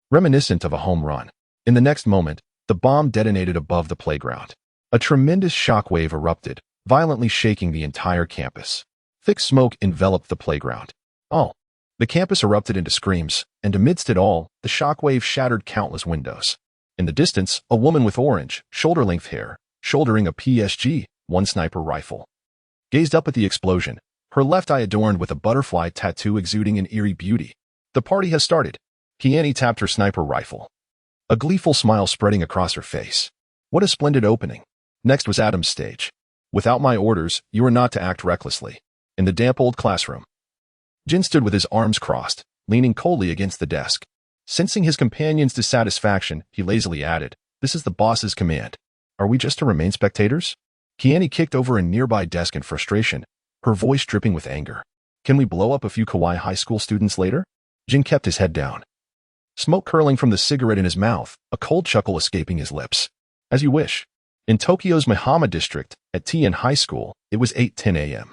reminiscent of a home run. In the next moment, the bomb detonated above the playground. A tremendous shockwave erupted, violently shaking the entire campus. Thick smoke enveloped the playground. Oh! The campus erupted into screams, and amidst it all, the shockwave shattered countless windows. In the distance, a woman with orange, shoulder-length hair, shouldering a PSG-1 sniper rifle, gazed up at the explosion, her left eye adorned with a butterfly tattoo exuding an eerie beauty. The party has started. Kiani tapped her sniper rifle, a gleeful smile spreading across her face. What a splendid opening. Next was Adam's stage. Without my orders, you are not to act recklessly. In the damp old classroom, Jin stood with his arms crossed, leaning coldly against the desk. Sensing his companion's dissatisfaction, he lazily added, "This is the boss's command. Are we just to remain spectators?" Kiani kicked over a nearby desk in frustration, her voice dripping with anger. "Can we blow up a few kawaii high school students later?" Jin kept his head down, smoke curling from the cigarette in his mouth, a cold chuckle escaping his lips. "As you wish." In Tokyo's Mihama district, at Tien High School, it was 8:10 a.m.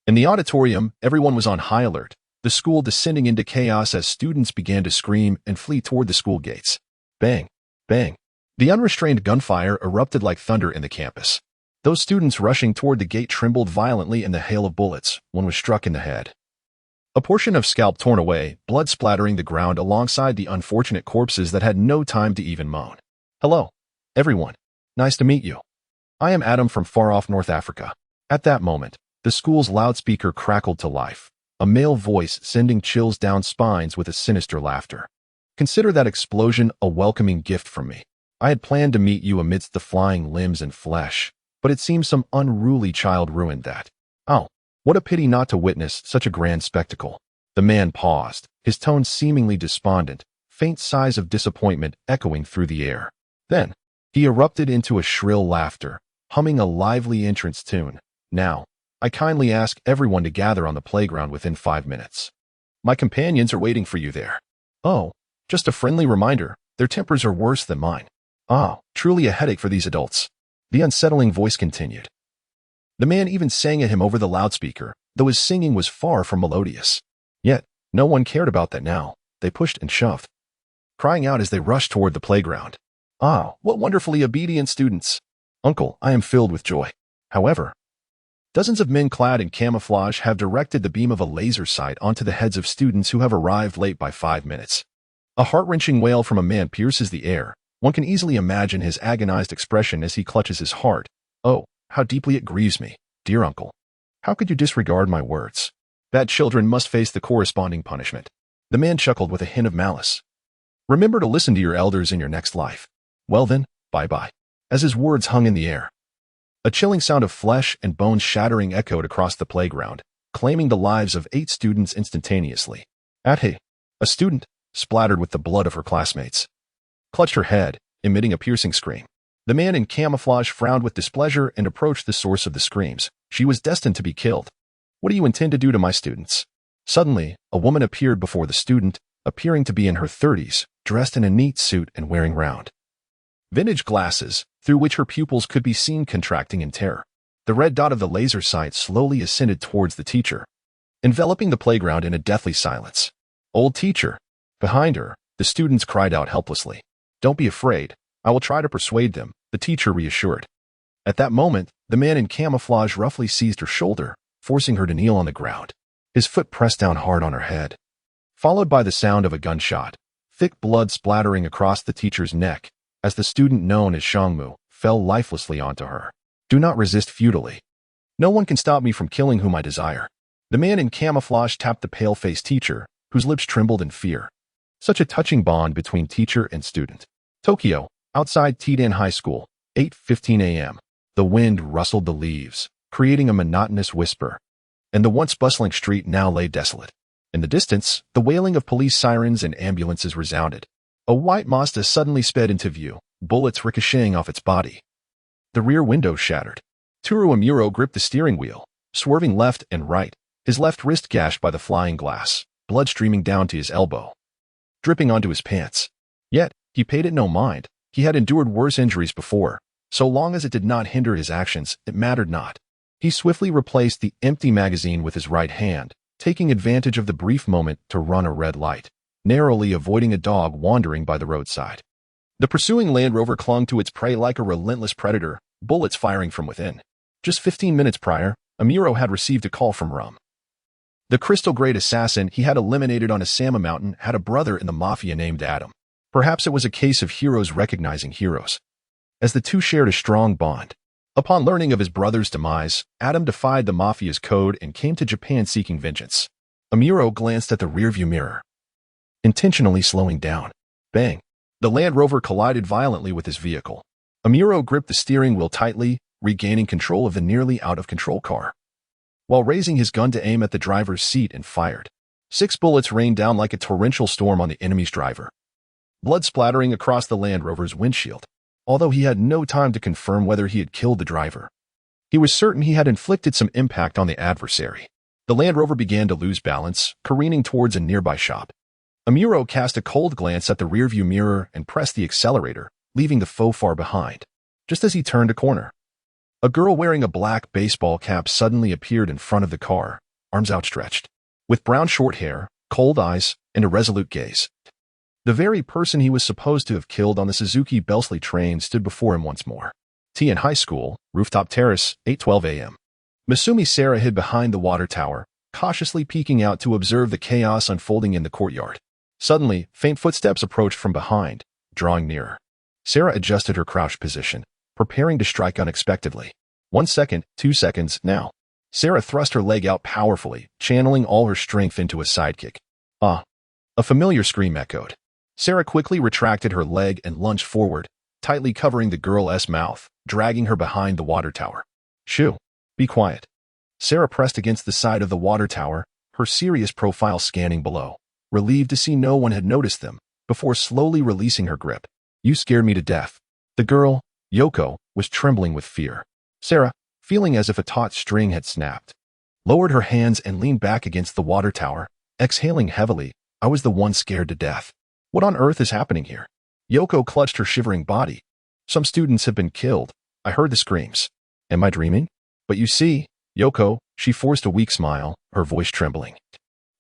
In the auditorium, everyone was on high alert, the school descending into chaos as students began to scream and flee toward the school gates. Bang! Bang! The unrestrained gunfire erupted like thunder in the campus. Those students rushing toward the gate trembled violently in the hail of bullets. One was struck in the head. A portion of scalp torn away, blood splattering the ground alongside the unfortunate corpses that had no time to even moan. "Hello, everyone. Nice to meet you. I am Adam from far-off North Africa." At that moment, the school's loudspeaker crackled to life, a male voice sending chills down spines with a sinister laughter. "Consider that explosion a welcoming gift from me. I had planned to meet you amidst the flying limbs and flesh, but it seems some unruly child ruined that. Oh, what a pity not to witness such a grand spectacle." The man paused, his tone seemingly despondent, faint sighs of disappointment echoing through the air. Then, he erupted into a shrill laughter, humming a lively entrance tune. "Now, I kindly ask everyone to gather on the playground within 5 minutes. My companions are waiting for you there." "Oh, just a friendly reminder, their tempers are worse than mine." "Ah, truly a headache for these adults." The unsettling voice continued. The man even sang at him over the loudspeaker, though his singing was far from melodious. Yet, no one cared about that now. They pushed and shoved, crying out as they rushed toward the playground. "Ah, what wonderfully obedient students! Uncle, I am filled with joy." However, dozens of men clad in camouflage have directed the beam of a laser sight onto the heads of students who have arrived late by 5 minutes. A heart-wrenching wail from a man pierces the air. One can easily imagine his agonized expression as he clutches his heart. "Oh, how deeply it grieves me, dear uncle. How could you disregard my words? Bad children must face the corresponding punishment." The man chuckled with a hint of malice. "Remember to listen to your elders in your next life. Well then, bye-bye." As his words hung in the air, a chilling sound of flesh and bones shattering echoed across the playground, claiming the lives of 8 students instantaneously. Athe, a student, splattered with the blood of her classmates, clutched her head, emitting a piercing scream. The man in camouflage frowned with displeasure and approached the source of the screams. She was destined to be killed. "What do you intend to do to my students?" Suddenly, a woman appeared before the student, appearing to be in her 30s, dressed in a neat suit and wearing round, vintage glasses, through which her pupils could be seen contracting in terror. The red dot of the laser sight slowly ascended towards the teacher, enveloping the playground in a deathly silence. "Old teacher!" Behind her, the students cried out helplessly. "Don't be afraid. I will try to persuade them," the teacher reassured. At that moment, the man in camouflage roughly seized her shoulder, forcing her to kneel on the ground. His foot pressed down hard on her head, followed by the sound of a gunshot, thick blood splattering across the teacher's neck, as the student known as Shangmu fell lifelessly onto her. "Do not resist futilely. No one can stop me from killing whom I desire." The man in camouflage tapped the pale-faced teacher, whose lips trembled in fear. Such a touching bond between teacher and student. Tokyo, outside Tien High School, 8:15 a.m. The wind rustled the leaves, creating a monotonous whisper, and the once bustling street now lay desolate. In the distance, the wailing of police sirens and ambulances resounded. A white Mazda suddenly sped into view, bullets ricocheting off its body. The rear window shattered. Toru Amuro gripped the steering wheel, swerving left and right, his left wrist gashed by the flying glass, blood streaming down to his elbow, dripping onto his pants. Yet, he paid it no mind. He had endured worse injuries before. So long as it did not hinder his actions, it mattered not. He swiftly replaced the empty magazine with his right hand, taking advantage of the brief moment to run a red light, narrowly avoiding a dog wandering by the roadside. The pursuing Land Rover clung to its prey like a relentless predator, bullets firing from within. Just 15 minutes prior, Amuro had received a call from Rum. The crystal-grade assassin he had eliminated on Asama Mountain had a brother in the Mafia named Adam. Perhaps it was a case of heroes recognizing heroes, as the two shared a strong bond. Upon learning of his brother's demise, Adam defied the Mafia's code and came to Japan seeking vengeance. Amuro glanced at the rearview mirror, intentionally slowing down. Bang! The Land Rover collided violently with his vehicle. Amuro gripped the steering wheel tightly, regaining control of the nearly out-of-control car, while raising his gun to aim at the driver's seat and fired. 6 bullets rained down like a torrential storm on the enemy's driver, blood splattering across the Land Rover's windshield. Although he had no time to confirm whether he had killed the driver, he was certain he had inflicted some impact on the adversary. The Land Rover began to lose balance, careening towards a nearby shop. Amuro cast a cold glance at the rearview mirror and pressed the accelerator, leaving the foe far behind. Just as he turned a corner, a girl wearing a black baseball cap suddenly appeared in front of the car, arms outstretched, with brown short hair, cold eyes, and a resolute gaze. The very person he was supposed to have killed on the Suzuki Belsley train stood before him once more. T in high school, rooftop terrace, 8:12 a.m. Masumi Sarah hid behind the water tower, cautiously peeking out to observe the chaos unfolding in the courtyard. Suddenly, faint footsteps approached from behind, drawing nearer. Sarah adjusted her crouched position, preparing to strike unexpectedly. 1 second, 2 seconds, now. Sarah thrust her leg out powerfully, channeling all her strength into a sidekick. Ah! A familiar scream echoed. Sarah quickly retracted her leg and lunged forward, tightly covering the girl's mouth, dragging her behind the water tower. Shoo! Be quiet. Sarah pressed against the side of the water tower, her serious profile scanning below, relieved to see no one had noticed them, before slowly releasing her grip. You scared me to death. The girl, Yoko, was trembling with fear. Sarah, feeling as if a taut string had snapped, lowered her hands and leaned back against the water tower, exhaling heavily. I was the one scared to death. What on earth is happening here? Yoko clutched her shivering body. Some students have been killed. I heard the screams. Am I dreaming? But you see, Yoko, she forced a weak smile, her voice trembling.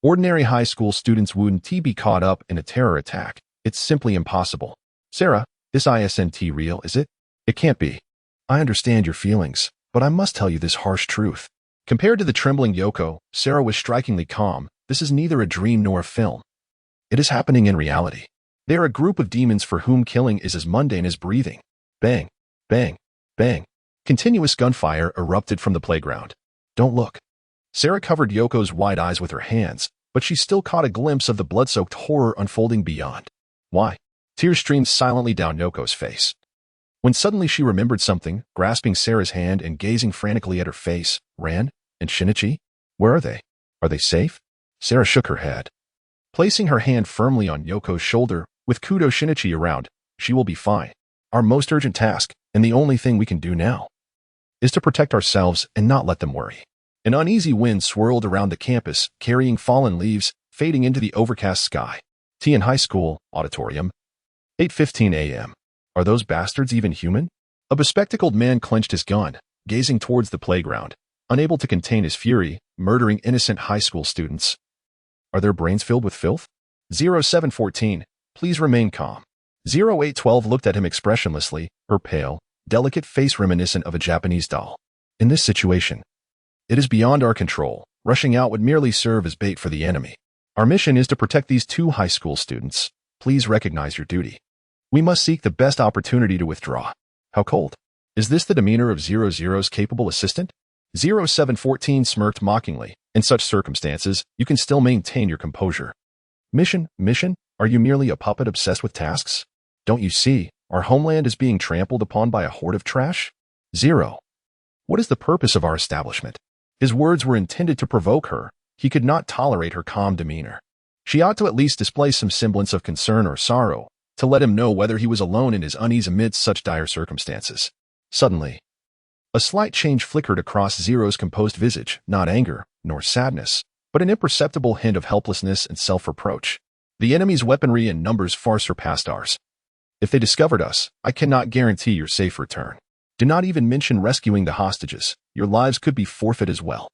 Ordinary high school students wouldn't be caught up in a terror attack. It's simply impossible. Sarah, this isn't real, is it? It can't be. I understand your feelings, but I must tell you this harsh truth. Compared to the trembling Yoko, Sarah was strikingly calm. This is neither a dream nor a film. It is happening in reality. They are a group of demons for whom killing is as mundane as breathing. Bang, bang, bang. Continuous gunfire erupted from the playground. Don't look. Sarah covered Yoko's wide eyes with her hands, but she still caught a glimpse of the blood-soaked horror unfolding beyond. Why? Tears streamed silently down Yoko's face. When suddenly she remembered something, grasping Sarah's hand and gazing frantically at her face, Ran and Shinichi? Where are they? Are they safe? Sarah shook her head. Placing her hand firmly on Yoko's shoulder, with Kudo Shinichi around, she will be fine. Our most urgent task, and the only thing we can do now, is to protect ourselves and not let them worry. An uneasy wind swirled around the campus, carrying fallen leaves, fading into the overcast sky. T in high school, auditorium. 8:15 a.m. Are those bastards even human? A bespectacled man clenched his gun, gazing towards the playground, unable to contain his fury, murdering innocent high school students. Are their brains filled with filth? 0714, please remain calm. 0812 looked at him expressionlessly, her pale, delicate face reminiscent of a Japanese doll. In this situation, it is beyond our control. Rushing out would merely serve as bait for the enemy. Our mission is to protect these 2 high school students. Please recognize your duty. We must seek the best opportunity to withdraw. How cold. Is this the demeanor of 00's capable assistant? 0714 smirked mockingly. In such circumstances, you can still maintain your composure. Mission? Are you merely a puppet obsessed with tasks? Don't you see, our homeland is being trampled upon by a horde of trash? 0. What is the purpose of our establishment? His words were intended to provoke her. He could not tolerate her calm demeanor. She ought to at least display some semblance of concern or sorrow, to let him know whether he was alone in his unease amidst such dire circumstances. Suddenly, a slight change flickered across Zero's composed visage, not anger, nor sadness, but an imperceptible hint of helplessness and self-reproach. The enemy's weaponry and numbers far surpassed ours. If they discovered us, I cannot guarantee your safe return. Do not even mention rescuing the hostages. Your lives could be forfeit as well.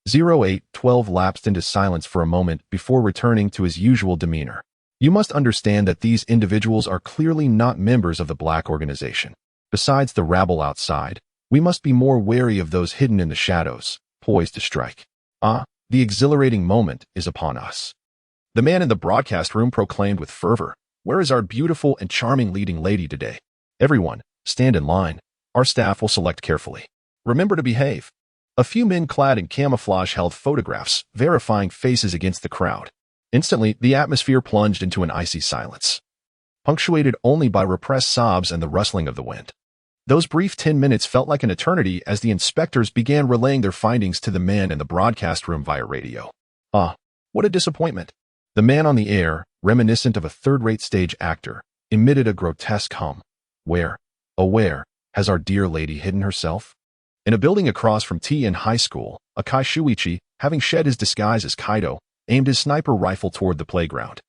0812 lapsed into silence for a moment before returning to his usual demeanor. You must understand that these individuals are clearly not members of the Black organization. Besides the rabble outside, We must be more wary of those hidden in the shadows, poised to strike. The exhilarating moment is upon us. The man in the broadcast room proclaimed with fervor, "Where is our beautiful and charming leading lady today? Everyone, stand in line. Our staff will select carefully. Remember to behave." A few men clad in camouflage held photographs, verifying faces against the crowd. Instantly, the atmosphere plunged into an icy silence, punctuated only by repressed sobs and the rustling of the wind. Those brief 10 minutes felt like an eternity as the inspectors began relaying their findings to the man in the broadcast room via radio. What a disappointment. The man on the air, reminiscent of a third-rate stage actor, emitted a grotesque hum. Where has our dear lady hidden herself? In a building across from T.N. High School, Akai Shuichi, having shed his disguise as Kaido, aimed his sniper rifle toward the playground.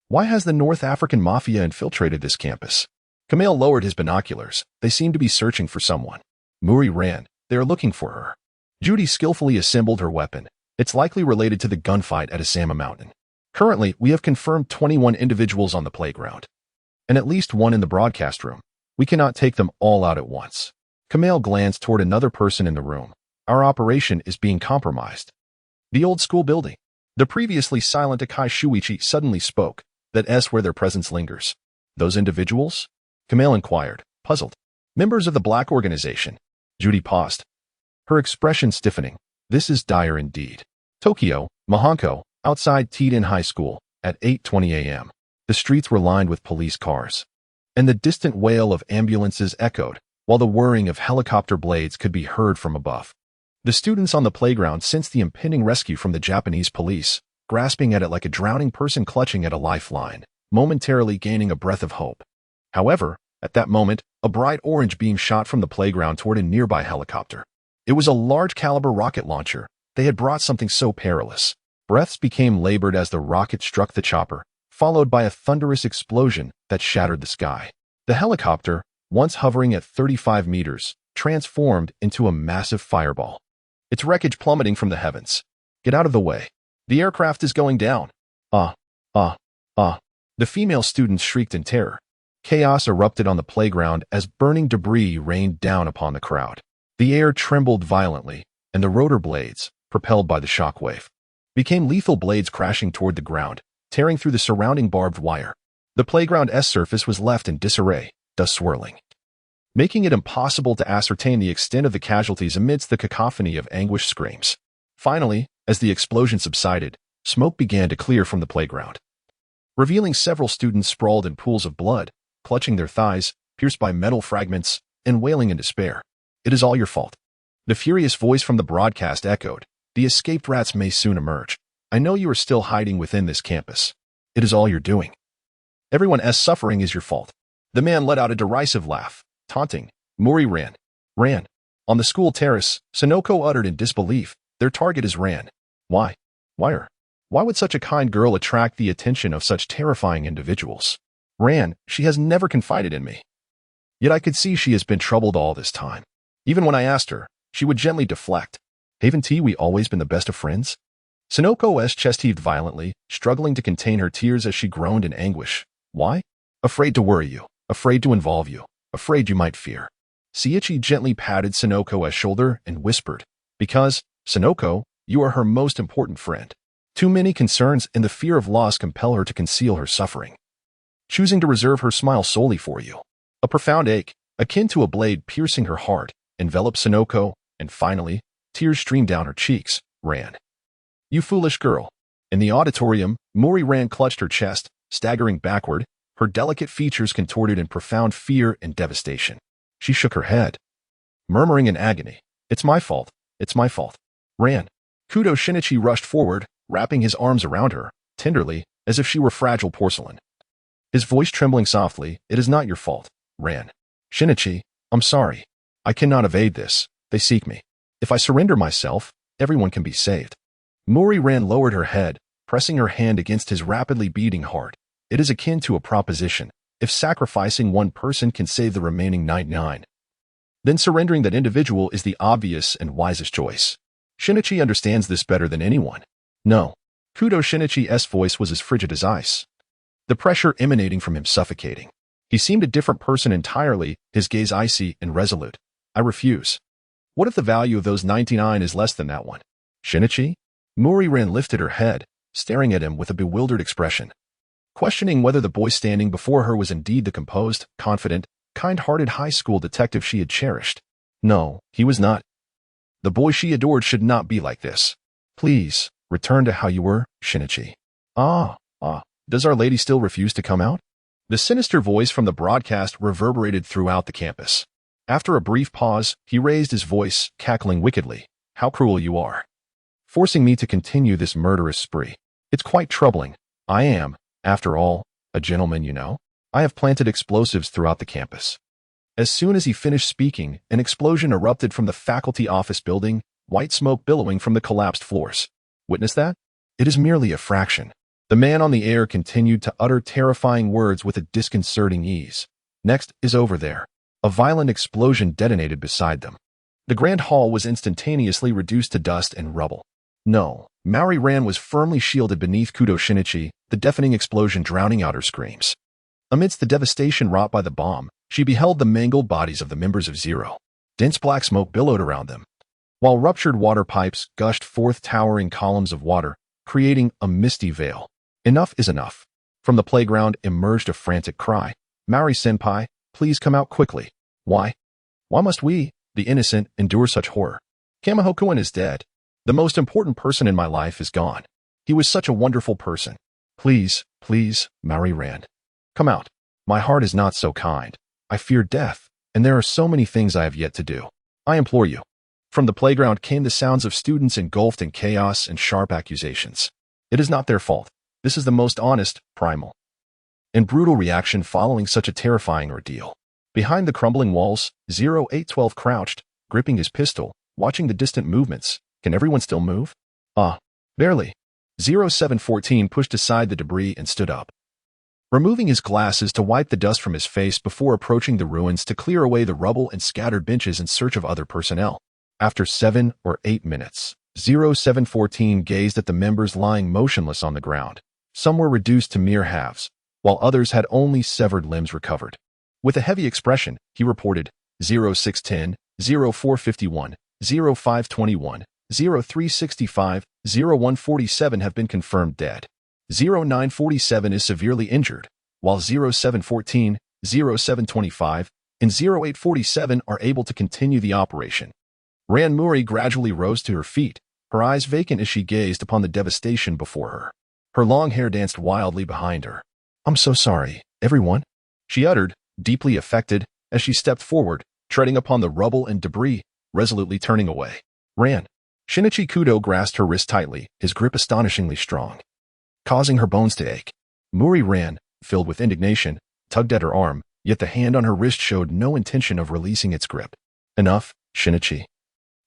Why has the North African Mafia infiltrated this campus? Kamel lowered his binoculars. They seemed to be searching for someone. Muri ran. They are looking for her. Judy skillfully assembled her weapon. It's likely related to the gunfight at Asama Mountain. Currently, we have confirmed 21 individuals on the playground, and at least one in the broadcast room. We cannot take them all out at once. Kamel glanced toward another person in the room. Our operation is being compromised. The old school building. The previously silent Akai Shuichi suddenly spoke. That's where their presence lingers. Those individuals? Kamel inquired, puzzled. Members of the Black Organization. Judy paused, her expression stiffening. This is dire indeed. Tokyo, Mahanko, outside T.N. High School, at 8:20 a.m. The streets were lined with police cars, and the distant wail of ambulances echoed, while the whirring of helicopter blades could be heard from above. The students on the playground sensed the impending rescue from the Japanese police, grasping at it like a drowning person clutching at a lifeline, momentarily gaining a breath of hope. However, at that moment, a bright orange beam shot from the playground toward a nearby helicopter. It was a large-caliber rocket launcher. They had brought something so perilous. Breaths became labored as the rocket struck the chopper, followed by a thunderous explosion that shattered the sky. The helicopter, once hovering at 35 meters, transformed into a massive fireball, its wreckage plummeting from the heavens. Get out of the way. The aircraft is going down. The female students shrieked in terror. Chaos erupted on the playground as burning debris rained down upon the crowd. The air trembled violently, and the rotor blades, propelled by the shockwave, became lethal blades crashing toward the ground, tearing through the surrounding barbed wire. The playground's surface was left in disarray, dust swirling, making it impossible to ascertain the extent of the casualties amidst the cacophony of anguished screams. Finally, as the explosion subsided, smoke began to clear from the playground, revealing several students sprawled in pools of blood, clutching their thighs, pierced by metal fragments, and wailing in despair. It is all your fault. The furious voice from the broadcast echoed. The escaped rats may soon emerge. I know you are still hiding within this campus. It is all you're doing. Everyone's suffering is your fault. The man let out a derisive laugh, taunting. Muri ran. On the school terrace, Sonoko uttered in disbelief. Their target is Ran. Why? Why would such a kind girl attract the attention of such terrifying individuals? Ran, she has never confided in me. Yet I could see she has been troubled all this time. Even when I asked her, she would gently deflect. Haven't we always been the best of friends? Sonoko's chest heaved violently, struggling to contain her tears as she groaned in anguish. Why? Afraid to worry you, afraid to involve you, afraid you might fear. Seiichi gently patted Sonoko's shoulder and whispered, because, Sonoko, you are her most important friend. Too many concerns and the fear of loss compel her to conceal her suffering, choosing to reserve her smile solely for you. A profound ache, akin to a blade piercing her heart, enveloped Sonoko, and finally, tears streamed down her cheeks. Ran. You foolish girl. In the auditorium, Mori Ran clutched her chest, staggering backward, her delicate features contorted in profound fear and devastation. She shook her head, murmuring in agony, It's my fault. Ran. Kudo Shinichi rushed forward, wrapping his arms around her, tenderly, as if she were fragile porcelain. His voice trembling softly, It is not your fault, Ran. Shinichi, I'm sorry. I cannot evade this. They seek me. If I surrender myself, everyone can be saved. Mori Ran lowered her head, pressing her hand against his rapidly beating heart. It is akin to a proposition. If sacrificing one person can save the remaining 99, then surrendering that individual is the obvious and wisest choice. Shinichi understands this better than anyone. No. Kudo Shinichi's voice was as frigid as ice, the pressure emanating from him suffocating. He seemed a different person entirely, his gaze icy and resolute. I refuse. What if the value of those 99 is less than that one? Shinichi? Mori-ran lifted her head, staring at him with a bewildered expression, questioning whether the boy standing before her was indeed the composed, confident, kind-hearted high school detective she had cherished. No, he was not. The boy she adored should not be like this. Please, return to how you were, Shinichi. Does Our Lady still refuse to come out? The sinister voice from the broadcast reverberated throughout the campus. After a brief pause, he raised his voice, cackling wickedly. How cruel you are. Forcing me to continue this murderous spree. It's quite troubling. I am, after all, a gentleman, you know. I have planted explosives throughout the campus. As soon as he finished speaking, an explosion erupted from the faculty office building, white smoke billowing from the collapsed floors. Witness that? It is merely a fraction. The man on the air continued to utter terrifying words with a disconcerting ease. Next is over there. A violent explosion detonated beside them. The grand hall was instantaneously reduced to dust and rubble. No, Mori-ran was firmly shielded beneath Kudo Shinichi, the deafening explosion drowning out her screams. Amidst the devastation wrought by the bomb, she beheld the mangled bodies of the members of Zero. Dense black smoke billowed around them, while ruptured water pipes gushed forth towering columns of water, creating a misty veil. Enough is enough. From the playground emerged a frantic cry. Mori-senpai, please come out quickly. Why? Why must we, the innocent, endure such horror? Kamiho-kun is dead. The most important person in my life is gone. He was such a wonderful person. Please, Mori-ran. Come out. My heart is not so kind. I fear death, and there are so many things I have yet to do. I implore you. From the playground came the sounds of students engulfed in chaos and sharp accusations. It is not their fault. This is the most honest, primal, and brutal reaction following such a terrifying ordeal. Behind the crumbling walls, 0812 crouched, gripping his pistol, watching the distant movements. Can everyone still move? Barely. 0714 pushed aside the debris and stood up, removing his glasses to wipe the dust from his face before approaching the ruins to clear away the rubble and scattered benches in search of other personnel. After 7 or 8 minutes, 0714 gazed at the members lying motionless on the ground. Some were reduced to mere halves, while others had only severed limbs recovered. With a heavy expression, he reported, 0610, 0451, 0521, 0365, 0147 have been confirmed dead. 0947 is severely injured, while 0714, 0725, and 0847 are able to continue the operation. Ranmuri gradually rose to her feet, her eyes vacant as she gazed upon the devastation before her. Her long hair danced wildly behind her. I'm so sorry, everyone, she uttered, deeply affected, as she stepped forward, treading upon the rubble and debris, resolutely turning away. Ran. Shinichi Kudo grasped her wrist tightly, his grip astonishingly strong, causing her bones to ache. Mori-ran, filled with indignation, tugged at her arm, yet the hand on her wrist showed no intention of releasing its grip. Enough, Shinichi.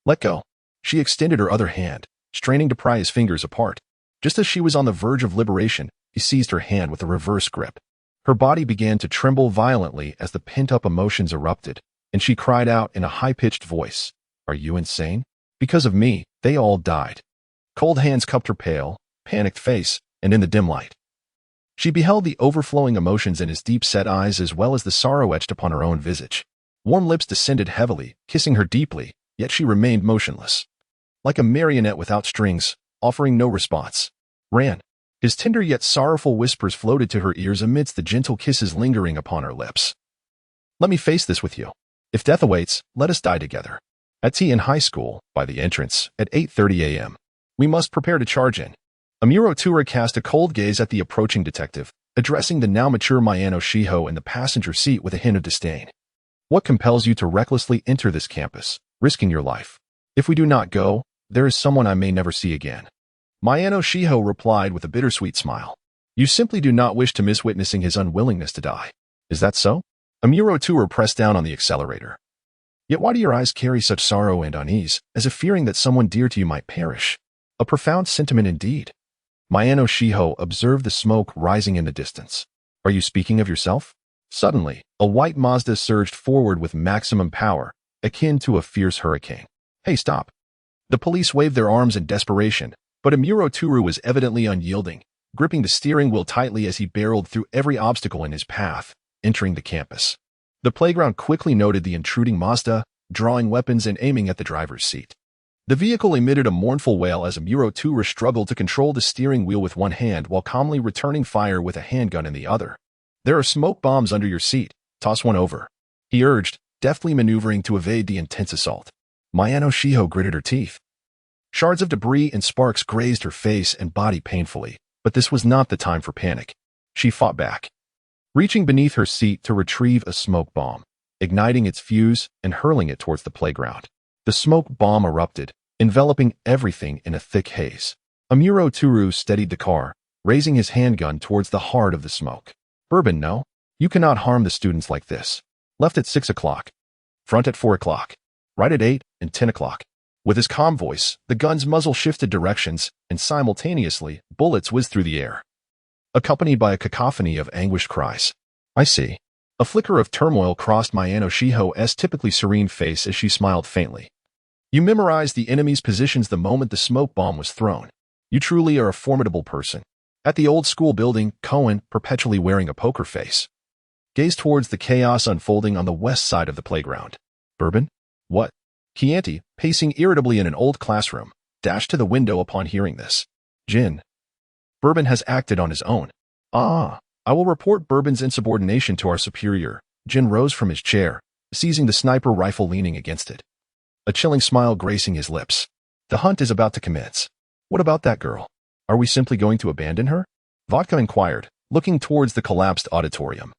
Let go. She extended her other hand, straining to pry his fingers apart. Just as she was on the verge of liberation, he seized her hand with a reverse grip. Her body began to tremble violently as the pent-up emotions erupted, and she cried out in a high-pitched voice, Are you insane? Because of me, they all died. Cold hands cupped her pale, panicked face, and in the dim light, she beheld the overflowing emotions in his deep-set eyes as well as the sorrow etched upon her own visage. Warm lips descended heavily, kissing her deeply, yet she remained motionless, like a marionette without strings, offering no response. Ran. His tender yet sorrowful whispers floated to her ears amidst the gentle kisses lingering upon her lips. Let me face this with you. If death awaits, let us die together. At tea in high school, by the entrance, at 8:30 a.m. We must prepare to charge in. Amuro Tura cast a cold gaze at the approaching detective, addressing the now mature Mayano Shiho in the passenger seat with a hint of disdain. What compels you to recklessly enter this campus, risking your life? If we do not go, there is someone I may never see again. Mayano Shiho replied with a bittersweet smile. You simply do not wish to miss witnessing his unwillingness to die. Is that so? Amuro Tura pressed down on the accelerator. Yet why do your eyes carry such sorrow and unease, as if fearing that someone dear to you might perish? A profound sentiment indeed. Mayano Shiho observed the smoke rising in the distance. Are you speaking of yourself? Suddenly, a white Mazda surged forward with maximum power, akin to a fierce hurricane. Hey, stop. The police waved their arms in desperation, but Amuro Tura was evidently unyielding, gripping the steering wheel tightly as he barreled through every obstacle in his path, entering the campus. The playground quickly noted the intruding Mazda, drawing weapons and aiming at the driver's seat. The vehicle emitted a mournful wail as Amuro Tura struggled to control the steering wheel with one hand while calmly returning fire with a handgun in the other. "There are smoke bombs under your seat. Toss one over," he urged, deftly maneuvering to evade the intense assault. Mayano Shiho gritted her teeth. Shards of debris and sparks grazed her face and body painfully, but this was not the time for panic. She fought back, reaching beneath her seat to retrieve a smoke bomb, igniting its fuse and hurling it towards the playground. The smoke bomb erupted, enveloping everything in a thick haze. Amuro Tura steadied the car, raising his handgun towards the heart of the smoke. "Bourbon, no. You cannot harm the students like this. Left at 6 o'clock. Front at 4 o'clock. Right at 8 and 10 o'clock. With his calm voice, the gun's muzzle shifted directions, and simultaneously, bullets whizzed through the air, accompanied by a cacophony of anguished cries. "I see." A flicker of turmoil crossed Mayano Shiho's typically serene face as she smiled faintly. "You memorized the enemy's positions the moment the smoke bomb was thrown. You truly are a formidable person." At the old school building, Conan, perpetually wearing a poker face, gazed towards the chaos unfolding on the west side of the playground. "Bourbon? What?" Chianti, pacing irritably in an old classroom, dashed to the window upon hearing this. "Jin. Bourbon has acted on his own." "Ah, I will report Bourbon's insubordination to our superior." Jin rose from his chair, seizing the sniper rifle leaning against it, a chilling smile gracing his lips. "The hunt is about to commence. What about that girl? Are we simply going to abandon her?" Vodka inquired, looking towards the collapsed auditorium,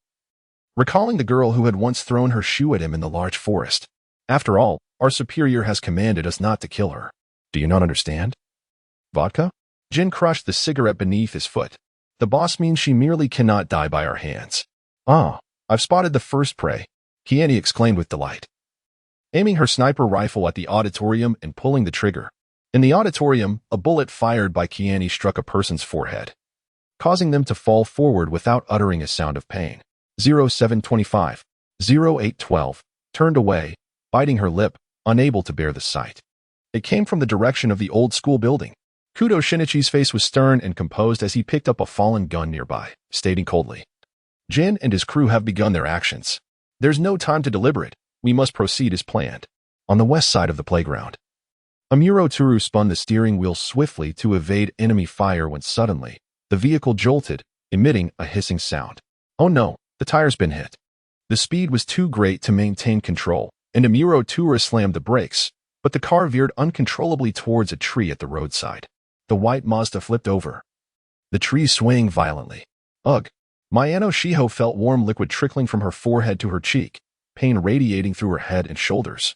recalling the girl who had once thrown her shoe at him in the large forest. "After all, our superior has commanded us not to kill her. Do you not understand?" "Vodka?" Jin crushed the cigarette beneath his foot. "The boss means she merely cannot die by our hands." "Ah, I've spotted the first prey," Chianti exclaimed with delight, aiming her sniper rifle at the auditorium and pulling the trigger. In the auditorium, a bullet fired by Chianti struck a person's forehead, causing them to fall forward without uttering a sound of pain. 0725, 0812, turned away, biting her lip, unable to bear the sight. It came from the direction of the old school building. Kudo Shinichi's face was stern and composed as he picked up a fallen gun nearby, stating coldly, "Jin and his crew have begun their actions. There's no time to deliberate. We must proceed as planned." On the west side of the playground, Amuro Tura spun the steering wheel swiftly to evade enemy fire when suddenly, the vehicle jolted, emitting a hissing sound. "Oh no, the tire's been hit." The speed was too great to maintain control, and Amuro Tura slammed the brakes, but the car veered uncontrollably towards a tree at the roadside. The white Mazda flipped over, the tree swaying violently. "Ugh." Mayano Shiho felt warm liquid trickling from her forehead to her cheek, pain radiating through her head and shoulders.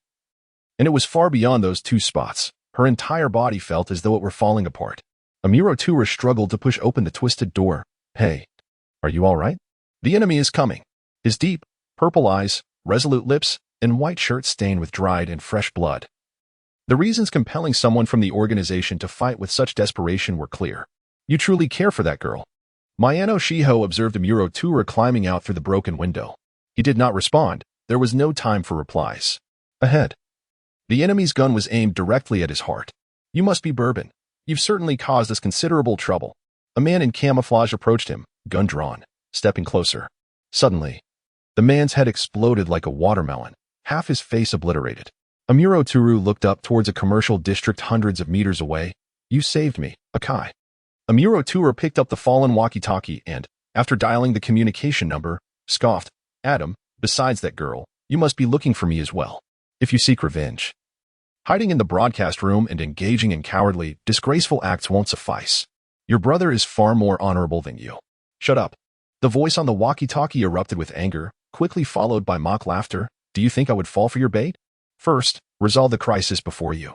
And it was far beyond those two spots. Her entire body felt as though it were falling apart. Amuro Tura struggled to push open the twisted door. "Hey, are you all right?" "The enemy is coming." His deep, purple eyes, resolute lips, and white shirt stained with dried and fresh blood. The reasons compelling someone from the organization to fight with such desperation were clear. "You truly care for that girl?" Mayano Shiho observed Amuro Tura climbing out through the broken window. He did not respond. There was no time for replies. Ahead, the enemy's gun was aimed directly at his heart. "You must be Bourbon. You've certainly caused us considerable trouble." A man in camouflage approached him, gun drawn, stepping closer. Suddenly, the man's head exploded like a watermelon, half his face obliterated. Amuro Tura looked up towards a commercial district hundreds of meters away. "You saved me, Akai." Amuro Tura picked up the fallen walkie-talkie and, after dialing the communication number, scoffed, "Adam, besides that girl, you must be looking for me as well. If you seek revenge, hiding in the broadcast room and engaging in cowardly, disgraceful acts won't suffice. Your brother is far more honorable than you." "Shut up." The voice on the walkie-talkie erupted with anger, quickly followed by mock laughter. "Do you think I would fall for your bait? First, resolve the crisis before you.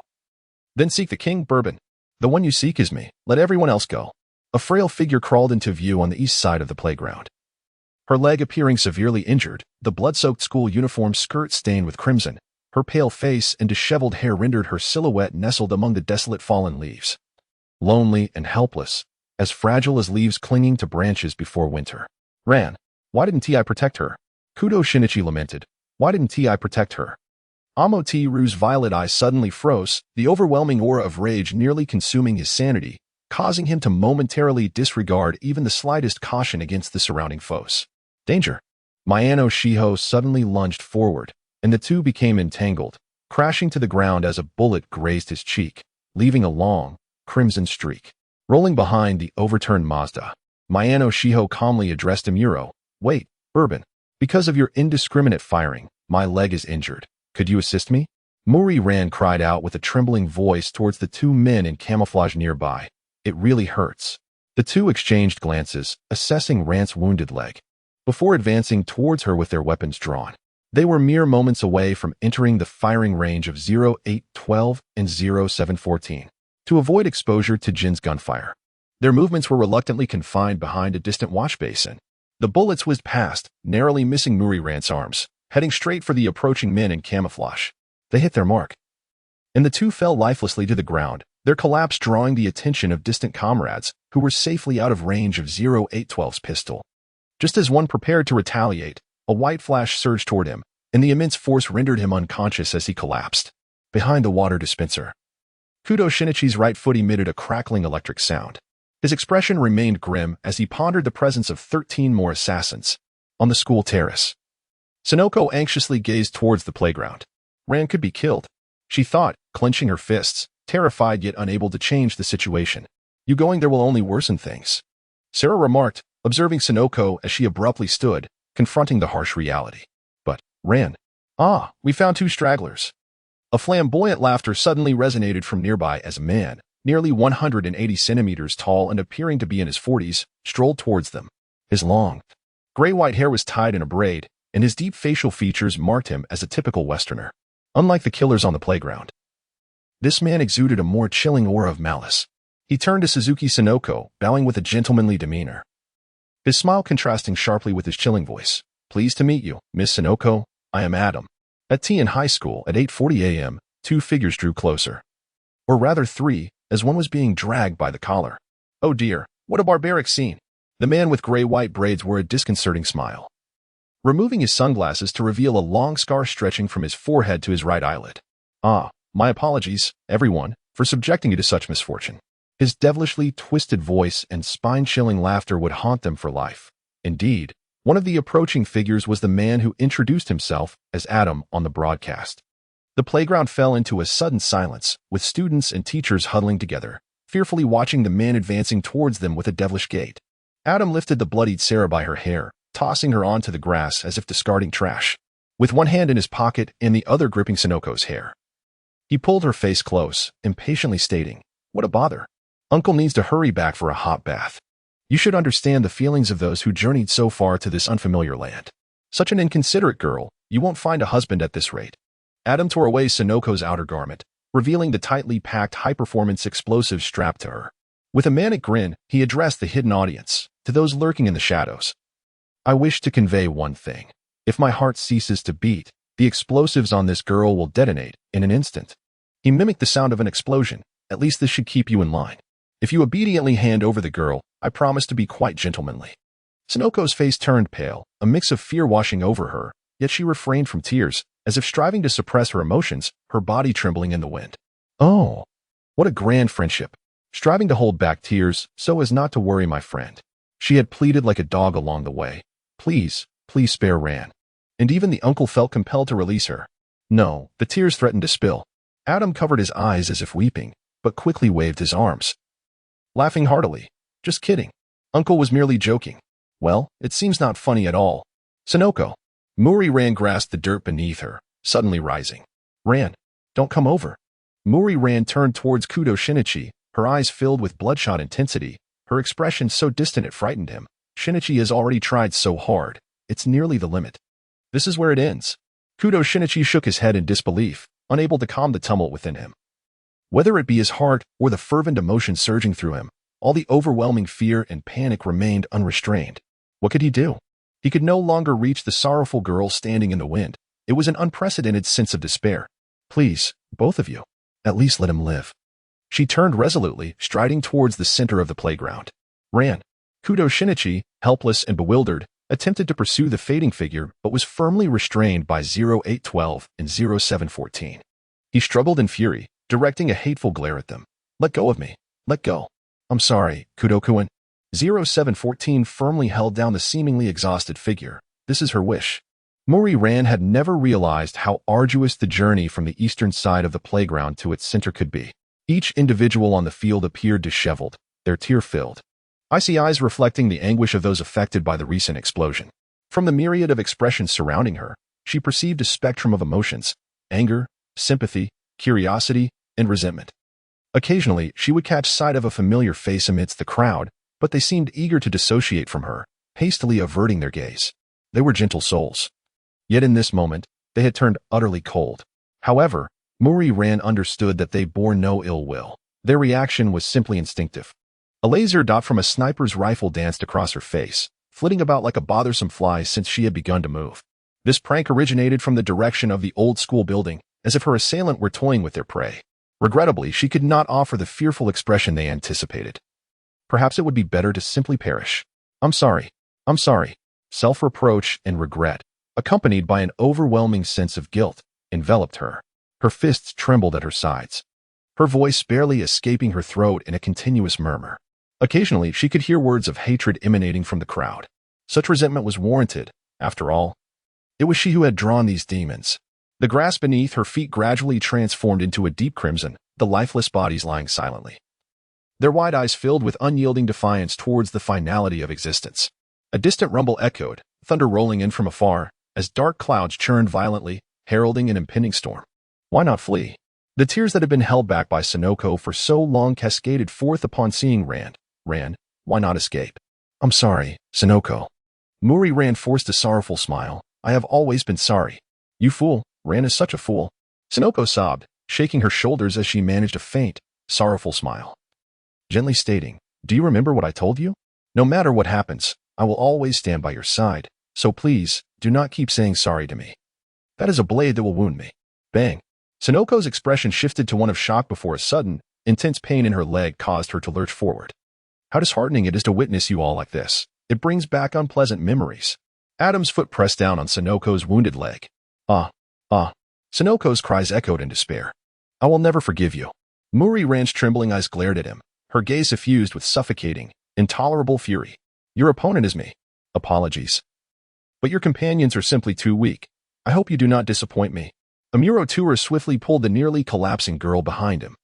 Then seek the king, Bourbon. The one you seek is me. Let everyone else go." A frail figure crawled into view on the east side of the playground, her leg appearing severely injured, the blood-soaked school uniform skirt stained with crimson. Her pale face and disheveled hair rendered her silhouette nestled among the desolate fallen leaves. Lonely and helpless, as fragile as leaves clinging to branches before winter. "Ran. Why didn't I protect her?" Kudo Shinichi lamented. "Why didn't I protect her?" Amo T-Ru's violet eyes suddenly froze, the overwhelming aura of rage nearly consuming his sanity, causing him to momentarily disregard even the slightest caution against the surrounding foes. "Danger!" Mayano Shiho suddenly lunged forward, and the two became entangled, crashing to the ground as a bullet grazed his cheek, leaving a long, crimson streak. Rolling behind the overturned Mazda, Mayano Shiho calmly addressed Amuro. Wait, Urban. Because of your indiscriminate firing, my leg is injured. Could you assist me? Muri Ran cried out with a trembling voice towards the two men in camouflage nearby. It really hurts. The two exchanged glances, assessing Ran's wounded leg, before advancing towards her with their weapons drawn. They were mere moments away from entering the firing range of 0812 and 0714 to avoid exposure to Jin's gunfire. Their movements were reluctantly confined behind a distant wash basin. The bullets whizzed past, narrowly missing Muri Ran's arms, heading straight for the approaching men in camouflage. They hit their mark, and the two fell lifelessly to the ground, their collapse drawing the attention of distant comrades who were safely out of range of 0812's pistol. Just as one prepared to retaliate, a white flash surged toward him, and the immense force rendered him unconscious as he collapsed. Behind the water dispenser, Kudo Shinichi's right foot emitted a crackling electric sound. His expression remained grim as he pondered the presence of 13 more assassins on the school terrace. Sonoko anxiously gazed towards the playground. Ran could be killed, she thought, clenching her fists, terrified yet unable to change the situation. You going there will only worsen things, Sarah remarked, observing Sonoko as she abruptly stood, confronting the harsh reality. But, Ran. Ah, we found two stragglers. A flamboyant laughter suddenly resonated from nearby as a man, nearly 180 centimeters tall and appearing to be in his 40s, strolled towards them. His long, gray-white hair was tied in a braid, and his deep facial features marked him as a typical Westerner. Unlike the killers on the playground, this man exuded a more chilling aura of malice. He turned to Suzuki Sonoko, bowing with a gentlemanly demeanor, his smile contrasting sharply with his chilling voice. Pleased to meet you, Miss Sonoko. I am Adam. At tea in high school at 8:40 a.m., two figures drew closer. Or rather three, as one was being dragged by the collar. Oh dear, what a barbaric scene. The man with gray-white braids wore a disconcerting smile, removing his sunglasses to reveal a long scar stretching from his forehead to his right eyelid. Ah, my apologies, everyone, for subjecting you to such misfortune. His devilishly twisted voice and spine-chilling laughter would haunt them for life. Indeed, one of the approaching figures was the man who introduced himself as Adam on the broadcast. The playground fell into a sudden silence, with students and teachers huddling together, fearfully watching the man advancing towards them with a devilish gait. Adam lifted the bloodied Sarah by her hair, tossing her onto the grass as if discarding trash, with one hand in his pocket and the other gripping Sonoko's hair. He pulled her face close, impatiently stating, "What a bother. Uncle needs to hurry back for a hot bath. You should understand the feelings of those who journeyed so far to this unfamiliar land. Such an inconsiderate girl, you won't find a husband at this rate." Adam tore away Sonoko's outer garment, revealing the tightly packed high-performance explosive strapped to her. With a manic grin, he addressed the hidden audience, to those lurking in the shadows. I wish to convey one thing. If my heart ceases to beat, the explosives on this girl will detonate in an instant. He mimicked the sound of an explosion. At least this should keep you in line. If you obediently hand over the girl, I promise to be quite gentlemanly. Sonoko's face turned pale, a mix of fear washing over her, yet she refrained from tears, as if striving to suppress her emotions, her body trembling in the wind. Oh, what a grand friendship. Striving to hold back tears so as not to worry my friend, she had pleaded like a dog along the way. Please, please spare Ran. And even the uncle felt compelled to release her. No, the tears threatened to spill. Adam covered his eyes as if weeping, but quickly waved his arms, laughing heartily. Just kidding. Uncle was merely joking. Well, it seems not funny at all. Sonoko. Muri Ran grasped the dirt beneath her, suddenly rising. Ran, don't come over. Muri Ran turned towards Kudo Shinichi, her eyes filled with bloodshot intensity, her expression so distant it frightened him. Shinichi has already tried so hard. It's nearly the limit. This is where it ends. Kudo Shinichi shook his head in disbelief, unable to calm the tumult within him. Whether it be his heart or the fervent emotion surging through him, all the overwhelming fear and panic remained unrestrained. What could he do? He could no longer reach the sorrowful girl standing in the wind. It was an unprecedented sense of despair. Please, both of you, at least let him live. She turned resolutely, striding towards the center of the playground. Ran. Kudo Shinichi, helpless and bewildered, attempted to pursue the fading figure but was firmly restrained by 0812 and 0714. He struggled in fury, directing a hateful glare at them. Let go of me. Let go. I'm sorry, Kudo-kun. 0714 firmly held down the seemingly exhausted figure. This is her wish. Mori Ran had never realized how arduous the journey from the eastern side of the playground to its center could be. Each individual on the field appeared disheveled, their tear-filled, icy eyes reflecting the anguish of those affected by the recent explosion. From the myriad of expressions surrounding her, she perceived a spectrum of emotions: anger, sympathy, curiosity, and resentment. Occasionally, she would catch sight of a familiar face amidst the crowd, but they seemed eager to dissociate from her, hastily averting their gaze. They were gentle souls. Yet in this moment, they had turned utterly cold. However, Mori Ran understood that they bore no ill will. Their reaction was simply instinctive. A laser dot from a sniper's rifle danced across her face, flitting about like a bothersome fly since she had begun to move. This prank originated from the direction of the old school building, as if her assailant were toying with their prey. Regrettably, she could not offer the fearful expression they anticipated. Perhaps it would be better to simply perish. I'm sorry. Self-reproach and regret, accompanied by an overwhelming sense of guilt, enveloped her. Her fists trembled at her sides, her voice barely escaping her throat in a continuous murmur. Occasionally, she could hear words of hatred emanating from the crowd. Such resentment was warranted, after all. It was she who had drawn these demons. The grass beneath her feet gradually transformed into a deep crimson, the lifeless bodies lying silently, their wide eyes filled with unyielding defiance towards the finality of existence. A distant rumble echoed, thunder rolling in from afar, as dark clouds churned violently, heralding an impending storm. Why not flee? The tears that had been held back by Sonoko for so long cascaded forth upon seeing Rand. Why not escape? I'm sorry, Sonoko. Mori Ran forced a sorrowful smile. I have always been sorry. You fool, Ran is such a fool. Sonoko sobbed, shaking her shoulders as she managed a faint, sorrowful smile. Gently stating, do you remember what I told you? No matter what happens, I will always stand by your side, so please, do not keep saying sorry to me. That is a blade that will wound me. Bang. Sonoko's expression shifted to one of shock before a sudden, intense pain in her leg caused her to lurch forward. How disheartening it is to witness you all like this. It brings back unpleasant memories. Adam's foot pressed down on Sonoko's wounded leg. Ah. Sonoko's cries echoed in despair. I will never forgive you. Mori Ran's trembling eyes glared at him, her gaze suffused with suffocating, intolerable fury. Your opponent is me. Apologies. But your companions are simply too weak. I hope you do not disappoint me. Amuro Tour swiftly pulled the nearly collapsing girl behind him,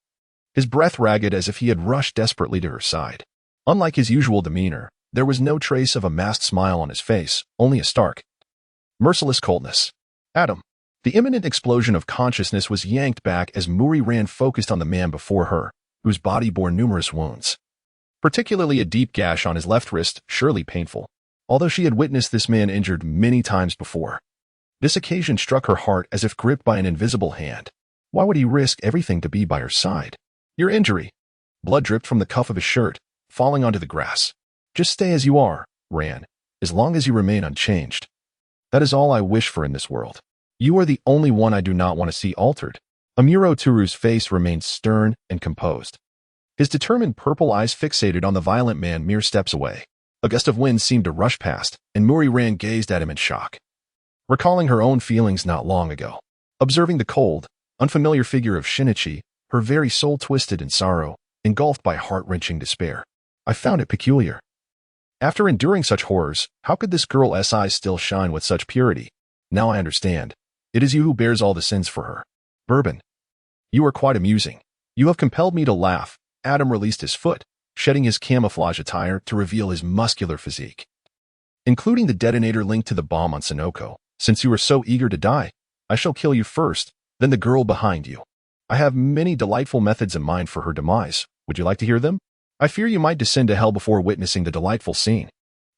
his breath ragged as if he had rushed desperately to her side. Unlike his usual demeanor, there was no trace of a masked smile on his face, only a stark, merciless coldness. Adam. The imminent explosion of consciousness was yanked back as Mori Ran focused on the man before her, whose body bore numerous wounds. Particularly a deep gash on his left wrist, surely painful, although she had witnessed this man injured many times before. This occasion struck her heart as if gripped by an invisible hand. Why would he risk everything to be by her side? Your injury. Blood dripped from the cuff of his shirt, falling onto the grass. Just stay as you are, Ran, as long as you remain unchanged. That is all I wish for in this world. You are the only one I do not want to see altered. Amuro Turu's face remained stern and composed, his determined purple eyes fixated on the violent man mere steps away. A gust of wind seemed to rush past, and Mori Ran gazed at him in shock, recalling her own feelings not long ago. Observing the cold, unfamiliar figure of Shinichi, her very soul twisted in sorrow, engulfed by heart-wrenching despair. I found it peculiar. After enduring such horrors, how could this girl's eyes still shine with such purity? Now I understand. It is you who bears all the sins for her. Bourbon. You are quite amusing. You have compelled me to laugh. Adam released his foot, shedding his camouflage attire to reveal his muscular physique, including the detonator linked to the bomb on Sonoko. Since you are so eager to die, I shall kill you first, then the girl behind you. I have many delightful methods in mind for her demise. Would you like to hear them? I fear you might descend to hell before witnessing the delightful scene.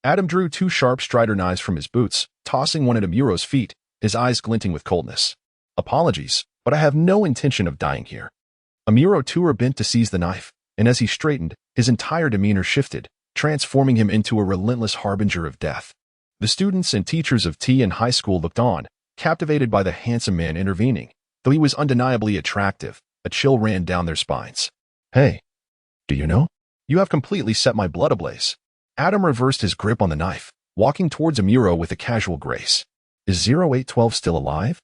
Adam drew 2 sharp strider knives from his boots, tossing one at Amuro's feet, his eyes glinting with coldness. Apologies, but I have no intention of dying here. Amuro Tour bent to seize the knife, and as he straightened, his entire demeanor shifted, transforming him into a relentless harbinger of death. The students and teachers of T and high school looked on, captivated by the handsome man intervening. Though he was undeniably attractive, a chill ran down their spines. Hey, do you know? You have completely set my blood ablaze. Adam reversed his grip on the knife, walking towards Amuro with a casual grace. Is 0812 still alive?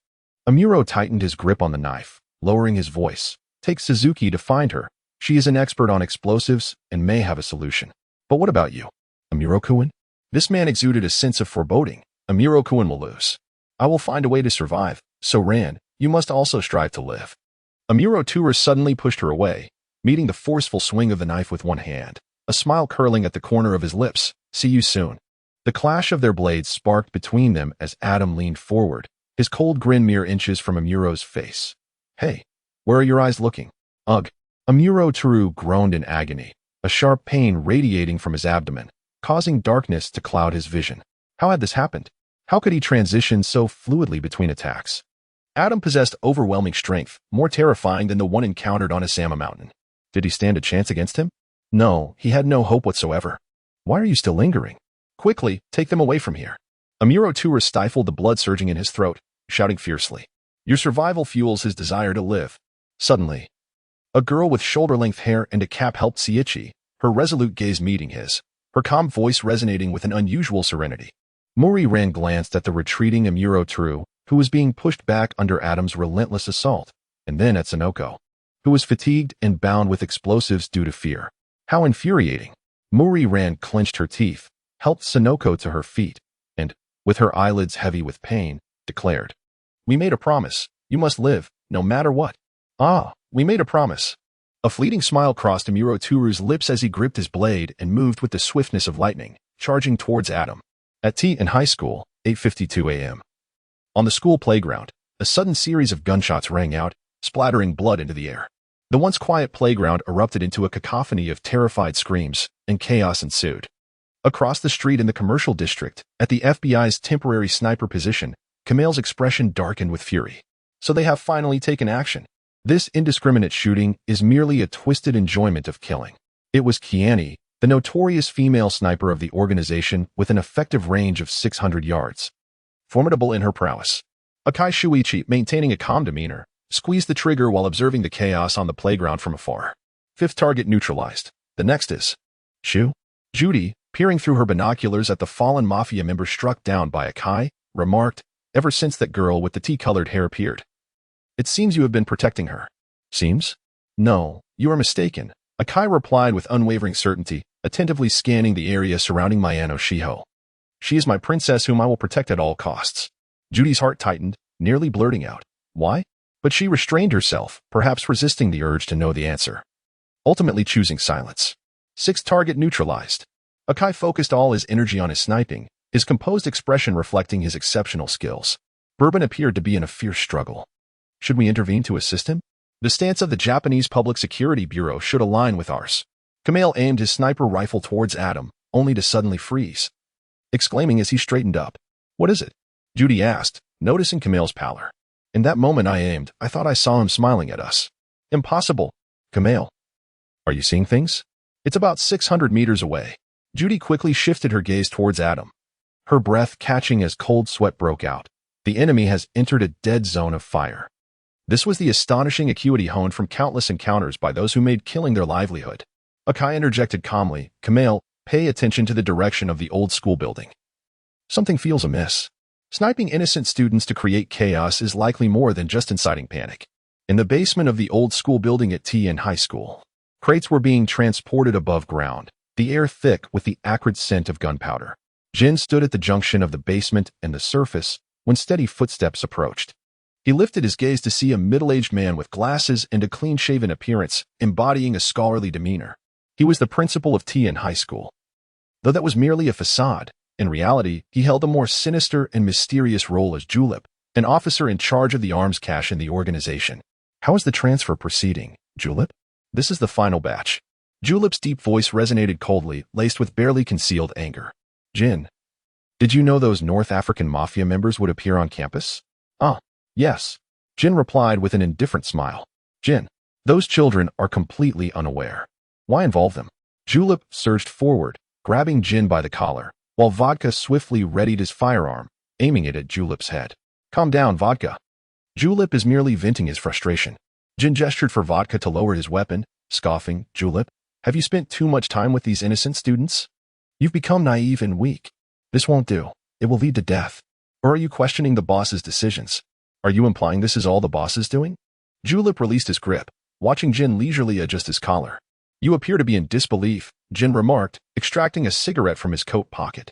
Amuro tightened his grip on the knife, lowering his voice. Take Suzuki to find her. She is an expert on explosives and may have a solution. But what about you? Amuro-kun? This man exuded a sense of foreboding. Amuro-kun will lose. I will find a way to survive. So Ran, you must also strive to live. Amuro tourist suddenly pushed her away, meeting the forceful swing of the knife with one hand, a smile curling at the corner of his lips. See you soon. The clash of their blades sparked between them as Adam leaned forward, his cold grin mere inches from Amuro's face. Hey, where are your eyes looking? Ugh. Amuro Toru groaned in agony, a sharp pain radiating from his abdomen, causing darkness to cloud his vision. How had this happened? How could he transition so fluidly between attacks? Adam possessed overwhelming strength, more terrifying than the one encountered on Asama Mountain. Did he stand a chance against him? No, he had no hope whatsoever. Why are you still lingering? Quickly, take them away from here. Amuro Tour stifled the blood surging in his throat, shouting fiercely. Your survival fuels his desire to live. Suddenly, a girl with shoulder-length hair and a cap helped Seiichi, her resolute gaze meeting his, her calm voice resonating with an unusual serenity. Mori Ran glanced at the retreating Amuro Toru, who was being pushed back under Adam's relentless assault, and then at Sonoko, who was fatigued and bound with explosives due to fear. How infuriating. Mori Ran clenched her teeth, helped Sonoko to her feet, and, with her eyelids heavy with pain, declared, We made a promise. You must live, no matter what. Ah, we made a promise. A fleeting smile crossed Amuro Toru's lips as he gripped his blade and moved with the swiftness of lightning, charging towards Adam. At T in high school, 8:52 a.m. On the school playground, a sudden series of gunshots rang out, splattering blood into the air. The once quiet playground erupted into a cacophony of terrified screams, and chaos ensued. Across the street in the commercial district, at the FBI's temporary sniper position, Kamel's expression darkened with fury. So they have finally taken action. This indiscriminate shooting is merely a twisted enjoyment of killing. It was Kiani, the notorious female sniper of the organization with an effective range of 600 yards. Formidable in her prowess. Akai Shuichi, maintaining a calm demeanor, squeezed the trigger while observing the chaos on the playground from afar. Fifth target neutralized. The next is Shu. Judy, peering through her binoculars at the fallen mafia member struck down by Akai, remarked, Ever since that girl with the tea-colored hair appeared. It seems you have been protecting her. Seems? No, you are mistaken. Akai replied with unwavering certainty, attentively scanning the area surrounding Mayano Shiho. She is my princess whom I will protect at all costs. Judy's heart tightened, nearly blurting out. Why? But she restrained herself, perhaps resisting the urge to know the answer. Ultimately choosing silence. Sixth target neutralized. Akai focused all his energy on his sniping, his composed expression reflecting his exceptional skills. Bourbon appeared to be in a fierce struggle. Should we intervene to assist him? The stance of the Japanese Public Security Bureau should align with ours. Kamel aimed his sniper rifle towards Adam, only to suddenly freeze, exclaiming as he straightened up. What is it? Judy asked, noticing Kamel's pallor. In that moment I aimed, I thought I saw him smiling at us. Impossible. Kamel. Are you seeing things? It's about 600 meters away. Judy quickly shifted her gaze towards Adam, her breath catching as cold sweat broke out. The enemy has entered a dead zone of fire. This was the astonishing acuity honed from countless encounters by those who made killing their livelihood. Akai interjected calmly, Kamel, pay attention to the direction of the old school building. Something feels amiss. Sniping innocent students to create chaos is likely more than just inciting panic. In the basement of the old school building at T in high school, crates were being transported above ground, the air thick with the acrid scent of gunpowder. Jin stood at the junction of the basement and the surface when steady footsteps approached. He lifted his gaze to see a middle-aged man with glasses and a clean-shaven appearance, embodying a scholarly demeanor. He was the principal of T in high school. Though that was merely a facade, in reality, he held a more sinister and mysterious role as Julep, an officer in charge of the arms cache in the organization. How is the transfer proceeding, Julep? This is the final batch. Julep's deep voice resonated coldly, laced with barely concealed anger. Jin, did you know those North African mafia members would appear on campus? Ah, yes. Jin replied with an indifferent smile. Jin, those children are completely unaware. Why involve them? Julep surged forward, grabbing Jin by the collar, while Vodka swiftly readied his firearm, aiming it at Julep's head. Calm down, Vodka. Julep is merely venting his frustration. Jin gestured for Vodka to lower his weapon, scoffing, Julep, have you spent too much time with these innocent students? You've become naive and weak. This won't do. It will lead to death. Or are you questioning the boss's decisions? Are you implying this is all the boss is doing? Julep released his grip, watching Jin leisurely adjust his collar. You appear to be in disbelief, Jin remarked, extracting a cigarette from his coat pocket.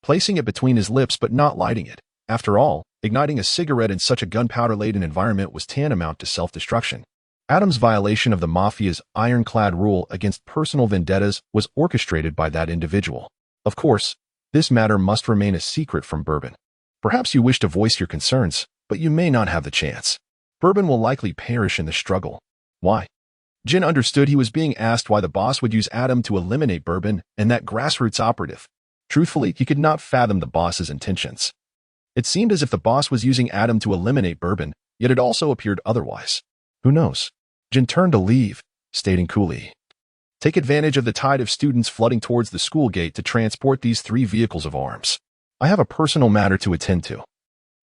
Placing it between his lips but not lighting it. After all, Igniting a cigarette in such a gunpowder-laden environment was tantamount to self-destruction. Adam's violation of the Mafia's ironclad rule against personal vendettas was orchestrated by that individual. Of course, this matter must remain a secret from Bourbon. Perhaps you wish to voice your concerns, but you may not have the chance. Bourbon will likely perish in the struggle. Why? Jin understood he was being asked why the boss would use Adam to eliminate Bourbon and that grassroots operative. Truthfully, he could not fathom the boss's intentions. It seemed as if the boss was using Adam to eliminate Bourbon, yet it also appeared otherwise. Who knows? Jin turned to leave, stating coolly, "Take advantage of the tide of students flooding towards the school gate to transport these 3 vehicles of arms. I have a personal matter to attend to.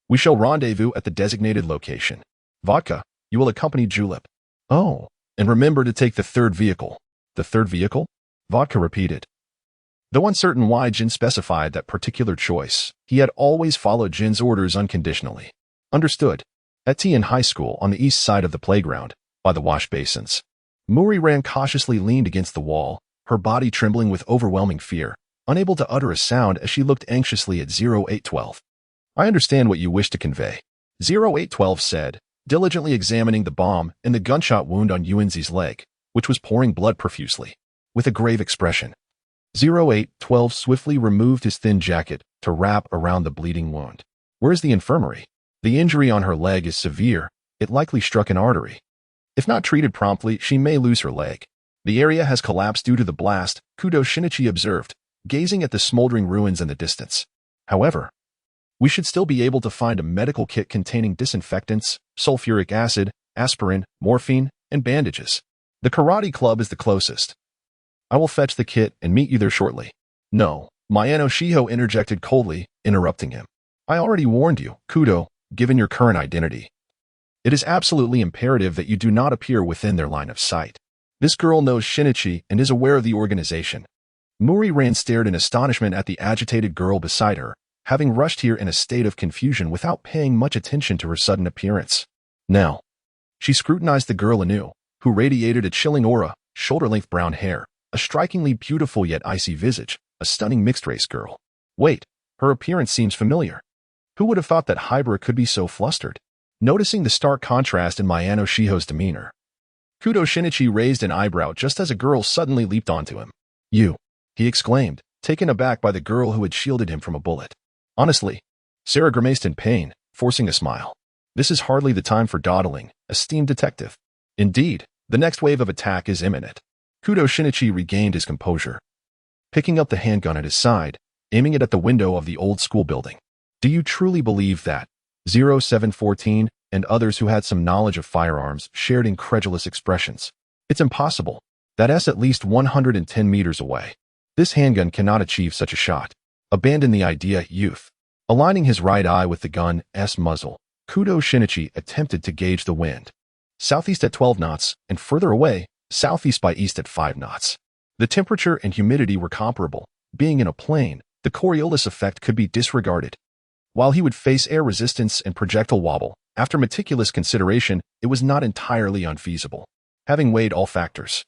We shall rendezvous at the designated location. Vodka, you will accompany Julep. Oh, and remember to take the 3rd vehicle." "The 3rd vehicle?" Vodka repeated. Though uncertain why Jin specified that particular choice, he had always followed Jin's orders unconditionally. Understood. At Tian High School on the east side of the playground, by the wash basins, Muri ran cautiously leaned against the wall, her body trembling with overwhelming fear, unable to utter a sound as she looked anxiously at 0812. "I understand what you wish to convey," 0812 said, diligently examining the bomb and the gunshot wound on Yuanzi's leg, which was pouring blood profusely. With a grave expression, 0812 swiftly removed his thin jacket to wrap around the bleeding wound. "Where is the infirmary?" "The injury on her leg is severe. It likely struck an artery. If not treated promptly, she may lose her leg. The area has collapsed due to the blast," Kudo Shinichi observed, gazing at the smoldering ruins in the distance. "However, we should still be able to find a medical kit containing disinfectants, sulfuric acid, aspirin, morphine, and bandages. The karate club is the closest. I will fetch the kit and meet you there shortly." "No," Mayano Shiho interjected coldly, interrupting him. "I already warned you, Kudo, given your current identity. It is absolutely imperative that you do not appear within their line of sight. This girl knows Shinichi and is aware of the organization." Muri Ran stared in astonishment at the agitated girl beside her, having rushed here in a state of confusion without paying much attention to her sudden appearance. Now, she scrutinized the girl anew, who radiated a chilling aura, shoulder-length brown hair, a strikingly beautiful yet icy visage, a stunning mixed-race girl. Wait, her appearance seems familiar. Who would have thought that Hybrid could be so flustered? Noticing the stark contrast in Mayano Shiho's demeanor, Kudo Shinichi raised an eyebrow just as a girl suddenly leaped onto him. "You," he exclaimed, taken aback by the girl who had shielded him from a bullet. "Honestly," Sarah grimaced in pain, forcing a smile. "This is hardly the time for dawdling, esteemed detective. Indeed, the next wave of attack is imminent." Kudo Shinichi regained his composure, picking up the handgun at his side, aiming it at the window of the old school building. "Do you truly believe that?" 0714 and others who had some knowledge of firearms shared incredulous expressions. "It's impossible. That's at least 110 meters away. This handgun cannot achieve such a shot. Abandon the idea, youth." Aligning his right eye with the gun's muzzle, Kudo Shinichi attempted to gauge the wind. Southeast at 12 knots, and further away, southeast by east at 5 knots. The temperature and humidity were comparable. Being in a plane, the Coriolis effect could be disregarded. While he would face air resistance and projectile wobble, after meticulous consideration, it was not entirely unfeasible. Having weighed all factors,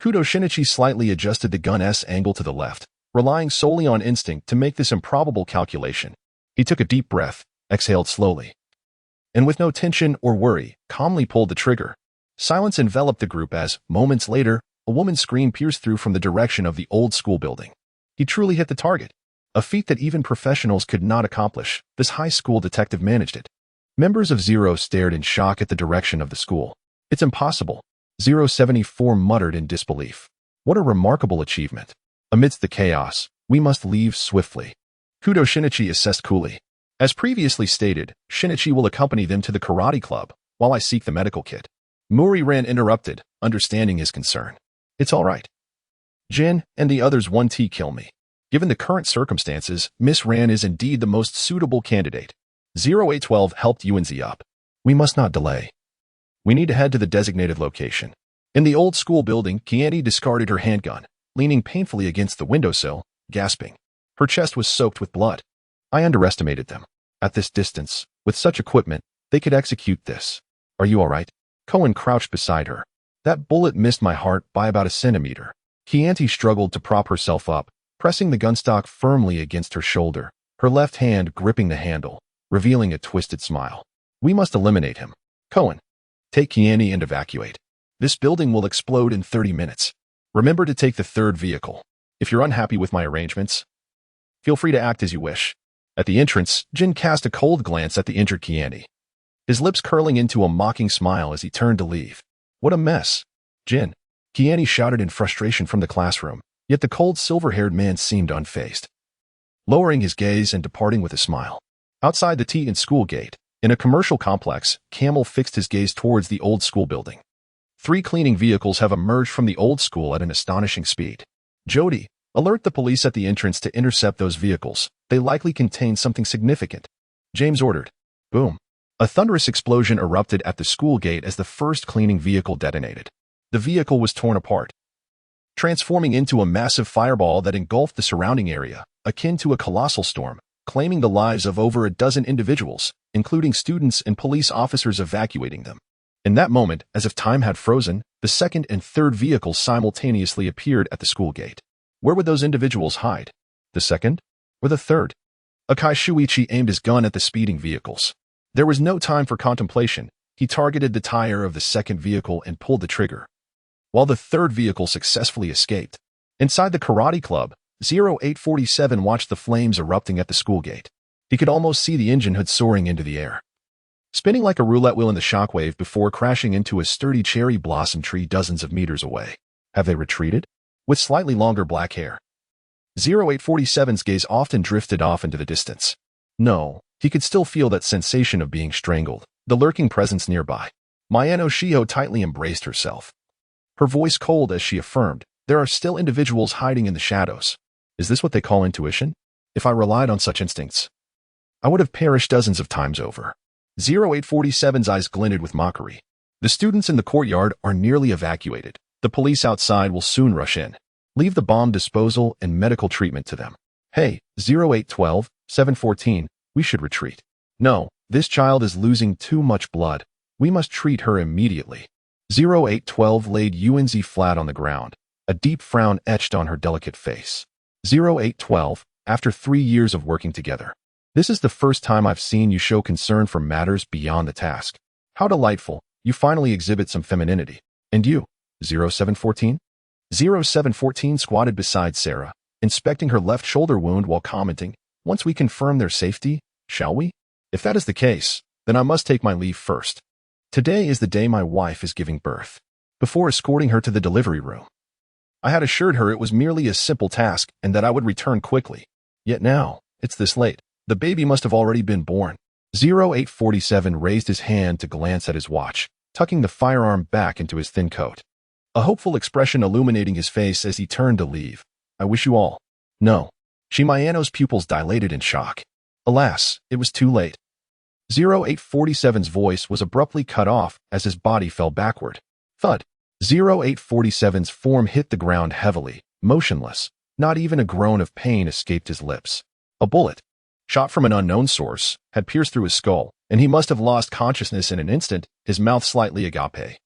Kudo Shinichi slightly adjusted the gun's angle to the left, relying solely on instinct to make this improbable calculation. He took a deep breath, exhaled slowly, and with no tension or worry, calmly pulled the trigger. Silence enveloped the group as, moments later, a woman's scream pierced through from the direction of the old school building. He truly hit the target. A feat that even professionals could not accomplish. This high school detective managed it. Members of Zero stared in shock at the direction of the school. "It's impossible," 074 muttered in disbelief. "What a remarkable achievement. Amidst the chaos, we must leave swiftly." Kudo Shinichi assessed coolly. As previously stated, Shinichi will accompany them to the karate club, while I seek the medical kit. Muri Ran interrupted, understanding his concern. "It's all right. Jin and the others 1T kill me. Given the current circumstances, Miss Ran is indeed the most suitable candidate." 0812 helped Yuanzi up. "We must not delay. We need to head to the designated location." In the old school building, Kianti discarded her handgun, leaning painfully against the windowsill, gasping. Her chest was soaked with blood. "I underestimated them. At this distance, with such equipment, they could execute this. Are you all right?" Cohen crouched beside her. "That bullet missed my heart by about a centimeter." Kianti struggled to prop herself up, pressing the gunstock firmly against her shoulder, her left hand gripping the handle. revealing a twisted smile. We must eliminate him. Cohen, take Kiani and evacuate. This building will explode in 30 minutes. Remember to take the third vehicle. If you're unhappy with my arrangements, feel free to act as you wish. At the entrance, Jin cast a cold glance at the injured Kiani, his lips curling into a mocking smile as he turned to leave. What a mess. Jin, Kiani shouted in frustration from the classroom, yet the cold silver-haired man seemed unfazed, lowering his gaze and departing with a smile. Outside the T and school gate, in a commercial complex, Camel fixed his gaze towards the old school building. 3 cleaning vehicles have emerged from the old school at an astonishing speed. Jody, alert the police at the entrance to intercept those vehicles. They likely contain something significant. James ordered. Boom. A thunderous explosion erupted at the school gate as the first cleaning vehicle detonated. The vehicle was torn apart, transforming into a massive fireball that engulfed the surrounding area, akin to a colossal storm, claiming the lives of over a dozen individuals, including students and police officers evacuating them. In that moment, as if time had frozen, the second and third vehicles simultaneously appeared at the school gate. Where would those individuals hide? The second? Or the third? Akai Shuichi aimed his gun at the speeding vehicles. There was no time for contemplation. He targeted the tire of the second vehicle and pulled the trigger, while the third vehicle successfully escaped. Inside the karate club, 0847 watched the flames erupting at the school gate. He could almost see the engine hood soaring into the air, spinning like a roulette wheel in the shockwave before crashing into a sturdy cherry blossom tree dozens of meters away. Have they retreated? With slightly longer black hair, 0847's gaze often drifted off into the distance. No, he could still feel that sensation of being strangled, the lurking presence nearby. Mayano Shiho tightly embraced herself, her voice cold as she affirmed, there are still individuals hiding in the shadows. Is this what they call intuition? If I relied on such instincts, I would have perished dozens of times over. 0847's eyes glinted with mockery. The students in the courtyard are nearly evacuated. The police outside will soon rush in. Leave the bomb disposal and medical treatment to them. Hey, 0812, 714, we should retreat. No, this child is losing too much blood. We must treat her immediately. 0812 laid UNZ flat on the ground, a deep frown etched on her delicate face. 0812, after 3 years of working together, this is the first time I've seen you show concern for matters beyond the task. How delightful, you finally exhibit some femininity. And you, 0714? 0714 squatted beside Sarah, inspecting her left shoulder wound while commenting, once we confirm their safety, shall we? If that is the case, then I must take my leave first. Today is the day my wife is giving birth. Before escorting her to the delivery room, I had assured her it was merely a simple task and that I would return quickly. Yet now, it's this late. The baby must have already been born. 0847 raised his hand to glance at his watch, tucking the firearm back into his thin coat, a hopeful expression illuminating his face as he turned to leave. I wish you all. No. Shimayano's pupils dilated in shock. Alas, it was too late. 0847's voice was abruptly cut off as his body fell backward. Thud. 0847's form hit the ground heavily, motionless. Not even a groan of pain escaped his lips. A bullet, shot from an unknown source, had pierced through his skull, and he must have lost consciousness in an instant, his mouth slightly agape,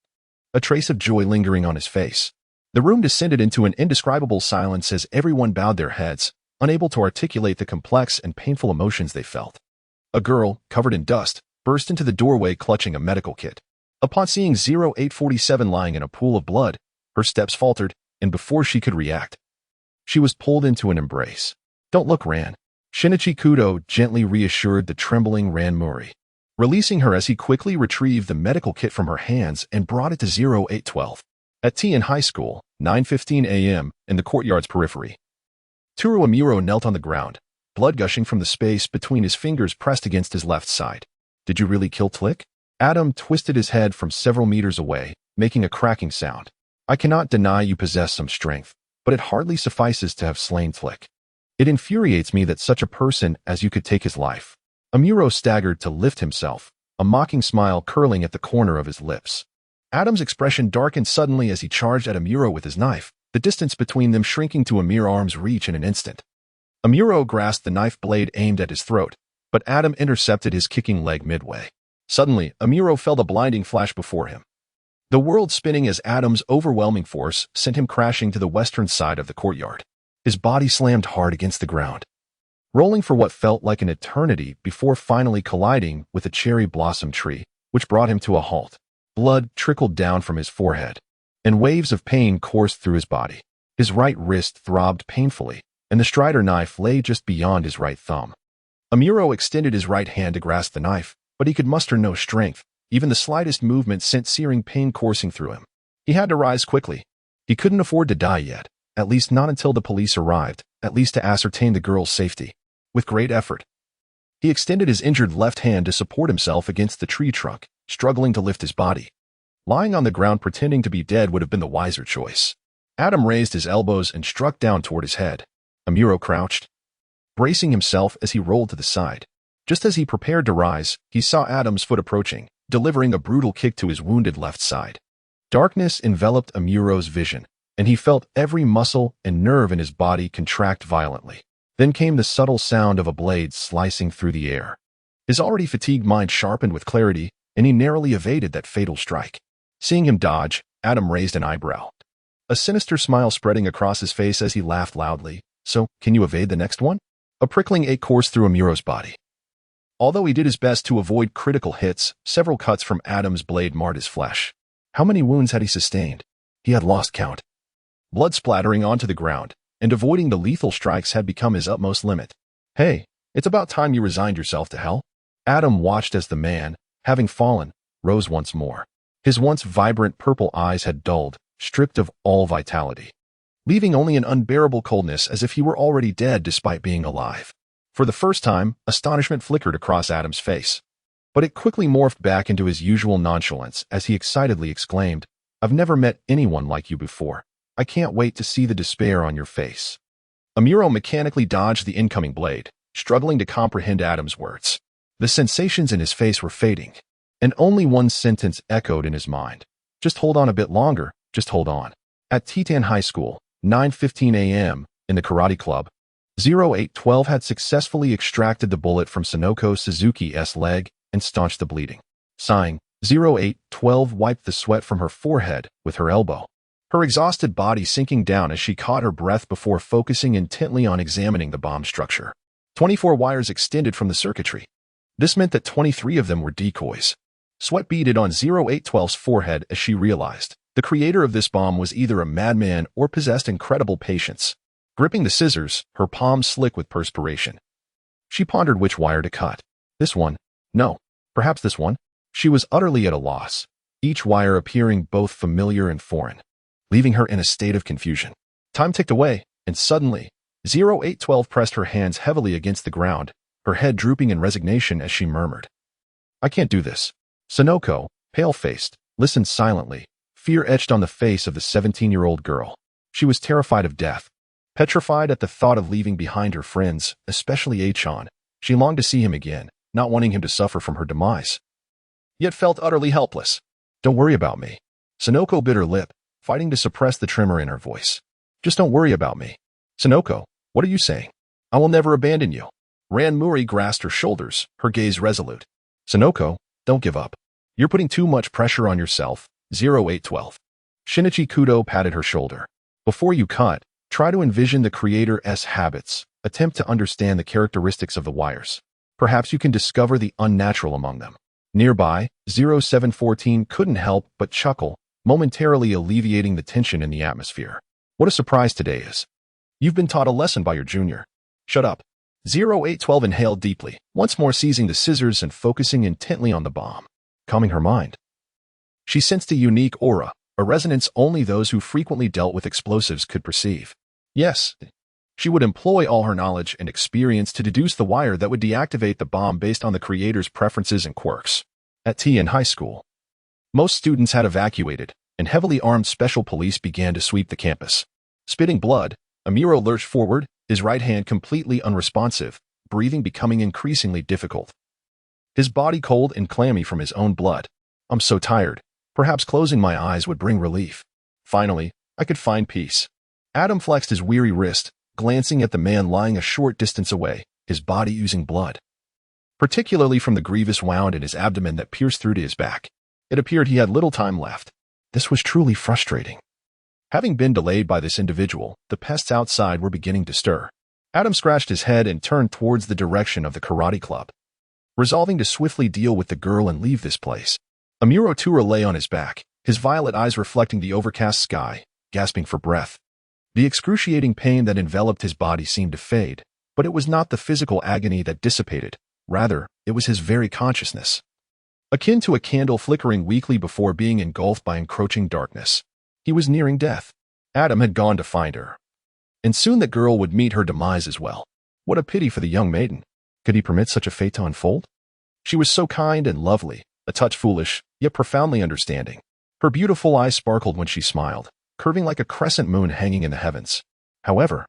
a trace of joy lingering on his face. The room descended into an indescribable silence as everyone bowed their heads, unable to articulate the complex and painful emotions they felt. A girl, covered in dust, burst into the doorway clutching a medical kit. Upon seeing 0847 lying in a pool of blood, her steps faltered, and before she could react, she was pulled into an embrace. Don't look, Ran. Shinichi Kudo gently reassured the trembling Ran Mori, releasing her as he quickly retrieved the medical kit from her hands and brought it to 0812. At T in high school, 9:15 a.m., in the courtyard's periphery, Toru Amuro knelt on the ground, blood gushing from the space between his fingers pressed against his left side. Did you really kill Tlick? Adam twisted his head from several meters away, making a cracking sound. I cannot deny you possess some strength, but it hardly suffices to have slain Tlick. It infuriates me that such a person as you could take his life. Amuro staggered to lift himself, a mocking smile curling at the corner of his lips. Adam's expression darkened suddenly as he charged at Amuro with his knife, the distance between them shrinking to a mere arm's reach in an instant. Amuro grasped the knife blade aimed at his throat, but Adam intercepted his kicking leg midway. Suddenly, Amuro felt a blinding flash before him, the world spinning as Adam's overwhelming force sent him crashing to the western side of the courtyard. His body slammed hard against the ground, rolling for what felt like an eternity before finally colliding with a cherry blossom tree, which brought him to a halt. Blood trickled down from his forehead, and waves of pain coursed through his body. His right wrist throbbed painfully, and the strider knife lay just beyond his right thumb. Amuro extended his right hand to grasp the knife, but he could muster no strength. Even the slightest movement sent searing pain coursing through him. He had to rise quickly. He couldn't afford to die yet, at least not until the police arrived, at least to ascertain the girl's safety. With great effort, he extended his injured left hand to support himself against the tree trunk, struggling to lift his body. Lying on the ground pretending to be dead would have been the wiser choice. Adam raised his elbows and struck down toward his head. Amuro crouched, bracing himself as he rolled to the side. Just as he prepared to rise, he saw Adam's foot approaching, delivering a brutal kick to his wounded left side. Darkness enveloped Amuro's vision, and he felt every muscle and nerve in his body contract violently. Then came the subtle sound of a blade slicing through the air. His already fatigued mind sharpened with clarity, and he narrowly evaded that fatal strike. Seeing him dodge, Adam raised an eyebrow, a sinister smile spreading across his face as he laughed loudly. So, can you evade the next one? A prickling ache coursed through Amuro's body. Although he did his best to avoid critical hits, several cuts from Adam's blade marred his flesh. How many wounds had he sustained? He had lost count. Blood splattering onto the ground, and avoiding the lethal strikes had become his utmost limit. Hey, it's about time you resigned yourself to hell. Adam watched as the man, having fallen, rose once more. His once vibrant purple eyes had dulled, stripped of all vitality, leaving only an unbearable coldness as if he were already dead despite being alive. For the first time, astonishment flickered across Adam's face. But it quickly morphed back into his usual nonchalance as he excitedly exclaimed, "I've never met anyone like you before. I can't wait to see the despair on your face." Amuro mechanically dodged the incoming blade, struggling to comprehend Adam's words. The sensations in his face were fading, and only one sentence echoed in his mind. Just hold on a bit longer, just hold on. At Titan High School, 9:15 a.m., in the karate club, 0812 had successfully extracted the bullet from Sonoko Suzuki's leg and staunched the bleeding. Sighing, 0812 wiped the sweat from her forehead with her elbow, her exhausted body sinking down as she caught her breath before focusing intently on examining the bomb structure. 24 wires extended from the circuitry. This meant that 23 of them were decoys. Sweat beaded on 0812's forehead as she realized the creator of this bomb was either a madman or possessed incredible patience. Gripping the scissors, her palms slick with perspiration, she pondered which wire to cut. This one? No. Perhaps this one? She was utterly at a loss, each wire appearing both familiar and foreign, leaving her in a state of confusion. Time ticked away, and suddenly, 0812 pressed her hands heavily against the ground, her head drooping in resignation as she murmured, "I can't do this." Sonoko, pale-faced, listened silently, fear etched on the face of the 17-year-old girl. She was terrified of death, petrified at the thought of leaving behind her friends, especially Achan. She longed to see him again, not wanting him to suffer from her demise, yet felt utterly helpless. "Don't worry about me." Sonoko bit her lip, fighting to suppress the tremor in her voice. "Just don't worry about me." "Sonoko, what are you saying?" "I will never abandon you." Ranmuri grasped her shoulders, her gaze resolute. "Sonoko, don't give up. You're putting too much pressure on yourself." 0812. Shinichi Kudo patted her shoulder. "Before you cut, try to envision the creator's habits. Attempt to understand the characteristics of the wires. Perhaps you can discover the unnatural among them." Nearby, 0714 couldn't help but chuckle, momentarily alleviating the tension in the atmosphere. "What a surprise today is. You've been taught a lesson by your junior." "Shut up." 0812 inhaled deeply, once more seizing the scissors and focusing intently on the bomb, calming her mind. She sensed a unique aura, a resonance only those who frequently dealt with explosives could perceive. Yes, she would employ all her knowledge and experience to deduce the wire that would deactivate the bomb based on the creator's preferences and quirks. At TN High School, most students had evacuated, and heavily armed special police began to sweep the campus. Spitting blood, Amuro lurched forward, his right hand completely unresponsive, breathing becoming increasingly difficult. His body cold and clammy from his own blood. "I'm so tired. Perhaps closing my eyes would bring relief. Finally, I could find peace." Adam flexed his weary wrist, glancing at the man lying a short distance away, his body oozing blood, particularly from the grievous wound in his abdomen that pierced through to his back. It appeared he had little time left. This was truly frustrating. Having been delayed by this individual, the pests outside were beginning to stir. Adam scratched his head and turned towards the direction of the karate club, resolving to swiftly deal with the girl and leave this place. Amuro Tura lay on his back, his violet eyes reflecting the overcast sky, gasping for breath. The excruciating pain that enveloped his body seemed to fade, but it was not the physical agony that dissipated. Rather, it was his very consciousness, akin to a candle flickering weakly before being engulfed by encroaching darkness. He was nearing death. Adam had gone to find her, and soon the girl would meet her demise as well. What a pity for the young maiden. Could he permit such a fate to unfold? She was so kind and lovely, a touch foolish, yet profoundly understanding. Her beautiful eyes sparkled when she smiled, curving like a crescent moon hanging in the heavens. However,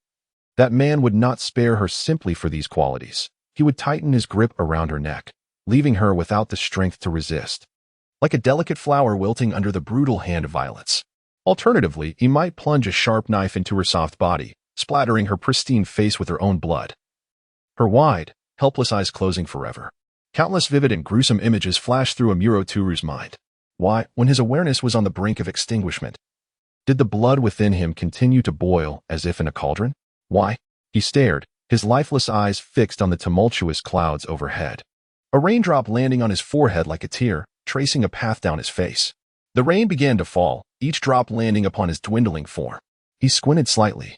that man would not spare her simply for these qualities. He would tighten his grip around her neck, leaving her without the strength to resist, like a delicate flower wilting under the brutal hand of violence. Alternatively, he might plunge a sharp knife into her soft body, splattering her pristine face with her own blood. Her wide, helpless eyes closing forever. Countless vivid and gruesome images flashed through Amuro Turu's mind. Why, when his awareness was on the brink of extinguishment, did the blood within him continue to boil as if in a cauldron? Why? He stared, his lifeless eyes fixed on the tumultuous clouds overhead. A raindrop landing on his forehead like a tear, tracing a path down his face. The rain began to fall, each drop landing upon his dwindling form. He squinted slightly,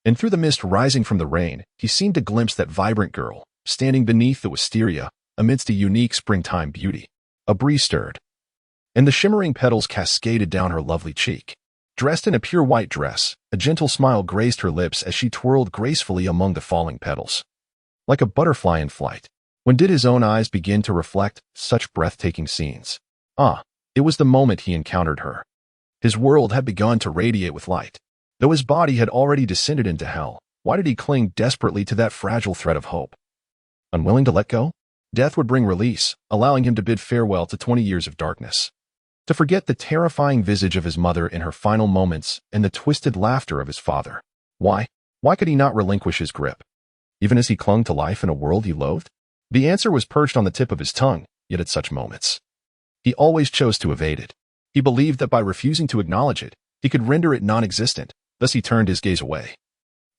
and through the mist rising from the rain, he seemed to glimpse that vibrant girl, standing beneath the wisteria, amidst a unique springtime beauty. A breeze stirred, and the shimmering petals cascaded down her lovely cheek. Dressed in a pure white dress, a gentle smile graced her lips as she twirled gracefully among the falling petals, like a butterfly in flight. When did his own eyes begin to reflect such breathtaking scenes? Ah, it was the moment he encountered her. His world had begun to radiate with light. Though his body had already descended into hell, why did he cling desperately to that fragile thread of hope? Unwilling to let go? Death would bring release, allowing him to bid farewell to 20 years of darkness, to forget the terrifying visage of his mother in her final moments and the twisted laughter of his father. Why? Why could he not relinquish his grip, even as he clung to life in a world he loathed? The answer was perched on the tip of his tongue, yet at such moments, he always chose to evade it. He believed that by refusing to acknowledge it, he could render it non-existent. Thus he turned his gaze away,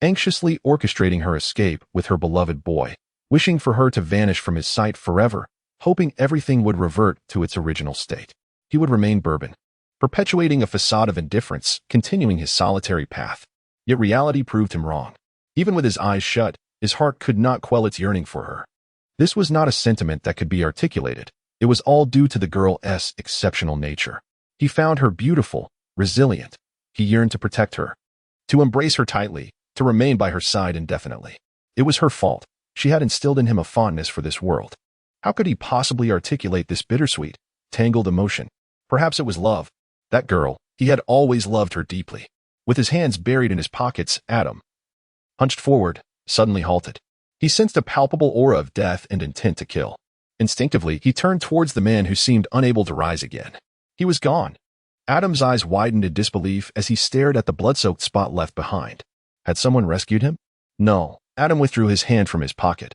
anxiously orchestrating her escape with her beloved boy, wishing for her to vanish from his sight forever, hoping everything would revert to its original state. He would remain Bourbon, perpetuating a facade of indifference, continuing his solitary path. Yet reality proved him wrong. Even with his eyes shut, his heart could not quell its yearning for her. This was not a sentiment that could be articulated. It was all due to the girl's exceptional nature. He found her beautiful, resilient. He yearned to protect her, to embrace her tightly, to remain by her side indefinitely. It was her fault. She had instilled in him a fondness for this world. How could he possibly articulate this bittersweet, tangled emotion? Perhaps it was love. That girl, he had always loved her deeply. With his hands buried in his pockets, Adam, hunched forward, suddenly halted. He sensed a palpable aura of death and intent to kill. Instinctively, he turned towards the man who seemed unable to rise again. He was gone. Adam's eyes widened in disbelief as he stared at the blood-soaked spot left behind. Had someone rescued him? No. Adam withdrew his hand from his pocket,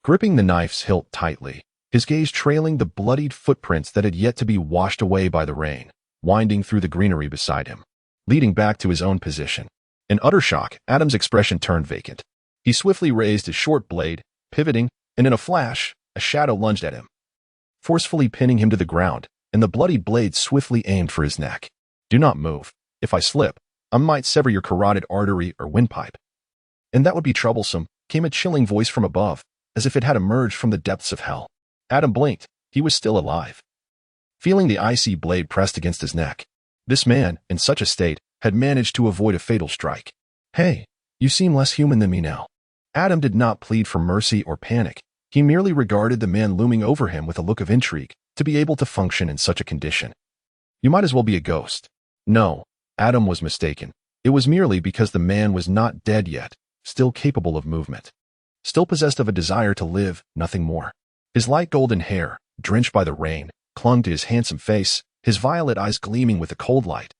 gripping the knife's hilt tightly, his gaze trailing the bloodied footprints that had yet to be washed away by the rain, winding through the greenery beside him, leading back to his own position. In utter shock, Adam's expression turned vacant. He swiftly raised his short blade, pivoting, and in a flash, a shadow lunged at him, forcefully pinning him to the ground, and the bloodied blade swiftly aimed for his neck. Do not move. If I slip, I might sever your carotid artery or windpipe. And that would be troublesome, came a chilling voice from above, as if it had emerged from the depths of hell. Adam blinked. He was still alive, feeling the icy blade pressed against his neck. This man, in such a state, had managed to avoid a fatal strike. Hey, you seem less human than me now. Adam did not plead for mercy or panic. He merely regarded the man looming over him with a look of intrigue. To be able to function in such a condition, you might as well be a ghost. No, Adam was mistaken. It was merely because the man was not dead yet, still capable of movement, still possessed of a desire to live, nothing more. His light golden hair, drenched by the rain, clung to his handsome face, his violet eyes gleaming with a cold light,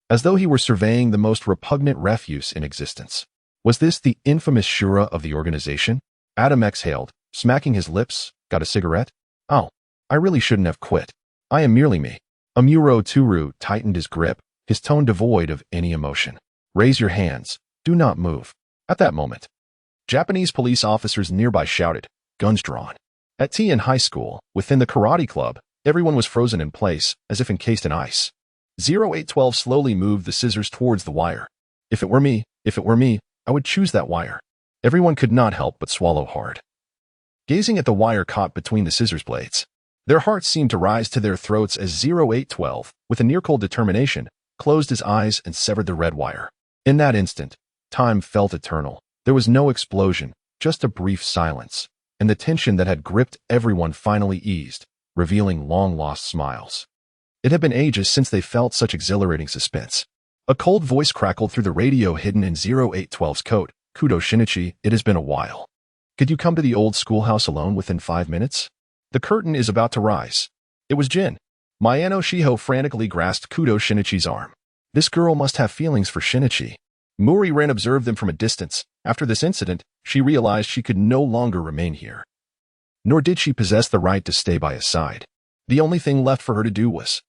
as though he were surveying the most repugnant refuse in existence. Was this the infamous shura of the organization? Adam exhaled, smacking his lips. Got a cigarette? Oh, I really shouldn't have quit. I am merely me. Amuro Turu tightened his grip, his tone devoid of any emotion. Raise your hands. Do not move. At that moment, Japanese police officers nearby shouted, guns drawn. At T in high school, within the karate club, everyone was frozen in place, as if encased in ice. 0812 slowly moved the scissors towards the wire. If it were me, I would choose that wire. Everyone could not help but swallow hard. Gazing at the wire caught between the scissors blades, their hearts seemed to rise to their throats as 0812, with a near-cold determination, closed his eyes and severed the red wire. In that instant, time felt eternal. There was no explosion, just a brief silence, and the tension that had gripped everyone finally eased, revealing long-lost smiles. It had been ages since they felt such exhilarating suspense. A cold voice crackled through the radio hidden in 0812's coat. Kudo Shinichi, it has been a while. Could you come to the old schoolhouse alone within 5 minutes? The curtain is about to rise. It was Jin. Mayano Shiho frantically grasped Kudo Shinichi's arm. This girl must have feelings for Shinichi. Mori-ran observed them from a distance. After this incident, she realized she could no longer remain here. Nor did she possess the right to stay by his side. The only thing left for her to do was.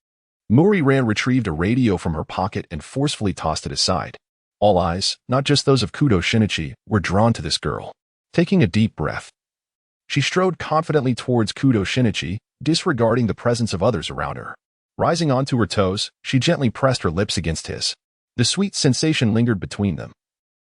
Mori-ran retrieved a radio from her pocket and forcefully tossed it aside. All eyes, not just those of Kudo Shinichi, were drawn to this girl. Taking a deep breath, she strode confidently towards Kudo Shinichi, disregarding the presence of others around her. Rising onto her toes, she gently pressed her lips against his. The sweet sensation lingered between them,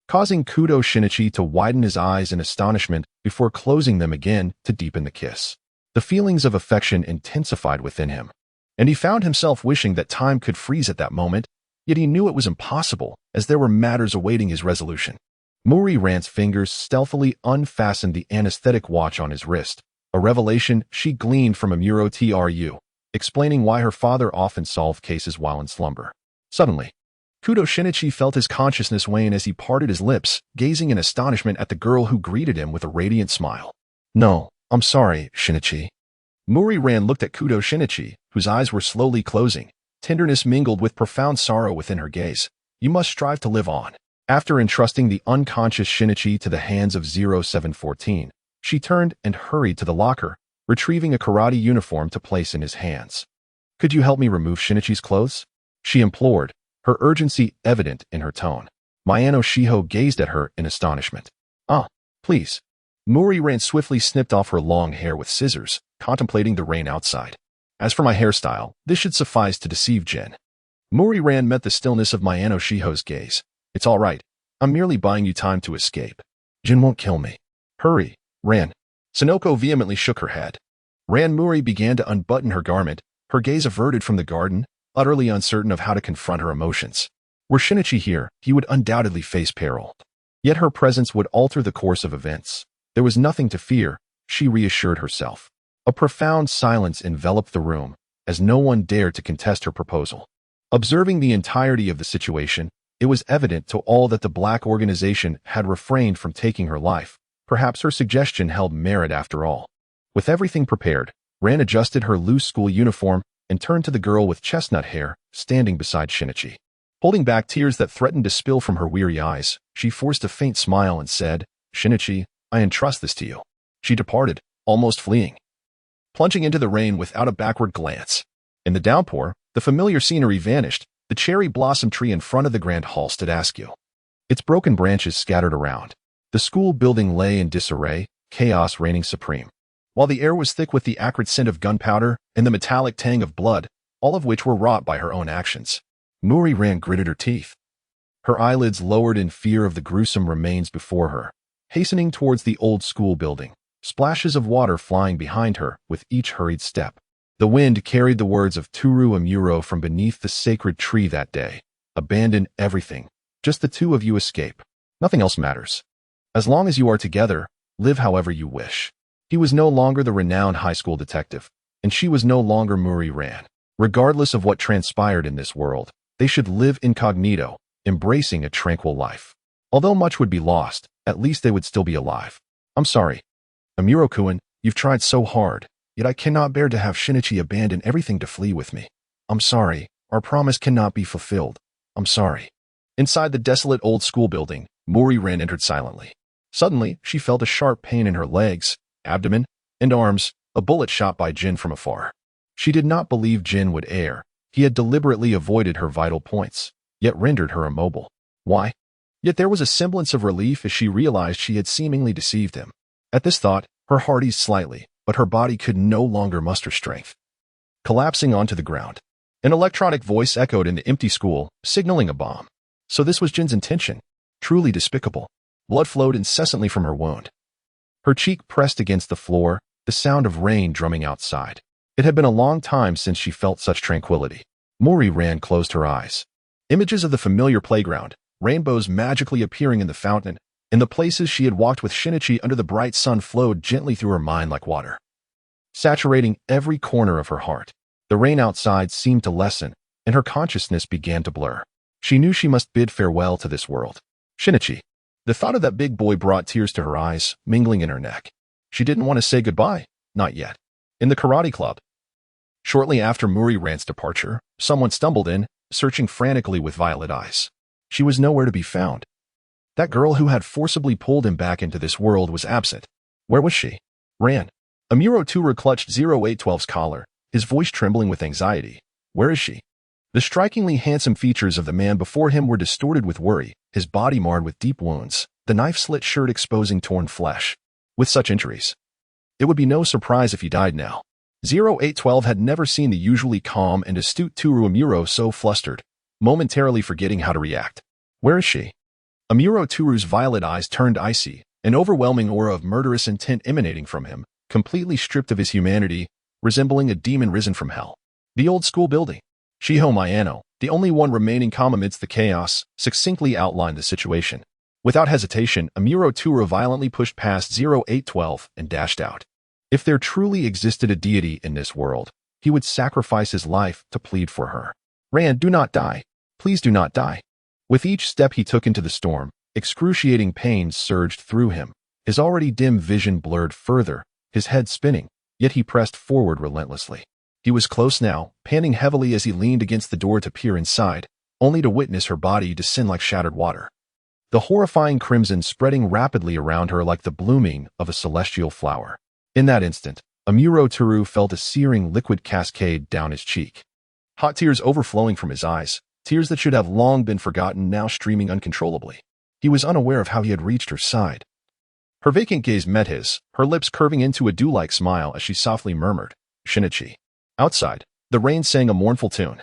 causing Kudo Shinichi to widen his eyes in astonishment before closing them again to deepen the kiss. The feelings of affection intensified within him, and he found himself wishing that time could freeze at that moment, yet he knew it was impossible, as there were matters awaiting his resolution. Mori-ran's fingers stealthily unfastened the anesthetic watch on his wrist, a revelation she gleaned from a Muro Tru, explaining why her father often solved cases while in slumber. Suddenly, Kudo Shinichi felt his consciousness wane as he parted his lips, gazing in astonishment at the girl who greeted him with a radiant smile. No, I'm sorry, Shinichi. Mori-ran looked at Kudo Shinichi, whose eyes were slowly closing. Tenderness mingled with profound sorrow within her gaze. You must strive to live on. After entrusting the unconscious Shinichi to the hands of 0714, she turned and hurried to the locker, retrieving a karate uniform to place in his hands. Could you help me remove Shinichi's clothes? She implored, her urgency evident in her tone. Mayano Shiho gazed at her in astonishment. Please. Mori-ran swiftly snipped off her long hair with scissors, contemplating the rain outside. As for my hairstyle, this should suffice to deceive Jin. Mori-ran met the stillness of Mayano Shiho's gaze. It's all right. I'm merely buying you time to escape. Jin won't kill me. Hurry, Ran. Sonoko vehemently shook her head. Ran Muri began to unbutton her garment, her gaze averted from the garden, utterly uncertain of how to confront her emotions. Were Shinichi here, he would undoubtedly face peril. Yet her presence would alter the course of events. There was nothing to fear, she reassured herself. A profound silence enveloped the room, as no one dared to contest her proposal. Observing the entirety of the situation, it was evident to all that the black organization had refrained from taking her life. Perhaps her suggestion held merit after all. With everything prepared, Ran adjusted her loose school uniform and turned to the girl with chestnut hair, standing beside Shinichi. Holding back tears that threatened to spill from her weary eyes, she forced a faint smile and said, Shinichi, I entrust this to you. She departed, almost fleeing, plunging into the rain without a backward glance. In the downpour, the familiar scenery vanished. The cherry blossom tree in front of the Grand Hall stood askew, its broken branches scattered around. The school building lay in disarray, chaos reigning supreme, while the air was thick with the acrid scent of gunpowder and the metallic tang of blood, all of which were wrought by her own actions. Mori-ran gritted her teeth. Her eyelids lowered in fear of the gruesome remains before her, hastening towards the old school building, splashes of water flying behind her with each hurried step. The wind carried the words of Toru Amuro from beneath the sacred tree that day. Abandon everything. Just the two of you escape. Nothing else matters. As long as you are together, live however you wish. He was no longer the renowned high school detective, and she was no longer Mori-ran. Regardless of what transpired in this world, they should live incognito, embracing a tranquil life. Although much would be lost, at least they would still be alive. I'm sorry. Amuro-kun, you've tried so hard. Yet I cannot bear to have Shinichi abandon everything to flee with me. I'm sorry. Our promise cannot be fulfilled. I'm sorry. Inside the desolate old school building, Mori-ran entered silently. Suddenly, she felt a sharp pain in her legs, abdomen, and arms, a bullet shot by Jin from afar. She did not believe Jin would err. He had deliberately avoided her vital points, yet rendered her immobile. Why? Yet there was a semblance of relief as she realized she had seemingly deceived him. At this thought, her heart eased slightly, but her body could no longer muster strength. Collapsing onto the ground, an electronic voice echoed in the empty school, signaling a bomb. So this was Jin's intention. Truly despicable. Blood flowed incessantly from her wound. Her cheek pressed against the floor, the sound of rain drumming outside. It had been a long time since she felt such tranquility. Mori Ran closed her eyes. Images of the familiar playground, rainbows magically appearing in the fountain, and the places she had walked with Shinichi under the bright sun flowed gently through her mind like water, saturating every corner of her heart. The rain outside seemed to lessen, and her consciousness began to blur. She knew she must bid farewell to this world. Shinichi. The thought of that big boy brought tears to her eyes, mingling in her neck. She didn't want to say goodbye, not yet. In the karate club. Shortly after Mori Ran's departure, someone stumbled in, searching frantically with violet eyes. She was nowhere to be found. That girl who had forcibly pulled him back into this world was absent. Where was she? Ran. Amuro Tura clutched 0812's collar, his voice trembling with anxiety. Where is she? The strikingly handsome features of the man before him were distorted with worry, his body marred with deep wounds, the knife-slit shirt exposing torn flesh. With such injuries, it would be no surprise if he died now. 0812 had never seen the usually calm and astute Toru Amuro so flustered, momentarily forgetting how to react. Where is she? Amuro Turu's violet eyes turned icy, an overwhelming aura of murderous intent emanating from him, completely stripped of his humanity, resembling a demon risen from hell. The old school building. Shiho Miyano, the only one remaining calm amidst the chaos, succinctly outlined the situation. Without hesitation, Amuro Tura violently pushed past 0812 and dashed out. If there truly existed a deity in this world, he would sacrifice his life to plead for her. Ran, do not die. Please do not die. With each step he took into the storm, excruciating pain surged through him. His already dim vision blurred further, his head spinning, yet he pressed forward relentlessly. He was close now, panting heavily as he leaned against the door to peer inside, only to witness her body descend like shattered water. The horrifying crimson spreading rapidly around her like the blooming of a celestial flower. In that instant, Amuro Tura felt a searing liquid cascade down his cheek. Hot tears overflowing from his eyes, tears that should have long been forgotten now streaming uncontrollably. He was unaware of how he had reached her side. Her vacant gaze met his, her lips curving into a dew-like smile as she softly murmured, Shinichi. Outside, the rain sang a mournful tune,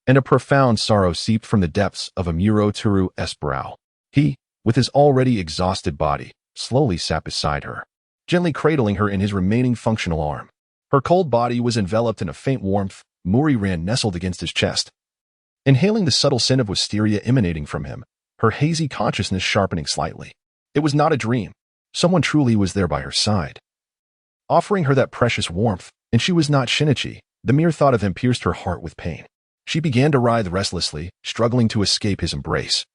and a profound sorrow seeped from the depths of Amuro Turu's brow. He, with his already exhausted body, slowly sat beside her, gently cradling her in his remaining functional arm. Her cold body was enveloped in a faint warmth. Mori Ran nestled against his chest, inhaling the subtle scent of wisteria emanating from him, her hazy consciousness sharpening slightly. It was not a dream. Someone truly was there by her side, offering her that precious warmth, and she was not Shinichi. The mere thought of him pierced her heart with pain. She began to writhe restlessly, struggling to escape his embrace,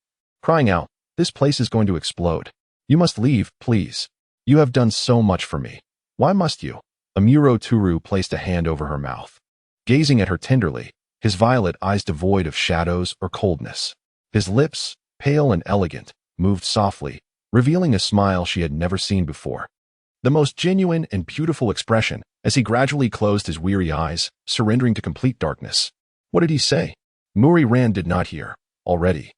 crying out, "This place is going to explode. You must leave, please. You have done so much for me. Why must you?" Amuro Tura placed a hand over her mouth, gazing at her tenderly, his violet eyes devoid of shadows or coldness. His lips, pale and elegant, moved softly, revealing a smile she had never seen before. The most genuine and beautiful expression as he gradually closed his weary eyes, surrendering to complete darkness. What did he say? Mori Ran did not hear. Already,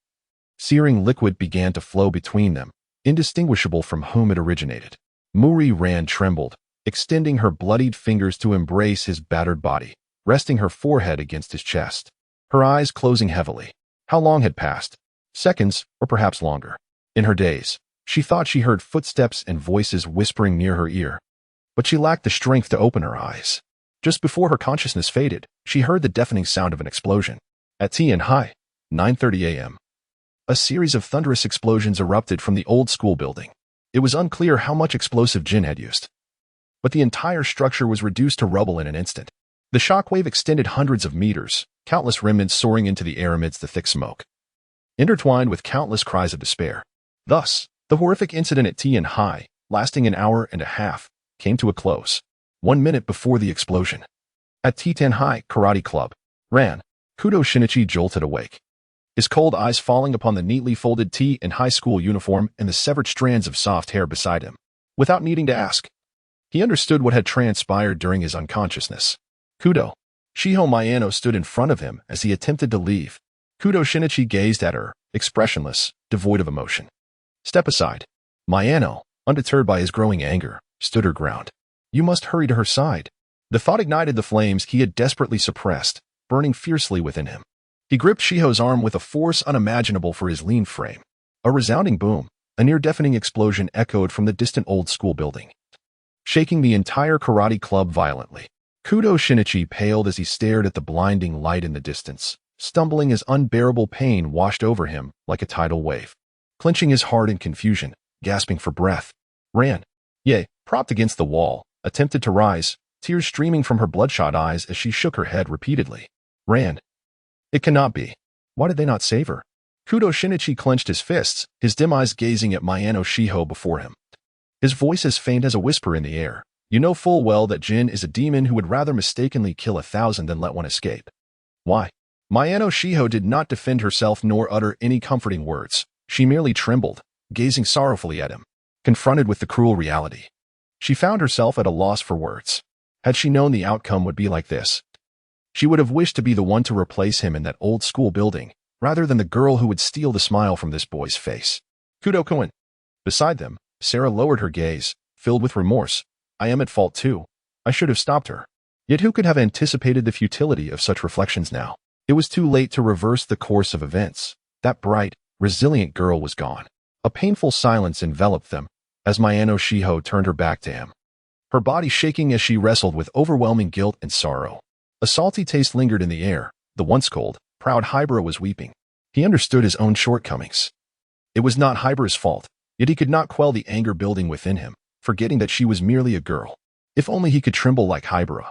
searing liquid began to flow between them, indistinguishable from whom it originated. Mori Ran trembled, extending her bloodied fingers to embrace his battered body, resting her forehead against his chest, her eyes closing heavily. How long had passed? Seconds, or perhaps longer. In her daze, she thought she heard footsteps and voices whispering near her ear, but she lacked the strength to open her eyes. Just before her consciousness faded, she heard the deafening sound of an explosion. At High, 9:30 a.m. A series of thunderous explosions erupted from the old school building. It was unclear how much explosive Jin had used, but the entire structure was reduced to rubble in an instant. The shockwave extended hundreds of meters, countless remnants soaring into the air amidst the thick smoke, intertwined with countless cries of despair. Thus, the horrific incident at High, lasting an hour and a half, came to a close, 1 minute before the explosion. At High Karate Club, Ran, Kudo Shinichi jolted awake, his cold eyes falling upon the neatly folded high school uniform and the severed strands of soft hair beside him. Without needing to ask, he understood what had transpired during his unconsciousness. Kudo. Shiho Miyano stood in front of him as he attempted to leave. Kudo Shinichi gazed at her, expressionless, devoid of emotion. Step aside. Mayano, undeterred by his growing anger, stood her ground. You must hurry to her side. The thought ignited the flames he had desperately suppressed, burning fiercely within him. He gripped Shiho's arm with a force unimaginable for his lean frame. A resounding boom, a near-deafening explosion echoed from the distant old school building, shaking the entire karate club violently. Kudo Shinichi paled as he stared at the blinding light in the distance, stumbling as unbearable pain washed over him like a tidal wave. Clenching his heart in confusion, gasping for breath, Ran, propped against the wall, attempted to rise, tears streaming from her bloodshot eyes as she shook her head repeatedly. Ran. It cannot be. Why did they not save her? Kudo Shinichi clenched his fists, his dim eyes gazing at Mayano Shiho before him. His voice as faint as a whisper in the air. You know full well that Jin is a demon who would rather mistakenly kill 1,000 than let one escape. Why? Mayano Shiho did not defend herself nor utter any comforting words. She merely trembled, gazing sorrowfully at him, confronted with the cruel reality. She found herself at a loss for words. Had she known the outcome would be like this, she would have wished to be the one to replace him in that old school building, rather than the girl who would steal the smile from this boy's face. Kudo Koen. Beside them, Sarah lowered her gaze, filled with remorse. I am at fault too. I should have stopped her. Yet who could have anticipated the futility of such reflections now? It was too late to reverse the course of events. That bright, resilient girl was gone. A painful silence enveloped them, as Mayano Shiho turned her back to him, her body shaking as she wrestled with overwhelming guilt and sorrow. A salty taste lingered in the air. The once cold, proud Hybera was weeping. He understood his own shortcomings. It was not Hybera's fault, yet he could not quell the anger building within him, forgetting that she was merely a girl. If only he could tremble like Hybera,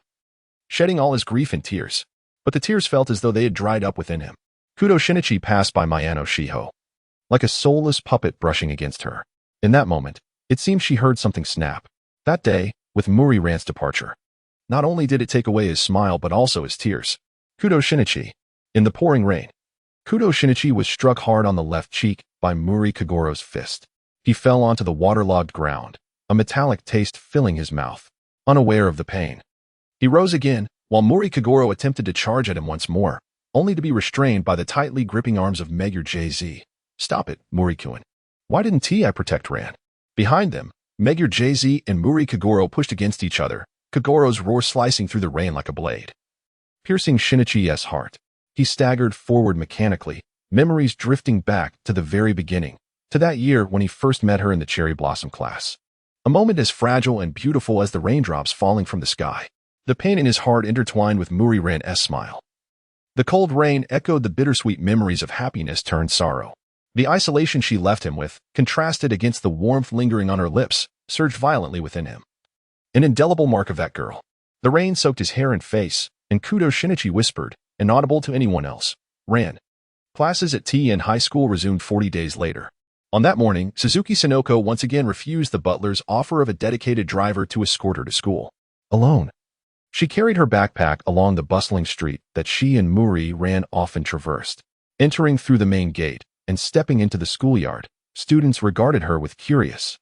shedding all his grief in tears. But the tears felt as though they had dried up within him. Kudo Shinichi passed by Mayano Shiho, like a soulless puppet brushing against her. In that moment, it seemed she heard something snap. That day, with Muri Rant's departure, not only did it take away his smile but also his tears. Kudo Shinichi. In the pouring rain, Kudo Shinichi was struck hard on the left cheek by Muri Kagoro's fist. He fell onto the waterlogged ground, a metallic taste filling his mouth, unaware of the pain. He rose again, while Muri Kagoro attempted to charge at him once more, only to be restrained by the tightly gripping arms of Megure JZ. Stop it, Muri-kun. Why didn't I protect Ran? Behind them, Megure JZ and Muri Kagoro pushed against each other, Kagoro's roar slicing through the rain like a blade, piercing Shinichi's heart. He staggered forward mechanically, memories drifting back to the very beginning, to that year when he first met her in the cherry blossom class. A moment as fragile and beautiful as the raindrops falling from the sky. The pain in his heart intertwined with Muri Ran's smile. The cold rain echoed the bittersweet memories of happiness turned sorrow. The isolation she left him with, contrasted against the warmth lingering on her lips, surged violently within him. An indelible mark of that girl. The rain soaked his hair and face, and Kudo Shinichi whispered, inaudible to anyone else, Ran. Classes at T and high school resumed 40 days later. On that morning, Suzuki Sonoko once again refused the butler's offer of a dedicated driver to escort her to school. Alone. She carried her backpack along the bustling street that she and Muri Ran often traversed. Entering through the main gate and stepping into the schoolyard, students regarded her with curious,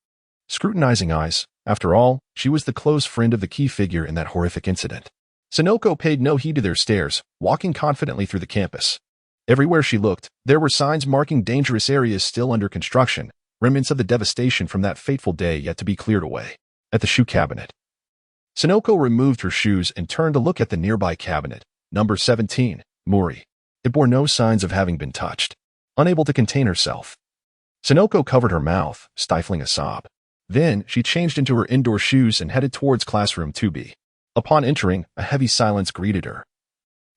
scrutinizing eyes. After all, she was the close friend of the key figure in that horrific incident. Sonoko paid no heed to their stares, walking confidently through the campus. Everywhere she looked, there were signs marking dangerous areas still under construction, remnants of the devastation from that fateful day yet to be cleared away. At the shoe cabinet, Sonoko removed her shoes and turned to look at the nearby cabinet, number 17, Muri. It bore no signs of having been touched. Unable to contain herself, Sonoko covered her mouth, stifling a sob. Then, she changed into her indoor shoes and headed towards classroom 2B. Upon entering, a heavy silence greeted her.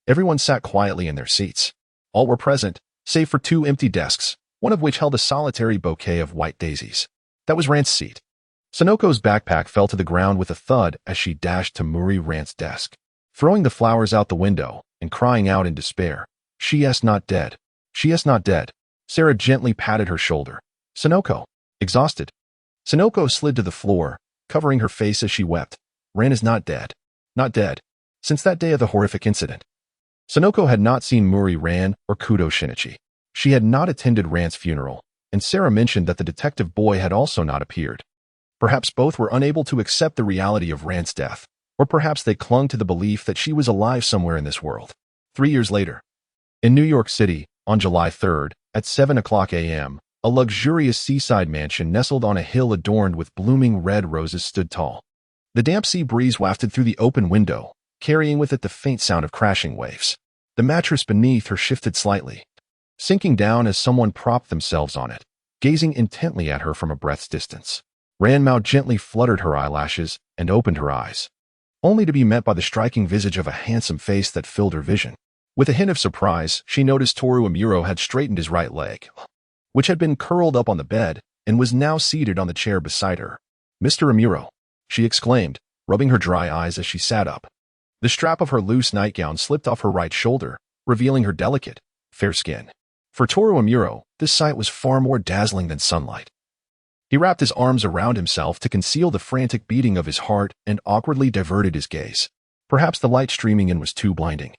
Everyone sat quietly in their seats. All were present, save for 2 empty desks, one of which held a solitary bouquet of white daisies. That was Rant's seat. Sonoko's backpack fell to the ground with a thud as she dashed to Muri Rant's desk, throwing the flowers out the window and crying out in despair. She is not dead. She is not dead. Sarah gently patted her shoulder. Sonoko. Exhausted. Sonoko slid to the floor, covering her face as she wept. Ran is not dead. Not dead. Since that day of the horrific incident. Sonoko had not seen Muri Ran or Kudo Shinichi. She had not attended Ran's funeral, and Sarah mentioned that the detective boy had also not appeared. Perhaps both were unable to accept the reality of Ran's death, or perhaps they clung to the belief that she was alive somewhere in this world. 3 years later. In New York City, On July 3rd, at 7 o'clock a.m., a luxurious seaside mansion nestled on a hill adorned with blooming red roses stood tall. The damp sea breeze wafted through the open window, carrying with it the faint sound of crashing waves. The mattress beneath her shifted slightly, sinking down as someone propped themselves on it, gazing intently at her from a breath's distance. Ranmao gently fluttered her eyelashes and opened her eyes, only to be met by the striking visage of a handsome face that filled her vision. With a hint of surprise, she noticed Toru Amuro had straightened his right leg, which had been curled up on the bed, and was now seated on the chair beside her. "Mr. Amuro," she exclaimed, rubbing her dry eyes as she sat up. The strap of her loose nightgown slipped off her right shoulder, revealing her delicate, fair skin. For Toru Amuro, this sight was far more dazzling than sunlight. He wrapped his arms around himself to conceal the frantic beating of his heart and awkwardly diverted his gaze. Perhaps the light streaming in was too blinding.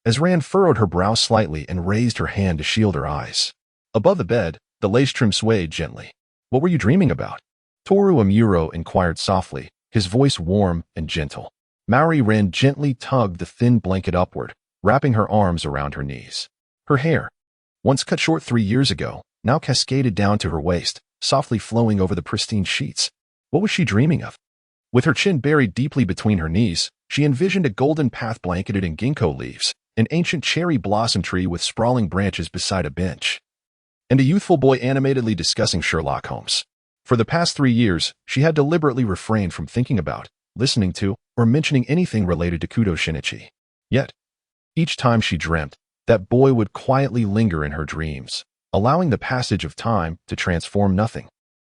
As Ran furrowed her brow slightly and raised her hand to shield her eyes. Above the bed, the lace trim swayed gently. "What were you dreaming about?" Toru Amuro inquired softly, his voice warm and gentle. Maori Ran gently tugged the thin blanket upward, wrapping her arms around her knees. Her hair, once cut short 3 years ago, now cascaded down to her waist, softly flowing over the pristine sheets. What was she dreaming of? With her chin buried deeply between her knees, she envisioned a golden path blanketed in ginkgo leaves, an ancient cherry blossom tree with sprawling branches beside a bench, and a youthful boy animatedly discussing Sherlock Holmes. For the past 3 years, she had deliberately refrained from thinking about, listening to, or mentioning anything related to Kudo Shinichi. Yet, each time she dreamt, that boy would quietly linger in her dreams, allowing the passage of time to transform nothing.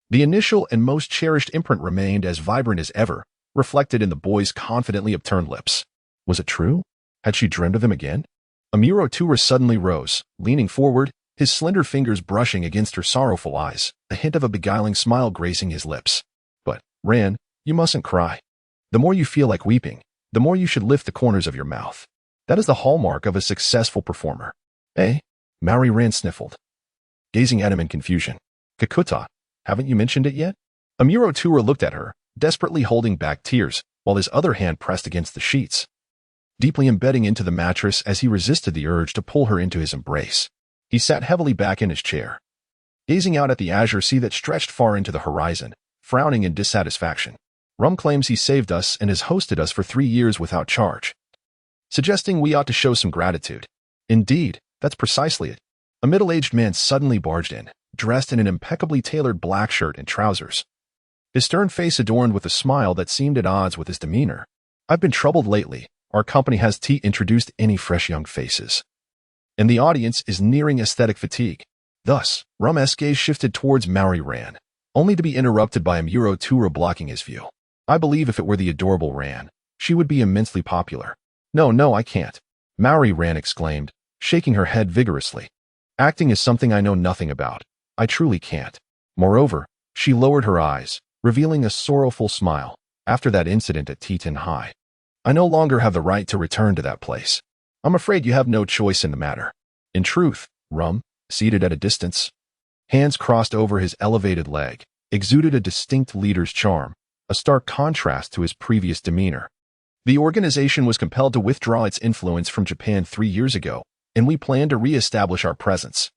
The initial and most cherished imprint remained as vibrant as ever, reflected in the boy's confidently upturned lips. Was it true? Had she dreamed of him again? Amuro Tura suddenly rose, leaning forward, his slender fingers brushing against her sorrowful eyes, a hint of a beguiling smile gracing his lips. "But, Ran, you mustn't cry. The more you feel like weeping, the more you should lift the corners of your mouth. That is the hallmark of a successful performer." "Eh?" Maori Ran sniffled, gazing at him in confusion. "Kakuta, haven't you mentioned it yet?" Amuro Tura looked at her, desperately holding back tears, while his other hand pressed against the sheets, deeply embedding into the mattress as he resisted the urge to pull her into his embrace. He sat heavily back in his chair, gazing out at the azure sea that stretched far into the horizon, frowning in dissatisfaction. "Rum claims he saved us and has hosted us for 3 years without charge, suggesting we ought to show some gratitude." "Indeed, that's precisely it." A middle-aged man suddenly barged in, dressed in an impeccably tailored black shirt and trousers, his stern face adorned with a smile that seemed at odds with his demeanor. "I've been troubled lately. Our company has introduced any fresh young faces, and the audience is nearing aesthetic fatigue." Thus, Rum's gaze shifted towards Maori Ran, only to be interrupted by Amuro Tura blocking his view. "I believe if it were the adorable Ran, she would be immensely popular." No, I can't," Maori Ran exclaimed, shaking her head vigorously. "Acting is something I know nothing about. I truly can't." Moreover, she lowered her eyes, revealing a sorrowful smile. "After that incident at Teton High, I no longer have the right to return to that place. I'm afraid you have no choice in the matter." In truth, Rum, seated at a distance, hands crossed over his elevated leg, exuded a distinct leader's charm, a stark contrast to his previous demeanor. "The organization was compelled to withdraw its influence from Japan 3 years ago, and we plan to re-establish our presence.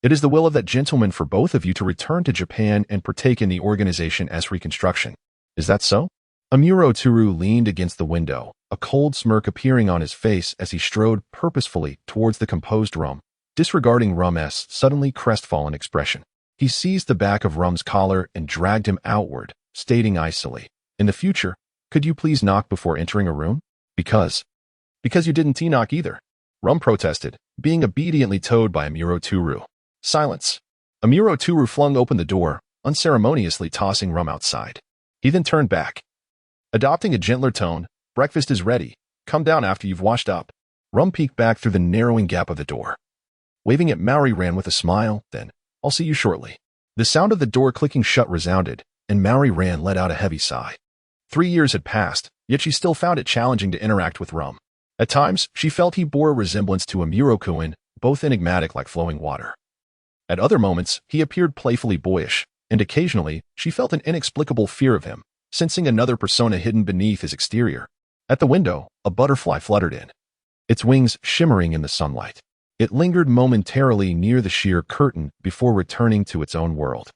It is the will of that gentleman for both of you to return to Japan and partake in the organization as reconstruction. Is that so?" Amuro Tura leaned against the window, a cold smirk appearing on his face as he strode purposefully towards the composed Rum, disregarding Rum's suddenly crestfallen expression. He seized the back of Rum's collar and dragged him outward, stating icily, "In the future, could you please knock before entering a room?" Because you didn't knock either," Rum protested, being obediently towed by Amuro Tura. "Silence." Amuro Tura flung open the door, unceremoniously tossing Rum outside. He then turned back, adopting a gentler tone. "Breakfast is ready. Come down after you've washed up." Rum peeked back through the narrowing gap of the door, waving at Maori Ran with a smile. "Then, I'll see you shortly." The sound of the door clicking shut resounded, and Maori Ran let out a heavy sigh. 3 years had passed, yet she still found it challenging to interact with Rum. At times, she felt he bore a resemblance to Amuro Conan, both enigmatic like flowing water. At other moments, he appeared playfully boyish, and occasionally, she felt an inexplicable fear of him, sensing another persona hidden beneath his exterior. At the window, a butterfly fluttered in, its wings shimmering in the sunlight. It lingered momentarily near the sheer curtain before returning to its own world.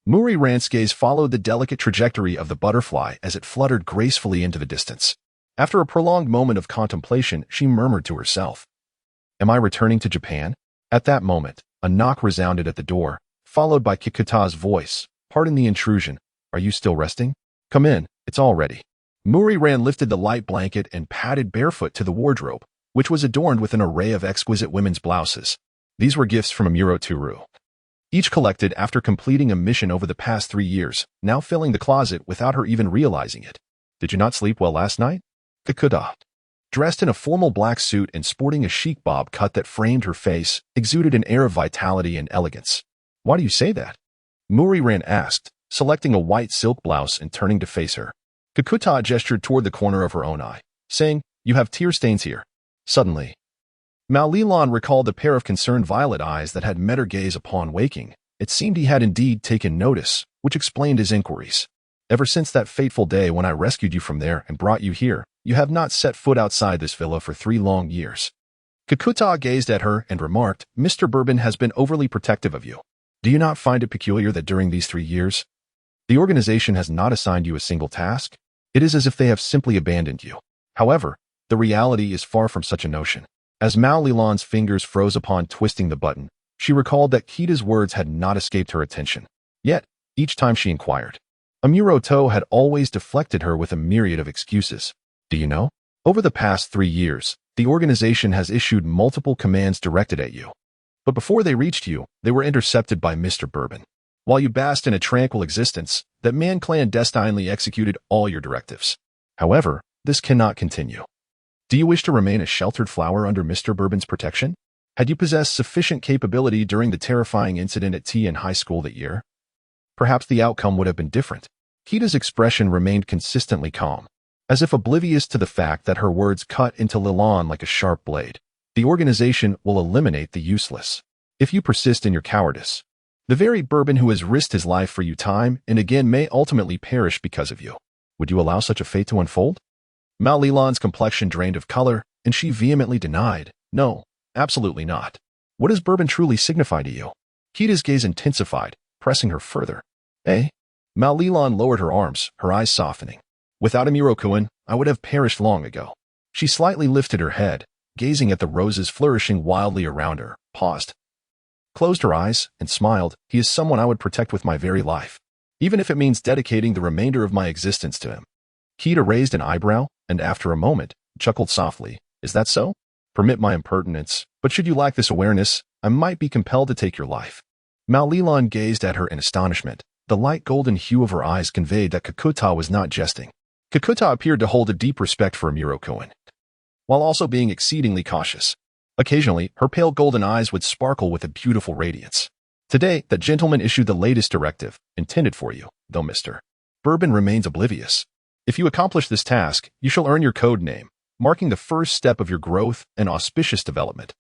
Muriran's gaze followed the delicate trajectory of the butterfly as it fluttered gracefully into the distance. After a prolonged moment of contemplation, she murmured to herself, "Am I returning to Japan?" At that moment, a knock resounded at the door, followed by Kikuta's voice. "Pardon the intrusion. Are you still resting? Come in, it's all ready." Muriran lifted the light blanket and padded barefoot to the wardrobe, which was adorned with an array of exquisite women's blouses. These were gifts from Amuro Turu, each collected after completing a mission over the past 3 years, now filling the closet without her even realizing it. "Did you not sleep well last night?" Kikuta, dressed in a formal black suit and sporting a chic bob cut that framed her face, exuded an air of vitality and elegance. "Why do you say that?" Muriran asked, selecting a white silk blouse and turning to face her. Kikuta gestured toward the corner of her own eye, saying, "You have tear stains here." Suddenly, Malilan recalled the pair of concerned violet eyes that had met her gaze upon waking. It seemed he had indeed taken notice, which explained his inquiries. "Ever since that fateful day when I rescued you from there and brought you here, you have not set foot outside this villa for 3 long years." Kikuta gazed at her and remarked, "Mr. Bourbon has been overly protective of you. Do you not find it peculiar that during these 3 years, the organization has not assigned you a single task? It is as if they have simply abandoned you." However, the reality is far from such a notion. As Mao Lilan's fingers froze upon twisting the button, she recalled that Kita's words had not escaped her attention. Yet, each time she inquired, Amuro To had always deflected her with a myriad of excuses. "Do you know? Over the past 3 years, the organization has issued multiple commands directed at you. But before they reached you, they were intercepted by Mr. Bourbon. While you basked in a tranquil existence, that man clandestinely executed all your directives. However, this cannot continue. Do you wish to remain a sheltered flower under Mr. Bourbon's protection? Had you possessed sufficient capability during the terrifying incident at tea in high school that year, perhaps the outcome would have been different." Kita's expression remained consistently calm, as if oblivious to the fact that her words cut into Lilan like a sharp blade. "The organization will eliminate the useless. If you persist in your cowardice, the very Bourbon who has risked his life for you time and again may ultimately perish because of you. Would you allow such a fate to unfold?" Mao Lilan's complexion drained of color, and she vehemently denied, "No, absolutely not. What does Bourbon truly signify to you?" Kita's gaze intensified, pressing her further. "Eh?" Mao Lilan lowered her arms, her eyes softening. "Without Amuro-kun, I would have perished long ago." She slightly lifted her head, gazing at the roses flourishing wildly around her, paused, closed her eyes, and smiled. "He is someone I would protect with my very life, even if it means dedicating the remainder of my existence to him." Kita raised an eyebrow, and after a moment, chuckled softly. "Is that so? Permit my impertinence, but should you lack this awareness, I might be compelled to take your life." Mao Lilan gazed at her in astonishment. The light golden hue of her eyes conveyed that Kikuta was not jesting. Kikuta appeared to hold a deep respect for Amuro-kun, while also being exceedingly cautious. Occasionally, her pale golden eyes would sparkle with a beautiful radiance. "Today, that gentleman issued the latest directive, intended for you, though Mr. Bourbon remains oblivious. If you accomplish this task, you shall earn your code name, marking the first step of your growth and auspicious development."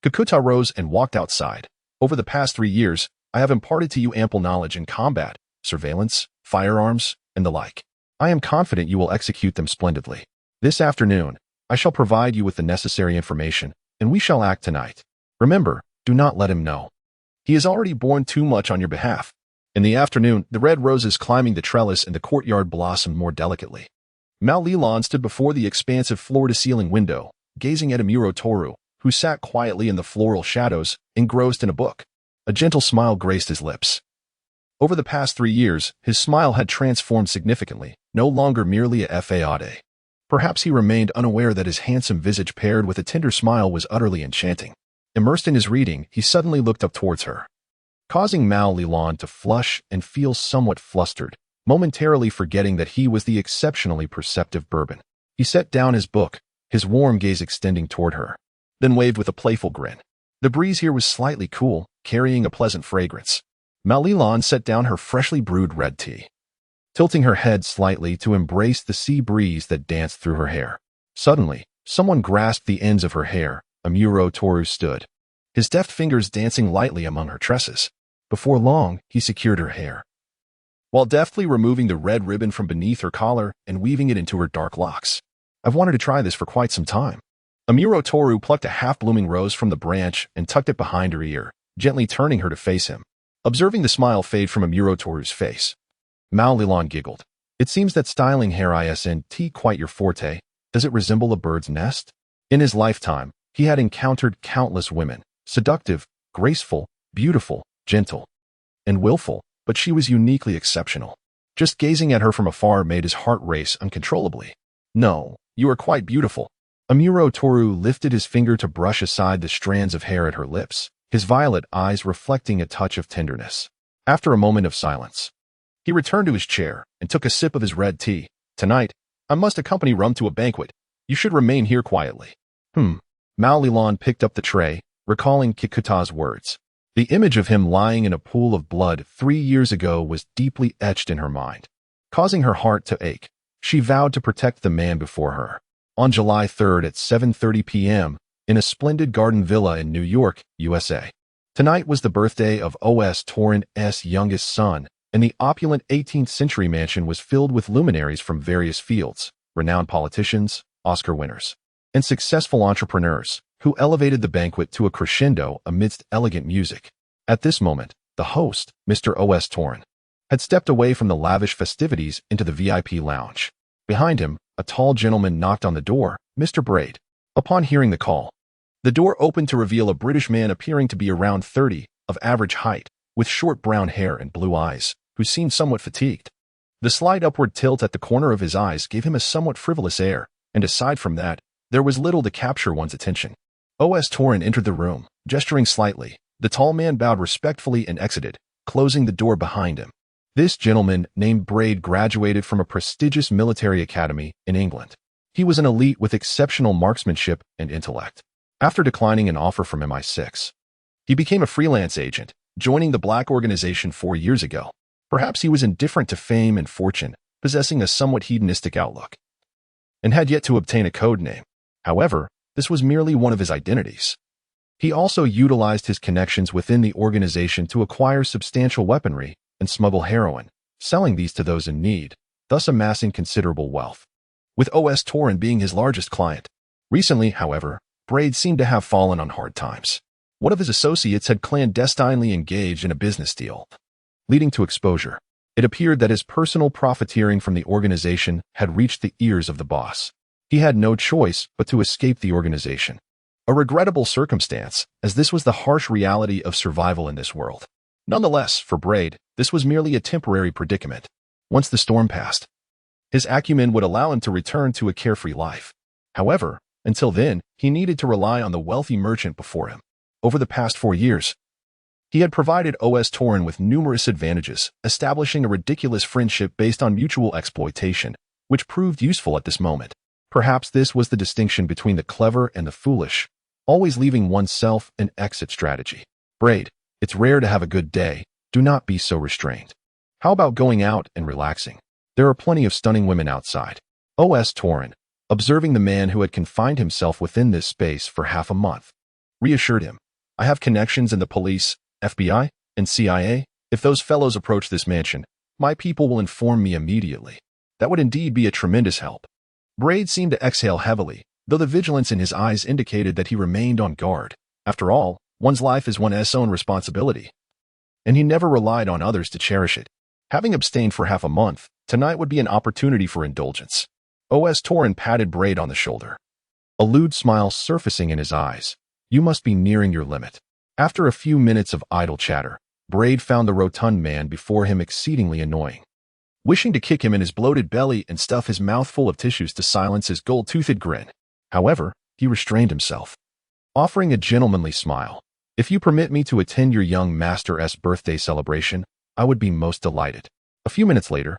Kikuta rose and walked outside. "Over the past 3 years, I have imparted to you ample knowledge in combat, surveillance, firearms, and the like. I am confident you will execute them splendidly. This afternoon, I shall provide you with the necessary information, and we shall act tonight. Remember, do not let him know. He has already borne too much on your behalf." In the afternoon, the red roses climbing the trellis in the courtyard blossomed more delicately. Mao Lilan stood before the expansive floor-to-ceiling window, gazing at Amuro Toru, who sat quietly in the floral shadows, engrossed in a book. A gentle smile graced his lips. Over the past 3 years, his smile had transformed significantly, no longer merely a fade. Perhaps he remained unaware that his handsome visage paired with a tender smile was utterly enchanting. Immersed in his reading, he suddenly looked up towards her, causing Mao Lilan to flush and feel somewhat flustered, momentarily forgetting that he was the exceptionally perceptive Bourbon. He set down his book, his warm gaze extending toward her, then waved with a playful grin. The breeze here was slightly cool, carrying a pleasant fragrance. Mao Lilan set down her freshly brewed red tea, tilting her head slightly to embrace the sea breeze that danced through her hair. Suddenly, someone grasped the ends of her hair. Amuro Toru stood, his deft fingers dancing lightly among her tresses. Before long, he secured her hair, while deftly removing the red ribbon from beneath her collar and weaving it into her dark locks. "I've wanted to try this for quite some time." Amuro Toru plucked a half-blooming rose from the branch and tucked it behind her ear, gently turning her to face him. Observing the smile fade from Amuro Toru's face, Mao Lilan giggled. It seems that styling hair isn't quite your forte. Does it resemble a bird's nest? In his lifetime, he had encountered countless women, seductive, graceful, beautiful, gentle, and willful, but she was uniquely exceptional. Just gazing at her from afar made his heart race uncontrollably. No, you are quite beautiful. Amuro Toru lifted his finger to brush aside the strands of hair at her lips, his violet eyes reflecting a touch of tenderness. After a moment of silence, he returned to his chair and took a sip of his red tea. Tonight, I must accompany Rum to a banquet. You should remain here quietly. Mao Lilan picked up the tray, recalling Kikuta's words. The image of him lying in a pool of blood 3 years ago was deeply etched in her mind, causing her heart to ache. She vowed to protect the man before her. On July 3rd at 7:30 p.m., in a splendid garden villa in New York, USA. Tonight was the birthday of O.S. Torrent's youngest son, and the opulent 18th-century mansion was filled with luminaries from various fields, renowned politicians, Oscar winners, and successful entrepreneurs, who elevated the banquet to a crescendo amidst elegant music. At this moment, the host, Mr. O.S. Torrent, had stepped away from the lavish festivities into the VIP lounge. Behind him, a tall gentleman knocked on the door, Mr. Braid. Upon hearing the call, the door opened to reveal a British man appearing to be around 30, of average height, with short brown hair and blue eyes, who seemed somewhat fatigued. The slight upward tilt at the corner of his eyes gave him a somewhat frivolous air, and aside from that, there was little to capture one's attention. O.S. Torrent entered the room, gesturing slightly. The tall man bowed respectfully and exited, closing the door behind him. This gentleman, named Braid, graduated from a prestigious military academy in England. He was an elite with exceptional marksmanship and intellect. After declining an offer from MI6, he became a freelance agent, joining the Black organization 4 years ago. Perhaps he was indifferent to fame and fortune, possessing a somewhat hedonistic outlook, and had yet to obtain a code name. However, this was merely one of his identities. He also utilized his connections within the organization to acquire substantial weaponry and smuggle heroin, selling these to those in need, thus amassing considerable wealth, with O.S. Torrent being his largest client. Recently, however, Braid seemed to have fallen on hard times. One of his associates had clandestinely engaged in a business deal, leading to exposure. It appeared that his personal profiteering from the organization had reached the ears of the boss. He had no choice but to escape the organization. A regrettable circumstance, as this was the harsh reality of survival in this world. Nonetheless, for Braid, this was merely a temporary predicament. Once the storm passed, his acumen would allow him to return to a carefree life. However, until then, he needed to rely on the wealthy merchant before him. Over the past 4 years, he had provided O.S. Torrent with numerous advantages, establishing a ridiculous friendship based on mutual exploitation, which proved useful at this moment. Perhaps this was the distinction between the clever and the foolish, always leaving oneself an exit strategy. Braid, it's rare to have a good day. Do not be so restrained. How about going out and relaxing? There are plenty of stunning women outside. O.S. Torrent, observing the man who had confined himself within this space for half a month, reassured him. I have connections in the police, FBI, and CIA. If those fellows approach this mansion, my people will inform me immediately. That would indeed be a tremendous help. Braid seemed to exhale heavily, though the vigilance in his eyes indicated that he remained on guard. After all, one's life is one's own responsibility, and he never relied on others to cherish it. Having abstained for half a month, tonight would be an opportunity for indulgence. O.S. Torrent patted Braid on the shoulder, a lewd smile surfacing in his eyes. You must be nearing your limit. After a few minutes of idle chatter, Braid found the rotund man before him exceedingly annoying. Wishing to kick him in his bloated belly and stuff his mouth full of tissues to silence his gold-toothed grin. However, he restrained himself, offering a gentlemanly smile. If you permit me to attend your young master's birthday celebration, I would be most delighted. A few minutes later,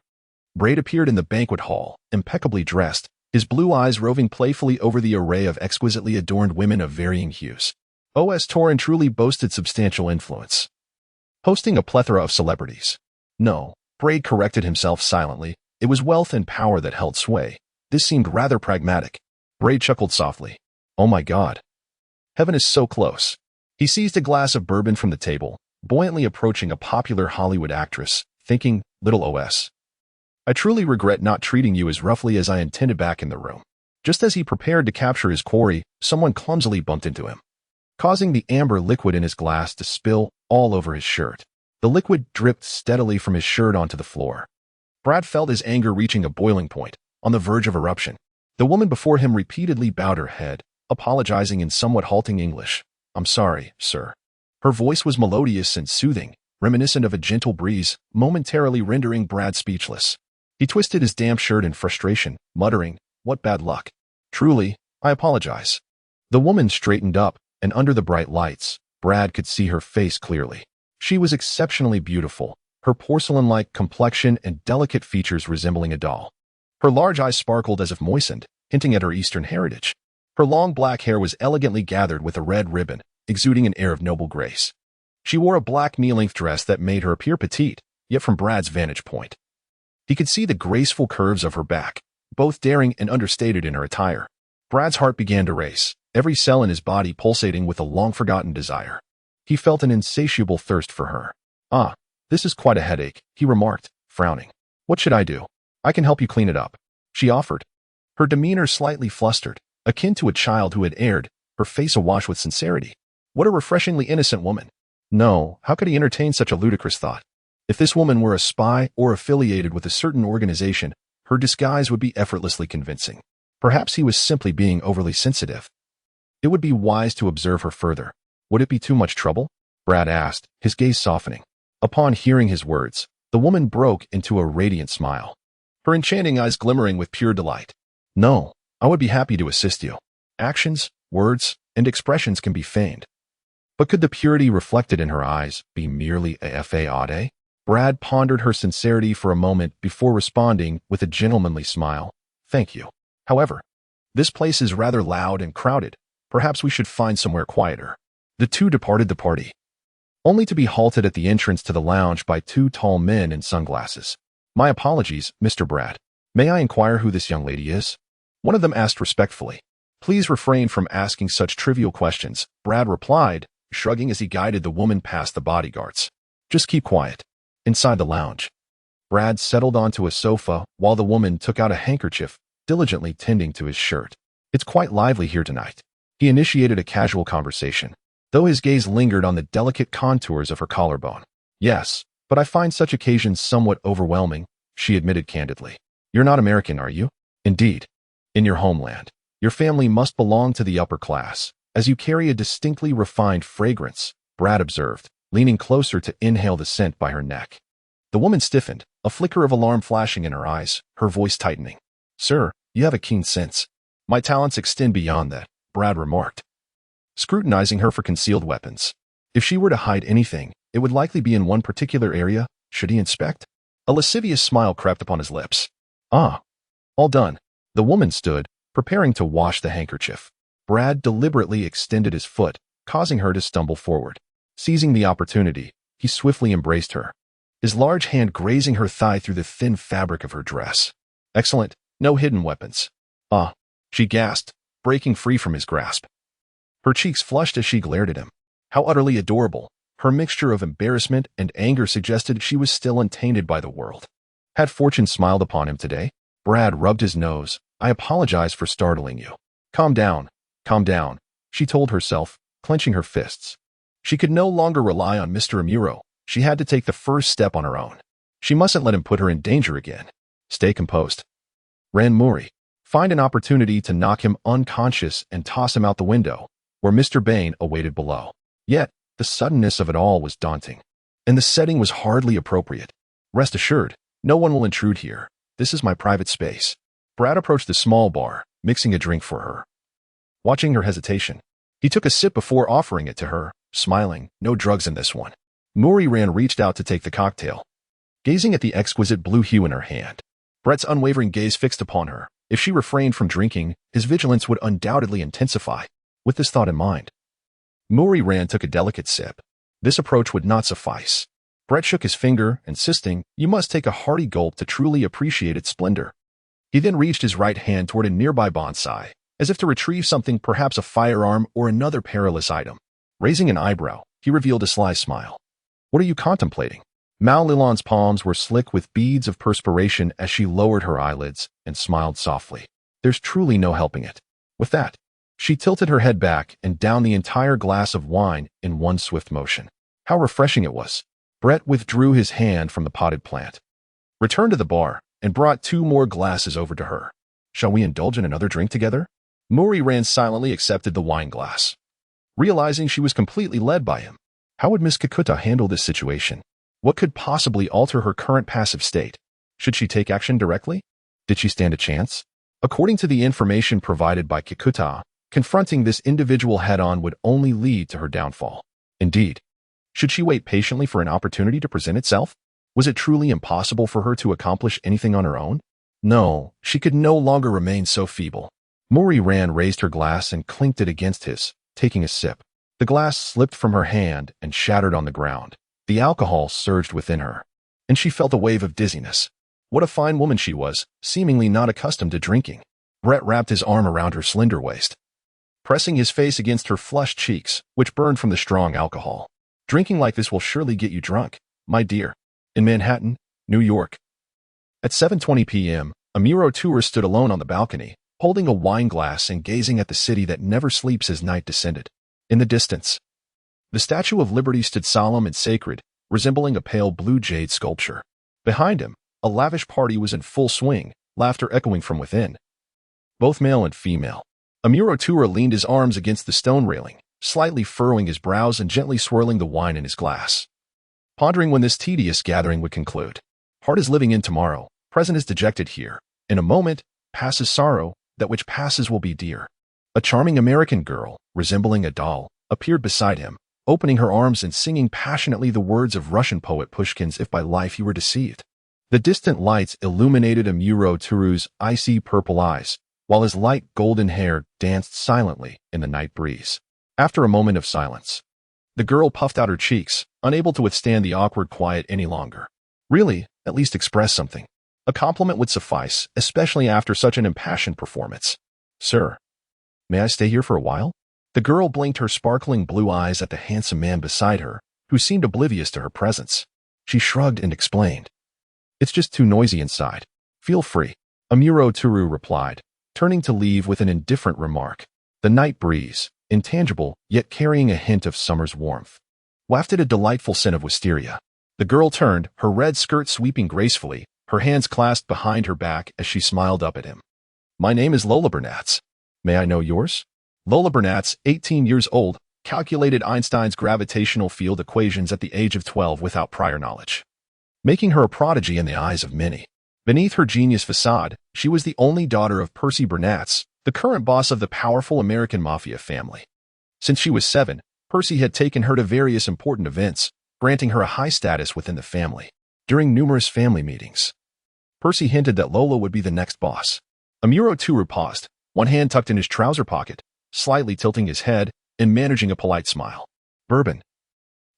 Braid appeared in the banquet hall, impeccably dressed, his blue eyes roving playfully over the array of exquisitely adorned women of varying hues. O.S. Torrent truly boasted substantial influence, hosting a plethora of celebrities. No, Braid corrected himself silently. It was wealth and power that held sway. This seemed rather pragmatic. Braid chuckled softly. Oh my God. Heaven is so close. He seized a glass of bourbon from the table, buoyantly approaching a popular Hollywood actress, thinking, little O.S., I truly regret not treating you as roughly as I intended back in the room. Just as he prepared to capture his quarry, someone clumsily bumped into him, causing the amber liquid in his glass to spill all over his shirt. The liquid dripped steadily from his shirt onto the floor. Brad felt his anger reaching a boiling point, on the verge of eruption. The woman before him repeatedly bowed her head, apologizing in somewhat halting English. "I'm sorry, sir." Her voice was melodious and soothing, reminiscent of a gentle breeze, momentarily rendering Brad speechless. He twisted his damp shirt in frustration, muttering, "What bad luck. Truly, I apologize." The woman straightened up, and under the bright lights, Brad could see her face clearly. She was exceptionally beautiful, her porcelain-like complexion and delicate features resembling a doll. Her large eyes sparkled as if moistened, hinting at her Eastern heritage. Her long black hair was elegantly gathered with a red ribbon, exuding an air of noble grace. She wore a black knee-length dress that made her appear petite, yet from Brad's vantage point, he could see the graceful curves of her back, both daring and understated in her attire. Brad's heart began to race, every cell in his body pulsating with a long-forgotten desire. He felt an insatiable thirst for her. "Ah, this is quite a headache," he remarked, frowning. "What should I do?" "I can help you clean it up," she offered. Her demeanor slightly flustered, akin to a child who had erred, her face awash with sincerity. What a refreshingly innocent woman. No, how could he entertain such a ludicrous thought? If this woman were a spy or affiliated with a certain organization, her disguise would be effortlessly convincing. Perhaps he was simply being overly sensitive. It would be wise to observe her further. Would it be too much trouble? Brad asked, his gaze softening. Upon hearing his words, the woman broke into a radiant smile, her enchanting eyes glimmering with pure delight. "No, I would be happy to assist you. Actions, words, and expressions can be feigned." But could the purity reflected in her eyes be merely a facade? Brad pondered her sincerity for a moment before responding with a gentlemanly smile. "Thank you. However, this place is rather loud and crowded. Perhaps we should find somewhere quieter." The two departed the party, only to be halted at the entrance to the lounge by two tall men in sunglasses. "My apologies, Mr. Brad. May I inquire who this young lady is?" one of them asked respectfully. "Please refrain from asking such trivial questions," Brad replied, shrugging as he guided the woman past the bodyguards. "Just keep quiet." Inside the lounge, Brad settled onto a sofa while the woman took out a handkerchief, diligently tending to his shirt. "It's quite lively here tonight." He initiated a casual conversation, though his gaze lingered on the delicate contours of her collarbone. "Yes, but I find such occasions somewhat overwhelming," she admitted candidly. "You're not American, are you?" "Indeed. In your homeland, your family must belong to the upper class, as you carry a distinctly refined fragrance," Brad observed, leaning closer to inhale the scent by her neck. The woman stiffened, a flicker of alarm flashing in her eyes, her voice tightening. "Sir, you have a keen sense." "My talents extend beyond that," Brad remarked, scrutinizing her for concealed weapons. If she were to hide anything, it would likely be in one particular area. Should he inspect? A lascivious smile crept upon his lips. "Ah, all done." The woman stood, preparing to wash the handkerchief. Brad deliberately extended his foot, causing her to stumble forward. Seizing the opportunity, he swiftly embraced her, his large hand grazing her thigh through the thin fabric of her dress. "Excellent. No hidden weapons." "Ah," she gasped, breaking free from his grasp. Her cheeks flushed as she glared at him. How utterly adorable. Her mixture of embarrassment and anger suggested she was still untainted by the world. Had fortune smiled upon him today? Brad rubbed his nose. "I apologize for startling you." Calm down, she told herself, clenching her fists. She could no longer rely on Mr. Morrow. She had to take the first step on her own. She mustn't let him put her in danger again. Stay composed. Ran Murray. Find an opportunity to knock him unconscious and toss him out the window, where Mr. Bain awaited below. Yet, the suddenness of it all was daunting, and the setting was hardly appropriate. "Rest assured, no one will intrude here. This is my private space." Brad approached the small bar, mixing a drink for her. Watching her hesitation, he took a sip before offering it to her, smiling. "No drugs in this one." Murray reached out to take the cocktail, gazing at the exquisite blue hue in her hand. Brett's unwavering gaze fixed upon her. If she refrained from drinking, his vigilance would undoubtedly intensify. With this thought in mind, Murray took a delicate sip. This approach would not suffice. Brett shook his finger, insisting, "You must take a hearty gulp to truly appreciate its splendor." He then reached his right hand toward a nearby bonsai, as if to retrieve something, perhaps a firearm or another perilous item. Raising an eyebrow, he revealed a sly smile. "What are you contemplating?" Mal Lilon's palms were slick with beads of perspiration as she lowered her eyelids and smiled softly. There's truly no helping it. With that, she tilted her head back and downed the entire glass of wine in one swift motion. How refreshing it was. Brett withdrew his hand from the potted plant, returned to the bar, and brought 2 more glasses over to her. Shall we indulge in another drink together? Mori Ran silently accepted the wine glass, realizing she was completely led by him. How would Miss Kikuta handle this situation? What could possibly alter her current passive state? Should she take action directly? Did she stand a chance? According to the information provided by Kikuta, confronting this individual head-on would only lead to her downfall. Indeed, should she wait patiently for an opportunity to present itself? Was it truly impossible for her to accomplish anything on her own? No, she could no longer remain so feeble. Mori Ran raised her glass and clinked it against his, taking a sip. The glass slipped from her hand and shattered on the ground. The alcohol surged within her, and she felt a wave of dizziness. What a fine woman she was, seemingly not accustomed to drinking. Brett wrapped his arm around her slender waist, pressing his face against her flushed cheeks, which burned from the strong alcohol. Drinking like this will surely get you drunk, my dear. In Manhattan, New York. At 7:20 p.m., a Muro tourist stood alone on the balcony, holding a wine glass and gazing at the city that never sleeps as night descended. In the distance, the Statue of Liberty stood solemn and sacred, resembling a pale blue jade sculpture. Behind him, a lavish party was in full swing, laughter echoing from within. Both male and female. A Muro tourist leaned his arms against the stone railing, slightly furrowing his brows and gently swirling the wine in his glass, pondering when this tedious gathering would conclude. Heart is living in tomorrow, present is dejected here. In a moment, passes sorrow, that which passes will be dear. A charming American girl, resembling a doll, appeared beside him, opening her arms and singing passionately the words of Russian poet Pushkin's If by life you were deceived. The distant lights illuminated a Muro Turu's icy purple eyes, while his light golden hair danced silently in the night breeze. After a moment of silence, the girl puffed out her cheeks, unable to withstand the awkward quiet any longer. Really, at least express something. A compliment would suffice, especially after such an impassioned performance. Sir, may I stay here for a while? The girl blinked her sparkling blue eyes at the handsome man beside her, who seemed oblivious to her presence. She shrugged and explained. It's just too noisy inside. Feel free. Amuro Turu replied, turning to leave with an indifferent remark. The night breeze, intangible, yet carrying a hint of summer's warmth, wafted a delightful scent of wisteria. The girl turned, her red skirt sweeping gracefully, her hands clasped behind her back as she smiled up at him. My name is Lola Bernatz. May I know yours? Lola Bernatz, 18 years old, calculated Einstein's gravitational field equations at the age of 12 without prior knowledge, making her a prodigy in the eyes of many. Beneath her genius facade, she was the only daughter of Percy Bernatz, the current boss of the powerful American mafia family. Since she was 7, Percy had taken her to various important events, granting her a high status within the family. During numerous family meetings, Percy hinted that Lola would be the next boss. Amuro Turu paused, one hand tucked in his trouser pocket, slightly tilting his head and managing a polite smile. Bourbon.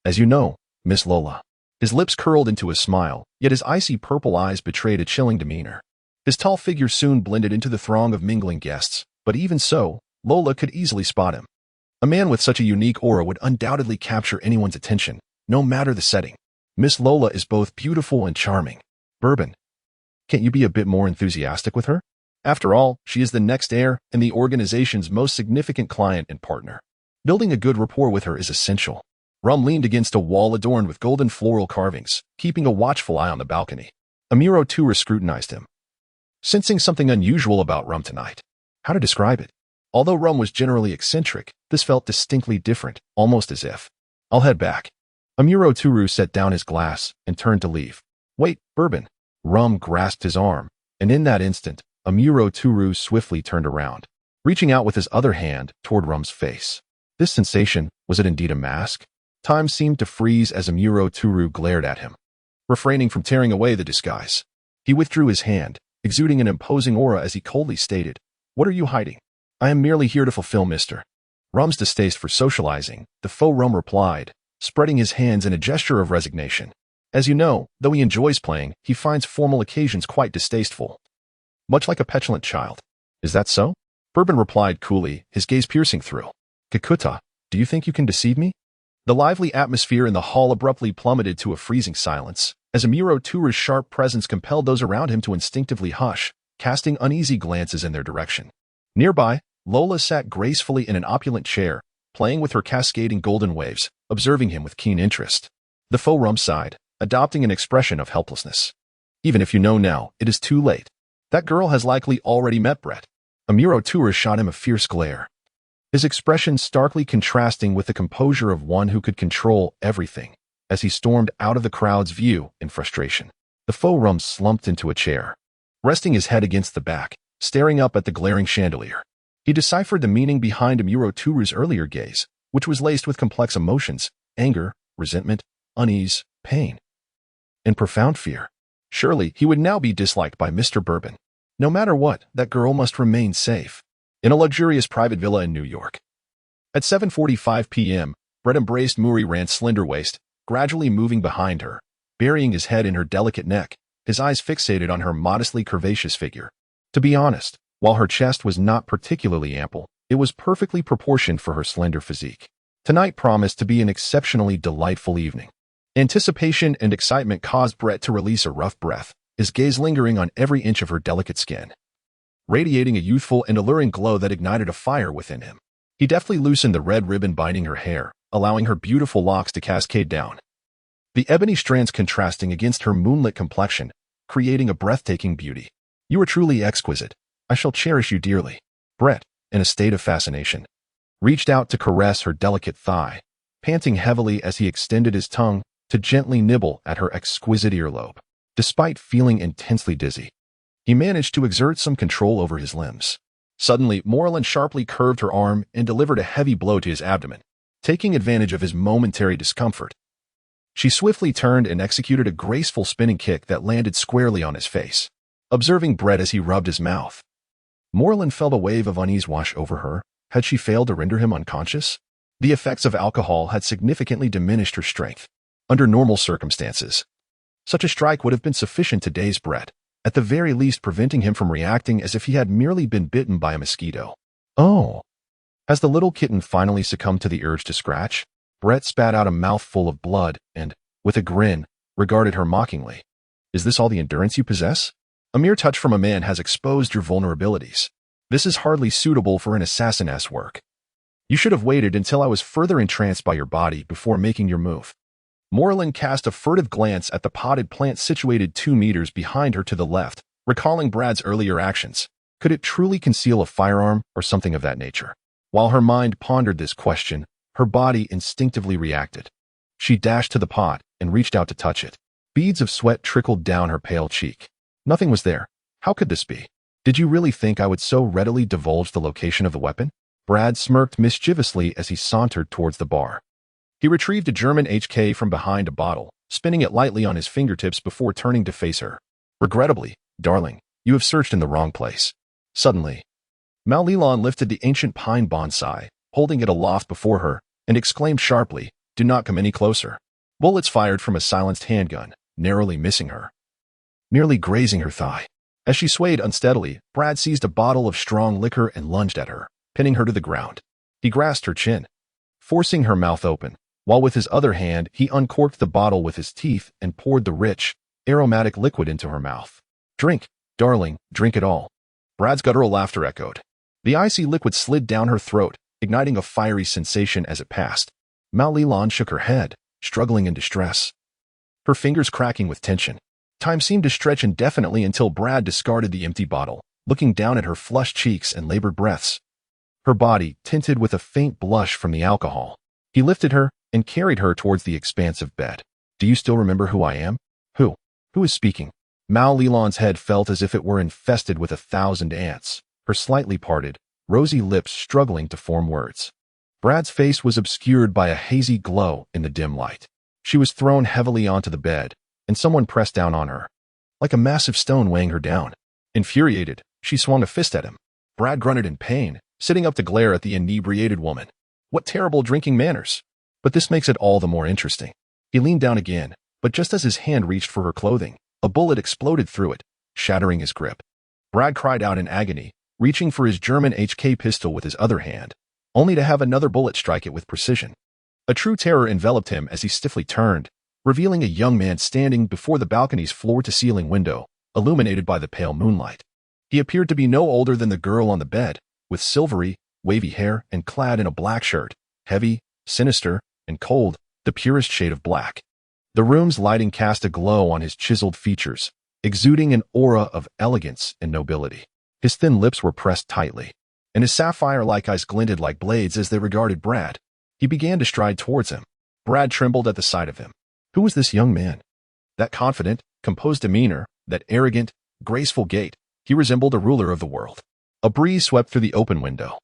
As you know, Miss Lola. His lips curled into a smile, yet his icy purple eyes betrayed a chilling demeanor. His tall figure soon blended into the throng of mingling guests, but even so, Lola could easily spot him. A man with such a unique aura would undoubtedly capture anyone's attention, no matter the setting. Miss Lola is both beautiful and charming. Bourbon. Can't you be a bit more enthusiastic with her? After all, she is the next heir and the organization's most significant client and partner. Building a good rapport with her is essential. Rum leaned against a wall adorned with golden floral carvings, keeping a watchful eye on the balcony. Amuro Tura scrutinized him, sensing something unusual about Rum tonight. How to describe it? Although Rum was generally eccentric, this felt distinctly different, almost as if. I'll head back. Amuro Turu set down his glass and turned to leave. Wait, Bourbon. Rum grasped his arm, and in that instant, Amuro Turu swiftly turned around, reaching out with his other hand toward Rum's face. This sensation, was it indeed a mask? Time seemed to freeze as Amuro Turu glared at him. Refraining from tearing away the disguise, he withdrew his hand, exuding an imposing aura as he coldly stated, What are you hiding? I am merely here to fulfill Mr. Rum's distaste for socializing, the faux Rum replied, spreading his hands in a gesture of resignation. As you know, though he enjoys playing, he finds formal occasions quite distasteful. Much like a petulant child. Is that so? Bourbon replied coolly, his gaze piercing through. Kikuta, do you think you can deceive me? The lively atmosphere in the hall abruptly plummeted to a freezing silence, as Amuro Turu's sharp presence compelled those around him to instinctively hush, casting uneasy glances in their direction. Nearby, Lola sat gracefully in an opulent chair, playing with her cascading golden waves, observing him with keen interest. The faux rump sighed, adopting an expression of helplessness. Even if you know now, it is too late. That girl has likely already met Brett. A Muro tourist shot him a fierce glare, his expression starkly contrasting with the composure of one who could control everything, as he stormed out of the crowd's view in frustration. The faux rump slumped into a chair, resting his head against the back, staring up at the glaring chandelier. He deciphered the meaning behind a Muro tourist's earlier gaze, which was laced with complex emotions, anger, resentment, unease, pain, and profound fear. Surely he would now be disliked by Mr. Bourbon. No matter what, that girl must remain safe. In a luxurious private villa in New York. At 7:45 p.m., Brett embraced Muri Rand's slender waist, gradually moving behind her, burying his head in her delicate neck, his eyes fixated on her modestly curvaceous figure. To be honest, while her chest was not particularly ample, it was perfectly proportioned for her slender physique. Tonight promised to be an exceptionally delightful evening. Anticipation and excitement caused Brett to release a rough breath, his gaze lingering on every inch of her delicate skin, radiating a youthful and alluring glow that ignited a fire within him. He deftly loosened the red ribbon binding her hair, allowing her beautiful locks to cascade down, the ebony strands contrasting against her moonlit complexion, creating a breathtaking beauty. You are truly exquisite. I shall cherish you dearly. Brett, in a state of fascination, reached out to caress her delicate thigh, panting heavily as he extended his tongue to gently nibble at her exquisite earlobe. Despite feeling intensely dizzy, he managed to exert some control over his limbs. Suddenly, Morlin sharply curved her arm and delivered a heavy blow to his abdomen, taking advantage of his momentary discomfort. She swiftly turned and executed a graceful spinning kick that landed squarely on his face. Observing Brett as he rubbed his mouth, Morlin felt a wave of unease wash over her. Had she failed to render him unconscious? The effects of alcohol had significantly diminished her strength. Under normal circumstances, such a strike would have been sufficient to daze Brett, at the very least preventing him from reacting as if he had merely been bitten by a mosquito. Oh! As the little kitten finally succumbed to the urge to scratch, Brett spat out a mouthful of blood and, with a grin, regarded her mockingly. Is this all the endurance you possess? A mere touch from a man has exposed your vulnerabilities. This is hardly suitable for an assassin's work. You should have waited until I was further entranced by your body before making your move. Morlin cast a furtive glance at the potted plant situated 2 meters behind her to the left, recalling Brad's earlier actions. Could it truly conceal a firearm or something of that nature? While her mind pondered this question, her body instinctively reacted. She dashed to the pot and reached out to touch it. Beads of sweat trickled down her pale cheek. Nothing was there. How could this be? Did you really think I would so readily divulge the location of the weapon? Brad smirked mischievously as he sauntered towards the bar. He retrieved a German HK from behind a bottle, spinning it lightly on his fingertips before turning to face her. Regrettably, darling, you have searched in the wrong place. Suddenly, Mal-Leland lifted the ancient pine bonsai, holding it aloft before her, and exclaimed sharply, "Do not come any closer." Bullets fired from a silenced handgun, narrowly missing her, nearly grazing her thigh. As she swayed unsteadily, Brad seized a bottle of strong liquor and lunged at her, pinning her to the ground. He grasped her chin, forcing her mouth open, while with his other hand he uncorked the bottle with his teeth and poured the rich, aromatic liquid into her mouth. "Drink, darling, drink it all." Brad's guttural laughter echoed. The icy liquid slid down her throat, igniting a fiery sensation as it passed. Mal-Leland shook her head, struggling in distress, her fingers cracking with tension. Time seemed to stretch indefinitely until Brad discarded the empty bottle, looking down at her flushed cheeks and labored breaths, her body tinted with a faint blush from the alcohol. He lifted her and carried her towards the expansive bed. "Do you still remember who I am?" Who is speaking?" Mal-Leland's head felt as if it were infested with 1,000 ants, her slightly parted, rosy lips struggling to form words. Brad's face was obscured by a hazy glow in the dim light. She was thrown heavily onto the bed, and someone pressed down on her, like a massive stone weighing her down. Infuriated, she swung a fist at him. Brad grunted in pain, sitting up to glare at the inebriated woman. What terrible drinking manners! But this makes it all the more interesting. He leaned down again, but just as his hand reached for her clothing, a bullet exploded through it, shattering his grip. Brad cried out in agony, reaching for his German HK pistol with his other hand, only to have another bullet strike it with precision. A true terror enveloped him as he stiffly turned, revealing a young man standing before the balcony's floor-to-ceiling window, illuminated by the pale moonlight. He appeared to be no older than the girl on the bed, with silvery, wavy hair and clad in a black shirt, heavy, sinister, and cold, the purest shade of black. The room's lighting cast a glow on his chiseled features, exuding an aura of elegance and nobility. His thin lips were pressed tightly, and his sapphire-like eyes glinted like blades as they regarded Brad. He began to stride towards him. Brad trembled at the sight of him. Who was this young man? That confident, composed demeanor, that arrogant, graceful gait, he resembled a ruler of the world. A breeze swept through the open window,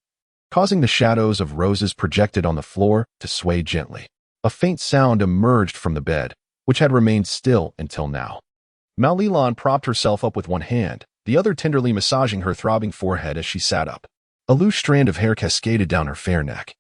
causing the shadows of roses projected on the floor to sway gently. A faint sound emerged from the bed, which had remained still until now. Malilon propped herself up with one hand, the other tenderly massaging her throbbing forehead as she sat up. A loose strand of hair cascaded down her fair neck,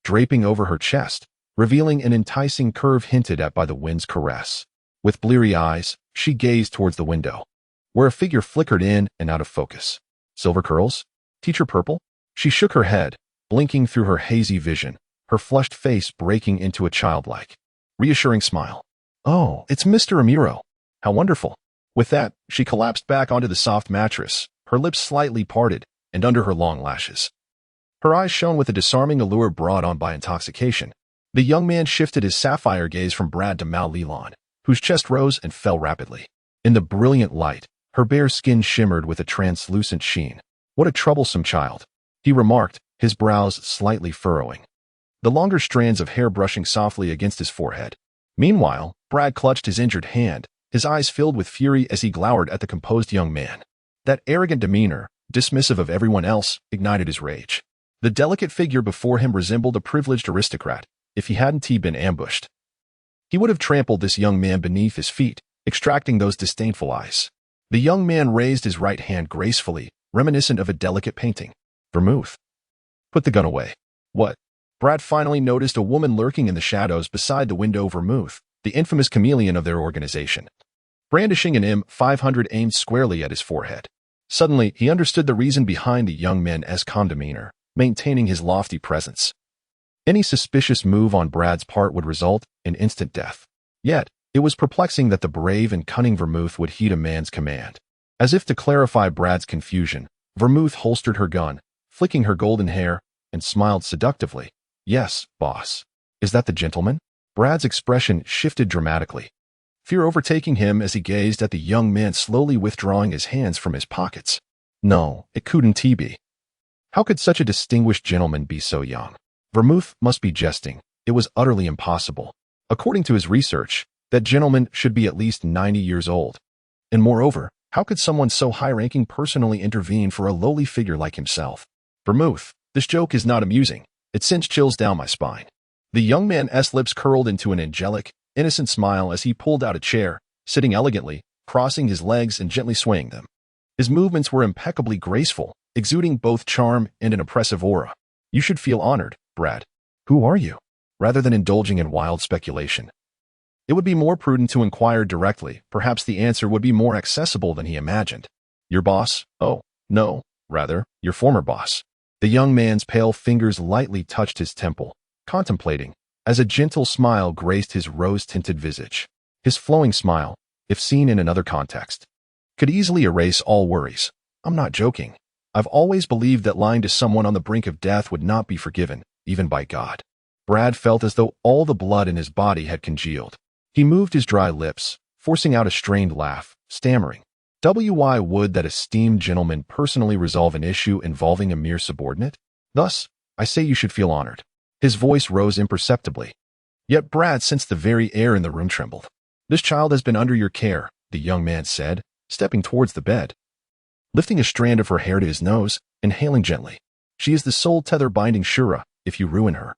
draping over her chest, revealing an enticing curve hinted at by the wind's caress. With bleary eyes, she gazed towards the window, where a figure flickered in and out of focus. Silver curls? Teacher purple? She shook her head, blinking through her hazy vision, her flushed face breaking into a childlike, reassuring smile. Oh, it's Mr. Amiro. How wonderful. With that, she collapsed back onto the soft mattress, her lips slightly parted, and under her long lashes. Her eyes shone with a disarming allure brought on by intoxication. The young man shifted his sapphire gaze from Brad to Malilon, whose chest rose and fell rapidly. In the brilliant light, her bare skin shimmered with a translucent sheen. What a troublesome child, he remarked, his brows slightly furrowing, the longer strands of hair brushing softly against his forehead. Meanwhile, Brad clutched his injured hand, his eyes filled with fury as he glowered at the composed young man. That arrogant demeanor, dismissive of everyone else, ignited his rage. The delicate figure before him resembled a privileged aristocrat. If he hadn't been ambushed, he would have trampled this young man beneath his feet, extracting those disdainful eyes. The young man raised his right hand gracefully, reminiscent of a delicate painting. Vermouth. Put the gun away. What? Brad finally noticed a woman lurking in the shadows beside the window. Vermouth, the infamous chameleon of their organization, brandishing an M500 aimed squarely at his forehead. Suddenly, he understood the reason behind the young man's calm demeanor, maintaining his lofty presence. Any suspicious move on Brad's part would result in instant death. Yet, it was perplexing that the brave and cunning Vermouth would heed a man's command. As if to clarify Brad's confusion, Vermouth holstered her gun, flicking her golden hair, and smiled seductively. Yes, boss. Is that the gentleman? Brad's expression shifted dramatically, fear overtaking him as he gazed at the young man slowly withdrawing his hands from his pockets. No, it couldn't be. How could such a distinguished gentleman be so young? Vermouth must be jesting. It was utterly impossible. According to his research, that gentleman should be at least 90 years old. And moreover, how could someone so high-ranking personally intervene for a lowly figure like himself? Vermouth, this joke is not amusing. It sends chills down my spine. The young man's lips curled into an angelic, innocent smile as he pulled out a chair, sitting elegantly, crossing his legs and gently swaying them. His movements were impeccably graceful, exuding both charm and an oppressive aura. You should feel honored, Brad. Who are you? Rather than indulging in wild speculation, it would be more prudent to inquire directly. Perhaps the answer would be more accessible than he imagined. Your boss? Oh, no, rather, your former boss. The young man's pale fingers lightly touched his temple, contemplating, as a gentle smile graced his rose-tinted visage. His flowing smile, if seen in another context, could easily erase all worries. I'm not joking. I've always believed that lying to someone on the brink of death would not be forgiven, even by God. Brad felt as though all the blood in his body had congealed. He moved his dry lips, forcing out a strained laugh, stammering. Why would that esteemed gentleman personally resolve an issue involving a mere subordinate? Thus, I say you should feel honored. His voice rose imperceptibly. Yet Brad sensed the very air in the room trembled. This child has been under your care, the young man said, stepping towards the bed, lifting a strand of her hair to his nose, inhaling gently. She is the sole tether binding Shura. If you ruin her,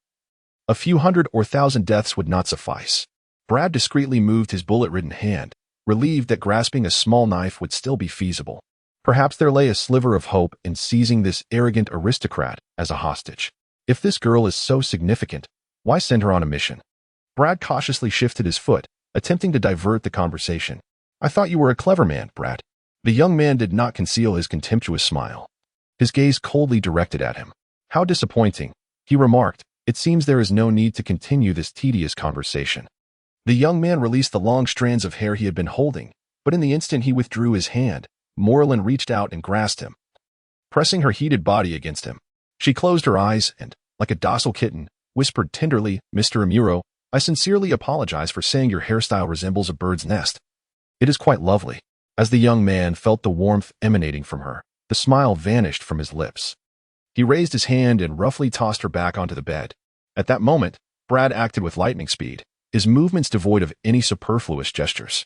a few hundred or thousand deaths would not suffice. Brad discreetly moved his bullet-ridden hand, relieved that grasping a small knife would still be feasible. Perhaps there lay a sliver of hope in seizing this arrogant aristocrat as a hostage. If this girl is so significant, why send her on a mission? Brad cautiously shifted his foot, attempting to divert the conversation. I thought you were a clever man, Brad. The young man did not conceal his contemptuous smile, his gaze coldly directed at him. How disappointing, he remarked. It seems there is no need to continue this tedious conversation. The young man released the long strands of hair he had been holding, but in the instant he withdrew his hand, Morlin reached out and grasped him, pressing her heated body against him. She closed her eyes and, like a docile kitten, whispered tenderly, "Mr. Amuro, I sincerely apologize for saying your hairstyle resembles a bird's nest. It is quite lovely." As the young man felt the warmth emanating from her, the smile vanished from his lips. He raised his hand and roughly tossed her back onto the bed. At that moment, Brad acted with lightning speed, his movements devoid of any superfluous gestures.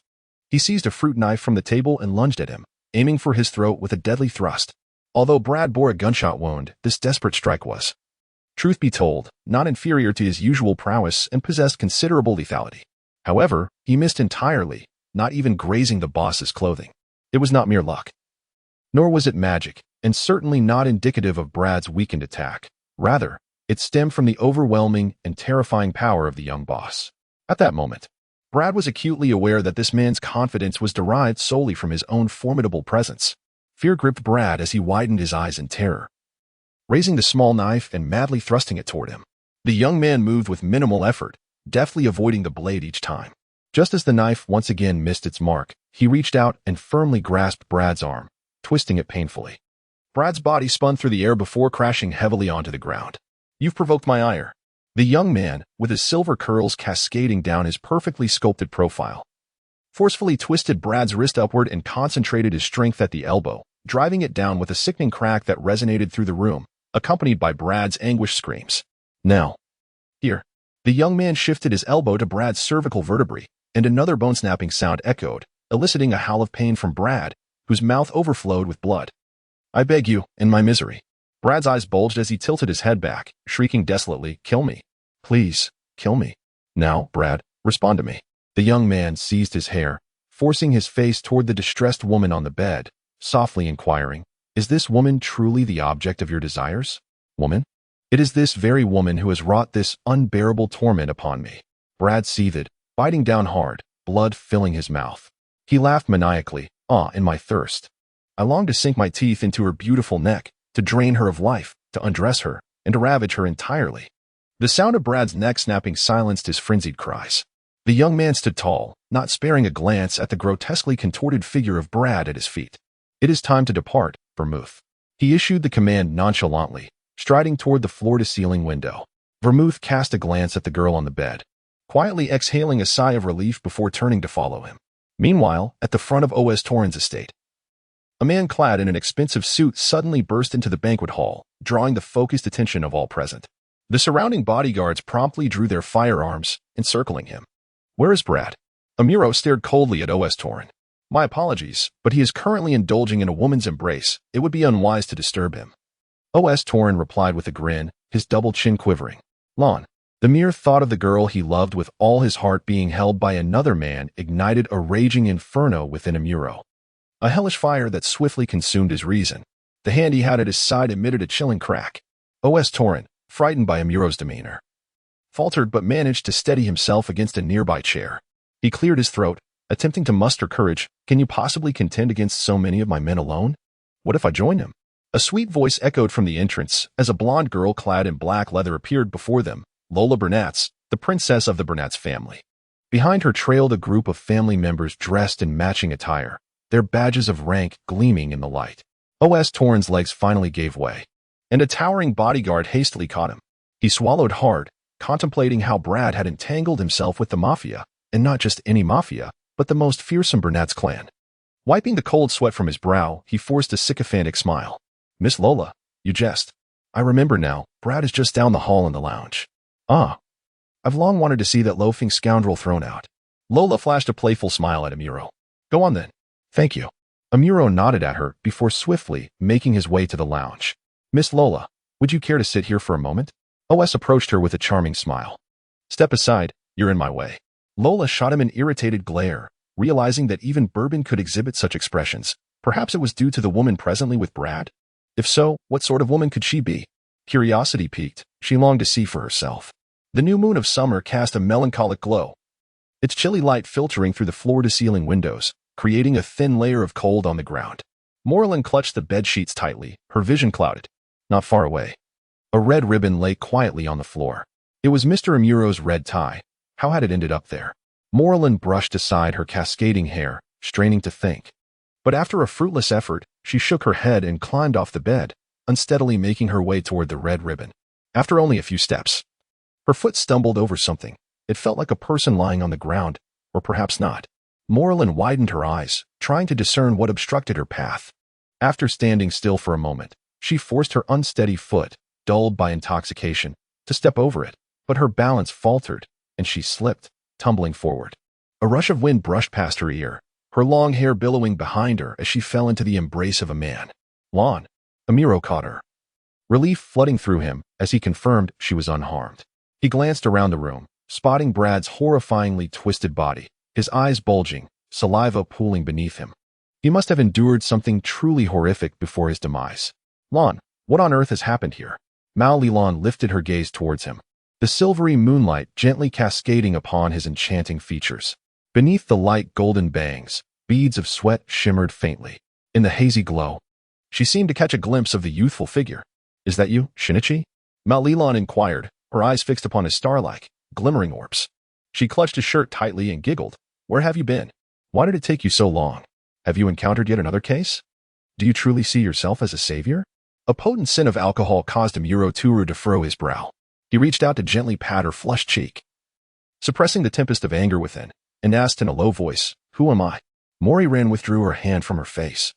He seized a fruit knife from the table and lunged at him, aiming for his throat with a deadly thrust. Although Brad bore a gunshot wound, this desperate strike was, truth be told, not inferior to his usual prowess and possessed considerable lethality. However, he missed entirely, not even grazing the boss's clothing. It was not mere luck. Nor was it magic, and certainly not indicative of Brad's weakened attack. Rather, it stemmed from the overwhelming and terrifying power of the young boss. At that moment, Brad was acutely aware that this man's confidence was derived solely from his own formidable presence. Fear gripped Brad as he widened his eyes in terror, raising the small knife and madly thrusting it toward him. The young man moved with minimal effort, deftly avoiding the blade each time. Just as the knife once again missed its mark, he reached out and firmly grasped Brad's arm, twisting it painfully. Brad's body spun through the air before crashing heavily onto the ground. "You've provoked my ire." The young man, with his silver curls cascading down his perfectly sculpted profile, forcefully twisted Brad's wrist upward and concentrated his strength at the elbow, driving it down with a sickening crack that resonated through the room, accompanied by Brad's anguished screams. "Now. Here." The young man shifted his elbow to Brad's cervical vertebrae, and another bone-snapping sound echoed, eliciting a howl of pain from Brad, whose mouth overflowed with blood. "I beg you, in my misery." Brad's eyes bulged as he tilted his head back, shrieking desolately, "Kill me. Please, kill me. Now, Brad, respond to me." The young man seized his hair, forcing his face toward the distressed woman on the bed, softly inquiring, "Is this woman truly the object of your desires? Woman? It is this very woman who has wrought this unbearable torment upon me." Brad seethed, biting down hard, blood filling his mouth. He laughed maniacally, in my thirst. I longed to sink my teeth into her beautiful neck, to drain her of life, to undress her, and to ravage her entirely. The sound of Brad's neck snapping silenced his frenzied cries. The young man stood tall, not sparing a glance at the grotesquely contorted figure of Brad at his feet. "It is time to depart, Vermouth." He issued the command nonchalantly, striding toward the floor-to-ceiling window. Vermouth cast a glance at the girl on the bed, quietly exhaling a sigh of relief before turning to follow him. Meanwhile, at the front of O.S. Torrens' estate, a man clad in an expensive suit suddenly burst into the banquet hall, drawing the focused attention of all present. The surrounding bodyguards promptly drew their firearms, encircling him. "Where is Brad?" Amuro stared coldly at O.S. Torren. "My apologies, but he is currently indulging in a woman's embrace. It would be unwise to disturb him." O.S. Torren replied with a grin, his double chin quivering. "Lon." The mere thought of the girl he loved with all his heart being held by another man ignited a raging inferno within Amuro. A hellish fire that swiftly consumed his reason. The hand he had at his side emitted a chilling crack. O.S. Torren, frightened by Amuro's demeanor, faltered but managed to steady himself against a nearby chair. He cleared his throat, attempting to muster courage. "Can you possibly contend against so many of my men alone? What if I join him?" A sweet voice echoed from the entrance as a blonde girl clad in black leather appeared before them, Lola Bernatz, the princess of the Bernatz family. Behind her trailed a group of family members dressed in matching attire, their badges of rank gleaming in the light. O.S. Torren's legs finally gave way, and a towering bodyguard hastily caught him. He swallowed hard, contemplating how Brad had entangled himself with the mafia, and not just any mafia, but the most fearsome Bernatz clan. Wiping the cold sweat from his brow, he forced a sycophantic smile. "Miss Lola, you jest. I remember now, Brad is just down the hall in the lounge." "Ah. I've long wanted to see that loafing scoundrel thrown out." Lola flashed a playful smile at Amuro. "Go on then." "Thank you." Amuro nodded at her before swiftly making his way to the lounge. "Miss Lola, would you care to sit here for a moment?" O.S. approached her with a charming smile. "Step aside, you're in my way." Lola shot him an irritated glare, realizing that even bourbon could exhibit such expressions. Perhaps it was due to the woman presently with Brad? If so, what sort of woman could she be? Curiosity piqued, she longed to see for herself. The new moon of summer cast a melancholic glow, its chilly light filtering through the floor-to-ceiling windows, creating a thin layer of cold on the ground. Morlin clutched the bed sheets tightly, her vision clouded. Not far away, a red ribbon lay quietly on the floor. It was Mr. Amuro's red tie. How had it ended up there? Morlin brushed aside her cascading hair, straining to think. But after a fruitless effort, she shook her head and climbed off the bed, unsteadily making her way toward the red ribbon. After only a few steps, her foot stumbled over something. It felt like a person lying on the ground, or perhaps not. Morlin widened her eyes, trying to discern what obstructed her path. After standing still for a moment, she forced her unsteady foot, dulled by intoxication, to step over it, but her balance faltered, and she slipped, tumbling forward. A rush of wind brushed past her ear, her long hair billowing behind her as she fell into the embrace of a man. Lon. Amiro caught her. Relief flooding through him as he confirmed she was unharmed. He glanced around the room, spotting Brad's horrifyingly twisted body, his eyes bulging, saliva pooling beneath him. He must have endured something truly horrific before his demise. Lon, what on earth has happened here? Mao Lilon lifted her gaze towards him, the silvery moonlight gently cascading upon his enchanting features. Beneath the light golden bangs, beads of sweat shimmered faintly. In the hazy glow, she seemed to catch a glimpse of the youthful figure. Is that you, Shinichi? Mao Lilon inquired, her eyes fixed upon his star-like, glimmering orbs. She clutched his shirt tightly and giggled. Where have you been? Why did it take you so long? Have you encountered yet another case? Do you truly see yourself as a savior? A potent sin of alcohol caused Amuro Toru to furrow his brow. He reached out to gently pat her flushed cheek, suppressing the tempest of anger within, and asked in a low voice, Who am I? Mori Ran withdrew her hand from her face,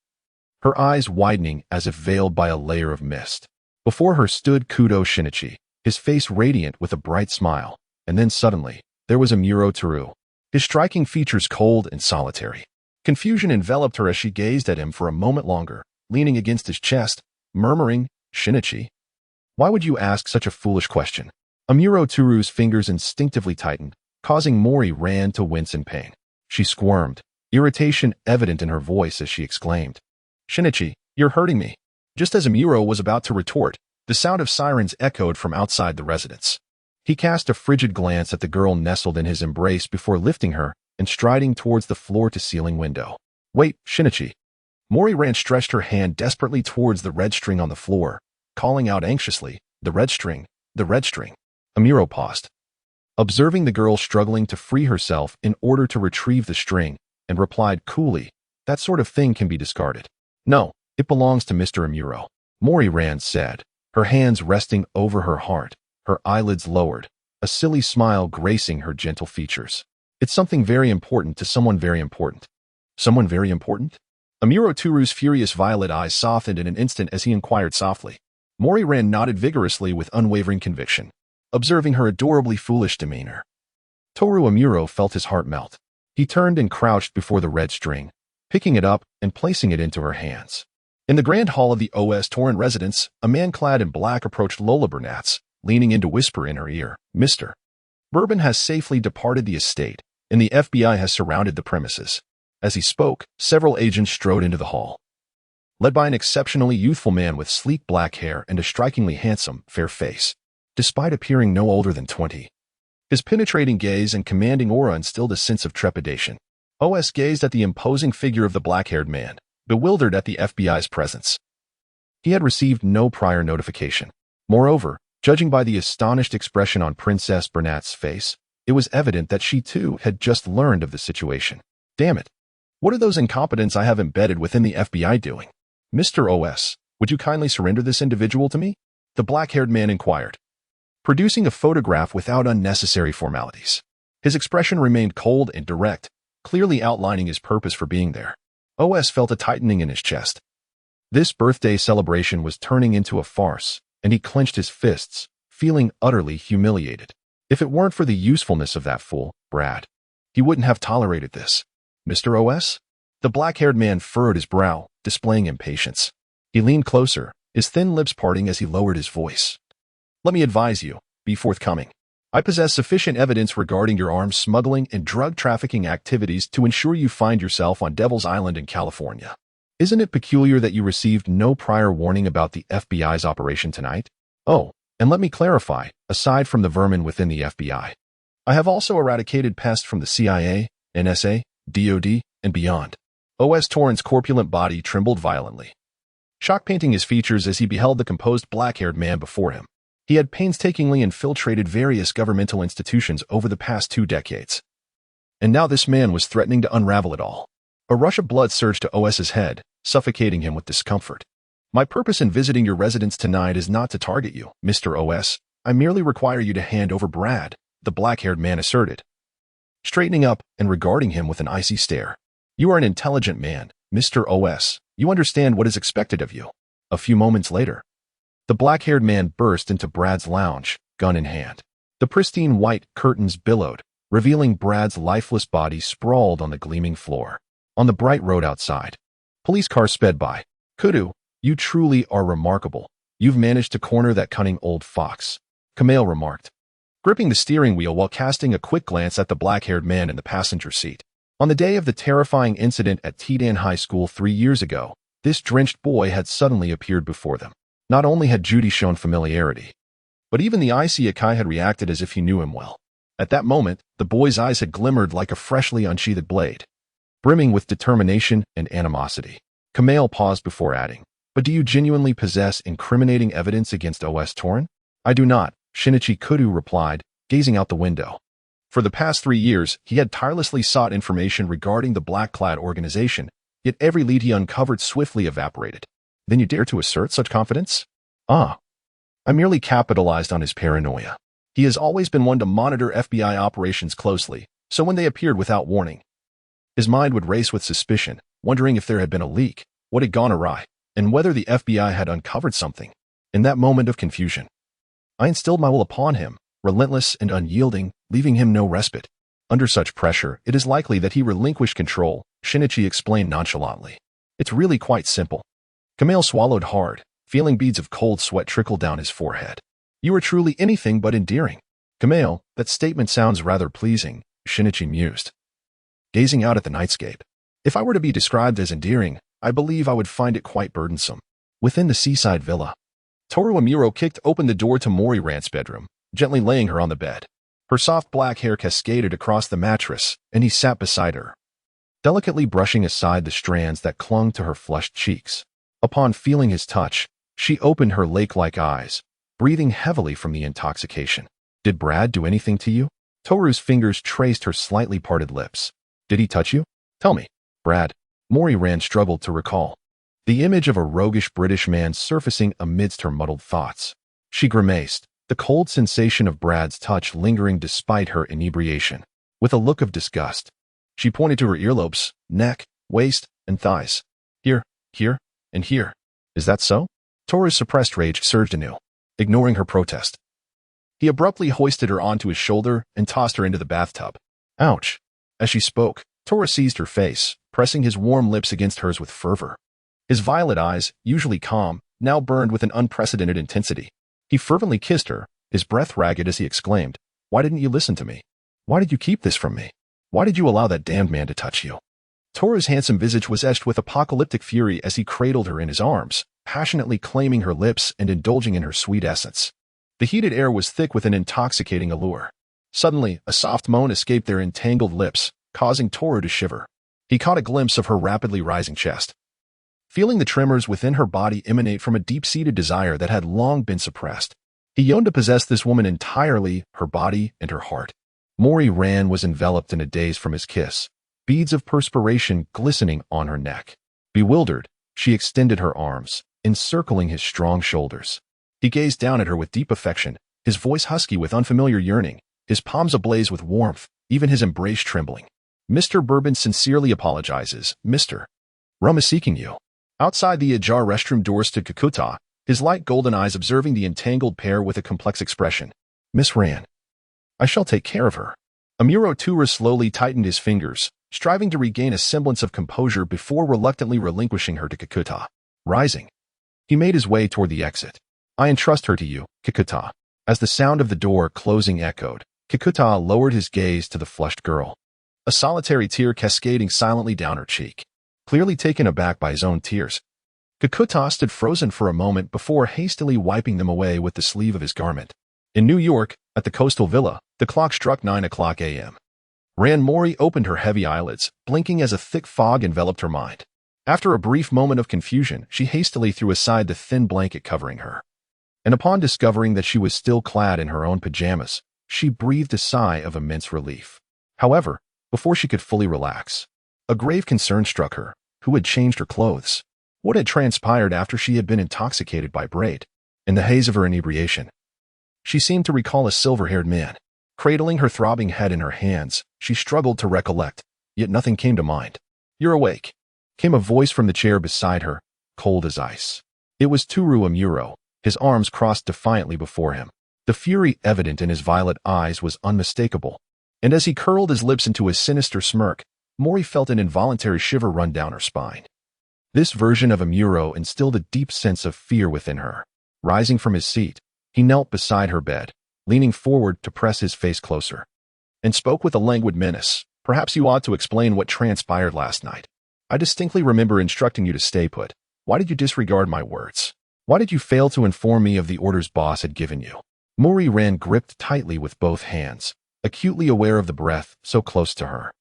her eyes widening as if veiled by a layer of mist. Before her stood Kudo Shinichi, his face radiant with a bright smile, and then suddenly, there was Amuro Toru, his striking features cold and solitary. Confusion enveloped her as she gazed at him for a moment longer, leaning against his chest, murmuring, Shinichi? Why would you ask such a foolish question? Amuro Toru's fingers instinctively tightened, causing Mori Ran to wince in pain. She squirmed, irritation evident in her voice as she exclaimed, Shinichi, you're hurting me. Just as Amuro was about to retort, the sound of sirens echoed from outside the residence. He cast a frigid glance at the girl nestled in his embrace before lifting her and striding towards the floor-to-ceiling window. Wait, Shinichi. Mori Ran stretched her hand desperately towards the red string on the floor, calling out anxiously, The red string, the red string. Amuro paused, observing the girl struggling to free herself in order to retrieve the string, and replied coolly, That sort of thing can be discarded. No, it belongs to Mr. Amuro. Mori Ran said, her hands resting over her heart, her eyelids lowered, a silly smile gracing her gentle features. It's something very important to someone very important. Someone very important? Amuro Toru's furious violet eyes softened in an instant as he inquired softly. Mori Ran nodded vigorously with unwavering conviction, observing her adorably foolish demeanor. Toru Amuro felt his heart melt. He turned and crouched before the red string, picking it up and placing it into her hands. In the grand hall of the O.S. Torrent residence, a man clad in black approached Lola Burnatz, leaning in to whisper in her ear, Mr. Bourbon has safely departed the estate, and the FBI has surrounded the premises. As he spoke, several agents strode into the hall, led by an exceptionally youthful man with sleek black hair and a strikingly handsome, fair face, despite appearing no older than 20. His penetrating gaze and commanding aura instilled a sense of trepidation. O.S. gazed at the imposing figure of the black-haired man, bewildered at the FBI's presence. He had received no prior notification. Moreover, judging by the astonished expression on Princess Burnatz's face, it was evident that she too had just learned of the situation. Damn it. What are those incompetents I have embedded within the FBI doing? Mr. O.S., would you kindly surrender this individual to me? The black-haired man inquired, producing a photograph without unnecessary formalities. His expression remained cold and direct, clearly outlining his purpose for being there. O.S. felt a tightening in his chest. This birthday celebration was turning into a farce, and he clenched his fists, feeling utterly humiliated. If it weren't for the usefulness of that fool, Brad, he wouldn't have tolerated this. Mr. O.S.? The black-haired man furrowed his brow, displaying impatience. He leaned closer, his thin lips parting as he lowered his voice. Let me advise you, be forthcoming. I possess sufficient evidence regarding your arms smuggling and drug trafficking activities to ensure you find yourself on Devil's Island in California. Isn't it peculiar that you received no prior warning about the FBI's operation tonight? Oh, and let me clarify, aside from the vermin within the FBI, I have also eradicated pests from the CIA, NSA, DOD, and beyond. O.S. Torrent's corpulent body trembled violently, shock painting his features as he beheld the composed black-haired man before him. He had painstakingly infiltrated various governmental institutions over the past 2 decades. And now this man was threatening to unravel it all. A rush of blood surged to OS's head, suffocating him with discomfort. My purpose in visiting your residence tonight is not to target you, Mr. OS. I merely require you to hand over Brad, the black-haired man asserted, straightening up and regarding him with an icy stare. You are an intelligent man, Mr. OS. You understand what is expected of you. A few moments later, the black-haired man burst into Brad's lounge, gun in hand. The pristine white curtains billowed, revealing Brad's lifeless body sprawled on the gleaming floor. On the bright road outside, police cars sped by. Kudu, you truly are remarkable. You've managed to corner that cunning old fox, Kamale remarked, gripping the steering wheel while casting a quick glance at the black-haired man in the passenger seat. On the day of the terrifying incident at Tedan High School 3 years ago, this drenched boy had suddenly appeared before them. Not only had Judy shown familiarity, but even the icy Akai had reacted as if he knew him well. At that moment, the boy's eyes had glimmered like a freshly unsheathed blade, brimming with determination and animosity. Kamale paused before adding, but do you genuinely possess incriminating evidence against OS Torin? I do not, Shinichi Kudu replied, gazing out the window. For the past 3 years, he had tirelessly sought information regarding the Black-Clad organization, yet every lead he uncovered swiftly evaporated. Then you dare to assert such confidence? I merely capitalized on his paranoia. He has always been one to monitor FBI operations closely, so when they appeared without warning, his mind would race with suspicion, wondering if there had been a leak, what had gone awry, and whether the FBI had uncovered something. In that moment of confusion, I instilled my will upon him, relentless and unyielding, leaving him no respite. Under such pressure, it is likely that he relinquished control, Shinichi explained nonchalantly. It's really quite simple. Kamale swallowed hard, feeling beads of cold sweat trickle down his forehead. You are truly anything but endearing. Kamale, that statement sounds rather pleasing, Shinichi mused, gazing out at the nightscape. If I were to be described as endearing, I believe I would find it quite burdensome. Within the seaside villa, Toru Amuro kicked open the door to Mori Rant's bedroom, gently laying her on the bed. Her soft black hair cascaded across the mattress, and he sat beside her, delicately brushing aside the strands that clung to her flushed cheeks. Upon feeling his touch, she opened her lake-like eyes, breathing heavily from the intoxication. Did Brad do anything to you? Toru's fingers traced her slightly parted lips. Did he touch you? Tell me. Brad. Mori Rand struggled to recall, the image of a roguish British man surfacing amidst her muddled thoughts. She grimaced, the cold sensation of Brad's touch lingering despite her inebriation. With a look of disgust, she pointed to her earlobes, neck, waist, and thighs. Here, and here. Is that so? Toru's suppressed rage surged anew, ignoring her protest. He abruptly hoisted her onto his shoulder and tossed her into the bathtub. Ouch. As she spoke, Toru seized her face, pressing his warm lips against hers with fervor. His violet eyes, usually calm, now burned with an unprecedented intensity. He fervently kissed her, his breath ragged as he exclaimed, Why didn't you listen to me? Why did you keep this from me? Why did you allow that damned man to touch you? Toru's handsome visage was etched with apocalyptic fury as he cradled her in his arms, passionately claiming her lips and indulging in her sweet essence. The heated air was thick with an intoxicating allure. Suddenly, a soft moan escaped their entangled lips, causing Toru to shiver. He caught a glimpse of her rapidly rising chest, feeling the tremors within her body emanate from a deep-seated desire that had long been suppressed. He yearned to possess this woman entirely, her body and her heart. Mori Rand was enveloped in a daze from his kiss, beads of perspiration glistening on her neck. Bewildered, she extended her arms, encircling his strong shoulders. He gazed down at her with deep affection, his voice husky with unfamiliar yearning, his palms ablaze with warmth, even his embrace trembling. Mr. Bourbon sincerely apologizes. Mr. Rum is seeking you. Outside the ajar restroom doors stood Kikuta, his light golden eyes observing the entangled pair with a complex expression. Miss Rand. I shall take care of her. Amuro Tura slowly tightened his fingers, striving to regain a semblance of composure before reluctantly relinquishing her to Kikuta. Rising, he made his way toward the exit. I entrust her to you, Kikuta. As the sound of the door closing echoed, Kikuta lowered his gaze to the flushed girl, a solitary tear cascading silently down her cheek. Clearly taken aback by his own tears, Kikuta stood frozen for a moment before hastily wiping them away with the sleeve of his garment. In New York, at the coastal villa, the clock struck 9:00 a.m. Rand Mori opened her heavy eyelids, blinking as a thick fog enveloped her mind. After a brief moment of confusion, she hastily threw aside the thin blanket covering her. And upon discovering that she was still clad in her own pajamas, she breathed a sigh of immense relief. However, before she could fully relax, A grave concern struck her. Who had changed her clothes? What had transpired after she had been intoxicated by Braid? In the haze of her inebriation, she seemed to recall a silver-haired man. Cradling her throbbing head in her hands, she struggled to recollect, yet nothing came to mind. "You're awake," came a voice from the chair beside her, cold as ice. It was Toru Amuro, his arms crossed defiantly before him. The fury evident in his violet eyes was unmistakable, and as he curled his lips into a sinister smirk, Mori felt an involuntary shiver run down her spine. This version of Amuro instilled a deep sense of fear within her. Rising from his seat, he knelt beside her bed, leaning forward to press his face closer, and spoke with a languid menace. "Perhaps you ought to explain what transpired last night. I distinctly remember instructing you to stay put. Why did you disregard my words? Why did you fail to inform me of the orders boss had given you?" Mori ran gripped tightly with both hands, acutely aware of the breath so close to her.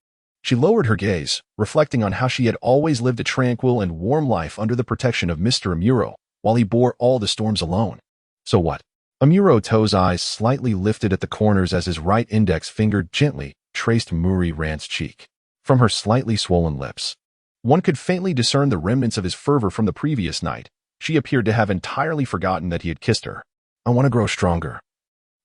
She lowered her gaze, reflecting on how she had always lived a tranquil and warm life under the protection of Mr. Amuro, while he bore all the storms alone. So what? Amuro To's eyes slightly lifted at the corners as his right index finger gently traced Mori Ran's cheek. From her slightly swollen lips, one could faintly discern the remnants of his fervor from the previous night. She appeared to have entirely forgotten that he had kissed her. "I want to grow stronger."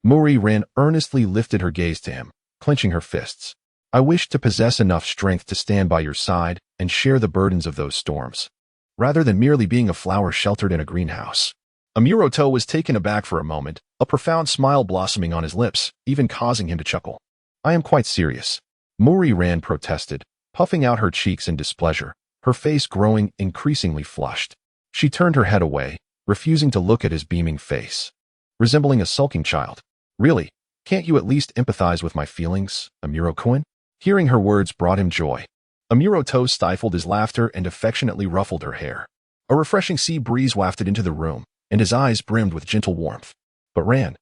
Mori Ran earnestly lifted her gaze to him, clenching her fists. "I wish to possess enough strength to stand by your side and share the burdens of those storms, rather than merely being a flower sheltered in a greenhouse." Amuro To was taken aback for a moment, a profound smile blossoming on his lips, even causing him to chuckle. "I am quite serious," Mori Ran protested, puffing out her cheeks in displeasure, her face growing increasingly flushed. She turned her head away, refusing to look at his beaming face, resembling a sulking child. "Really, can't you at least empathize with my feelings, Amuro-kun?" Hearing her words brought him joy. Amuro To stifled his laughter and affectionately ruffled her hair. A refreshing sea breeze wafted into the room, and his eyes brimmed with gentle warmth. "But Ran,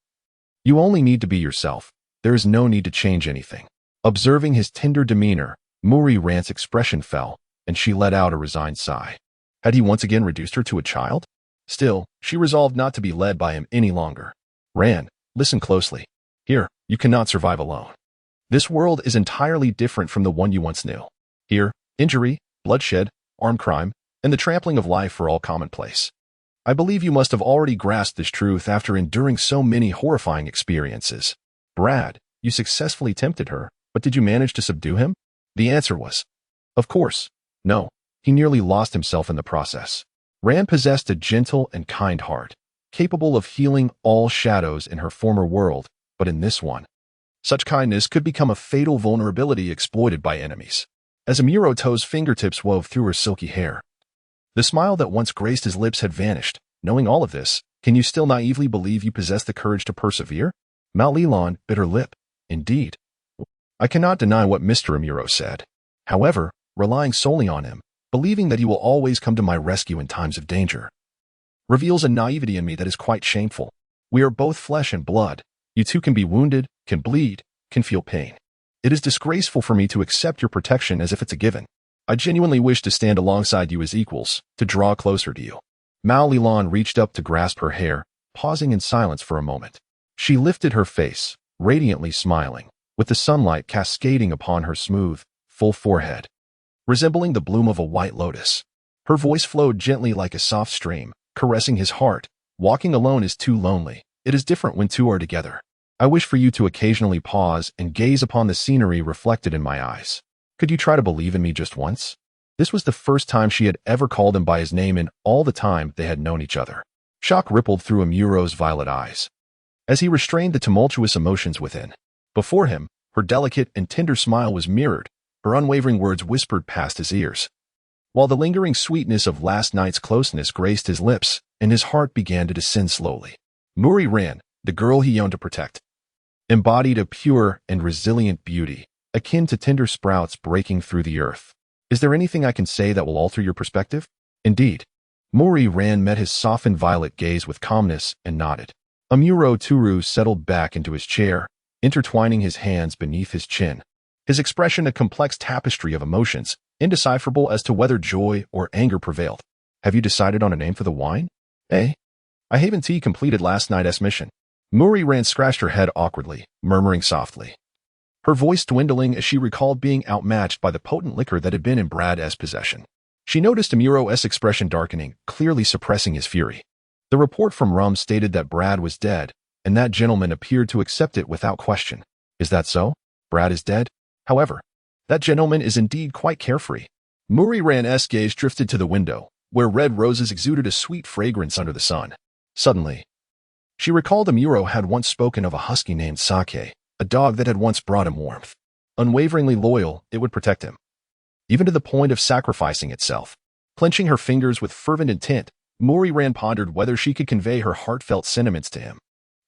you only need to be yourself. There is no need to change anything." Observing his tender demeanor, Mori Ran's expression fell, and she let out a resigned sigh. Had he once again reduced her to a child? Still, she resolved not to be led by him any longer. "Ran, listen closely. Here, you cannot survive alone. This world is entirely different from the one you once knew. Here, injury, bloodshed, armed crime, and the trampling of life are all commonplace. I believe you must have already grasped this truth after enduring so many horrifying experiences. Brad, you successfully tempted her, but did you manage to subdue him?" The answer was, of course, no. He nearly lost himself in the process. Ran possessed a gentle and kind heart, capable of healing all shadows in her former world, but in this one, such kindness could become a fatal vulnerability exploited by enemies. As Amuro To's fingertips wove through her silky hair, the smile that once graced his lips had vanished. "Knowing all of this, can you still naively believe you possess the courage to persevere?" Mal-Lilon bit her lip. "Indeed. I cannot deny what Mr. Amuro said. However, relying solely on him, believing that he will always come to my rescue in times of danger, reveals a naivety in me that is quite shameful. We are both flesh and blood. You too can be wounded, can bleed, can feel pain. It is disgraceful for me to accept your protection as if it's a given. I genuinely wish to stand alongside you as equals, to draw closer to you." Mal-Lilon reached up to grasp her hair, pausing in silence for a moment. She lifted her face, radiantly smiling, with the sunlight cascading upon her smooth, full forehead, resembling the bloom of a white lotus. Her voice flowed gently like a soft stream, caressing his heart. "Walking alone is too lonely. It is different when two are together. I wish for you to occasionally pause and gaze upon the scenery reflected in my eyes. Could you try to believe in me just once?" This was the first time she had ever called him by his name in all the time they had known each other. Shock rippled through Amuro's violet eyes as he restrained the tumultuous emotions within. Before him, her delicate and tender smile was mirrored, her unwavering words whispered past his ears, while the lingering sweetness of last night's closeness graced his lips, and his heart began to descend slowly. Mori Ran, the girl he yearned to protect, embodied a pure and resilient beauty, akin to tender sprouts breaking through the earth. "Is there anything I can say that will alter your perspective?" "Indeed." Mori Ran met his softened violet gaze with calmness and nodded. Amuro Toru settled back into his chair, intertwining his hands beneath his chin, his expression a complex tapestry of emotions, indecipherable as to whether joy or anger prevailed. "Have you decided on a name for the wine?" "Eh? I haven't completed last night's mission." Mori Ran scratched her head awkwardly, murmuring softly, her voice dwindling as she recalled being outmatched by the potent liquor that had been in Brad's possession. She noticed Amuro's expression darkening, clearly suppressing his fury. The report from Rum stated that Brad was dead, and that gentleman appeared to accept it without question. Is that so? Brad is dead? However, that gentleman is indeed quite carefree. Murray Rand's gaze drifted to the window, where red roses exuded a sweet fragrance under the sun. Suddenly, she recalled Amuro had once spoken of a husky named Sake, a dog that had once brought him warmth. Unwaveringly loyal, it would protect him, even to the point of sacrificing itself. Clenching her fingers with fervent intent, Murray Rand pondered whether she could convey her heartfelt sentiments to him.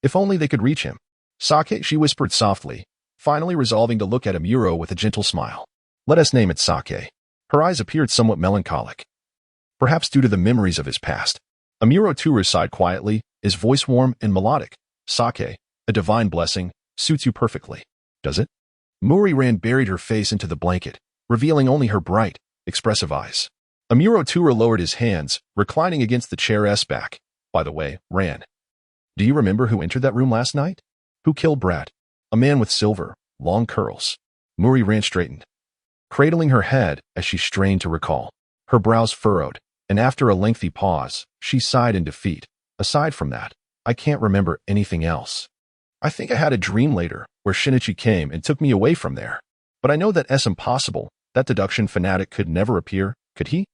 If only they could reach him. Sake, she whispered softly, finally resolving to look at Amuro with a gentle smile. Let us name it Sake. Her eyes appeared somewhat melancholic, perhaps due to the memories of his past. Amuro too sighed quietly, his voice warm and melodic. Sake, a divine blessing, suits you perfectly. Does it? Murray Rand buried her face into the blanket, revealing only her bright, expressive eyes. Amuro Tura lowered his hands, reclining against the chair's back. By the way, Rand, do you remember who entered that room last night? Who killed Brad? A man with silver, long curls. Murray Rand straightened, cradling her head as she strained to recall. Her brows furrowed, and after a lengthy pause, she sighed in defeat. Aside from that, I can't remember anything else. I think I had a dream later, where Shinichi came and took me away from there. But I know that it's impossible. That deduction fanatic could never appear, could he?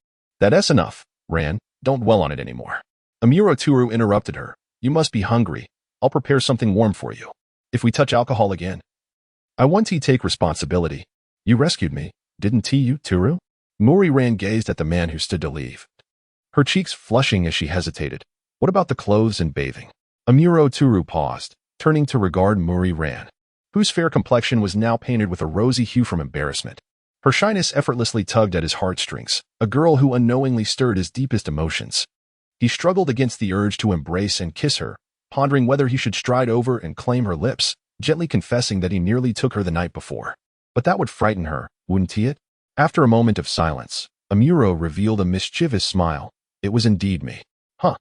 That's enough, Ran. Don't dwell on it anymore. Amuro Turu interrupted her. You must be hungry. I'll prepare something warm for you. If we touch alcohol again, I want to take responsibility. You rescued me, didn't you, Turu? Murray Rand gazed at the man who stood to leave, her cheeks flushing as she hesitated. What about the clothes and bathing? Amuro Turu paused, turning to regard Murray Rand, whose fair complexion was now painted with a rosy hue from embarrassment. Her shyness effortlessly tugged at his heartstrings, a girl who unknowingly stirred his deepest emotions. He struggled against the urge to embrace and kiss her, pondering whether he should stride over and claim her lips, gently confessing that he nearly took her the night before. But that would frighten her, wouldn't it? After a moment of silence, Amuro revealed a mischievous smile. It was indeed me. Huh.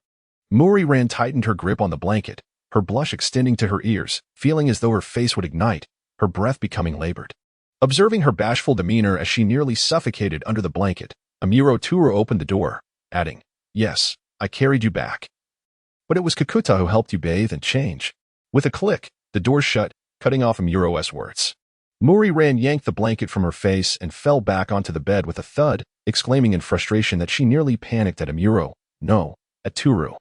Murray Rand tightened her grip on the blanket, her blush extending to her ears, feeling as though her face would ignite, her breath becoming labored. Observing her bashful demeanor as she nearly suffocated under the blanket, Amuro Turo opened the door, adding, Yes, I carried you back. But it was Kakuta who helped you bathe and change. With a click, the door shut, cutting off Amuro's words. Murray Rand yanked the blanket from her face and fell back onto the bed with a thud, exclaiming in frustration that she nearly panicked at Amuro. No, at Turu.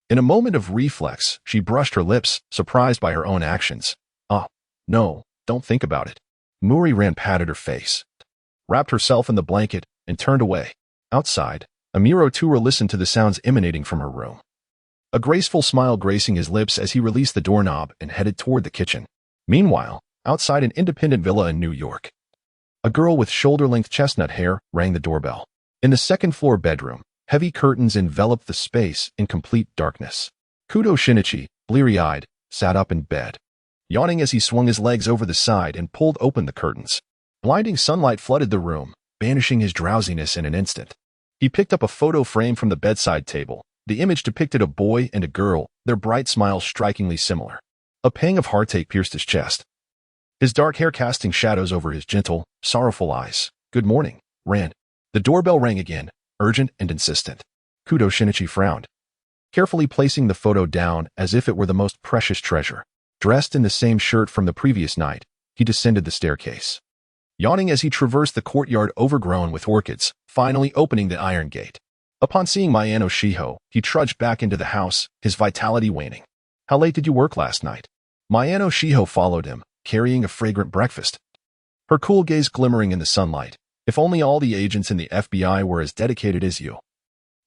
In a moment of reflex, she brushed her lips, surprised by her own actions. Oh, no, don't think about it. Murray Rand patted her face, wrapped herself in the blanket, and turned away. Outside, Amuro Tura listened to the sounds emanating from her room, a graceful smile gracing his lips as he released the doorknob and headed toward the kitchen. Meanwhile, outside an independent villa in New York, a girl with shoulder-length chestnut hair rang the doorbell. In the second-floor bedroom, heavy curtains enveloped the space in complete darkness. Kudo Shinichi, bleary-eyed, sat up in bed, yawning as he swung his legs over the side and pulled open the curtains. Blinding sunlight flooded the room, banishing his drowsiness in an instant. He picked up a photo frame from the bedside table. The image depicted a boy and a girl, their bright smiles strikingly similar. A pang of heartache pierced his chest, his dark hair casting shadows over his gentle, sorrowful eyes. Good morning, Rand. The doorbell rang again, urgent and insistent. Kudo Shinichi frowned, carefully placing the photo down as if it were the most precious treasure. Dressed in the same shirt from the previous night, he descended the staircase, yawning as he traversed the courtyard overgrown with orchids, finally opening the iron gate. Upon seeing Mayano Shiho, he trudged back into the house, his vitality waning. How late did you work last night? Mayano Shiho followed him, carrying a fragrant breakfast, her cool gaze glimmering in the sunlight. If only all the agents in the FBI were as dedicated as you.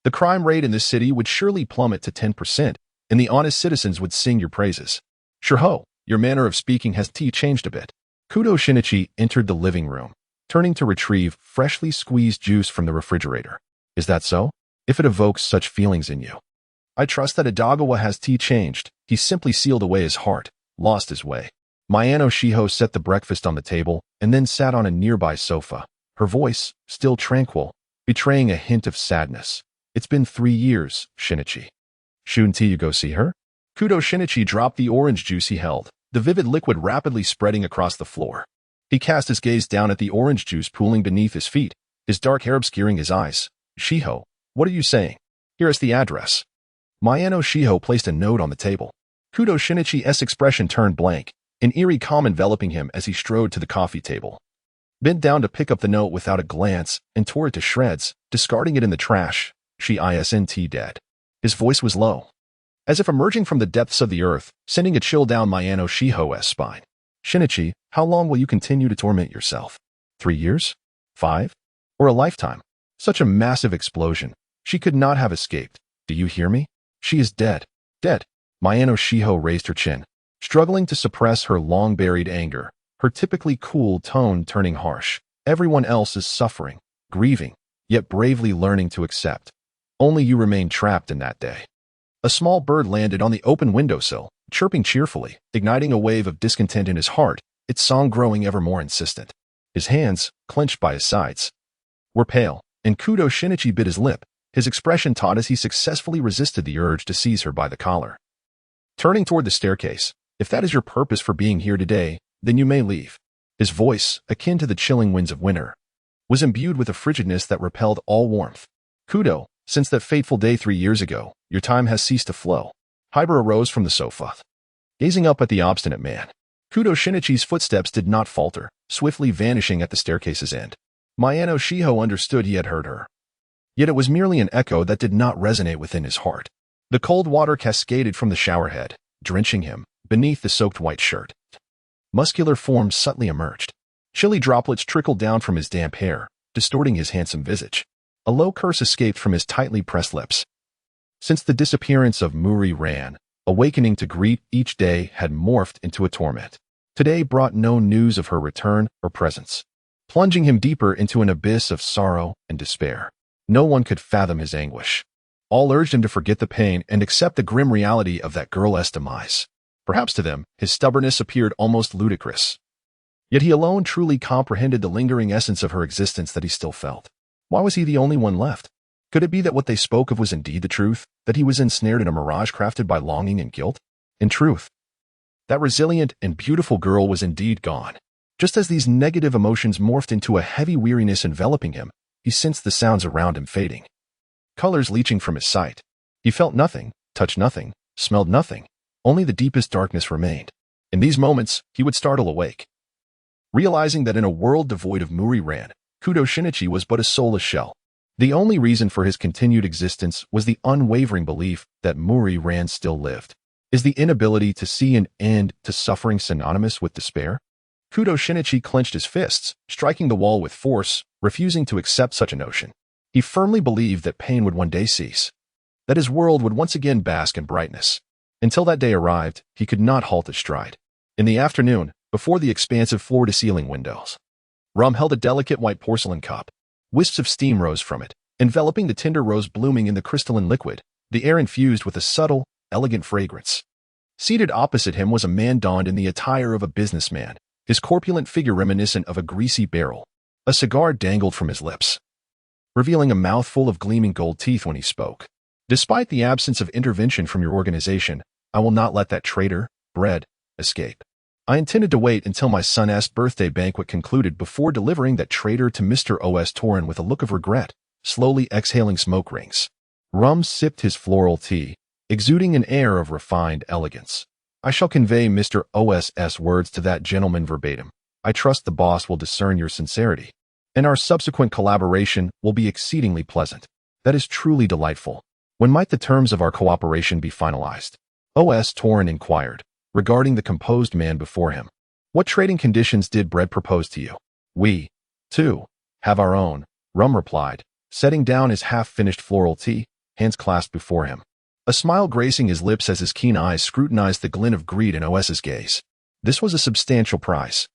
The crime rate in this city would surely plummet to 10%, and the honest citizens would sing your praises. Shiho, your manner of speaking has changed a bit. Kudo Shinichi entered the living room, turning to retrieve freshly squeezed juice from the refrigerator. Is that so? If it evokes such feelings in you. I trust that Adagawa has changed. He simply sealed away his heart, lost his way. Mayano Shiho set the breakfast on the table and then sat on a nearby sofa, her voice still tranquil, betraying a hint of sadness. It's been 3 years, Shinichi. Shouldn't you go see her? Kudo Shinichi dropped the orange juice he held, the vivid liquid rapidly spreading across the floor. He cast his gaze down at the orange juice pooling beneath his feet, his dark hair obscuring his eyes. Shiho, what are you saying? Here is the address. Mayano Shiho placed a note on the table. Kudo Shinichi's expression turned blank, an eerie calm enveloping him as he strode to the coffee table. Bent down to pick up the note without a glance and tore it to shreds, discarding it in the trash. She isn't dead. His voice was low, as if emerging from the depths of the earth, sending a chill down Mayano Shiho's spine. Shinichi, how long will you continue to torment yourself? 3 years? 5? Or a lifetime? Such a massive explosion. She could not have escaped. Do you hear me? She is dead. Dead. Mayano Shiho raised her chin, struggling to suppress her long-buried anger, her typically cool tone turning harsh. Everyone else is suffering, grieving, yet bravely learning to accept. Only you remain trapped in that day. A small bird landed on the open windowsill, chirping cheerfully, igniting a wave of discontent in his heart, its song growing ever more insistent. His hands, clenched by his sides, were pale, and Kudo Shinichi bit his lip, his expression taut as he successfully resisted the urge to seize her by the collar. Turning toward the staircase, if that is your purpose for being here today, then you may leave. His voice, akin to the chilling winds of winter, was imbued with a frigidness that repelled all warmth. Kudo, since that fateful day 3 years ago, your time has ceased to flow. Hyber arose from the sofa, gazing up at the obstinate man. Kudo Shinichi's footsteps did not falter, swiftly vanishing at the staircase's end. Mayano Shiho understood he had heard her. Yet it was merely an echo that did not resonate within his heart. The cold water cascaded from the showerhead, drenching him, beneath the soaked white shirt. Muscular forms subtly emerged. Chilly droplets trickled down from his damp hair, distorting his handsome visage. A low curse escaped from his tightly pressed lips. Since the disappearance of Muri Ran, awakening to greet each day had morphed into a torment. Today brought no news of her return or presence, plunging him deeper into an abyss of sorrow and despair. No one could fathom his anguish. All urged him to forget the pain and accept the grim reality of that girl's demise. Perhaps to them, his stubbornness appeared almost ludicrous. Yet he alone truly comprehended the lingering essence of her existence that he still felt. Why was he the only one left? Could it be that what they spoke of was indeed the truth, that he was ensnared in a mirage crafted by longing and guilt? In truth, that resilient and beautiful girl was indeed gone. Just as these negative emotions morphed into a heavy weariness enveloping him, he sensed the sounds around him fading, colors leaching from his sight. He felt nothing, touched nothing, smelled nothing. Only the deepest darkness remained. In these moments, he would startle awake, realizing that in a world devoid of Muri Ran, Kudo Shinichi was but a soulless shell. The only reason for his continued existence was the unwavering belief that Muri Ran still lived. Is the inability to see an end to suffering synonymous with despair? Kudo Shinichi clenched his fists, striking the wall with force, refusing to accept such a notion. He firmly believed that pain would one day cease, that his world would once again bask in brightness. Until that day arrived, he could not halt his stride. In the afternoon, before the expansive floor-to-ceiling windows, Rum held a delicate white porcelain cup. Wisps of steam rose from it, enveloping the tender rose blooming in the crystalline liquid, the air infused with a subtle, elegant fragrance. Seated opposite him was a man donned in the attire of a businessman, his corpulent figure reminiscent of a greasy barrel. A cigar dangled from his lips, revealing a mouthful of gleaming gold teeth when he spoke. Despite the absence of intervention from your organization, I will not let that traitor, Bread, escape. I intended to wait until my son's birthday banquet concluded before delivering that traitor to Mr. O.S. Torin with a look of regret, slowly exhaling smoke rings. Rum sipped his floral tea, exuding an air of refined elegance. I shall convey Mr. O.S.'s words to that gentleman verbatim. I trust the boss will discern your sincerity, and our subsequent collaboration will be exceedingly pleasant. That is truly delightful. When might the terms of our cooperation be finalized? O.S. Torin inquired, regarding the composed man before him. What trading conditions did Bread propose to you? We, too, have our own, Rum replied, setting down his half-finished floral tea, hands clasped before him. A smile gracing his lips as his keen eyes scrutinized the glint of greed in O.S.'s gaze. This was a substantial prize.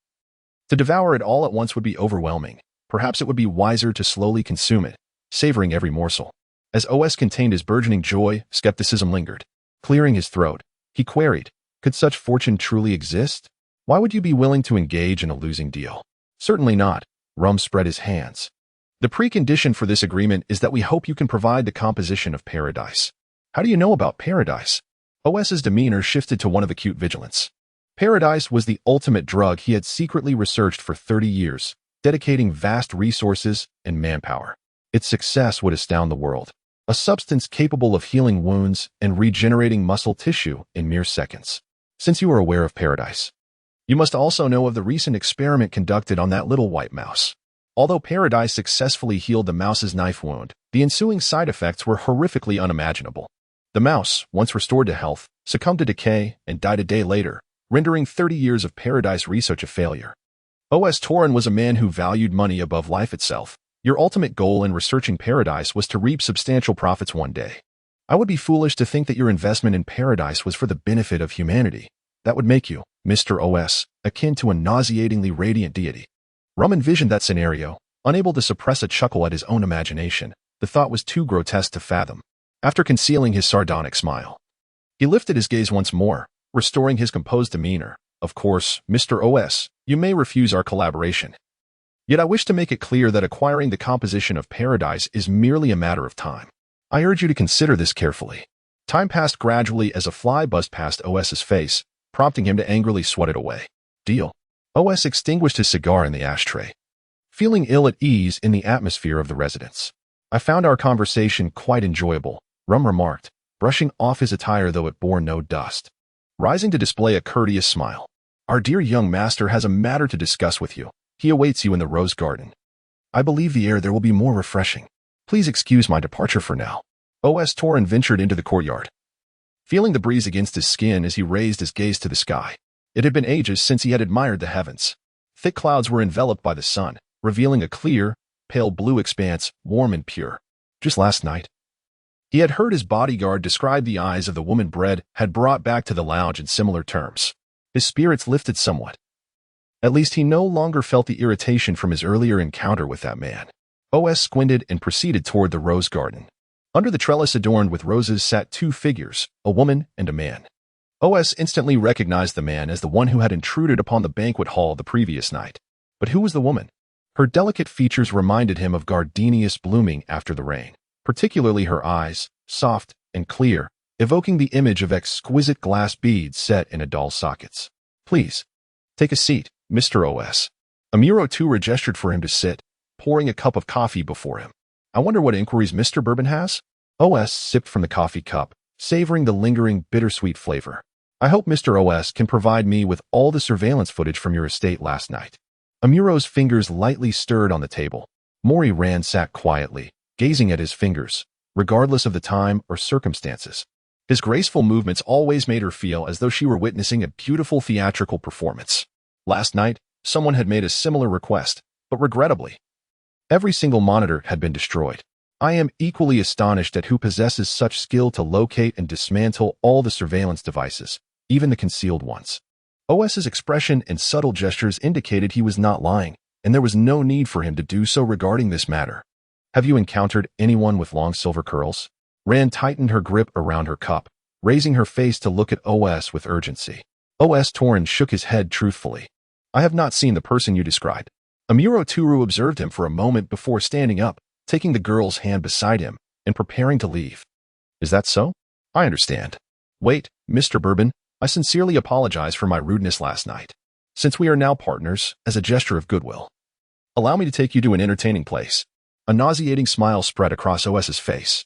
To devour it all at once would be overwhelming. Perhaps it would be wiser to slowly consume it, savoring every morsel. As O.S. contained his burgeoning joy, skepticism lingered. Clearing his throat, he queried, could such fortune truly exist? Why would you be willing to engage in a losing deal? Certainly not. Rum spread his hands. The precondition for this agreement is that we hope you can provide the composition of paradise. How do you know about paradise? O.S.'s demeanor shifted to one of acute vigilance. Paradise was the ultimate drug he had secretly researched for 30 years, dedicating vast resources and manpower. Its success would astound the world. A substance capable of healing wounds and regenerating muscle tissue in mere seconds. Since you are aware of Paradise, you must also know of the recent experiment conducted on that little white mouse. Although Paradise successfully healed the mouse's knife wound, the ensuing side effects were horrifically unimaginable. The mouse, once restored to health, succumbed to decay and died a day later, rendering 30 years of Paradise research a failure. Torment was a man who valued money above life itself. Your ultimate goal in researching Paradise was to reap substantial profits one day. I would be foolish to think that your investment in Paradise was for the benefit of humanity. That would make you, Mr. OS, akin to a nauseatingly radiant deity. Rum envisioned that scenario, unable to suppress a chuckle at his own imagination. The thought was too grotesque to fathom. After concealing his sardonic smile, he lifted his gaze once more, restoring his composed demeanor. Of course, Mr. OS, you may refuse our collaboration. Yet I wish to make it clear that acquiring the composition of Paradise is merely a matter of time. I urge you to consider this carefully. Time passed gradually as a fly buzzed past OS's face, prompting him to angrily swat it away. Deal. OS extinguished his cigar in the ashtray, feeling ill at ease in the atmosphere of the residence. I found our conversation quite enjoyable, Rum remarked, brushing off his attire though it bore no dust. Rising to display a courteous smile. Our dear young master has a matter to discuss with you. He awaits you in the rose garden. I believe the air there will be more refreshing. Please excuse my departure for now. Torment ventured into the courtyard, feeling the breeze against his skin as he raised his gaze to the sky. It had been ages since he had admired the heavens. Thick clouds were enveloped by the sun, revealing a clear, pale blue expanse, warm and pure. Just last night, he had heard his bodyguard describe the eyes of the woman Bread had brought back to the lounge in similar terms. His spirits lifted somewhat. At least he no longer felt the irritation from his earlier encounter with that man. Squinted and proceeded toward the rose garden. Under the trellis adorned with roses sat two figures, a woman and a man. Instantly recognized the man as the one who had intruded upon the banquet hall the previous night. But who was the woman? Her delicate features reminded him of gardenias blooming after the rain, particularly her eyes, soft and clear, evoking the image of exquisite glass beads set in doll sockets. Please, take a seat, Mr. OS. Amuro Tura gestured for him to sit, pouring a cup of coffee before him. I wonder what inquiries Mr. Bourbon has? OS sipped from the coffee cup, savoring the lingering bittersweet flavor. I hope Mr. OS can provide me with all the surveillance footage from your estate last night. Amuro's fingers lightly stirred on the table. Mori Rand sat quietly, gazing at his fingers, regardless of the time or circumstances. His graceful movements always made her feel as though she were witnessing a beautiful theatrical performance. Last night, someone had made a similar request, but regrettably, every single monitor had been destroyed. I am equally astonished at who possesses such skill to locate and dismantle all the surveillance devices, even the concealed ones. OS's expression and subtle gestures indicated he was not lying, and there was no need for him to do so regarding this matter. Have you encountered anyone with long silver curls? Rand tightened her grip around her cup, raising her face to look at OS with urgency. Torn shook his head truthfully. I have not seen the person you described. Amuro Turu observed him for a moment before standing up, taking the girl's hand beside him, and preparing to leave. Is that so? I understand. Wait, Mr. Bourbon, I sincerely apologize for my rudeness last night. Since we are now partners, as a gesture of goodwill, allow me to take you to an entertaining place. A nauseating smile spread across OS's face,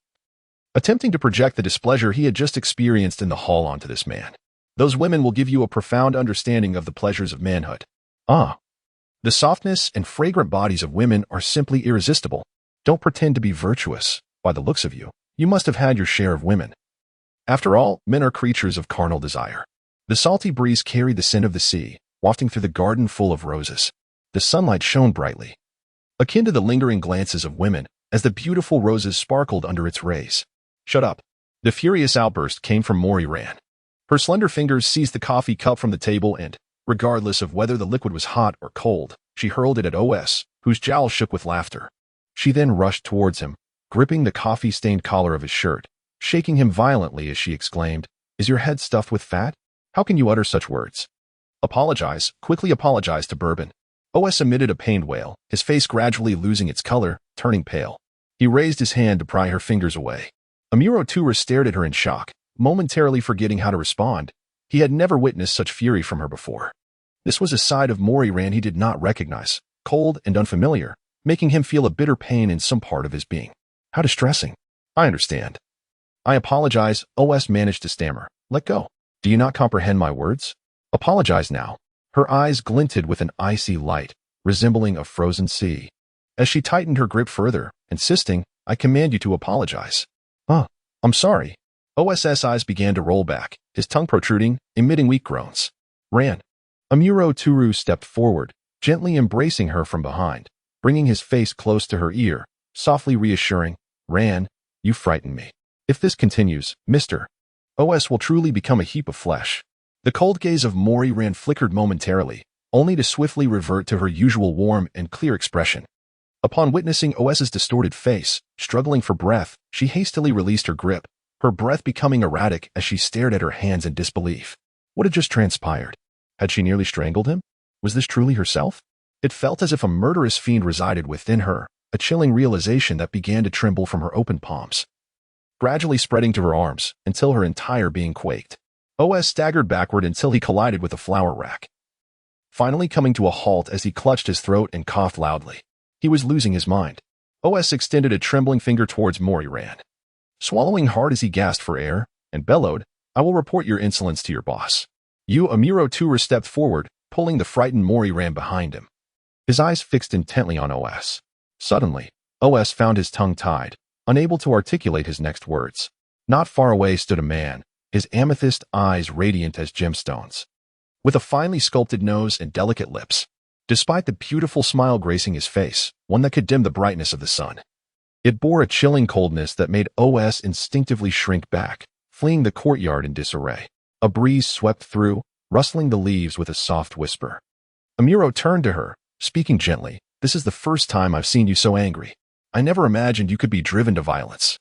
attempting to project the displeasure he had just experienced in the hall onto this man. Those women will give you a profound understanding of the pleasures of manhood. The softness and fragrant bodies of women are simply irresistible. Don't pretend to be virtuous. By the looks of you, you must have had your share of women. After all, men are creatures of carnal desire. The salty breeze carried the scent of the sea, wafting through the garden full of roses. The sunlight shone brightly, akin to the lingering glances of women, as the beautiful roses sparkled under its rays. Shut up. The furious outburst came from Mori Rand. Her slender fingers seized the coffee cup from the table and, regardless of whether the liquid was hot or cold, she hurled it at OS, whose jowls shook with laughter. She then rushed towards him, gripping the coffee-stained collar of his shirt, shaking him violently as she exclaimed, "Is your head stuffed with fat? How can you utter such words?" Quickly apologize to Bourbon. OS emitted a pained wail, his face gradually losing its color, turning pale. He raised his hand to pry her fingers away. Amuro Tura stared at her in shock, momentarily forgetting how to respond. He had never witnessed such fury from her before. This was a side of Moira he did not recognize, cold and unfamiliar, making him feel a bitter pain in some part of his being. How distressing. I understand. I apologize, OS managed to stammer. Let go. Do you not comprehend my words? Apologize now. Her eyes glinted with an icy light, resembling a frozen sea. As she tightened her grip further, insisting, I command you to apologize. I'm sorry. OS's eyes began to roll back, his tongue protruding, emitting weak groans. Ran. Amuro Turu stepped forward, gently embracing her from behind, bringing his face close to her ear, softly reassuring, Ran, you frighten me. If this continues, Mr. OS will truly become a heap of flesh. The cold gaze of Moira flickered momentarily, only to swiftly revert to her usual warm and clear expression. Upon witnessing OS's distorted face, struggling for breath, she hastily released her grip, her breath becoming erratic as she stared at her hands in disbelief. What had just transpired? Had she nearly strangled him? Was this truly herself? It felt as if a murderous fiend resided within her, a chilling realization that began to tremble from her open palms, gradually spreading to her arms until her entire being quaked. OS staggered backward until he collided with a flour rack, finally coming to a halt as he clutched his throat and coughed loudly. He was losing his mind. OS extended a trembling finger towards Moira, swallowing hard as he gasped for air, and bellowed, I will report your insolence to your boss. Amuro Tura stepped forward, pulling the frightened Moira behind him, his eyes fixed intently on OS. Suddenly, OS found his tongue tied, unable to articulate his next words. Not far away stood a man, his amethyst eyes radiant as gemstones, with a finely sculpted nose and delicate lips. Despite the beautiful smile gracing his face, one that could dim the brightness of the sun, it bore a chilling coldness that made OS instinctively shrink back, fleeing the courtyard in disarray. A breeze swept through, rustling the leaves with a soft whisper. Amuro turned to her, speaking gently, This is the first time I've seen you so angry. I never imagined you could be driven to violence.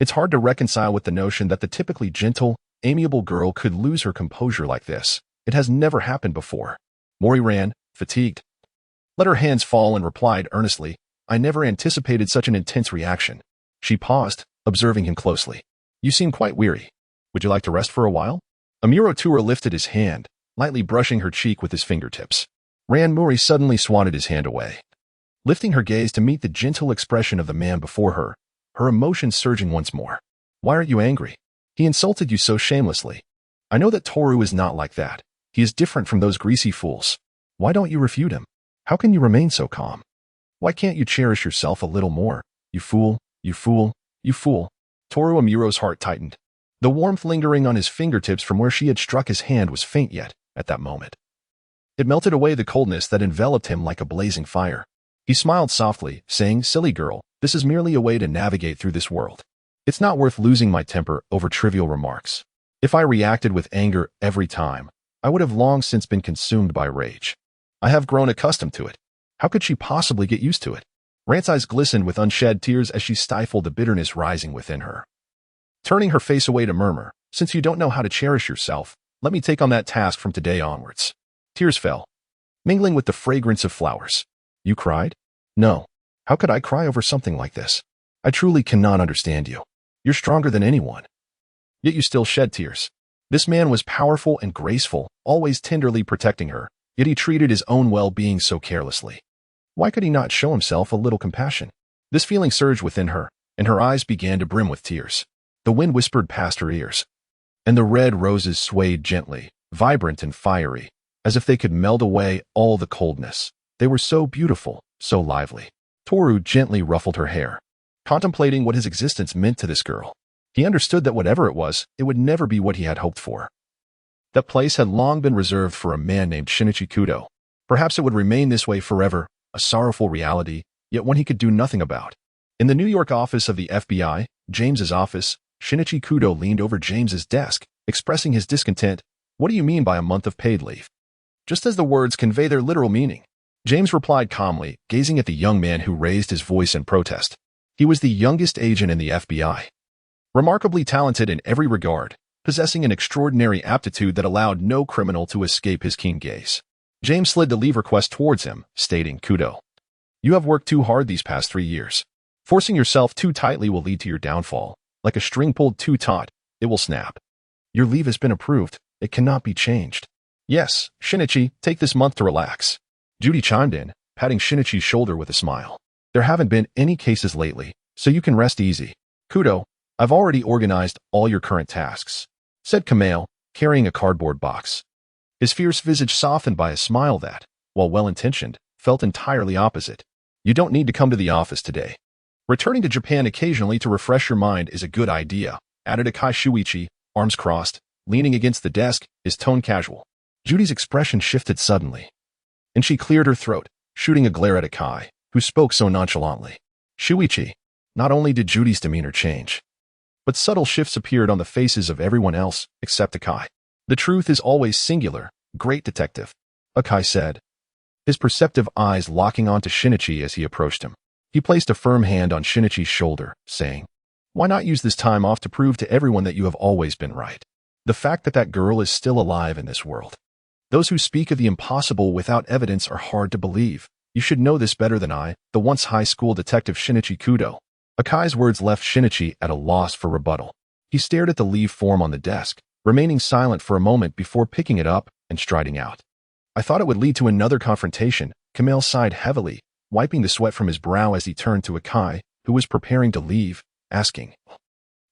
It's hard to reconcile with the notion that the typically gentle, amiable girl could lose her composure like this. It has never happened before. Moira, fatigued, let her hands fall and replied earnestly, I never anticipated such an intense reaction. She paused, observing him closely. You seem quite weary. Would you like to rest for a while? Amuro Tura lifted his hand, lightly brushing her cheek with his fingertips. Ran Muri suddenly swatted his hand away, lifting her gaze to meet the gentle expression of the man before her, her emotions surging once more. Why aren't you angry? He insulted you so shamelessly. I know that Toru is not like that. He is different from those greasy fools. Why don't you refute him? How can you remain so calm? Why can't you cherish yourself a little more? You fool, you fool, you fool. Toru Amuro's heart tightened. The warmth lingering on his fingertips from where she had struck his hand was faint yet, at that moment. It melted away the coldness that enveloped him like a blazing fire. He smiled softly, saying, Silly girl, this is merely a way to navigate through this world. It's not worth losing my temper over trivial remarks. If I reacted with anger every time, I would have long since been consumed by rage. I have grown accustomed to it. How could she possibly get used to it? Rant's eyes glistened with unshed tears as she stifled the bitterness rising within her, turning her face away to murmur, Since you don't know how to cherish yourself, let me take on that task from today onwards. Tears fell, mingling with the fragrance of flowers. You cried? No. How could I cry over something like this? I truly cannot understand you. You're stronger than anyone. Yet you still shed tears. This man was powerful and graceful, always tenderly protecting her, yet he treated his own well-being so carelessly. Why could he not show himself a little compassion? This feeling surged within her, and her eyes began to brim with tears. The wind whispered past her ears, and the red roses swayed gently, vibrant and fiery, as if they could melt away all the coldness. They were so beautiful, so lively. Toru gently ruffled her hair, contemplating what his existence meant to this girl. He understood that whatever it was, it would never be what he had hoped for. That place had long been reserved for a man named Shinichi Kudo. Perhaps it would remain this way forever, a sorrowful reality, yet one he could do nothing about. In the New York office of the FBI, James's office, Shinichi Kudo leaned over James's desk, expressing his discontent. What do you mean by a month of paid leave? Just as the words convey their literal meaning. James replied calmly, gazing at the young man who raised his voice in protest. He was the youngest agent in the FBI. Remarkably talented in every regard, possessing an extraordinary aptitude that allowed no criminal to escape his keen gaze. James slid the leave request towards him, stating, Kudo, you have worked too hard these past 3 years. Forcing yourself too tightly will lead to your downfall. Like a string pulled too taut, it will snap. Your leave has been approved. It cannot be changed. Yes, Shinichi, take this month to relax. Judy chimed in, patting Shinichi's shoulder with a smile. There haven't been any cases lately, so you can rest easy. Kudo, I've already organized all your current tasks, said Kamale, carrying a cardboard box. His fierce visage softened by a smile that, while well-intentioned, felt entirely opposite. You don't need to come to the office today. Returning to Japan occasionally to refresh your mind is a good idea, added Akai Shuichi, arms crossed, leaning against the desk, his tone casual. Judy's expression shifted suddenly, and she cleared her throat, shooting a glare at Akai, who spoke so nonchalantly. Shuichi. Not only did Judy's demeanor change, but subtle shifts appeared on the faces of everyone else except Akai. The truth is always singular, great detective, Akai said, his perceptive eyes locking onto Shinichi as he approached him. He placed a firm hand on Shinichi's shoulder, saying, Why not use this time off to prove to everyone that you have always been right? The fact that that girl is still alive in this world. Those who speak of the impossible without evidence are hard to believe. You should know this better than I, the once high school detective Shinichi Kudo. Akai's words left Shinichi at a loss for rebuttal. He stared at the leave form on the desk, remaining silent for a moment before picking it up and striding out. I thought it would lead to another confrontation. Kamale sighed heavily, wiping the sweat from his brow as he turned to Akai, who was preparing to leave, asking,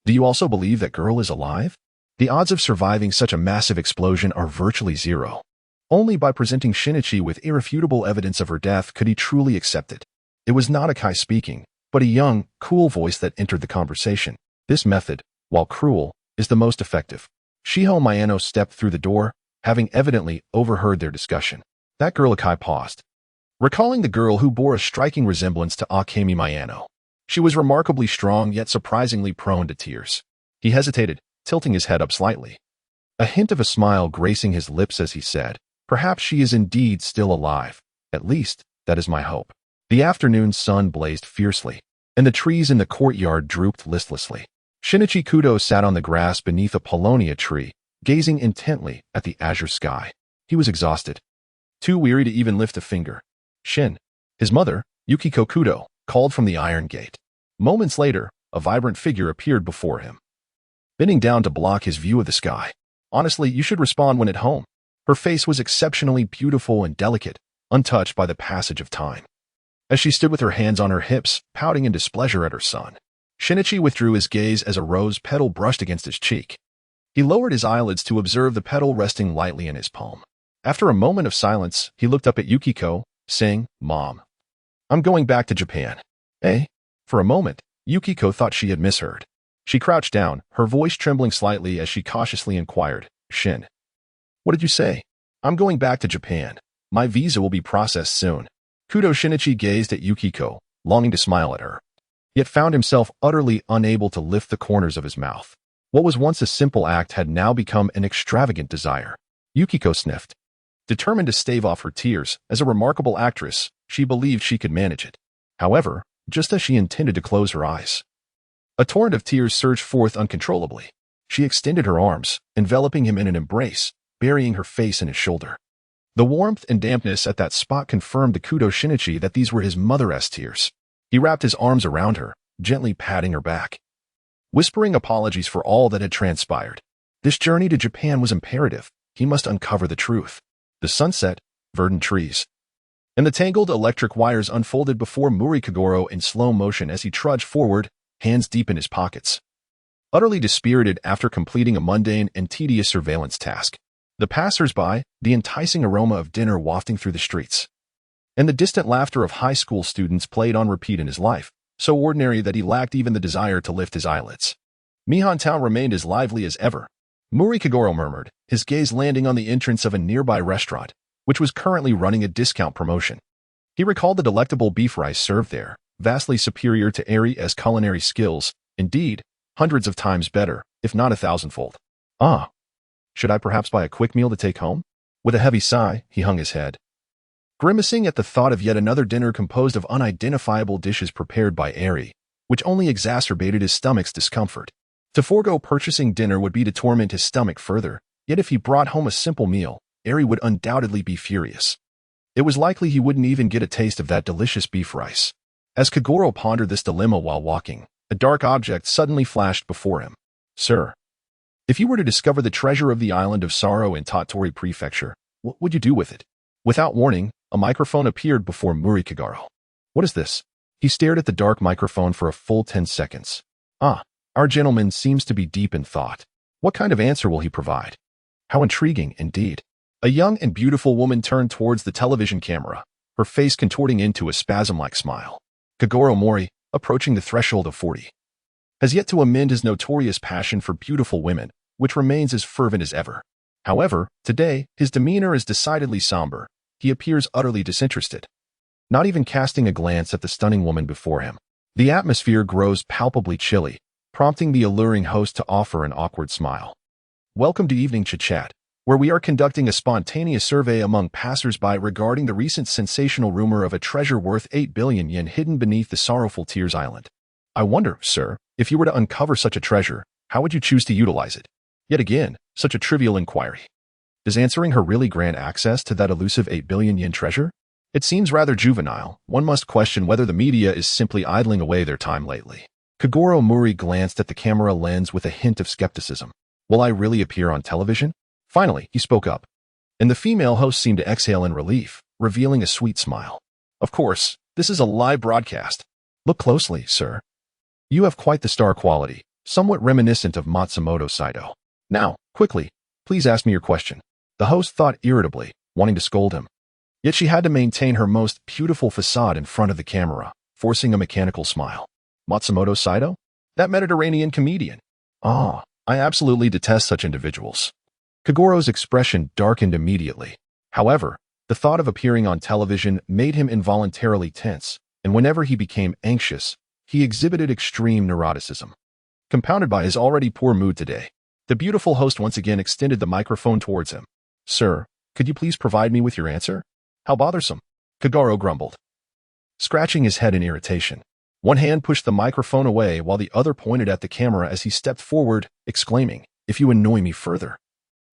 Do you also believe that girl is alive? The odds of surviving such a massive explosion are virtually zero. Only by presenting Shinichi with irrefutable evidence of her death could he truly accept it. It was not Akai speaking, but a young, cool voice that entered the conversation. This method, while cruel, is the most effective. Shiho Mayano stepped through the door, having evidently overheard their discussion. That girl. Akai paused, recalling the girl who bore a striking resemblance to Akemi Mayano. She was remarkably strong yet surprisingly prone to tears. He hesitated, tilting his head up slightly, a hint of a smile gracing his lips as he said, Perhaps she is indeed still alive. At least, that is my hope. The afternoon sun blazed fiercely, and the trees in the courtyard drooped listlessly. Shinichi Kudo sat on the grass beneath a paulownia tree, gazing intently at the azure sky. He was exhausted, too weary to even lift a finger. Shin, his mother, Yukiko Kudo, called from the iron gate. Moments later, a vibrant figure appeared before him, bending down to block his view of the sky. Honestly, you should respond when at home. Her face was exceptionally beautiful and delicate, untouched by the passage of time. As she stood with her hands on her hips, pouting in displeasure at her son, Shinichi withdrew his gaze as a rose petal brushed against his cheek. He lowered his eyelids to observe the petal resting lightly in his palm. After a moment of silence, he looked up at Yukiko, saying, Mom, I'm going back to Japan. Eh? For a moment, Yukiko thought she had misheard. She crouched down, her voice trembling slightly as she cautiously inquired, Shin, what did you say? I'm going back to Japan. My visa will be processed soon. Kudo. Shinichi gazed at Yukiko, longing to smile at her, yet found himself utterly unable to lift the corners of his mouth. What was once a simple act had now become an extravagant desire. Yukiko sniffed, determined to stave off her tears. As a remarkable actress, she believed she could manage it. However, just as she intended to close her eyes, a torrent of tears surged forth uncontrollably. She extended her arms, enveloping him in an embrace, burying her face in his shoulder. The warmth and dampness at that spot confirmed to Kudo Shinichi that these were his mother-esque tears. He wrapped his arms around her, gently patting her back, whispering apologies for all that had transpired. This journey to Japan was imperative. He must uncover the truth. The sunset, verdant trees, and the tangled electric wires unfolded before Muri Kagoro in slow motion as he trudged forward, hands deep in his pockets, utterly dispirited after completing a mundane and tedious surveillance task. The passers-by, the enticing aroma of dinner wafting through the streets, and the distant laughter of high school students played on repeat in his life, so ordinary that he lacked even the desire to lift his eyelids. Mihan Town remained as lively as ever. Muri Kagoro murmured, his gaze landing on the entrance of a nearby restaurant, which was currently running a discount promotion. He recalled the delectable beef rice served there, vastly superior to Ari's culinary skills, indeed, hundreds of times better, if not 1,000-fold. Ah. Should I perhaps buy a quick meal to take home? With a heavy sigh, he hung his head, grimacing at the thought of yet another dinner composed of unidentifiable dishes prepared by Ari, which only exacerbated his stomach's discomfort. To forego purchasing dinner would be to torment his stomach further, yet if he brought home a simple meal, Ari would undoubtedly be furious. It was likely he wouldn't even get a taste of that delicious beef rice. As Kagoro pondered this dilemma while walking, a dark object suddenly flashed before him. Sir. If you were to discover the treasure of the island of sorrow in Tottori Prefecture, what would you do with it? Without warning, a microphone appeared before Muri Kagoro. What is this? He stared at the dark microphone for a full 10 seconds. Ah, our gentleman seems to be deep in thought. What kind of answer will he provide? How intriguing, indeed. A young and beautiful woman turned towards the television camera, her face contorting into a spasm-like smile. Kagoro Mori, approaching the threshold of 40, has yet to amend his notorious passion for beautiful women, which remains as fervent as ever. However, today, his demeanor is decidedly somber. He appears utterly disinterested, not even casting a glance at the stunning woman before him. The atmosphere grows palpably chilly, prompting the alluring host to offer an awkward smile. Welcome to Evening Chit-Chat, where we are conducting a spontaneous survey among passers-by regarding the recent sensational rumor of a treasure worth 8 billion yen hidden beneath the sorrowful Tears Island. I wonder, sir, if you were to uncover such a treasure, how would you choose to utilize it? Yet again, such a trivial inquiry. Does answering her really grant access to that elusive 8 billion yen treasure? It seems rather juvenile. One must question whether the media is simply idling away their time lately. Kagoro Mori glanced at the camera lens with a hint of skepticism. Will I really appear on television? Finally, he spoke up, and the female host seemed to exhale in relief, revealing a sweet smile. Of course, this is a live broadcast. Look closely, sir. You have quite the star quality, somewhat reminiscent of Matsumoto Saito. Now, quickly, please ask me your question. The host thought irritably, wanting to scold him. Yet she had to maintain her most beautiful facade in front of the camera, forcing a mechanical smile. Matsumoto Saito? That Mediterranean comedian. Ah, I absolutely detest such individuals. Kagoro's expression darkened immediately. However, the thought of appearing on television made him involuntarily tense, and whenever he became anxious, he exhibited extreme neuroticism. Compounded by his already poor mood today, the beautiful host once again extended the microphone towards him. Sir, could you please provide me with your answer? How bothersome, Kagoro grumbled, scratching his head in irritation. One hand pushed the microphone away while the other pointed at the camera as he stepped forward, exclaiming, If you annoy me further,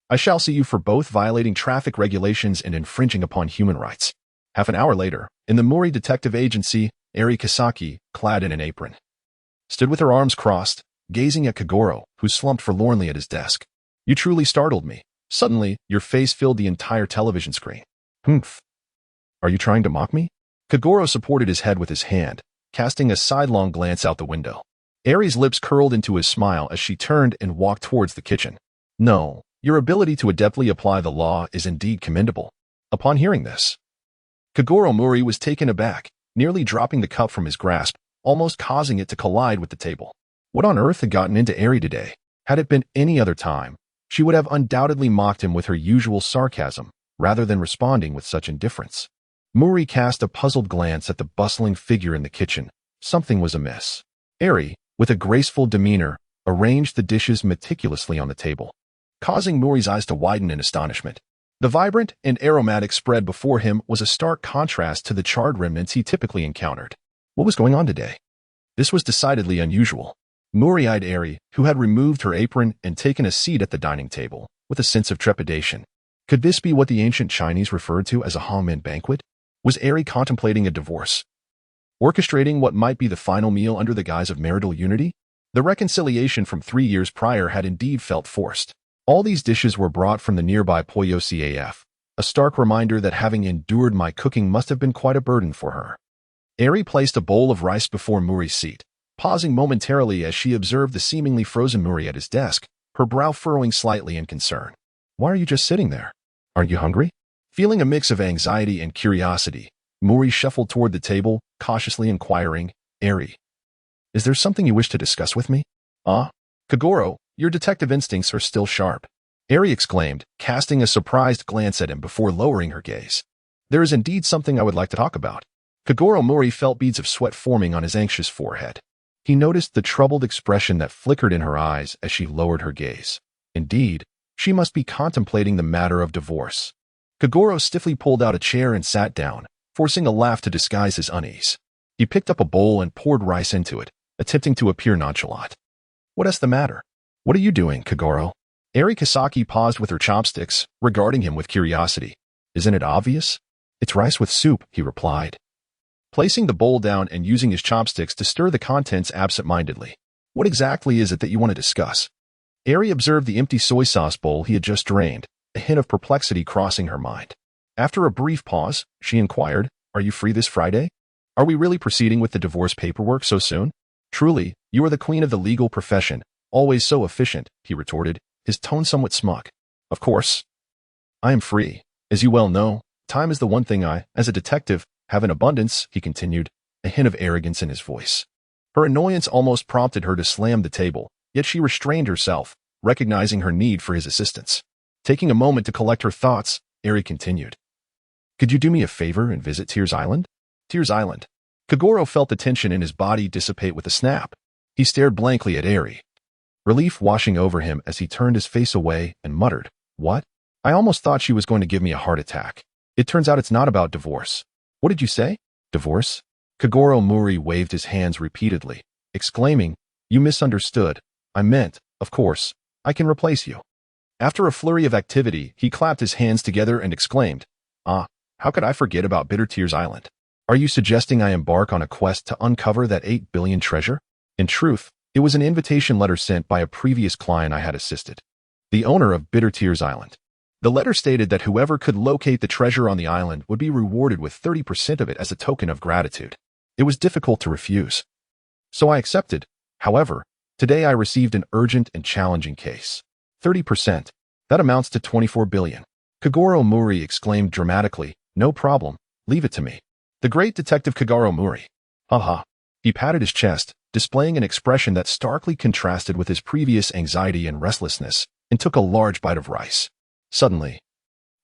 I shall see you for both violating traffic regulations and infringing upon human rights. Half an hour later, in the Mori Detective Agency, Eri Kisaki, clad in an apron, stood with her arms crossed, gazing at Kagoro, who slumped forlornly at his desk. You truly startled me. Suddenly, your face filled the entire television screen. Humph. Are you trying to mock me? Kagoro supported his head with his hand, casting a sidelong glance out the window. Eri's lips curled into a smile as she turned and walked towards the kitchen. No, your ability to adeptly apply the law is indeed commendable. Upon hearing this, Kagoro Mori was taken aback, nearly dropping the cup from his grasp, almost causing it to collide with the table. What on earth had gotten into Eri today? Had it been any other time, she would have undoubtedly mocked him with her usual sarcasm, rather than responding with such indifference. Mori cast a puzzled glance at the bustling figure in the kitchen. Something was amiss. Eri, with a graceful demeanor, arranged the dishes meticulously on the table, causing Mori's eyes to widen in astonishment. The vibrant and aromatic spread before him was a stark contrast to the charred remnants he typically encountered. What was going on today? This was decidedly unusual. Mori eyed Eri, who had removed her apron and taken a seat at the dining table, with a sense of trepidation. Could this be what the ancient Chinese referred to as a hangmen banquet? Was Eri contemplating a divorce, orchestrating what might be the final meal under the guise of marital unity? The reconciliation from 3 years prior had indeed felt forced. All these dishes were brought from the nearby Poyo CAF, a stark reminder that having endured my cooking must have been quite a burden for her. Eri placed a bowl of rice before Muri's seat, pausing momentarily as she observed the seemingly frozen Muri at his desk, her brow furrowing slightly in concern. Why are you just sitting there? Aren't you hungry? Feeling a mix of anxiety and curiosity, Mori shuffled toward the table, cautiously inquiring, Eri, is there something you wish to discuss with me? Kagoro, your detective instincts are still sharp, Eri exclaimed, casting a surprised glance at him before lowering her gaze. There is indeed something I would like to talk about. Kagoro Mori felt beads of sweat forming on his anxious forehead. He noticed the troubled expression that flickered in her eyes as she lowered her gaze. Indeed, she must be contemplating the matter of divorce. Kagoro stiffly pulled out a chair and sat down, forcing a laugh to disguise his unease. He picked up a bowl and poured rice into it, attempting to appear nonchalant. What is the matter? What are you doing, Kagoro? Eri Kisaki paused with her chopsticks, regarding him with curiosity. Isn't it obvious? It's rice with soup, he replied, placing the bowl down and using his chopsticks to stir the contents absent-mindedly. What exactly is it that you want to discuss? Ari observed the empty soy sauce bowl he had just drained, a hint of perplexity crossing her mind. After a brief pause, she inquired, "Are you free this Friday? Are we really proceeding with the divorce paperwork so soon?" "Truly, you are the queen of the legal profession, always so efficient," he retorted, his tone somewhat smug. "Of course. I am free. As you well know, time is the one thing I, as a detective, have in abundance," he continued, a hint of arrogance in his voice. Her annoyance almost prompted her to slam the table, yet she restrained herself, recognizing her need for his assistance. Taking a moment to collect her thoughts, Ari continued. "Could you do me a favor and visit Tears Island?" Tears Island. Kagoro felt the tension in his body dissipate with a snap. He stared blankly at Ari, relief washing over him as he turned his face away and muttered, "What? I almost thought she was going to give me a heart attack. It turns out it's not about divorce." "What did you say? Divorce?" Kagoro Mori waved his hands repeatedly, exclaiming, "You misunderstood. I meant, of course, I can replace you." After a flurry of activity, he clapped his hands together and exclaimed, "Ah, how could I forget about Bitter Tears Island? Are you suggesting I embark on a quest to uncover that 8 billion treasure?" In truth, it was an invitation letter sent by a previous client I had assisted, the owner of Bitter Tears Island. The letter stated that whoever could locate the treasure on the island would be rewarded with 30% of it as a token of gratitude. It was difficult to refuse. So I accepted. However, today I received an urgent and challenging case. 30%. That amounts to 24 billion. Kagoro Mori exclaimed dramatically, "No problem. Leave it to me." The great detective Kagoro Mori. Haha. He patted his chest, displaying an expression that starkly contrasted with his previous anxiety and restlessness, and took a large bite of rice. Suddenly,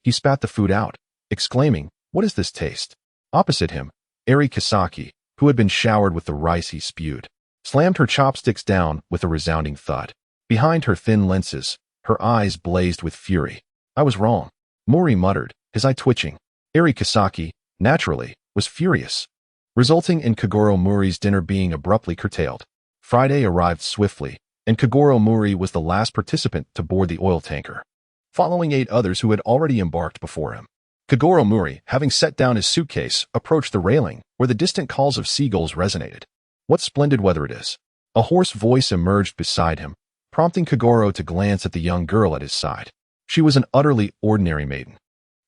he spat the food out, exclaiming, "What is this taste?" Opposite him, Ari Kisaki, who had been showered with the rice he spewed, slammed her chopsticks down with a resounding thud. Behind her thin lenses, her eyes blazed with fury. "I was wrong," Mori muttered, his eye twitching. Ari Kisaki, naturally, was furious, resulting in Kagoro Mori's dinner being abruptly curtailed. Friday arrived swiftly, and Kagoro Mori was the last participant to board the oil tanker, following 8 others who had already embarked before him. Kagoro Mori, having set down his suitcase, approached the railing, where the distant calls of seagulls resonated. "What splendid weather it is." A hoarse voice emerged beside him, prompting Kagoro to glance at the young girl at his side. She was an utterly ordinary maiden,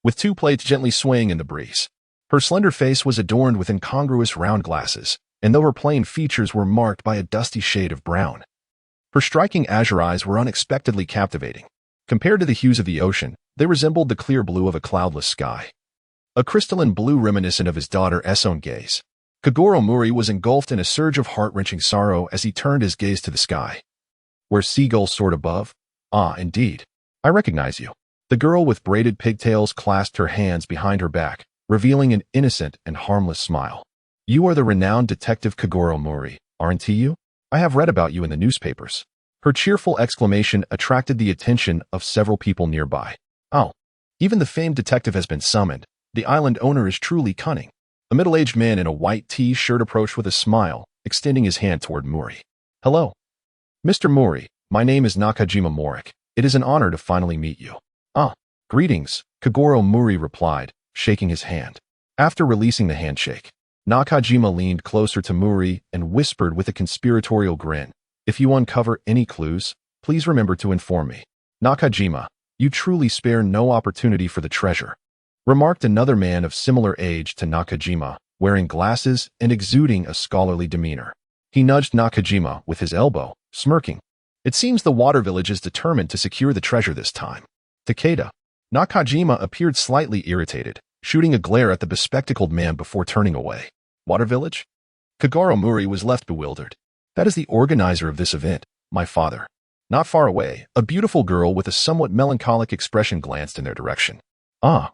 with 2 plates gently swaying in the breeze. Her slender face was adorned with incongruous round glasses, and though her plain features were marked by a dusty shade of brown, her striking azure eyes were unexpectedly captivating. Compared to the hues of the ocean, they resembled the clear blue of a cloudless sky, a crystalline blue reminiscent of his daughter's own gaze. Kagoro Mori was engulfed in a surge of heart-wrenching sorrow as he turned his gaze to the sky, where seagulls soared above. "Ah, indeed. I recognize you." The girl with braided pigtails clasped her hands behind her back, revealing an innocent and harmless smile. "You are the renowned detective Kagoro Mori, aren't you? I have read about you in the newspapers." Her cheerful exclamation attracted the attention of several people nearby. "Oh, even the famed detective has been summoned. The island owner is truly cunning." A middle-aged man in a white T-shirt approached with a smile, extending his hand toward Mori. "Hello, Mr. Mori. My name is Nakajima Morik. It is an honor to finally meet you." "Ah, greetings," Kagoro Mori replied, shaking his hand. After releasing the handshake, Nakajima leaned closer to Mori and whispered with a conspiratorial grin, "If you uncover any clues, please remember to inform me." "Nakajima, you truly spare no opportunity for the treasure," remarked another man of similar age to Nakajima, wearing glasses and exuding a scholarly demeanor. He nudged Nakajima with his elbow, smirking. "It seems the water village is determined to secure the treasure this time." Takeda. Nakajima appeared slightly irritated, shooting a glare at the bespectacled man before turning away. "Water village?" Kagoro Mori was left bewildered. "That is the organizer of this event, my father." Not far away, a beautiful girl with a somewhat melancholic expression glanced in their direction. "Ah,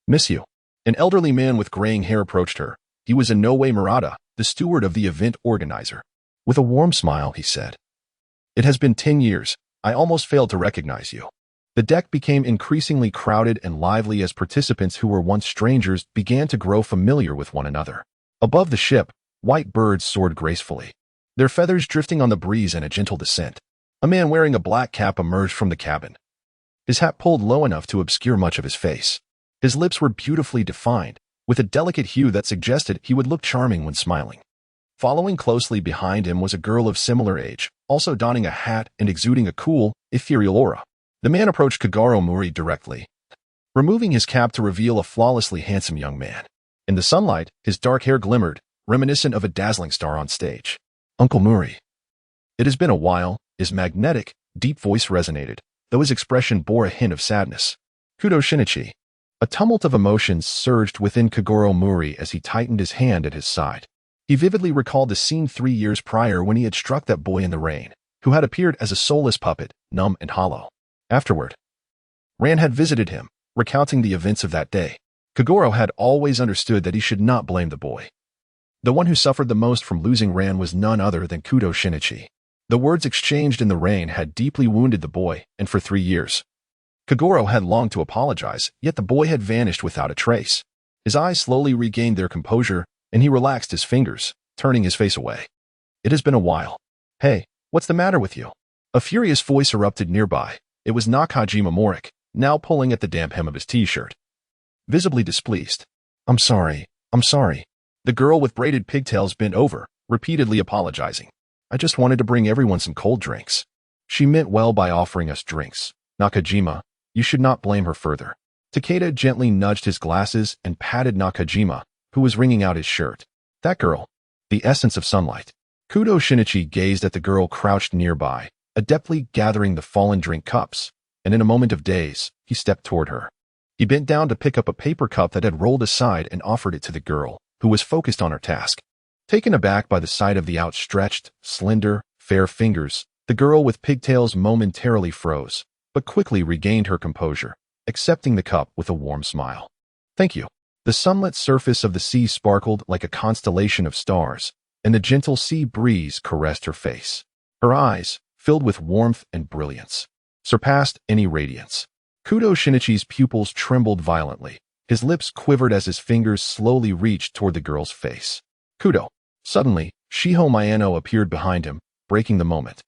miss you." An elderly man with graying hair approached her. He was in no way Murata, the steward of the event organizer. With a warm smile, he said, "It has been 10 years. I almost failed to recognize you." The deck became increasingly crowded and lively as participants who were once strangers began to grow familiar with one another. Above the ship, white birds soared gracefully, their feathers drifting on the breeze in a gentle descent. A man wearing a black cap emerged from the cabin, his hat pulled low enough to obscure much of his face. His lips were beautifully defined, with a delicate hue that suggested he would look charming when smiling. Following closely behind him was a girl of similar age, also donning a hat and exuding a cool, ethereal aura. The man approached Kogoro Muri directly, removing his cap to reveal a flawlessly handsome young man. In the sunlight, his dark hair glimmered, reminiscent of a dazzling star on stage. Uncle Muri. It has been a while. His magnetic, deep voice resonated, though his expression bore a hint of sadness. Kudo Shinichi. A tumult of emotions surged within Kogoro Muri as he tightened his hand at his side. He vividly recalled the scene 3 years prior when he had struck that boy in the rain, who had appeared as a soulless puppet, numb and hollow. Afterward, Ran had visited him, recounting the events of that day. Kogoro had always understood that he should not blame the boy. The one who suffered the most from losing Ran was none other than Kudo Shinichi. The words exchanged in the rain had deeply wounded the boy, and for 3 years, Kogoro had longed to apologize, yet the boy had vanished without a trace. His eyes slowly regained their composure, and he relaxed his fingers, turning his face away. It has been a while. Hey, what's the matter with you? A furious voice erupted nearby. It was Nakajima Morik, now pulling at the damp hem of his t-shirt, visibly displeased. I'm sorry. The girl with braided pigtails bent over, repeatedly apologizing. I just wanted to bring everyone some cold drinks. She meant well by offering us drinks. Nakajima, you should not blame her further. Takeda gently nudged his glasses and patted Nakajima, who was wringing out his shirt. That girl. The essence of sunlight. Kudo Shinichi gazed at the girl crouched nearby, adeptly gathering the fallen drink cups, and in a moment of daze, he stepped toward her. He bent down to pick up a paper cup that had rolled aside and offered it to the girl, who was focused on her task. Taken aback by the sight of the outstretched, slender, fair fingers, the girl with pigtails momentarily froze, but quickly regained her composure, accepting the cup with a warm smile. Thank you. The sunlit surface of the sea sparkled like a constellation of stars, and the gentle sea breeze caressed her face. Her eyes, filled with warmth and brilliance, surpassed any radiance. Kudo Shinichi's pupils trembled violently. His lips quivered as his fingers slowly reached toward the girl's face. Kudo. Suddenly, Shiho Miyano appeared behind him, breaking the moment.